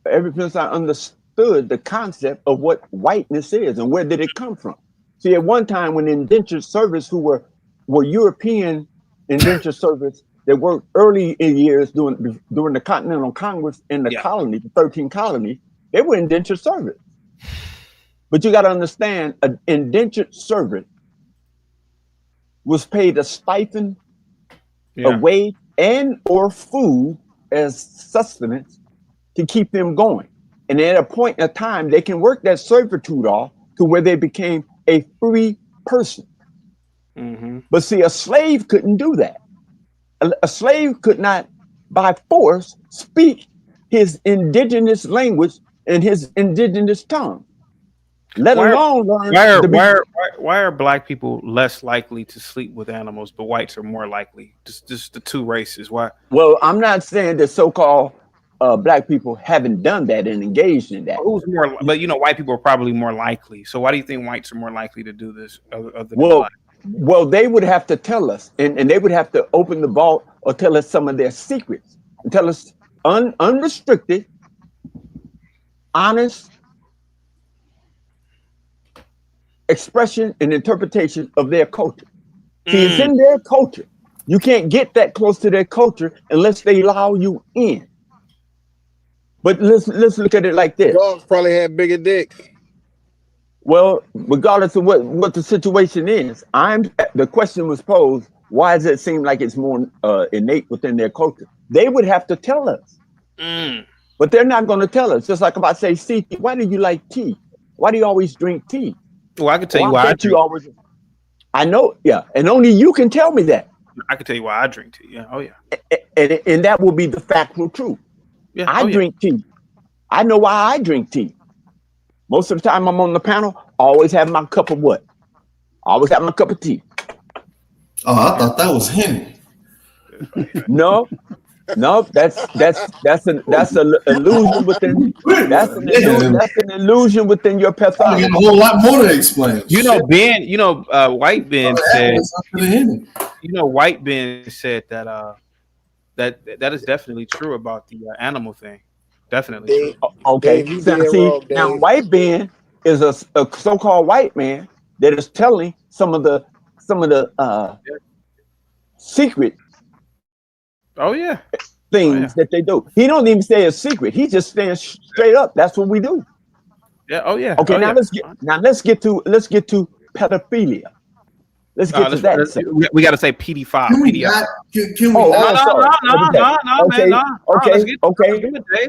S9: understood the concept of what whiteness is and where did it come from. See, at one time when indentured servants who were European indentured servants that worked early in years during the Continental Congress in the colony, the 13 colonies, they were indentured servants. But you got to understand, an indentured servant was paid a stipend, a wage, and or food as sustenance to keep them going. And at a point in time, they can work that servitude off to where they became a free person.
S2: Mm-hmm.
S9: But see, a slave couldn't do that. A slave could not, by force, speak his indigenous language and his indigenous tongue, let alone learn.
S2: Why are black people less likely to sleep with animals, but whites are more likely? Just the two races. Why?
S9: Well, I'm not saying that so-called black people haven't done that and engaged in that.
S2: Who's more? But white people are probably more likely. So why do you think whites are more likely to do this? Other than black?
S9: Well, they would have to tell us, and they would have to open the vault or tell us some of their secrets, and tell us unrestricted, honest expression and interpretation of their culture. See, it's in their culture. You can't get that close to their culture unless they allow you in. But let's look at it like this.
S16: Dogs probably had bigger dicks.
S9: Well, regardless of what the situation is, the question was posed, why does it seem like it's more innate within their culture? They would have to tell us. But they're not going to tell us. Just like if I say, CT, why do you like tea? Why do you always drink tea?
S2: Well, I can tell you why I drink.
S9: I know, yeah. And only you can tell me that.
S2: I can tell you why I drink tea. Yeah. Oh, yeah.
S9: And that will be the factual truth.
S2: Yeah.
S9: I drink tea. I know why I drink tea. Most of the time I'm on the panel, I always have my cup of what? I always have my cup of tea.
S7: Oh, I thought that was Henny.
S9: No, that's an illusion within. That's an illusion within your pathology.
S7: A whole lot more to explain.
S2: Ben. White Ben said. White Ben said that is definitely true about the animal thing. Definitely.
S9: Okay. Now White Ben is a so-called white man that is telling some of the secret.
S2: Oh yeah.
S9: Things that they do. He don't even say a secret. He just stands straight up. That's what we do.
S2: Yeah. Oh yeah.
S9: Okay. Let's get to pedophilia. Let's get to that.
S2: We got to say PD5.
S7: Can we
S9: Okay.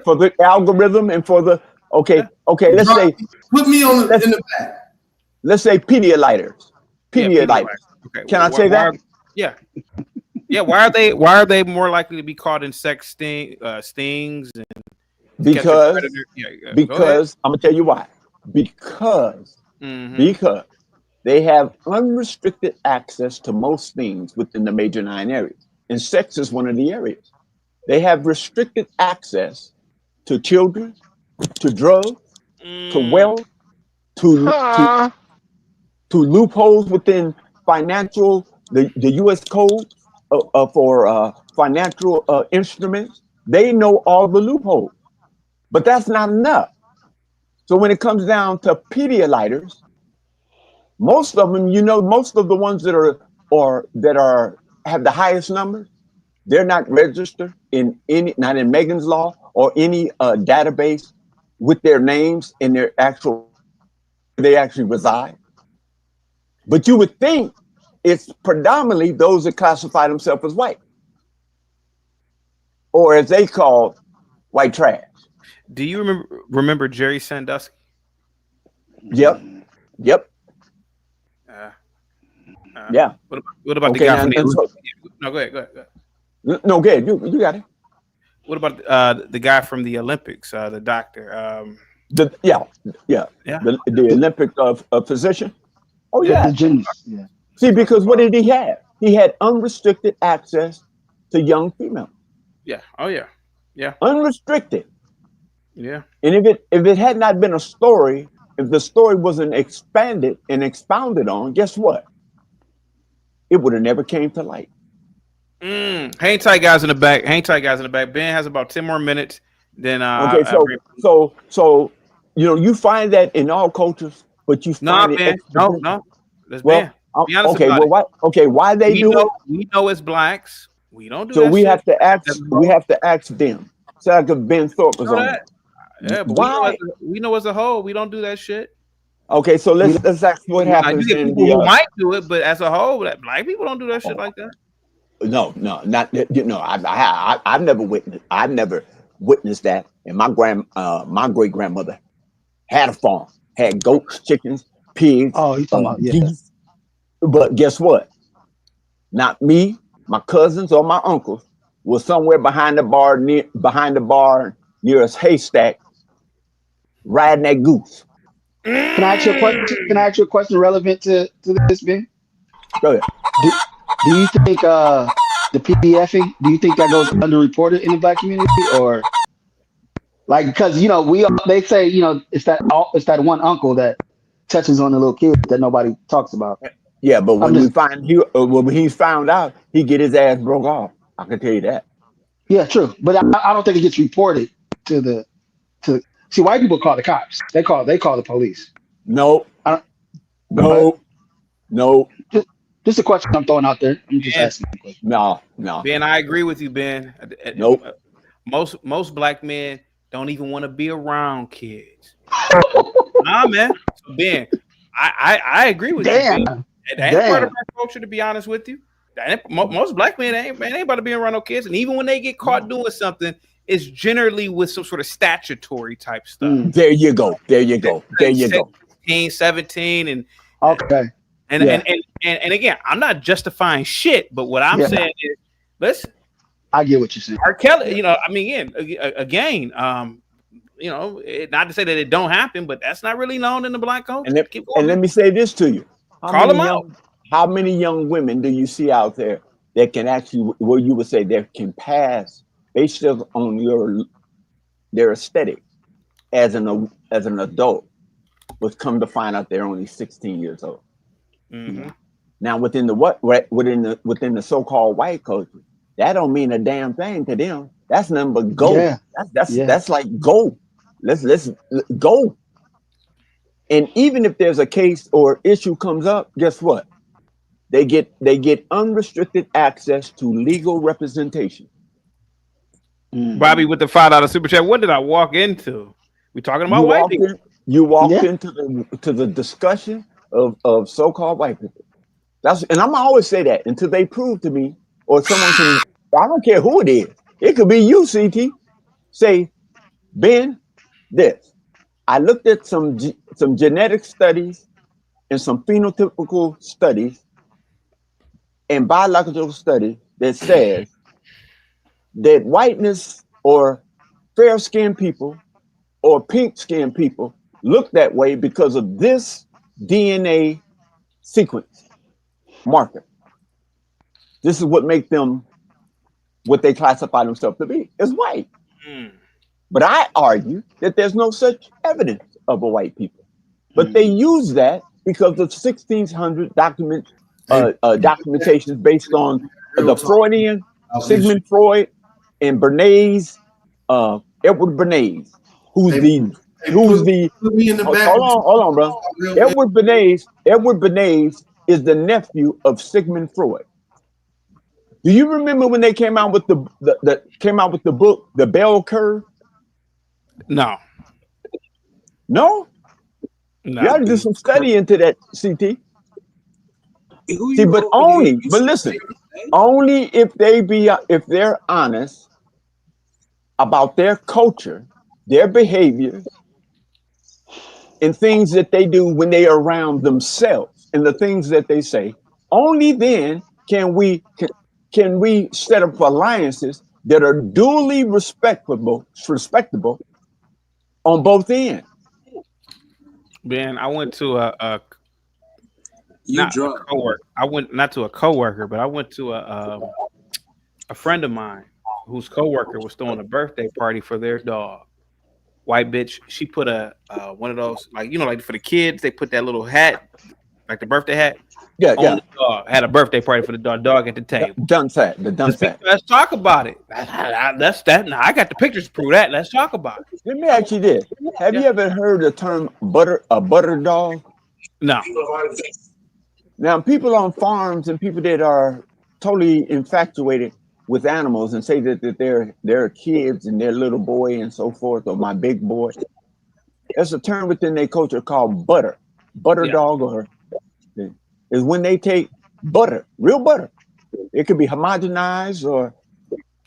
S9: For the algorithm and for the okay. Let's say
S7: put me in the back.
S9: Let's say Pedialyters.
S2: Okay.
S9: Can I say that?
S2: Yeah. Yeah. Why are they more likely to be caught in sex stings and
S9: because I'm gonna tell you why. Because they have unrestricted access to most things within the major 9 areas. And sex is one of the areas. They have restricted access to children, to drugs, to wealth, to loopholes within financial, the U.S. code for financial instruments. They know all the loopholes, but that's not enough. So when it comes down to Pedialyters, most of them, most of the ones that have the highest numbers, they're not registered not in Megan's Law or any database with their names and they actually reside. But you would think it's predominantly those that classify themselves as white, or as they call white trash.
S2: Do you remember Jerry Sandusky?
S9: Yep. Yeah.
S2: What about the
S9: Okay,
S2: guy
S9: now,
S2: from the
S9: and so-
S2: Olympics? No, go ahead.
S9: No, go ahead. You got it.
S2: What about the guy from the Olympics, the doctor?
S9: The Olympic physician. Oh
S2: Yeah.
S9: yeah.
S14: The gymnast. Yeah.
S9: See, because what did he have? He had unrestricted access to young females.
S2: Yeah. Oh yeah. Yeah.
S9: Unrestricted.
S2: Yeah.
S9: And if it had not been a story, if the story wasn't expanded and expounded on, guess what? It would have never came to light.
S2: Hang tight, guys in the back. Ben has about 10 more minutes. Then
S9: Okay, so you find that in all cultures, but you find
S2: Ben.
S9: it.
S2: No. Let's Ben. Be honest
S9: Okay,
S2: about
S9: well, why they do it?
S2: We know it's blacks. We don't do
S9: So
S2: that
S9: we
S2: shit.
S9: have to ask. We have to ask them. So like if Ben Thorpe was
S2: know
S9: on
S2: that.
S9: it.
S2: Yeah, but
S9: Why?
S2: we know as a whole, we don't do that shit.
S9: Okay, so let's ask what happens
S2: You get
S9: in
S2: people
S9: the.
S2: who might do it, but as a whole, black people don't do that shit like that.
S9: No, not I've never witnessed that. And my great grandmother had a farm, had goats, chickens, pigs, geese. But guess what? Not me, my cousins, or my uncles was somewhere behind the bar near a haystack, riding that goose.
S14: Can I ask you a question? Can I ask you a question relevant to this, Ben?
S9: Go ahead.
S14: Do you think the PDFing? Do you think that goes underreported in the black community, or like because they say it's that one uncle that touches on the little kid that nobody talks about.
S9: Yeah, but when he's found out, he get his ass broke off. I can tell you that.
S14: Yeah, true, but I don't think it gets reported to see. White people call the cops. They call the police.
S9: No.
S14: Just a question I'm throwing out there. I'm just asking a question.
S9: No.
S2: Ben, I agree with you, Ben.
S9: Nope.
S2: Most black men don't even want to be around kids. Nah, man. So Ben, I agree with you. Ben. That ain't part of our culture, to be honest with you. Most black men ain't about to be around no kids, and even when they get caught doing something, it's generally with some sort of statutory type stuff.
S9: There you go.
S2: 16, 17, and
S14: okay.
S2: And again, I'm not justifying shit, but what I'm saying is, listen.
S14: I get what you're saying.
S2: R. Kelly, again, not to say that it don't happen, but that's not really known in the black culture.
S9: And let me say this to you.
S2: Call them out.
S9: How many young women do you see out there that can actually, where you would say they can pass based on their aesthetic as an adult, was come to find out they're only 16 years old.
S2: Mm-hmm.
S9: Now within the so-called white culture, that don't mean a damn thing to them. That's nothing but go.
S14: Yeah.
S9: That's like go. Let's go. And even if there's a case or issue comes up, guess what? They get unrestricted access to legal representation.
S2: Bobby with the $5 super chat. What did I walk into? We talking about white people.
S9: You walked into the discussion of so-called white people. And I'm always say that until they prove to me, or someone can. I don't care who it is. It could be you, CT. Say, Ben, this. I looked at some genetic studies and some phenotypical studies and biological study that says that whiteness or fair-skinned people or pink-skinned people look that way because of this DNA sequence marker. This is what makes them what they classify themselves to be, is white. But I argue that there's no such evidence of a white people. But they use that because of 1600 documentations based on the Freudian, Sigmund Freud, and Bernays, Edward Bernays, who's the hold on, bro. Edward Bernays is the nephew of Sigmund Freud. Do you remember when they came out with the book, The Bell Curve?
S2: No.
S9: You got to do some study into that, CT. But listen, only if they're honest about their culture, their behavior and things that they do when they are around themselves and the things that they say. Only then can we set up alliances that are duly respectable on both ends.
S2: Ben, I went to a
S6: You
S2: not
S6: drunk.
S2: a coworker. I went not to a coworker, but I went to a friend of mine whose coworker was throwing a birthday party for their dog. White bitch. She put a one of those, like, you know, like for the kids, they put that little hat, like the birthday hat.
S9: Yeah,
S2: on the dog. Had a birthday party for the dog. Dog at the table.
S9: The dunce hat.
S2: Let's talk about it. That's that. Now I got the pictures to prove that. Let's talk about it.
S9: Let me ask you this: have you ever heard the term a butter dog?
S2: No.
S9: Now, people on farms and people that are totally infatuated with animals and say that they're kids and their little boy and so forth, or my big boy. There's a term within their culture called butter dog, or is when they take butter, real butter. It could be homogenized or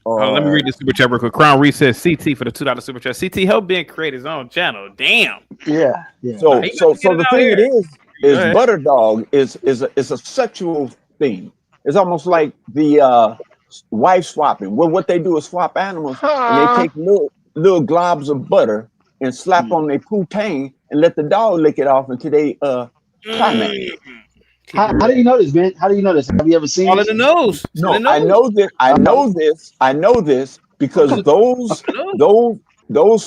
S2: let me read this super chat real quick. Crown Reed says CT for the $2 super chat. CT help Ben create his own channel. Damn.
S9: Yeah. So the thing is butter dog is a sexual thing. It's almost like the wife swapping. Well, what they do is swap animals and they take little globs of butter and slap on their poutine and let the dog lick it off until they climax.
S14: How do you know this, man? How do you know this? Have you ever seen
S2: all in the nose?
S9: No, I know this. I know this because those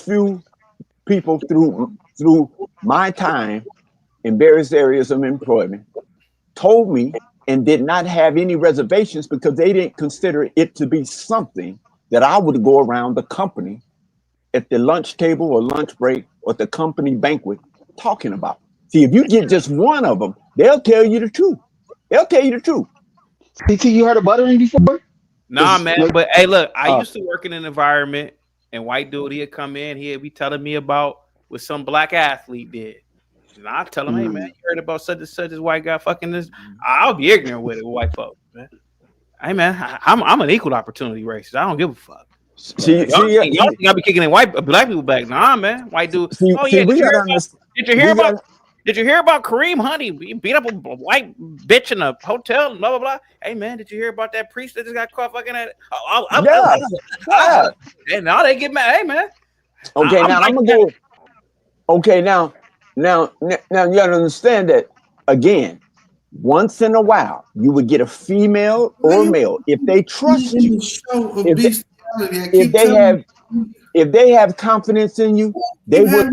S9: few people through my time in various areas of employment told me and did not have any reservations because they didn't consider it to be something that I would go around the company at the lunch table or lunch break or at the company banquet talking about. See, if you get just one of them, they'll tell you the truth.
S14: CT, you heard of buttering before?
S2: Nah, man. But hey, look, I used to work in an environment, and white dude, he'd come in, he'd be telling me about what some black athlete did. And I tell him, hey, man, you heard about such and such as white guy fucking this? I'll be ignorant with it with white folks, man. Hey, man, I'm an equal opportunity racist. I don't give a fuck. Y'all think I be kicking in black people back? Nah, man, white dude. Did you hear about Kareem Hunt? He beat up a white bitch in a hotel, blah blah blah. Hey man, did you hear about that priest that just got caught fucking at? And now they get mad. Hey man.
S9: Okay, now I'm gonna go. Okay, now you gotta understand that again. Once in a while, you would get a female or a male if they trust you. If they have confidence in you, they would.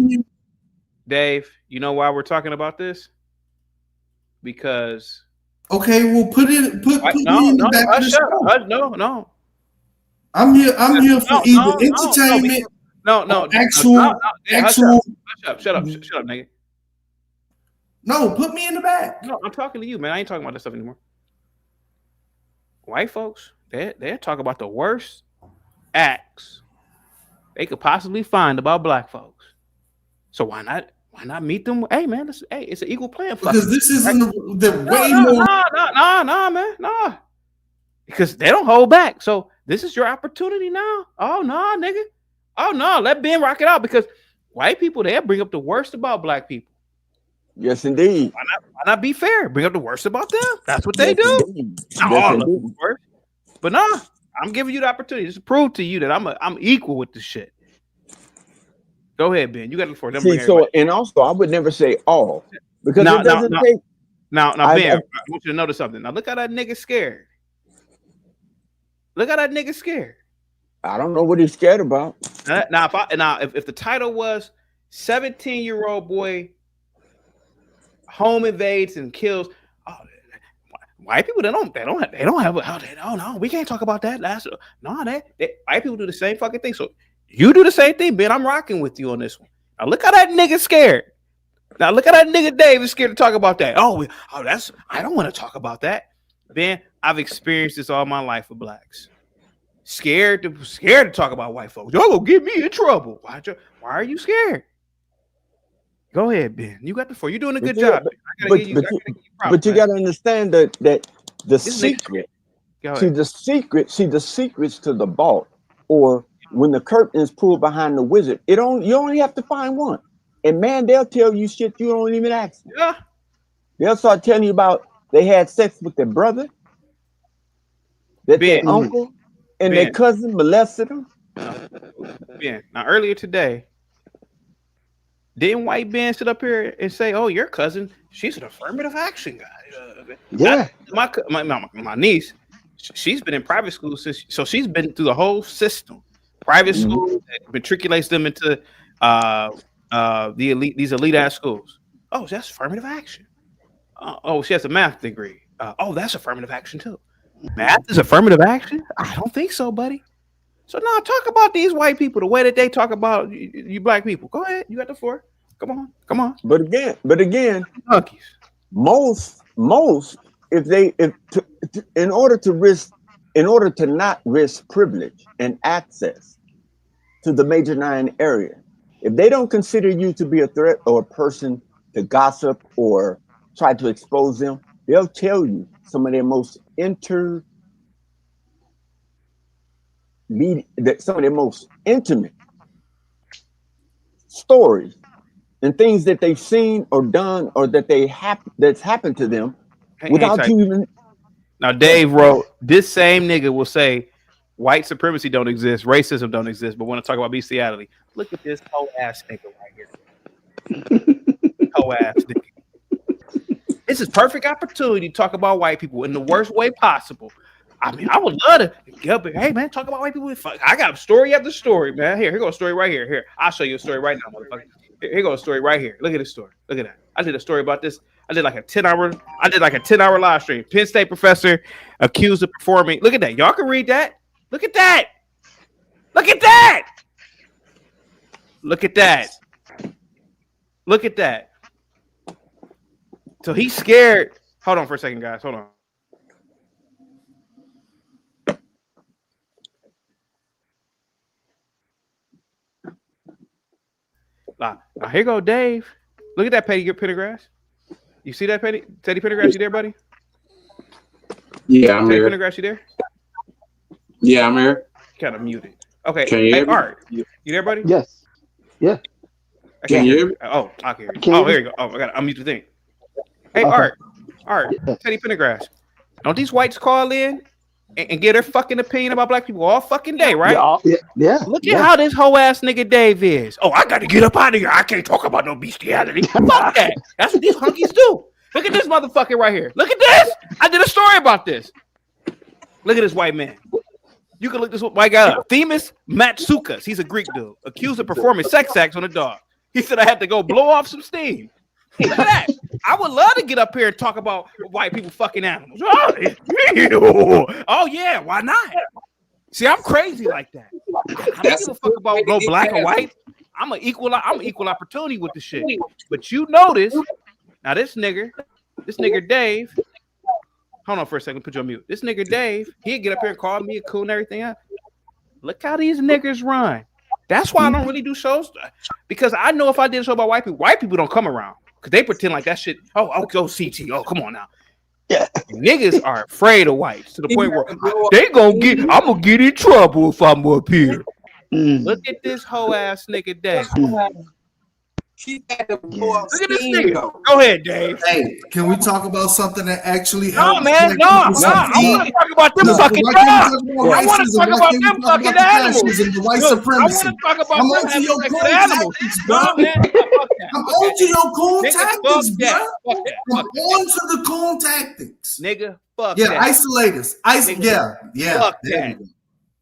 S2: Dave, you know why we're talking about this? Because
S7: okay, well, put me in the back of the show.
S2: No.
S7: I'm here for either entertainment.
S2: No.
S7: Actual.
S2: Shut up, nigga.
S7: No, put me in the back.
S2: No, I'm talking to you, man. I ain't talking about this stuff anymore. White folks, they talk about the worst acts they could possibly find about black folks. So why not meet them? Hey man, it's an equal playing field.
S7: Because this isn't the way more.
S2: No, man, no. Because they don't hold back. So this is your opportunity now. Oh no, nigga. Oh no, let Ben rock it out because white people they bring up the worst about black people.
S9: Yes, indeed.
S2: Why not be fair? Bring up the worst about them. That's what they do. But no, I'm giving you the opportunity just to prove to you that I'm equal with this shit. Go ahead, Ben. You got the floor.
S9: And also, I would never say all because
S2: it
S9: doesn't take.
S2: Now, Ben, I want you to notice something. Now, look how that nigga scared. Look how that nigga scared.
S9: I don't know what he's scared about.
S2: Now, if the title was 17-year-old boy home invades and kills, white people they don't have. We can't talk about that. White people do the same fucking thing. So. You do the same thing, Ben. I'm rocking with you on this one. Now look how that nigga scared. Now look how that nigga Dave is scared to talk about that. I don't want to talk about that. Ben, I've experienced this all my life with blacks. Scared to talk about white folks. Y'all gonna get me in trouble. Why are you scared? Go ahead, Ben. You got the floor. You're doing a good job.
S9: But you gotta understand that the secret. See the secrets to the vault or when the curtain is pulled behind the wizard, you only have to find one. And man, they'll tell you shit you don't even ask them.
S2: Yeah.
S9: They'll start telling you about they had sex with their brother, that their uncle and their cousin molested them.
S2: Now earlier today, didn't White Ben sit up here and say, "Oh, your cousin, she's an affirmative action guy."
S14: Yeah.
S2: My niece, she's been in private school so she's been through the whole system. Private school that matriculates them into these elite ass schools. Oh, that's affirmative action. Oh, she has a math degree. Oh, that's affirmative action too. Math is affirmative action? I don't think so, buddy. So now talk about these white people the way that they talk about you black people. Go ahead, you got the floor. Come on.
S9: But again, most in order to not risk privilege and access to the major 9 area, if they don't consider you to be a threat or a person to gossip or try to expose them, they'll tell you some of their most intimate stories and things that they've seen or done or that's happened to them without you even.
S2: Now, Dave wrote, this same nigga will say white supremacy don't exist, racism don't exist, but want to talk about bestiality. Look at this whole ass nigga right here. Whole ass nigga. This is perfect opportunity to talk about white people in the worst way possible. I mean, I would love to get up and, hey man, talk about white people. I got story after story, man. Here goes a story right here. Here, I'll show you a story right now, motherfucker. Here goes a story right here. Look at this story. Look at that. I did a story about this. I did like a 10-hour live stream. Penn State professor accused of performing. Look at that. Y'all can read that. Look at that. Look at that. Look at that. Look at that. So he's scared. Hold on for a second, guys. Hold on. Now here go Dave. Look at that Teddy Pendergrass. You see that Teddy Pendergrass? You there, buddy?
S6: Yeah, I'm
S2: Teddy
S6: here.
S2: Pendergrass, you there?
S6: Yeah, I'm here.
S2: Kind of muted. Okay.
S6: Can you hear me?
S2: Art, you there, buddy?
S14: Yes. Yeah.
S2: Can
S6: you hear me?
S2: Oh, I can hear you. Oh, here you go. Oh, I got to unmute the thing. Hey, Art, Teddy Pendergrass. Don't these whites call in and get their fucking opinion about black people all fucking day, right?
S14: Yeah.
S2: Look at how this whole ass nigga Dave is. Oh, I got to get up out of here. I can't talk about no bestiality. Fuck that. That's what these hunkies do. Look at this motherfucker right here. Look at this. I did a story about this. Look at this white man. You can look this white guy up. Themis Matsoukas. He's a Greek dude. Accused of performing sex acts on a dog. He said I had to go blow off some steam. Look at that. I would love to get up here and talk about white people fucking animals. Oh yeah, why not? See, I'm crazy like that. I don't give a fuck about no black or white. I'm an equal opportunity with the shit. But you notice now this nigga Dave. Hold on for a second, put you on mute. This nigga Dave, he'd get up here and call me a cool and everything else. Look how these niggas run. That's why I don't really do shows, because I know if I did a show about white people don't come around because they pretend like that shit. Oh, I'll go CT. Oh, come on now. Yeah, niggas are afraid of whites to the point where I'm gonna get in trouble if I'm up here. Look at this whole ass nigga Dave. Look at this nigga. Go ahead, Dave.
S7: Hey, can we talk about something that actually
S2: No,
S7: helps?
S2: man, no. I want to talk about them fucking dogs. I want to talk about them fucking animals.
S7: The white
S2: Look,
S7: supremacy.
S2: I want to talk about
S7: I'm
S2: them
S7: onto your
S2: having sex
S7: cool
S2: with animals.
S7: tactics, bro.
S2: No, man. Fuck that.
S7: I'm onto your cool
S2: Nigga,
S7: tactics,
S2: fuck
S7: bro.
S2: that. Fuck that.
S7: I'm onto the cool tactics.
S2: Nigga, fuck
S7: Yeah,
S2: that.
S7: isolators. Yeah.
S2: Fuck
S7: There
S2: that.
S7: we go.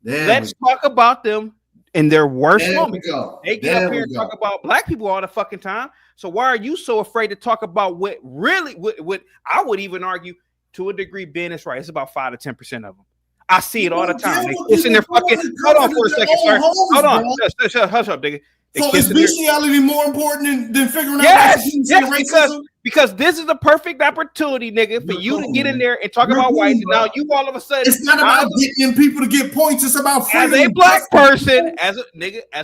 S7: There
S2: Let's
S7: we go.
S2: talk about them in their worst
S7: There we
S2: moments.
S7: go.
S2: They get
S7: There
S2: up here
S7: we
S2: and
S7: go.
S2: talk about black people all the fucking time. So why are you so afraid to talk about what I would even argue to a degree Ben is right. It's about 5 to 10% of them. I see it all the time. They kissing their fucking. Hold on for a second, sir. Hold on. Hush up, nigga.
S7: So is bestiality more important than figuring out
S2: Yes,
S7: racism?
S2: because this is the perfect opportunity, nigga, for you to get in there and talk about whites. And now you all of a sudden,
S7: it's not about getting people to get points. It's about freedom.
S2: as a black person, as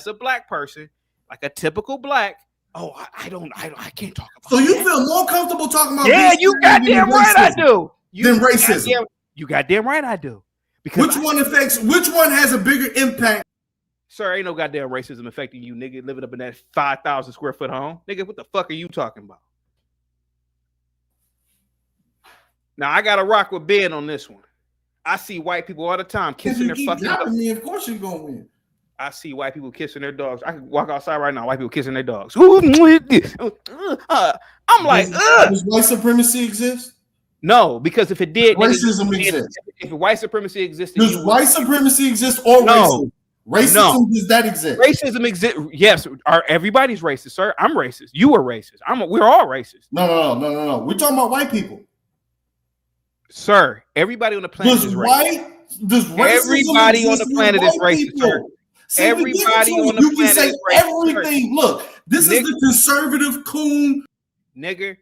S2: a black person, like a typical black. Oh, I can't talk about.
S7: So you feel more comfortable talking about?
S2: Yeah, you goddamn right I do.
S7: Than racism.
S2: You goddamn right I do. Because
S7: which one has a bigger impact
S2: Sir, ain't no goddamn racism affecting you, nigga, living up in that 5,000 square foot home. Nigga, what the fuck are you talking about? Now, I got to rock with Ben on this one. I see white people all the time kissing their fucking dogs.
S7: Me, of course you're going to win.
S2: I see white people kissing their dogs. I can walk outside right now, white people kissing their dogs. I'm like,
S7: does white supremacy exist?
S2: No, because if it did,
S7: racism exists.
S2: If white supremacy existed,
S7: does white supremacy exist or racism? Racism, does that exist?
S2: Racism exists. Yes. Everybody's racist, sir? I'm racist. You are racist. We're all racist.
S7: No. We're talking about white people.
S2: Sir, everybody on the planet is racist.
S7: Everybody
S2: on the planet is racist, sir. Everybody on the planet is racist.
S7: Everything. Look, this is the conservative coon.
S2: Nigga,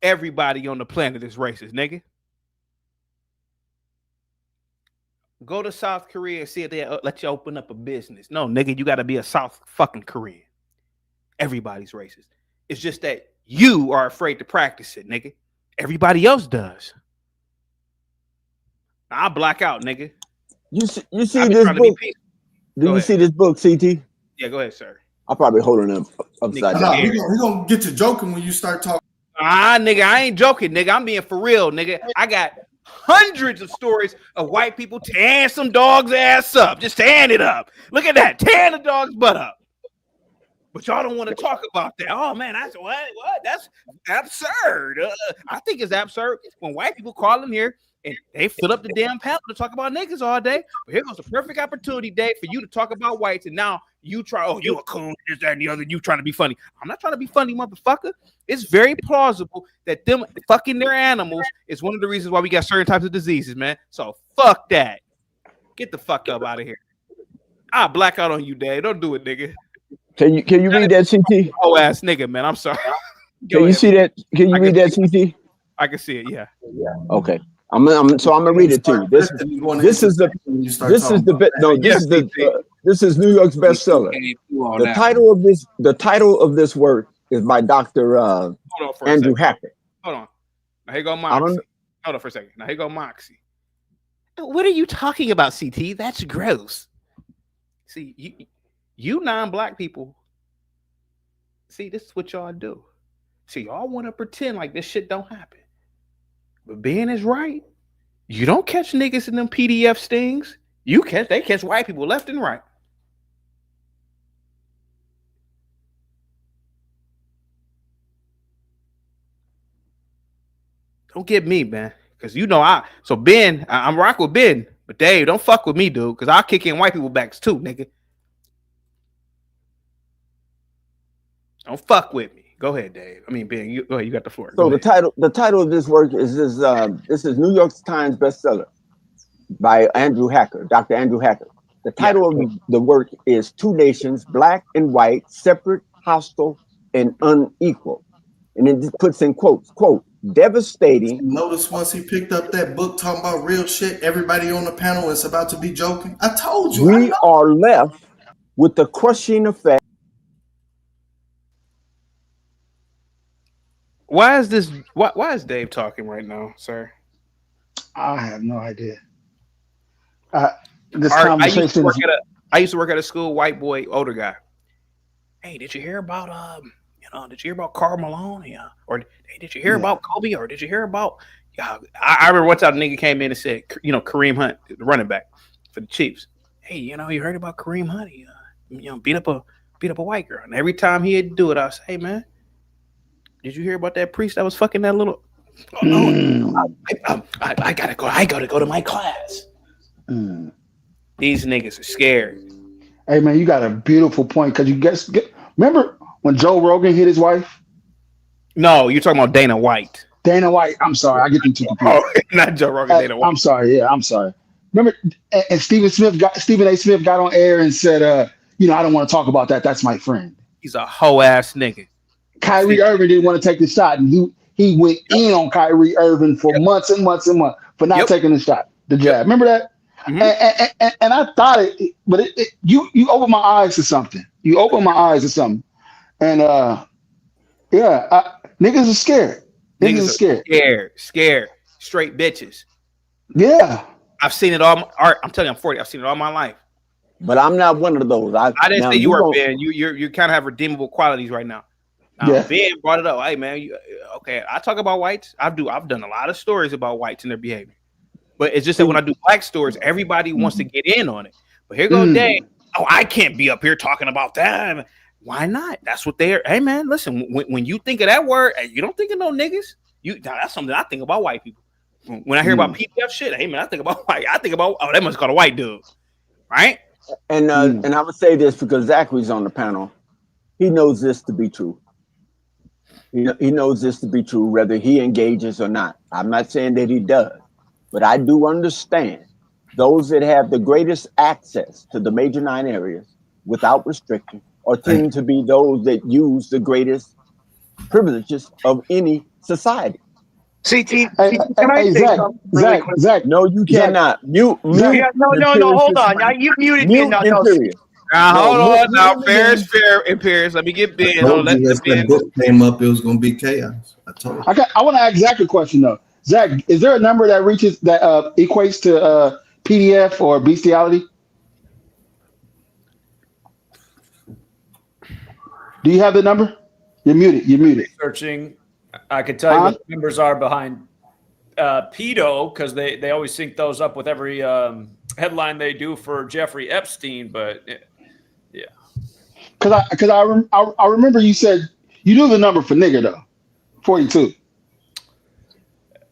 S2: everybody on the planet is racist, nigga. Go to South Korea and see if they let you open up a business. No, nigga, you got to be a South fucking Korean. Everybody's racist. It's just that you are afraid to practice it, nigga. Everybody else does. I'll black out, nigga.
S9: You see this book? Do you see this book, CT?
S2: Yeah, go ahead, sir.
S9: I'll probably hold it upside down.
S7: We're going to get you joking when you start talking.
S2: Nigga, I ain't joking, nigga. I'm being for real, nigga. I got hundreds of stories of white people tearing some dog's ass up. Just tearing it up. Look at that. Tearing the dog's butt up. But y'all don't want to talk about that. Oh, man, that's what? That's absurd. I think it's absurd when white people call in here and they fill up the damn panel to talk about niggas all day. But here goes the perfect opportunity, Dave, for you to talk about whites. And now you try, you a coon, this, that, and the other. You trying to be funny. I'm not trying to be funny, motherfucker. It's very plausible that them fucking their animals is one of the reasons why we got certain types of diseases, man. So fuck that. Get the fuck up out of here. I'll black out on you, Dave. Don't do it, nigga.
S9: Can you read that, CT?
S2: Oh ass nigga, man. I'm sorry.
S9: Can you see that? Can you read that, CT?
S2: I can see it. Yeah.
S9: Okay. I'm gonna read it to you. This is New York's bestseller. The title of this work is by Dr. Andrew Hackett.
S2: Hold on. Now here go Moxie. Hold on for a second. Now here go Moxie. What are you talking about, CT? That's gross. See, you non-black people. See, this is what y'all do. See, y'all want to pretend like this shit don't happen. But Ben is right. You don't catch niggas in them PDF stings. They catch white people left and right. Don't get me, man. Because so Ben, I'm rock with Ben. But Dave, don't fuck with me, dude. Because I'll kick in white people backs too, nigga. Don't fuck with me. Go ahead, Dave. I mean, Ben, go ahead. You got the floor.
S9: So the title of this work is this is New York Times bestseller by Andrew Hacker, Dr. Andrew Hacker. The title of the work is Two Nations, Black and White, Separate, Hostile, and Unequal. And it puts in quotes, quote, devastating.
S7: Notice once he picked up that book talking about real shit, everybody on the panel is about to be joking. I told you.
S9: We are left with the crushing effect.
S2: Why is Dave talking right now, sir?
S14: I have no idea.
S2: I used to work at a school, white boy, older guy. Hey, did you hear about did you hear about Karl Malone? Yeah. Or hey, did you hear about Kobe? Or did you hear about I remember one time a nigga came in and said, Kareem Hunt, the running back for the Chiefs. Hey, you heard about Kareem Hunt? He, beat up a white girl. And every time he'd do it, I would say, hey man, did you hear about that priest that was fucking that little? I gotta go. I gotta go to my class. These niggas are scared.
S14: Hey man, you got a beautiful point because you remember when Joe Rogan hit his wife?
S2: No, you're talking about Dana White.
S14: Dana White. I'm sorry, I get them too confused.
S2: Oh, not Joe Rogan. Dana White.
S14: I'm sorry. Yeah, I'm sorry. Remember, and Stephen A. Smith got on air and said, I don't want to talk about that. That's my friend.
S2: He's a hoe ass nigga.
S14: Kyrie Irving didn't want to take the shot, and he went in on Kyrie Irving for months and months and months for not taking the shot, the jab. Remember that? Mm-hmm. And I thought but you opened my eyes to something. You opened my eyes to something, and niggas are scared. Niggas are
S2: scared, straight bitches.
S14: Yeah,
S2: I've seen it all. I'm telling you, I'm 40. I've seen it all my life.
S9: But I'm not one of those.
S2: I didn't
S9: now
S2: say you were,
S9: gon-
S2: Ben. You kind of have redeemable qualities right now.
S14: Yeah.
S2: Ben brought it up. Hey man, okay. I talk about whites. I've done a lot of stories about whites and their behavior. But it's just that when I do black stories, everybody wants to get in on it. But here go Dave. Oh, I can't be up here talking about that. Why not? That's what they're. Hey man, listen. When you think of that word, you don't think of no niggas. That's something I think about white people. When I hear about PPF shit, hey man, I think about white. I think about that must call a white dude, right?
S9: And and I would say this because Zachary's on the panel. He knows this to be true. He knows this to be true, whether he engages or not. I'm not saying that he does, but I do understand those that have the greatest access to the major 9 areas without restriction or tend to be those that use the greatest privileges of any society.
S17: CT,
S14: Hey,
S17: can I say
S14: Zach,
S17: something really quick?
S14: Zach.
S9: No, you cannot. Mute.
S17: Yeah, no, hold on. Now you muted me. No,
S9: Imperious.
S2: Hold on now. Fair is fair. Imperious. Let me get Ben.
S7: I told you, as that book came up, it was going to be chaos. I told you.
S14: I want to ask Zach a question though. Zach, is there a number that reaches that equates to PDF or bestiality? Do you have the number? You're muted. You're muted.
S13: Searching. I could tell you what the numbers are behind pedo because they always sync those up with every headline they do for Jeffrey Epstein. But yeah,
S14: because I remember you said you knew the number for nigger though, 42.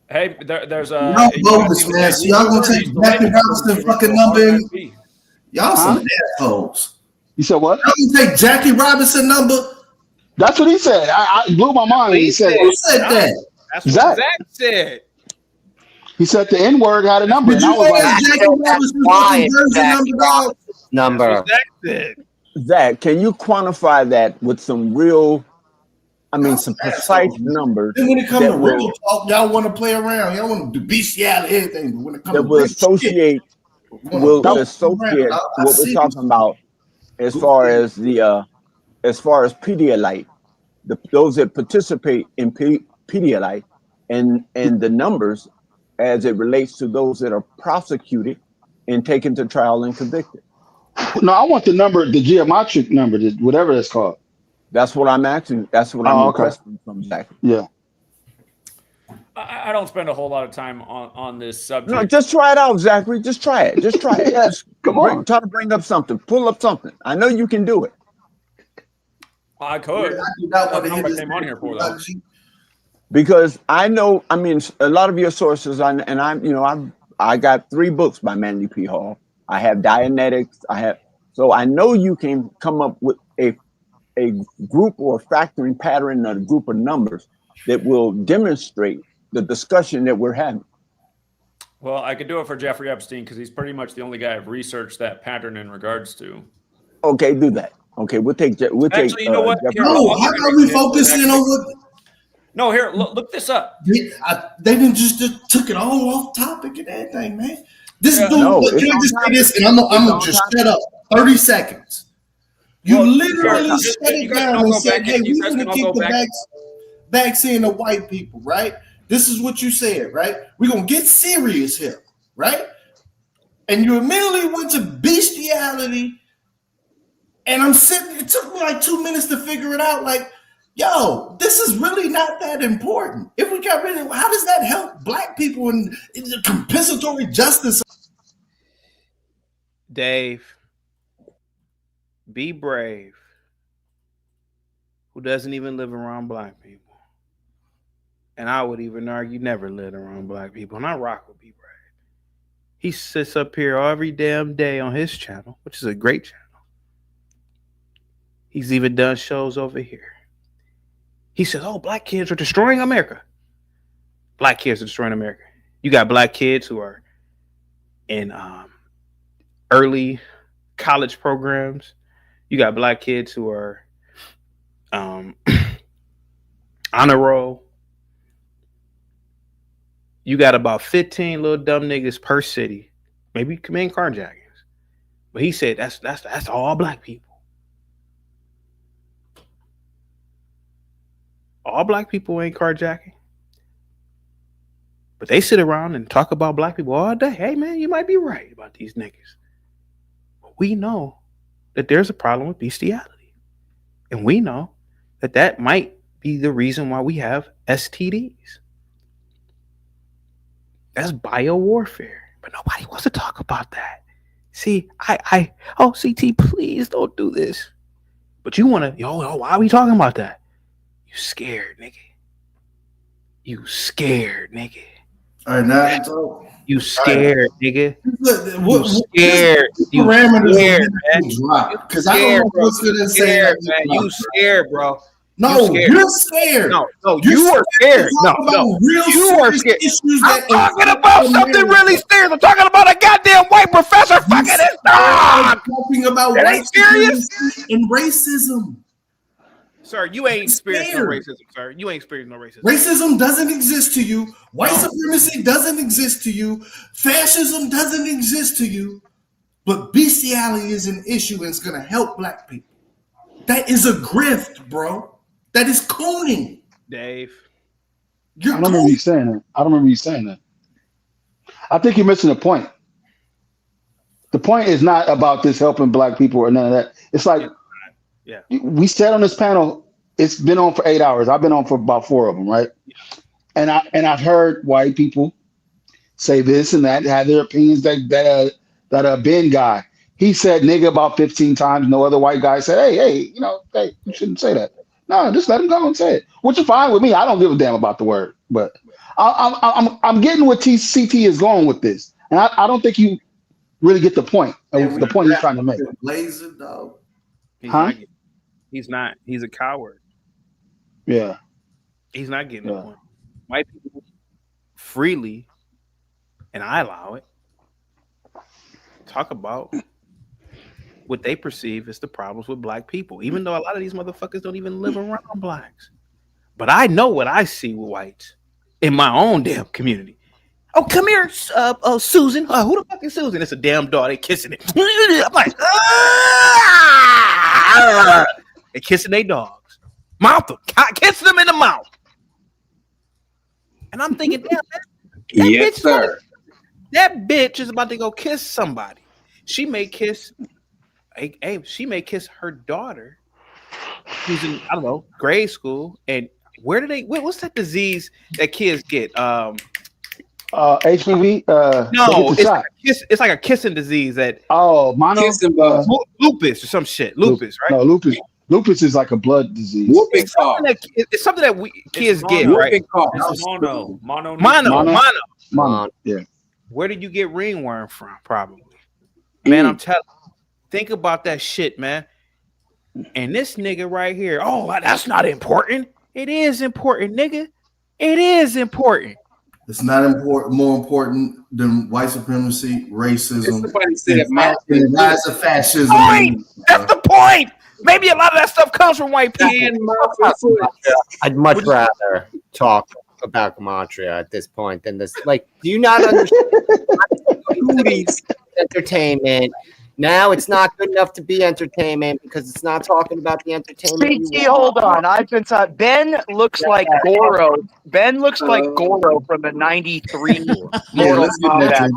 S13: Hey, there's a
S7: y'all bogus, man. So y'all gonna take Jackie Robinson fucking number? Y'all some assholes.
S14: You said what?
S7: Y'all gonna take Jackie Robinson number?
S14: That's what he said. I blew my mind when he said
S7: Who said that?
S2: That's what Zach said.
S14: He said the N word had a number.
S7: Did
S14: And I
S7: you
S14: was
S7: say
S14: like,
S7: Jackie Robinson's fucking version number, dog?
S9: Zach, can you quantify that with some real, some precise numbers
S7: Then when it comes
S9: that
S7: to real talk, y'all want to play around. Y'all want to do bestiality, everything. But when it comes
S9: that
S7: to
S9: will
S7: real
S9: associate
S7: shit,
S9: will
S7: don't
S9: associate
S7: I
S9: what
S7: see
S9: we're talking about as far as Pedialyte, those that participate in Pedialyte, and the numbers as it relates to those that are prosecuted and taken to trial and convicted.
S14: no, I want the number, the geometric number, whatever that's called.
S9: That's what I'm asking. That's what I'm requesting from Zach.
S14: Yeah.
S13: I don't spend a whole lot of time on this subject.
S9: No, just try it out, Zachary. Just try it. Just try it. Just
S14: come on.
S9: Try to bring up something. Pull up something. I know you can do it.
S13: I could.
S7: I do not want to hear
S13: I
S7: this.
S13: came on here for though.
S9: Because I know, a lot of your sources, I got 3 books by Manly P. Hall. I have Dianetics. So I know you can come up with a group or factoring pattern or a group of numbers that will demonstrate the discussion that we're having.
S13: Well, I could do it for Jeffrey Epstein because he's pretty much the only guy I've researched that pattern in regards to.
S9: Okay, do that. Okay, we'll take.
S13: Actually, you know what?
S9: Jeffrey.
S7: No, how about we focus in on what?
S13: No, here, look this up.
S7: They didn't just took it all off topic and everything, man. This dude, can I just say this? And I'm gonna just shut up. 30 seconds. You literally shut it down and said, "Hey, we're gonna kick the vaccine to white people," right? This is what you said, right? We're gonna get serious here, right? And you immediately went to bestiality. And I'm sitting, it took me like 2 minutes to figure it out. Like, yo, this is really not that important. If we got rid of it, how does that help black people in the compensatory justice?
S2: Dave, be brave. Who doesn't even live around black people. And I would even argue never lived around black people. And I rock with Be Brave. He sits up here every damn day on his channel, which is a great channel. He's even done shows over here. He says, oh, black kids are destroying America. Black kids are destroying America. You got black kids who are in early college programs. You got black kids who are honor roll. You got about 15 little dumb niggas per city, maybe commit carjackings. But he said that's all black people. All black people ain't carjacking. But they sit around and talk about black people all day. Hey man, you might be right about these niggas. But we know that there's a problem with bestiality. And we know that that might be the reason why we have STDs. That's biowarfare. But nobody wants to talk about that. See, CT, please don't do this. But you want to, why are we talking about that? You scared, nigga. You scared, nigga.
S7: All right, now so,
S2: you scared, nigga.
S7: What,
S2: you scared. You
S7: parameters
S2: scared, man.
S7: Because I don't know what's going to say.
S2: Man. You scared, bro.
S7: No, you're scared.
S2: No,
S7: you're
S2: you are scared. No, you are scared. I'm talking about something really serious. I'm talking about a goddamn white professor fucking his dog.
S7: I'm talking about
S2: that
S7: white
S2: ain't serious
S7: and racism.
S2: Sir, you ain't experienced no racism, sir. You ain't experienced no racism.
S7: Racism doesn't exist to you. White supremacy doesn't exist to you. Fascism doesn't exist to you. But bestiality is an issue and it's going to help black people. That is a grift, bro. That is cooning.
S2: Dave.
S14: I don't remember you saying that. I think you're missing the point. The point is not about this helping black people or none of that. It's like, we sat on this panel. It's been on for 8 hours. I've been on for about 4 of them, right? And I've heard white people say this and that, have their opinions. That Ben guy, he said nigga about 15 times. No other white guy said, hey, you shouldn't say that. No, just let him go and say it, which is fine with me. I don't give a damn about the word, but I'm getting what CT is going with this, and I don't think you really get the point. The point he's trying to make.
S7: Laser dog.
S2: He's not. He's a coward.
S14: Yeah.
S2: He's not getting the point. White people freely, and I allow it, talk about what they perceive as the problems with black people, even though a lot of these motherfuckers don't even live around blacks. But I know what I see with whites in my own damn community. Oh, come here, Susan. Who the fuck is Susan? It's a damn dog. They kissing it. I'm like, they kissing their dogs. Mouth them. Kissing them in the mouth. And I'm thinking, damn, that bitch is about to go kiss somebody. She may kiss her daughter who's in, I don't know, grade school. And what's that disease that kids get?
S14: HPV?
S2: No, it's like a kissing disease that
S14: mono
S2: lupus or some shit. Lupus, right?
S14: No, lupus is like a blood disease.
S2: It's something that kids get, right? Mono.
S14: Yeah.
S2: Where did you get ringworm from? Probably. Man, I'm telling you. Think about that shit, man. And this nigga right here, that's not important. It is important, nigga. It is important.
S7: It's not more important than white supremacy, racism, and the rise of fascism.
S2: That's the point. Maybe a lot of that stuff comes from white people.
S12: I'd much rather talk about Gematria at this point than this. Like, do you not understand? Entertainment. Now it's not good enough to be entertainment because it's not talking about the entertainment.
S17: CT, hold on. I've been taught. Ben looks like Goro. Ben looks like Goro from the '93 Mortal Kombat.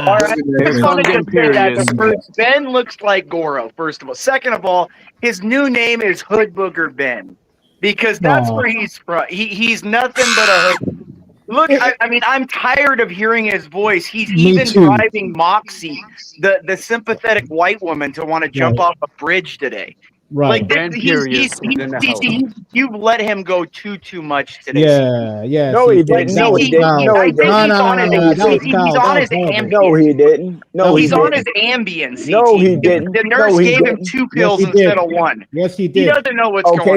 S17: All right, I just wanted to say that first. Ben looks like Goro. First of all, second of all, his new name is Hood Booger Ben because that's where he's from. He's nothing but a hood. Look, I mean, I'm tired of hearing his voice. He's even driving Moxie, the sympathetic white woman, to want to jump off a bridge today.
S18: Right.
S17: Like you've let him go too much today.
S18: Yeah.
S9: No, he didn't. No, he didn't.
S17: He's on his Ambien.
S9: No, he didn't. No,
S17: he's on his Ambien. CT.
S9: No, he didn't.
S17: The nurse gave him 2 pills instead of 1.
S18: Yes, he did.
S17: He doesn't know what's going on.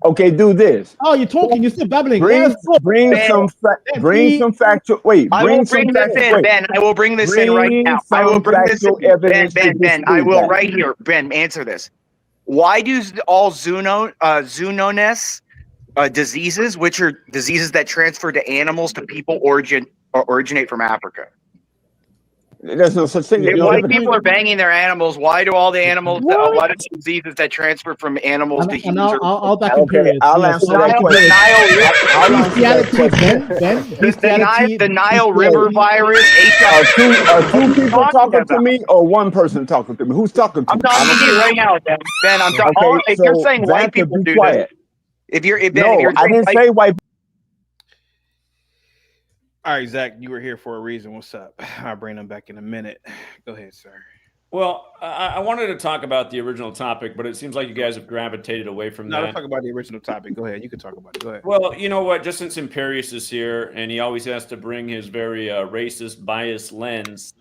S9: Okay, do this. Oh,
S18: you're talking. You're still babbling.
S9: Bring some factual. Wait,
S17: I will bring this in, Ben. I will bring this in right now. I will bring this in, Ben. I will right here. Ben, answer this. Why do all zoonosis diseases, which are diseases that transfer to animals to people, originate from Africa?
S9: There's no such thing.
S17: If white people are banging their animals, why do all the animals? Why do the diseases that transfer from animals to
S18: And
S17: humans?
S18: I'll back in periods.
S9: I'll answer that question. I'll answer that question.
S17: The Nile River virus.
S9: Are two people talking to me or one person talking to me? Who's talking to
S17: I'm
S9: me?
S17: talking to you right now, Ben. I'm talking.
S9: Okay,
S17: If you're
S9: so
S17: saying
S9: Zach,
S17: white people
S9: be
S17: do
S9: quiet.
S17: this, if you're
S9: I didn't say white.
S2: All right, Zach, you were here for a reason. What's up? I'll bring them back in a minute. Go ahead, sir.
S13: Well, I wanted to talk about the original topic, but it seems like you guys have gravitated away from
S2: No,
S13: that.
S2: let's talk about the original topic. Go ahead. You can talk about it. Go ahead.
S13: Well, you know what? Just since Imperius is here, and he always has to bring his very racist, biased lens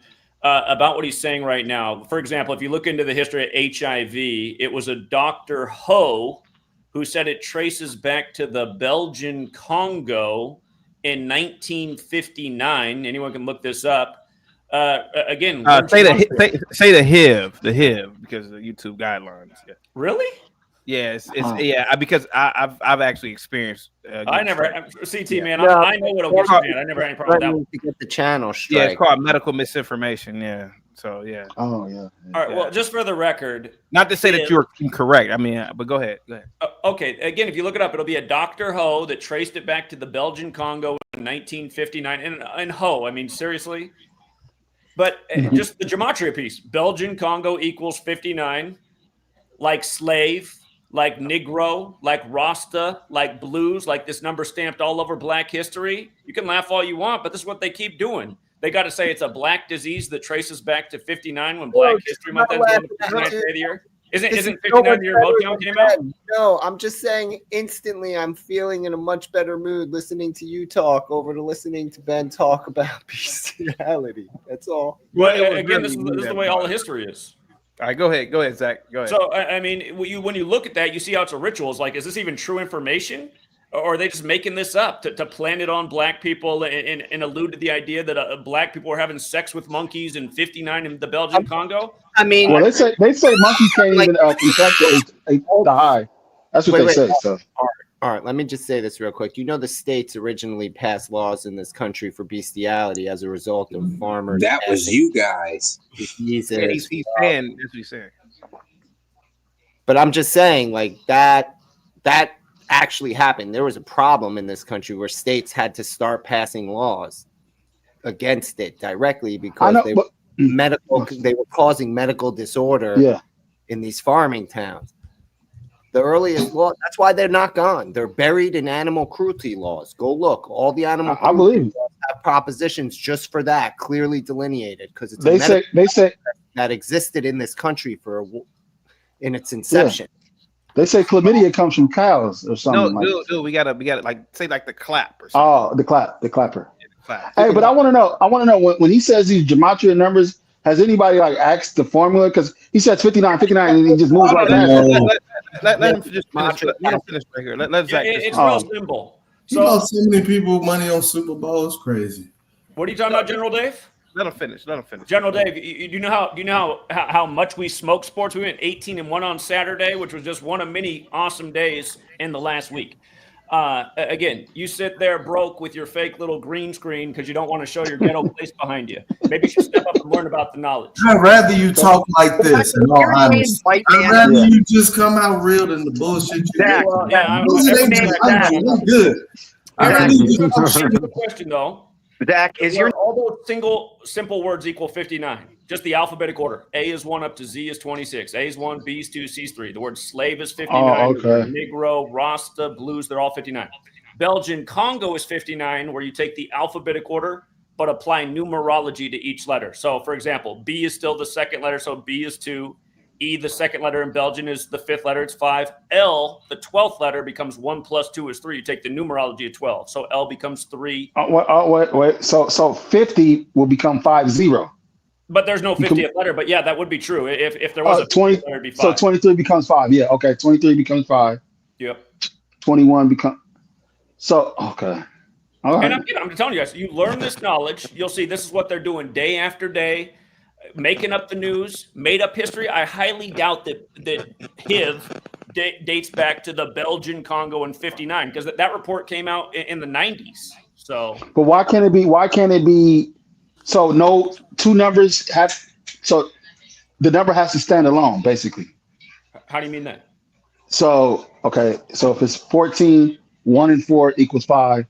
S13: about what he's saying right now. For example, if you look into the history of HIV, it was a Dr. Ho who said it traces back to the Belgian Congo in 1959. Anyone can look this up. Again,
S2: say the HIV because of the YouTube guidelines. Yeah.
S13: Really?
S2: Yeah, because I've actually experienced.
S13: I never CT man. I know what'll get you, man. I never had any problem with that one.
S12: To get the channel straight.
S2: Yeah, it's called medical misinformation. Yeah. So yeah.
S14: Oh yeah.
S13: All right. Well, just for the record,
S2: not to say that you're incorrect. I mean, but go ahead. Go ahead.
S13: Okay. Again, if you look it up, it'll be a Dr. Ho that traced it back to the Belgian Congo in 1959. And Ho, I mean, seriously. But just the gematria piece, Belgian Congo equals 59, like slave, like Negro, like Rasta, like blues, like this number stamped all over Black history. You can laugh all you want, but this is what they keep doing. They got to say it's a Black disease that traces back to 59 when Black History Month ends on the 59th day of the year. Isn't 59 the year Motown came out?
S12: No, I'm just saying instantly I'm feeling in a much better mood listening to you talk over to listening to Ben talk about bestiality. That's all.
S13: Well, again, this is the way all the history is.
S2: All right, go ahead, Zach. Go ahead.
S13: So, I mean, when you look at that, you see how it's a ritual. It's like, is this even true information? Or are they just making this up to plant it on Black people and allude to the idea that Black people are having sex with monkeys in 59 in the Belgian Congo?
S12: I mean,
S14: well, they say monkeys can't even contract the high. That's what they say. So.
S12: All right, let me just say this real quick. You know, the states originally passed laws in this country for bestiality as a result of farmers.
S6: That was you guys.
S2: He's saying.
S12: But I'm just saying, like that actually happened. There was a problem in this country where states had to start passing laws against it directly because they were causing medical disorder in these farming towns. The earliest law, that's why they're not gone. They're buried in animal cruelty laws. Go look. All the animal cruelty laws have propositions just for that, clearly delineated, because it's
S14: they say
S12: that existed in this country in its inception.
S14: Yeah. They say chlamydia comes from cows or something.
S2: No, we gotta like say like the clap or something.
S14: Oh, the clapper.
S2: Yeah, the clap.
S14: Hey, but I want to know when he says these gematria numbers, has anybody like asked the formula? Because he says 59, and he just moves right past it.
S2: Let him just finish right here. Let Zach.
S13: It's real simple.
S7: He lost so many people money on Super Bowl. It's crazy.
S13: What are you talking about, General Dave?
S2: Let him finish.
S13: General Dave, you know how much we smoke sports? We went 18-1 on Saturday, which was just one of many awesome days in the last week. Again, you sit there broke with your fake little green screen because you don't want to show your ghetto place behind you. Maybe you should step up and learn about the knowledge.
S7: I'd rather you talk like this, in all honesty. I'd rather you just come out real than the bullshit you do. I'm good.
S13: The question, though.
S17: Zach, is
S13: all those simple words equal 59? Just the alphabetic order. A is 1 up to Z is 26. A is 1, B is 2, C is 3. The word slave is 59.
S14: Oh, okay.
S13: Negro, Rasta, blues, they're all 59. Belgian Congo is 59, where you take the alphabetic order, but apply numerology to each letter. So, for example, B is still the second letter, so B is 2. E, the second letter in Belgian, is the fifth letter, it's 5. L, the 12th letter, becomes 1 plus 2 is 3. You take the numerology of 12. So L becomes 3.
S14: Wait. So 50 will become 50.
S13: But there's no 50th letter. But yeah, that would be true. If there was a
S14: 20,
S13: letter, it'd be 5.
S14: So 23 becomes 5. Yeah, okay. 23 becomes 5.
S13: Yep.
S14: 21 becomes. So, okay. All right.
S13: And I'm telling you guys, you learn this knowledge. You'll see this is what they're doing day after day. Making up the news, made up history. I highly doubt that HIV dates back to the Belgian Congo in 59 because that report came out in the 90s. So,
S14: but why can't it be So no two numbers have. So the number has to stand alone, basically.
S13: How do you mean that?
S14: So okay. So if it's 14, 1 and 4 equals 5,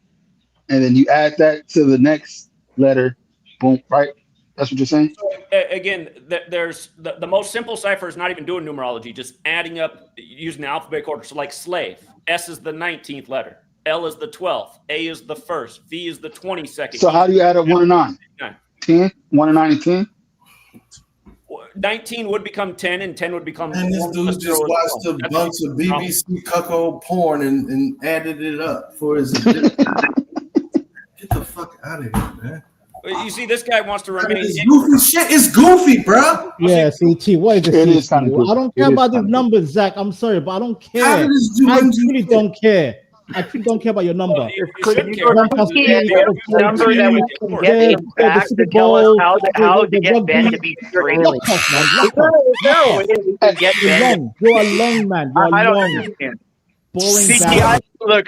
S14: and then you add that to the next letter, boom. Right. That's what you're saying.
S13: Again, there's the most simple cipher is not even doing numerology, just adding up using the alphabetic order. So like slave, S is the 19th letter, L is the 12th, A is the 1st, V is the 22nd.
S14: So how do you add up 1 and 9? 10, 1 and 9 and 10.
S13: 19 would become 10, and 10 would become.
S7: And this dude just watched a bunch of BBC cuckold porn and added it up for his. Get the fuck out of here, man.
S13: You see, this guy wants to remain.
S7: This goofy shit is goofy, bro.
S18: Yeah, CT, what is
S14: It
S18: this?
S14: is kind of goofy.
S18: I don't care about these numbers, Zach. I'm sorry, but I don't care.
S7: How did this do
S18: I
S7: one
S18: really don't care. I really don't care about your number.
S17: Could you number that we can get back to tell us how to get Ben to be straight?
S18: No,
S17: Get Ben.
S18: you're a long man. You're
S17: I don't
S18: long.
S17: understand.
S18: Boring
S17: CT,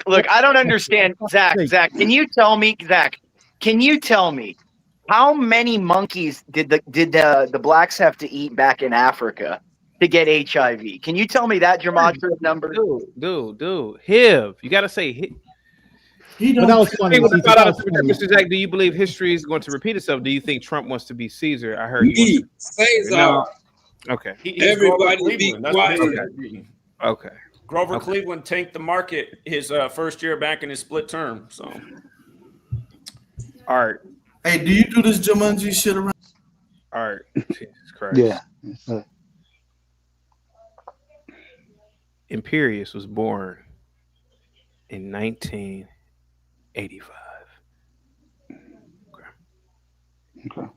S17: look, I don't understand. Zach, can you tell me, how many monkeys did the blacks have to eat back in Africa to get HIV? Can you tell me that gematria number?
S2: Dude. HIV. You got to say HIV.
S18: But that was funny.
S2: Mr. Zach, do you believe history is going to repeat itself? Do you think Trump wants to be Caesar? I heard he
S3: Caesar.
S2: Okay.
S3: Everybody be quiet.
S2: Okay.
S13: Grover Cleveland tanked the market his first year back in his split term. So,
S2: all right.
S7: Hey, do you do this Jumanji shit around?
S2: All right. Jesus Christ.
S14: Yeah.
S2: Imperius was born in 1985.
S14: Okay.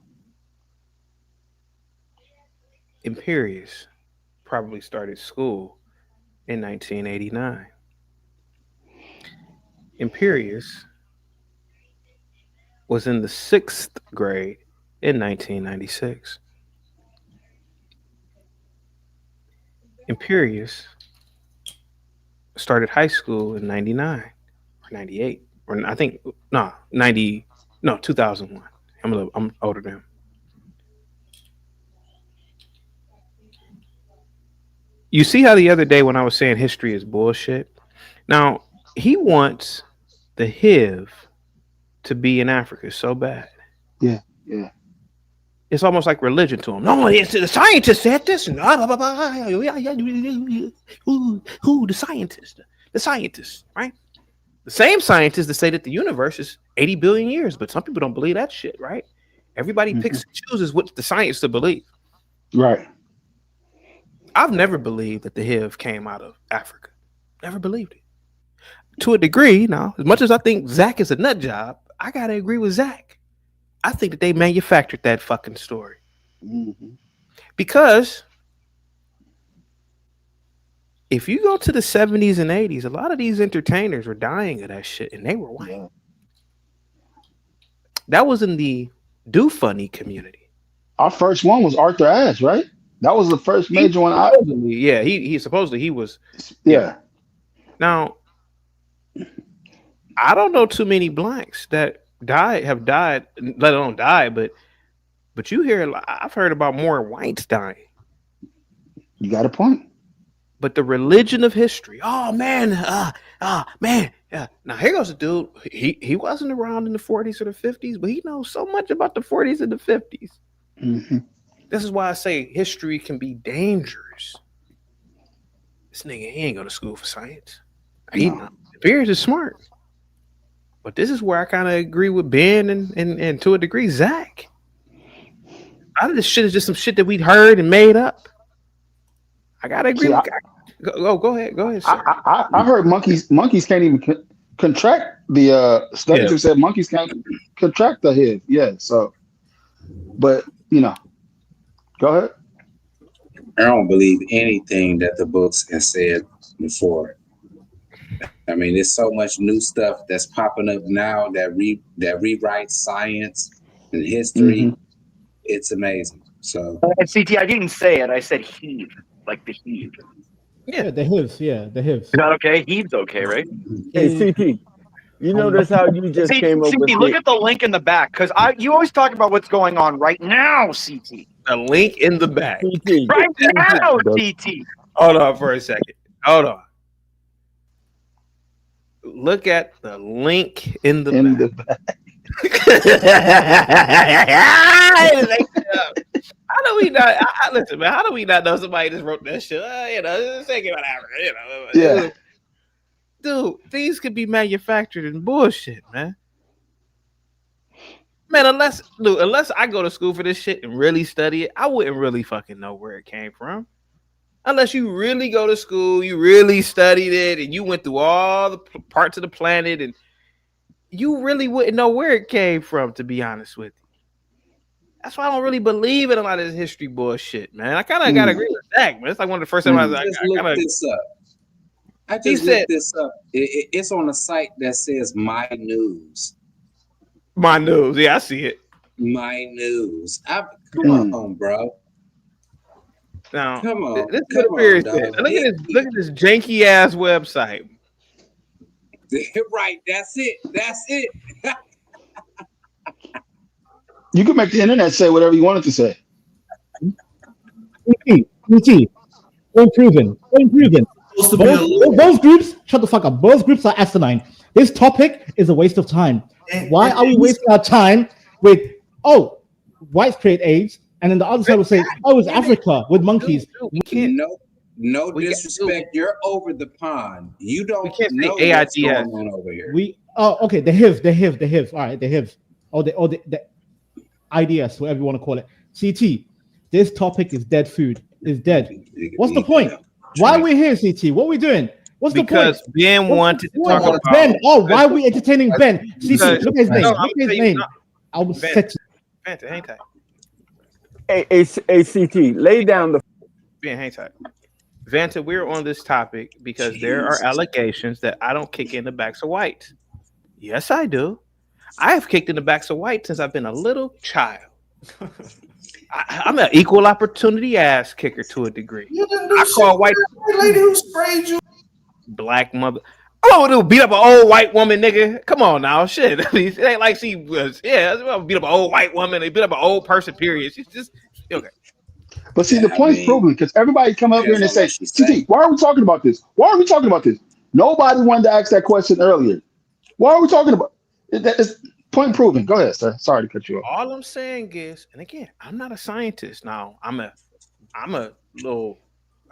S2: Imperius probably started school in 1989. Imperius was in the 6th grade in 1996. Imperius started high school in 99 or 98 or I think 2001. I'm older than him. You see how the other day when I was saying history is bullshit? Now, he wants the HIV to be in Africa so bad.
S14: Yeah.
S2: It's almost like religion to him. No, it's the scientist said this. And blah, blah, blah. Who? The scientist. The scientist, right? The same scientists that say that the universe is 80 billion years, but some people don't believe that shit, right? Everybody picks and chooses what the science to believe.
S14: Right.
S2: I've never believed that the HIV came out of Africa. Never believed it. To a degree, now, as much as I think Zach is a nut job, I gotta agree with Zach. I think that they manufactured that fucking story. Because if you go to the 70s and 80s, a lot of these entertainers were dying of that shit, and they were white. Yeah. That was in the do funny community.
S14: Our first one was Arthur Ashe, right? That was the first major one.
S2: Yeah, he supposedly he was.
S14: Yeah.
S2: Now, I don't know too many blacks that have died, let alone die, but you hear, I've heard about more whites dying.
S14: You got a point.
S2: But the religion of history, man. Now here goes a dude. He wasn't around in the 40s or the 50s, but he knows so much about the 40s and the 50s. This is why I say history can be dangerous. This nigga, he ain't go to school for science. Beers is smart. But this is where I kind of agree with Ben and to a degree, Zach. A lot of this shit is just some shit that we'd heard and made up. I gotta agree. Go ahead, sir.
S14: I heard monkeys can't even contract the studies who said monkeys can't contract the HIV. Yeah, so, but go ahead.
S3: I don't believe anything that the books have said before. I mean, there's so much new stuff that's popping up now that rewrites science and history. It's amazing. So,
S17: CT, I didn't say it. I said heave, like the heave.
S18: Yeah, the HIV. Yeah, the HIV.
S17: Is that okay? Heave's okay, right?
S9: Hey, CT. You notice how you just
S17: See,
S9: came up
S17: CT,
S9: with
S17: look
S9: it.
S17: at the link in the back because you always talk about what's going on right now, CT.
S2: The link in the back.
S9: CT.
S17: Right now, CT.
S2: Hold on for a second. Hold on. Look at the link in the back. How do we not? Listen, man. How do we not know somebody just wrote that shit? Just thinking about Africa.
S14: Yeah.
S2: Dude, these could be manufactured in bullshit, man. Man, unless I go to school for this shit and really study it, I wouldn't really fucking know where it came from. Unless you really go to school, you really studied it, and you went through all the parts of the planet, and you really wouldn't know where it came from, to be honest with you. That's why I don't really believe in a lot of this history bullshit, man. I kind of gotta agree with Zach, man. It's like one of the first times I
S3: just looked this up. I just looked this up. It's on a site that says My News.
S2: My News, yeah, I see it.
S3: My News. Come on, bro.
S2: Now,
S3: Come on.
S2: This
S3: Come on, dog.
S2: Look at this janky ass website.
S3: Right, that's it. That's it.
S14: You can make the internet say whatever you want it to say.
S18: Unproven. Those groups, shut the fuck up. Both groups are asinine. This topic is a waste of time. Why are we wasting our time with, whites create AIDS, and then the other side will say, it's Africa with monkeys.
S3: No disrespect. You're over the pond. You don't know what's
S2: AIDS.
S3: going on over here.
S18: Okay, the HIV. All right, the HIV. The IDS, whatever you want to call it. CT, this topic is dead food. It's dead. What's the point? Why are we here, CT? What are we doing? What's the point?
S2: Because Ben wanted to talk about
S18: Ben. Why are we entertaining Ben? CT, look at his name. Look at his name. I will set you.
S2: Vanta, hang tight.
S9: Hey, CT, lay down the.
S2: Ben, hang tight. Vanta, we're on this topic because there are allegations that I don't kick in the backs of whites. Yes, I do. I have kicked in the backs of whites since I've been a little child. I'm an equal opportunity ass kicker to a degree. I call white
S7: lady who sprayed you.
S2: Black mother. Oh, dude, beat up an old white woman, nigga. Come on now, shit. I mean, it ain't like she was. Yeah, beat up an old white woman. They beat up an old person. Period. She's just okay.
S14: But see, the point's proven because everybody come up here and they say, CT, why are we talking about this? Why are we talking about this? Nobody wanted to ask that question earlier. Why are we talking about it? It's point proven. Go ahead, sir. Sorry to cut you off.
S2: All I'm saying is, and again, I'm not a scientist. Now, I'm a little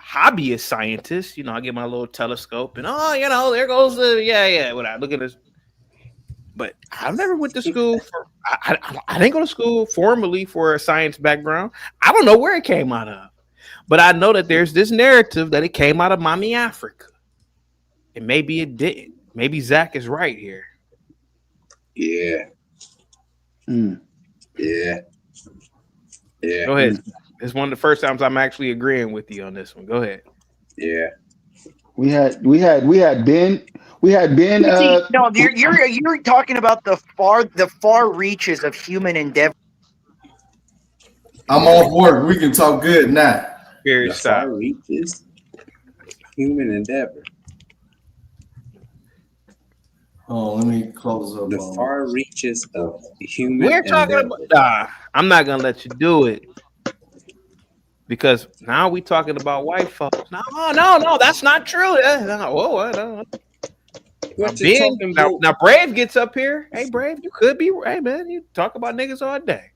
S2: hobbyist scientist. I get my little telescope and there goes the when I look at this. But I never went to school for. I didn't go to school formally for a science background. I don't know where it came out of, but I know that there's this narrative that it came out of Mommy Africa, and maybe it didn't. Maybe Zach is right here.
S3: Yeah. Yeah.
S2: Go ahead. It's one of the first times I'm actually agreeing with you on this one. Go ahead.
S3: Yeah.
S14: We had Ben.
S17: No, you're talking about the far reaches of human endeavor.
S7: I'm off work. We can talk good now.
S2: Period.
S3: The far reaches, human endeavor.
S7: Oh, let me close up.
S3: The far reaches of human
S2: We're talking
S3: endeavor.
S2: about. I'm not gonna let you do it because now we talking about white folks. No, that's not true. Now Brave gets up here. Hey, Brave, you could be. Hey, man, you talk about niggas all day.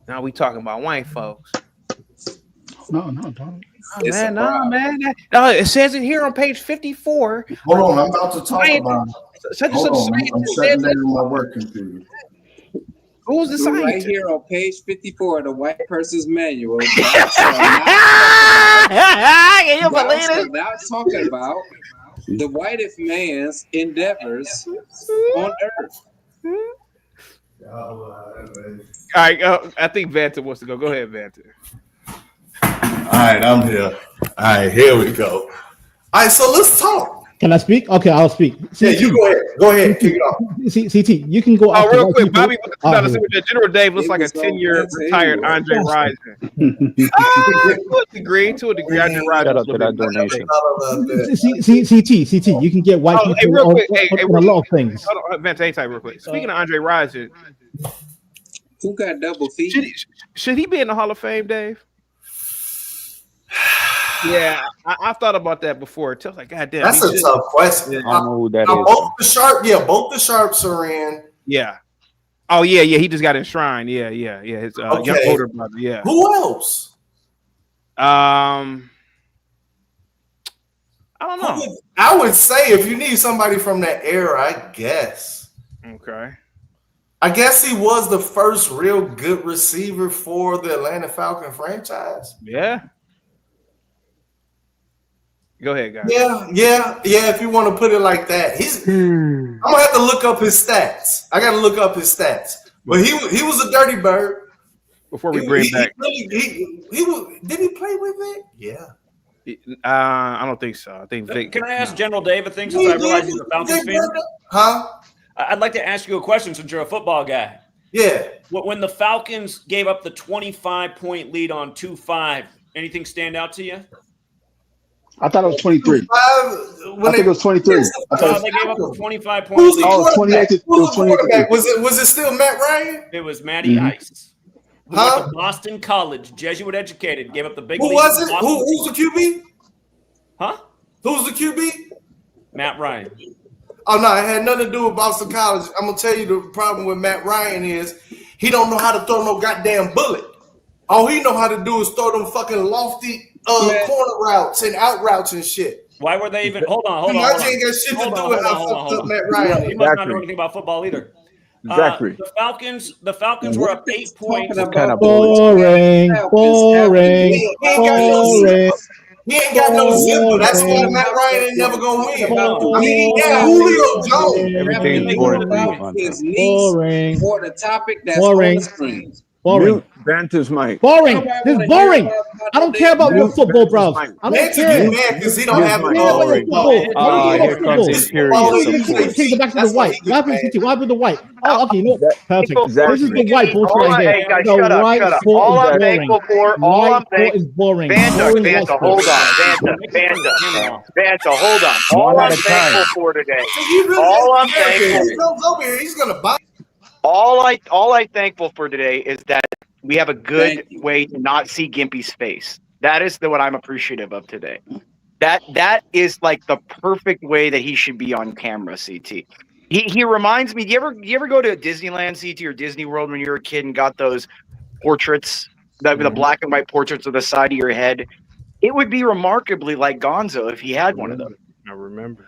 S2: Now we talking about white folks.
S14: No, don't.
S2: Man. No, it says it here on page 54.
S7: Hold on, I'm about to talk about it. Hold on, I'm shutting down my work computer.
S2: Who's the scientist?
S3: Right here on page 54 of the White Person's Manual.
S2: Can you believe it?
S3: Now talking about the whitest man's endeavors on Earth.
S2: All right, I think Vanta wants to go. Go ahead, Vanta.
S7: All right, I'm here. All right, here we go. All right, so let's talk.
S18: Can I speak? Okay, I'll speak.
S7: Yeah, you go ahead. Go ahead. Kick it off.
S18: CT, you can go.
S2: Oh,
S18: after
S2: real
S18: white
S2: quick,
S18: people.
S2: Bobby put the $2 super chat. General Dave looks like a 10-year retired Andre Rison. To a degree, Andre Rison.
S5: Shout out to that donation.
S18: CT, you can get white people
S2: Hey, real quick.
S18: on
S2: Hey,
S18: a lot of things.
S2: Hold on, Vance, hang tight real quick. Speaking of Andre Rison,
S3: who got double feet?
S2: Should he be in the Hall of Fame, Dave? Yeah, I've thought about that before. It's like, God damn,
S7: That's a tough question.
S5: I don't know who that is.
S7: Both the Sharps are in.
S2: Yeah. Oh yeah. He just got enshrined. Yeah. His young older brother. Yeah.
S7: Who else?
S2: I don't know.
S7: I would say if you need somebody from that era, I guess.
S2: Okay.
S7: I guess he was the first real good receiver for the Atlanta Falcon franchise.
S2: Yeah. Go ahead, guys.
S7: Yeah. If you want to put it like that, I'm gonna have to look up his stats. I gotta look up his stats. But he was a dirty bird.
S2: Before we bring back,
S7: he was. Did he play with it? Yeah.
S2: I don't think so. I think Vic.
S13: Can I ask General Dave a thing since I realize he's a Falcons fan?
S7: Huh?
S13: I'd like to ask you a question since you're a football guy.
S7: Yeah.
S13: When the Falcons gave up the 25-point lead on 2-5, anything stand out to you?
S14: I thought it was 23. I think it was 23.
S13: They gave up a 25-point
S7: Who's
S13: lead.
S7: the quarterback?
S14: It was 23.
S7: Was it still Matt Ryan?
S13: It was Matty Ice. Who went to Boston College, Jesuit educated, gave up the big lead.
S7: Who was it? Who's the QB?
S13: Huh?
S7: Who's the QB?
S13: Matt Ryan.
S7: Oh no, it had nothing to do with Boston College. I'm gonna tell you the problem with Matt Ryan is he don't know how to throw no goddamn bullet. All he know how to do is throw them fucking lofty corner routes and out routes and shit.
S13: Why were they even? Hold on.
S7: ain't got shit to do with how fucked up Matt Ryan is.
S13: He must not know anything about football either.
S9: Exactly.
S13: The Falcons were up 8 points.
S18: Boring.
S7: He ain't got no zipper. That's why Matt Ryan ain't never gonna win. I mean, he got Julio Jones.
S5: Everything's boring for you, Hunter.
S3: Boring. For the topic that's on the screen.
S18: Boring.
S9: Vantage Mike.
S18: Boring. This is boring. I don't care about your football, bro. I don't care.
S7: Because he don't have
S18: Here
S5: comes Imperial support.
S18: Take it back to the white. What happened to the white? Oh, okay, no, perfect. This is the white bullshit right here.
S17: Hey guys, shut up. All I'm thankful for,
S18: is boring.
S17: Vanta, hold on. Vanta, hold on. All I'm thankful for today. All I'm thankful.
S7: He's gonna buy.
S17: All I thankful for today is that we have a good way to not see Gimpy's face. That is what I'm appreciative of today. That is like the perfect way that he should be on camera, CT. He reminds me, do you ever go to Disneyland, CT, or Disney World when you were a kid and got those portraits, the black and white portraits of the side of your head? It would be remarkably like Gonzo if he had one of them.
S2: I remember.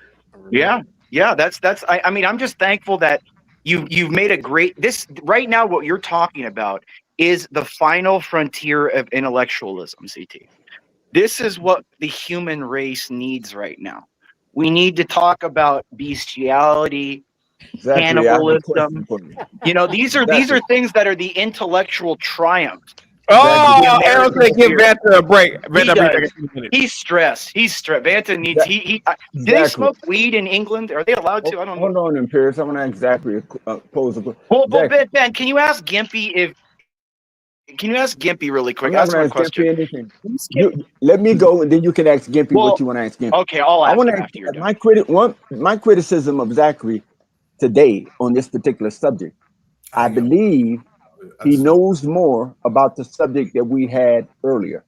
S17: Yeah. That's. I mean, I'm just thankful that you've made a great. This right now, what you're talking about is the final frontier of intellectualism, CT. This is what the human race needs right now. We need to talk about bestiality, cannibalism. You know, these are things that are the intellectual triumph.
S2: Oh, Aaron said give Vanta a break.
S17: He's stressed. Vanta needs. Do they smoke weed in England? Are they allowed to? I don't know.
S9: Hold on, Imperius. I'm gonna exactly pose a question.
S17: Well, Ben, can you ask Gimpy really quick?
S9: Ask my question. Let me go, and then you can ask Gimpy what you want to ask Gimpy.
S17: Okay, I want to ask you.
S9: My criticism of Zachary today on this particular subject, I believe he knows more about the subject that we had earlier,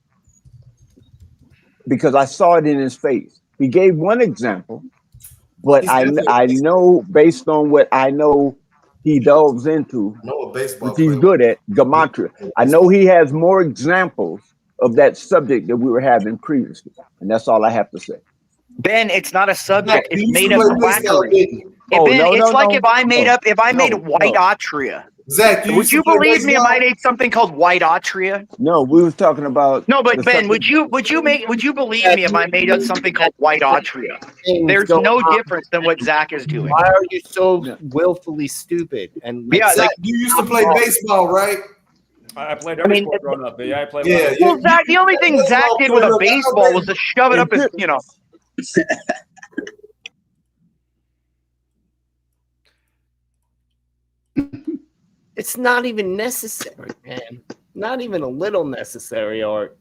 S9: because I saw it in his face. He gave one example, but I know based on what I know he delves into, which he's good at, Gematria. I know he has more examples of that subject that we were having previously, and that's all I have to say.
S17: Ben, it's not a subject; it's made up quackery. If I made white atria.
S7: Zach,
S17: would you believe me if I made something called white atria?
S9: No, we was talking about.
S17: No, but Ben, would you believe me if I made up something called white atria? There's no difference than what Zach is doing.
S12: Why are you so willfully stupid? And
S7: Zach, you used to play baseball, right?
S13: I played every sport growing up. Yeah, I played.
S17: Well, Zach, the only thing Zach did with a baseball was to shove it up his,
S12: It's not even necessary, man. Not even a little necessary. Or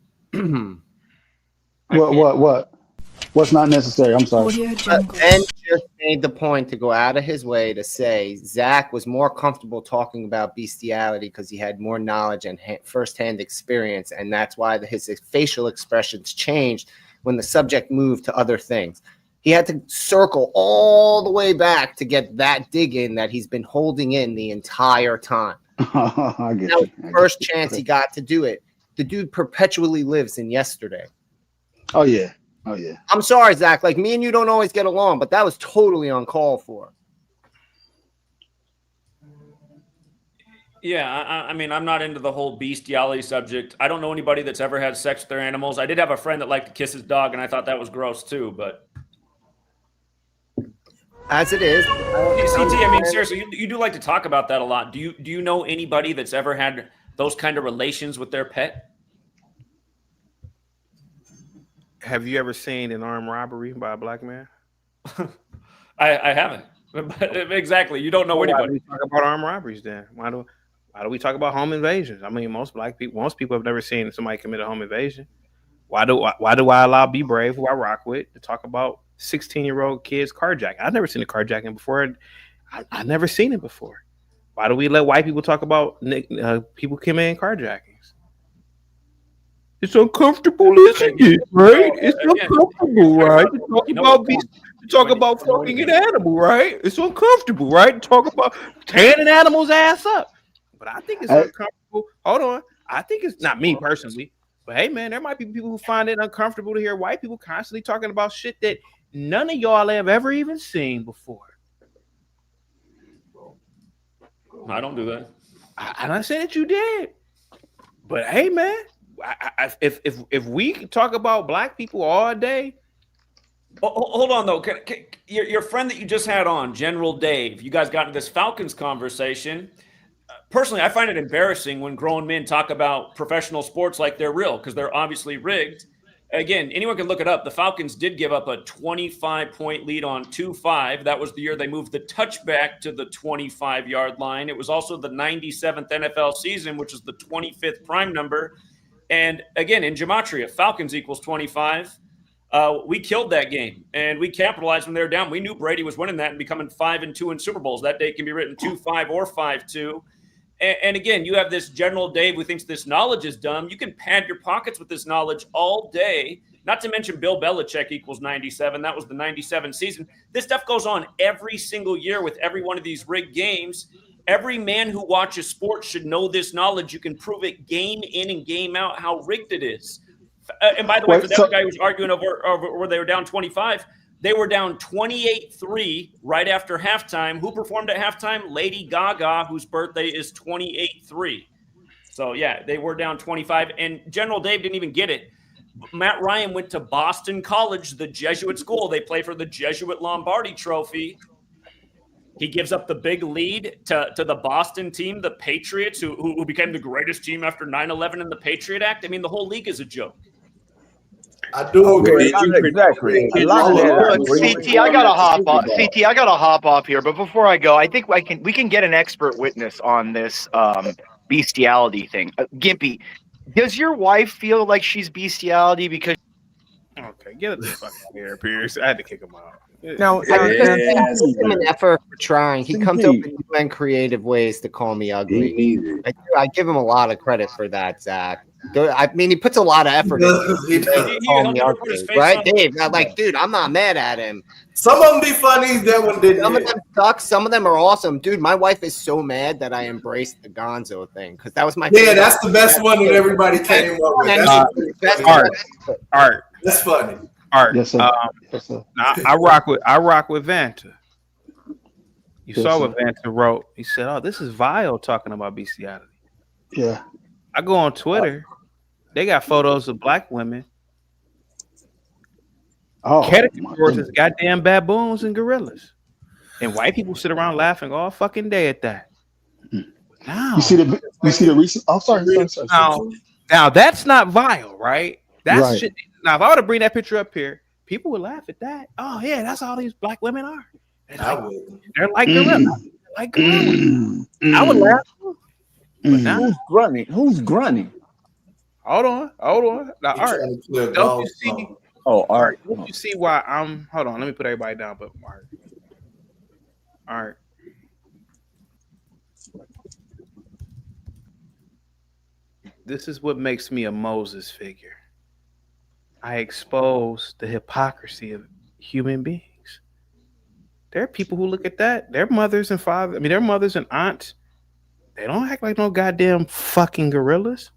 S14: What's not necessary? I'm sorry.
S12: Ben just made the point to go out of his way to say Zach was more comfortable talking about bestiality because he had more knowledge and firsthand experience, and that's why his facial expressions changed when the subject moved to other things. He had to circle all the way back to get that dig in that he's been holding in the entire time.
S14: I get
S12: That was
S14: you.
S12: the first chance he got to do it. The dude perpetually lives in yesterday.
S14: Oh yeah. Oh yeah.
S12: I'm sorry, Zach. Like, me and you don't always get along, but that was totally uncalled for.
S13: Yeah, I mean, I'm not into the whole bestiality subject. I don't know anybody that's ever had sex with their animals. I did have a friend that liked to kiss his dog, and I thought that was gross too. But
S12: as it is,
S13: CT, I mean, seriously, you do like to talk about that a lot. Do you know anybody that's ever had those kind of relations with their pet?
S2: Have you ever seen an armed robbery by a black man?
S13: I haven't. Exactly. You don't know anybody.
S2: Why do we talk about armed robberies then? Why do we talk about home invasions? I mean, most people have never seen somebody commit a home invasion. Why do I allow Be Brave, who I rock with, to talk about 16-year-old kids carjacking? I've never seen a carjacking before. I've never seen it before. Why do we let white people talk about people committing carjackings? It's uncomfortable, isn't it? Right? It's uncomfortable, right? To talk about fucking an animal, right? It's uncomfortable, right? To talk about tearing an animal's ass up. But I think it's uncomfortable. Hold on. I think it's not me personally, but hey, man, there might be people who find it uncomfortable to hear white people constantly talking about shit that none of y'all have ever even seen before.
S13: I don't do that.
S2: I'm not saying that you did, but hey, man. If we talk about black people all day.
S13: Hold on though, your friend that you just had on, General Dave, you guys got into this Falcons conversation. Personally, I find it embarrassing when grown men talk about professional sports like they're real, because they're obviously rigged. Again, anyone can look it up. The Falcons did give up a 25-point lead on 2-5. That was the year they moved the touchback to the 25-yard line. It was also the 97th NFL season, which is the 25th prime number. And again, in Gematria, Falcons equals 25. We killed that game, and we capitalized when they were down. We knew Brady was winning that and becoming 5-2 in Super Bowls. That date can be written 2-5 or 5-2. And again, you have this General Dave who thinks this knowledge is dumb. You can pad your pockets with this knowledge all day. Not to mention Bill Belichick equals 97. That was the 97 season. This stuff goes on every single year with every one of these rigged games. Every man who watches sports should know this knowledge. You can prove it game in and game out how rigged it is. And by the way, for the other guy who was arguing over where they were down 25, they were down 28-3 right after halftime. Who performed at halftime? Lady Gaga, whose birthday is 28-3. So, yeah, they were down 25. And General Dave didn't even get it. Matt Ryan went to Boston College, the Jesuit school. They play for the Jesuit Lombardi Trophy. He gives up the big lead to the Boston team, the Patriots, who became the greatest team after 9/11 and the Patriot Act. I mean, the whole league is a joke.
S7: I do agree.
S9: Exactly.
S17: CT, I gotta hop off. CT, I gotta hop off here. But before I go, I think we can get an expert witness on this bestiality thing. Gimpy, does your wife feel like she's bestiality because?
S2: Okay, get the fuck out of here, Pierce. I had to kick him out.
S12: No, I give him an effort for trying. He comes up with new and creative ways to call me ugly. I give him a lot of credit for that, Zach. I mean, he puts a lot of effort into calling me ugly, right, Dave? Like, dude, I'm not mad at him.
S7: Some of them be funny. That one didn't.
S12: Some of them suck. Some of them are awesome, dude. My wife is so mad that I embraced the Gonzo thing because that was my favorite.
S7: That's the best one that everybody came up with.
S2: Art.
S7: That's funny.
S2: Art.
S14: Yes, sir. Yes, sir.
S2: I rock with Vanta. You saw what Vanta wrote. He said, "Oh, this is vile talking about bestiality."
S14: Yeah.
S2: I go on Twitter. They got photos of black women. Caricatures as goddamn baboons and gorillas, and white people sit around laughing all fucking day at that. Now,
S14: you see the recent. Oh, sorry.
S2: Now that's not vile, right? That's
S14: right.
S2: Shit. Now, if I were to bring that picture up here, people would laugh at that. Oh yeah, that's all these black women are. They're like gorillas. Like, come on. I would laugh. But now,
S9: Who's grunting? Who's grunting?
S2: hold on. Now,
S7: He
S2: Art,
S7: trying to play a
S2: don't
S7: golf
S2: you see?
S7: song.
S9: Oh, Art.
S2: Don't you see why I'm? Hold on. Let me put everybody down. But Art. This is what makes me a Moses figure. I expose the hypocrisy of human beings. There are people who look at that. Their mothers and fathers, their mothers and aunts, they don't act like no goddamn fucking gorillas.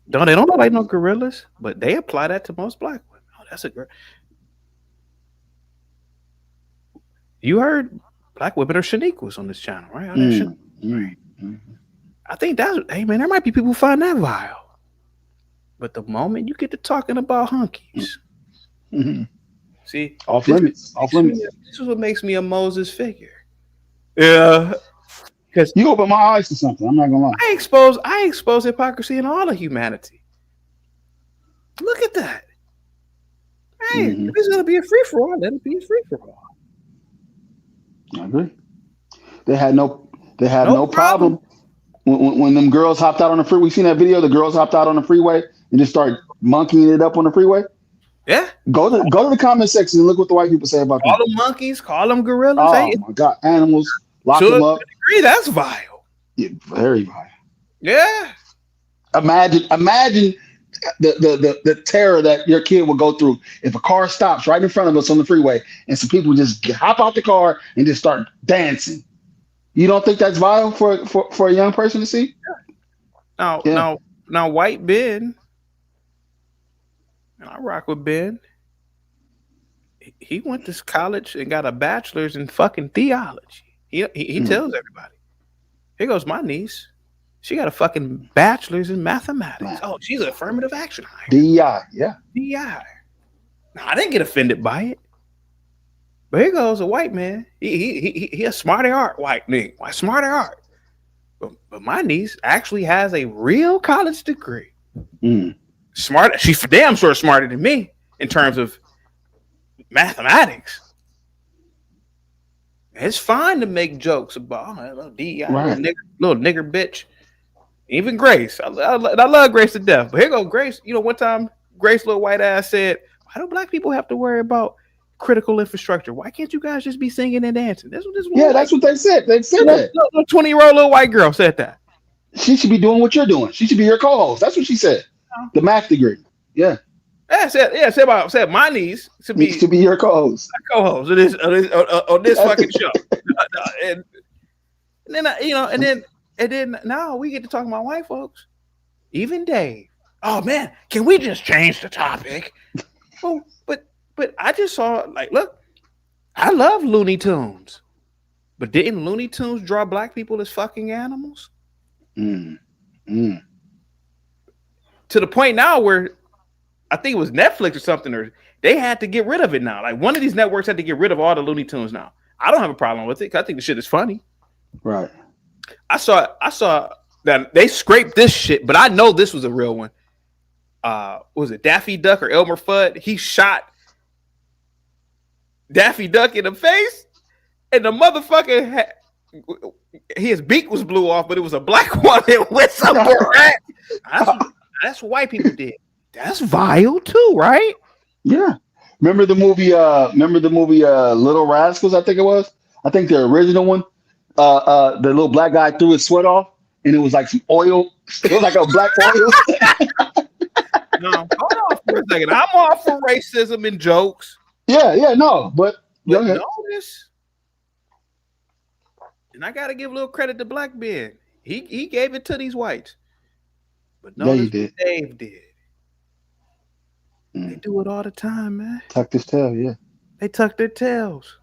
S2: They don't look like no gorillas, but they apply that to most black women. Oh, that's a girl. You heard black women are Shaniquas on this channel, right? I think that's, hey man, there might be people who find that vile. But the moment you get to talking about hunkies, see,
S14: off limits.
S2: This is what makes me a Moses figure. Yeah. Because
S14: you open my eyes to something. I'm not gonna lie.
S2: I expose hypocrisy in all of humanity. Look at that. Hey, if it's gonna be a free for all, let it be a free for all.
S14: I agree. They have no problem. When them girls hopped out on the freeway. We seen that video. The girls hopped out on the freeway and just started monkeying it up on the freeway.
S2: Yeah.
S14: Go to the comment section and look what the white people say about
S2: Call them monkeys. Call them gorillas.
S14: Oh
S2: hey,
S14: my God, animals. Lock them up.
S2: Degree, that's vile.
S14: Yeah, very vile.
S2: Yeah.
S14: Imagine the terror that your kid will go through if a car stops right in front of us on the freeway and some people just hop out the car and just start dancing. You don't think that's vile for a young person to see?
S2: Now, white Ben, and I rock with Ben. He went to college and got a bachelor's in fucking theology. He tells everybody. Here goes my niece. She got a fucking bachelor's in mathematics. Oh, she's an affirmative action hire.
S14: DEI, yeah.
S2: DEI. Now, I didn't get offended by it. But here goes a white man. He a smarty art white nigga. Smarty art. But my niece actually has a real college degree. Smart. She's damn sure smarter than me in terms of mathematics. It's fine to make jokes about little DEI, little nigger bitch. Even Grace. I love Grace to death. But here goes Grace. One time Grace little white ass said, why do black people have to worry about critical infrastructure? Why can't you guys just be singing and dancing? That's what they said. They said that.
S14: 20-year-old
S2: little white girl said that.
S14: She should be doing what you're doing. She should be your co-host. That's what she said. The math degree. Yeah.
S2: Said my niece should be
S14: your co-host.
S2: Co-host on this fucking show. And then now we get to talk about white folks. Even Dave. Oh man, can we just change the topic? Oh, but I just saw look, I love Looney Tunes. But didn't Looney Tunes draw black people as fucking animals? To the point now where I think it was Netflix or something, or they had to get rid of it now. Like one of these networks had to get rid of all the Looney Tunes now. I don't have a problem with it because I think the shit is funny.
S14: Right.
S2: I saw that they scraped this shit, but I know this was a real one. Was it Daffy Duck or Elmer Fudd? He shot Daffy Duck in the face, and the motherfucker his beak was blew off, but it was a black woman with some rat. That's what white people did. That's vile too, right?
S14: Yeah. Remember the movie Little Rascals, I think it was? I think the original one. The little black guy threw his sweat off and it was like some oil. It was like a black oil.
S2: No, hold on for a second. I'm all for racism and jokes.
S14: But
S2: notice, and I gotta give a little credit to Black Ben. He gave it to these whites. But notice what Dave did. They do it all the time, man.
S14: Tucked his tail, yeah.
S2: They tuck their tails.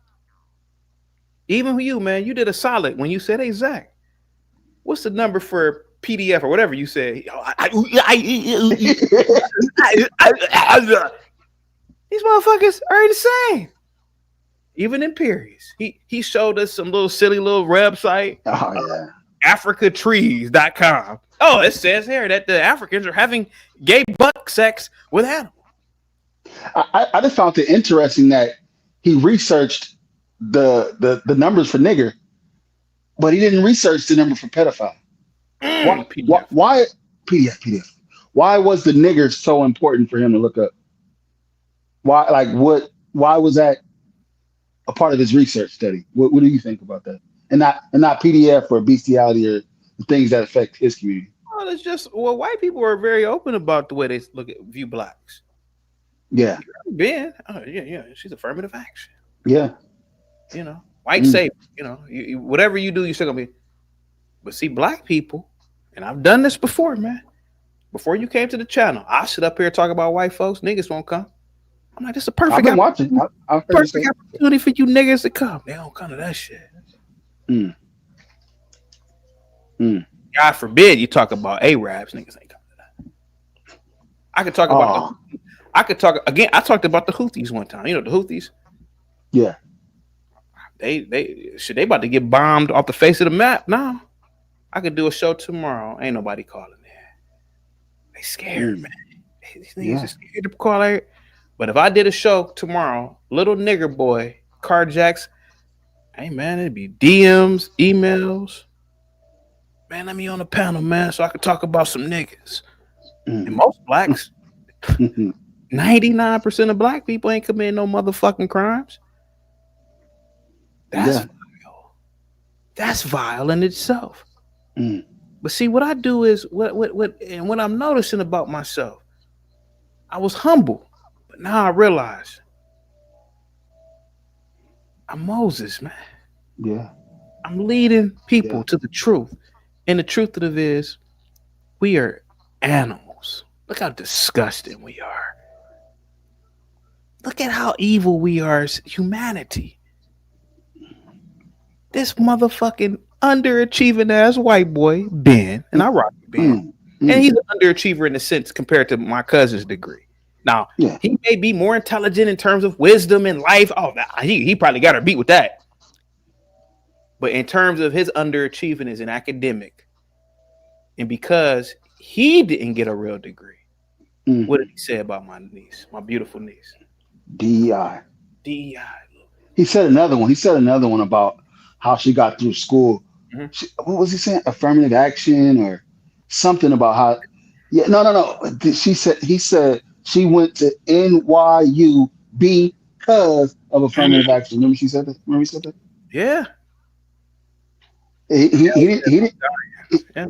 S2: Even you, man, you did a solid when you said, hey, Zach, what's the number for PDF or whatever you said? These motherfuckers are insane. Even in periods. He showed us some little silly little website. AfricaTrees.com. Oh, it says here that the Africans are having gay buck sex with animals.
S14: I just found it interesting that he researched the numbers for nigger but he didn't research the number for pedophile. Why PDF? Why was the nigger so important for him to look up? Why, like, what? Why was that a part of his research study? What do you think about that? And not PDF or bestiality or the things that affect his community.
S2: Well, it's just white people are very open about the way they view blacks.
S14: Yeah.
S2: Ben, yeah, she's affirmative action.
S14: Yeah.
S2: You know, white savior. You know, you, whatever you do, you're still gonna be. But see, black people, and I've done this before, man. Before you came to the channel, I sit up here and talk about white folks. Niggas won't come. I'm like, this is a perfect.
S14: I've been watching.
S2: Perfect opportunity for you niggas to come. They don't come to that shit. God forbid you talk about Arabs. Niggas ain't coming to that. I could talk about. I could talk again. I talked about the Houthis one time. You know the Houthis.
S14: Yeah.
S2: They about to get bombed off the face of the map now. I could do a show tomorrow. Ain't nobody calling there. They scared, man. These niggas are scared to call it. But if I did a show tomorrow, little nigger boy, carjacks, hey man, it'd be DMs, emails. Man, let me on the panel, man, so I could talk about some niggas. And most blacks, 99% of black people ain't committing no motherfucking crimes. That's vile. That's vile in itself. But see, what I do is what I'm noticing about myself. I was humble, but now I realize I'm Moses, man.
S14: Yeah.
S2: I'm leading people to the truth. And the truth of it is, we are animals. Look how disgusting we are. Look at how evil we are as humanity. This motherfucking underachieving ass white boy, Ben, and I rock with Ben. And he's an underachiever in a sense compared to my cousin's degree. Now, he may be more intelligent in terms of wisdom and life. Oh, he probably got her beat with that. But in terms of his underachieving as an academic, and because he didn't get a real degree, what did he say about my niece, my beautiful niece?
S14: DEI.
S2: DEI.
S14: He said another one about how she got through school. What was he saying? Affirmative action or something about how? Yeah, no. He said she went to NYU because of affirmative action. Remember she said that? Remember he said that?
S2: Yeah.
S14: He didn't.
S2: Yeah.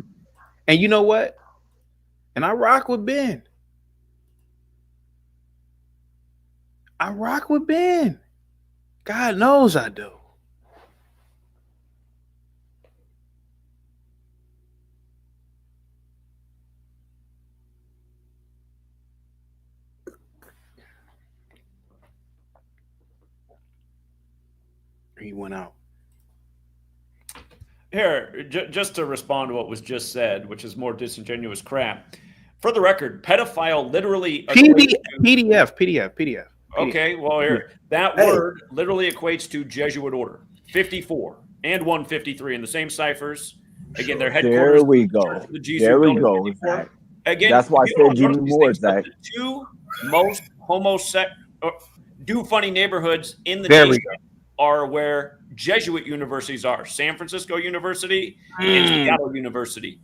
S2: And you know what? And I rock with Ben. God knows I do. He went out.
S13: Here, just to respond to what was just said, which is more disingenuous crap. For the record, pedophile literally
S2: PDF.
S13: Okay, well here, that word literally equates to Jesuit order 54 and 153 in the same ciphers. Again, their headquarters.
S9: There we go. There we go.
S13: Again,
S9: that's why I said you knew more, Zach.
S13: The two most do funny neighborhoods in the nation are where Jesuit universities are: San Francisco University and Seattle University.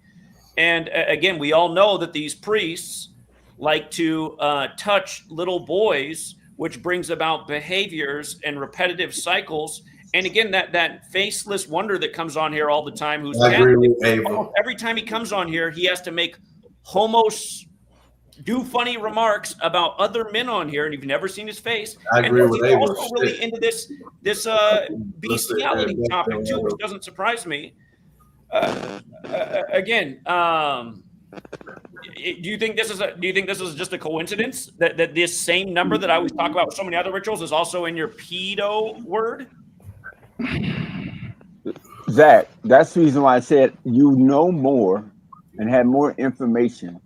S13: And again, we all know that these priests like to touch little boys, which brings about behaviors and repetitive cycles. And again, that faceless wonder that comes on here all the time, who's every time he comes on here, he has to make do funny remarks about other men on here, and you've never seen his face.
S7: I agree with
S13: he's
S7: Ava.
S13: also really into this bestiality topic too, which doesn't surprise me. Again, do you think this is just a coincidence that this same number that I always talk about with so many other rituals is also in your pedo word?
S9: Zach, that's the reason why I said you know more and had more information.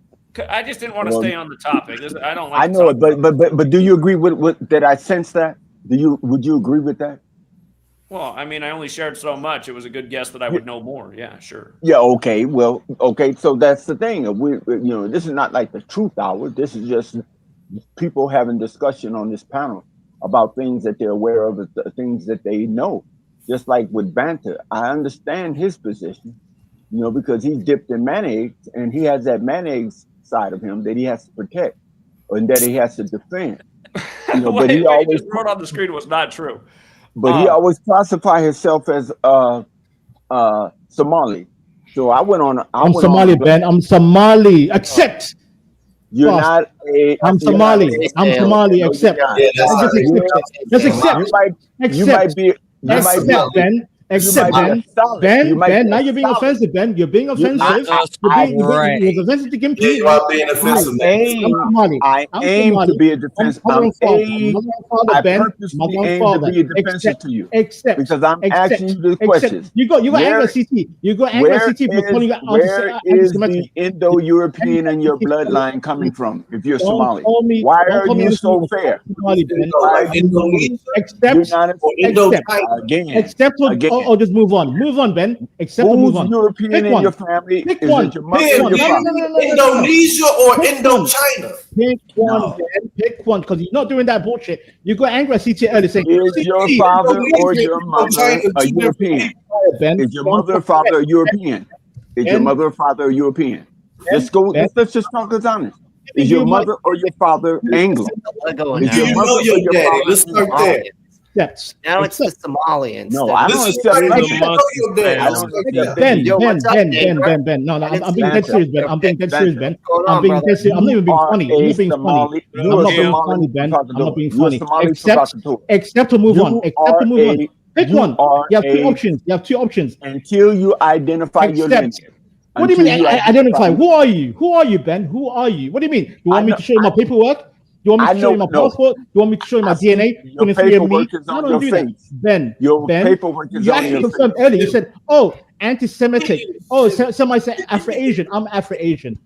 S13: I just didn't want to stay on the topic. I don't like.
S9: I know it, but do you agree with that? I sense that. Would you agree with that?
S13: Well, I mean, I only shared so much. It was a good guess that I would know more. Yeah, sure.
S9: Yeah. Okay. Well. Okay. So that's the thing. This is not like the truth hour. This is just people having discussion on this panel about things that they're aware of, things that they know. just like with Banter, I understand his position, you know, because he's dipped in mayonnaise and he has that mayonnaise side of him that he has to protect and that he has to defend. You know, but he always
S13: just wrote on the screen was not true.
S9: But he always classified himself as Somali. So I went on.
S18: I'm Somali, Ben. I'm Somali. Accept.
S9: You're not a.
S18: I'm Somali. I'm Somali. Accept. Just accept.
S9: You might be.
S18: Accept, Ben. Accept, Ben. Ben, now you're being offensive, Ben. You're being offensive. You're offensive to Gimpy.
S7: You are being offensive.
S9: I aim to be a defense. I purposely aim to be a defensive to you. Because I'm asking you the questions.
S18: You got anger CT. You got anger CT for calling you out.
S9: Where is the Indo-European in your bloodline coming from? If you're Somali, why are you so fair?
S18: Accept or just move on. Move on, Ben. Accept or move on.
S9: European in your family?
S18: Pick one.
S7: Indonesia or Indochina?
S18: Pick one, Ben. Pick one, because you're not doing that bullshit. You got angry at CT earlier saying,
S9: is your father or your mother a European? Is your mother or father a European? Is your mother or father a European? Let's go. Let's just talk as honest. Is your mother or your father Anglo? Is your mother or your father?
S7: Let's start there.
S18: Yes.
S12: Now it's the Somalians.
S9: No, I don't accept
S18: Ben. No, I'm being dead serious, Ben. I'm being dead serious, Ben. I'm being dead serious. I'm not even being funny. I'm not being funny. I'm not being funny, Ben. I'm not being funny. Accept to move on. Accept to move on. Pick one. You have two options. You have two options.
S9: Until you identify your lineage.
S18: What do you mean identify? Who are you? Who are you, Ben? Who are you? What do you mean? You want me to show you my paperwork? You want me to show you my passport? You want me to show you my DNA?
S9: Your paperwork is on your face.
S18: Ben,
S9: your paperwork is on your face.
S18: Earlier, you said, "Oh, anti-Semitic." Oh, somebody said Afro-Asian. I'm Afro-Asian.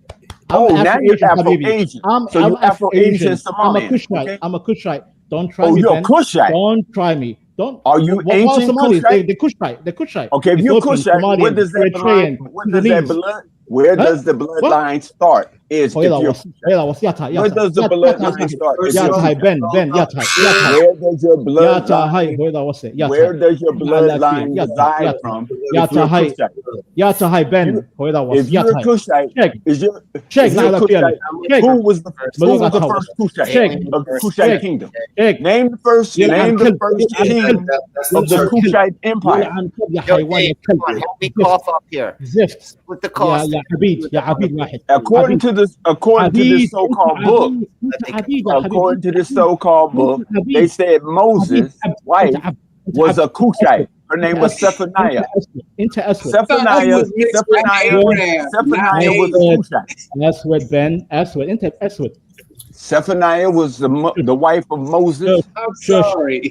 S9: Now you're Afro-Asian. I'm Afro-Asian Somalian.
S18: I'm a Kushite. Don't try me,
S9: you're
S18: Ben.
S9: a Kushite.
S18: Don't try me. Don't.
S9: Are you ancient Kushite?
S18: The Kushite. The Kushite.
S9: Okay, if you're Kushite, where does that blood? Where does the bloodline start? Is if you're where does the bloodline start?
S18: Ben.
S9: Where does your bloodline? Where does your bloodline reside from?
S18: Ben.
S9: If you're a Kushite, who was the first Kushite of the Kushite kingdom? Name the first king of the Kushite empire.
S12: Help me cough up here. With the cost.
S9: According to this so-called book, they said Moses' wife was a Kushite. Her name was Zephaniah. Zephaniah was a Kushite.
S18: Aswad, Ben. Aswad.
S9: Zephaniah was the wife of Moses.
S6: I'm sorry.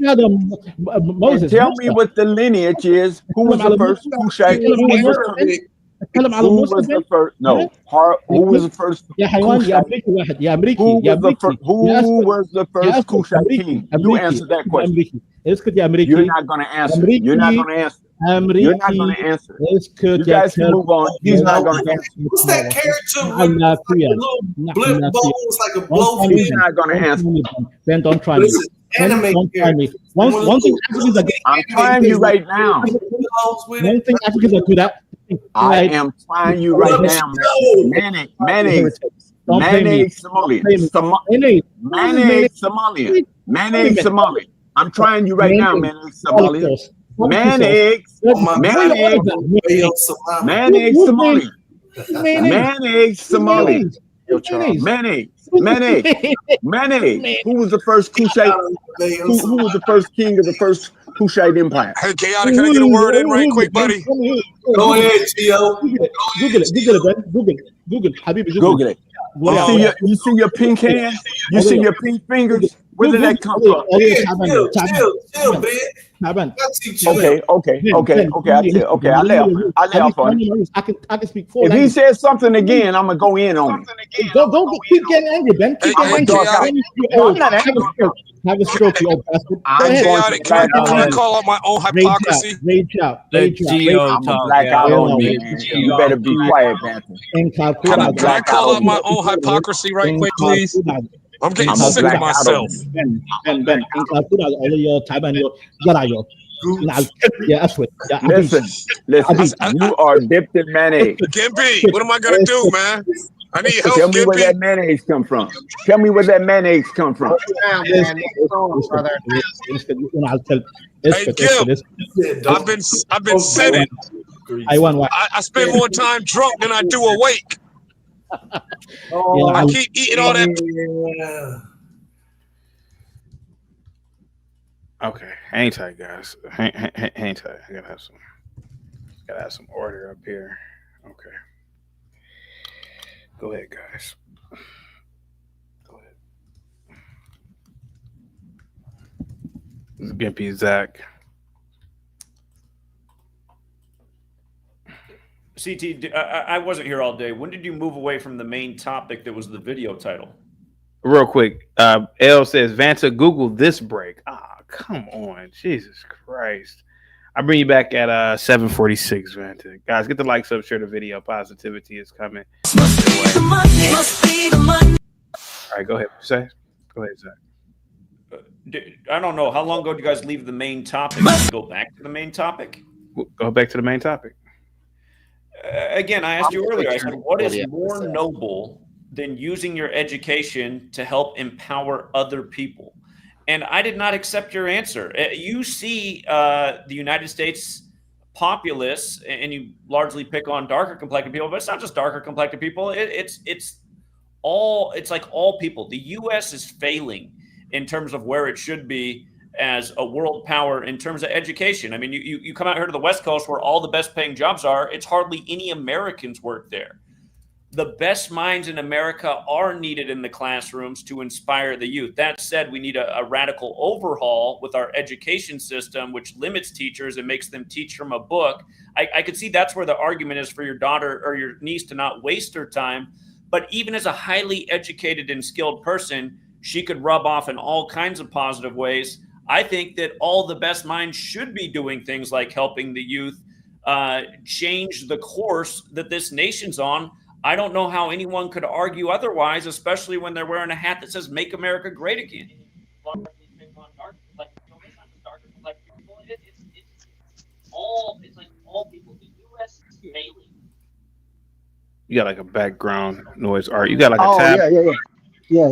S18: Moses.
S9: Tell me what the lineage is. Who was the first Kushite? Who was the first? No. Who was the first? Who was the first Kushite king? You answer that question. You're not going to answer. You're not going to answer. You're not going to answer. You guys can move on. He's not going to answer.
S7: What's that character with little blip bubbles like a blowfish?
S9: He's not going to answer.
S18: Ben, don't try me. Don't try me. One thing Africans are good.
S9: I'm trying you right now.
S18: One thing Africans are good at.
S9: I am trying you right now. Mayonnaise Somalian. I'm trying you right now, mayonnaise Somalian. Mayonnaise Somalian. Mayonnaise. Who was the first Kushite? Who was the first king of the first Kushite empire?
S11: Hey, Chaotic, can I get a word in right quick, buddy?
S7: Go ahead, Gio.
S18: Google it. Habibi, Google it.
S9: You see your pink hands? You see your pink fingers? Where did that come from?
S7: Chill, man.
S9: Okay. I lay off on it.
S18: I can speak for.
S9: If he says something again, I'm gonna go in on it.
S18: Don't keep getting angry, Ben. Keep getting angry. Have a stroke, you old bastard.
S11: Chaotic, can I call out my own hypocrisy?
S18: Rage out.
S9: I'm a black out on me. You better be quiet, man.
S11: Can I call out my own hypocrisy right quick, please? I'm getting sick of myself.
S18: Ben. Yeah, that's what. Yeah,
S9: Listen, you are dipped in mayonnaise.
S11: Gimpy, what am I gonna do, man? I need help,
S9: Tell me where that
S11: Gimpy.
S9: mayonnaise come from. Tell me where that mayonnaise come from.
S11: Hey, Gimp, I've been sinning. I spend more time drunk than I do awake. I keep eating all that.
S2: Okay, hang tight, guys. Hang tight. I gotta have some order up here. Okay, go ahead, guys. Go ahead. This is Gimpy Zach.
S13: CT, I wasn't here all day. When did you move away from the main topic that was the video title?
S2: Real quick, L says, Vanta, Google this break. Ah, come on. Jesus Christ. I'll bring you back at 7:46, Vanta. Guys, get the likes up, share the video. Positivity is coming. All right, go ahead. Go ahead, Zach.
S13: I don't know. How long ago did you guys leave the main topic? Go back to the main topic?
S2: Go back to the main topic.
S13: Again, I asked you earlier, I said, what is more noble than using your education to help empower other people? And I did not accept your answer. You see the United States populace, and you largely pick on darker complected people, but it's not just darker complected people. It's like all people. The U.S. is failing in terms of where it should be as a world power in terms of education. I mean, you come out here to the West Coast where all the best paying jobs are, it's hardly any Americans work there. The best minds in America are needed in the classrooms to inspire the youth. That said, we need a radical overhaul with our education system, which limits teachers and makes them teach from a book. I could see that's where the argument is for your daughter or your niece to not waste her time. But even as a highly educated and skilled person, she could rub off in all kinds of positive ways. I think that all the best minds should be doing things like helping the youth change the course that this nation's on. I don't know how anyone could argue otherwise, especially when they're wearing a hat that says "Make America Great Again." It's like all people. The U.S. is failing.
S2: You got like a background noise, Art. You got like a tab.
S14: Yeah.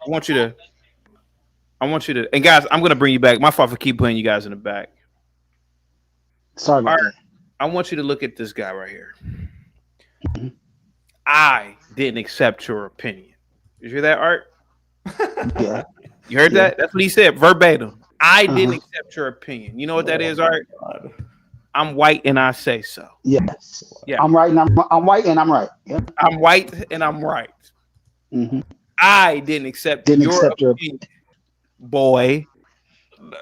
S2: I want you to, and guys, I'm gonna bring you back. My fault for keep putting you guys in the back.
S14: Sorry about that.
S2: I want you to look at this guy right here. I didn't accept your opinion. Did you hear that, Art?
S14: Yeah.
S2: You heard that? That's what he said, verbatim. I didn't accept your opinion. You know what that is, Art? I'm white and I say so.
S14: Yes.
S2: Yeah.
S14: I'm right and I'm white and I'm right. Yeah.
S2: I'm white and I'm right.
S14: Mm-hmm.
S2: I didn't accept your opinion, boy.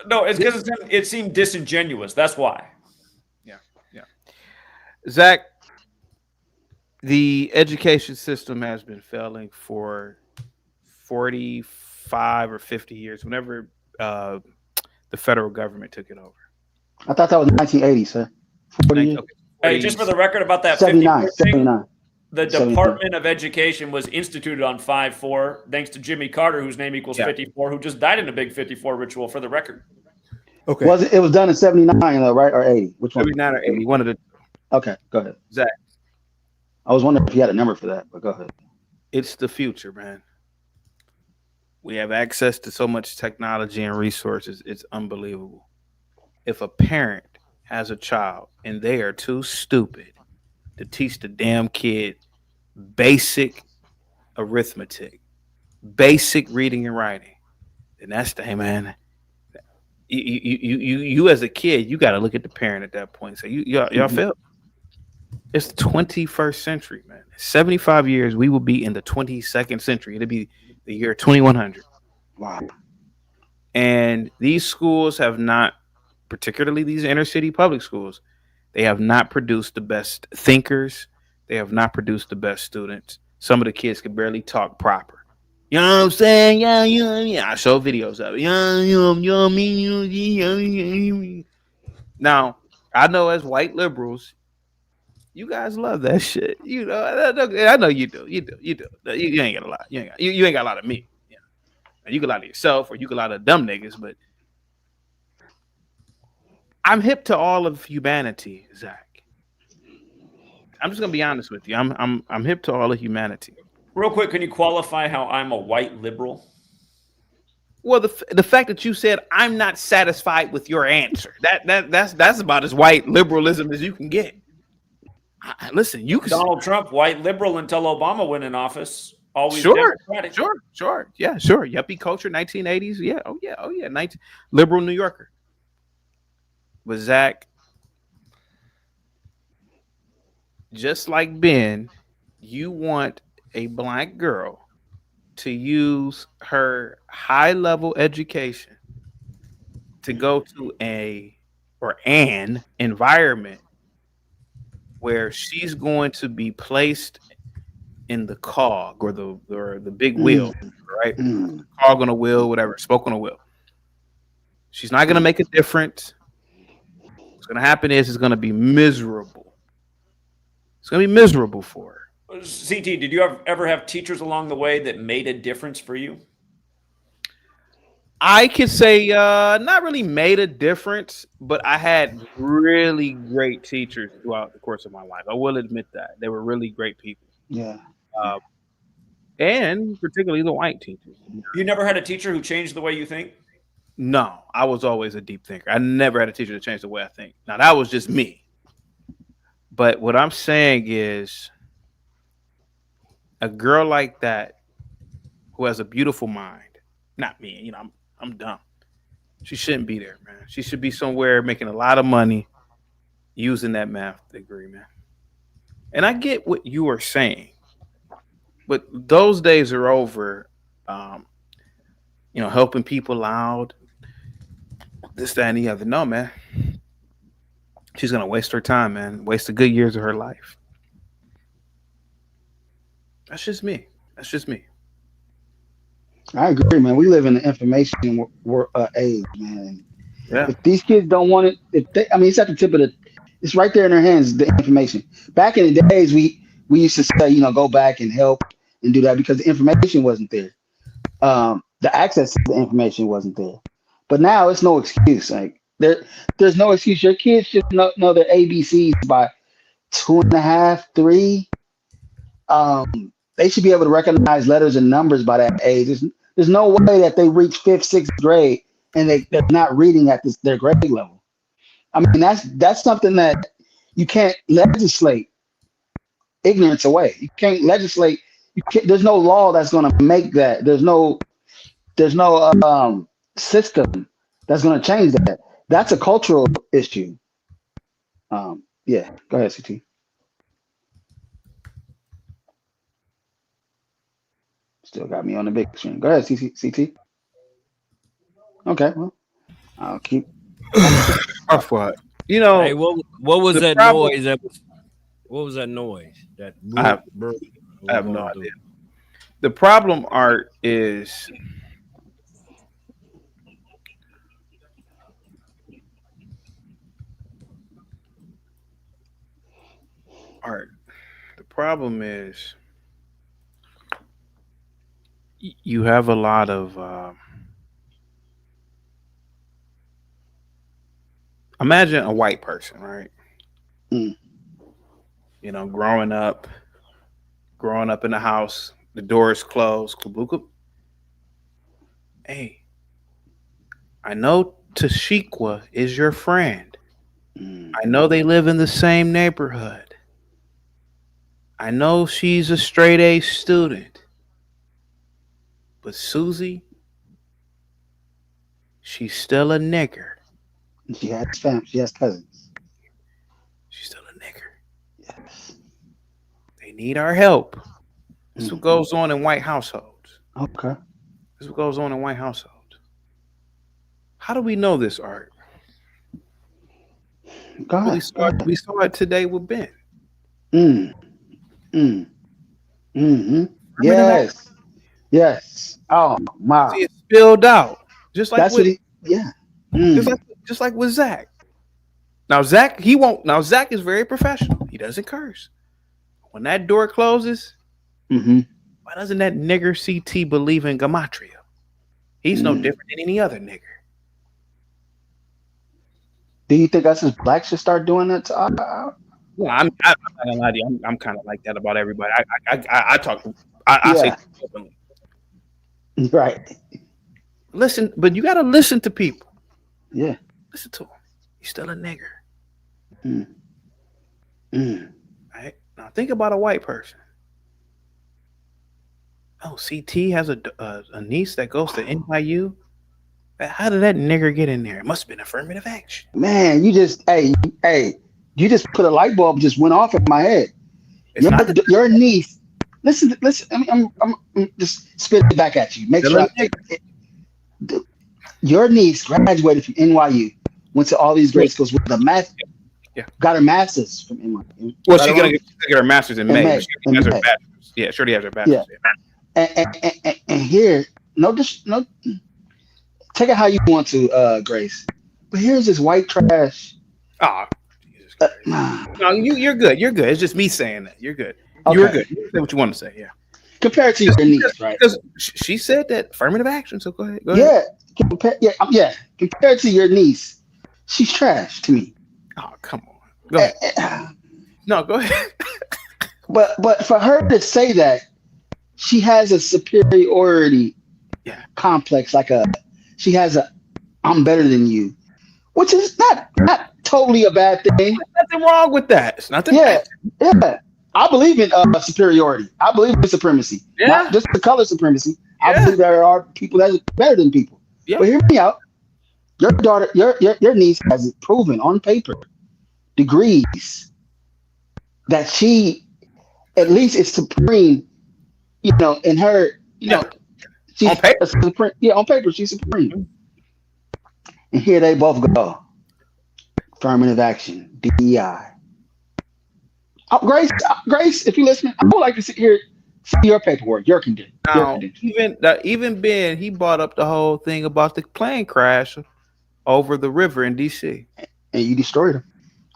S13: No, it's because it seemed disingenuous. That's why.
S2: Yeah. Zach, the education system has been failing for 45 or 50 years, whenever the federal government took it over.
S14: I thought that was 1980, sir. 40.
S13: Hey, just for the record about that
S14: 79.
S13: the Department of Education was instituted on 5/4, thanks to Jimmy Carter, whose name equals 54, who just died in a big 54 ritual, for the record.
S14: Okay. It was done in 79, though, right? Or 80? Which one?
S2: 79 or 80. One of the.
S14: Okay, go ahead.
S2: Zach.
S14: I was wondering if you had a number for that, but go ahead.
S2: It's the future, man. We have access to so much technology and resources. It's unbelievable. If a parent has a child and they are too stupid to teach the damn kid basic arithmetic, basic reading and writing, then that's the, hey man, you as a kid, you got to look at the parent at that point and say, y'all failed. It's the 21st century, man. 75 years, we will be in the 22nd century. It'll be the year 2100.
S14: Wow.
S2: And these schools have not, particularly these inner city public schools, they have not produced the best thinkers. They have not produced the best students. Some of the kids could barely talk proper. You know what I'm saying? Yeah. I show videos of it. Now, I know as white liberals, you guys love that shit. You know, I know you do. You ain't got a lot. You ain't got a lot of me. You can lie to yourself, or you can lie to dumb niggas, but I'm hip to all of humanity, Zach. I'm just gonna be honest with you. I'm hip to all of humanity.
S13: Real quick, can you qualify how I'm a white liberal?
S2: Well, the fact that you said I'm not satisfied with your answer, that's about as white liberalism as you can get. Listen, you can
S13: Donald Trump, white liberal until Obama went in office. Always
S2: sure,
S13: Democratic.
S2: sure, yeah, sure. Yuppie culture, 1980s, yeah, oh yeah, liberal New Yorker. But Zach, just like Ben, you want a black girl to use her high level education to go to an environment where she's going to be placed in the cog or the big wheel, right? Cog on a wheel, whatever, spoke on a wheel. She's not going to make a difference. What's going to happen is it's going to be miserable. It's going to be miserable for her.
S13: CT, did you ever have teachers along the way that made a difference for you?
S2: I could say not really made a difference, but I had really great teachers throughout the course of my life. I will admit that. They were really great people.
S14: Yeah.
S2: And particularly the white teachers.
S13: You never had a teacher who changed the way you think?
S2: No, I was always a deep thinker. I never had a teacher to change the way I think. Now, that was just me. But what I'm saying is a girl like that who has a beautiful mind, not me, you know, I'm dumb. She shouldn't be there, man. She should be somewhere making a lot of money using that math degree, man. And I get what you are saying, but those days are over. You know, helping people out, this, that, and the other. No, man. She's gonna waste her time, man. Waste the good years of her life. That's just me. That's just me.
S14: I agree, man. We live in the information age, man.
S2: Yeah.
S14: If these kids don't want it, it's at the tip of it's right there in their hands, the information. Back in the days, we used to say, you know, go back and help and do that because the information wasn't there. The access to the information wasn't there. But now it's no excuse. Like there's no excuse. Your kids should know their ABCs by 2.5, 3. They should be able to recognize letters and numbers by that age. There's no way that they reach 5th, 6th grade and they're not reading at their grade level. I mean, that's something that you can't legislate ignorance away. You can't legislate. There's no law that's going to make that. There's no system that's going to change that. That's a cultural issue. Yeah, go ahead, CT. Still got me on the big screen. Go ahead, CT. Okay, well, I'll keep.
S2: Off what? You know,
S15: hey, what was that noise? What was that noise? That
S2: I have no idea. The problem, Art, is the problem is you have a lot of imagine a white person, right?
S14: You
S2: know, growing up in the house, the doors closed. Hey, I know Tashikwa is your friend. I know they live in the same neighborhood. I know she's a straight A student. But Susie, she's still a nigger.
S14: She has family. She has cousins.
S2: She's still a nigger.
S14: Yes.
S2: They need our help. This is what goes on in white households.
S14: Okay.
S2: This is what goes on in white households. How do we know this, Art?
S14: God.
S2: We saw it today with Ben.
S14: Yes. Yes. Oh my.
S2: See, it spilled out. Just like
S14: that's
S2: with,
S14: what yeah.
S2: Just like with Zach. Now Zach is very professional. He doesn't curse. When that door closes, why doesn't that nigger CT believe in Gematria? He's no different than any other nigger.
S14: Do you think us as blacks should start doing that to our
S2: Well, I'm not gonna lie to you. I'm kind of like that about everybody. I talk. I say
S14: yeah,
S2: openly.
S14: right.
S2: Listen, but you gotta listen to people.
S14: Yeah.
S2: Listen to him. He's still a nigger.
S14: Mm. Mm.
S2: Right? Now think about a white person. Oh, CT has a niece that goes to NYU. How did that nigger get in there? It must have been affirmative action.
S14: Man, you just you just put a light bulb just went off in my head. Your niece. Listen. I mean, I'm just spit it back at you. Make sure your niece graduated from NYU, went to all these great schools with a math.
S2: Yeah,
S14: got her master's from NYU.
S2: Well, she's gonna get her master's in May. She has her
S14: May.
S2: bachelor's. Yeah, sure, she has her bachelor's.
S14: Yeah. And here, no, take it how you want to, Grace. But here's this white trash.
S2: Oh, Jesus Christ. No, you're good. You're good. It's just me saying that. You're good.
S14: Okay.
S2: You're good. You say what you want to say. Yeah.
S14: Compared to your niece, right?
S2: Because she said that affirmative action. So go ahead. Go ahead.
S14: Yeah. Compared to your niece, she's trash to me.
S2: Oh, come on. Go ahead. No, go ahead.
S14: But for her to say that, she has a superiority complex, she has a I'm better than you, which is not totally a bad thing.
S2: There's nothing wrong with that. It's nothing.
S14: Yeah. I believe in superiority. I believe in supremacy.
S2: Yeah.
S14: Not just the color supremacy. I believe there are people that are better than people.
S2: Yeah.
S14: But hear me out. Your daughter, your niece has proven on paper, degrees, that she at least is supreme. In her, she's
S2: on paper.
S14: Supreme. Yeah, on paper she's supreme. And here they both go. Affirmative action, DEI. Grace, if you're listening, I would like to see your paperwork, your condition.
S2: Now, even Ben, he brought up the whole thing about the plane crash over the river in DC,
S14: and you destroyed them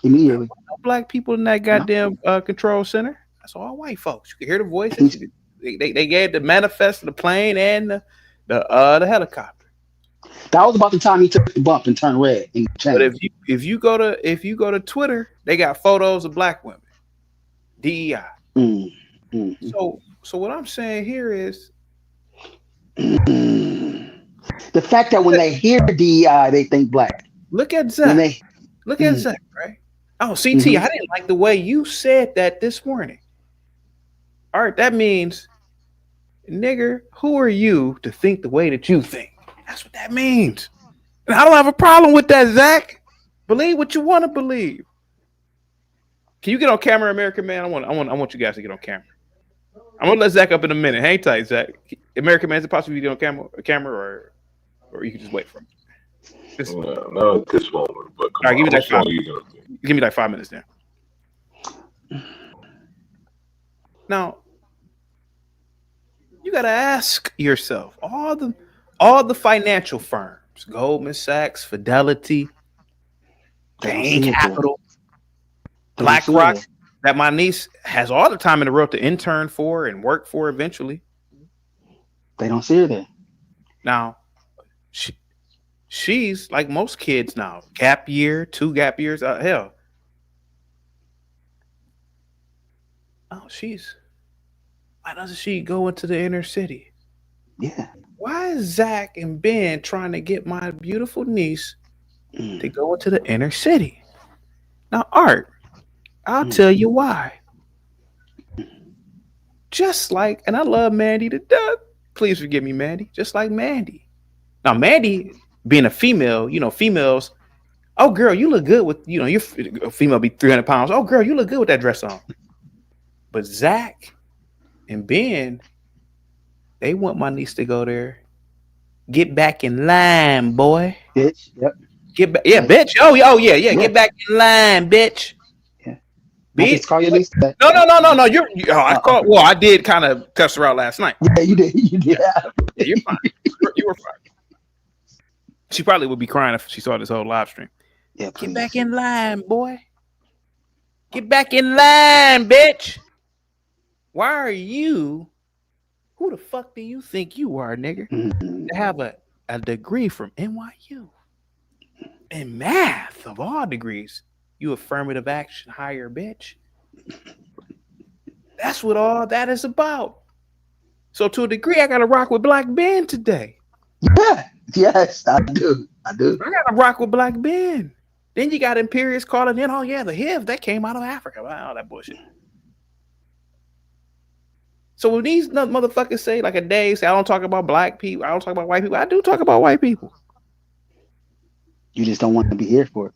S14: immediately.
S2: No black people in that goddamn control center. That's all white folks. You can hear the voices. They gave the manifest of the plane and the helicopter.
S14: That was about the time he took the bump and turned red. And
S2: but if you go to Twitter, they got photos of black women. DEI. So what I'm saying here is
S14: the fact that when they hear DEI, they think black.
S2: Look at Zach. Look at Zach, right? Oh, CT, I didn't like the way you said that this morning. All right, that means, nigger, who are you to think the way that you think? That's what that means. And I don't have a problem with that, Zach. Believe what you want to believe. Can you get on camera, American Man? I want you guys to get on camera. I'm gonna let Zach up in a minute. Hang tight, Zach. American Man, is it possible you get on camera, or you can just wait for him?
S19: No, this moment. But
S2: all right, give me like 5 minutes. Give me like 5 minutes now. Now, you gotta ask yourself, all the financial firms, Goldman Sachs, Fidelity, Bain Capital, BlackRock, that my niece has all the time in the world to intern for and work for eventually.
S14: They don't see her there.
S2: Now, she's like most kids now. Gap year, 2 gap years. Hell. Oh, why doesn't she go into the inner city?
S14: Yeah.
S2: Why is Zach and Ben trying to get my beautiful niece to go into the inner city? Now, Art, I'll tell you why. Just like, and I love Mandy to death. Please forgive me, Mandy. Just like Mandy. Now, Mandy, being a female, females, oh, girl, you look good with, your female be 300 pounds. Oh, girl, you look good with that dress on. But Zach and Ben, they want my niece to go there. Get back in line, boy.
S14: Bitch. Yep.
S2: Get back. Yeah, bitch. Oh, yeah. Get back in line, bitch.
S14: Yeah.
S2: Bitch.
S14: Call your niece that.
S2: No. I did kind of cuss her out last night.
S14: Yeah, you did.
S2: Yeah, you're fine. You were fine. She probably would be crying if she saw this whole live stream.
S14: Yeah, please.
S2: Get back in line, boy. Get back in line, bitch. Why are you? Who the fuck do you think you are, nigga? To have a degree from NYU. in math of all degrees, you affirmative action hire bitch. That's what all that is about. So to a degree, I gotta rock with Black Ben today.
S14: Yeah, yes, I do. I
S2: gotta rock with Black Ben. Then you got Imperius calling in, oh yeah, the HIV that came out of Africa. Wow, that bullshit. So when these motherfuckers say, like a Dave say, I don't talk about black people, I don't talk about white people. I do talk about white people.
S14: You just don't want to be here for it.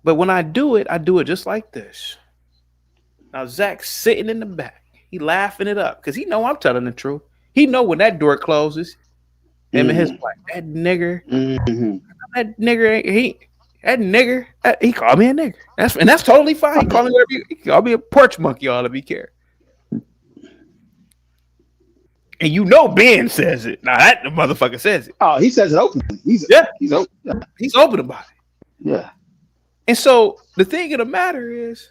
S2: But when I do it just like this. Now Zach's sitting in the back. He laughing it up because he know I'm telling the truth. He know when that door closes, him and his wife, that nigger, he called me a nigger. That's totally fine. He called me whatever he called me a porch monkey. All to be care. And you know Ben says it. Now that the motherfucker says it.
S14: Oh, he says it openly. He's open. Yeah.
S2: He's open about it.
S14: Yeah.
S2: And so the thing of the matter is,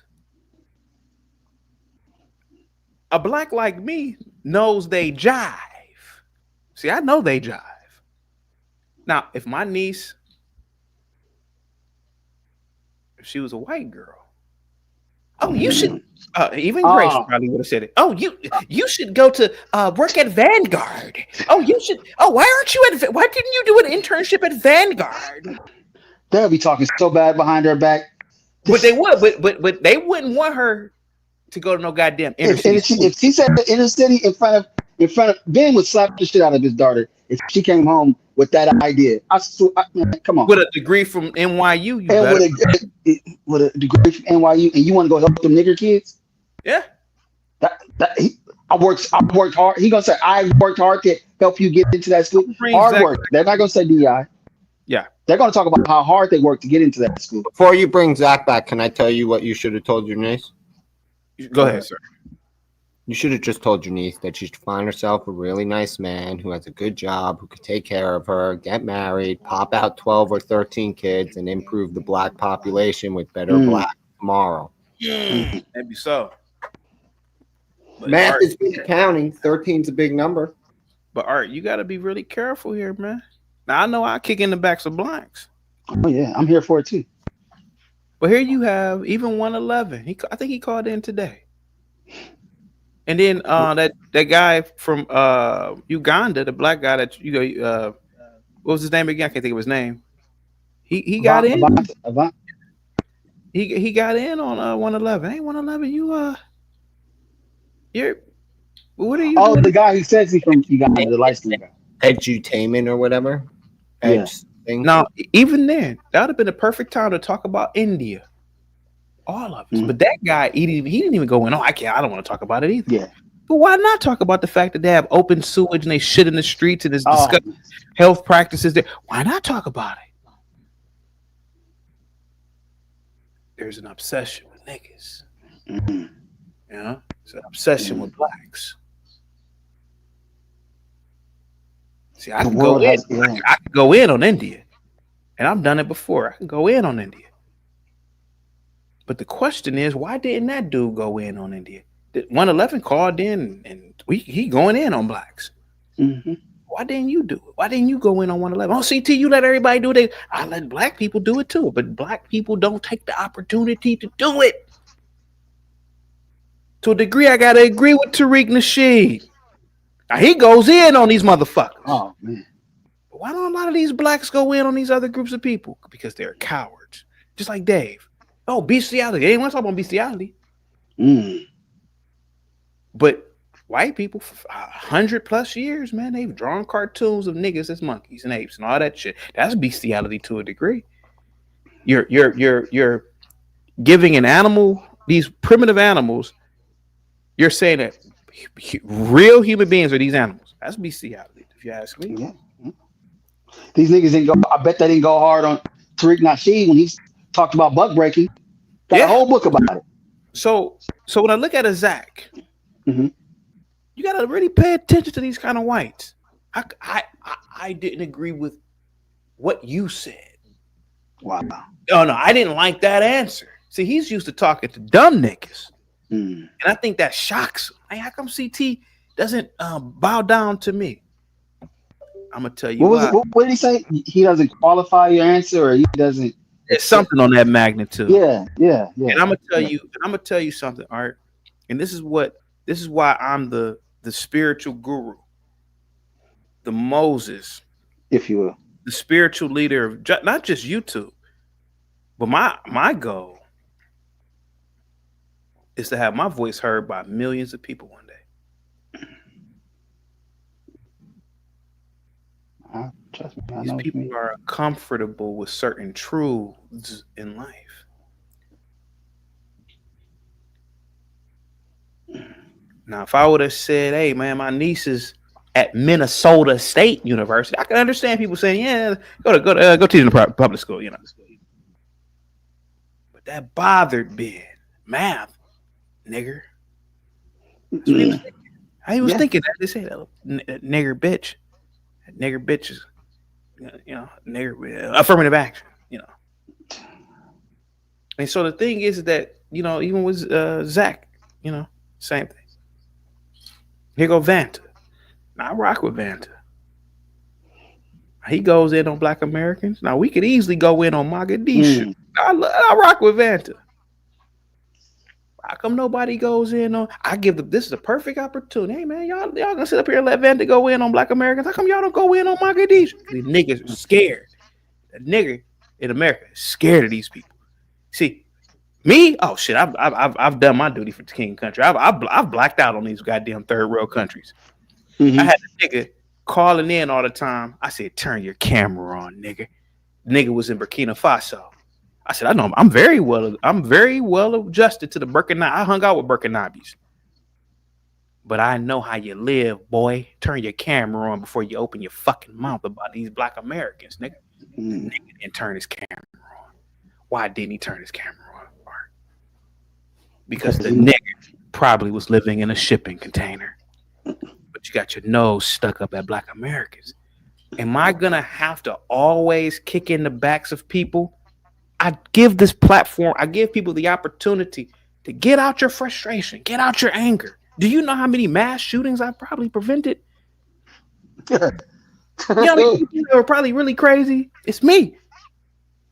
S2: a black like me knows they jive. See, I know they jive. Now, if my niece, if she was a white girl, oh, you should. Even Grace probably would have said it. Oh, you should go to work at Vanguard. Oh, you should. Oh, why aren't you at? Why didn't you do an internship at Vanguard?
S14: They'll be talking so bad behind her back.
S2: But they would. But they wouldn't want her to go to no goddamn inner city.
S14: If she said the inner city in front of Ben would slap the shit out of his daughter if she came home with that idea. Man, come on.
S2: With a degree from NYU,
S14: with a degree from NYU, and you want to go help them nigger kids?
S2: Yeah.
S14: I worked hard. He gonna say I worked hard to help you get into that school. Hard work. They're not gonna say DI.
S2: Yeah.
S14: They're gonna talk about how hard they worked to get into that school.
S12: Before you bring Zach back, can I tell you what you should have told your niece?
S2: Go ahead, sir.
S12: You should have just told your niece that she should find herself a really nice man who has a good job, who could take care of her, get married, pop out 12 or 13 kids, and improve the black population with better black tomorrow.
S2: Maybe so. But
S12: Math
S2: Art,
S12: is good accounting. 13's a big number.
S2: But Art, you got to be really careful here, man. Now, I know I kick in the backs of blacks.
S14: Oh, yeah. I'm here for it, too.
S2: But here you have even 111. I think he called in today. And then that guy from Uganda, the black guy that what was his name again? I can't think of his name. He got in. He got in on 111. Hey, 111, what are you?
S14: Oh, doing? The guy who says he's from Uganda, the light skinned guy.
S12: Edutainment or whatever.
S2: Now, even then, that would have been a perfect time to talk about India. All of us. But that guy, he didn't even go in. Oh, I don't want to talk about it either.
S14: Yeah.
S2: But why not talk about the fact that they have open sewage and they shit in the streets and there's disgusting health practices there? Why not talk about it? There's an obsession with niggas. It's an obsession with blacks. See, I can go in. I can go in on India, and I've done it before. I can go in on India. But the question is, why didn't that dude go in on India? 111 called in, and he going in on blacks. Why didn't you do it? Why didn't you go in on 111? Oh, CT, you let everybody do it. I let black people do it too, but black people don't take the opportunity to do it. To a degree, I gotta agree with Tariq Nasheed. Now he goes in on these motherfuckers.
S14: Oh man.
S2: But why don't a lot of these blacks go in on these other groups of people? Because they're cowards. Just like Dave. Oh, bestiality. They ain't want to talk about bestiality. But white people for 100+ years, man, they've drawn cartoons of niggas as monkeys and apes and all that shit. That's bestiality to a degree. You're giving an animal, these primitive animals, you're saying that real human beings are these animals. That's bestiality, if you ask me.
S14: Yeah. These niggas didn't go. I bet they didn't go hard on Tariq Nasheed when he talked about buck breaking. Got a whole book about it.
S2: So when I look at a Zach, you gotta really pay attention to these kind of whites. I didn't agree with what you said.
S14: Wow.
S2: Oh no, I didn't like that answer. See, he's used to talking to dumb niggas. And I think that shocks him. Hey, how come CT doesn't bow down to me? I'm gonna tell you
S14: What did he say? He doesn't qualify your answer, or he doesn't.
S2: It's something on that magnitude.
S14: Yeah.
S2: And I'm gonna tell you something, Art. And this is why I'm the spiritual guru, the Moses,
S14: if you will,
S2: the spiritual leader of not just YouTube, but my goal is to have my voice heard by millions of people one day.
S14: Trust me, I
S2: These
S14: know
S2: people are comfortable with certain truths in life. Now, if I would have said, "Hey, man, my niece is at Minnesota State University," I can understand people saying, "Yeah, go teach in the public school," you know. But that bothered Ben. Math, nigger. That's what he was thinking. He was thinking that. They said, "Nigger bitch." Nigger bitches, nigger affirmative action, And so the thing is that, even with Zach, same thing. Here go Vanta. Now I rock with Vanta. He goes in on Black Americans. Now we could easily go in on Mogadishu. I rock with Vanta. How come nobody goes in on? This is a perfect opportunity. Hey man, y'all gonna sit up here and let Vanta go in on Black Americans? How come y'all don't go in on Mogadishu? These niggas are scared. The nigger in America is scared of these people. See, me? Oh shit! I've done my duty for the king country. I've blacked out on these goddamn third world countries. I had a nigga calling in all the time. I said, "Turn your camera on, nigga." Nigga was in Burkina Faso. I said, I know I'm very well adjusted to the Burkina. I hung out with Burkinabes. But I know how you live, boy. Turn your camera on before you open your fucking mouth about these Black Americans, nigga. Nigga didn't turn his camera on. Why didn't he turn his camera on? Because the nigga probably was living in a shipping container. But you got your nose stuck up at Black Americans. Am I gonna have to always kick in the backs of people? I give this platform, I give people the opportunity to get out your frustration, get out your anger. Do you know how many mass shootings I've probably prevented? You know, people that were probably really crazy. It's me.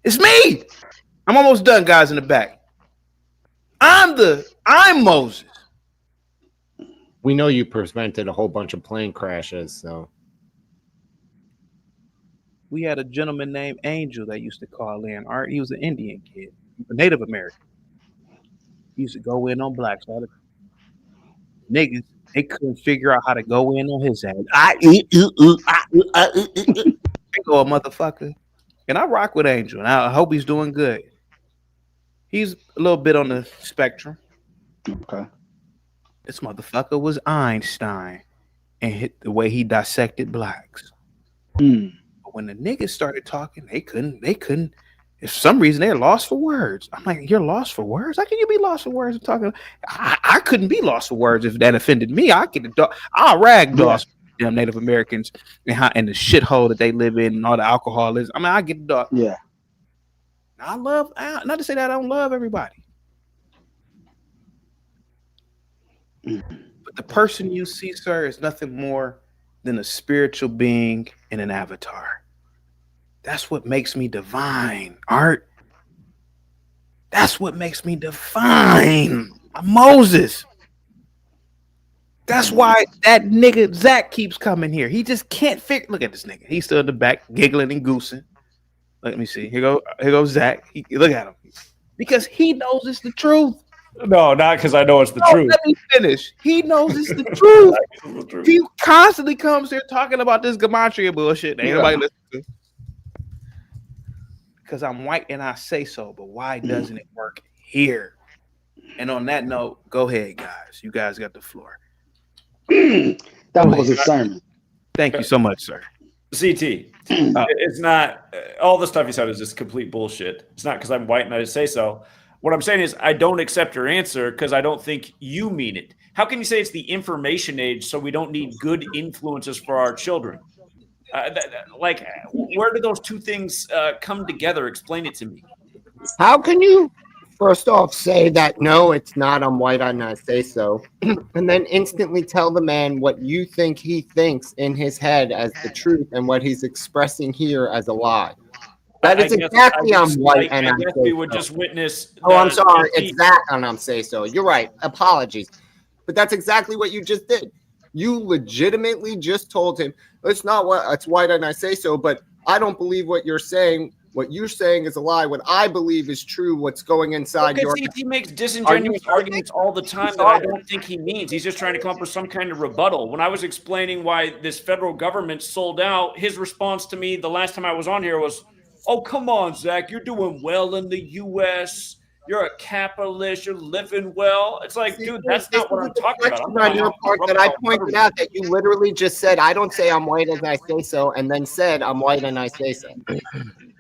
S2: It's me. I'm almost done, guys in the back. I'm Moses.
S4: We know you prevented a whole bunch of plane crashes, so.
S2: We had a gentleman named Angel that used to call in. Art, he was an Indian kid, a Native American. He used to go in on blacks all the time. Niggas, they couldn't figure out how to go in on his ass. They go a motherfucker. And I rock with Angel, and I hope he's doing good. He's a little bit on the spectrum.
S14: Okay. This
S2: motherfucker was Einstein and hit the way he dissected blacks. When the niggas started talking, they couldn't. For some reason, they're lost for words. I'm like, you're lost for words? How can you be lost for words? Talking, I couldn't be lost for words if that offended me. I'll ragdoll them Native Americans and the shithole that they live in and all the alcoholism. I mean, I get the dog.
S14: Yeah.
S2: I love, not to say that I don't love everybody, but the person you see, sir, is nothing more than a spiritual being in an avatar. That's what makes me divine, Art. That's what makes me divine. I'm Moses. That's why that nigga Zach keeps coming here. He just can't figure. Look at this nigga. He's still in the back, giggling and goosing. Let me see. Here goes Zach. Look at him. Because he knows it's the truth.
S13: No, not because I know it's the truth.
S2: Let me finish. He knows it's the truth. He constantly comes here talking about this gematria bullshit. Ain't nobody listening to. Because I'm white and I say so, but why doesn't it work here? And on that note, go ahead, guys. You guys got the floor.
S14: That was a sermon.
S2: Thank you so much, sir.
S13: CT, it's not all the stuff you said is just complete bullshit. It's not because I'm white and I say so. What I'm saying is I don't accept your answer because I don't think you mean it. How can you say it's the information age so we don't need good influences for our children? Where do those two things come together? Explain it to me.
S9: How can you
S12: First off, say that no, it's not. I'm white. I not say so, and then instantly tell the man what you think he thinks in his head as the truth, and what he's expressing here as a lie. That is exactly I'm white, and I
S13: guess
S12: say
S13: we would
S12: so.
S13: just witness.
S12: Oh, I'm
S13: the
S12: sorry.
S13: CT
S12: It's that, and I'm say so. You're right. Apologies, but that's exactly what you just did. You legitimately just told him it's not what it's white, and I say so. But I don't believe what you're saying. What you're saying is a lie. What I believe is true. What's going inside your
S13: Because he makes disingenuous arguments all the time that I don't think he means. He's just trying to come up with some kind of rebuttal. When I was explaining why this federal government sold out, his response to me the last time I was on here was, "Oh, come on, Zach, you're doing well in the U.S. You're a capitalist. You're living well." It's like, dude, that's not what I'm talking about. I'm
S12: on your part that I pointed out that you literally just said, "I don't say I'm white as I say so," and then said, "I'm white and I say so."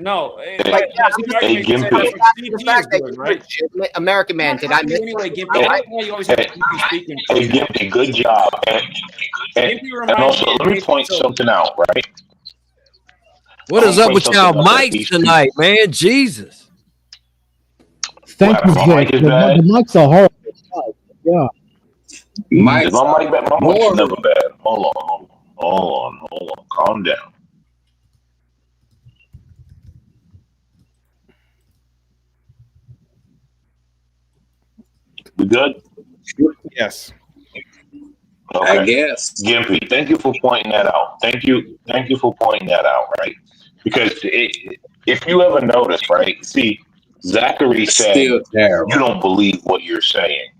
S13: No,
S12: Like,
S13: that's exactly what
S12: the
S13: CT
S12: fact
S13: is
S12: that
S13: doing,
S12: you're
S13: right?
S12: legitimate American man. Did I miss
S13: Anyway, Gimpy,
S12: I
S13: I don't know why you always have to keep speaking.
S8: Hey, Gimpy, good job. And also, let me point something out, right?
S15: What is up with y'all mics tonight, man? Jesus.
S18: Thank you, Jake. The mics are horrible. Yeah.
S8: Is my mic bad? My mic's never bad. Hold on. Calm down. We good?
S2: Yes.
S8: Okay.
S3: I guess.
S8: Gimpy, thank you for pointing that out. Thank you for pointing that out, right? Because if you ever notice, right? See, Zachary said you don't believe what you're saying.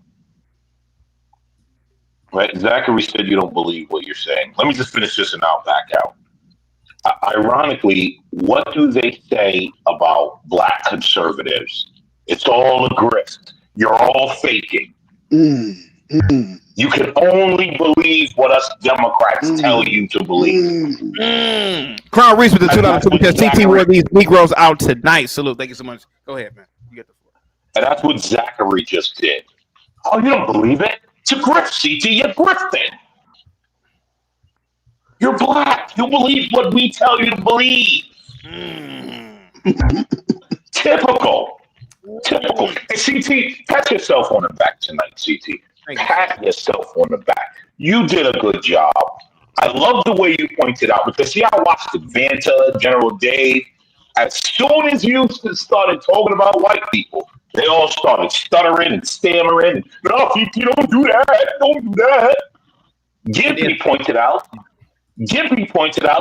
S8: Right? Zachary said you don't believe what you're saying. Let me just finish this and I'll back out. Ironically, what do they say about black conservatives? It's all a grift. You're all faking. You can only believe what us Democrats tell you to believe.
S2: Crown Reese with the $2 too, because CT wore these Negroes out tonight. Salute. Thank you so much. Go ahead, man. You get the floor.
S8: And that's what Zachary just did. Oh, you don't believe it? It's a grift, CT. You're grifting. You're black. You believe what we tell you to believe. Typical. Hey, CT, pat yourself on the back tonight, CT. Pat yourself on the back. You did a good job. I love the way you pointed out, because see, I watched Vanta, General Dave. As soon as you started talking about white people, they all started stuttering and stammering. No, CT, don't do that. Don't do that. Gimpy pointed out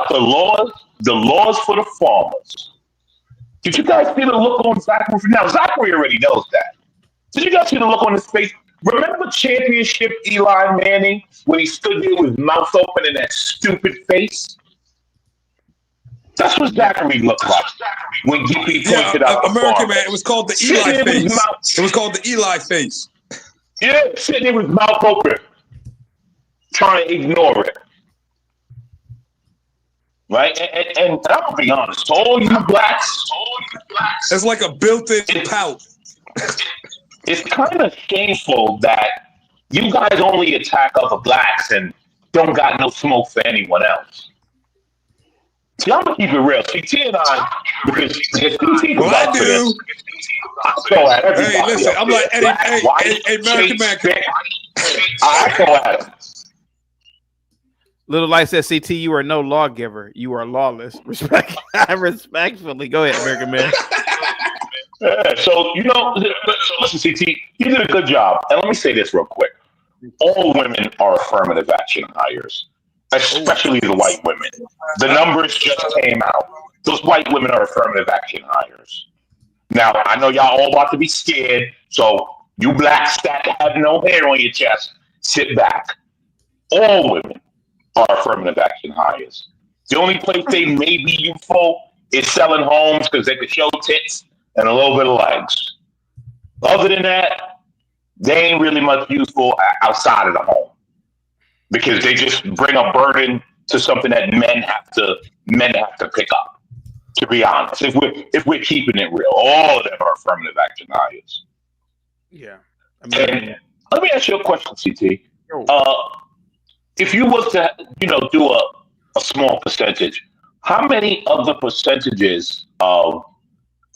S8: the laws for the farmers. Did you guys see the look on Zachary? Now, Zachary already knows that. Did you guys see the look on his face? Remember championship Eli Manning when he stood there with his mouth open and that stupid face? That's what Zachary looked like when Gimpy pointed out the
S11: American
S8: farmers.
S11: man. It was called the Eli face. It was called the Eli face.
S8: Yeah, sitting there with his mouth open, trying to ignore it. Right? And I'm going to be honest, all you blacks.
S11: It's like a built-in pout.
S8: It's kind of shameful that you guys only attack other blacks and don't got no smoke for anyone else. See, I'm going to keep it real. CT and I, because CT
S11: Well, I do.
S8: I go at everybody.
S11: Hey, listen, I'm like Eddie, American man.
S8: I go at him.
S2: Little Light says, CT, you are no lawgiver. You are lawless. Respectfully. Go ahead, American man.
S8: So, listen, CT, you did a good job. And let me say this real quick. All women are affirmative action hires, especially the white women. The numbers just came out. Those white women are affirmative action hires. Now, I know y'all all about to be scared, so you blacks that have no hair on your chest, sit back. All women are affirmative action hires. The only place they may be useful is selling homes because they can show tits and a little bit of legs. Other than that, they ain't really much useful outside of the home because they just bring a burden to something that men have to pick up. To be honest, if we're keeping it real, all of them are affirmative action hires.
S2: Yeah.
S8: And let me ask you a question, CT. If you was to, do a small percentage, how many of the percentages of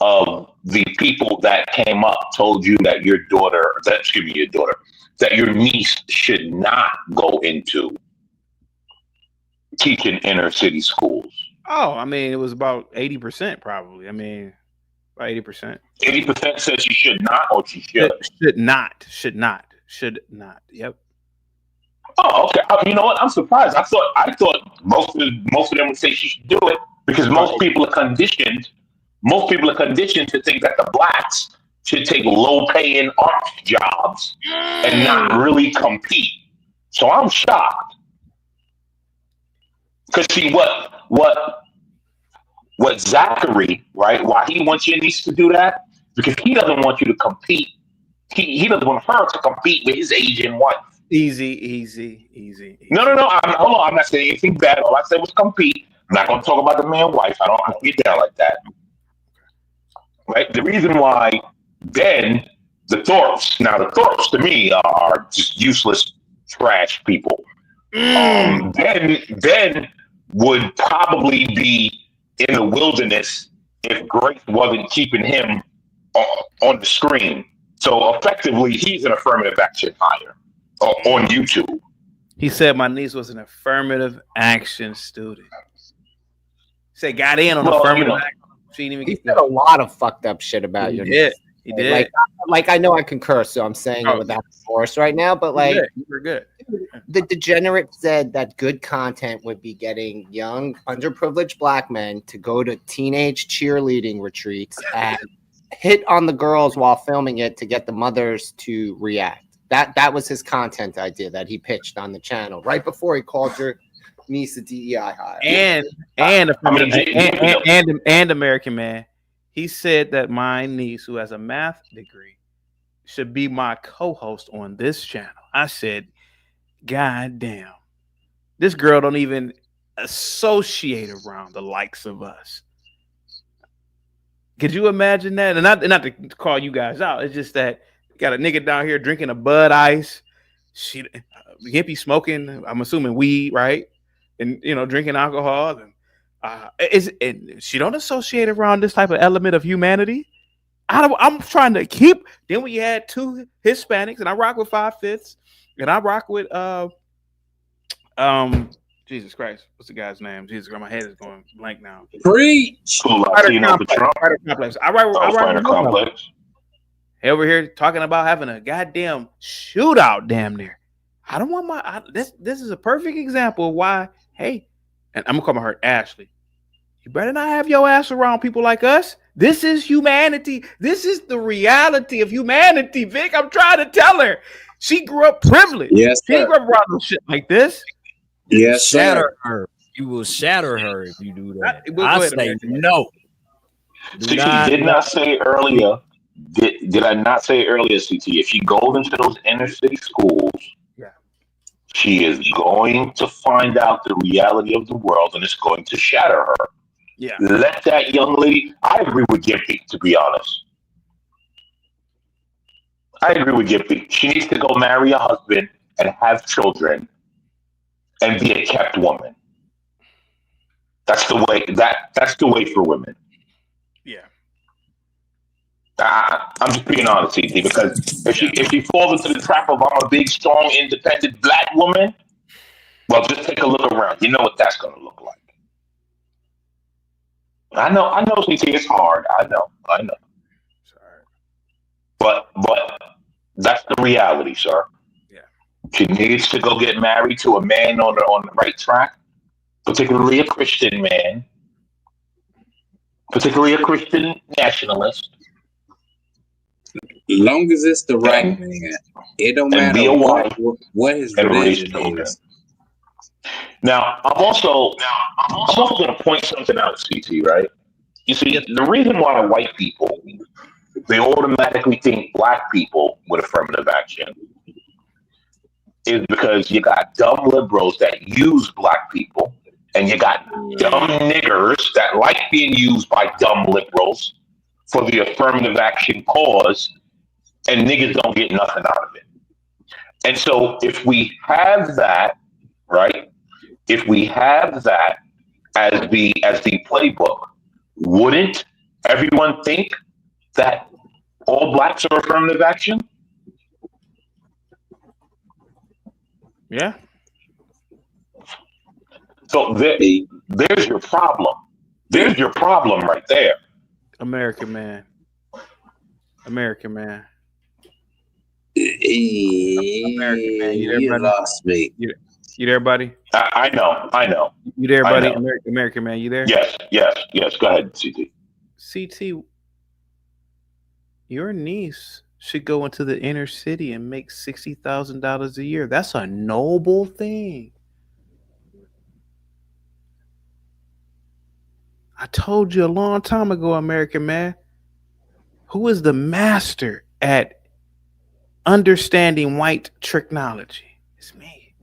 S8: of the people that came up told you that your niece should not go into teaching inner city schools?
S2: Oh, I mean, it was about 80% probably. I mean, about 80%.
S8: 80% says she should not, or she should.
S2: Should not. Yep.
S8: Oh, okay. You know what? I'm surprised. I thought most of them would say she should do it because most people are conditioned. Most people are conditioned to think that the blacks should take low-paying art jobs and not really compete. So I'm shocked. Because see what Zachary, right? Why he wants your niece to do that? Because he doesn't want you to compete. He doesn't want her to compete with his Asian wife.
S2: Easy.
S8: No. Hold on. I'm not saying anything bad. All I said was compete. I'm not going to talk about the man wife. I don't get down like that. Right? The reason why Ben, the Thorpes to me are just useless trash people. Ben would probably be in the wilderness if Grace wasn't keeping him on the screen. So effectively, he's an affirmative action hire on YouTube.
S2: He said my niece was an affirmative action student. Said got in on affirmative action.
S12: He said a lot of fucked up shit about you.
S2: He did.
S12: Like I know I concur, so I'm saying it without force right now. But like,
S2: we're good.
S12: The degenerate said that good content would be getting young, underprivileged black men to go to teenage cheerleading retreats and hit on the girls while filming it to get the mothers to react. That was his content idea that he pitched on the channel right before he called your niece a DEI hire.
S2: And American Man. He said that my niece, who has a math degree, should be my co-host on this channel. I said, God damn, this girl don't even associate around the likes of us. Could you imagine that? And not to call you guys out. It's just that you got a nigga down here drinking a Bud Ice. She hippie smoking, I'm assuming weed, right? And drinking alcohol. And she don't associate around this type of element of humanity. I'm trying to keep. Then we had 2 Hispanics, and I rock with 5/5, and I rock with Jesus Christ, what's the guy's name? Jesus Christ, my head is going blank now.
S3: Preach.
S2: Complex. I rock with over here talking about having a goddamn shootout, damn near. I don't want my. This is a perfect example of why. Hey, and I'm gonna call her Ashley. You better not have your ass around people like us. This is humanity. This is the reality of humanity, Vic. I'm trying to tell her. She grew up privileged.
S3: Yes,
S2: she grew up around no shit like this.
S3: Yes,
S15: shatter her. You will shatter her if you do that. I say no.
S8: Did not say earlier. Did I not say earlier, CT? If she goes into those inner city schools, she is going to find out the reality of the world, and it's going to shatter her.
S2: Yeah.
S8: Let that young lady. I agree with Gippy, to be honest. I agree with Gippy. She needs to go marry a husband and have children and be a kept woman. That's the way. That's the way for women.
S2: Yeah.
S8: I'm just being honest, CT, because if she falls into the trap of I'm a big, strong, independent black woman, well, just take a look around. You know what that's going to look like. I know, CT, it's hard. I know.
S2: Sorry.
S8: But that's the reality, sir.
S2: Yeah.
S8: She needs to go get married to a man on the right track, particularly a Christian man, particularly a Christian nationalist.
S3: Long as it's the right man, it don't matter what his religion is.
S8: Now, I'm also going to point something out, CT, right? You see, the reason why white people, they automatically think black people with affirmative action is because you got dumb liberals that use black people, and you got dumb niggers that like being used by dumb liberals for the affirmative action cause, and niggas don't get nothing out of it. And so if we have that, right? If we have that as the playbook, wouldn't everyone think that all blacks are affirmative action?
S2: Yeah.
S8: So there's your problem. There's your problem right there.
S2: American man. American man.
S3: American
S2: man.
S3: You lost me.
S2: You there, buddy?
S8: I know.
S2: You there,
S8: I
S2: buddy?
S8: know.
S2: American man, you there?
S8: Yes. Go ahead, CT.
S2: CT, your niece should go into the inner city and make $60,000 a year. That's a noble thing. I told you a long time ago, American man, who is the master at understanding white technology? It's me.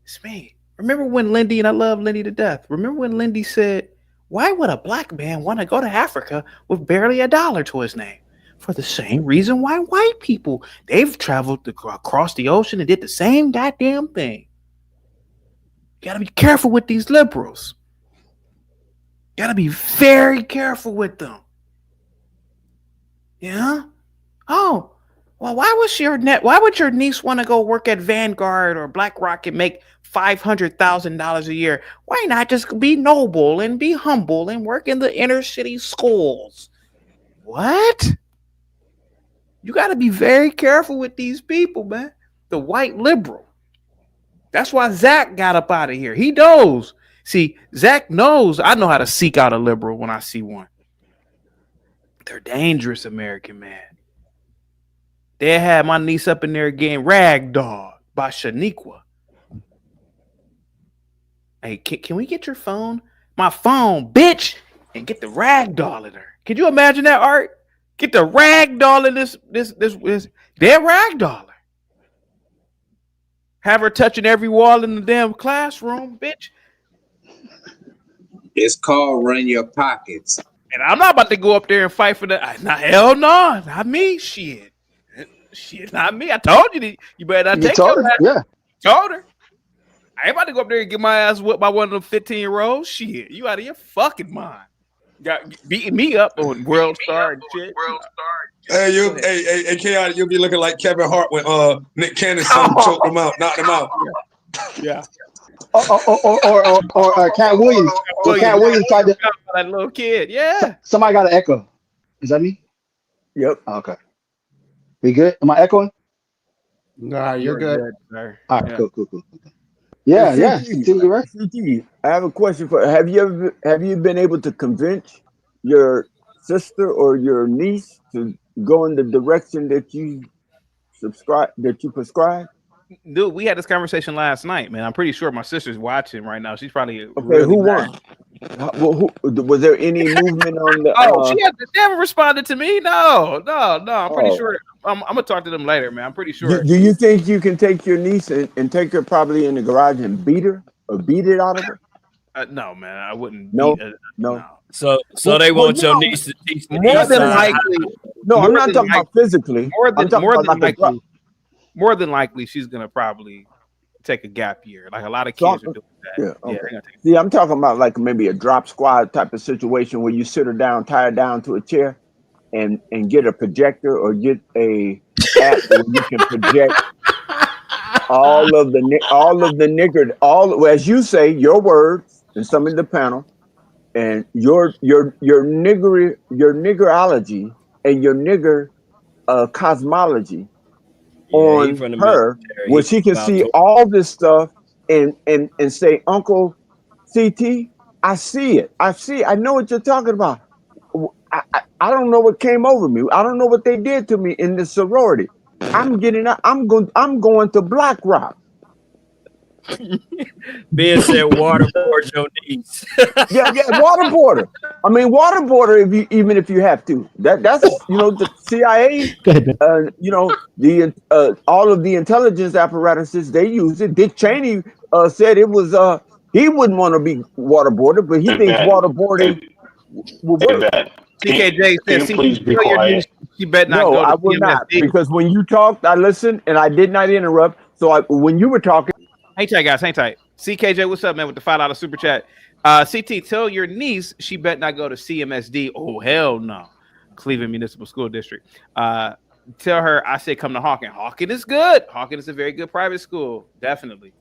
S2: It's me. Remember when Lindy, and I love Lindy to death, remember when Lindy said, why would a black man want to go to Africa with barely $1 to his name? For the same reason why white people, they've traveled across the ocean and did the same goddamn thing. You gotta be careful with these liberals. Gotta be very careful with them. Yeah? Oh, well, why would your niece want to go work at Vanguard or BlackRock and make $500,000 a year? Why not just be noble and be humble and work in the inner city schools? What? You got to be very careful with these people, man. The white liberal. That's why Zach got up out of here. He knows. See, Zach knows I know how to seek out a liberal when I see one. They're dangerous, American man. They had my niece up in there getting ragdolled by Shaniqua. Hey, can we get your phone? My phone, bitch, and get the ragdoll in her. Could you imagine that, Art? Get the ragdoll in this damn ragdoller. Have her touching every wall in the damn classroom, bitch.
S3: It's called run your pockets.
S2: And I'm not about to go up there and fight for that. Hell no, not me. Shit, not me. I told you, you better not take your ass.
S14: Yeah.
S2: Told her. I ain't about to go up there and get my ass whipped by one of them 15-year-olds. Shit, you out of your fucking mind. Got beating me up on World Star and shit.
S11: Hey, hey, Chaotic, you'll be looking like Kevin Hart when Nick Cannon's son choked him out, knocked him out.
S2: Yeah.
S14: Or Cat Williams. Cat Williams tried to.
S2: That little kid. Yeah.
S14: Somebody got an echo. Is that me?
S9: Yep.
S14: Okay. We good? Am I echoing?
S4: Nah, you're good.
S14: All right. Cool. Yeah.
S9: CT, I have a question for. Have you been able to convince your sister or your niece to go in the direction that you prescribe?
S2: Dude, we had this conversation last night, man. I'm pretty sure my sister's watching right now. She's probably
S9: okay. Really who won? Well, was there any movement on the?
S2: They haven't responded to me. No. I'm pretty sure. I'm gonna talk to them later, man. I'm pretty sure.
S9: Do you think you can take your niece and take her probably in the garage and beat her or beat it out of her?
S2: No, man. I wouldn't.
S9: No.
S15: So they want your niece to teach the
S2: more than likely.
S9: No, I'm not talking about physically.
S2: More than likely, she's gonna probably take a gap year. Like a lot of kids are doing that.
S9: Yeah, okay. See, I'm talking about like maybe a drop squad type of situation where you sit her down, tie her down to a chair, and get a projector or get a app where you can project all of the nigger, as you say, your words and some in the panel, and your niggerology and your nigger cosmology. On her, where she can see all this stuff and say, Uncle CT, I see it. I know what you're talking about. I don't know what came over me. I don't know what they did to me in the sorority. I'm going to BlackRock.
S15: Ben said waterboard your niece.
S9: yeah, waterboarder. I mean, waterboarder. Even if you have to, that's the CIA. All of the intelligence apparatuses they use it. Dick Cheney said it was he wouldn't want to be waterboarded, but he thinks waterboarding will work.
S2: TKJ says,
S8: please be quiet.
S2: She better not
S9: No, I will not, because when you talked, I listened and I did not interrupt. So when you were talking.
S2: Hang tight, guys. Hang tight. CKJ, what's up, man? With the $5 super chat. CT, tell your niece she bet not go to CMSD. Oh, hell no. Cleveland Municipal School District. Tell her I said come to Hawken. Hawken is good. Hawken is a very good private school. Definitely.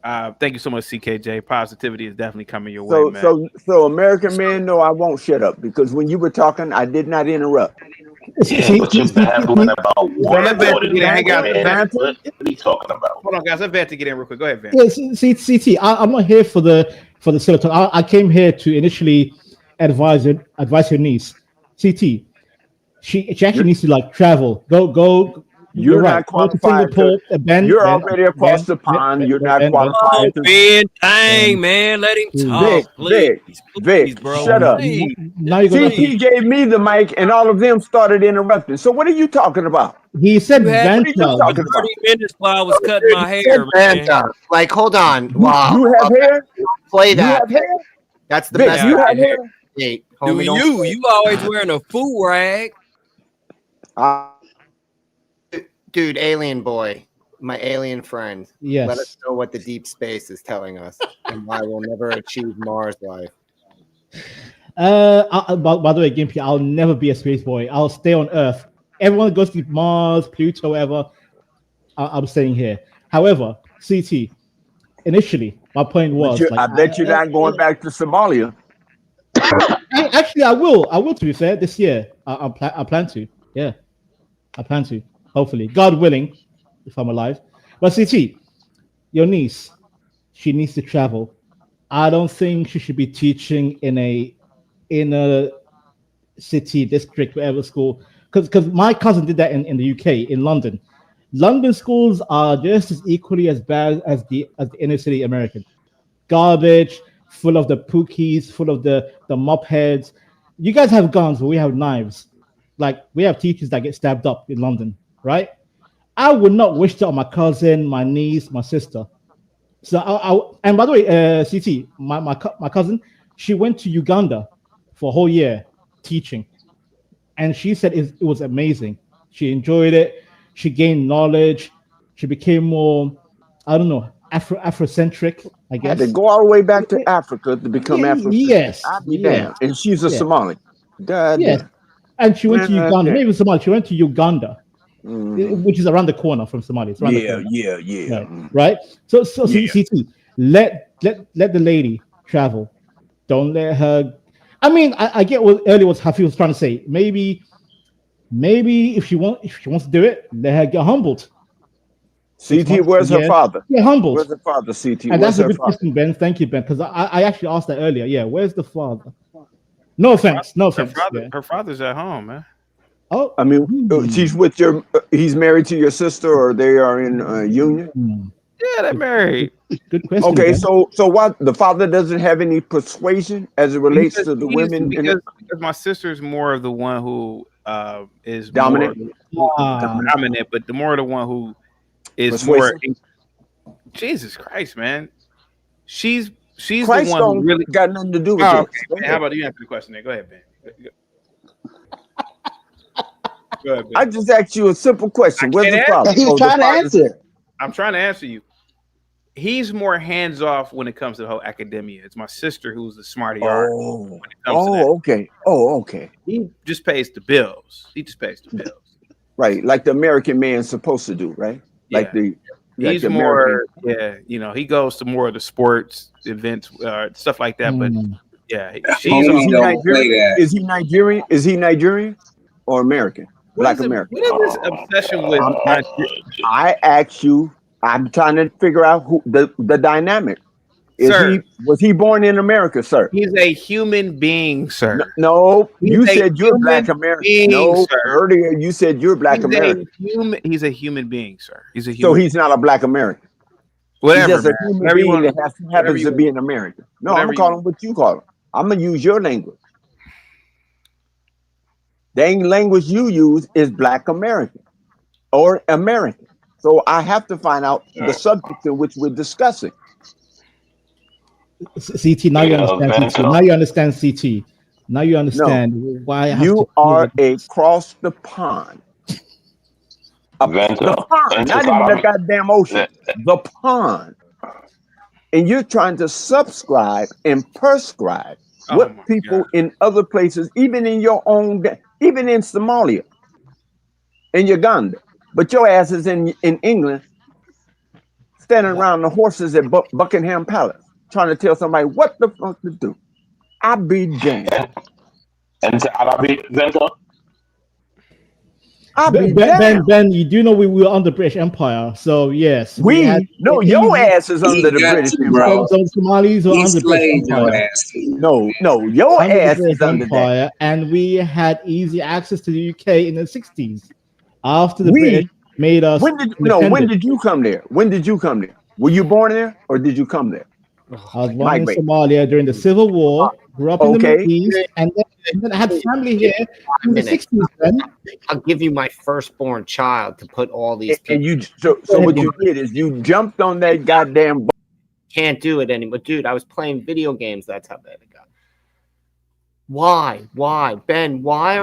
S2: Thank you so much, CKJ. Positivity is definitely coming your way, man.
S9: So American man, no, I won't shut up because when you were talking, I did not interrupt.
S8: Yeah, but you're babbling about one
S2: Let Vant
S8: more
S2: get in. Hang out.
S8: What are you talking about?
S2: Hold on, guys. Let Vant get in real quick. Go ahead, Vant.
S18: Yeah, CT. I'm not here for the silly talk. I came here to initially advise your niece. CT. She actually needs to like travel. Go.
S9: You're
S18: right.
S9: not qualified.
S18: Go to Singapore, Ben.
S9: You're already across the pond. You're not qualified.
S15: Oh, Ben, dang, man, let him talk,
S9: Vic,
S15: bro.
S9: shut up.
S15: Please.
S18: Now you're gonna.
S9: CT gave me the mic, and all of them started interrupting. So what are you talking about?
S18: He said
S15: You had me
S18: Vanta.
S15: for 30 minutes while I was cutting my hair, man.
S12: Like, hold on. Wow.
S9: You have hair?
S12: Play
S9: You
S12: that.
S9: have hair?
S12: That's the
S9: Vic,
S12: best.
S9: you have hair?
S12: Hey,
S15: Do
S12: homie, don't-
S15: you always wearing a fool rag?
S12: Dude, alien boy, my alien friend.
S18: Yes.
S12: Let us know what the deep space is telling us and why we'll never achieve Mars life.
S18: By the way, Gimpy, I'll never be a space boy. I'll stay on Earth. Everyone goes to Mars, Pluto, whatever. I'm staying here. However, CT, initially, my point was
S9: I bet you're not going back to Somalia.
S18: Actually, I will. To be fair, this year I plan to. Yeah, I plan to. Hopefully, God willing, if I'm alive. But CT, your niece, she needs to travel. I don't think she should be teaching in a city, district, whatever school. Because my cousin did that in the UK, in London. London schools are just as equally as bad as the inner city American. Garbage, full of the pookies, full of the mop heads. You guys have guns, but we have knives. Like, we have teachers that get stabbed up in London, right? I would not wish that on my cousin, my niece, my sister. So and by the way, CT, my cousin, she went to Uganda for a whole year teaching, and she said it was amazing. She enjoyed it. She gained knowledge. She became more, I don't know, Afrocentric, I guess.
S9: Had to go all the way back to Africa to become Afrocentric.
S18: Yes.
S9: I'll be damned. And she's a Somali. God
S18: yes.
S9: damn.
S18: And she went to Uganda. Not even Somalia. She went to Uganda,
S9: Mm-hmm.
S18: which is around the corner from Somalia. It's around the corner.
S9: Yeah.
S18: Right. So CT, let the lady travel. Don't let her. I mean, I get what earlier what Hafi was trying to say. Maybe if she wants to do it, let her get humbled.
S9: CT, where's her father?
S18: Yeah, humbled.
S9: Where's her father, CT?
S18: And that's a good question, Ben. Thank you, Ben, because I actually asked that earlier. Yeah, where's the father? No offense.
S2: Her father's at home, man.
S18: Oh,
S9: I mean, she's with your. He's married to your sister, or they are in union.
S2: Yeah, they're married.
S18: Good question.
S9: Okay,
S18: Ben.
S9: so what? The father doesn't have any persuasion as it relates to the women.
S2: Because my sister's more of the one who is
S9: dominant,
S2: dominant, but the more the one who is
S9: persuasive.
S2: more. Jesus Christ, man! She's
S9: Christ
S2: the one who really
S9: got nothing to do with
S2: it.
S9: it.
S2: Okay, how about you answer the question there? Go ahead, Ben. Go ahead, Ben.
S9: I just asked you a simple question. Where's the father?
S14: He was trying to answer.
S2: I'm trying to answer you. He's more hands off when it comes to the whole academia. It's my sister who's the smarty art.
S9: Okay. Okay.
S2: He just pays the bills.
S9: Right, like the American man's supposed to do, right? Like
S2: he's
S9: the
S2: more, he goes to more of the sports events, stuff like that. But she's
S9: Nigerian. Is he Nigerian? Is he Nigerian or American? Black American.
S2: What is this obsession with?
S9: I asked you. I'm trying to figure out who the dynamic. Was he born in America, sir?
S2: He's a human being, sir.
S9: No, you said you're Black American. No,
S2: sir.
S9: Earlier you said you're Black American.
S2: He's a human being, sir. He's a human.
S9: So he's not a Black American.
S2: Whatever.
S9: He's just a human being that happens to be an American. No, I'm gonna call him what you call him. I'm gonna use your language. The only language you use is Black American or American. So I have to find out the subject in which we're discussing.
S18: CT, now you understand CT. Now you understand CT. Now you understand why I have
S9: you are across the pond. The pond, not even the goddamn ocean. The pond. and you're trying to subscribe and prescribe what people in other places, even in your own, even in Somalia, in Uganda, but your ass is in England, standing around the horses at Buckingham Palace, trying to tell somebody what the fuck to do. I be damned.
S8: And
S18: Ben, you do know we were under British Empire, so yes,
S9: your ass is under the British Empire.
S18: Some Somalis are under British Empire.
S9: No, your ass is under
S18: Empire, and we had easy access to the UK in the 60s after the British made us.
S9: When did you come there? When did you come there? Were you born there, or did you come there?
S18: I was born in Somalia during the Civil War. Grew up in the Middle East, and then I had family here in the 60s. Then
S12: I'll give you my firstborn child to put all these people.
S9: And you, so what you did is you jumped on that goddamn.
S12: Can't do it anymore, dude. I was playing video games. That's how bad it got. Why, Ben? Why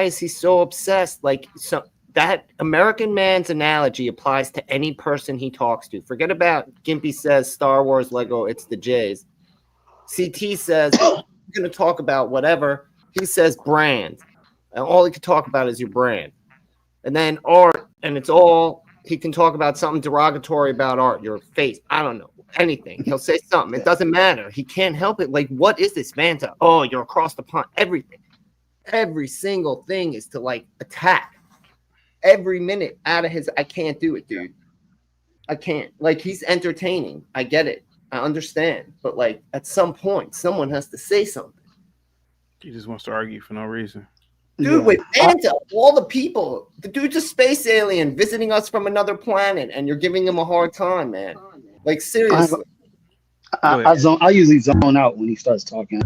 S12: is he so obsessed? Like, so that American man's analogy applies to any person he talks to. Forget about Gimpy says Star Wars, Lego. It's the Jays. CT says, we're going to talk about whatever. He says brand. And all he can talk about is your brand. And then art. And it's all, he can talk about something derogatory about art, your face. I don't know. Anything. He'll say something. It doesn't matter. He can't help it. Like, what is this, Manta? Oh, you're across the pond. Everything. Every single thing is to, like, attack. Every minute out of his, I can't do it, dude. I can't. Like, he's entertaining. I get it. I understand, but like at some point, someone has to say something.
S2: He just wants to argue for no reason.
S12: Dude, with Manta, all the people, the dude's a space alien visiting us from another planet, and you're giving him a hard time, man. Like, seriously.
S14: I usually zone out when he starts talking.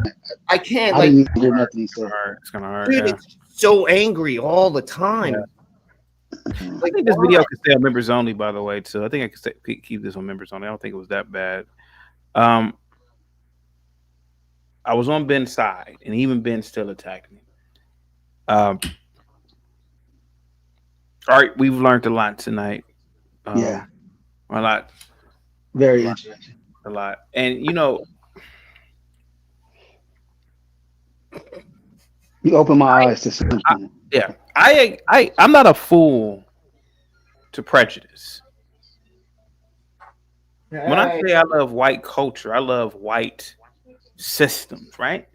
S12: I can't.
S14: I didn't hear nothing he said.
S2: It's kind of hard.
S12: Dude, it's so angry all the time.
S2: I think this video can stay on members only, by the way, too. I think I can keep this on members only. I don't think it was that bad. I was on Ben's side, and even Ben still attacked me. All right, we've learned a lot tonight.
S14: Yeah,
S2: a lot.
S14: Very interesting.
S2: A lot, and you know,
S14: you open my eyes to something.
S2: I'm not a fool to prejudice. When I say I love white culture, I love white systems, right?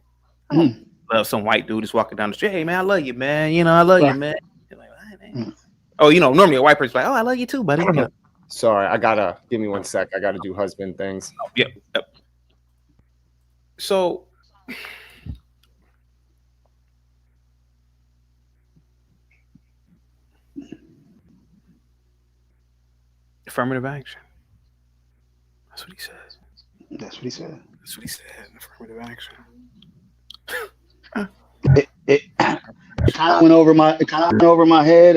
S2: I don't love some white dude just walking down the street. Hey, man, I love you, man. You know, I love you, man. You're like, right, man. Oh, you know, normally a white person's like, oh, I love you too, buddy.
S12: Sorry, give me 1 sec. I gotta do husband things.
S2: Yep. So affirmative action. That's what he says.
S14: That's what he said.
S2: That's what he said. Affirmative action.
S14: It kind of went over my head.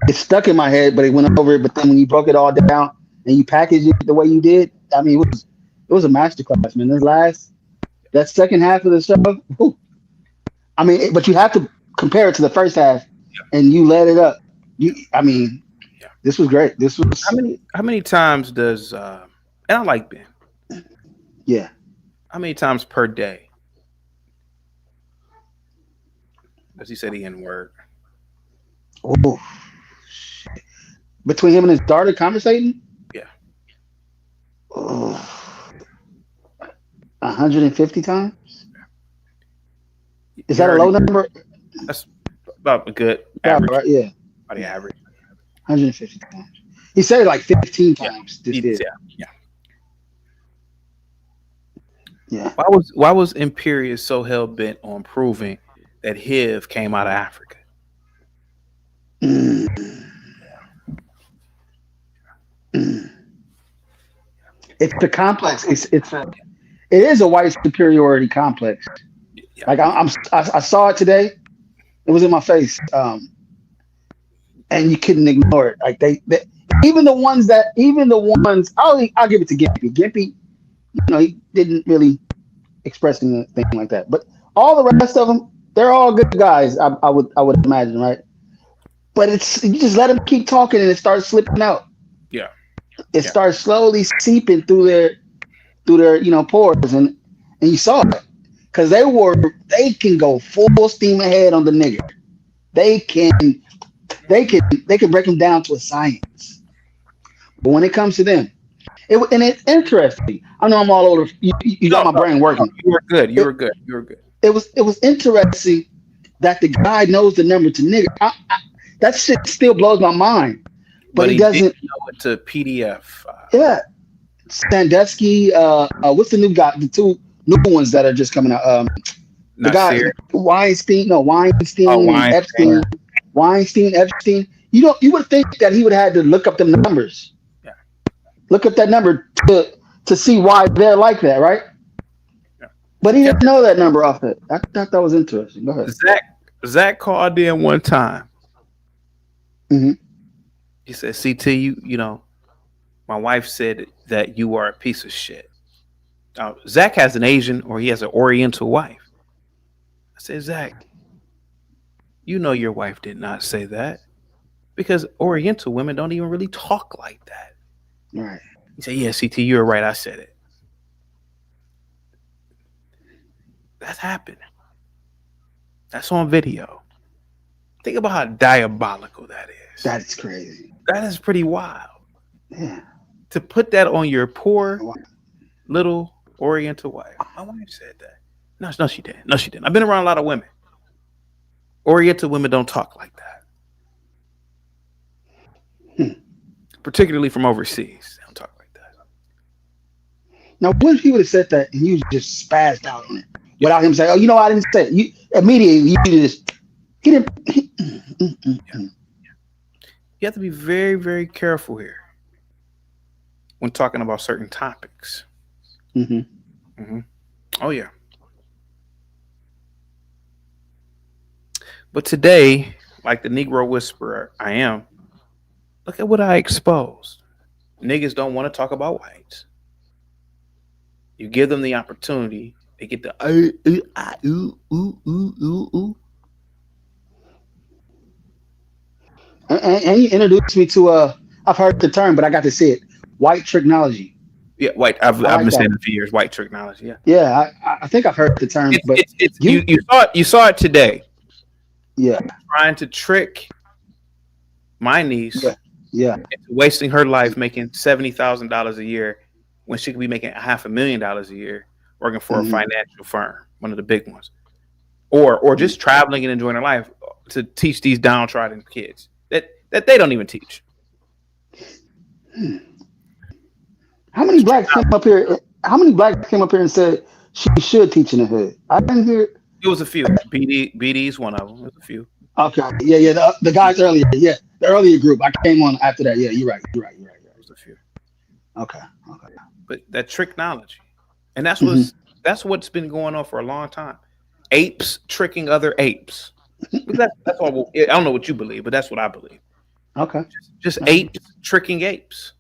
S14: It stuck in my head, but it went over it. But then when you broke it all down and you packaged it the way you did, I mean, it was a masterclass, man. That second half of the show. Whew. I mean, but you have to compare it to the first half, and you let it up. This was great. This was
S2: how many times does and I like Ben.
S14: Yeah.
S2: How many times per day does he say the N-word?
S14: Oh, between him and his daughter conversating?
S2: Yeah.
S14: Oh, 150 times? Is that a low number?
S2: That's about a good average.
S14: Right, yeah.
S2: About the average.
S14: 150 times. He said it like 15 times. Yeah.
S2: Why was Imperius so hell bent on proving that HIV came out of Africa?
S14: It's the complex. It is a white superiority complex. Yeah. Like I saw it today. It was in my face, and you couldn't ignore it. Like they even the ones. I'll give it to Gimpy. Gimpy, he didn't really express anything like that. But all the rest of them, they're all good guys. I would imagine, right? But you just let them keep talking and it starts slipping out.
S2: Yeah.
S14: it started slowly seeping through their pores, and you saw it because they can go full steam ahead on the nigga. They can break them down to a science. But when it comes to them, it's interesting. I know I'm all over. You got my brain working.
S2: You were good. You were good. You were good.
S14: It was interesting that the guy knows the number to nigga. That shit still blows my mind. But he doesn't
S2: know it to PDF.
S14: Yeah, Sandusky. What's the new guy? The two new ones that are just coming out. The guy Weinstein. No, Weinstein. And Epstein. Weinstein, Epstein. You would think that he would have had to look up the numbers.
S2: Yeah.
S14: Look up that number to see why they're like that, right?
S2: Yeah.
S14: But he didn't know that number off it. I thought that was interesting. Go ahead.
S2: Zach called in one time.
S14: Mm-hmm.
S2: He said, CT, you know, my wife said that you are a piece of shit. Zach has an Asian or he has an Oriental wife. I said, Zach, you know your wife did not say that because Oriental women don't even really talk like that.
S14: Right.
S2: He said, yeah, CT, you're right. I said it. That's happened. That's on video. Think about how diabolical that is.
S14: That's crazy.
S2: That is pretty wild.
S14: Yeah.
S2: To put that on your poor little Oriental wife. My wife said that. No, she didn't. No, she didn't. I've been around a lot of women. Oriental women don't talk like that. Particularly from overseas. They don't talk like that.
S14: Now, what if he would have said that and you just spazzed out on it without him saying, "Oh, you know, I didn't say it." You immediately he didn't.
S2: You have to be very, very careful here when talking about certain topics.
S14: Mm-hmm.
S2: Mm-hmm. Oh yeah. But today, like the Negro Whisperer I am, look at what I exposed. Niggas don't want to talk about whites. You give them the opportunity, they get the
S14: And you introduced me to I've heard the term, but I got to see it. White technology.
S2: Yeah, white. I've been saying it for years. White technology. Yeah.
S14: Yeah, I think I've heard the term, but
S2: you saw it today.
S14: Yeah.
S2: Trying to trick my niece.
S14: Yeah.
S2: Into wasting her life making $70,000 a year when she could be making $500,000 a year working for a financial firm, one of the big ones, or just traveling and enjoying her life to teach these downtrodden kids that they don't even teach.
S14: How many blacks came up here? How many blacks came up here and said she should teach in the hood? I didn't hear.
S2: It was a few. BD's one of them. It was a few.
S14: Okay. Yeah. The guys earlier. Yeah, the earlier group. I came on after that. Yeah, you're right. You're right.
S2: It was a few.
S14: Okay.
S2: But that tricknology, and that's what's been going on for a long time. Apes tricking other apes. That's all. I don't know what you believe, but that's what I believe.
S14: Okay.
S2: Just apes tricking apes.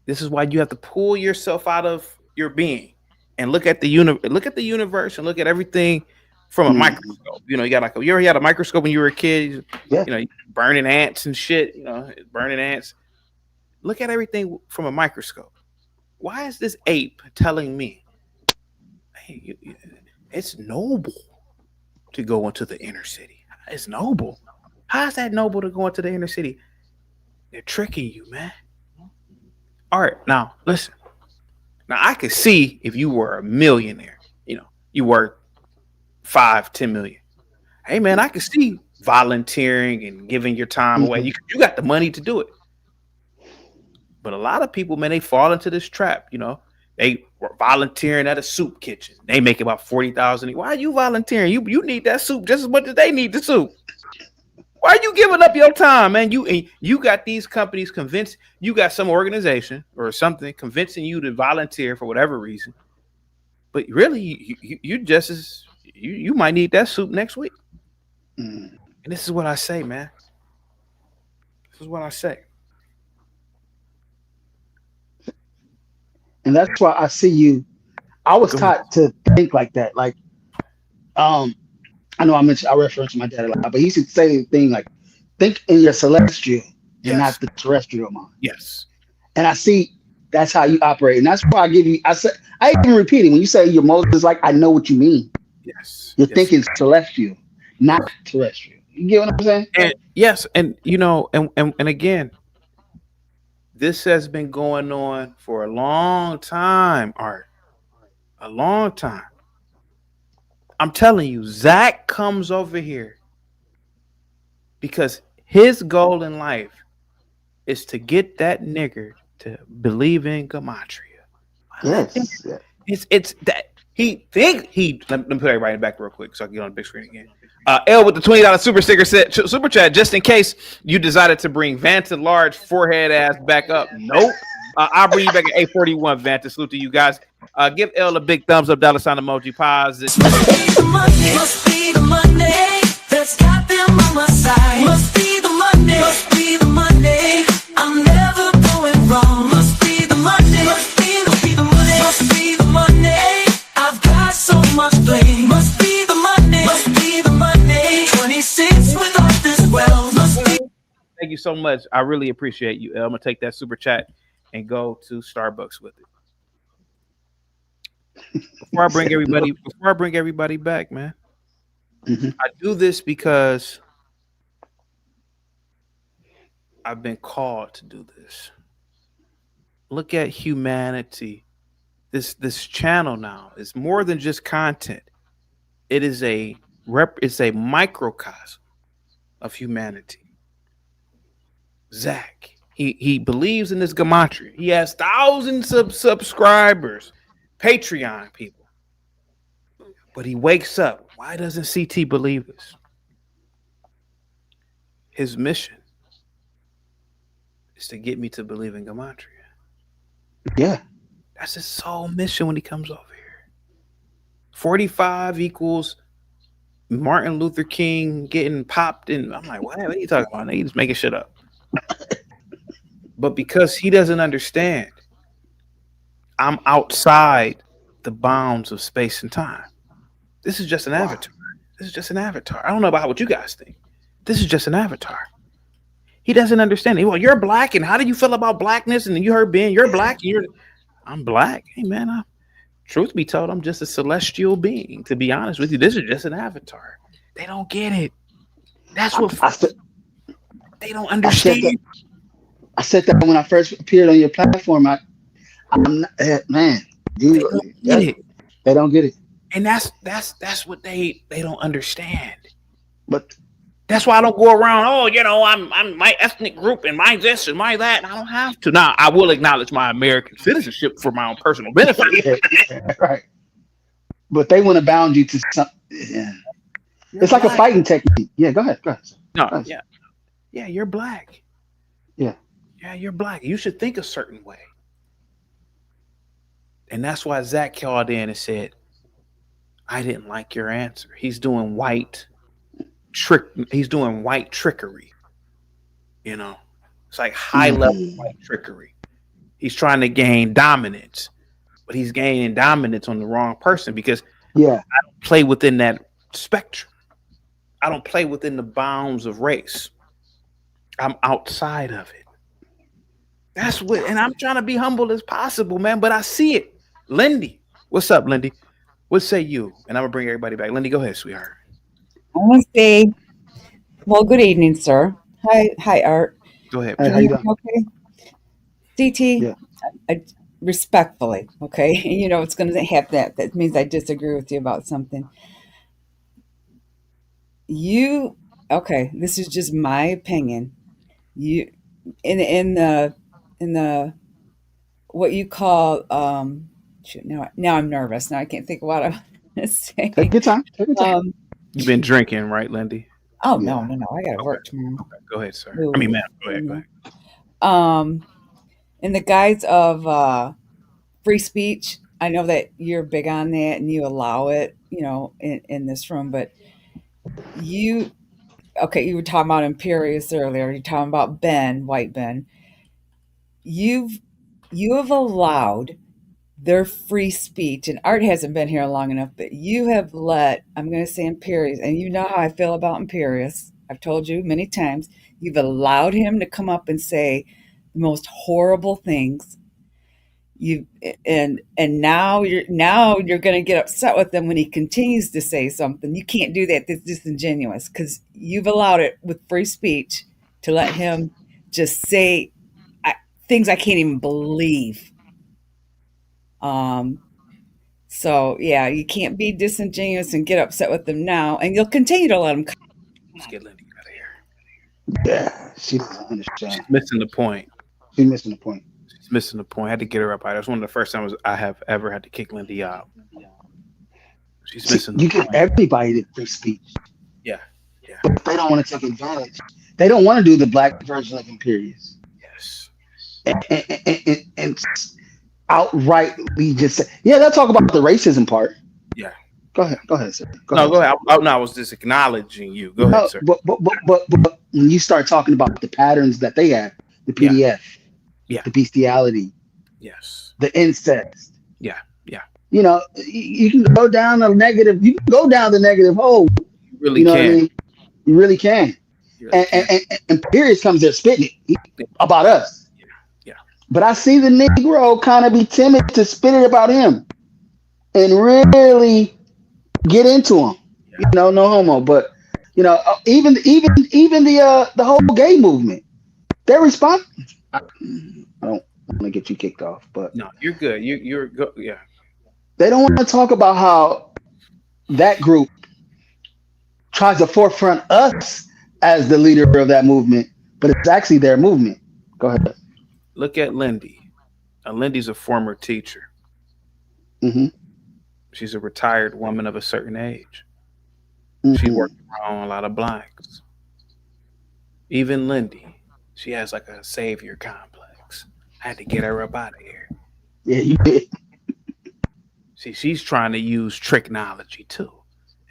S2: This is why you have to pull yourself out of your being and look at the universe and look at everything from a microscope. You know, you ever had a microscope when you were a kid?
S14: Yeah.
S2: You know, burning ants and shit. You know, burning ants. Look at everything from a microscope. Why is this ape telling me, hey, it's noble to go into the inner city? It's noble. How is that noble to go into the inner city? They're tricking you, man. All right, now listen. Now I could see if you were a millionaire, you know, you worth 5-10 million. Hey man, I could see volunteering and giving your time away. You got the money to do it. But a lot of people, man, they fall into this trap. You know, they were volunteering at a soup kitchen. They make about $40,000. Why are you volunteering? You need that soup just as much as they need the soup. Why are you giving up your time, man? You got these companies convinced. You got some organization or something convincing you to volunteer for whatever reason. But really, you might need that soup next week. And this is what I say, man. This is what I say.
S14: And that's why I see you. I was taught to think like that. Like, I know I reference my dad a lot, but he used to say the thing like, think in your celestial, and not the terrestrial mind.
S2: Yes.
S14: And I see that's how you operate. And that's why I give you, I even repeat it. When you say your Moses, like, I know what you mean.
S2: Yes.
S14: You're thinking celestial, not terrestrial. You get what I'm saying?
S2: And yes, and you know, and again, this has been going on for a long time, Art. A long time. I'm telling you, Zach comes over here because his goal in life is to get that nigger to believe in Gematria.
S14: Yes.
S2: It's that he think he. Let me put everybody back real quick so I can get on the big screen again. L with the $20 super chat. Just in case you decided to bring Vanta large forehead ass back up. Nope. I'll bring you back at 841 Vanta. Salute to you guys. Give L a big thumbs up, dollar sign emoji, positive.
S21: Must be the Monday that's got them on my side. Must be the Monday. Must be the Monday. I'm never going wrong. Must be the Monday. Must be the Monday. Must be the Monday. I've got so much blame. Must be the Monday. Must be the Monday. 26 without this well. Must be.
S2: Thank you so much. I really appreciate you, L. I'm gonna take that super chat and go to Starbucks with it. Before I bring everybody back, man. I do this because I've been called to do this. Look at humanity. This channel now is more than just content. It is it's a microcosm of humanity. Zach, he believes in this gematria. He has thousands of subscribers, Patreon people. But he wakes up. Why doesn't CT believe this? His mission is to get me to believe in gematria.
S14: Yeah.
S2: That's his sole mission when he comes over here. 45 equals Martin Luther King getting popped in. I'm like, what are you talking about? He's making shit up. But because he doesn't understand, I'm outside the bounds of space and time. This is just an avatar. This is just an avatar. I don't know about what you guys think. This is just an avatar. He doesn't understand it. Well, you're black, and how do you feel about blackness? And then you heard Ben, you're black. I'm black. Hey, man, truth be told, I'm just a celestial being. To be honest with you, this is just an avatar. They don't get it. That's what they don't understand.
S14: I said that when I first appeared on your platform. I'm not, man, dude, they don't get it.
S2: And that's what they don't understand.
S14: But
S2: that's why I don't go around, I'm my ethnic group and my this and my that. And I don't have to. Now, I will acknowledge my American citizenship for my own personal benefit.
S14: Right. But they want to bound you to something. Yeah. It's like a fighting technique. Yeah, go ahead.
S2: No, yeah. Yeah, you're black.
S14: Yeah.
S2: Yeah, you're black. You should think a certain way. And that's why Zach called in and said, I didn't like your answer. He's doing white trickery. You know, it's like high level white trickery. He's trying to gain dominance, but he's gaining dominance on the wrong person because I don't play within that spectrum. I don't play within the bounds of race. I'm outside of it. That's what, and I'm trying to be humble as possible, man, but I see it. Lindy, what's up, Lindy? What say you? And I'm gonna bring everybody back. Lindy, go ahead, sweetheart.
S22: I want to say, well, good evening, sir. Hi, Art.
S2: Go ahead.
S14: How you doing?
S22: Okay. CT, I respectfully, okay. You know it's going to have that. That means I disagree with you about something. Okay. This is just my opinion. You in the what you call now I'm nervous. Now I can't think of what I'm going to say.
S14: Take your time.
S2: You've been drinking, right, Lindy?
S22: Oh no! I got to work tomorrow.
S2: Okay. Go ahead, sir. I mean, ma'am. Go ahead.
S22: In the guise of free speech, I know that you're big on that and you allow it, in this room. But you were talking about Imperious earlier. You're talking about Ben, White Ben. You have allowed their free speech, and Art hasn't been here long enough, but you have let, I'm going to say Imperious, and you know how I feel about Imperious. I've told you many times, You've allowed him to come up and say the most horrible things. And now you're going to get upset with him when he continues to say something. You can't do that. That's disingenuous because you've allowed it with free speech to let him just say things I can't even believe. So yeah, you can't be disingenuous and get upset with them now, and you'll continue to let him.
S2: Let's get Lindy out of here.
S14: Yeah, she doesn't understand.
S2: She's missing the point.
S14: She's missing the point.
S2: She's missing the point. I had to get her up out. That's one of the first times I have ever had to kick Lindy out. She's missing.
S14: You give everybody the free speech.
S2: Yeah.
S14: But they don't want to take advantage. They don't want to do the black version of Imperious.
S2: Yes.
S14: And outrightly just say, yeah, they'll talk about the racism part.
S2: Yeah.
S14: Go ahead, sir.
S2: Go ahead. I was just acknowledging you. Go ahead, sir.
S14: But when you start talking about the patterns that they have, the PDF, the bestiality,
S2: yes,
S14: the incest,
S2: yeah.
S14: You know, you can go down the negative. You can go down the negative hole.
S2: You really can.
S14: What I mean? You really can. And Imperious comes there spitting it about us.
S2: Yeah.
S14: But I see the Negro kind of be timid to spit it about him, and really get into him. You know, no homo. But you know, even the whole gay movement, their response. I don't want to get you kicked off, but
S2: no, you're good. You're good. Yeah.
S14: They don't want to talk about how that group tries to forefront us as the leader of that movement, but it's actually their movement. Go ahead.
S2: Look at Lindy. Lindy's a former teacher.
S14: Mm-hmm.
S2: She's a retired woman of a certain age.
S14: Mm-hmm.
S2: She worked around a lot of blacks. Even Lindy, she has like a savior complex. I had to get her up out of here.
S14: Yeah, you did.
S2: See, she's trying to use tricknology too.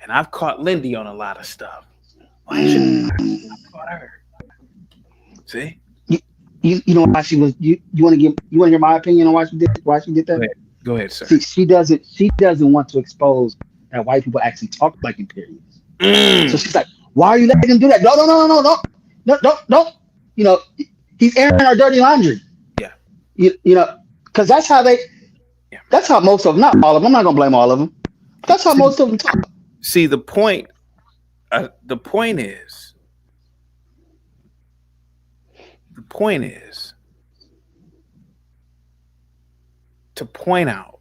S2: And I've caught Lindy on a lot of stuff. Why shouldn't I caught her? See?
S14: You know why she was you want to hear my opinion on why she did that?
S2: Go ahead, sir.
S14: See, she doesn't want to expose that white people actually talk like Imperials. So she's like, why are you letting him do that? No. You know, he's airing our dirty laundry.
S2: Yeah.
S14: You know, because that's how most of them, not all of them, I'm not gonna blame all of them. That's how most of them talk.
S2: See, the point is to point out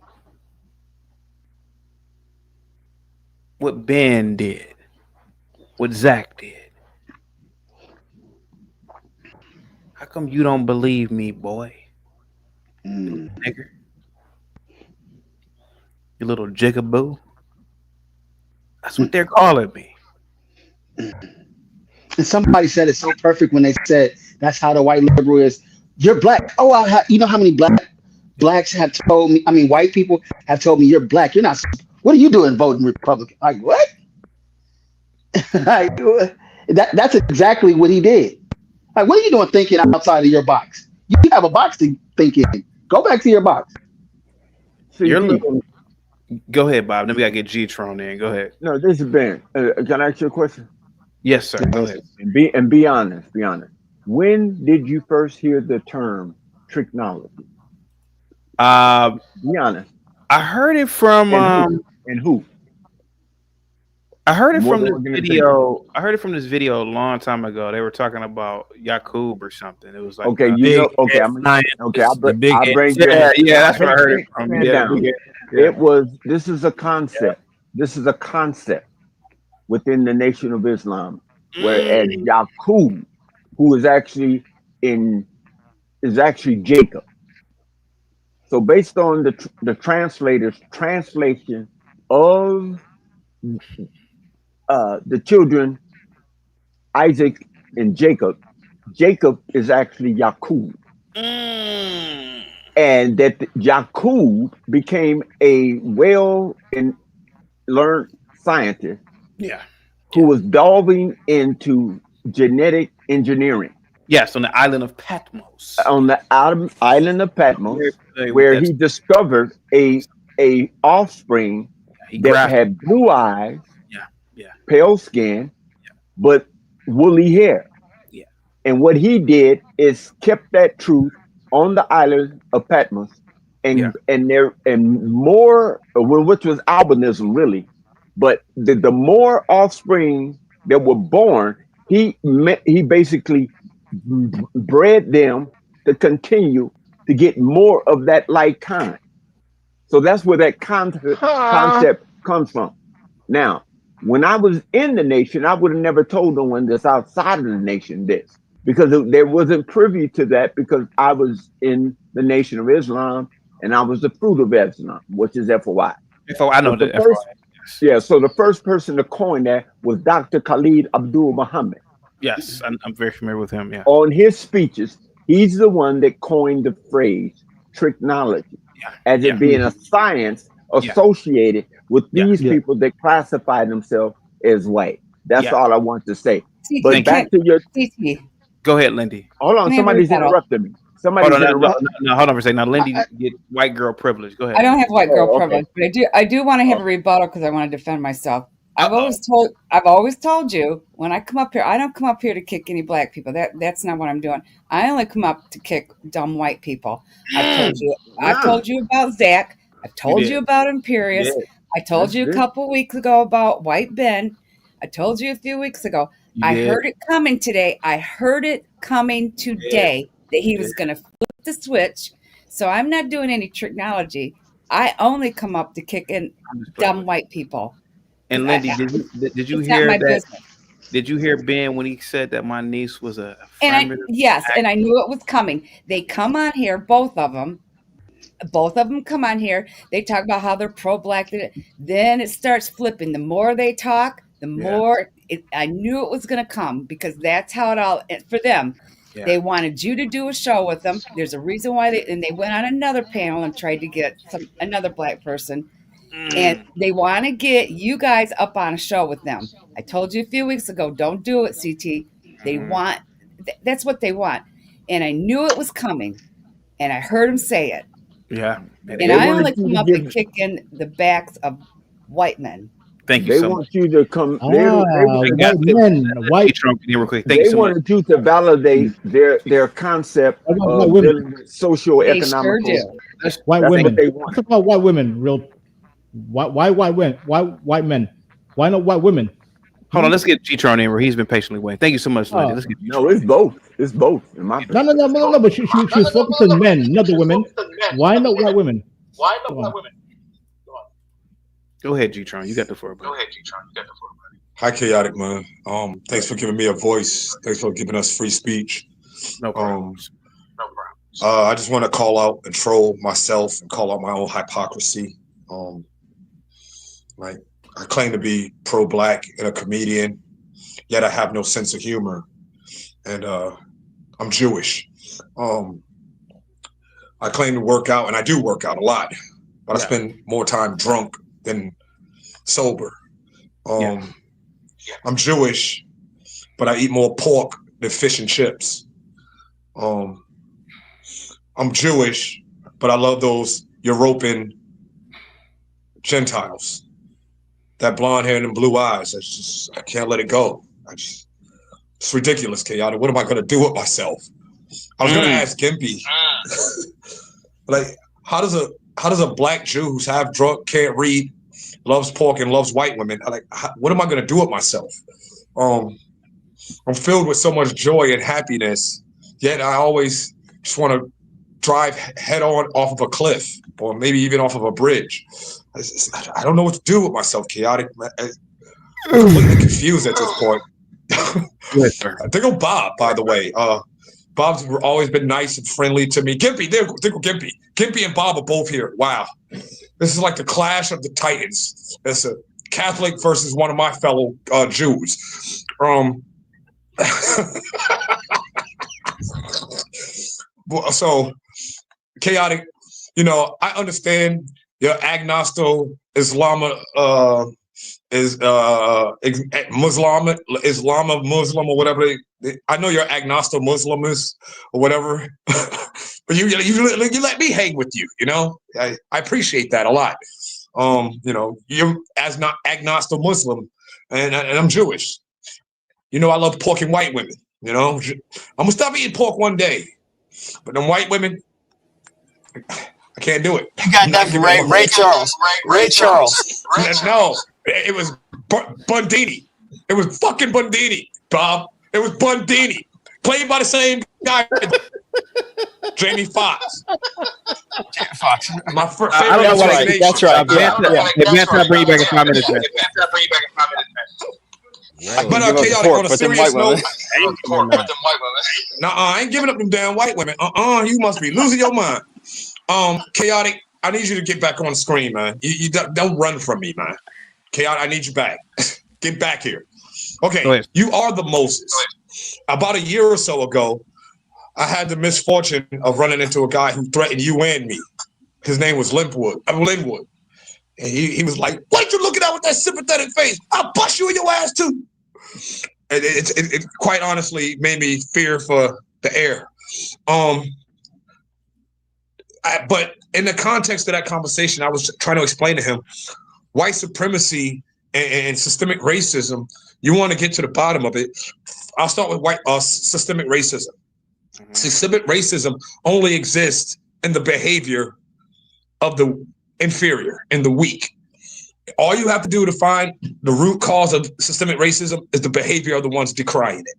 S2: what Ben did, what Zach did. How come you don't believe me, boy? Nigger. You little jigaboo. That's what they're calling me.
S14: And somebody said it so perfect when they said that's how the white liberal is. You're black. Oh, you know how many blacks have told me? I mean, white people have told me you're black. You're not. What are you doing voting Republican? Like what? Like, that's exactly what he did. Like, what are you doing thinking outside of your box? You have a box to think in. Go back to your box.
S2: You're little. Go ahead, Bob. Then we gotta get G-Tron in. Go ahead.
S9: No, this is Ben. Can I ask you a question?
S2: Yes, sir. Go ahead.
S9: And be honest. Be honest. When did you first hear the term tricknology? Be honest.
S2: I heard it from
S9: and who?
S2: I heard it from this video. I heard it from this video a long time ago. They were talking about Yakub or something. It was like
S9: okay, I'll bring you.
S2: Yeah, that's what I heard it from. Yeah.
S9: This is a concept. This is a concept within the Nation of Islam, whereas Yakub, who is actually Jacob. So based on the translator's translation of the children Isaac and Jacob is actually Yakub. And that Yakub became a learned scientist who was delving into genetic engineering.
S2: Yes, on the island of Patmos.
S9: On the island of Patmos, where he discovered a offspring that had blue eyes, pale skin, but woolly hair. And what he did is kept that truth on the island of Patmos, and more, well, which was albinism really, but the more offspring that were born, he basically bred them to continue to get more of that like kind. So that's where that concept comes from. Now, when I was in the nation, I would have never told no one that's outside of the nation this, because there wasn't privy to that, because I was in the Nation of Islam and I was the fruit of Islam, which is FOI.
S2: I know
S9: But
S2: that.
S9: yeah, so the first person to coin that was Dr. Khalid Abdul Muhammad.
S2: Yes, I'm very familiar with him. Yeah.
S9: On his speeches, he's the one that coined the phrase tricknology as it being a science associated with these people that classify themselves as white. That's all I want to say. But back to your
S2: Go ahead, Lindy.
S9: Hold on, somebody's interrupting me. Somebody's interrupting.
S2: No, hold on for a second. Now, Lindy, get white girl privilege. Go ahead.
S22: I don't have white girl privilege, but I do want to have a rebuttal because I want to defend myself. I've always told you when I come up here, I don't come up here to kick any black people. That's not what I'm doing. I only come up to kick dumb white people. I've told you about Zach. I've told you about Imperius. I told you a couple weeks ago about White Ben. I told you a few weeks ago. I heard it coming today. I heard it coming today that he was going to flip the switch. So I'm not doing any tricknology. I only come up to kick in dumb white people.
S2: And Lindy, did you hear that? Business. Did you hear Ben when he said that my niece was a affirmative?
S22: And I knew it was coming. They come on here, both of them come on here. They talk about how they're pro-black. Then it starts flipping. The more they talk, the more I knew it was going to come, because that's how it all for them. Yeah. They wanted you to do a show with them. There's a reason why they went on another panel and tried to get another black person. And they want to get you guys up on a show with them. I told you a few weeks ago, don't do it, CT. They want, that's what they want. And I knew it was coming. And I heard him say it.
S2: Yeah.
S22: And I only come up and kick in the backs of white men.
S2: Thank you so much.
S9: They want you to come.
S2: White Trump real quick. Thank you so much.
S9: They wanted you to validate their concept of socio-economical.
S18: White women. Talk about white women. Why white men? Why not white women?
S2: Hold on, let's get G-Tron in where he's been patiently waiting. Thank you so much, Lindy. Let's get
S9: it's both. It's both. In my
S18: no. But she's focused on men, not the women. Why not white women?
S2: Go ahead, G-Tron. You got the floor, buddy.
S11: Hi, Chaotic Man. Thanks for giving me a voice. Thanks for giving us free speech.
S2: No problem.
S11: I just want to call out and troll myself and call out my own hypocrisy. Like, I claim to be pro-black and a comedian, yet I have no sense of humor, and I'm Jewish. I claim to work out, and I do work out a lot, but I spend more time drunk than sober. I'm Jewish, but I eat more pork than fish and chips. I'm Jewish, but I love those European Gentiles. That blonde hair and them blue eyes, I can't let it go. It's ridiculous, Chaotic. What am I going to do with myself? I was going to ask Gimpy, like, how does a black Jew who's half drunk, can't read, loves pork and loves white women, what am I going to do with myself? I'm filled with so much joy and happiness, yet I always just want to drive head on off of a cliff, or maybe even off of a bridge. I don't know what to do with myself, Chaotic. I'm completely confused at this point. I think of Bob, by the way. Bob's always been nice and friendly to me. Gimpy, there go Gimpy. Gimpy and Bob are both here. Wow. This is like the clash of the titans. It's a Catholic versus one of my fellow Jews. So, Chaotic, I understand your agnosto Islam is Muslim or whatever. I know you're agnosto Muslims or whatever, but you let me hang with you. I appreciate that a lot. You're as not agnosto Muslim, and I'm Jewish. I love pork and white women. You know, I'm gonna stop eating pork one day, but them white women, I can't do it.
S1: You got that from Ray Charles. Ray Charles.
S11: No, it was Bundini. It was fucking Bundini, Bob. It was Bundini, played by the same guy, Jamie Foxx.
S1: Fox.
S11: My favorite.
S5: That's right. That's right.
S2: Advance, I'll bring you back in 5 minutes, man.
S11: But chaotic, on a serious note, I ain't giving up them damn white women. You must be losing your mind. Chaotic, I need you to get back on the screen, man. You don't run from me, man. Chaotic, I need you back. Get back here. Okay, you are the Moses. About a year or so ago, I had the misfortune of running into a guy who threatened you and me. His name was Linwood. And he was like, "What you looking at with that sympathetic face? I'll bust you in your ass too." It quite honestly made me fear for the air. But in the context of that conversation, I was trying to explain to him white supremacy and systemic racism. You want to get to the bottom of it. I'll start with systemic racism. Mm-hmm. Systemic racism only exists in the behavior of the inferior and the weak. All you have to do to find the root cause of systemic racism is the behavior of the ones decrying it.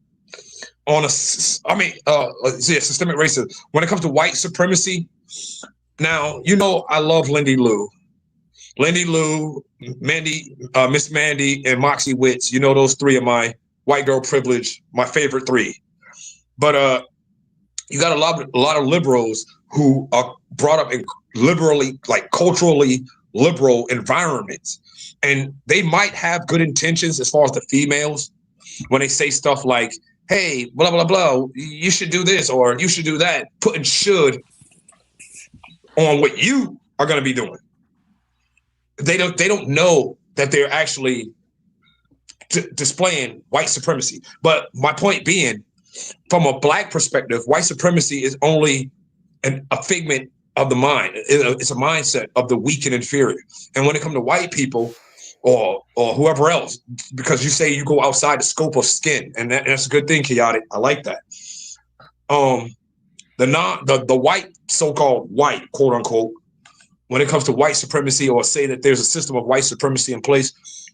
S11: Systemic racism. When it comes to white supremacy, now, you know, I love Lindy Lou. Lindy Lou, Mandy, Miss Mandy, and Moxie Witts. You know, those three are my white girl privilege, my favorite three. But you got a lot of liberals who are brought up in liberally, like culturally liberal environments. And they might have good intentions as far as the females when they say stuff like, "Hey, blah, blah, blah, you should do this or you should do that," putting should on what you are going to be doing. They don't know that they're actually displaying white supremacy. But my point being, from a black perspective, white supremacy is only a figment of the mind. It's a mindset of the weak and inferior. And when it comes to white people or whoever else, because you say you go outside the scope of skin, and that's a good thing, chaotic. I like that. The white, so-called white, quote unquote, when it comes to white supremacy, or say that there's a system of white supremacy in place,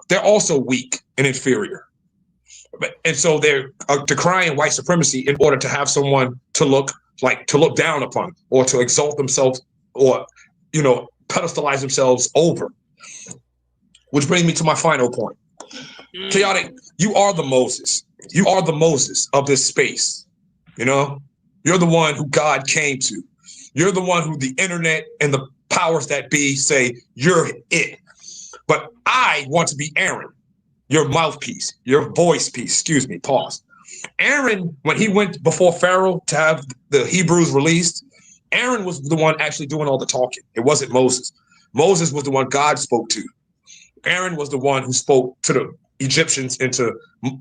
S11: they're also weak and inferior. And so they're decrying white supremacy in order to have someone to look down upon, or to exalt themselves, or, you know, pedestalize themselves over. Which brings me to my final point. Chaotic, you are the Moses. You are the Moses of this space. You know, you're the one who God came to. You're the one who the internet and the powers that be say you're it. But I want to be Aaron, your mouthpiece, your voice piece. Excuse me, pause. Aaron, when he went before Pharaoh to have the Hebrews released, Aaron was the one actually doing all the talking. It wasn't Moses. Moses was the one God spoke to. Aaron was the one who spoke to the Egyptians and to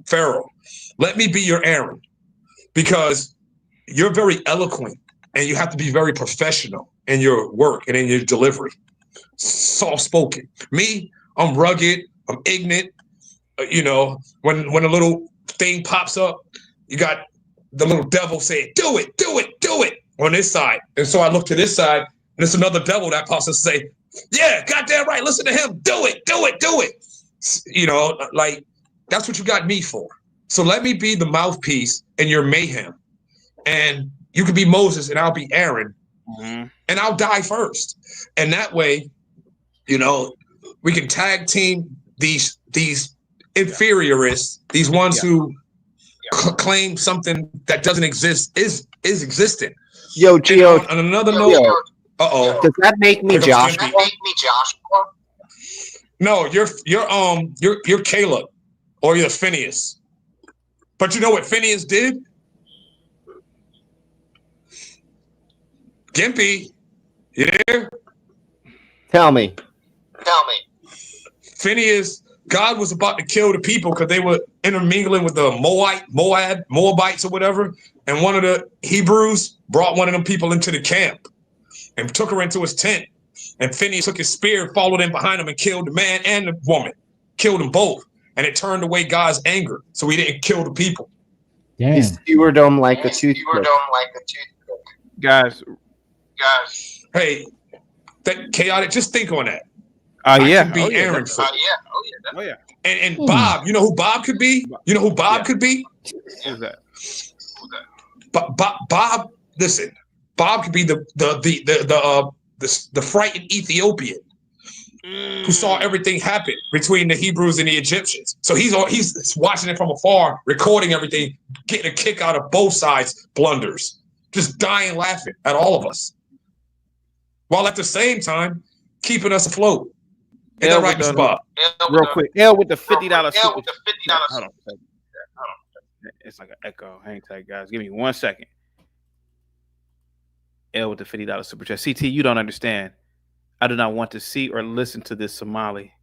S11: Pharaoh. Let me be your Aaron, because you're very eloquent and you have to be very professional in your work and in your delivery. Soft spoken. Me, I'm rugged, I'm ignorant. You know, when a little thing pops up, you got the little devil saying, "Do it, do it, do it," on this side. And so I look to this side, and there's another devil that pops up and say, "Yeah, goddamn right, listen to him. Do it, do it, do it." You know, like, that's what you got me for. So let me be the mouthpiece in your mayhem. And you can be Moses and I'll be Aaron. Mm-hmm. And I'll die first. And that way, you know, we can tag team these inferiorists, these ones who claim something that doesn't exist is existent.
S12: Yo, Gio.
S11: On another note,
S12: does that make me Joshua?
S11: No, you're Caleb, or you're Phineas. But you know what Phineas did? Gimpy, you there?
S12: Tell me.
S11: Phineas, God was about to kill the people because they were intermingling with the Moabites or whatever. And one of the Hebrews brought one of them people into the camp and took her into his tent. And Phineas took his spear, followed in behind him, and killed the man and the woman. Killed them both. And it turned away God's anger. So he didn't kill the people.
S14: You skewered them like a toothpick.
S2: Guys,
S11: Hey, chaotic. Just think on that.
S2: Yeah.
S11: Could be Aaron.
S2: Oh yeah.
S11: And Bob, you know who Bob could be? You know who Bob could be?
S2: Who's that?
S11: Bob, listen. Bob could be the frightened Ethiopian who saw everything happen between the Hebrews and the Egyptians. So he's watching it from afar, recording everything, getting a kick out of both sides' blunders, just dying laughing at all of us, while at the same time keeping us afloat. Ain't that right, Mr. Bob?
S2: Real quick, L with the $50 super. Hold on. It's like an echo. Hang tight, guys. Give me 1 second. L with the $50 super chat. CT, you don't understand. I do not want to see or listen to this Somali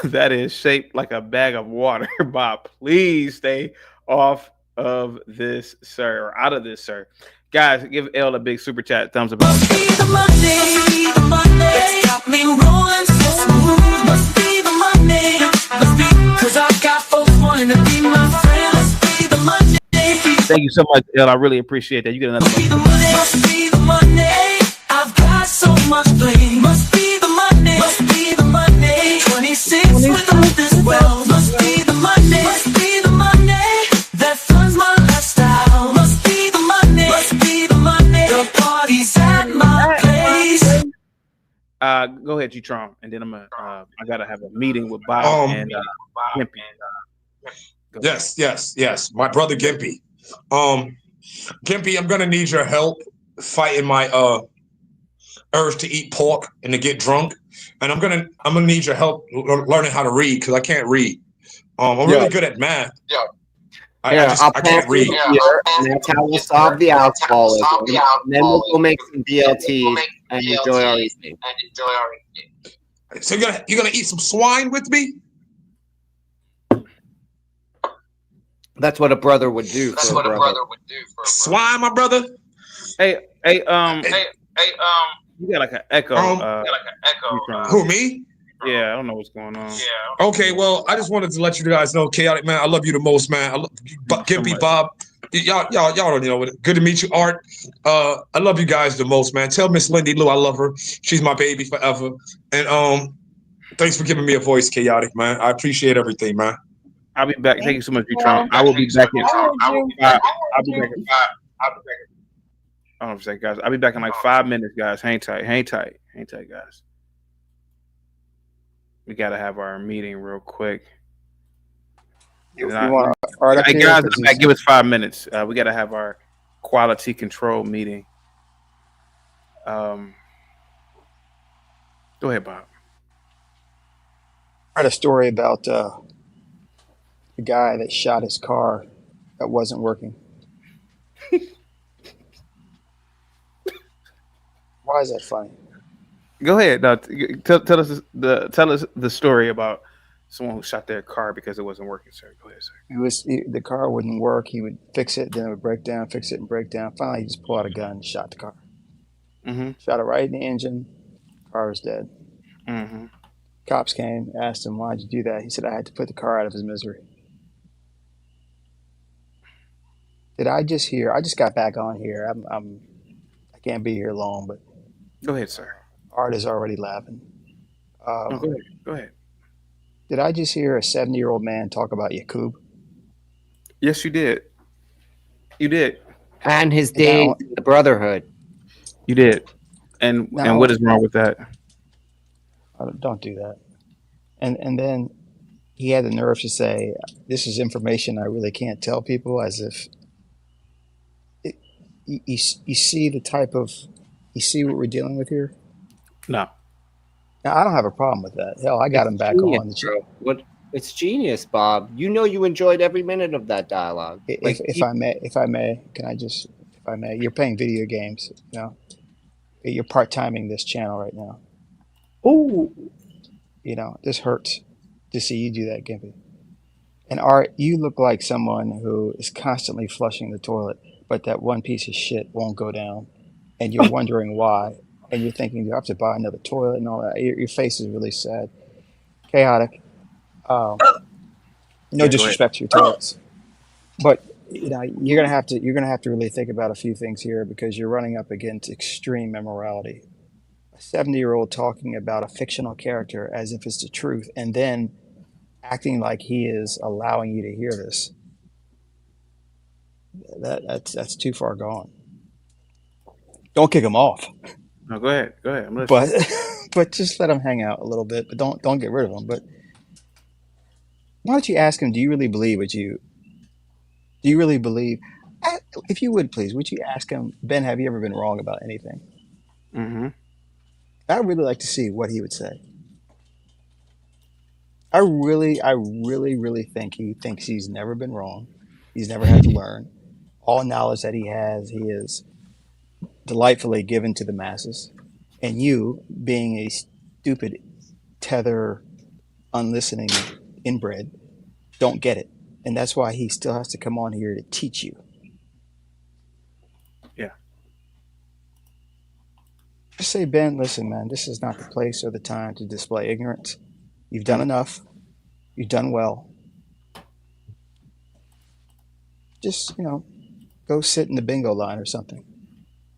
S2: that is shaped like a bag of water. Bob, please stay off of this, sir, or out of this, sir. Guys, give L a big super chat. Thumbs up.
S21: Must be the Monday that's got me rolling so smooth. Must be the Monday. Must be, 'cause I've got folks wanting to be my friend. Must be the Monday.
S2: Thank you so much, L. I really appreciate that. You get another.
S21: Must be the Monday. I've got so much blame. Must be the Monday. Must be the Monday. 26 without this wealth. Must be the Monday. Must be the Monday that funds my lifestyle. Must be the Monday. Must be the Monday. The party's at my place.
S2: Go ahead, G-Tron, and then I gotta have a meeting with Bob and Gimpy.
S11: Yes. My brother Gimpy. Gimpy, I'm gonna need your help fighting my urge to eat pork and to get drunk, and I'm gonna need your help learning how to read because I can't read. I'm really good at math. I can't read.
S12: And that's how we'll solve the alcoholism. And then we'll go make some BLTs and enjoy our evening.
S11: So you're gonna eat some swine with me?
S12: That's what a brother would do.
S11: Swine, my brother.
S2: Hey, you got like an echo.
S11: Who, me?
S2: Yeah, I don't know what's going on.
S11: Okay, well, I just wanted to let you guys know, Chaotic man, I love you the most, man. I love Gimpy, Bob. Y'all don't know it. Good to meet you, Art. I love you guys the most, man. Tell Miss Lindy Lou I love her. She's my baby forever. And thanks for giving me a voice, Chaotic man. I appreciate everything, man.
S2: I'll be back. Thank you so much, Tron. I will be back in. I'll be back in 5. I don't know if it's guys. I'll be back in like 5 minutes, guys. Hang tight, guys. We gotta have our meeting real quick. Hey guys, give us 5 minutes. We gotta have our quality control meeting. Go ahead, Bob.
S10: I heard a story about the guy that shot his car that wasn't working. Why is that funny?
S2: Go ahead. No, tell us the story about someone who shot their car because it wasn't working, sir. Go ahead, sir.
S10: The car wouldn't work. He would fix it, then it would break down, fix it and break down. Finally, he just pulled out a gun and shot the car.
S2: Mm-hmm.
S10: Shot it right in the engine. Car was dead.
S2: Mm-hmm.
S10: Cops came, asked him, "Why'd you do that?" He said, "I had to put the car out of his misery." Did I just hear? I just got back on here. I can't be here long, but
S2: go ahead, sir.
S10: Art is already laughing.
S2: Go ahead.
S10: Did I just hear a 70-year-old man talk about Yakub?
S2: Yes, you did. You did.
S12: And his day in the Brotherhood.
S2: You did. And what is wrong with that?
S10: Don't do that. And then he had the nerve to say, "This is information I really can't tell people," as if you see the type of, you see what we're dealing with here?
S2: No.
S10: Now, I don't have a problem with that. Hell, I got him back on the show.
S12: It's genius, Bob. You know you enjoyed every minute of that dialogue.
S10: If I may, can I just, if I may, you're playing video games, you know? You're part-timing this channel right now.
S2: Oh.
S10: You know, this hurts to see you do that, Gimpy. And Art, you look like someone who is constantly flushing the toilet, but that one piece of shit won't go down, and you're wondering why, and you're thinking you have to buy another toilet and all that. Your face is really sad. Chaotic. No disrespect to your toilets, but you're gonna have to really think about a few things here because you're running up against extreme immorality. A 70-year-old talking about a fictional character as if it's the truth, and then acting like he is allowing you to hear this. That's too far gone. Don't kick him off,
S2: No, go ahead. Go ahead. I'm listening.
S10: but just let him hang out a little bit. But don't get rid of him. But why don't you ask him? Do you really believe what you? Do you really believe? If you would please, would you ask him, Ben? Have you ever been wrong about anything?
S2: Mm-hmm.
S10: I'd really like to see what he would say. I really think he thinks he's never been wrong. He's never had to learn. All knowledge that he has, he is delightfully given to the masses. And you, being a stupid, tether, unlistening inbred, don't get it. And that's why he still has to come on here to teach you.
S2: Yeah.
S10: Just say, Ben, listen, man, this is not the place or the time to display ignorance. You've done enough. You've done well. Just, go sit in the bingo line or something.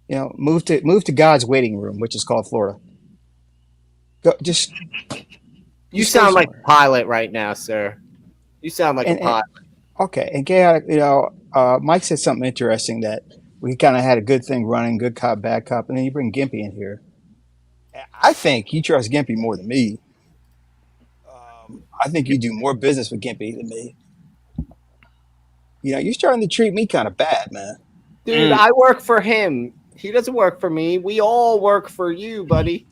S10: Move to God's waiting room, which is called Florida.
S12: You sound like a pilot right now, sir. You sound like a pilot.
S10: Okay, and chaotic. Mike said something interesting that we kind of had a good thing running, good cop, bad cop, and then you bring Gimpy in here. I think you trust Gimpy more than me. I think you do more business with Gimpy than me. You're starting to treat me kind of bad, man.
S12: Dude, I work for him. He doesn't work for me. We all work for you, buddy.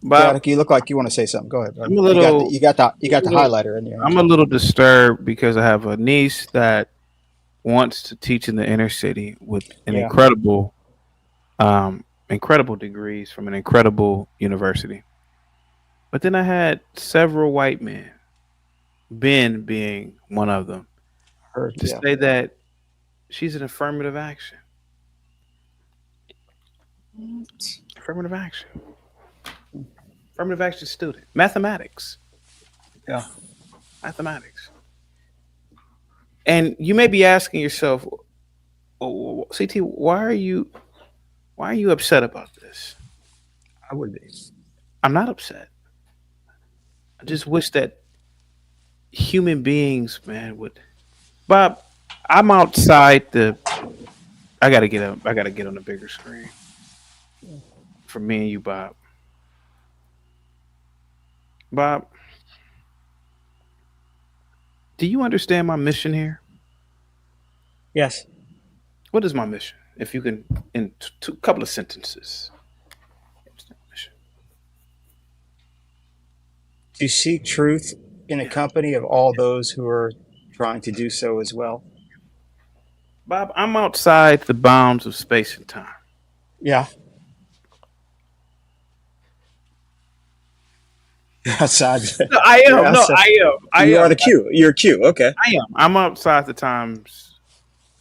S10: Chaotic, you look like you want to say something. Go ahead, buddy.
S2: I'm a little.
S10: You got the highlighter in there.
S2: I'm a little disturbed because I have a niece that wants to teach in the inner city with an incredible degrees from an incredible university. But then I had several white men, Ben being one of them, say that she's an affirmative action. Affirmative action. Affirmative action student. Mathematics.
S10: Yeah.
S2: Mathematics. And you may be asking yourself, oh, CT, why are you upset about this?
S10: I would be.
S2: I'm not upset. I just wish that human beings, man, would. Bob, I'm outside I gotta get on the bigger screen. For me and you, Bob. Bob, do you understand my mission here?
S10: Yes.
S2: What is my mission? If you can, in a couple of sentences.
S10: To seek truth in a company of all those who are trying to do so as well.
S2: Bob, I'm outside the bounds of space and time.
S10: Yeah. Outside.
S2: No, I am. No, I am.
S10: You are the Q. You're Q. Okay.
S2: I am. I'm outside the times.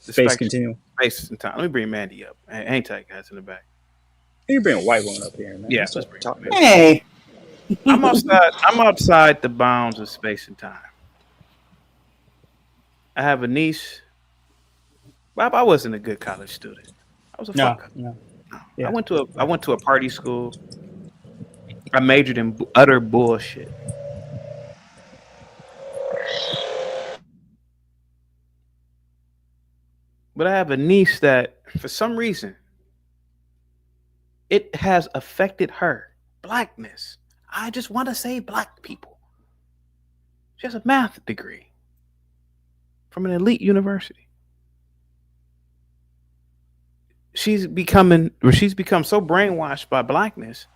S10: Space continuum.
S2: Space and time. Let me bring Mandy up. Hang tight, guys, in the back.
S10: You bring a white woman up here, man.
S2: Yeah.
S10: Let's bring talk.
S2: Hey. I'm outside the bounds of space and time. I have a niece. Bob, I wasn't a good college student. I was a fuck up.
S10: No.
S2: Yeah. I went to a party school. I majored in utter bullshit. But I have a niece that, for some reason, it has affected her. Blackness. I just want to say black people. She has a math degree from an elite university. She's become so brainwashed by blackness.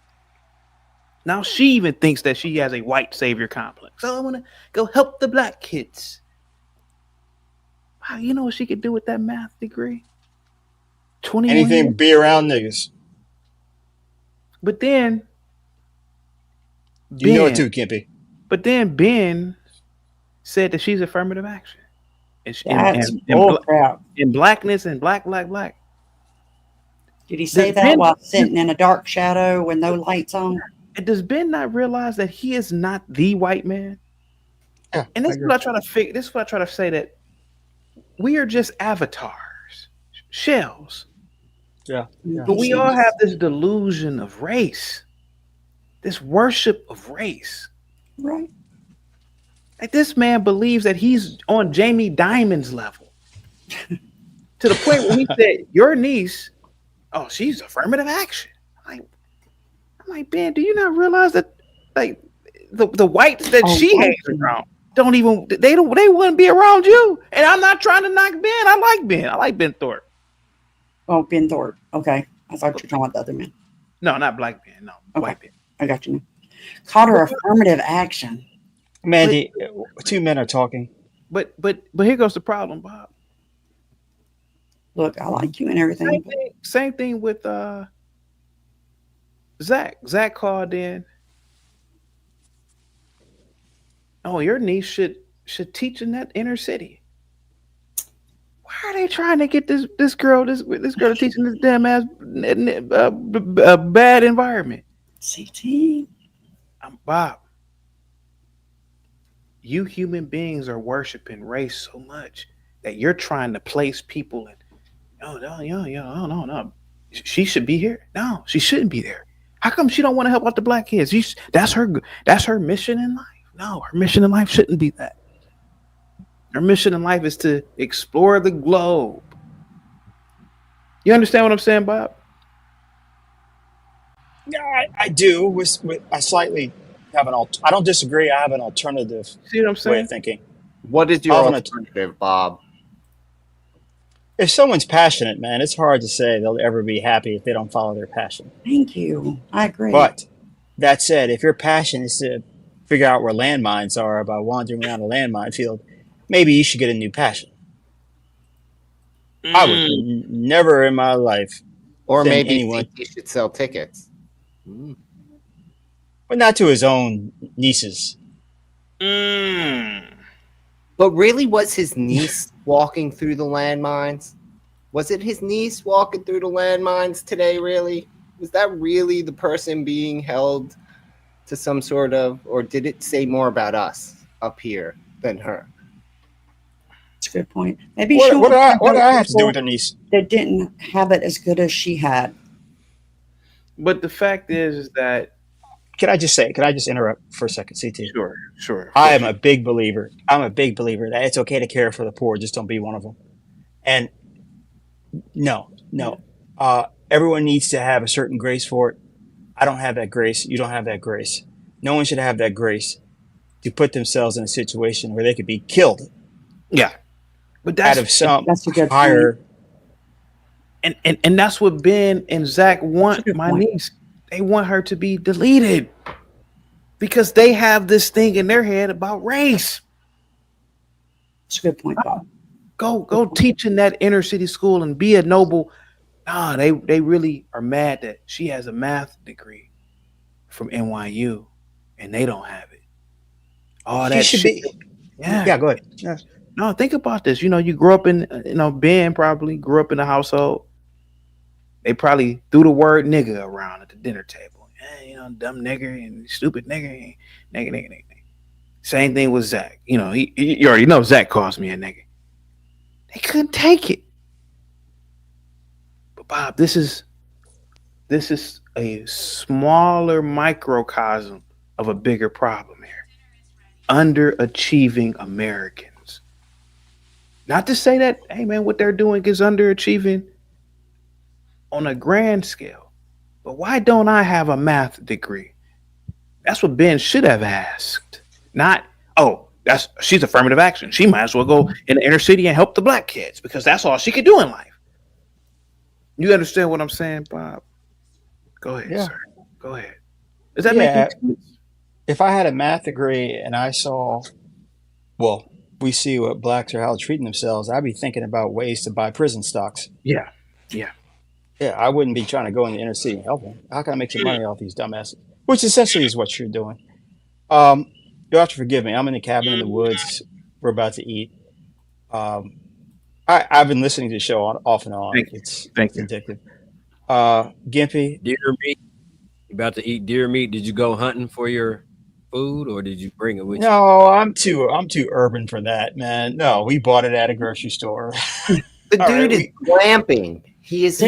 S2: Now she even thinks that she has a white savior complex. So I want to go help the black kids. Wow, you know what she could do with that math degree? 21
S10: Anything
S2: years.
S10: be around niggas.
S2: But then
S10: you know it too, Kimpy.
S2: But then Ben said that she's affirmative action. In blackness and black.
S16: Did he say that while sitting in a dark shadow with no lights on?
S2: Does Ben not realize that he is not the white man? And this is what I try to figure. This is what I try to say, that we are just avatars, shells.
S10: Yeah.
S2: But we all have this delusion of race, this worship of race.
S16: Right.
S2: Like, this man believes that he's on Jamie Dimon's level, to the point where he said, "Your niece, oh, she's affirmative action." I'm like, Ben, do you not realize that, like, the whites that she hangs around they wouldn't be around you. And I'm not trying to knock Ben. I like Ben. I like Ben Thorpe.
S16: Oh, Ben Thorpe. Okay. I thought you were talking about the other man.
S2: No, not black Ben. No, white Ben.
S16: I got you. Called her affirmative action.
S10: Mandy, two men are talking.
S2: But here goes the problem, Bob.
S16: Look, I like you and everything.
S2: Same thing with Zach. Zach called in. Oh, your niece should teach in that inner city. Why are they trying to get this girl to teach in this damn ass bad environment?
S16: CT.
S2: Bob. You human beings are worshiping race so much that you're trying to place people in. No. She should be here. No, she shouldn't be there. How come she don't want to help out the black kids? That's her mission in life. No, her mission in life shouldn't be that. Her mission in life is to explore the globe. You understand what I'm saying, Bob?
S10: Yeah, I do. I slightly have I don't disagree. I have an alternative
S2: See what I'm saying?
S10: way of thinking.
S12: What is your alternative, Bob?
S10: If someone's passionate, man, it's hard to say they'll ever be happy if they don't follow their passion.
S16: Thank you. I agree.
S10: But that said, if your passion is to figure out where landmines are by wandering around a landmine field, maybe you should get a new passion. I would never in my life.
S12: Or
S10: send
S12: maybe
S10: anyone,
S12: he should sell tickets.
S10: but not to his own nieces.
S12: But really, was his niece walking through the landmines? Was it his niece walking through the landmines today, really? Was that really the person being held to some sort of, or did it say more about us up here than her?
S16: That's a good point. Maybe
S10: What
S16: she
S10: do I have to do with her niece?
S16: That didn't have it as good as she had.
S2: But the fact is that.
S10: Can I just interrupt for a second, CT?
S2: Sure.
S10: I am a big believer. I'm a big believer that it's okay to care for the poor. Just don't be one of them. And no. Everyone needs to have a certain grace for it. I don't have that grace. You don't have that grace. No one should have that grace to put themselves in a situation where they could be killed.
S2: Yeah. But
S10: that's a good higher.
S2: And that's what Ben and Zach want my niece. They want her to be deleted because they have this thing in their head about race.
S16: That's a good point, Bob.
S2: Go teach in that inner city school and be a noble. Nah, they really are mad that she has a math degree from NYU and they don't have it. All that shit. Yeah,
S10: go ahead. Yeah.
S2: No, think about this. You grew up in, Ben probably grew up in a household. They probably threw the word nigga around at the dinner table. Dumb nigger and stupid nigger. Nigger. Same thing with Zach. You already know Zach calls me a nigger. They couldn't take it. But Bob, this is a smaller microcosm of a bigger problem here. Underachieving Americans. Not to say that, hey man, what they're doing is underachieving on a grand scale. But why don't I have a math degree? That's what Ben should have asked. Not, she's affirmative action. She might as well go in the inner city and help the black kids because that's all she could do in life. You understand what I'm saying, Bob? Go ahead, sir. Go ahead. Does that make sense?
S10: If I had a math degree and I saw, we see what blacks are how treating themselves, I'd be thinking about ways to buy prison stocks.
S2: Yeah.
S10: Yeah, I wouldn't be trying to go in the inner city and help them. How can I make some money off these dumbasses? Which essentially is what you're doing. You'll have to forgive me. I'm in a cabin in the woods. We're about to eat. I've been listening to the show off and on. It's addictive. Gimpy.
S15: Deer meat. You about to eat deer meat? Did you go hunting for your food, or did you bring it with you?
S10: No, I'm too urban for that, man. No, we bought it at a grocery store.
S12: The
S10: All
S12: dude
S10: right,
S12: is glamping. He is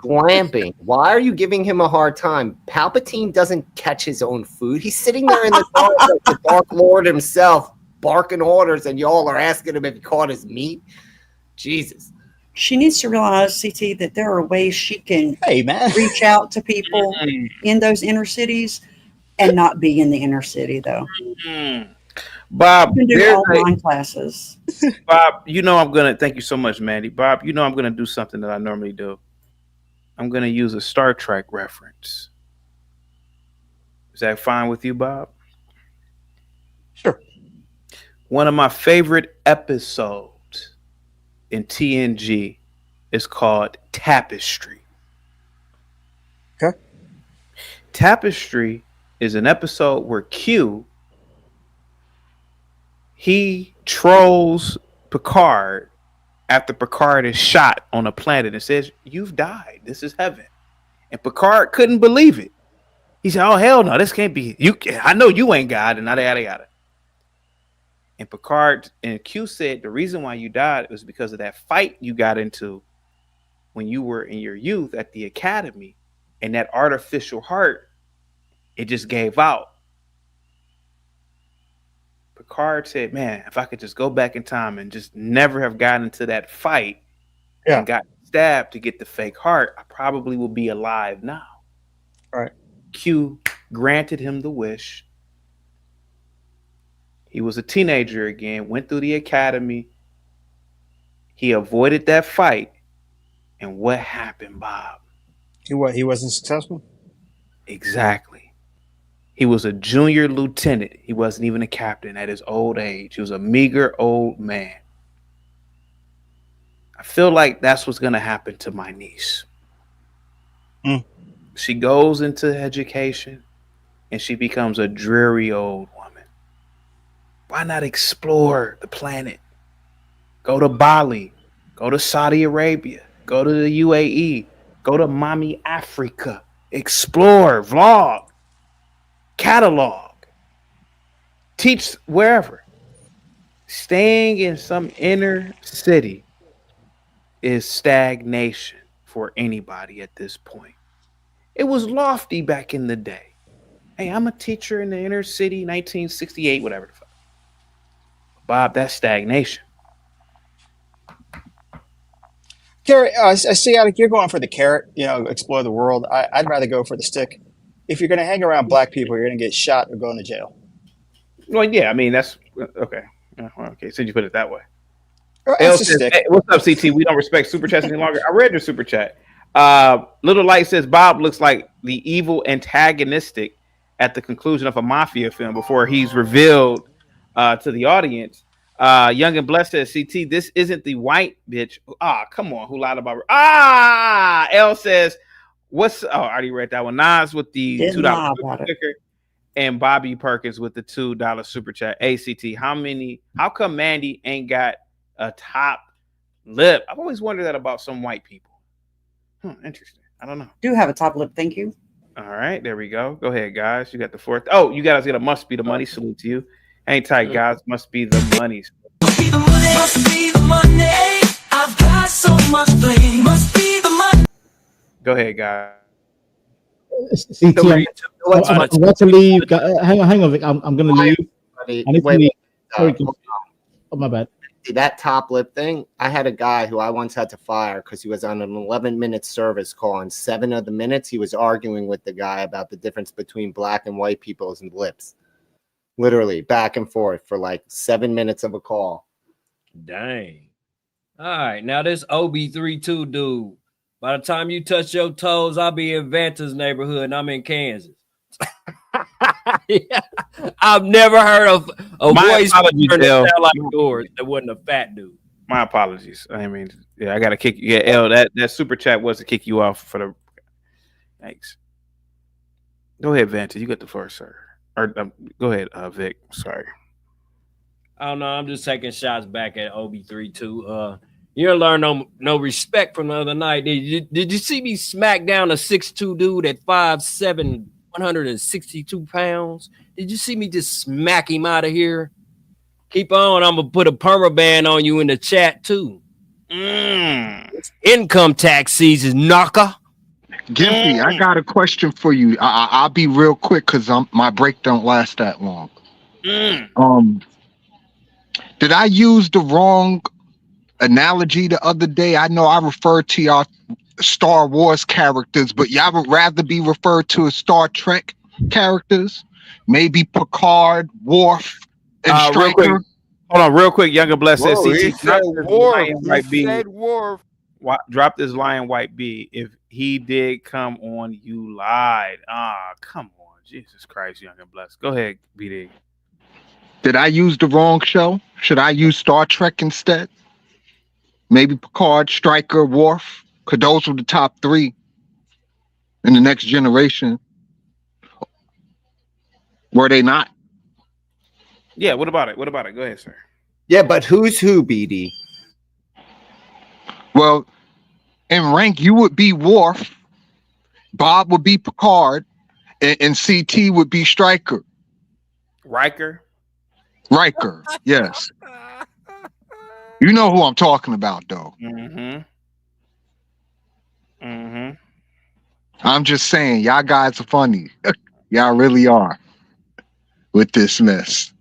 S12: glamping. Why are you giving him a hard time? Palpatine doesn't catch his own food. He's sitting there in the dark like the Dark Lord himself, barking orders, and y'all are asking him if he caught his meat. Jesus.
S16: She needs to realize, CT, that there are ways she can reach out to people in those inner cities and not be in the inner city, though.
S2: Bob,
S16: You can do
S2: there's
S16: online classes.
S2: Bob, you know I'm gonna thank you so much, Mandy. Bob, you know I'm gonna do something that I normally do. I'm gonna use a Star Trek reference. Is that fine with you, Bob?
S10: Sure.
S2: One of my favorite episodes in TNG is called Tapestry.
S10: Okay.
S2: Tapestry is an episode where Q he trolls Picard after Picard is shot on a planet and says, "You've died. This is heaven." And Picard couldn't believe it. He said, "Oh, hell no, this can't be you. I know you ain't God," and yada yada. And Picard and Q said the reason why you died was because of that fight you got into when you were in your youth at the academy, and that artificial heart, it just gave out. Picard said, "Man, if I could just go back in time and just never have gotten into that fight and got stabbed to get the fake heart, I probably will be alive now."
S10: Right.
S2: Q granted him the wish. He was a teenager again, went through the academy. He avoided that fight. And what happened, Bob?
S10: He wasn't successful?
S2: Exactly. He was a junior lieutenant. He wasn't even a captain at his old age. He was a meager old man. I feel like that's what's going to happen to my niece. She goes into education and she becomes a dreary old woman. Why not explore the planet? Go to Bali, go to Saudi Arabia, go to the UAE, go to Mommy Africa, explore, vlog, catalog, teach wherever. Staying in some inner city is stagnation for anybody at this point. It was lofty back in the day. Hey, I'm a teacher in the inner city, 1968, whatever the fuck. Bob, that's stagnation.
S10: Gary, I see you're going for the carrot, explore the world. I'd rather go for the stick. If you're going to hang around black people, you're going to get shot or go into jail.
S2: Well, yeah, I mean, that's okay. Okay, so you put it that way.
S10: It's a stick.
S2: Hey, what's up, CT? We don't respect super chats any longer. I read your super chat. Little Light says Bob looks like the evil antagonistic at the conclusion of a mafia film before he's revealed to the audience. Young and Blessed says, CT, this isn't the white bitch. Come on. Who lied about her? L says, I already read that one. Nas with the $2 super sticker and Bobby Perkins with the $2 super chat. ACT, how come Mandy ain't got a top lip? I've always wondered that about some white people. Interesting. I don't know.
S16: Do have a top lip, thank you.
S2: All right, there we go. Go ahead, guys. You got the fourth. Oh, you guys get a must be the money. Salute to you. Hang tight, guys. Must be the money.
S21: Must be the money. I've got so much blame. Must be the money.
S2: Go ahead, guys.
S18: CT, I'm about to leave. Hang on, Vic. I'm going to leave. I need to leave. Sorry, oh, my bad.
S12: That top lip thing, I had a guy who I once had to fire because he was on an 11-minute service call, and 7 of the minutes he was arguing with the guy about the difference between black and white people's lips. Literally back and forth for like 7 minutes of a call.
S15: Dang. All right, now this OB32 dude, by the time you touch your toes, I'll be in Vanta's neighborhood and I'm in Kansas. Yeah. I've never heard of a voice that sound like yours that wasn't a fat dude.
S2: My apologies. I mean, yeah, I got to kick you. Yeah, L, that super chat was to kick you off for the. Thanks. Go ahead, Vanta. You got the floor, sir. Or go ahead, Vic. Sorry.
S15: I don't know. I'm just taking shots back at OB32. You didn't learn no respect from the other night. Did you see me smack down a 6'2" dude at 5'7", 162 pounds. Did you see me just smack him out of here? Keep on. I'm gonna put a perma-ban on you in the chat too. It's income tax season, knocker.
S17: Gimpy, I got a question for you. I'll be real quick because my break don't last that long. Did I use the wrong analogy the other day? I know I referred to y'all Star Wars characters, but y'all would rather be referred to as Star Trek characters? Maybe Picard, Worf, and
S2: Real quick,
S17: Stryker?
S2: hold on, real quick. Younger Bless says,
S20: Whoa, he
S2: CT,
S20: said Worf.
S2: White
S20: He
S2: B.
S20: said Worf.
S2: Drop this Lion White B. If he did come on, you lied. Come on. Jesus Christ, Younger Bless. Go ahead, BD.
S17: Did I use the wrong show? Should I use Star Trek instead? Maybe Picard, Stryker, Worf? Because those were the top three in the next generation. Were they not?
S2: Yeah, what about it? What about it? Go ahead, sir.
S12: Yeah, but who's who, BD?
S17: Well, in rank, you would be Worf, Bob would be Picard, and CT would be Stryker.
S2: Riker,
S17: yes. You know who I'm talking about, though. I'm just saying, y'all guys are funny. Y'all really are with this mess.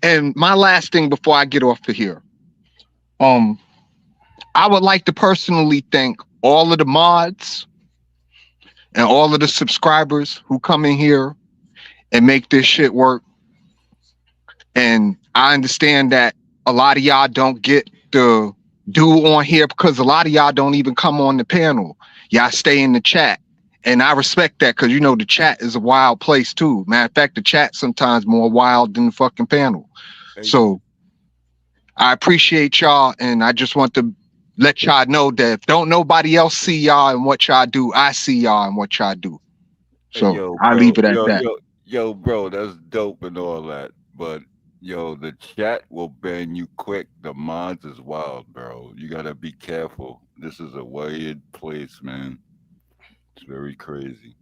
S17: and my last thing before I get off of here, I would like to personally thank all of the mods and all of the subscribers who come in here and make this shit work. And I understand that a lot of y'all don't get the do on here because a lot of y'all don't even come on the panel. Y'all stay in the chat. And I respect that because, you know, the chat is a wild place too. Matter of fact, the chat sometimes more wild than the fucking panel. So I appreciate y'all. And I just want to let y'all know that if don't nobody else see y'all and what y'all do, I see y'all and what y'all do. So
S20: Yo,
S17: I
S20: bro,
S17: leave it at that.
S20: Yo, bro, that's dope and all that. But yo, the chat will ban you quick. The mods is wild, bro. You gotta be careful. This is a weird place, man. It's very crazy.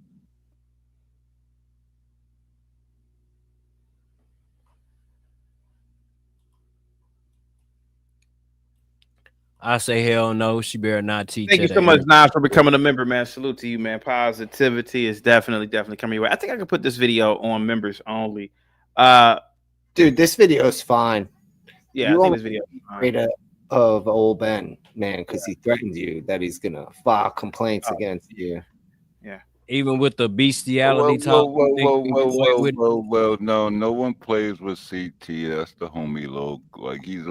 S15: I say hell no. She better not teach.
S2: Thank you
S15: at
S2: so
S15: a
S2: much,
S15: here.
S2: Nas, for becoming a member, man. Salute to you, man. Positivity is definitely coming your way. I think I can put this video on members only.
S12: Dude, this video is fine.
S2: Yeah, I think this video is
S12: afraid of old Ben, man, because he threatened you that he's gonna file complaints against you.
S2: Yeah.
S15: Even with the bestiality talk.
S20: Well, no one plays with CT. That's the homie Loc. Like he's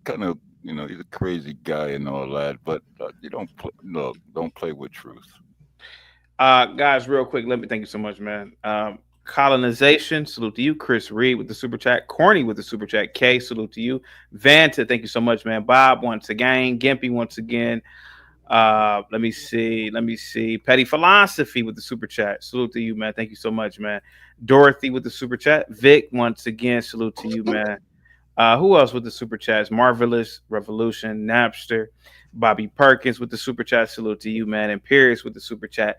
S20: kind of, you know, he's a crazy guy and all that. But you don't play with truth.
S2: Guys, real quick, let me thank you so much, man. Colonization, salute to you. Chris Reed with the super chat. Corny with the super chat. K, salute to you. Vanta, thank you so much, man. Bob once again. Gimpy once again. Let me see. Petty Philosophy with the super chat. Salute to you, man. Thank you so much, man. Dorothy with the super chat. Vic, once again, salute to you, man. Who else with the super chats? Marvelous Revolution, Napster, Bobby Perkins with the super chat. Salute to you, man. Imperious with the super chat.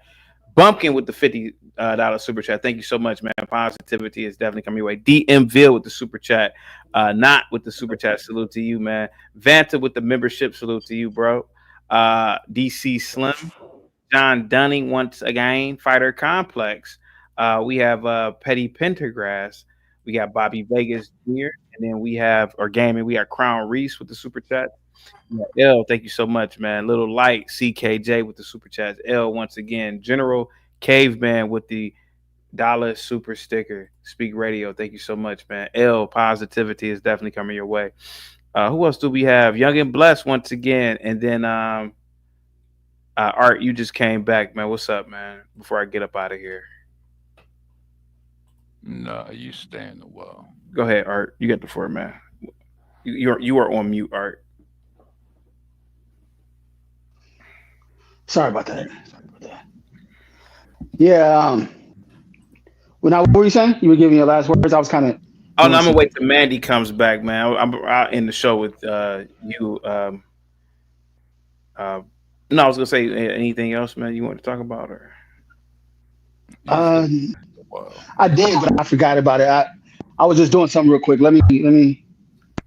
S2: Bumpkin with the $50 super chat. Thank you so much, man. Positivity is definitely coming your way. DMville with the super chat. Not with the super chat. Salute to you, man. Vanta with the membership. Salute to you, bro. DC Slim, John Dunning once again. Fighter Complex. We have Petty Pendergrass. We got Bobby Vegas here, and then we have Gaming. We got Crown Reese with the super chat. L, thank you so much, man. Little Light, CKJ with the super chats. L once again. General Caveman with the $1 super sticker. Speak Radio, thank you so much, man. L, positivity is definitely coming your way. Who else do we have? Young and Blessed once again, and then Art, you just came back, man. What's up, man? Before I get up out of here.
S20: Nah, you staying a while.
S2: Go ahead, Art. You got the floor, man. You are on mute, Art.
S14: Sorry about that. Yeah. What were you saying? You were giving your last words. I was kind of.
S2: Oh no, I'm gonna wait till Mandy comes back, man. I'm out in the show with you. No, I was gonna say anything else, man. You want to talk about, or
S14: I did, but I forgot about it. I was just doing something real quick. Let me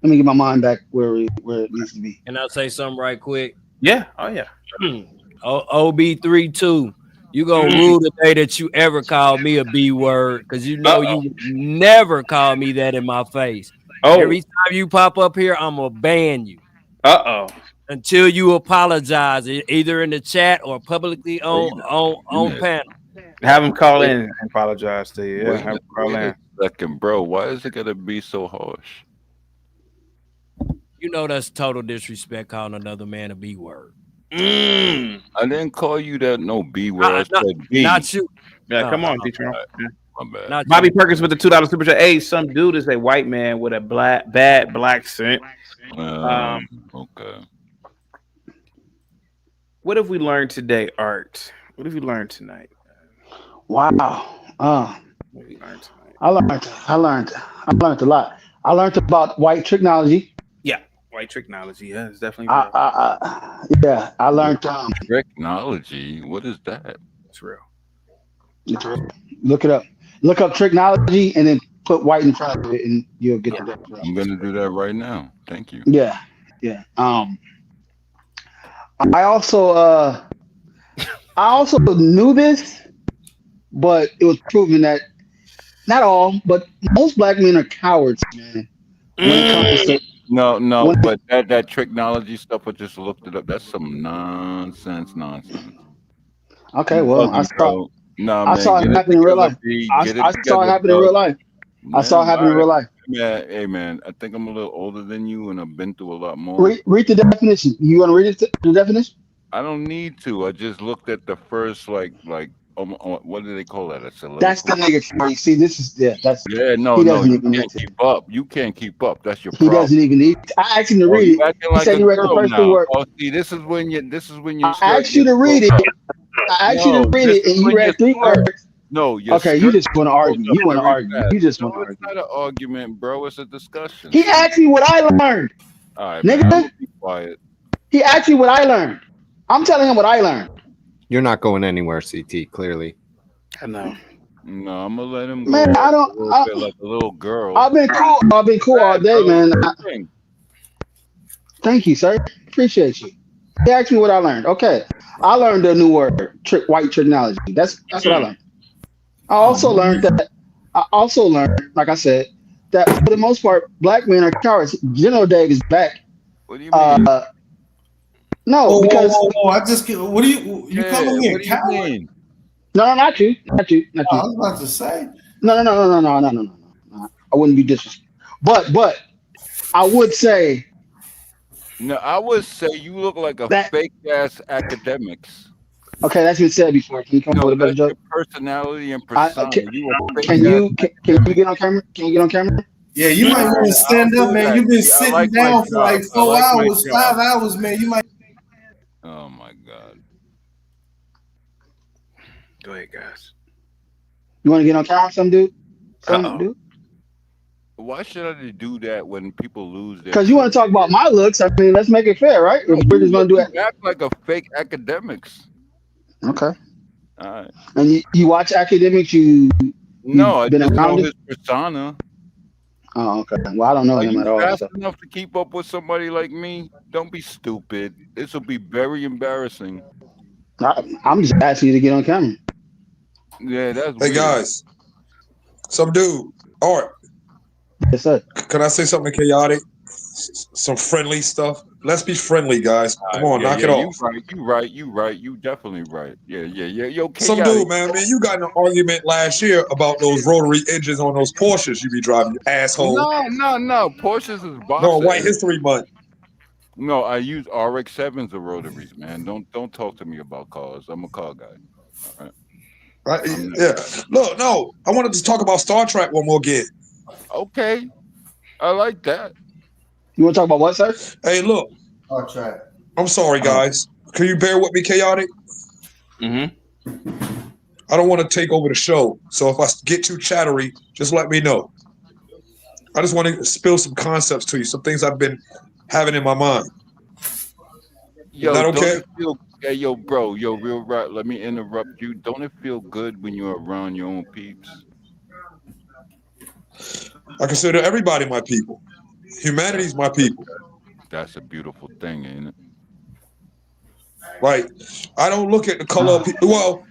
S14: get my mind back where it needs to be.
S15: Can I say something right quick?
S2: Yeah. Oh yeah.
S15: OB32. You gonna rule the day that you ever call me a B word, because you know you never call me that in my face. Every time you pop up here, I'm gonna ban you. Until you apologize, either in the chat or publicly on panel.
S2: Have him call in and apologize to you. Yeah, have him call
S20: Wait
S2: in.
S20: a second, bro. Why is it gonna be so harsh?
S15: You know that's total disrespect calling another man a B word.
S20: I didn't call you that no B word. I said B.
S15: Not you.
S2: Yeah, come on,
S20: my
S2: Detroit.
S20: bad. My bad.
S2: Bobby Perkins with the $2 super chat. Hey, some dude is a white man with a bad black scent.
S20: Okay.
S2: What have we learned today, Art? What have you learned tonight?
S14: Wow.
S2: What have you learned tonight?
S14: I learned a lot. I learned about white technology.
S2: Yeah, white technology. Yeah, it's definitely
S14: real. I learned
S20: technology. What is that?
S2: It's real.
S14: It's real. Look it up. Look up technology and then put white in front of it, and you'll get the definition.
S20: I'm gonna do that right now. Thank you.
S14: Yeah. I also knew this, but it was proven that not all, but most black men are cowards, man. When it comes to
S20: No, but that technology stuff, I just looked it up. That's some nonsense.
S14: Okay, well, I saw it happen in real life. I saw it happen in real life. I saw it happen in real life.
S20: Yeah, hey man, I think I'm a little older than you, and I've been through a lot more.
S14: Read the definition. You want to read it? The definition?
S20: I don't need to. I just looked at the first what do they call that?
S14: That's the nigga for you. See, this is that's
S20: no. You can't keep up. You can't keep up. That's your
S14: He
S20: problem.
S14: doesn't even need. I asked him to read it.
S20: Acting
S14: He
S20: like
S14: said
S20: a
S14: he read the
S20: girl
S14: first
S20: now.
S14: two words.
S20: Oh, see, this is when you.
S14: I asked you to read it. I asked you to read it, and you read 3 words.
S20: No,
S14: okay, you just want to argue. You want to argue. You just want to argue.
S20: It's not an argument, bro. It's a discussion.
S14: He asked me what I learned.
S20: All right,
S14: nigga.
S20: man, I'm gonna be quiet.
S14: He asked me what I learned. I'm telling him what I learned.
S4: You're not going anywhere, CT. Clearly.
S2: I know.
S20: No, I'm gonna let him go.
S14: Man, I don't.
S20: A little bit like a little girl.
S14: I've been cool. I've been cool all day, man. Thank you, sir. Appreciate you. He asked me what I learned. Okay, I learned a new word, white technology. That's what I learned. I also learned, like I said, that for the most part, black men are cowards. General Dag is back.
S20: What do you mean?
S14: No, because
S6: I just what do you calling me a coward?
S14: No, not you. Not you.
S6: I was about to say.
S14: No. I wouldn't be disrespectful. But I would say.
S20: No, I would say you look like a fake ass academics.
S14: Okay, that's been said before. Can you come up with a better joke?
S20: Personality and persona.
S14: Can you get on camera? Can you get on camera?
S6: Yeah, you might want to stand up, man. You've been sitting down for like 4 hours, 5 hours, man. You might.
S20: Oh my God.
S2: Go ahead, guys.
S14: You want to get on camera, some dude?
S20: Why should I do that when people lose their?
S14: Because you want to talk about my looks. I mean, let's make it fair, right? If we're just gonna do it.
S20: You act like a fake academics.
S14: Okay.
S20: All right.
S14: And you watch academics?
S20: No, I
S14: been
S20: just
S14: around
S20: know
S14: it?
S20: his persona.
S14: Oh, okay. Well, I don't know him at all.
S20: Fast
S14: So.
S20: enough to keep up with somebody like me? Don't be stupid. This will be very embarrassing.
S14: I'm just asking you to get on camera.
S20: Yeah, that's.
S11: Hey
S20: weird.
S11: guys, some dude, Art.
S14: Yes, sir.
S11: Can I say something chaotic? Some friendly stuff. Let's be friendly, guys. Come on, knock it off.
S20: You right. You definitely right. Yeah. Yo,
S11: Some
S20: chaotic.
S11: dude, man, you got in an argument last year about those rotary engines on those Porsches you be driving, you asshole.
S20: No. Porsches is boxing.
S11: No, White History Month.
S20: No, I use RX-7s or rotaries, man. Don't talk to me about cars. I'm a car guy. All right.
S11: Yeah. Look, no. I wanted to talk about Star Trek one more again.
S20: Okay. I like that.
S14: You want to talk about what, sir?
S11: Hey, look.
S6: Star Trek.
S11: I'm sorry, guys. Can you bear with me, chaotic?
S2: Mm-hmm.
S11: I don't want to take over the show. So if I get too chattery, just let me know. I just want to spill some concepts to you, some things I've been having in my mind.
S20: Yo,
S11: Is that okay?
S20: Hey, yo, bro, yo, real right. Let me interrupt you. Don't it feel good when you're around your own peeps?
S11: I consider everybody my people. Humanity's my people.
S20: That's a beautiful thing, ain't it?
S11: Like, I don't look at the color of people. Well,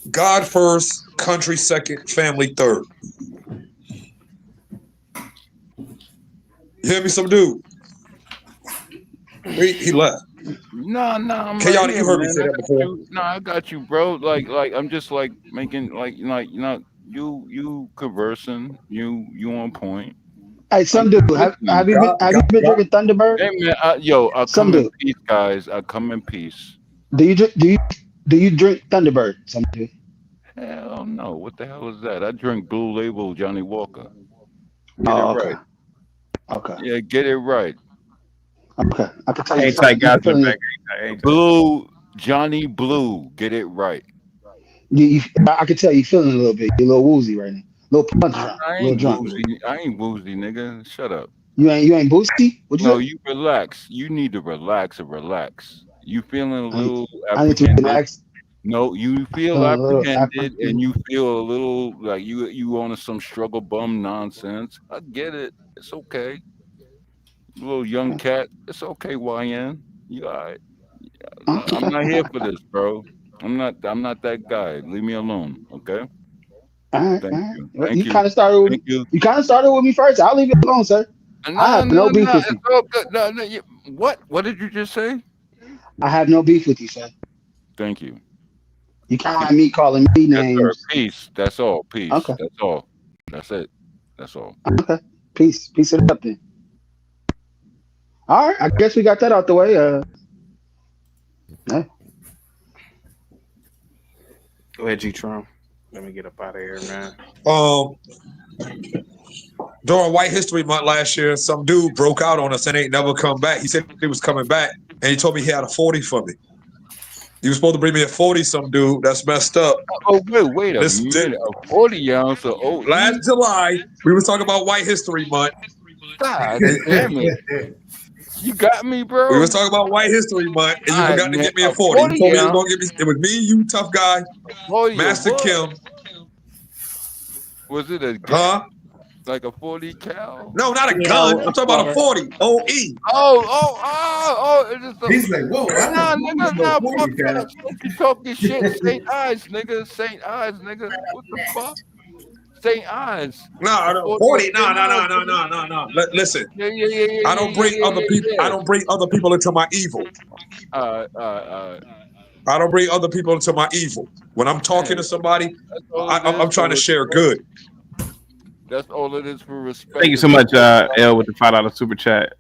S11: God first, country second, family third. You hear me, some dude? He left.
S20: No, I'm right
S11: Chaotic,
S20: here,
S11: you heard me
S20: man.
S11: say
S20: I
S11: that
S20: got
S11: before.
S20: you. No, I got you, bro. Like, I'm just like making you conversing. You on point.
S14: Hey,
S20: I'm
S14: some
S20: just
S14: dude,
S20: listening.
S14: have you been drinking Thunderbird?
S20: Hey, man. I
S14: Some
S20: come in
S14: dude,
S20: peace, guys. I come in peace.
S14: do you drink Thunderbird? Some dude.
S20: Hell no. What the hell is that? I drink Blue Label Johnny Walker. Get it
S14: Oh, okay,
S20: right.
S14: okay,
S20: Yeah, get it right.
S14: okay. I can tell you
S2: Hang tight,
S14: feeling.
S2: guys.
S14: You
S2: In the
S14: feeling
S2: back.
S14: it.
S2: Hang tight.
S20: Blue Johnny Blue. Get it right.
S14: I can tell you feeling a little bit. You're a little woozy right now. A little punch drunk.
S20: I
S14: A little
S20: ain't
S14: drunk.
S20: woozy. I ain't woozy, nigga. Shut up.
S14: You ain't boosty? What you
S20: No,
S14: say?
S20: you relax. You need to relax and relax. You feeling a
S14: I need
S20: little
S14: I need to
S20: apprehended.
S14: relax.
S20: No, you feel
S14: Feeling a little
S20: apprehended and
S14: apprehensive.
S20: you feel a little like you on some struggle bum nonsense. I get it. It's okay. You little young cat. It's okay, YN. You all right. I'm not here for this, bro. I'm not that guy. Leave me alone. Okay?
S14: All right, all
S20: Thank
S14: right.
S20: you.
S14: Well,
S20: Thank
S14: you
S20: you.
S14: kind of started with
S20: Thank you.
S14: you kind of started with me first. I'll leave it alone, sir. I
S20: No,
S14: have no
S20: no,
S14: beef
S20: no.
S14: with
S20: It's
S14: you.
S20: all good. No, what did you just say?
S14: I have no beef with you, sir.
S20: Thank you.
S14: You can't have me calling me
S20: Yes, sir.
S14: names.
S20: Peace. That's all. Peace.
S14: Okay,
S20: That's all. That's it. That's all.
S14: okay. Peace it up then. All right, I guess we got that out the way. Yeah.
S2: Go ahead, G-Tron. Let me get up out of here, man.
S11: During White History Month last year, some dude broke out on us and ain't never come back. He said he was coming back, and he told me he had a 40 for me. He was supposed to bring me a 40, some dude. That's messed up.
S20: Oh, wait a minute. A 40 ounce of OE?
S11: Last July, we was talking about White History Month.
S20: God damn it. You got me, bro.
S11: We was talking about White History Month, and you
S20: All right,
S11: forgot to
S20: man.
S11: get me a
S20: A
S11: 40. You
S20: 40
S11: told me you was
S20: ounce.
S11: gonna get me. It was me, you, tough guy,
S20: 40 of
S11: Master
S20: what?
S11: Kim.
S20: Was it a gun?
S11: Huh?
S20: Like a 40 cal?
S11: No, not a gun. I'm talking about a 40. OE.
S20: Oh, it is
S6: He's like, whoa, I
S20: nah,
S6: don't
S20: nigga,
S6: know
S20: nah,
S6: 40
S20: fuck
S6: cal.
S20: that. Since you talking shit, St. Ives, nigga. St. Ives, nigga. What the fuck? St. Ives.
S11: No,
S20: A
S11: no,
S20: 40
S11: 40. No.
S20: ounce, nigga.
S11: Listen,
S20: Yeah.
S11: I don't bring other people. I don't bring other people into my evil.
S20: Uh,
S11: I don't bring other people into my evil. When I'm talking to somebody,
S20: that's all it
S11: I'm
S20: is
S11: trying
S20: for
S11: to share
S20: respect.
S11: good.
S20: That's all it is for respect.
S2: Thank you so much, L, with the $5 super chat.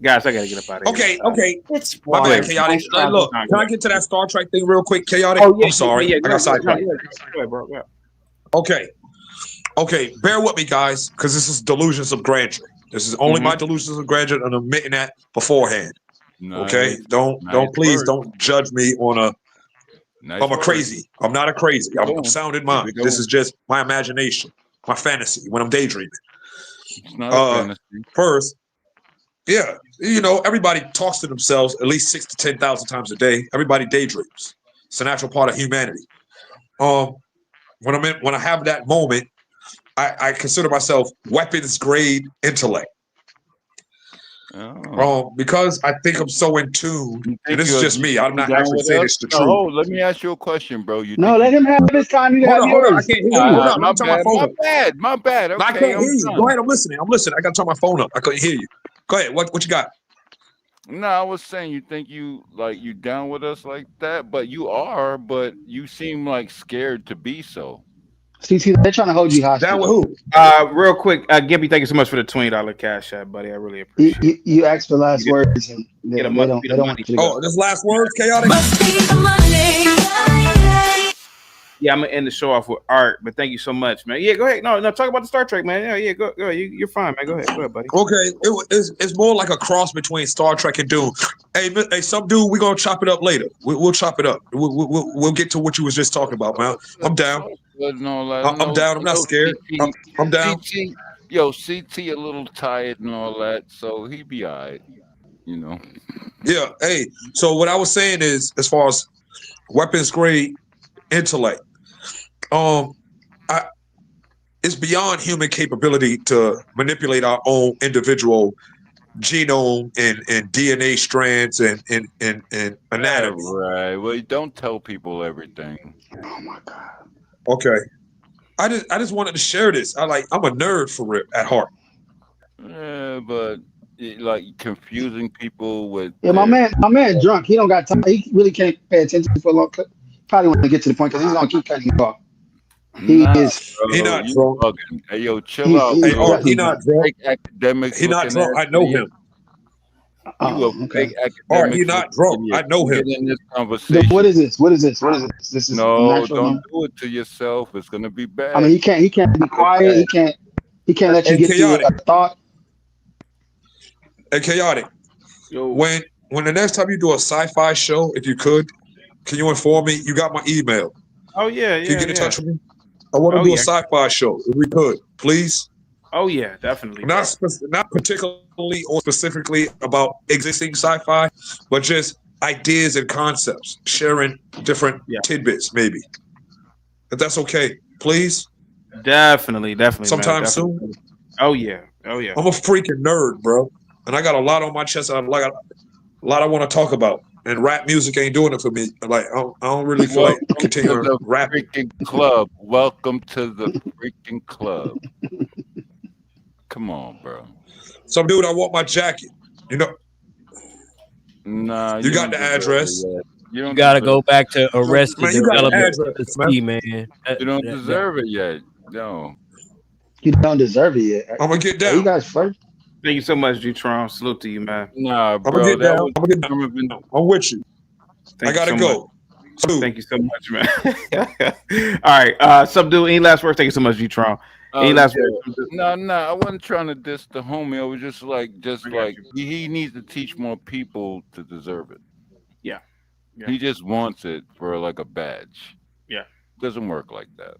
S2: Guys, I gotta get up out of here.
S11: Okay.
S16: It's
S11: My
S16: water.
S11: bad, Chaotic.
S16: Nice job.
S11: Look, can I get to that Star Trek thing real quick, Chaotic?
S2: Oh, yeah,
S11: I'm sorry.
S2: Yeah,
S11: I got sidetracked.
S2: Go ahead, bro. Yeah.
S11: Okay. Bear with me, guys, because this is delusions of grandeur. This is only my delusions of grandeur, and I'm admitting that beforehand. Okay,
S20: Nice.
S11: please
S20: Work.
S11: don't judge me on a.
S20: Nice
S11: I'm a
S20: work.
S11: crazy. I'm not a crazy.
S20: Keep
S11: I'm
S20: going.
S11: sound in
S20: Keep
S11: mind.
S20: it
S11: This
S20: going.
S11: is just my imagination, my fantasy when I'm daydreaming.
S20: It's not a fantasy.
S11: First, yeah, everybody talks to themselves at least 6,000 to 10,000 times a day. Everybody daydreams. It's a natural part of humanity. When I have that moment, I consider myself weapons grade intellect. Because I think I'm so in tune, and this is just me. I'm
S20: You
S11: not
S20: down
S11: actually
S20: with
S11: saying
S20: us?
S11: it's the
S20: No,
S11: truth.
S20: let me ask you a question, bro. You
S14: No,
S20: think
S14: let him have his time. You have
S11: Hold on. I
S14: yours.
S11: can't hear you. Hold on. Let me turn my phone up.
S20: My bad.
S11: No, I
S20: Okay,
S11: can't
S20: I'm
S11: hear you.
S20: done.
S11: Go ahead. I'm listening. I got to turn my phone up. I couldn't hear you. Go ahead. What you got?
S20: No, I was saying you think you down with us like that, but you are, but you seem like scared to be so.
S14: See, they're trying to hold you hostage.
S11: Down with who?
S2: Real quick, Gimpy, thank you so much for the $20 cash app, buddy. I really appreciate it.
S14: You asked for last words, and they don't want you to go.
S11: Oh, this last words, Chaotic?
S21: Must be the Monday.
S2: Yeah, I'm gonna end the show off with art, but thank you so much, man. Yeah, go ahead. No, talk about the Star Trek, man. Yeah, go. You're fine, man. Go ahead, buddy.
S11: Okay, it's more like a cross between Star Trek and Doom. Hey, some dude, we're gonna chop it up later. We'll chop it up. We'll get to what you was just talking about, man. I'm down. I'm down. I'm not scared. I'm down.
S20: CT a little tired and all that, so he be all right. you know.
S11: Yeah. Hey, so what I was saying is, as far as weapons grade intellect, it's beyond human capability to manipulate our own individual genome and DNA strands and anatomy.
S20: Right. Well, don't tell people everything.
S14: Oh my God.
S11: Okay. I just wanted to share this. I'm a nerd for real at heart.
S20: Yeah, but like confusing people with
S14: Yeah, my man drunk. He don't got time. He really can't pay attention for a long clip. Probably want to get to the point because he's gonna keep cutting you off. He
S20: Nah,
S14: is.
S20: bro,
S11: He not
S20: you
S11: drunk.
S20: bugging. Hey, yo, chill
S14: He's,
S20: out,
S14: he's
S11: Hey,
S20: bro.
S11: Art, he
S14: definitely
S11: not
S14: drunk.
S11: drunk.
S20: Fake academics
S11: He not
S20: looking
S11: drunk.
S20: ass
S11: I know
S20: idiot.
S11: him.
S20: You a
S14: Okay.
S20: fake
S11: Art, he
S20: academics
S11: not
S20: looking
S11: drunk.
S20: idiot.
S11: I know
S20: Don't
S11: him.
S20: get in this
S14: What
S20: conversation.
S14: is this? What is this? What is this? This is
S20: No,
S14: natural.
S20: don't
S14: No?
S20: do it to yourself. It's gonna be
S14: I mean,
S20: bad.
S14: he can't be quiet. He can't let you
S11: Hey,
S14: get through
S11: chaotic.
S14: a thought.
S11: Hey, chaotic.
S2: Yo.
S11: When the next time you do a sci-fi show, if you could, can you inform me? You got my email.
S2: Oh yeah,
S11: Can you
S2: yeah,
S11: get in
S2: yeah.
S11: touch with me? I want to
S2: Oh
S11: do a
S2: yeah.
S11: sci-fi show if we could, please.
S2: Oh yeah, definitely. Bro.
S11: Not particularly or specifically about existing sci-fi, but just ideas and concepts, sharing different tidbits, maybe. If that's okay, please.
S2: Definitely, man.
S11: Sometime
S2: Definitely.
S11: soon.
S2: Oh yeah. Oh yeah.
S11: I'm a freaking nerd, bro, and I got a lot on my chest. A lot I want to talk about, and rap music ain't doing it for me. Like I don't really feel like
S20: Welcome to
S11: continuing
S20: the
S11: rapping.
S20: freaking club. Welcome to the freaking club. Come on, bro.
S11: Some dude, I want my jacket. You know,
S20: Nah,
S11: you got
S20: don't
S11: the
S20: deserve it
S11: address.
S20: yet. You
S15: You
S20: don't
S15: gotta
S20: deserve
S15: go back to
S11: Man,
S15: Arrested
S11: you got the
S15: Development
S11: address,
S15: to
S11: man.
S15: see, man.
S20: You don't deserve it yet. No.
S14: You don't deserve it yet.
S11: I'm gonna get
S14: Are you
S11: down.
S14: guys first?
S2: Thank you so much, G-Tron. Salute to you, man.
S20: Nah,
S11: I'm gonna
S20: bro.
S11: get
S20: That
S11: down.
S20: was
S11: I'm gonna get down. I'm with you.
S2: Thank
S11: I gotta
S2: you so
S11: go.
S2: much. Thank you so much, man. All right. Subdue, any last words? Thank you so much, G-Tron. Any last words?
S20: No, I wasn't trying to diss the homie. I was just like he needs to teach more people to deserve it.
S2: Yeah.
S20: He just wants it for like a badge.
S2: Yeah.
S20: Doesn't work like that.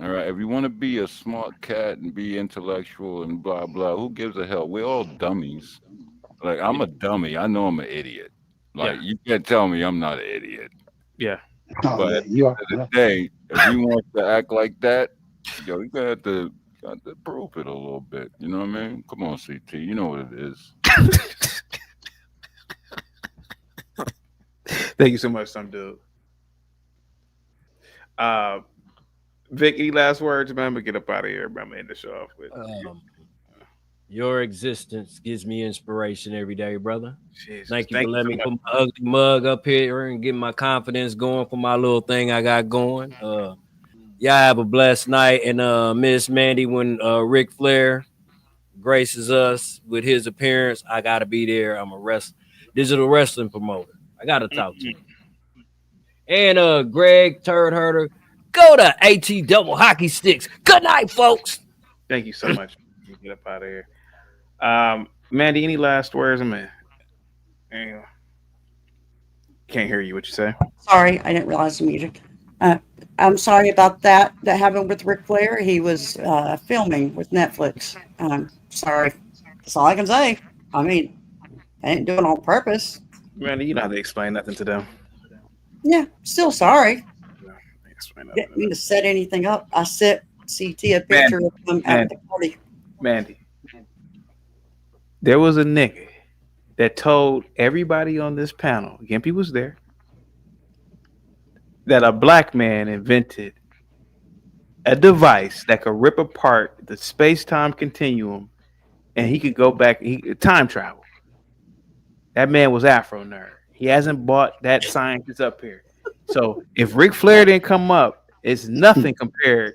S20: All right. If you want to be a smart cat and be intellectual and blah blah, who gives a hell? We're all dummies. Like I'm a dummy. I know I'm an idiot. Like you can't tell me I'm not an idiot.
S2: Yeah.
S14: Oh,
S20: But
S14: yeah,
S20: at
S14: you
S20: the
S14: are.
S20: end of the day, if he wants to act like that, yo, you got to prove it a little bit. You know what I mean? Come on, CT. You know what it is.
S2: Thank you so much, some dude. Vic, any last words, man? I'm gonna get up out of here. I'm gonna end the show off with.
S15: Your existence gives me inspiration every day, brother.
S2: Jesus,
S15: Thank you for
S2: so
S15: letting me
S2: much.
S15: put my ugly mug up here and get my confidence going for my little thing I got going. Y'all have a blessed night. And Miss Mandy, when Ric Flair graces us with his appearance, I gotta be there. I'm a digital wrestling promoter. I gotta talk to him. And Greg Turd Herder, go to AT Double Hockey Sticks. Good night, folks.
S2: Thank you so much. Get up out of here. Mandy, any last words? Man, can't hear you. What you say?
S16: Sorry, I didn't realize the music. I'm sorry about that happened with Ric Flair. He was filming with Netflix. Sorry. That's all I can say. I mean, I didn't do it on purpose.
S2: Mandy, you don't have to explain nothing to them.
S16: Yeah, still sorry.
S2: Explain
S16: Didn't mean to set anything up. I sent CT a picture of him at the party.
S2: Mandy, there was a nigga that told everybody on this panel, Gimpy was there, that a black man invented a device that could rip apart the space-time continuum and he could go back, time travel. That man was Afro Nerd. He hasn't bought that scientist up here. So if Ric Flair didn't come up, it's nothing compared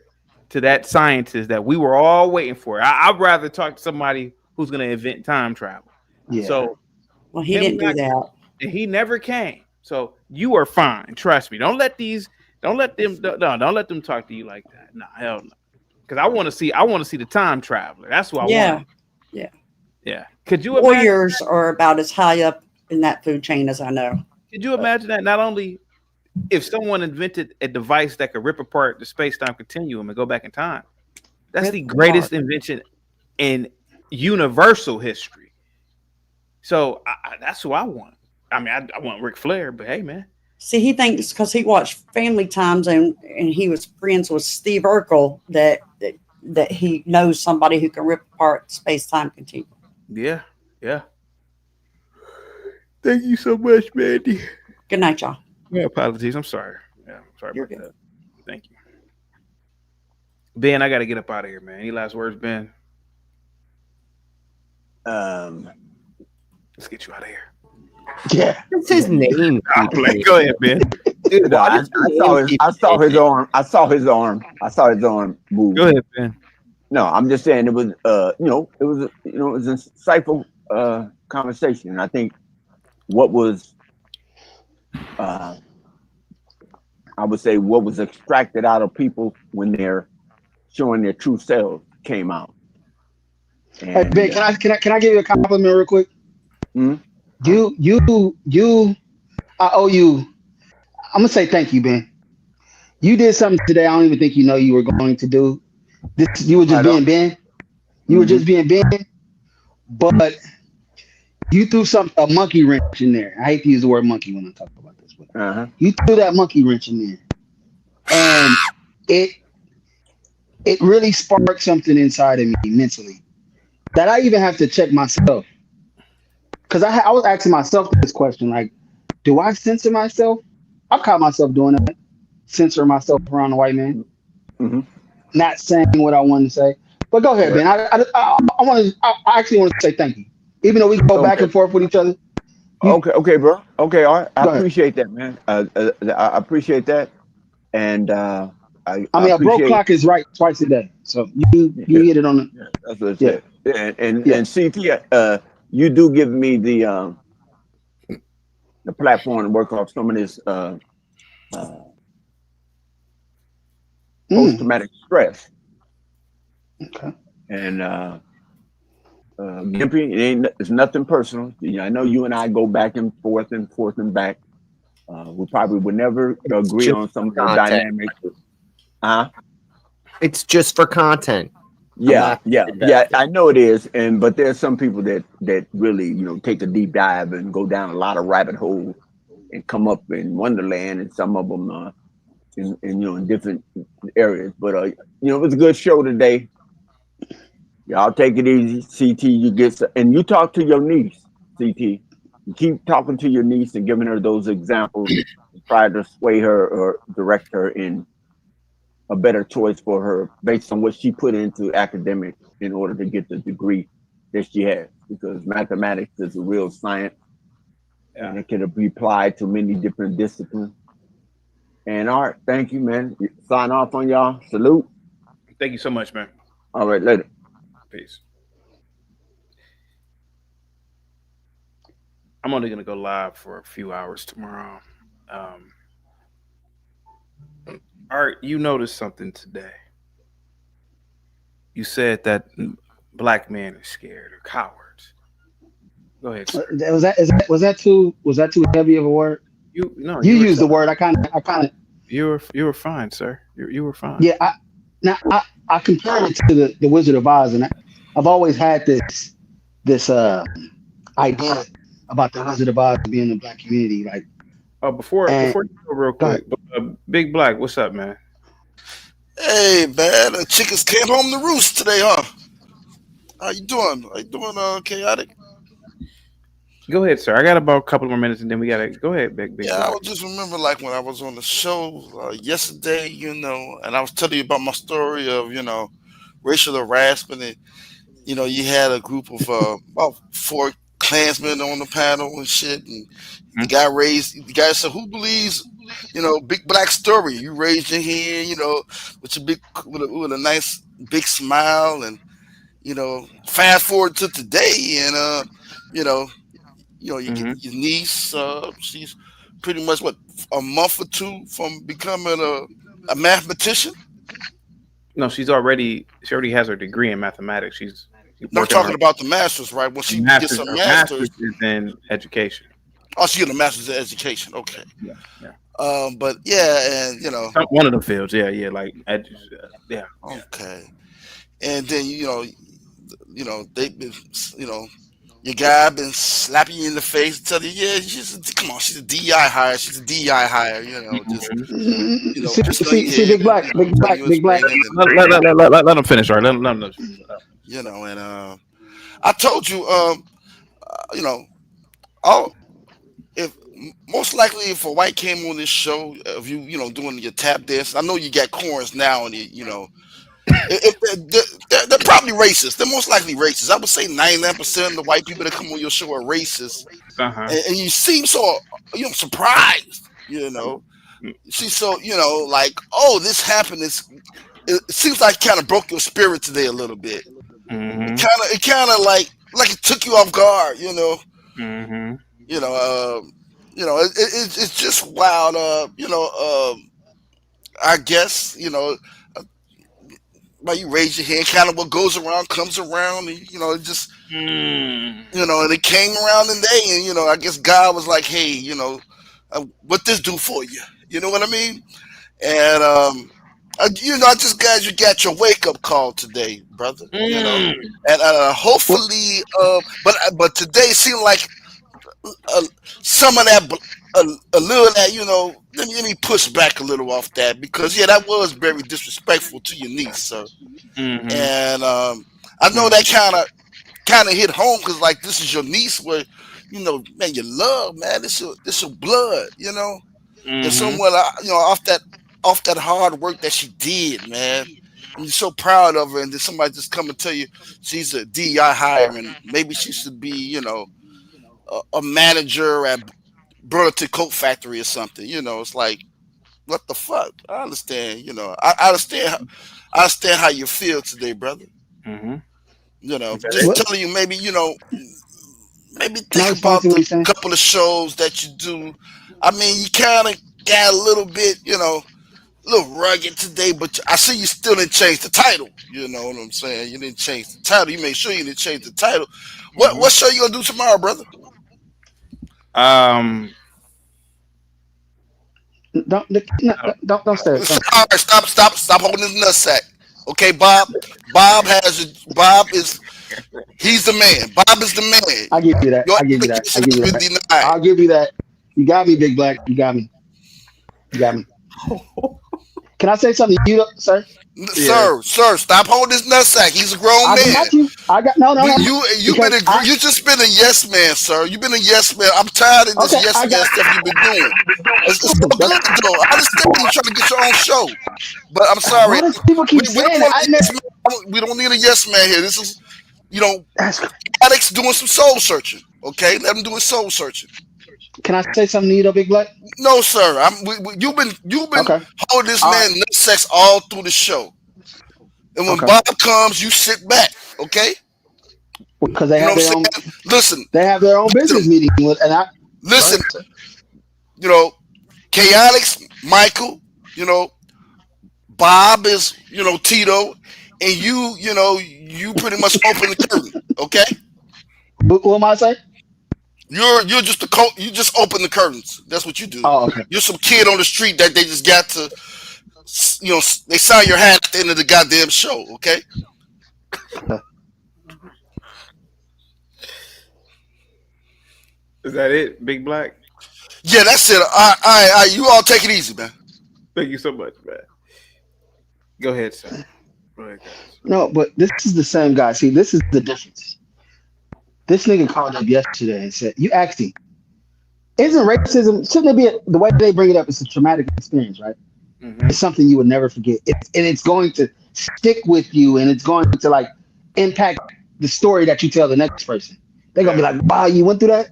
S2: to that scientist that we were all waiting for. I'd rather talk to somebody who's going to invent time travel.
S14: Yeah.
S2: So,
S16: well, he didn't do that.
S2: And he never came. So you are fine. Trust me. Don't let them talk to you like that. No, hell no. Because I want to see the time traveler. That's what I want.
S16: Yeah.
S2: Yeah. Could you
S16: Warriors are about as high up in that food chain as I know.
S2: Could you imagine that? Not only if someone invented a device that could rip apart the space-time continuum and go back in time, that's the greatest invention in universal history. So that's who I want. I mean, I want Ric Flair, but hey, man.
S16: See, he thinks because he watched Family Times and he was friends with Steve Urkel that he knows somebody who can rip apart space-time continuum.
S2: Yeah, yeah. Thank you so much, Mandy.
S16: Good night, y'all.
S2: Yeah, apologies. I'm sorry. Yeah, I'm sorry
S16: You're
S2: about
S16: good.
S2: that. Thank you. Ben, I got to get up out of here, man. Any last words, Ben? Let's get you out of here.
S14: Yeah.
S12: What's his name?
S2: Go ahead, Ben.
S12: Dude,
S9: Well, I saw his arm. I saw his arm move.
S2: Go ahead, Ben.
S9: No, I'm just saying it was it was it was an insightful conversation. And I think what was I would say what was extracted out of people when they're showing their true selves came out. And,
S14: Hey Ben, can I give you a compliment real quick?
S9: Hmm?
S14: You I owe you. I'm gonna say thank you, Ben. You did something today I don't even think you know you were going to do. This you were just being Ben. You were just being Ben, but you threw a monkey wrench in there. I hate to use the word monkey when I talk about this, but you threw that monkey wrench in there, and it really sparked something inside of me mentally that I even have to check myself. Because I was asking myself this question, like, do I censor myself? I've caught myself doing that, censoring myself around the white man, not saying what I wanted to say. But go ahead, Ben. I actually want to say thank you, even though we go back and forth with each other.
S9: Okay, bro. Okay, all right. I
S14: Go ahead.
S9: appreciate that, man. I appreciate that, and I
S14: I mean, a broke clock is right twice a day, so you hit it on the.
S9: Yeah, that's what it said. And CT, you do give me the platform to work off some of this post-traumatic stress.
S14: Okay.
S9: And Gimpy, it's nothing personal. I know you and I go back and forth and back. We probably would never agree on some of the dynamics.
S12: It's just for content.
S9: Yeah. I know it is, but there's some people that really take a deep dive and go down a lot of rabbit holes and come up in Wonderland, and some of them in different areas. But it was a good show today. Y'all take it easy, CT. And you talk to your niece, CT. You keep talking to your niece and giving her those examples, try to sway her or direct her in a better choice for her based on what she put into academics in order to get the degree that she has. Because mathematics is a real science, and it can be applied to many different disciplines. And all right, thank you, man. Sign off on y'all. Salute.
S2: Thank you so much, man.
S9: All right, later.
S2: Peace. I'm only gonna go live for a few hours tomorrow. Art, you noticed something today. You said that black men are scared or cowards. Go ahead, sir.
S14: Was that too heavy of a word?
S2: You
S14: used the word. I kind of.
S2: You were fine, sir. You were fine.
S14: Yeah. I compared it to the Wizard of Oz, and I've always had this idea about the Wizard of Oz being in the black community. Like,
S2: before you go real quick, Big Black, what's up, man?
S7: Hey, man, the chickens came home to roost today, huh? How you doing? Chaotic?
S2: Go ahead, sir. I got about a couple more minutes, and then we gotta go ahead, Big
S7: Yeah,
S2: Black.
S7: I would just remember like when I was on the show yesterday, and I was telling you about my story of racial harassment, and you had a group of about 4 Klansmen on the panel and shit, and the guy said, "Who believes, Big Black story?" You raised your hand, with a nice big smile, and fast forward to today, and your niece, she's pretty much a month or 2 from becoming a mathematician.
S2: No, she already has her degree in mathematics. She's
S7: not talking about the master's, right? When she gets her master's
S2: is in education.
S7: Oh, she get a master's in education. Okay.
S2: Yeah.
S7: But yeah, and
S2: one of the fields. Yeah, like yeah.
S7: Okay. And then they've been your guy been slapping you in the face, telling you, yeah, she's a DI hire. She's a DI hire. You know, just pissing on your
S14: See,
S7: head
S14: Big Black,
S7: and
S14: Big
S7: telling
S14: Black,
S7: you
S14: Big Black.
S7: explaining. And,
S2: Let him finish, right? Let him finish.
S7: you know, and I told you, you know, all if most likely if a white came on this show, if you know doing your tap dance, I know you got corns now, and you know, if they're probably racist. They're most likely racist. I would say 99% of the white people that come on your show are racist, and you seem so surprised. You know, see, so you know, like, oh, this happened. It seems like kind of broke your spirit today a little bit. It kind of like it took you off guard. You know. You know, it's just wild. I guess why you raise your hand, kind of what goes around comes around, and it just and it came around today, and I guess God was like, hey, what this do for you? You know what I mean? And I just glad you got your wake up call today, brother. And hopefully, but today seemed like some of that, a little of that, let me push back a little off that, because that was very disrespectful to your niece, sir. And I know that kind of hit home, because like this is your niece, where man, you love, man, this your blood, and somewhat off that hard work that she did, man. And you're so proud of her, and then somebody just come and tell you she's a DEI hire, and maybe she should be, a manager at Burlington Coat Factory or something. It's like, what the fuck? I understand. I understand how you feel today, brother. Just telling you, maybe maybe think about the couple of shows that you do. I mean, you kind of got a little bit, a little rugged today, but I see you still didn't change the title. You know what I'm saying? You didn't change the title. You made sure you didn't change the title. What show you gonna do tomorrow, brother?
S14: Don't say it.
S7: All right, stop holding his nutsack. Okay, Bob is he's the man. Bob is the man.
S14: I give you that. I'll give you that. You got me, Big Black. You got me. Can I say something to you, sir?
S7: Sir, stop holding his nutsack. He's a grown man.
S14: I got no.
S7: You just been a yes man, sir. You've been a yes man. I'm tired of this yes man stuff you've been doing. It's so good though. I understand you trying to get your own show, but I'm sorry. We don't need a yes man here. This is, Alex doing some soul searching. Okay, let him do his soul searching.
S14: Can I say something to you, though, Big Black?
S7: No, sir. You've been holding this man nutsack all through the show, and when Bob comes, you sit back, okay?
S14: Because they have their own.
S7: Listen,
S14: they have their own business meeting with, and I
S7: listen. Chaotix, Michael. Bob is Tito, and you pretty much open the curtain, okay?
S14: What am I saying?
S7: You're just you just open the curtains. That's what you do.
S14: Oh, okay.
S7: You're some kid on the street that they just got to, they sign your hat at the end of the goddamn show. Okay.
S2: Is that it, Big Black?
S7: Yeah, that's it. All right. You all take it easy, man.
S2: Thank you so much, man. Go ahead, sir. Go ahead, guys.
S14: No, but this is the same guy. See, this is the difference. This nigga called up yesterday and said, you asked him, isn't racism, shouldn't it be, the way they bring it up, it's a traumatic experience, right? It's something you would never forget. And it's going to stick with you, and it's going to like impact the story that you tell the next person. They're going to be like, wow, you went through that?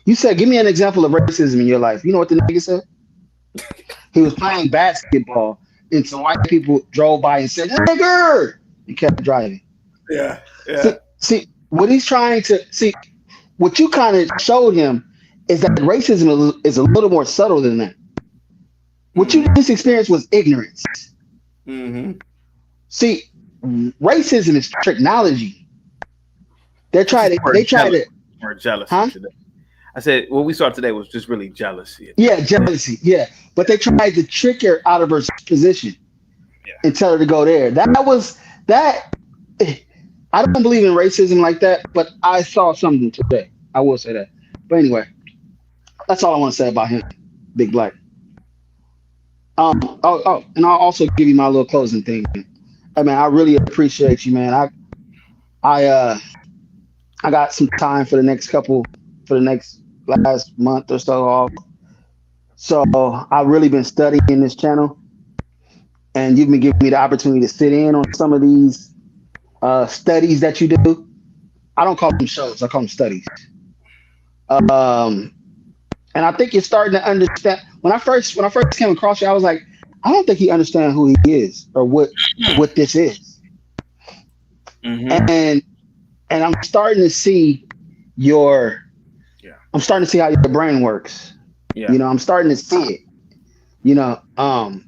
S14: You said, give me an example of racism in your life. You know what the nigga said? He was playing basketball, and some white people drove by and said, nigger! He kept driving.
S2: Yeah.
S14: See, what he's trying to see, what you kind of showed him is that racism is a little more subtle than that. What you just experienced was ignorance. See, racism is technology. They try to
S2: or jealousy today. I said what we saw today was just really jealousy.
S14: Yeah, jealousy. Yeah, but they tried to trick her out of her position and tell her to go there. That I don't believe in racism like that, but I saw something today. I will say that. But anyway, that's all I want to say about him, Big Black. And I'll also give you my little closing thing. Hey man, I really appreciate you, man. I got some time for the next last month or so off. So I've really been studying this channel, and you've been giving me the opportunity to sit in on some of these studies that you do. I don't call them shows; I call them studies. Um, and I think you're starting to understand. When I first came across you, I was like, I don't think he understands who he is or what this is. And I'm starting to see your I'm starting to see how your brain works.
S2: Yeah.
S14: You know, I'm starting to see it. You know, and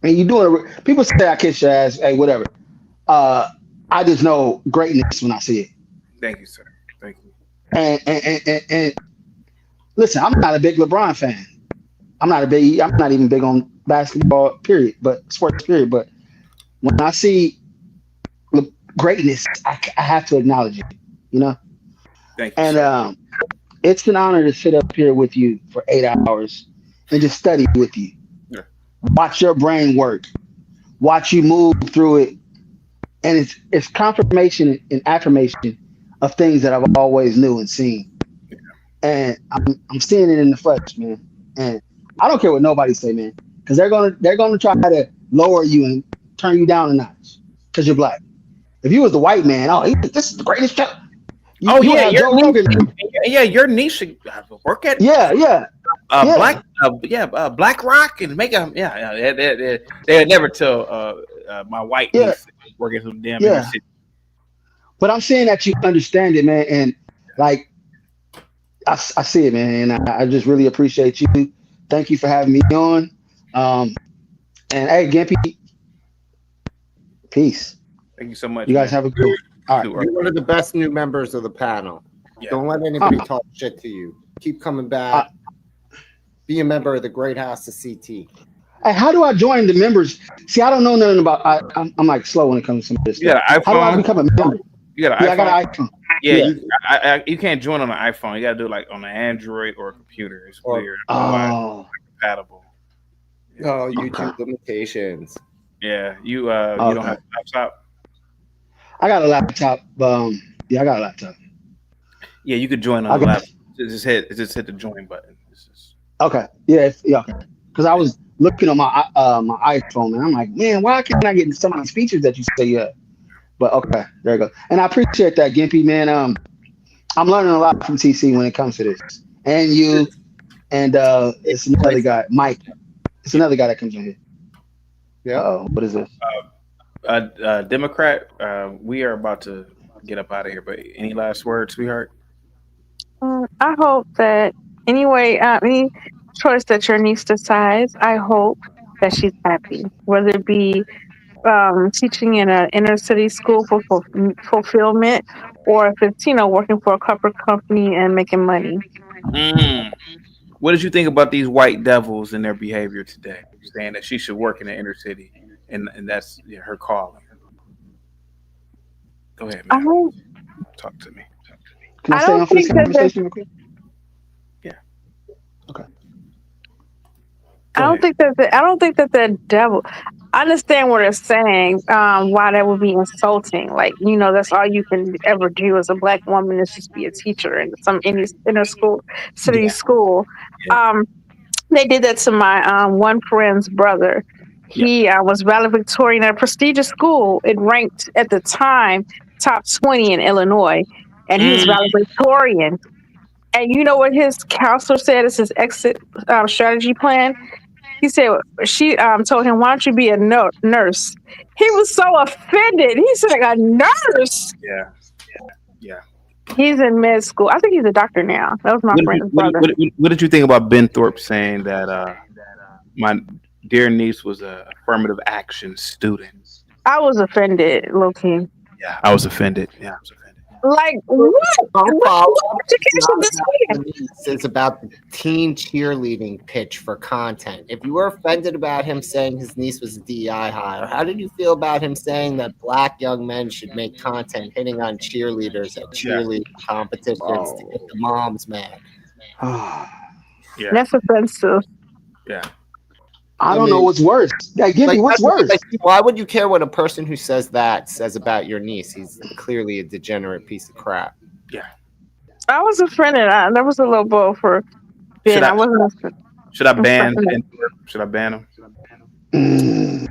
S14: you doing it. People say I kiss your ass, hey, whatever. I just know greatness when I see it.
S2: Thank you, sir. Thank you.
S14: And listen, I'm not a big LeBron fan. I'm not even big on basketball, period, but sports, period. But when I see greatness, I have to acknowledge it, you know?
S2: Thank you.
S14: And it's an honor to sit up here with you for 8 hours and just study with you.
S2: Yeah.
S14: Watch your brain work. Watch you move through it. And it's confirmation and affirmation of things that I've always knew and seen. And I'm seeing it in the flesh, man. And I don't care what nobody say, man, because they're gonna try to lower you and turn you down a notch because you're black. If you was the white man, this is the greatest show. You have Joe Rogan.
S2: Your niche should work at Black Rock and make a they never tell my white niece working some damn inner city.
S14: But I'm saying that you understand it, man, and like I see it, man, and I just really appreciate you. Thank you for having me on. And hey, Gimpy, peace.
S2: Thank you so much.
S14: You guys have a good one. All right.
S12: You're one of the best new members of the panel.
S2: Yeah.
S12: Don't let anybody talk shit to you. Keep coming back. Be a member of the Great House of CT.
S14: Hey, how do I join the members? See, I don't know nothing about. I'm like slow when it comes to this.
S2: You got an iPhone?
S14: How do I become a member?
S2: You got an iPhone?
S14: I got an iPhone.
S2: Yeah. You can't join on an iPhone. You got to do it like on an Android or a computer. It's weird. Compatible.
S12: Oh, YouTube limitations.
S2: Yeah, you don't have a laptop.
S14: I got a laptop. I got a laptop.
S2: Yeah, you could join on the laptop. Just hit the join button.
S14: Okay. Yeah. Okay. Because I was looking on my my iPhone and I'm like, man, why can't I get some of these features that you say you have? But okay, there you go. And I appreciate that, Gimpy, man. I'm learning a lot from TC when it comes to this, and you, and it's another guy, Mike. It's another guy that comes in here.
S12: Yeah.
S14: What is this?
S2: Democrat. We are about to get up out of here. But any last words, sweetheart?
S13: I hope that any choice that your niece decides, I hope that she's happy, whether it be teaching in an inner city school for fulfillment, or if it's working for a corporate company and making money.
S2: What did you think about these white devils and their behavior today? Saying that she should work in the inner city, and that's her calling. Go ahead, man. Talk to me.
S14: Can I stay on for this conversation real quick?
S2: Yeah.
S14: Okay.
S13: I don't think that the devil. I understand what they're saying. Why that would be insulting. Like, that's all you can ever do as a black woman is just be a teacher in some inner city school. They did that to my one friend's brother. He was valedictorian at a prestigious school. It ranked at the time top 20 in Illinois, and he was valedictorian. And you know what his counselor said is his exit strategy plan? He said she told him, "Why don't you be a nurse?" He was so offended. He said, "A nurse?"
S2: Yeah.
S13: He's in med school. I think he's a doctor now. That was my friend's brother.
S2: What did you think about Ben Thorpe saying that my dear niece was a affirmative action student?
S13: I was offended, low-key.
S2: Yeah, I was offended.
S13: Like what? What education this man?
S12: It's about the teen cheerleading pitch for content. If you were offended about him saying his niece was a DEI hire, how did you feel about him saying that black young men should make content hitting on cheerleaders at cheerleading competitions to get the moms mad?
S2: Yeah.
S13: That's offensive.
S2: Yeah.
S14: I don't know what's worse. Like, give me what's worse.
S12: Why would you care what a person who says that says about your niece? He's clearly a degenerate piece of crap.
S2: Yeah.
S13: I was offended. That was a little bold for Ben. I wasn't.
S2: Should I ban? Should I ban him?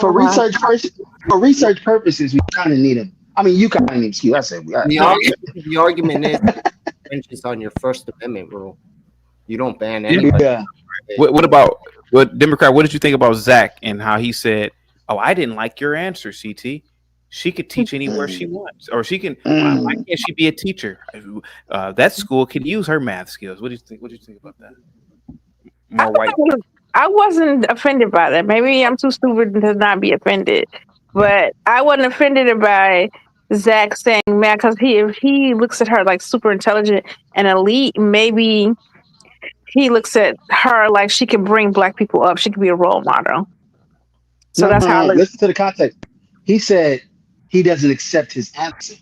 S14: For research purposes, we kind of need him. I mean, you kind of need excuse. I said
S12: the argument is infringes on your First Amendment rule. You don't ban anybody.
S14: Yeah.
S2: What about Democrat? What did you think about Zach and how he said, "Oh, I didn't like your answer, CT. She could teach anywhere she wants, or she can. Why can't she be a teacher? That school can use her math skills." What do you think? What do you think about that? More white.
S13: I wasn't offended by that. Maybe I'm too stupid to not be offended, but I wasn't offended by Zach saying, "Man," because if he looks at her like super intelligent and elite, maybe he looks at her like she can bring black people up. She could be a role model. So that's how.
S14: Listen to the context. He said he doesn't accept his answer.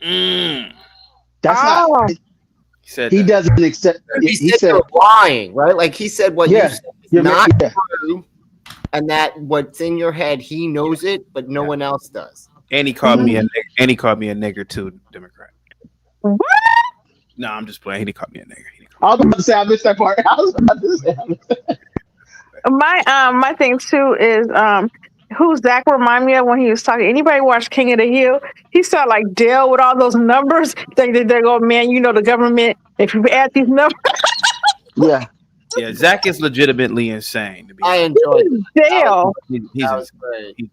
S14: That's not.
S2: He said
S14: he doesn't accept.
S12: He said you're lying, right? Like he said what you said is not true, and that what's in your head, he knows it, but no one else does.
S2: And he called me a nigger too, Democrat.
S13: What?
S2: No, I'm just playing. He called me a nigger.
S14: I was about to say I missed that part. I was about to say.
S13: My thing too is who Zach remind me of when he was talking. Anybody watch King of the Hill? He sounded like Dale with all those numbers. They go, man, you know the government. If you add these numbers,
S14: yeah.
S2: Yeah, Zach is legitimately insane.
S12: I enjoyed it.
S13: Dale.
S2: He's
S12: great.
S2: insane.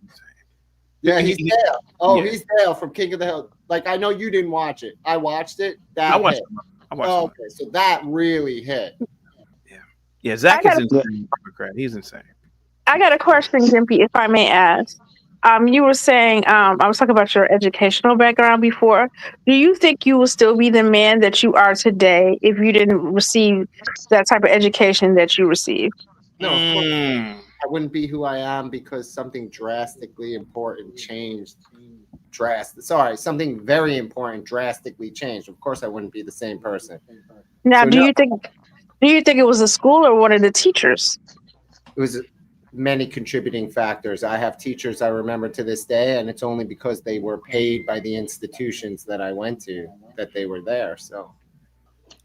S12: Yeah, he's Dale. Oh, he's Dale from King of the Hill. Like I know you didn't watch it. I watched it.
S2: I watched it.
S12: Okay, so that really hit.
S2: Yeah, Zach is insane. Democrat. He's insane.
S13: I got a question, Gimpy, if I may ask. You were saying I was talking about your educational background before. Do you think you will still be the man that you are today if you didn't receive that type of education that you received?
S12: No, of course not. I wouldn't be who I am because something drastically important changed. Something very important drastically changed. Of course, I wouldn't be the same person.
S13: Now, do you think it was the school or one of the teachers?
S12: It was many contributing factors. I have teachers I remember to this day, and it's only because they were paid by the institutions that I went to that they were there. So,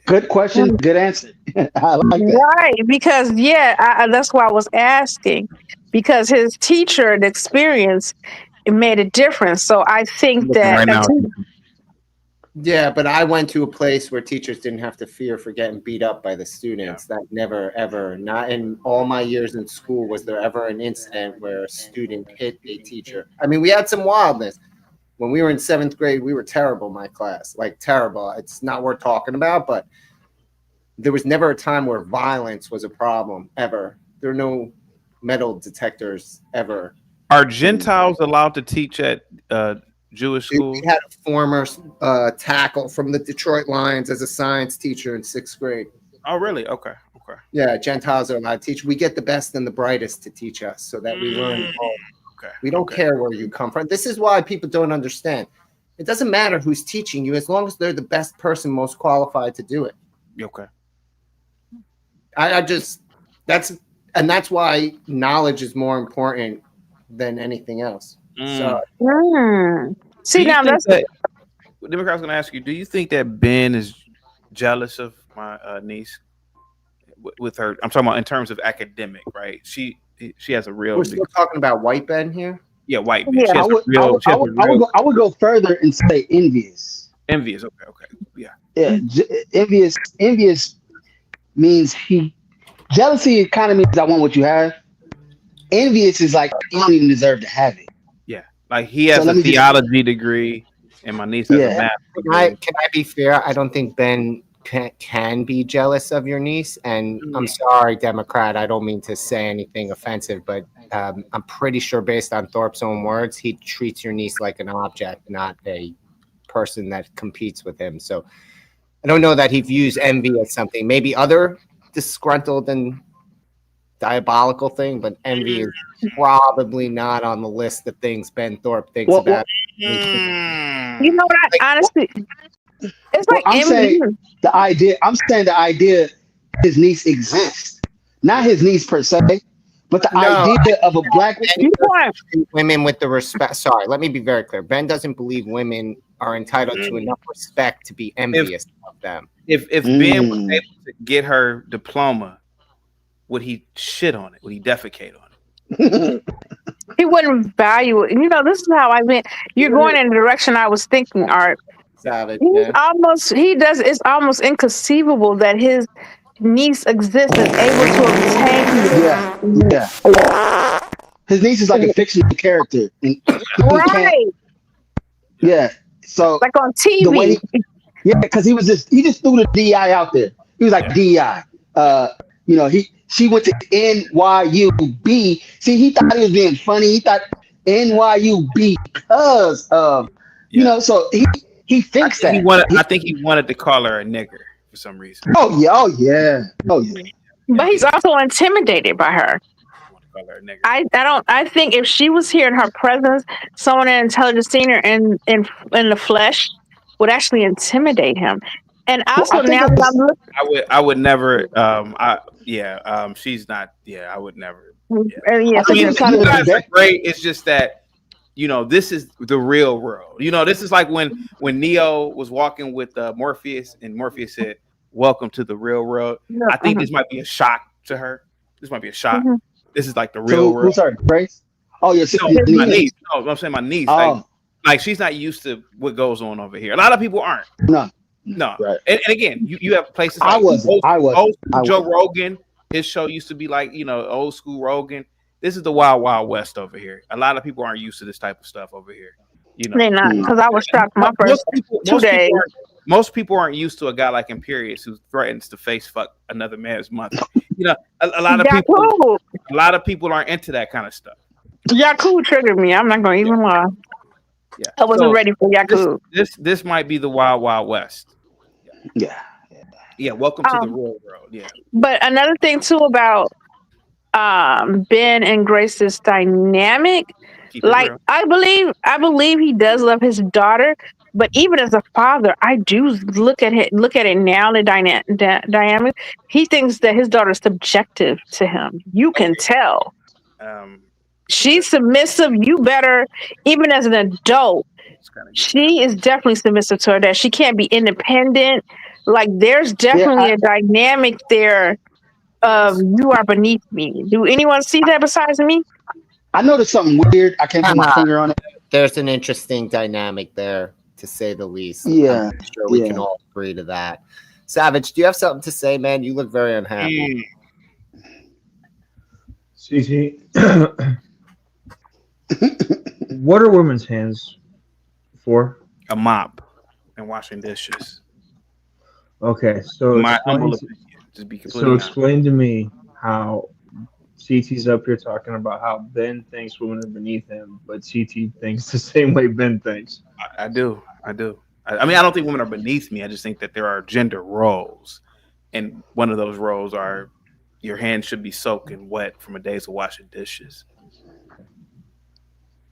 S14: good question, good answer. I like that.
S13: Right, because that's why I was asking, because his teacher and experience it made a difference. So I think that.
S12: Yeah, but I went to a place where teachers didn't have to fear for getting beat up by the students. That never, ever, not in all my years in school, was there ever an incident where a student hit a teacher. I mean, we had some wildness. When we were in 7th grade, we were terrible, my class. Like, terrible. It's not worth talking about, but there was never a time where violence was a problem, ever. There were no metal detectors, ever.
S2: Are Gentiles allowed to teach at Jewish schools?
S12: We had a former tackle from the Detroit Lions as a science teacher in 6th grade.
S2: Oh, really? Okay.
S12: Yeah, Gentiles are allowed to teach. We get the best and the brightest to teach us so that we learn.
S2: Okay.
S12: We don't care where you come from. This is why people don't understand. It doesn't matter who's teaching you as long as they're the best person most qualified to do it.
S2: Okay.
S12: That's why knowledge is more important than anything else. So
S13: see now that's
S2: Democrat's going to ask you, do you think that Ben is jealous of my niece with her? I'm talking about in terms of academic, right? She has a real.
S12: We're still talking about white Ben here.
S2: Yeah, white Ben.
S14: Yeah, I would go further and say envious.
S2: Envious. Okay. Yeah.
S14: Yeah. Envious means jealousy kind of means I want what you have. Envious is like you don't even deserve to have it.
S2: Yeah, like he has a theology degree, and my niece has a math degree.
S12: Can I be fair? I don't think Ben can be jealous of your niece. And I'm sorry, Democrat, I don't mean to say anything offensive, but I'm pretty sure based on Thorpe's own words, he treats your niece like an object, not a person that competes with him. So I don't know that he views envy as something. Maybe other disgruntled and diabolical thing, but envy is probably not on the list of things Ben Thorpe thinks about.
S13: You know what? Honestly, it's like
S14: I'm saying the idea. I'm saying the idea his niece exists, not his niece per se, but the idea of a black
S12: women with the respect. Sorry, let me be very clear. Ben doesn't believe women are entitled to enough respect to be envious of them.
S2: If Ben was able to get her diploma, would he shit on it? Would he defecate on it?
S13: He wouldn't value it. You know, this is how I meant. You're going in the direction I was thinking, Art.
S12: Savage.
S13: It's almost inconceivable that his niece exists and able to obtain.
S14: Yeah. His niece is like a fictional character.
S13: Right.
S14: Yeah. So
S13: like on TV.
S14: Because he just threw the DI out there. He was like DI. She went to NYUB. See, he thought he was being funny. He thought NYUB because of so he thinks that.
S2: I think he wanted to call her a nigger for some reason.
S14: Oh yeah.
S13: But he's also intimidated by her. I think if she was here in her presence, someone in intelligence seen her in the flesh would actually intimidate him. And also now that I'm looking,
S2: I would never. She's not. Yeah, I would never. Yeah.
S13: Yeah,
S2: I mean, you guys are great. It's just that this is the real world. This is like when Neo was walking with Morpheus, and Morpheus said, "Welcome to the real world." I think this might be a shock to her. This might be a shock. This is like the real world.
S14: Who's sorry, Grace? Oh, yeah,
S2: my niece. No, I'm saying my niece.
S14: Oh.
S2: Like she's not used to what goes on over here. A lot of people aren't. No.
S14: Right.
S2: And again, you have places like
S14: I was.
S2: Joe Rogan. His show used to be like, old school Rogan. This is the wild, wild west over here. A lot of people aren't used to this type of stuff over here.
S13: They're not, because I was shocked my first 2 days.
S2: Most people aren't used to a guy like Imperius who threatens to face fuck another man's mother. A lot of people aren't into that kind of stuff.
S13: Yaku triggered me. I'm not going to even lie.
S2: Yeah,
S13: I wasn't ready for Yaku.
S2: This might be the wild, wild west. Yeah. Welcome to the real world. Yeah.
S13: But another thing too about Ben and Grace's dynamic, like I believe he does love his daughter, but even as a father, I do look at it now. The dynamic, he thinks that his daughter is subjective to him. You can tell. She's submissive. You better, even as an adult, she is definitely submissive to her dad. She can't be independent. Like there's definitely a dynamic there of you are beneath me. Do anyone see that besides me?
S14: I noticed something weird. I can't put my finger on it.
S12: There's an interesting dynamic there, to say the least.
S14: Yeah.
S12: I'm sure we can all agree to that. Savage, do you have something to say, man? You look very unhappy.
S3: CT, what are women's hands for?
S2: A mop and washing dishes.
S3: Okay, so explain to me how CT's up here talking about how Ben thinks women are beneath him, but CT thinks the same way Ben thinks.
S2: I do. I mean, I don't think women are beneath me. I just think that there are gender roles, and one of those roles are your hands should be soaking wet from a day's of washing dishes.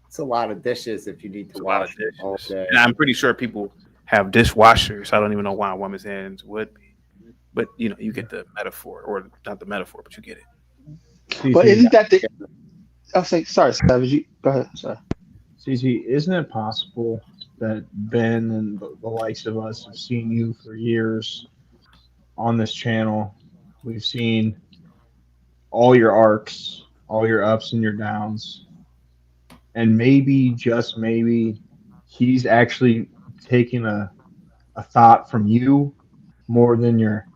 S12: It's a lot of dishes if you need to wash it all day.
S2: And I'm pretty sure people have dishwashers. I don't even know why a woman's hands would be. But, you get the metaphor, or not the metaphor, but you get it.
S14: But isn't that the... I'll say, sorry, Savage. Go ahead. Sorry.
S3: CC, isn't it possible that Ben and the likes of us have seen you for years on this channel? We've seen all your arcs, all your ups and your downs. And maybe, just maybe, he's actually taking a thought from you more than your...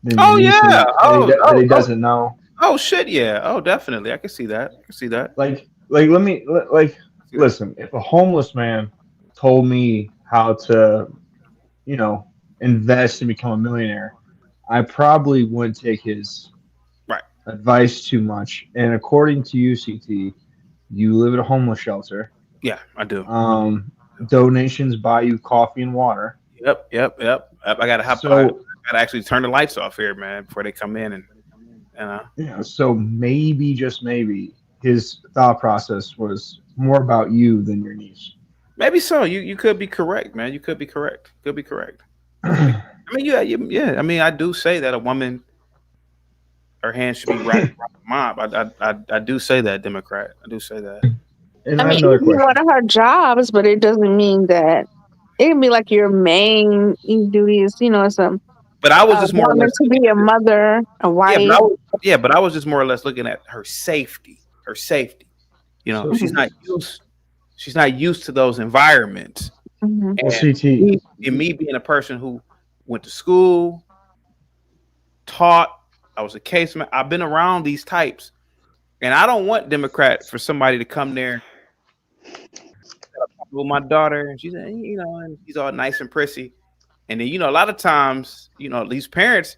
S3: that he doesn't know.
S2: Oh shit, yeah. Oh, definitely. I can see that.
S3: Like listen, if a homeless man told me how to, invest and become a millionaire, I probably wouldn't take his advice too much. And according to you, CT, you live at a homeless shelter.
S2: Yeah, I do.
S3: Donations buy you coffee and water.
S2: Yep. I gotta I gotta actually turn the lights off here, man, before they come in, and
S3: Yeah, so maybe, just maybe, his thought process was more about you than your niece.
S2: maybe so. You could be correct, man. You could be correct. Could be correct. I mean, yeah. I mean, I do say that a woman, her hands should be wrapped around the mob. I do say that, Democrat. I do say that.
S3: And
S13: I mean, it can be one of her jobs, but it doesn't mean that it can be like your main duty is, some.
S2: But I was just more or
S13: woman
S2: less
S13: to be a mother, a wife.
S2: but I was just more or less looking at her safety. Her safety. She's not used to those environments.
S13: Mm-hmm.
S2: And me being a person who went to school, taught, I was a case man. I've been around these types, and I don't want Democrat for somebody to come there with my daughter, and she's and she's all nice and prissy, and then a lot of times these parents,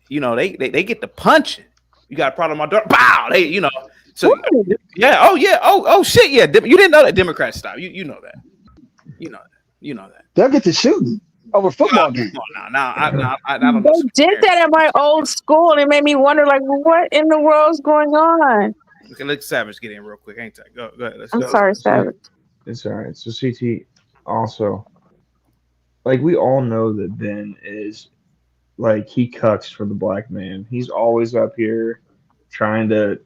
S2: they get the punching. You got a problem with my daughter? Bow! So yeah, oh shit, yeah. You didn't know that Democrats stop. You know that. You know that.
S14: They'll get to shooting over football game.
S2: I don't know.
S13: They did that at my old school, and it made me wonder, like, what in the world's going on?
S2: Okay, let Savage get in real quick. Ain't that? Go ahead.
S13: I'm sorry, Savage.
S3: It's all right. So CT also, like, we all know that Ben is, like, he cucks for the black man. He's always up here trying to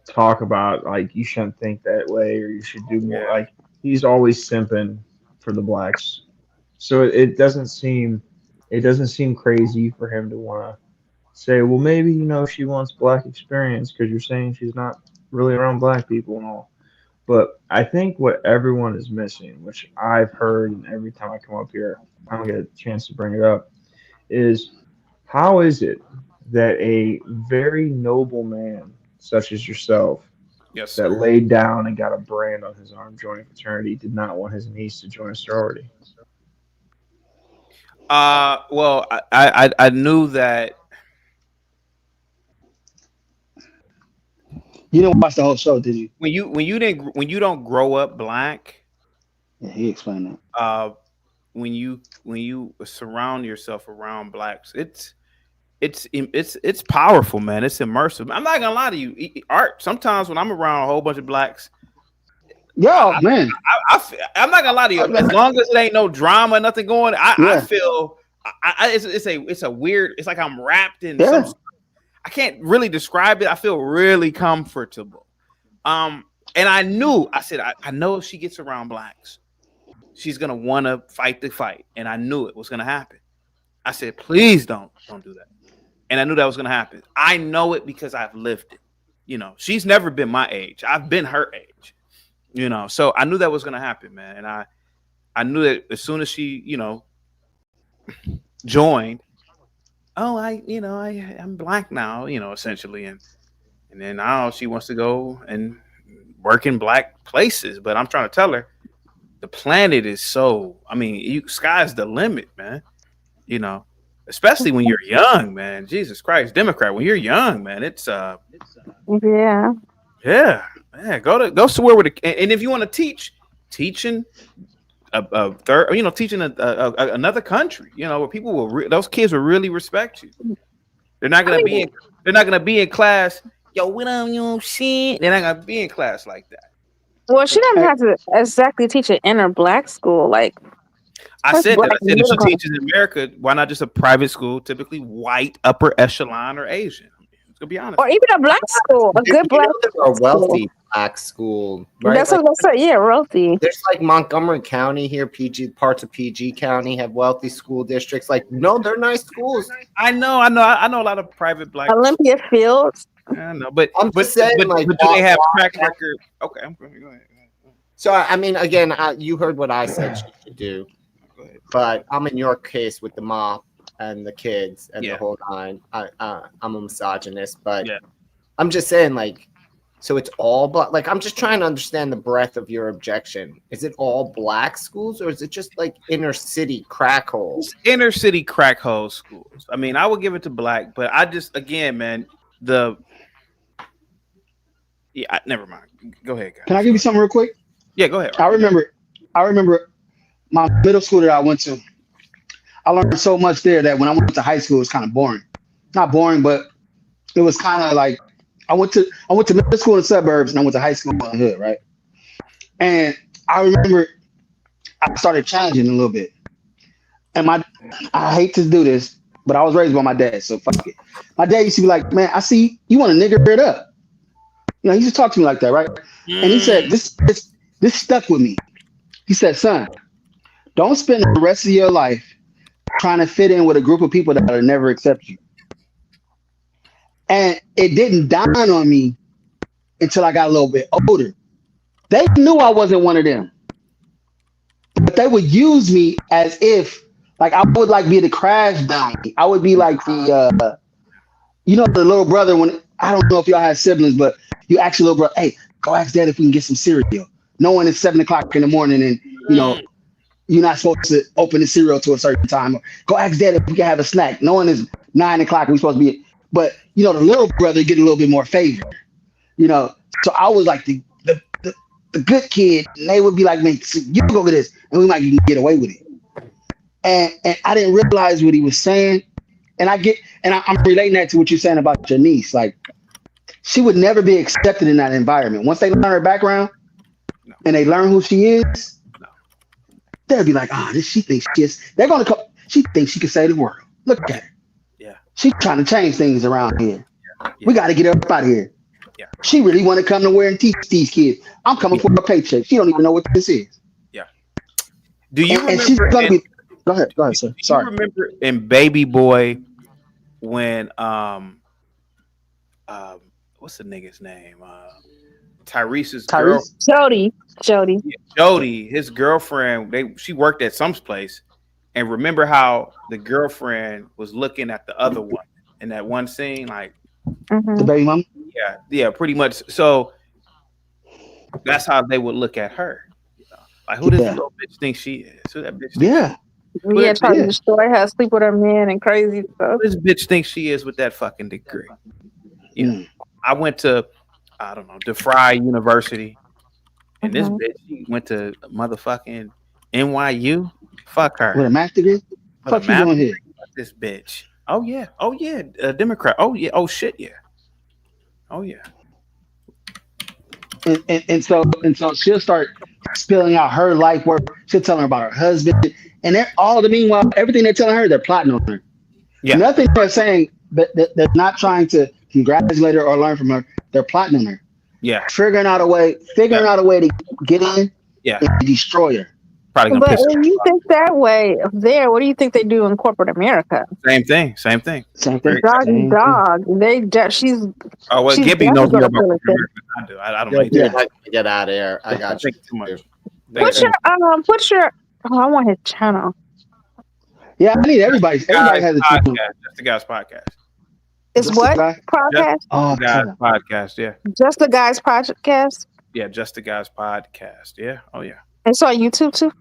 S3: talk about, like, you shouldn't think that way, or you should do more. Like, he's always simping for the blacks. So it doesn't seem crazy for him to want to say, well, maybe she wants black experience because you're saying she's not really around black people and all. But I think what everyone is missing, which I've heard, and every time I come up here, I don't get a chance to bring it up, is how is it that a very noble man such as yourself, that laid down and got a brand on his arm joining fraternity, did not want his niece to join a sorority?
S2: Well, I knew that.
S14: You didn't watch the whole show, did you?
S2: When you don't grow up black.
S14: Yeah, he explained that.
S2: When you surround yourself around blacks, it's powerful, man. It's immersive. I'm not gonna lie to you. Art. Sometimes when I'm around a whole bunch of blacks,
S14: man,
S2: I'm not gonna lie to you. As long as it ain't no drama, nothing going, I feel it's a weird. It's like I'm wrapped in. I can't really describe it. I feel really comfortable. And I knew. I said, I know if she gets around blacks, she's gonna want to fight the fight, and I knew it was gonna happen. I said, please don't do that. And I knew that was gonna happen. I know it because I've lived it. She's never been my age. I've been her age. So I knew that was gonna happen, man. And I knew that as soon as she, joined. Oh, I'm black now, essentially, and then now she wants to go and work in black places. But I'm trying to tell her the planet is so. I mean, sky's the limit, man. Especially when you're young, man. Jesus Christ, Democrat. When you're young, man, it's
S13: yeah.
S2: Go somewhere with and if you want to teaching teaching another country, where people will those kids will really respect you. They're not gonna be in class. Yo, we don't shit. They're not gonna be in class like that.
S13: Well, she doesn't have to exactly teach an inner black school. Like
S2: I said that. I said if she teaches in America, why not just a private school, typically white, upper echelon, or Asian? To be honest,
S13: or even a black school, a good black
S12: or wealthy black school. Right?
S13: That's what I said. Yeah, wealthy.
S12: There's like Montgomery County here, parts of PG County have wealthy school districts. Like, no, they're nice schools.
S2: I know a lot of private black
S13: Olympia Fields.
S2: I know, but
S12: I'm just saying,
S2: but do they have track record? Okay, I'm going to go ahead.
S12: So I mean, again, you heard what I said she should do, but I'm in your case with the mob and the kids and the whole nine. I'm a misogynist, but I'm just saying, like, so it's all black. Like, I'm just trying to understand the breadth of your objection. Is it all black schools, or is it just like inner city crack holes?
S2: It's inner city crack hole schools. I mean, I would give it to black, but I just, again, man, never mind. Go ahead, guys.
S14: Can I give you something real quick?
S2: Yeah, go ahead.
S14: I remember I remember my middle school that I went to. I learned so much there that when I went to high school, it was kind of boring. Not boring, but it was kind of like I went to middle school in the suburbs and I went to high school in the hood, right? And I remember I started challenging a little bit. And I hate to do this, but I was raised by my dad, so fuck it. My dad used to be like, "Man, I see you want to nigger it up." You know, he used to talk to me like that, right? And he said, "This stuck with me." He said, "Son, don't spend the rest of your life trying to fit in with a group of people that will never accept you." And it didn't dawn on me until I got a little bit older. They knew I wasn't one of them, but they would use me as if like I would like be the crash dummy. I would be like the the little brother when I don't know if y'all had siblings, but you ask your little brother, "Hey, go ask dad if we can get some cereal." Knowing it's 7 o'clock in the morning and you're not supposed to open the cereal to a certain time. Or, go ask dad if we can have a snack. Knowing it's 9 o'clock, we're supposed to be. But the little brother get a little bit more favor. So I was like the good kid, and they would be like, "Man, you go with this," and we might even get away with it. And I didn't realize what he was saying, and I'm relating that to what you're saying about your niece. Like, she would never be accepted in that environment. Once they learn her background and they learn who she is, they'll be like, she thinks she is. They're gonna come. She thinks she can save the world. Look at her.
S2: Yeah.
S14: She's trying to change things around here.
S2: Yeah.
S14: We got to get her up out of here.
S2: Yeah.
S14: She really want to come to where and teach these kids. I'm coming for a paycheck. She don't even know what this is.
S2: Yeah. Do you remember?
S14: And she's gonna be. Go ahead, sir. Sorry.
S2: Do you remember in Baby Boy when what's the nigga's name? Tyrese's girl.
S13: Jody.
S2: Yeah, Jody, his girlfriend. She worked at some place, and remember how the girlfriend was looking at the other one in that one scene, like
S14: the baby mama.
S2: Yeah, pretty much. So that's how they would look at her. Like, who does this little bitch think she is? Who that bitch?
S13: Trying to destroy her, sleep with her man, and crazy stuff.
S2: Who this bitch thinks she is with that fucking degree? I went to, I don't know, DeFry University, and this bitch, she went to motherfucking NYU. Fuck her.
S14: With a math degree? Fuck you doing here?
S2: This bitch. Oh yeah. Democrat. Oh yeah. Oh shit. Yeah. Oh yeah.
S14: And so she'll start spilling out her life work. She'll tell her about her husband, and meanwhile, everything they're telling her, they're plotting on her. Yeah. Nothing they're saying, they're not trying to congratulate her or learn from her. They're plotting on her.
S2: Yeah.
S14: Figuring out a way to get in. Yeah. And destroy her.
S2: Probably
S13: but when you think that way there, what do you think they do in corporate America?
S2: Same thing.
S13: Dog. She's.
S2: Oh well, Gibby knows more about corporate America than I do. I don't know.
S12: Yeah. Get out of there. I got you.
S2: Too much.
S13: What's your I want his channel.
S14: Yeah, I need everybody has a channel.
S2: Just the Guys podcast.
S13: It's what podcast?
S2: Just the Guys podcast. Yeah.
S13: Just the Guys podcast.
S2: Yeah, Just the Guys podcast. Yeah. Oh yeah.
S13: It's on YouTube too.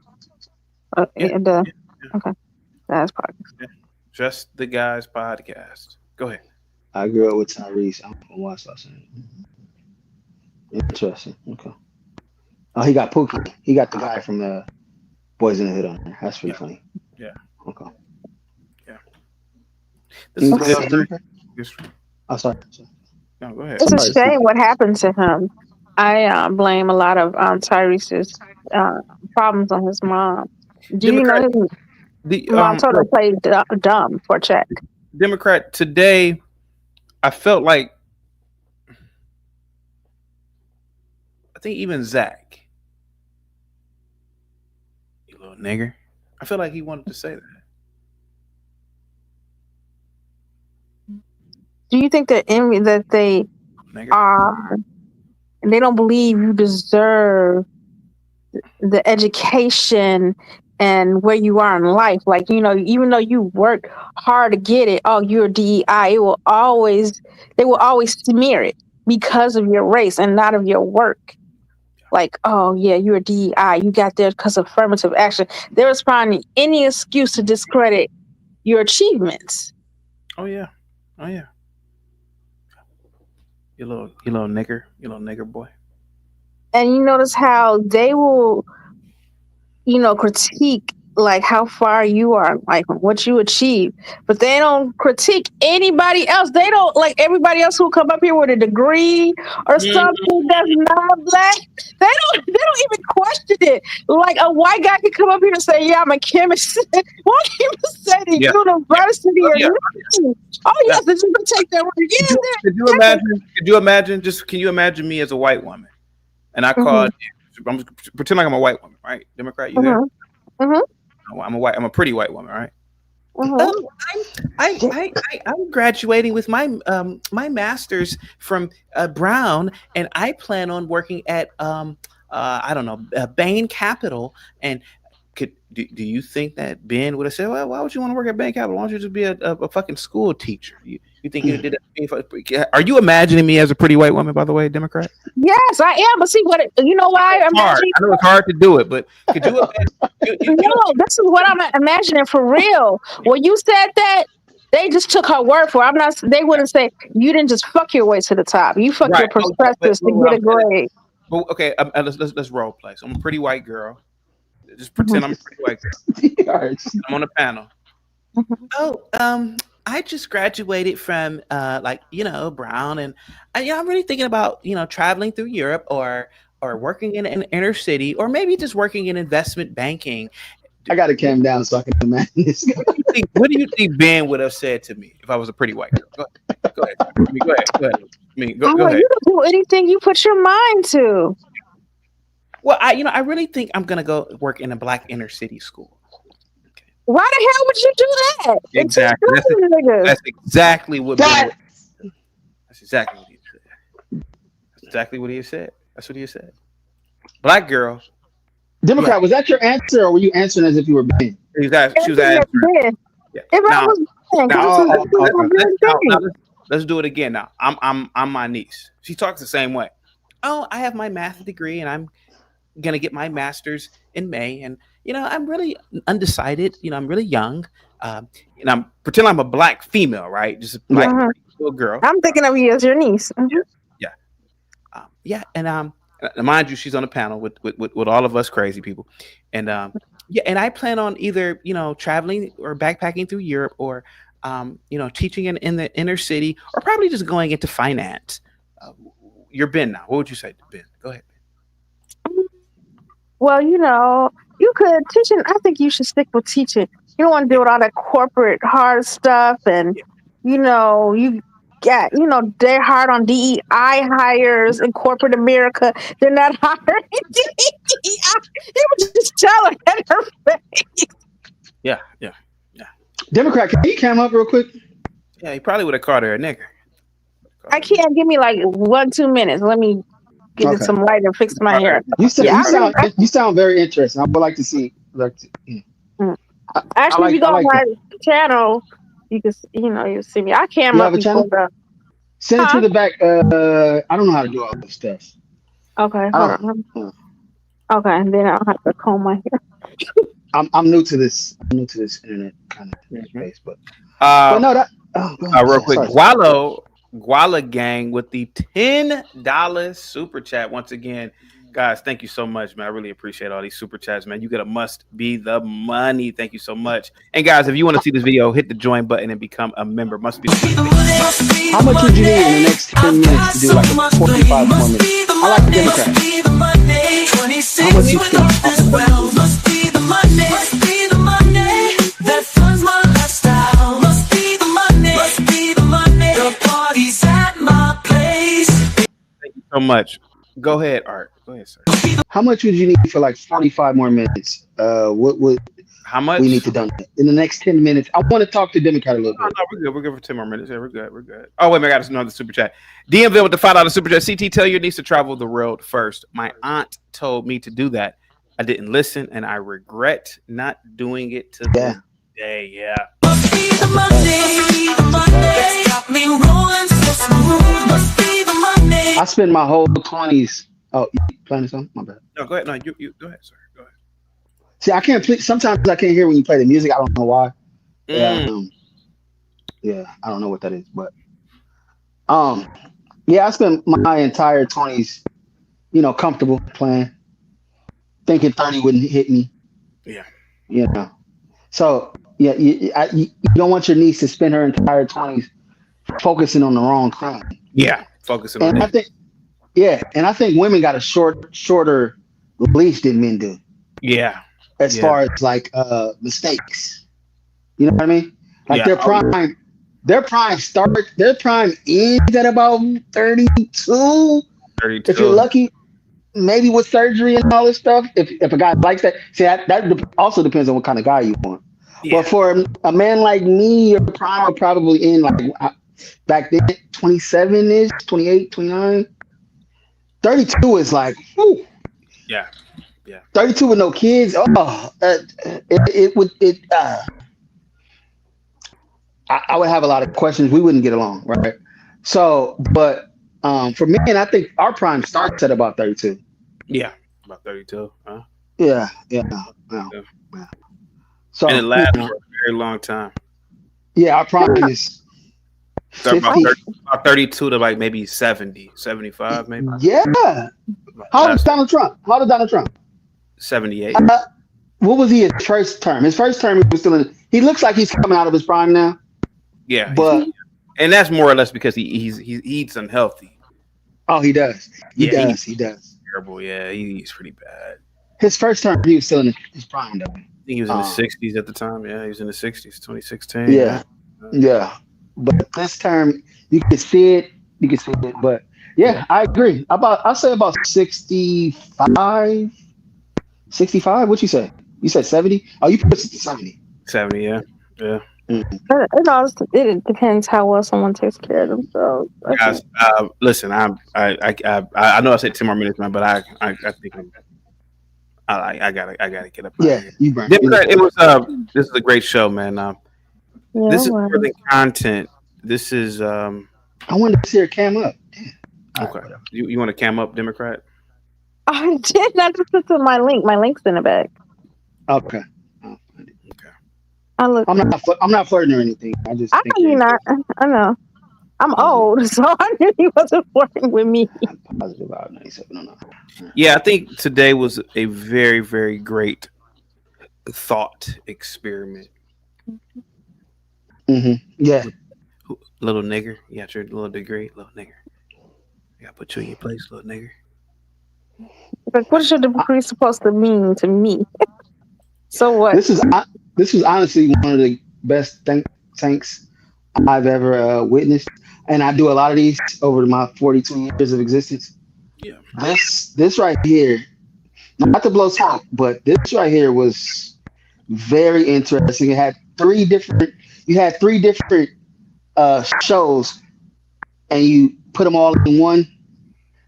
S13: Okay, Guys podcast.
S2: Yeah. Just the Guys podcast. Go ahead.
S14: I grew up with Tyrese. I'm gonna watch that. Interesting. Okay. Oh, he got Pookie. He got the guy from the Boys in the Hood on there. That's pretty funny.
S2: Yeah.
S14: Okay.
S2: Yeah.
S14: Oh, sorry.
S2: No, go ahead.
S13: It's a shame what happened to him. I blame a lot of Tyrese's problems on his mom. Do you know his mom told her to play dumb for a check?
S2: Democrat, today, I felt like, I think even Zach, you little nigger, I feel like he wanted to say that.
S13: Do you think that they are, and they don't believe you deserve the education and where you are in life? Like, even though you work hard to get it, you're a DEI, they will always smear it because of your race and not of your work. Like, you're a DEI, you got there because of affirmative action. They're finding any excuse to discredit your achievements.
S2: Oh yeah. You little nigger boy.
S13: And you notice how they will critique like how far you are, like what you achieve, but they don't critique anybody else. They don't like everybody else who come up here with a degree or something that's not black. They don't even question it. Like a white guy can come up here and say, "Yeah, I'm a chemist." Won't even say the university or nothing. Oh yes, they're just gonna take that word. Yeah,
S2: Could you imagine? Could you imagine? Can you imagine me as a white woman, and I called you? I'm pretend like I'm a white woman, right? Democrat, you there? I'm a pretty white woman, right? Oh, I'm graduating with my my master's from Brown, and I plan on working at I don't know, Bain Capital. And do you think that Ben would have said, well, why would you want to work at Bain Capital? Why don't you just be a fucking school teacher? You think you did that? Are you imagining me as a pretty white woman, by the way, Democrat?
S13: Yes, I am. But see you know why I'm
S2: imagining? I know it's hard to do it, but could you imagine?
S13: No, this is what I'm imagining for real. When you said that, they just took her word for it. I'm not. They wouldn't say you didn't just fuck your way to the top. You fucked your prospectus to get a grade.
S2: Well, okay, let's role play. So I'm a pretty white girl. Just pretend I'm a pretty white girl. I'm on a panel. I just graduated from Brown, and I'm really thinking about traveling through Europe or working in an inner city, or maybe just working in investment banking.
S14: I got to calm down so I can imagine this.
S2: What do you think Ben would have said to me if I was a pretty white girl? Go ahead. Go ahead. Go ahead.
S13: You can do anything you put your mind to.
S2: Well, I really think I'm gonna go work in a black inner city school.
S13: Okay. Why the hell would you do that?
S2: Exactly. That's exactly what. That's exactly what he said. That's exactly what he said. That's what he said. Black girl.
S14: Democrat, was that your answer, or were you answering as if you were being?
S2: She was answering. Yeah. Let's do it again. Now, I'm my niece. She talks the same way. Oh, I have my math degree, and I'm gonna get my master's in May, and I'm really undecided. I'm really young, and I'm pretending I'm a black female, right? Just a black little girl.
S13: I'm thinking of you as your niece.
S2: And mind you, she's on a panel with all of us crazy people, and and I plan on either traveling or backpacking through Europe, or teaching in the inner city, or probably just going into finance. You're Ben now. What would you say, Ben? Go ahead.
S13: Well, you could teaching. I think you should stick with teaching. You don't want to deal with all that corporate hard stuff, and you get they're hard on DEI hires in corporate America. They're not hiring DEI. They would just tell her in her face.
S2: Yeah.
S14: Democrat, can you come up real quick?
S2: Yeah, he probably would have called her a nigger.
S13: I can't. Give me like 1-2 minutes. Let me get it some light and fix my hair.
S14: You sound very interesting. I would like to see.
S13: Actually, if you go on my channel, you can you see me. I can't.
S14: You have a channel? Send it to the back. I don't know how to do all this stuff.
S13: Okay, hold on. Okay, then I'll have to comb my hair.
S14: I'm new to this. I'm new to this internet kind of space, but no, that.
S2: Real quick, Guala Gang with the $10 super chat once again. Guys, thank you so much, man. I really appreciate all these super chats, man. You get a must be the money. Thank you so much. And guys, if you want to see this video, hit the join button and become a member. Must be the money.
S14: How much would you need in the next 10 minutes to do like 45 more minutes? I like the Democrat. How much you think?
S21: Must be the money. Must be the money that funds my lifestyle. Must be the money. Must be the money. The party's at my place.
S2: Thank you so much. Go ahead, Art. Go ahead, sir.
S14: How much would you need for like 45 more minutes? What would
S2: how much
S14: we need to done in the next 10 minutes? I want to talk to Democrat a little bit.
S2: No, we're good. We're good for 10 more minutes. Yeah, we're good. Oh, wait, I got another super chat. DMV with the $5 super chat. CT, tell your niece to travel the world first. My aunt told me to do that. I didn't listen, and I regret not doing it to this day. Yeah.
S21: Must be the money. The money got me rolling so smooth. Must be the money.
S14: I spent my whole 20s. Oh, you playing something? My bad.
S2: No, go ahead. No, you go ahead, sir. Go ahead.
S14: See, I can't play. Sometimes I can't hear when you play the music. I don't know why. Yeah, I don't know what that is, but I spent my entire 20s, comfortable playing, thinking 30 wouldn't hit me.
S2: Yeah.
S14: You know. So yeah, you don't want your niece to spend her entire 20s focusing on the wrong thing.
S2: Yeah, focusing on
S14: And I
S2: it.
S14: think and I think women got a shorter leash than men do
S2: Yeah.
S14: as
S2: Yeah.
S14: far as like mistakes. You know what I mean? Like
S2: Yeah.
S14: their prime ends at about 32. If you're
S2: 32.
S14: lucky, maybe with surgery and all this stuff. If a guy likes that, see that also depends on what kind of guy you want.
S2: Yeah.
S14: But for a man like me, your prime would probably end like back then 27 ish, 28, 29. 32 is like, whew,
S2: Yeah. Yeah.
S14: 32 with no kids. Oh, I would have a lot of questions. We wouldn't get along, right? So, but for men, I think our prime starts at about 32.
S2: Yeah. About 32. Huh?
S14: Yeah. So,
S2: And it lasts for a very long time.
S14: yeah, our prime is
S2: Start
S14: 50.
S2: about 32 to like maybe 70, 75 maybe.
S14: Yeah. How old is Donald Trump?
S2: 78.
S14: What was he his first term? His first term, he was still in. He looks like he's coming out of his prime now.
S2: Yeah.
S14: But
S2: and that's more or less because he eats unhealthy.
S14: Oh, he does. He does.
S2: Terrible. Yeah, he eats pretty bad.
S14: His first term, he was still in his prime, though.
S2: I think he was in the 60s at the time. Yeah, he was in the 60s, 2016.
S14: Yeah. But this term, you can see it. But yeah, I agree. I'll say about 65. 65? What you say? You said 70? Oh, you put 70.
S2: 70, yeah. Yeah.
S13: It depends how well someone takes care of themselves.
S2: Guys, listen, I know I said 10 more minutes, man, but I think I gotta get up.
S14: Yeah, you burn.
S2: It was this is a great show, man. This is for the content. This is
S14: I wanted to see her cam up.
S2: Okay. You want to cam up, Democrat?
S13: I did not just put my link. My link's in the back.
S14: Okay.
S13: I look.
S14: I'm not flirting or anything. I
S13: know you're not. I know. I'm old, so I knew he wasn't flirting with me.
S14: Positive about 9709.
S2: Yeah, I think today was a very, very great thought experiment.
S14: Yeah.
S2: Little nigger. You got your little degree, little nigger. I gotta put you in your place, little nigger.
S13: Like, what is your degree supposed to mean to me? So what?
S14: This was honestly one of the best think tanks I've ever witnessed, and I do a lot of these over my 42 years of existence.
S2: Yeah.
S14: This right here, not to blow smoke, but this right here was very interesting. It had three different shows, and you put them all in one,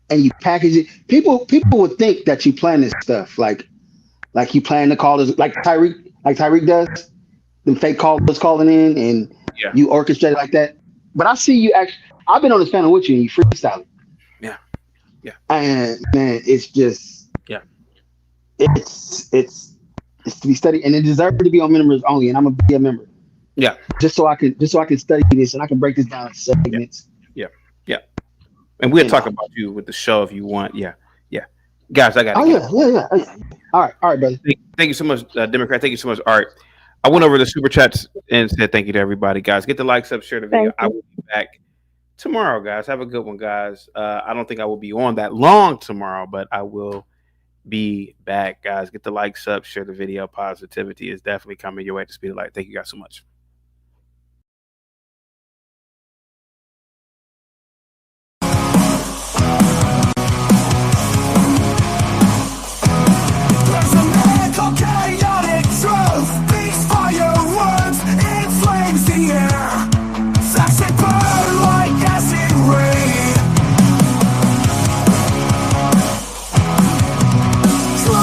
S14: and you package it. People would think that you plan this stuff like you plan the callers like Tyreek does, the fake callers calling in, and you orchestrate it like that. But I see you actually. I've been on this panel with you, and you freestyle it.
S2: Yeah.
S14: And man, it's just it's to be studied, and it deserves to be on members only. And I'm gonna be a member.
S2: Yeah.
S14: Just so I can study this, and I can break this down in segments.
S2: Yeah. And we'll talk about you with the show if you want. Yeah. Guys, I got.
S14: Oh yeah. All right, brother.
S2: Thank you so much, Democrat. Thank you so much, Art. I went over the super chats and said thank you to everybody, guys. Get the likes up, share the video. I will be back tomorrow, guys. Have a good one, guys. I don't think I will be on that long tomorrow, but I will be back, guys. Get the likes up, share the video. Positivity is definitely coming your way to speed of light. Thank you guys so much.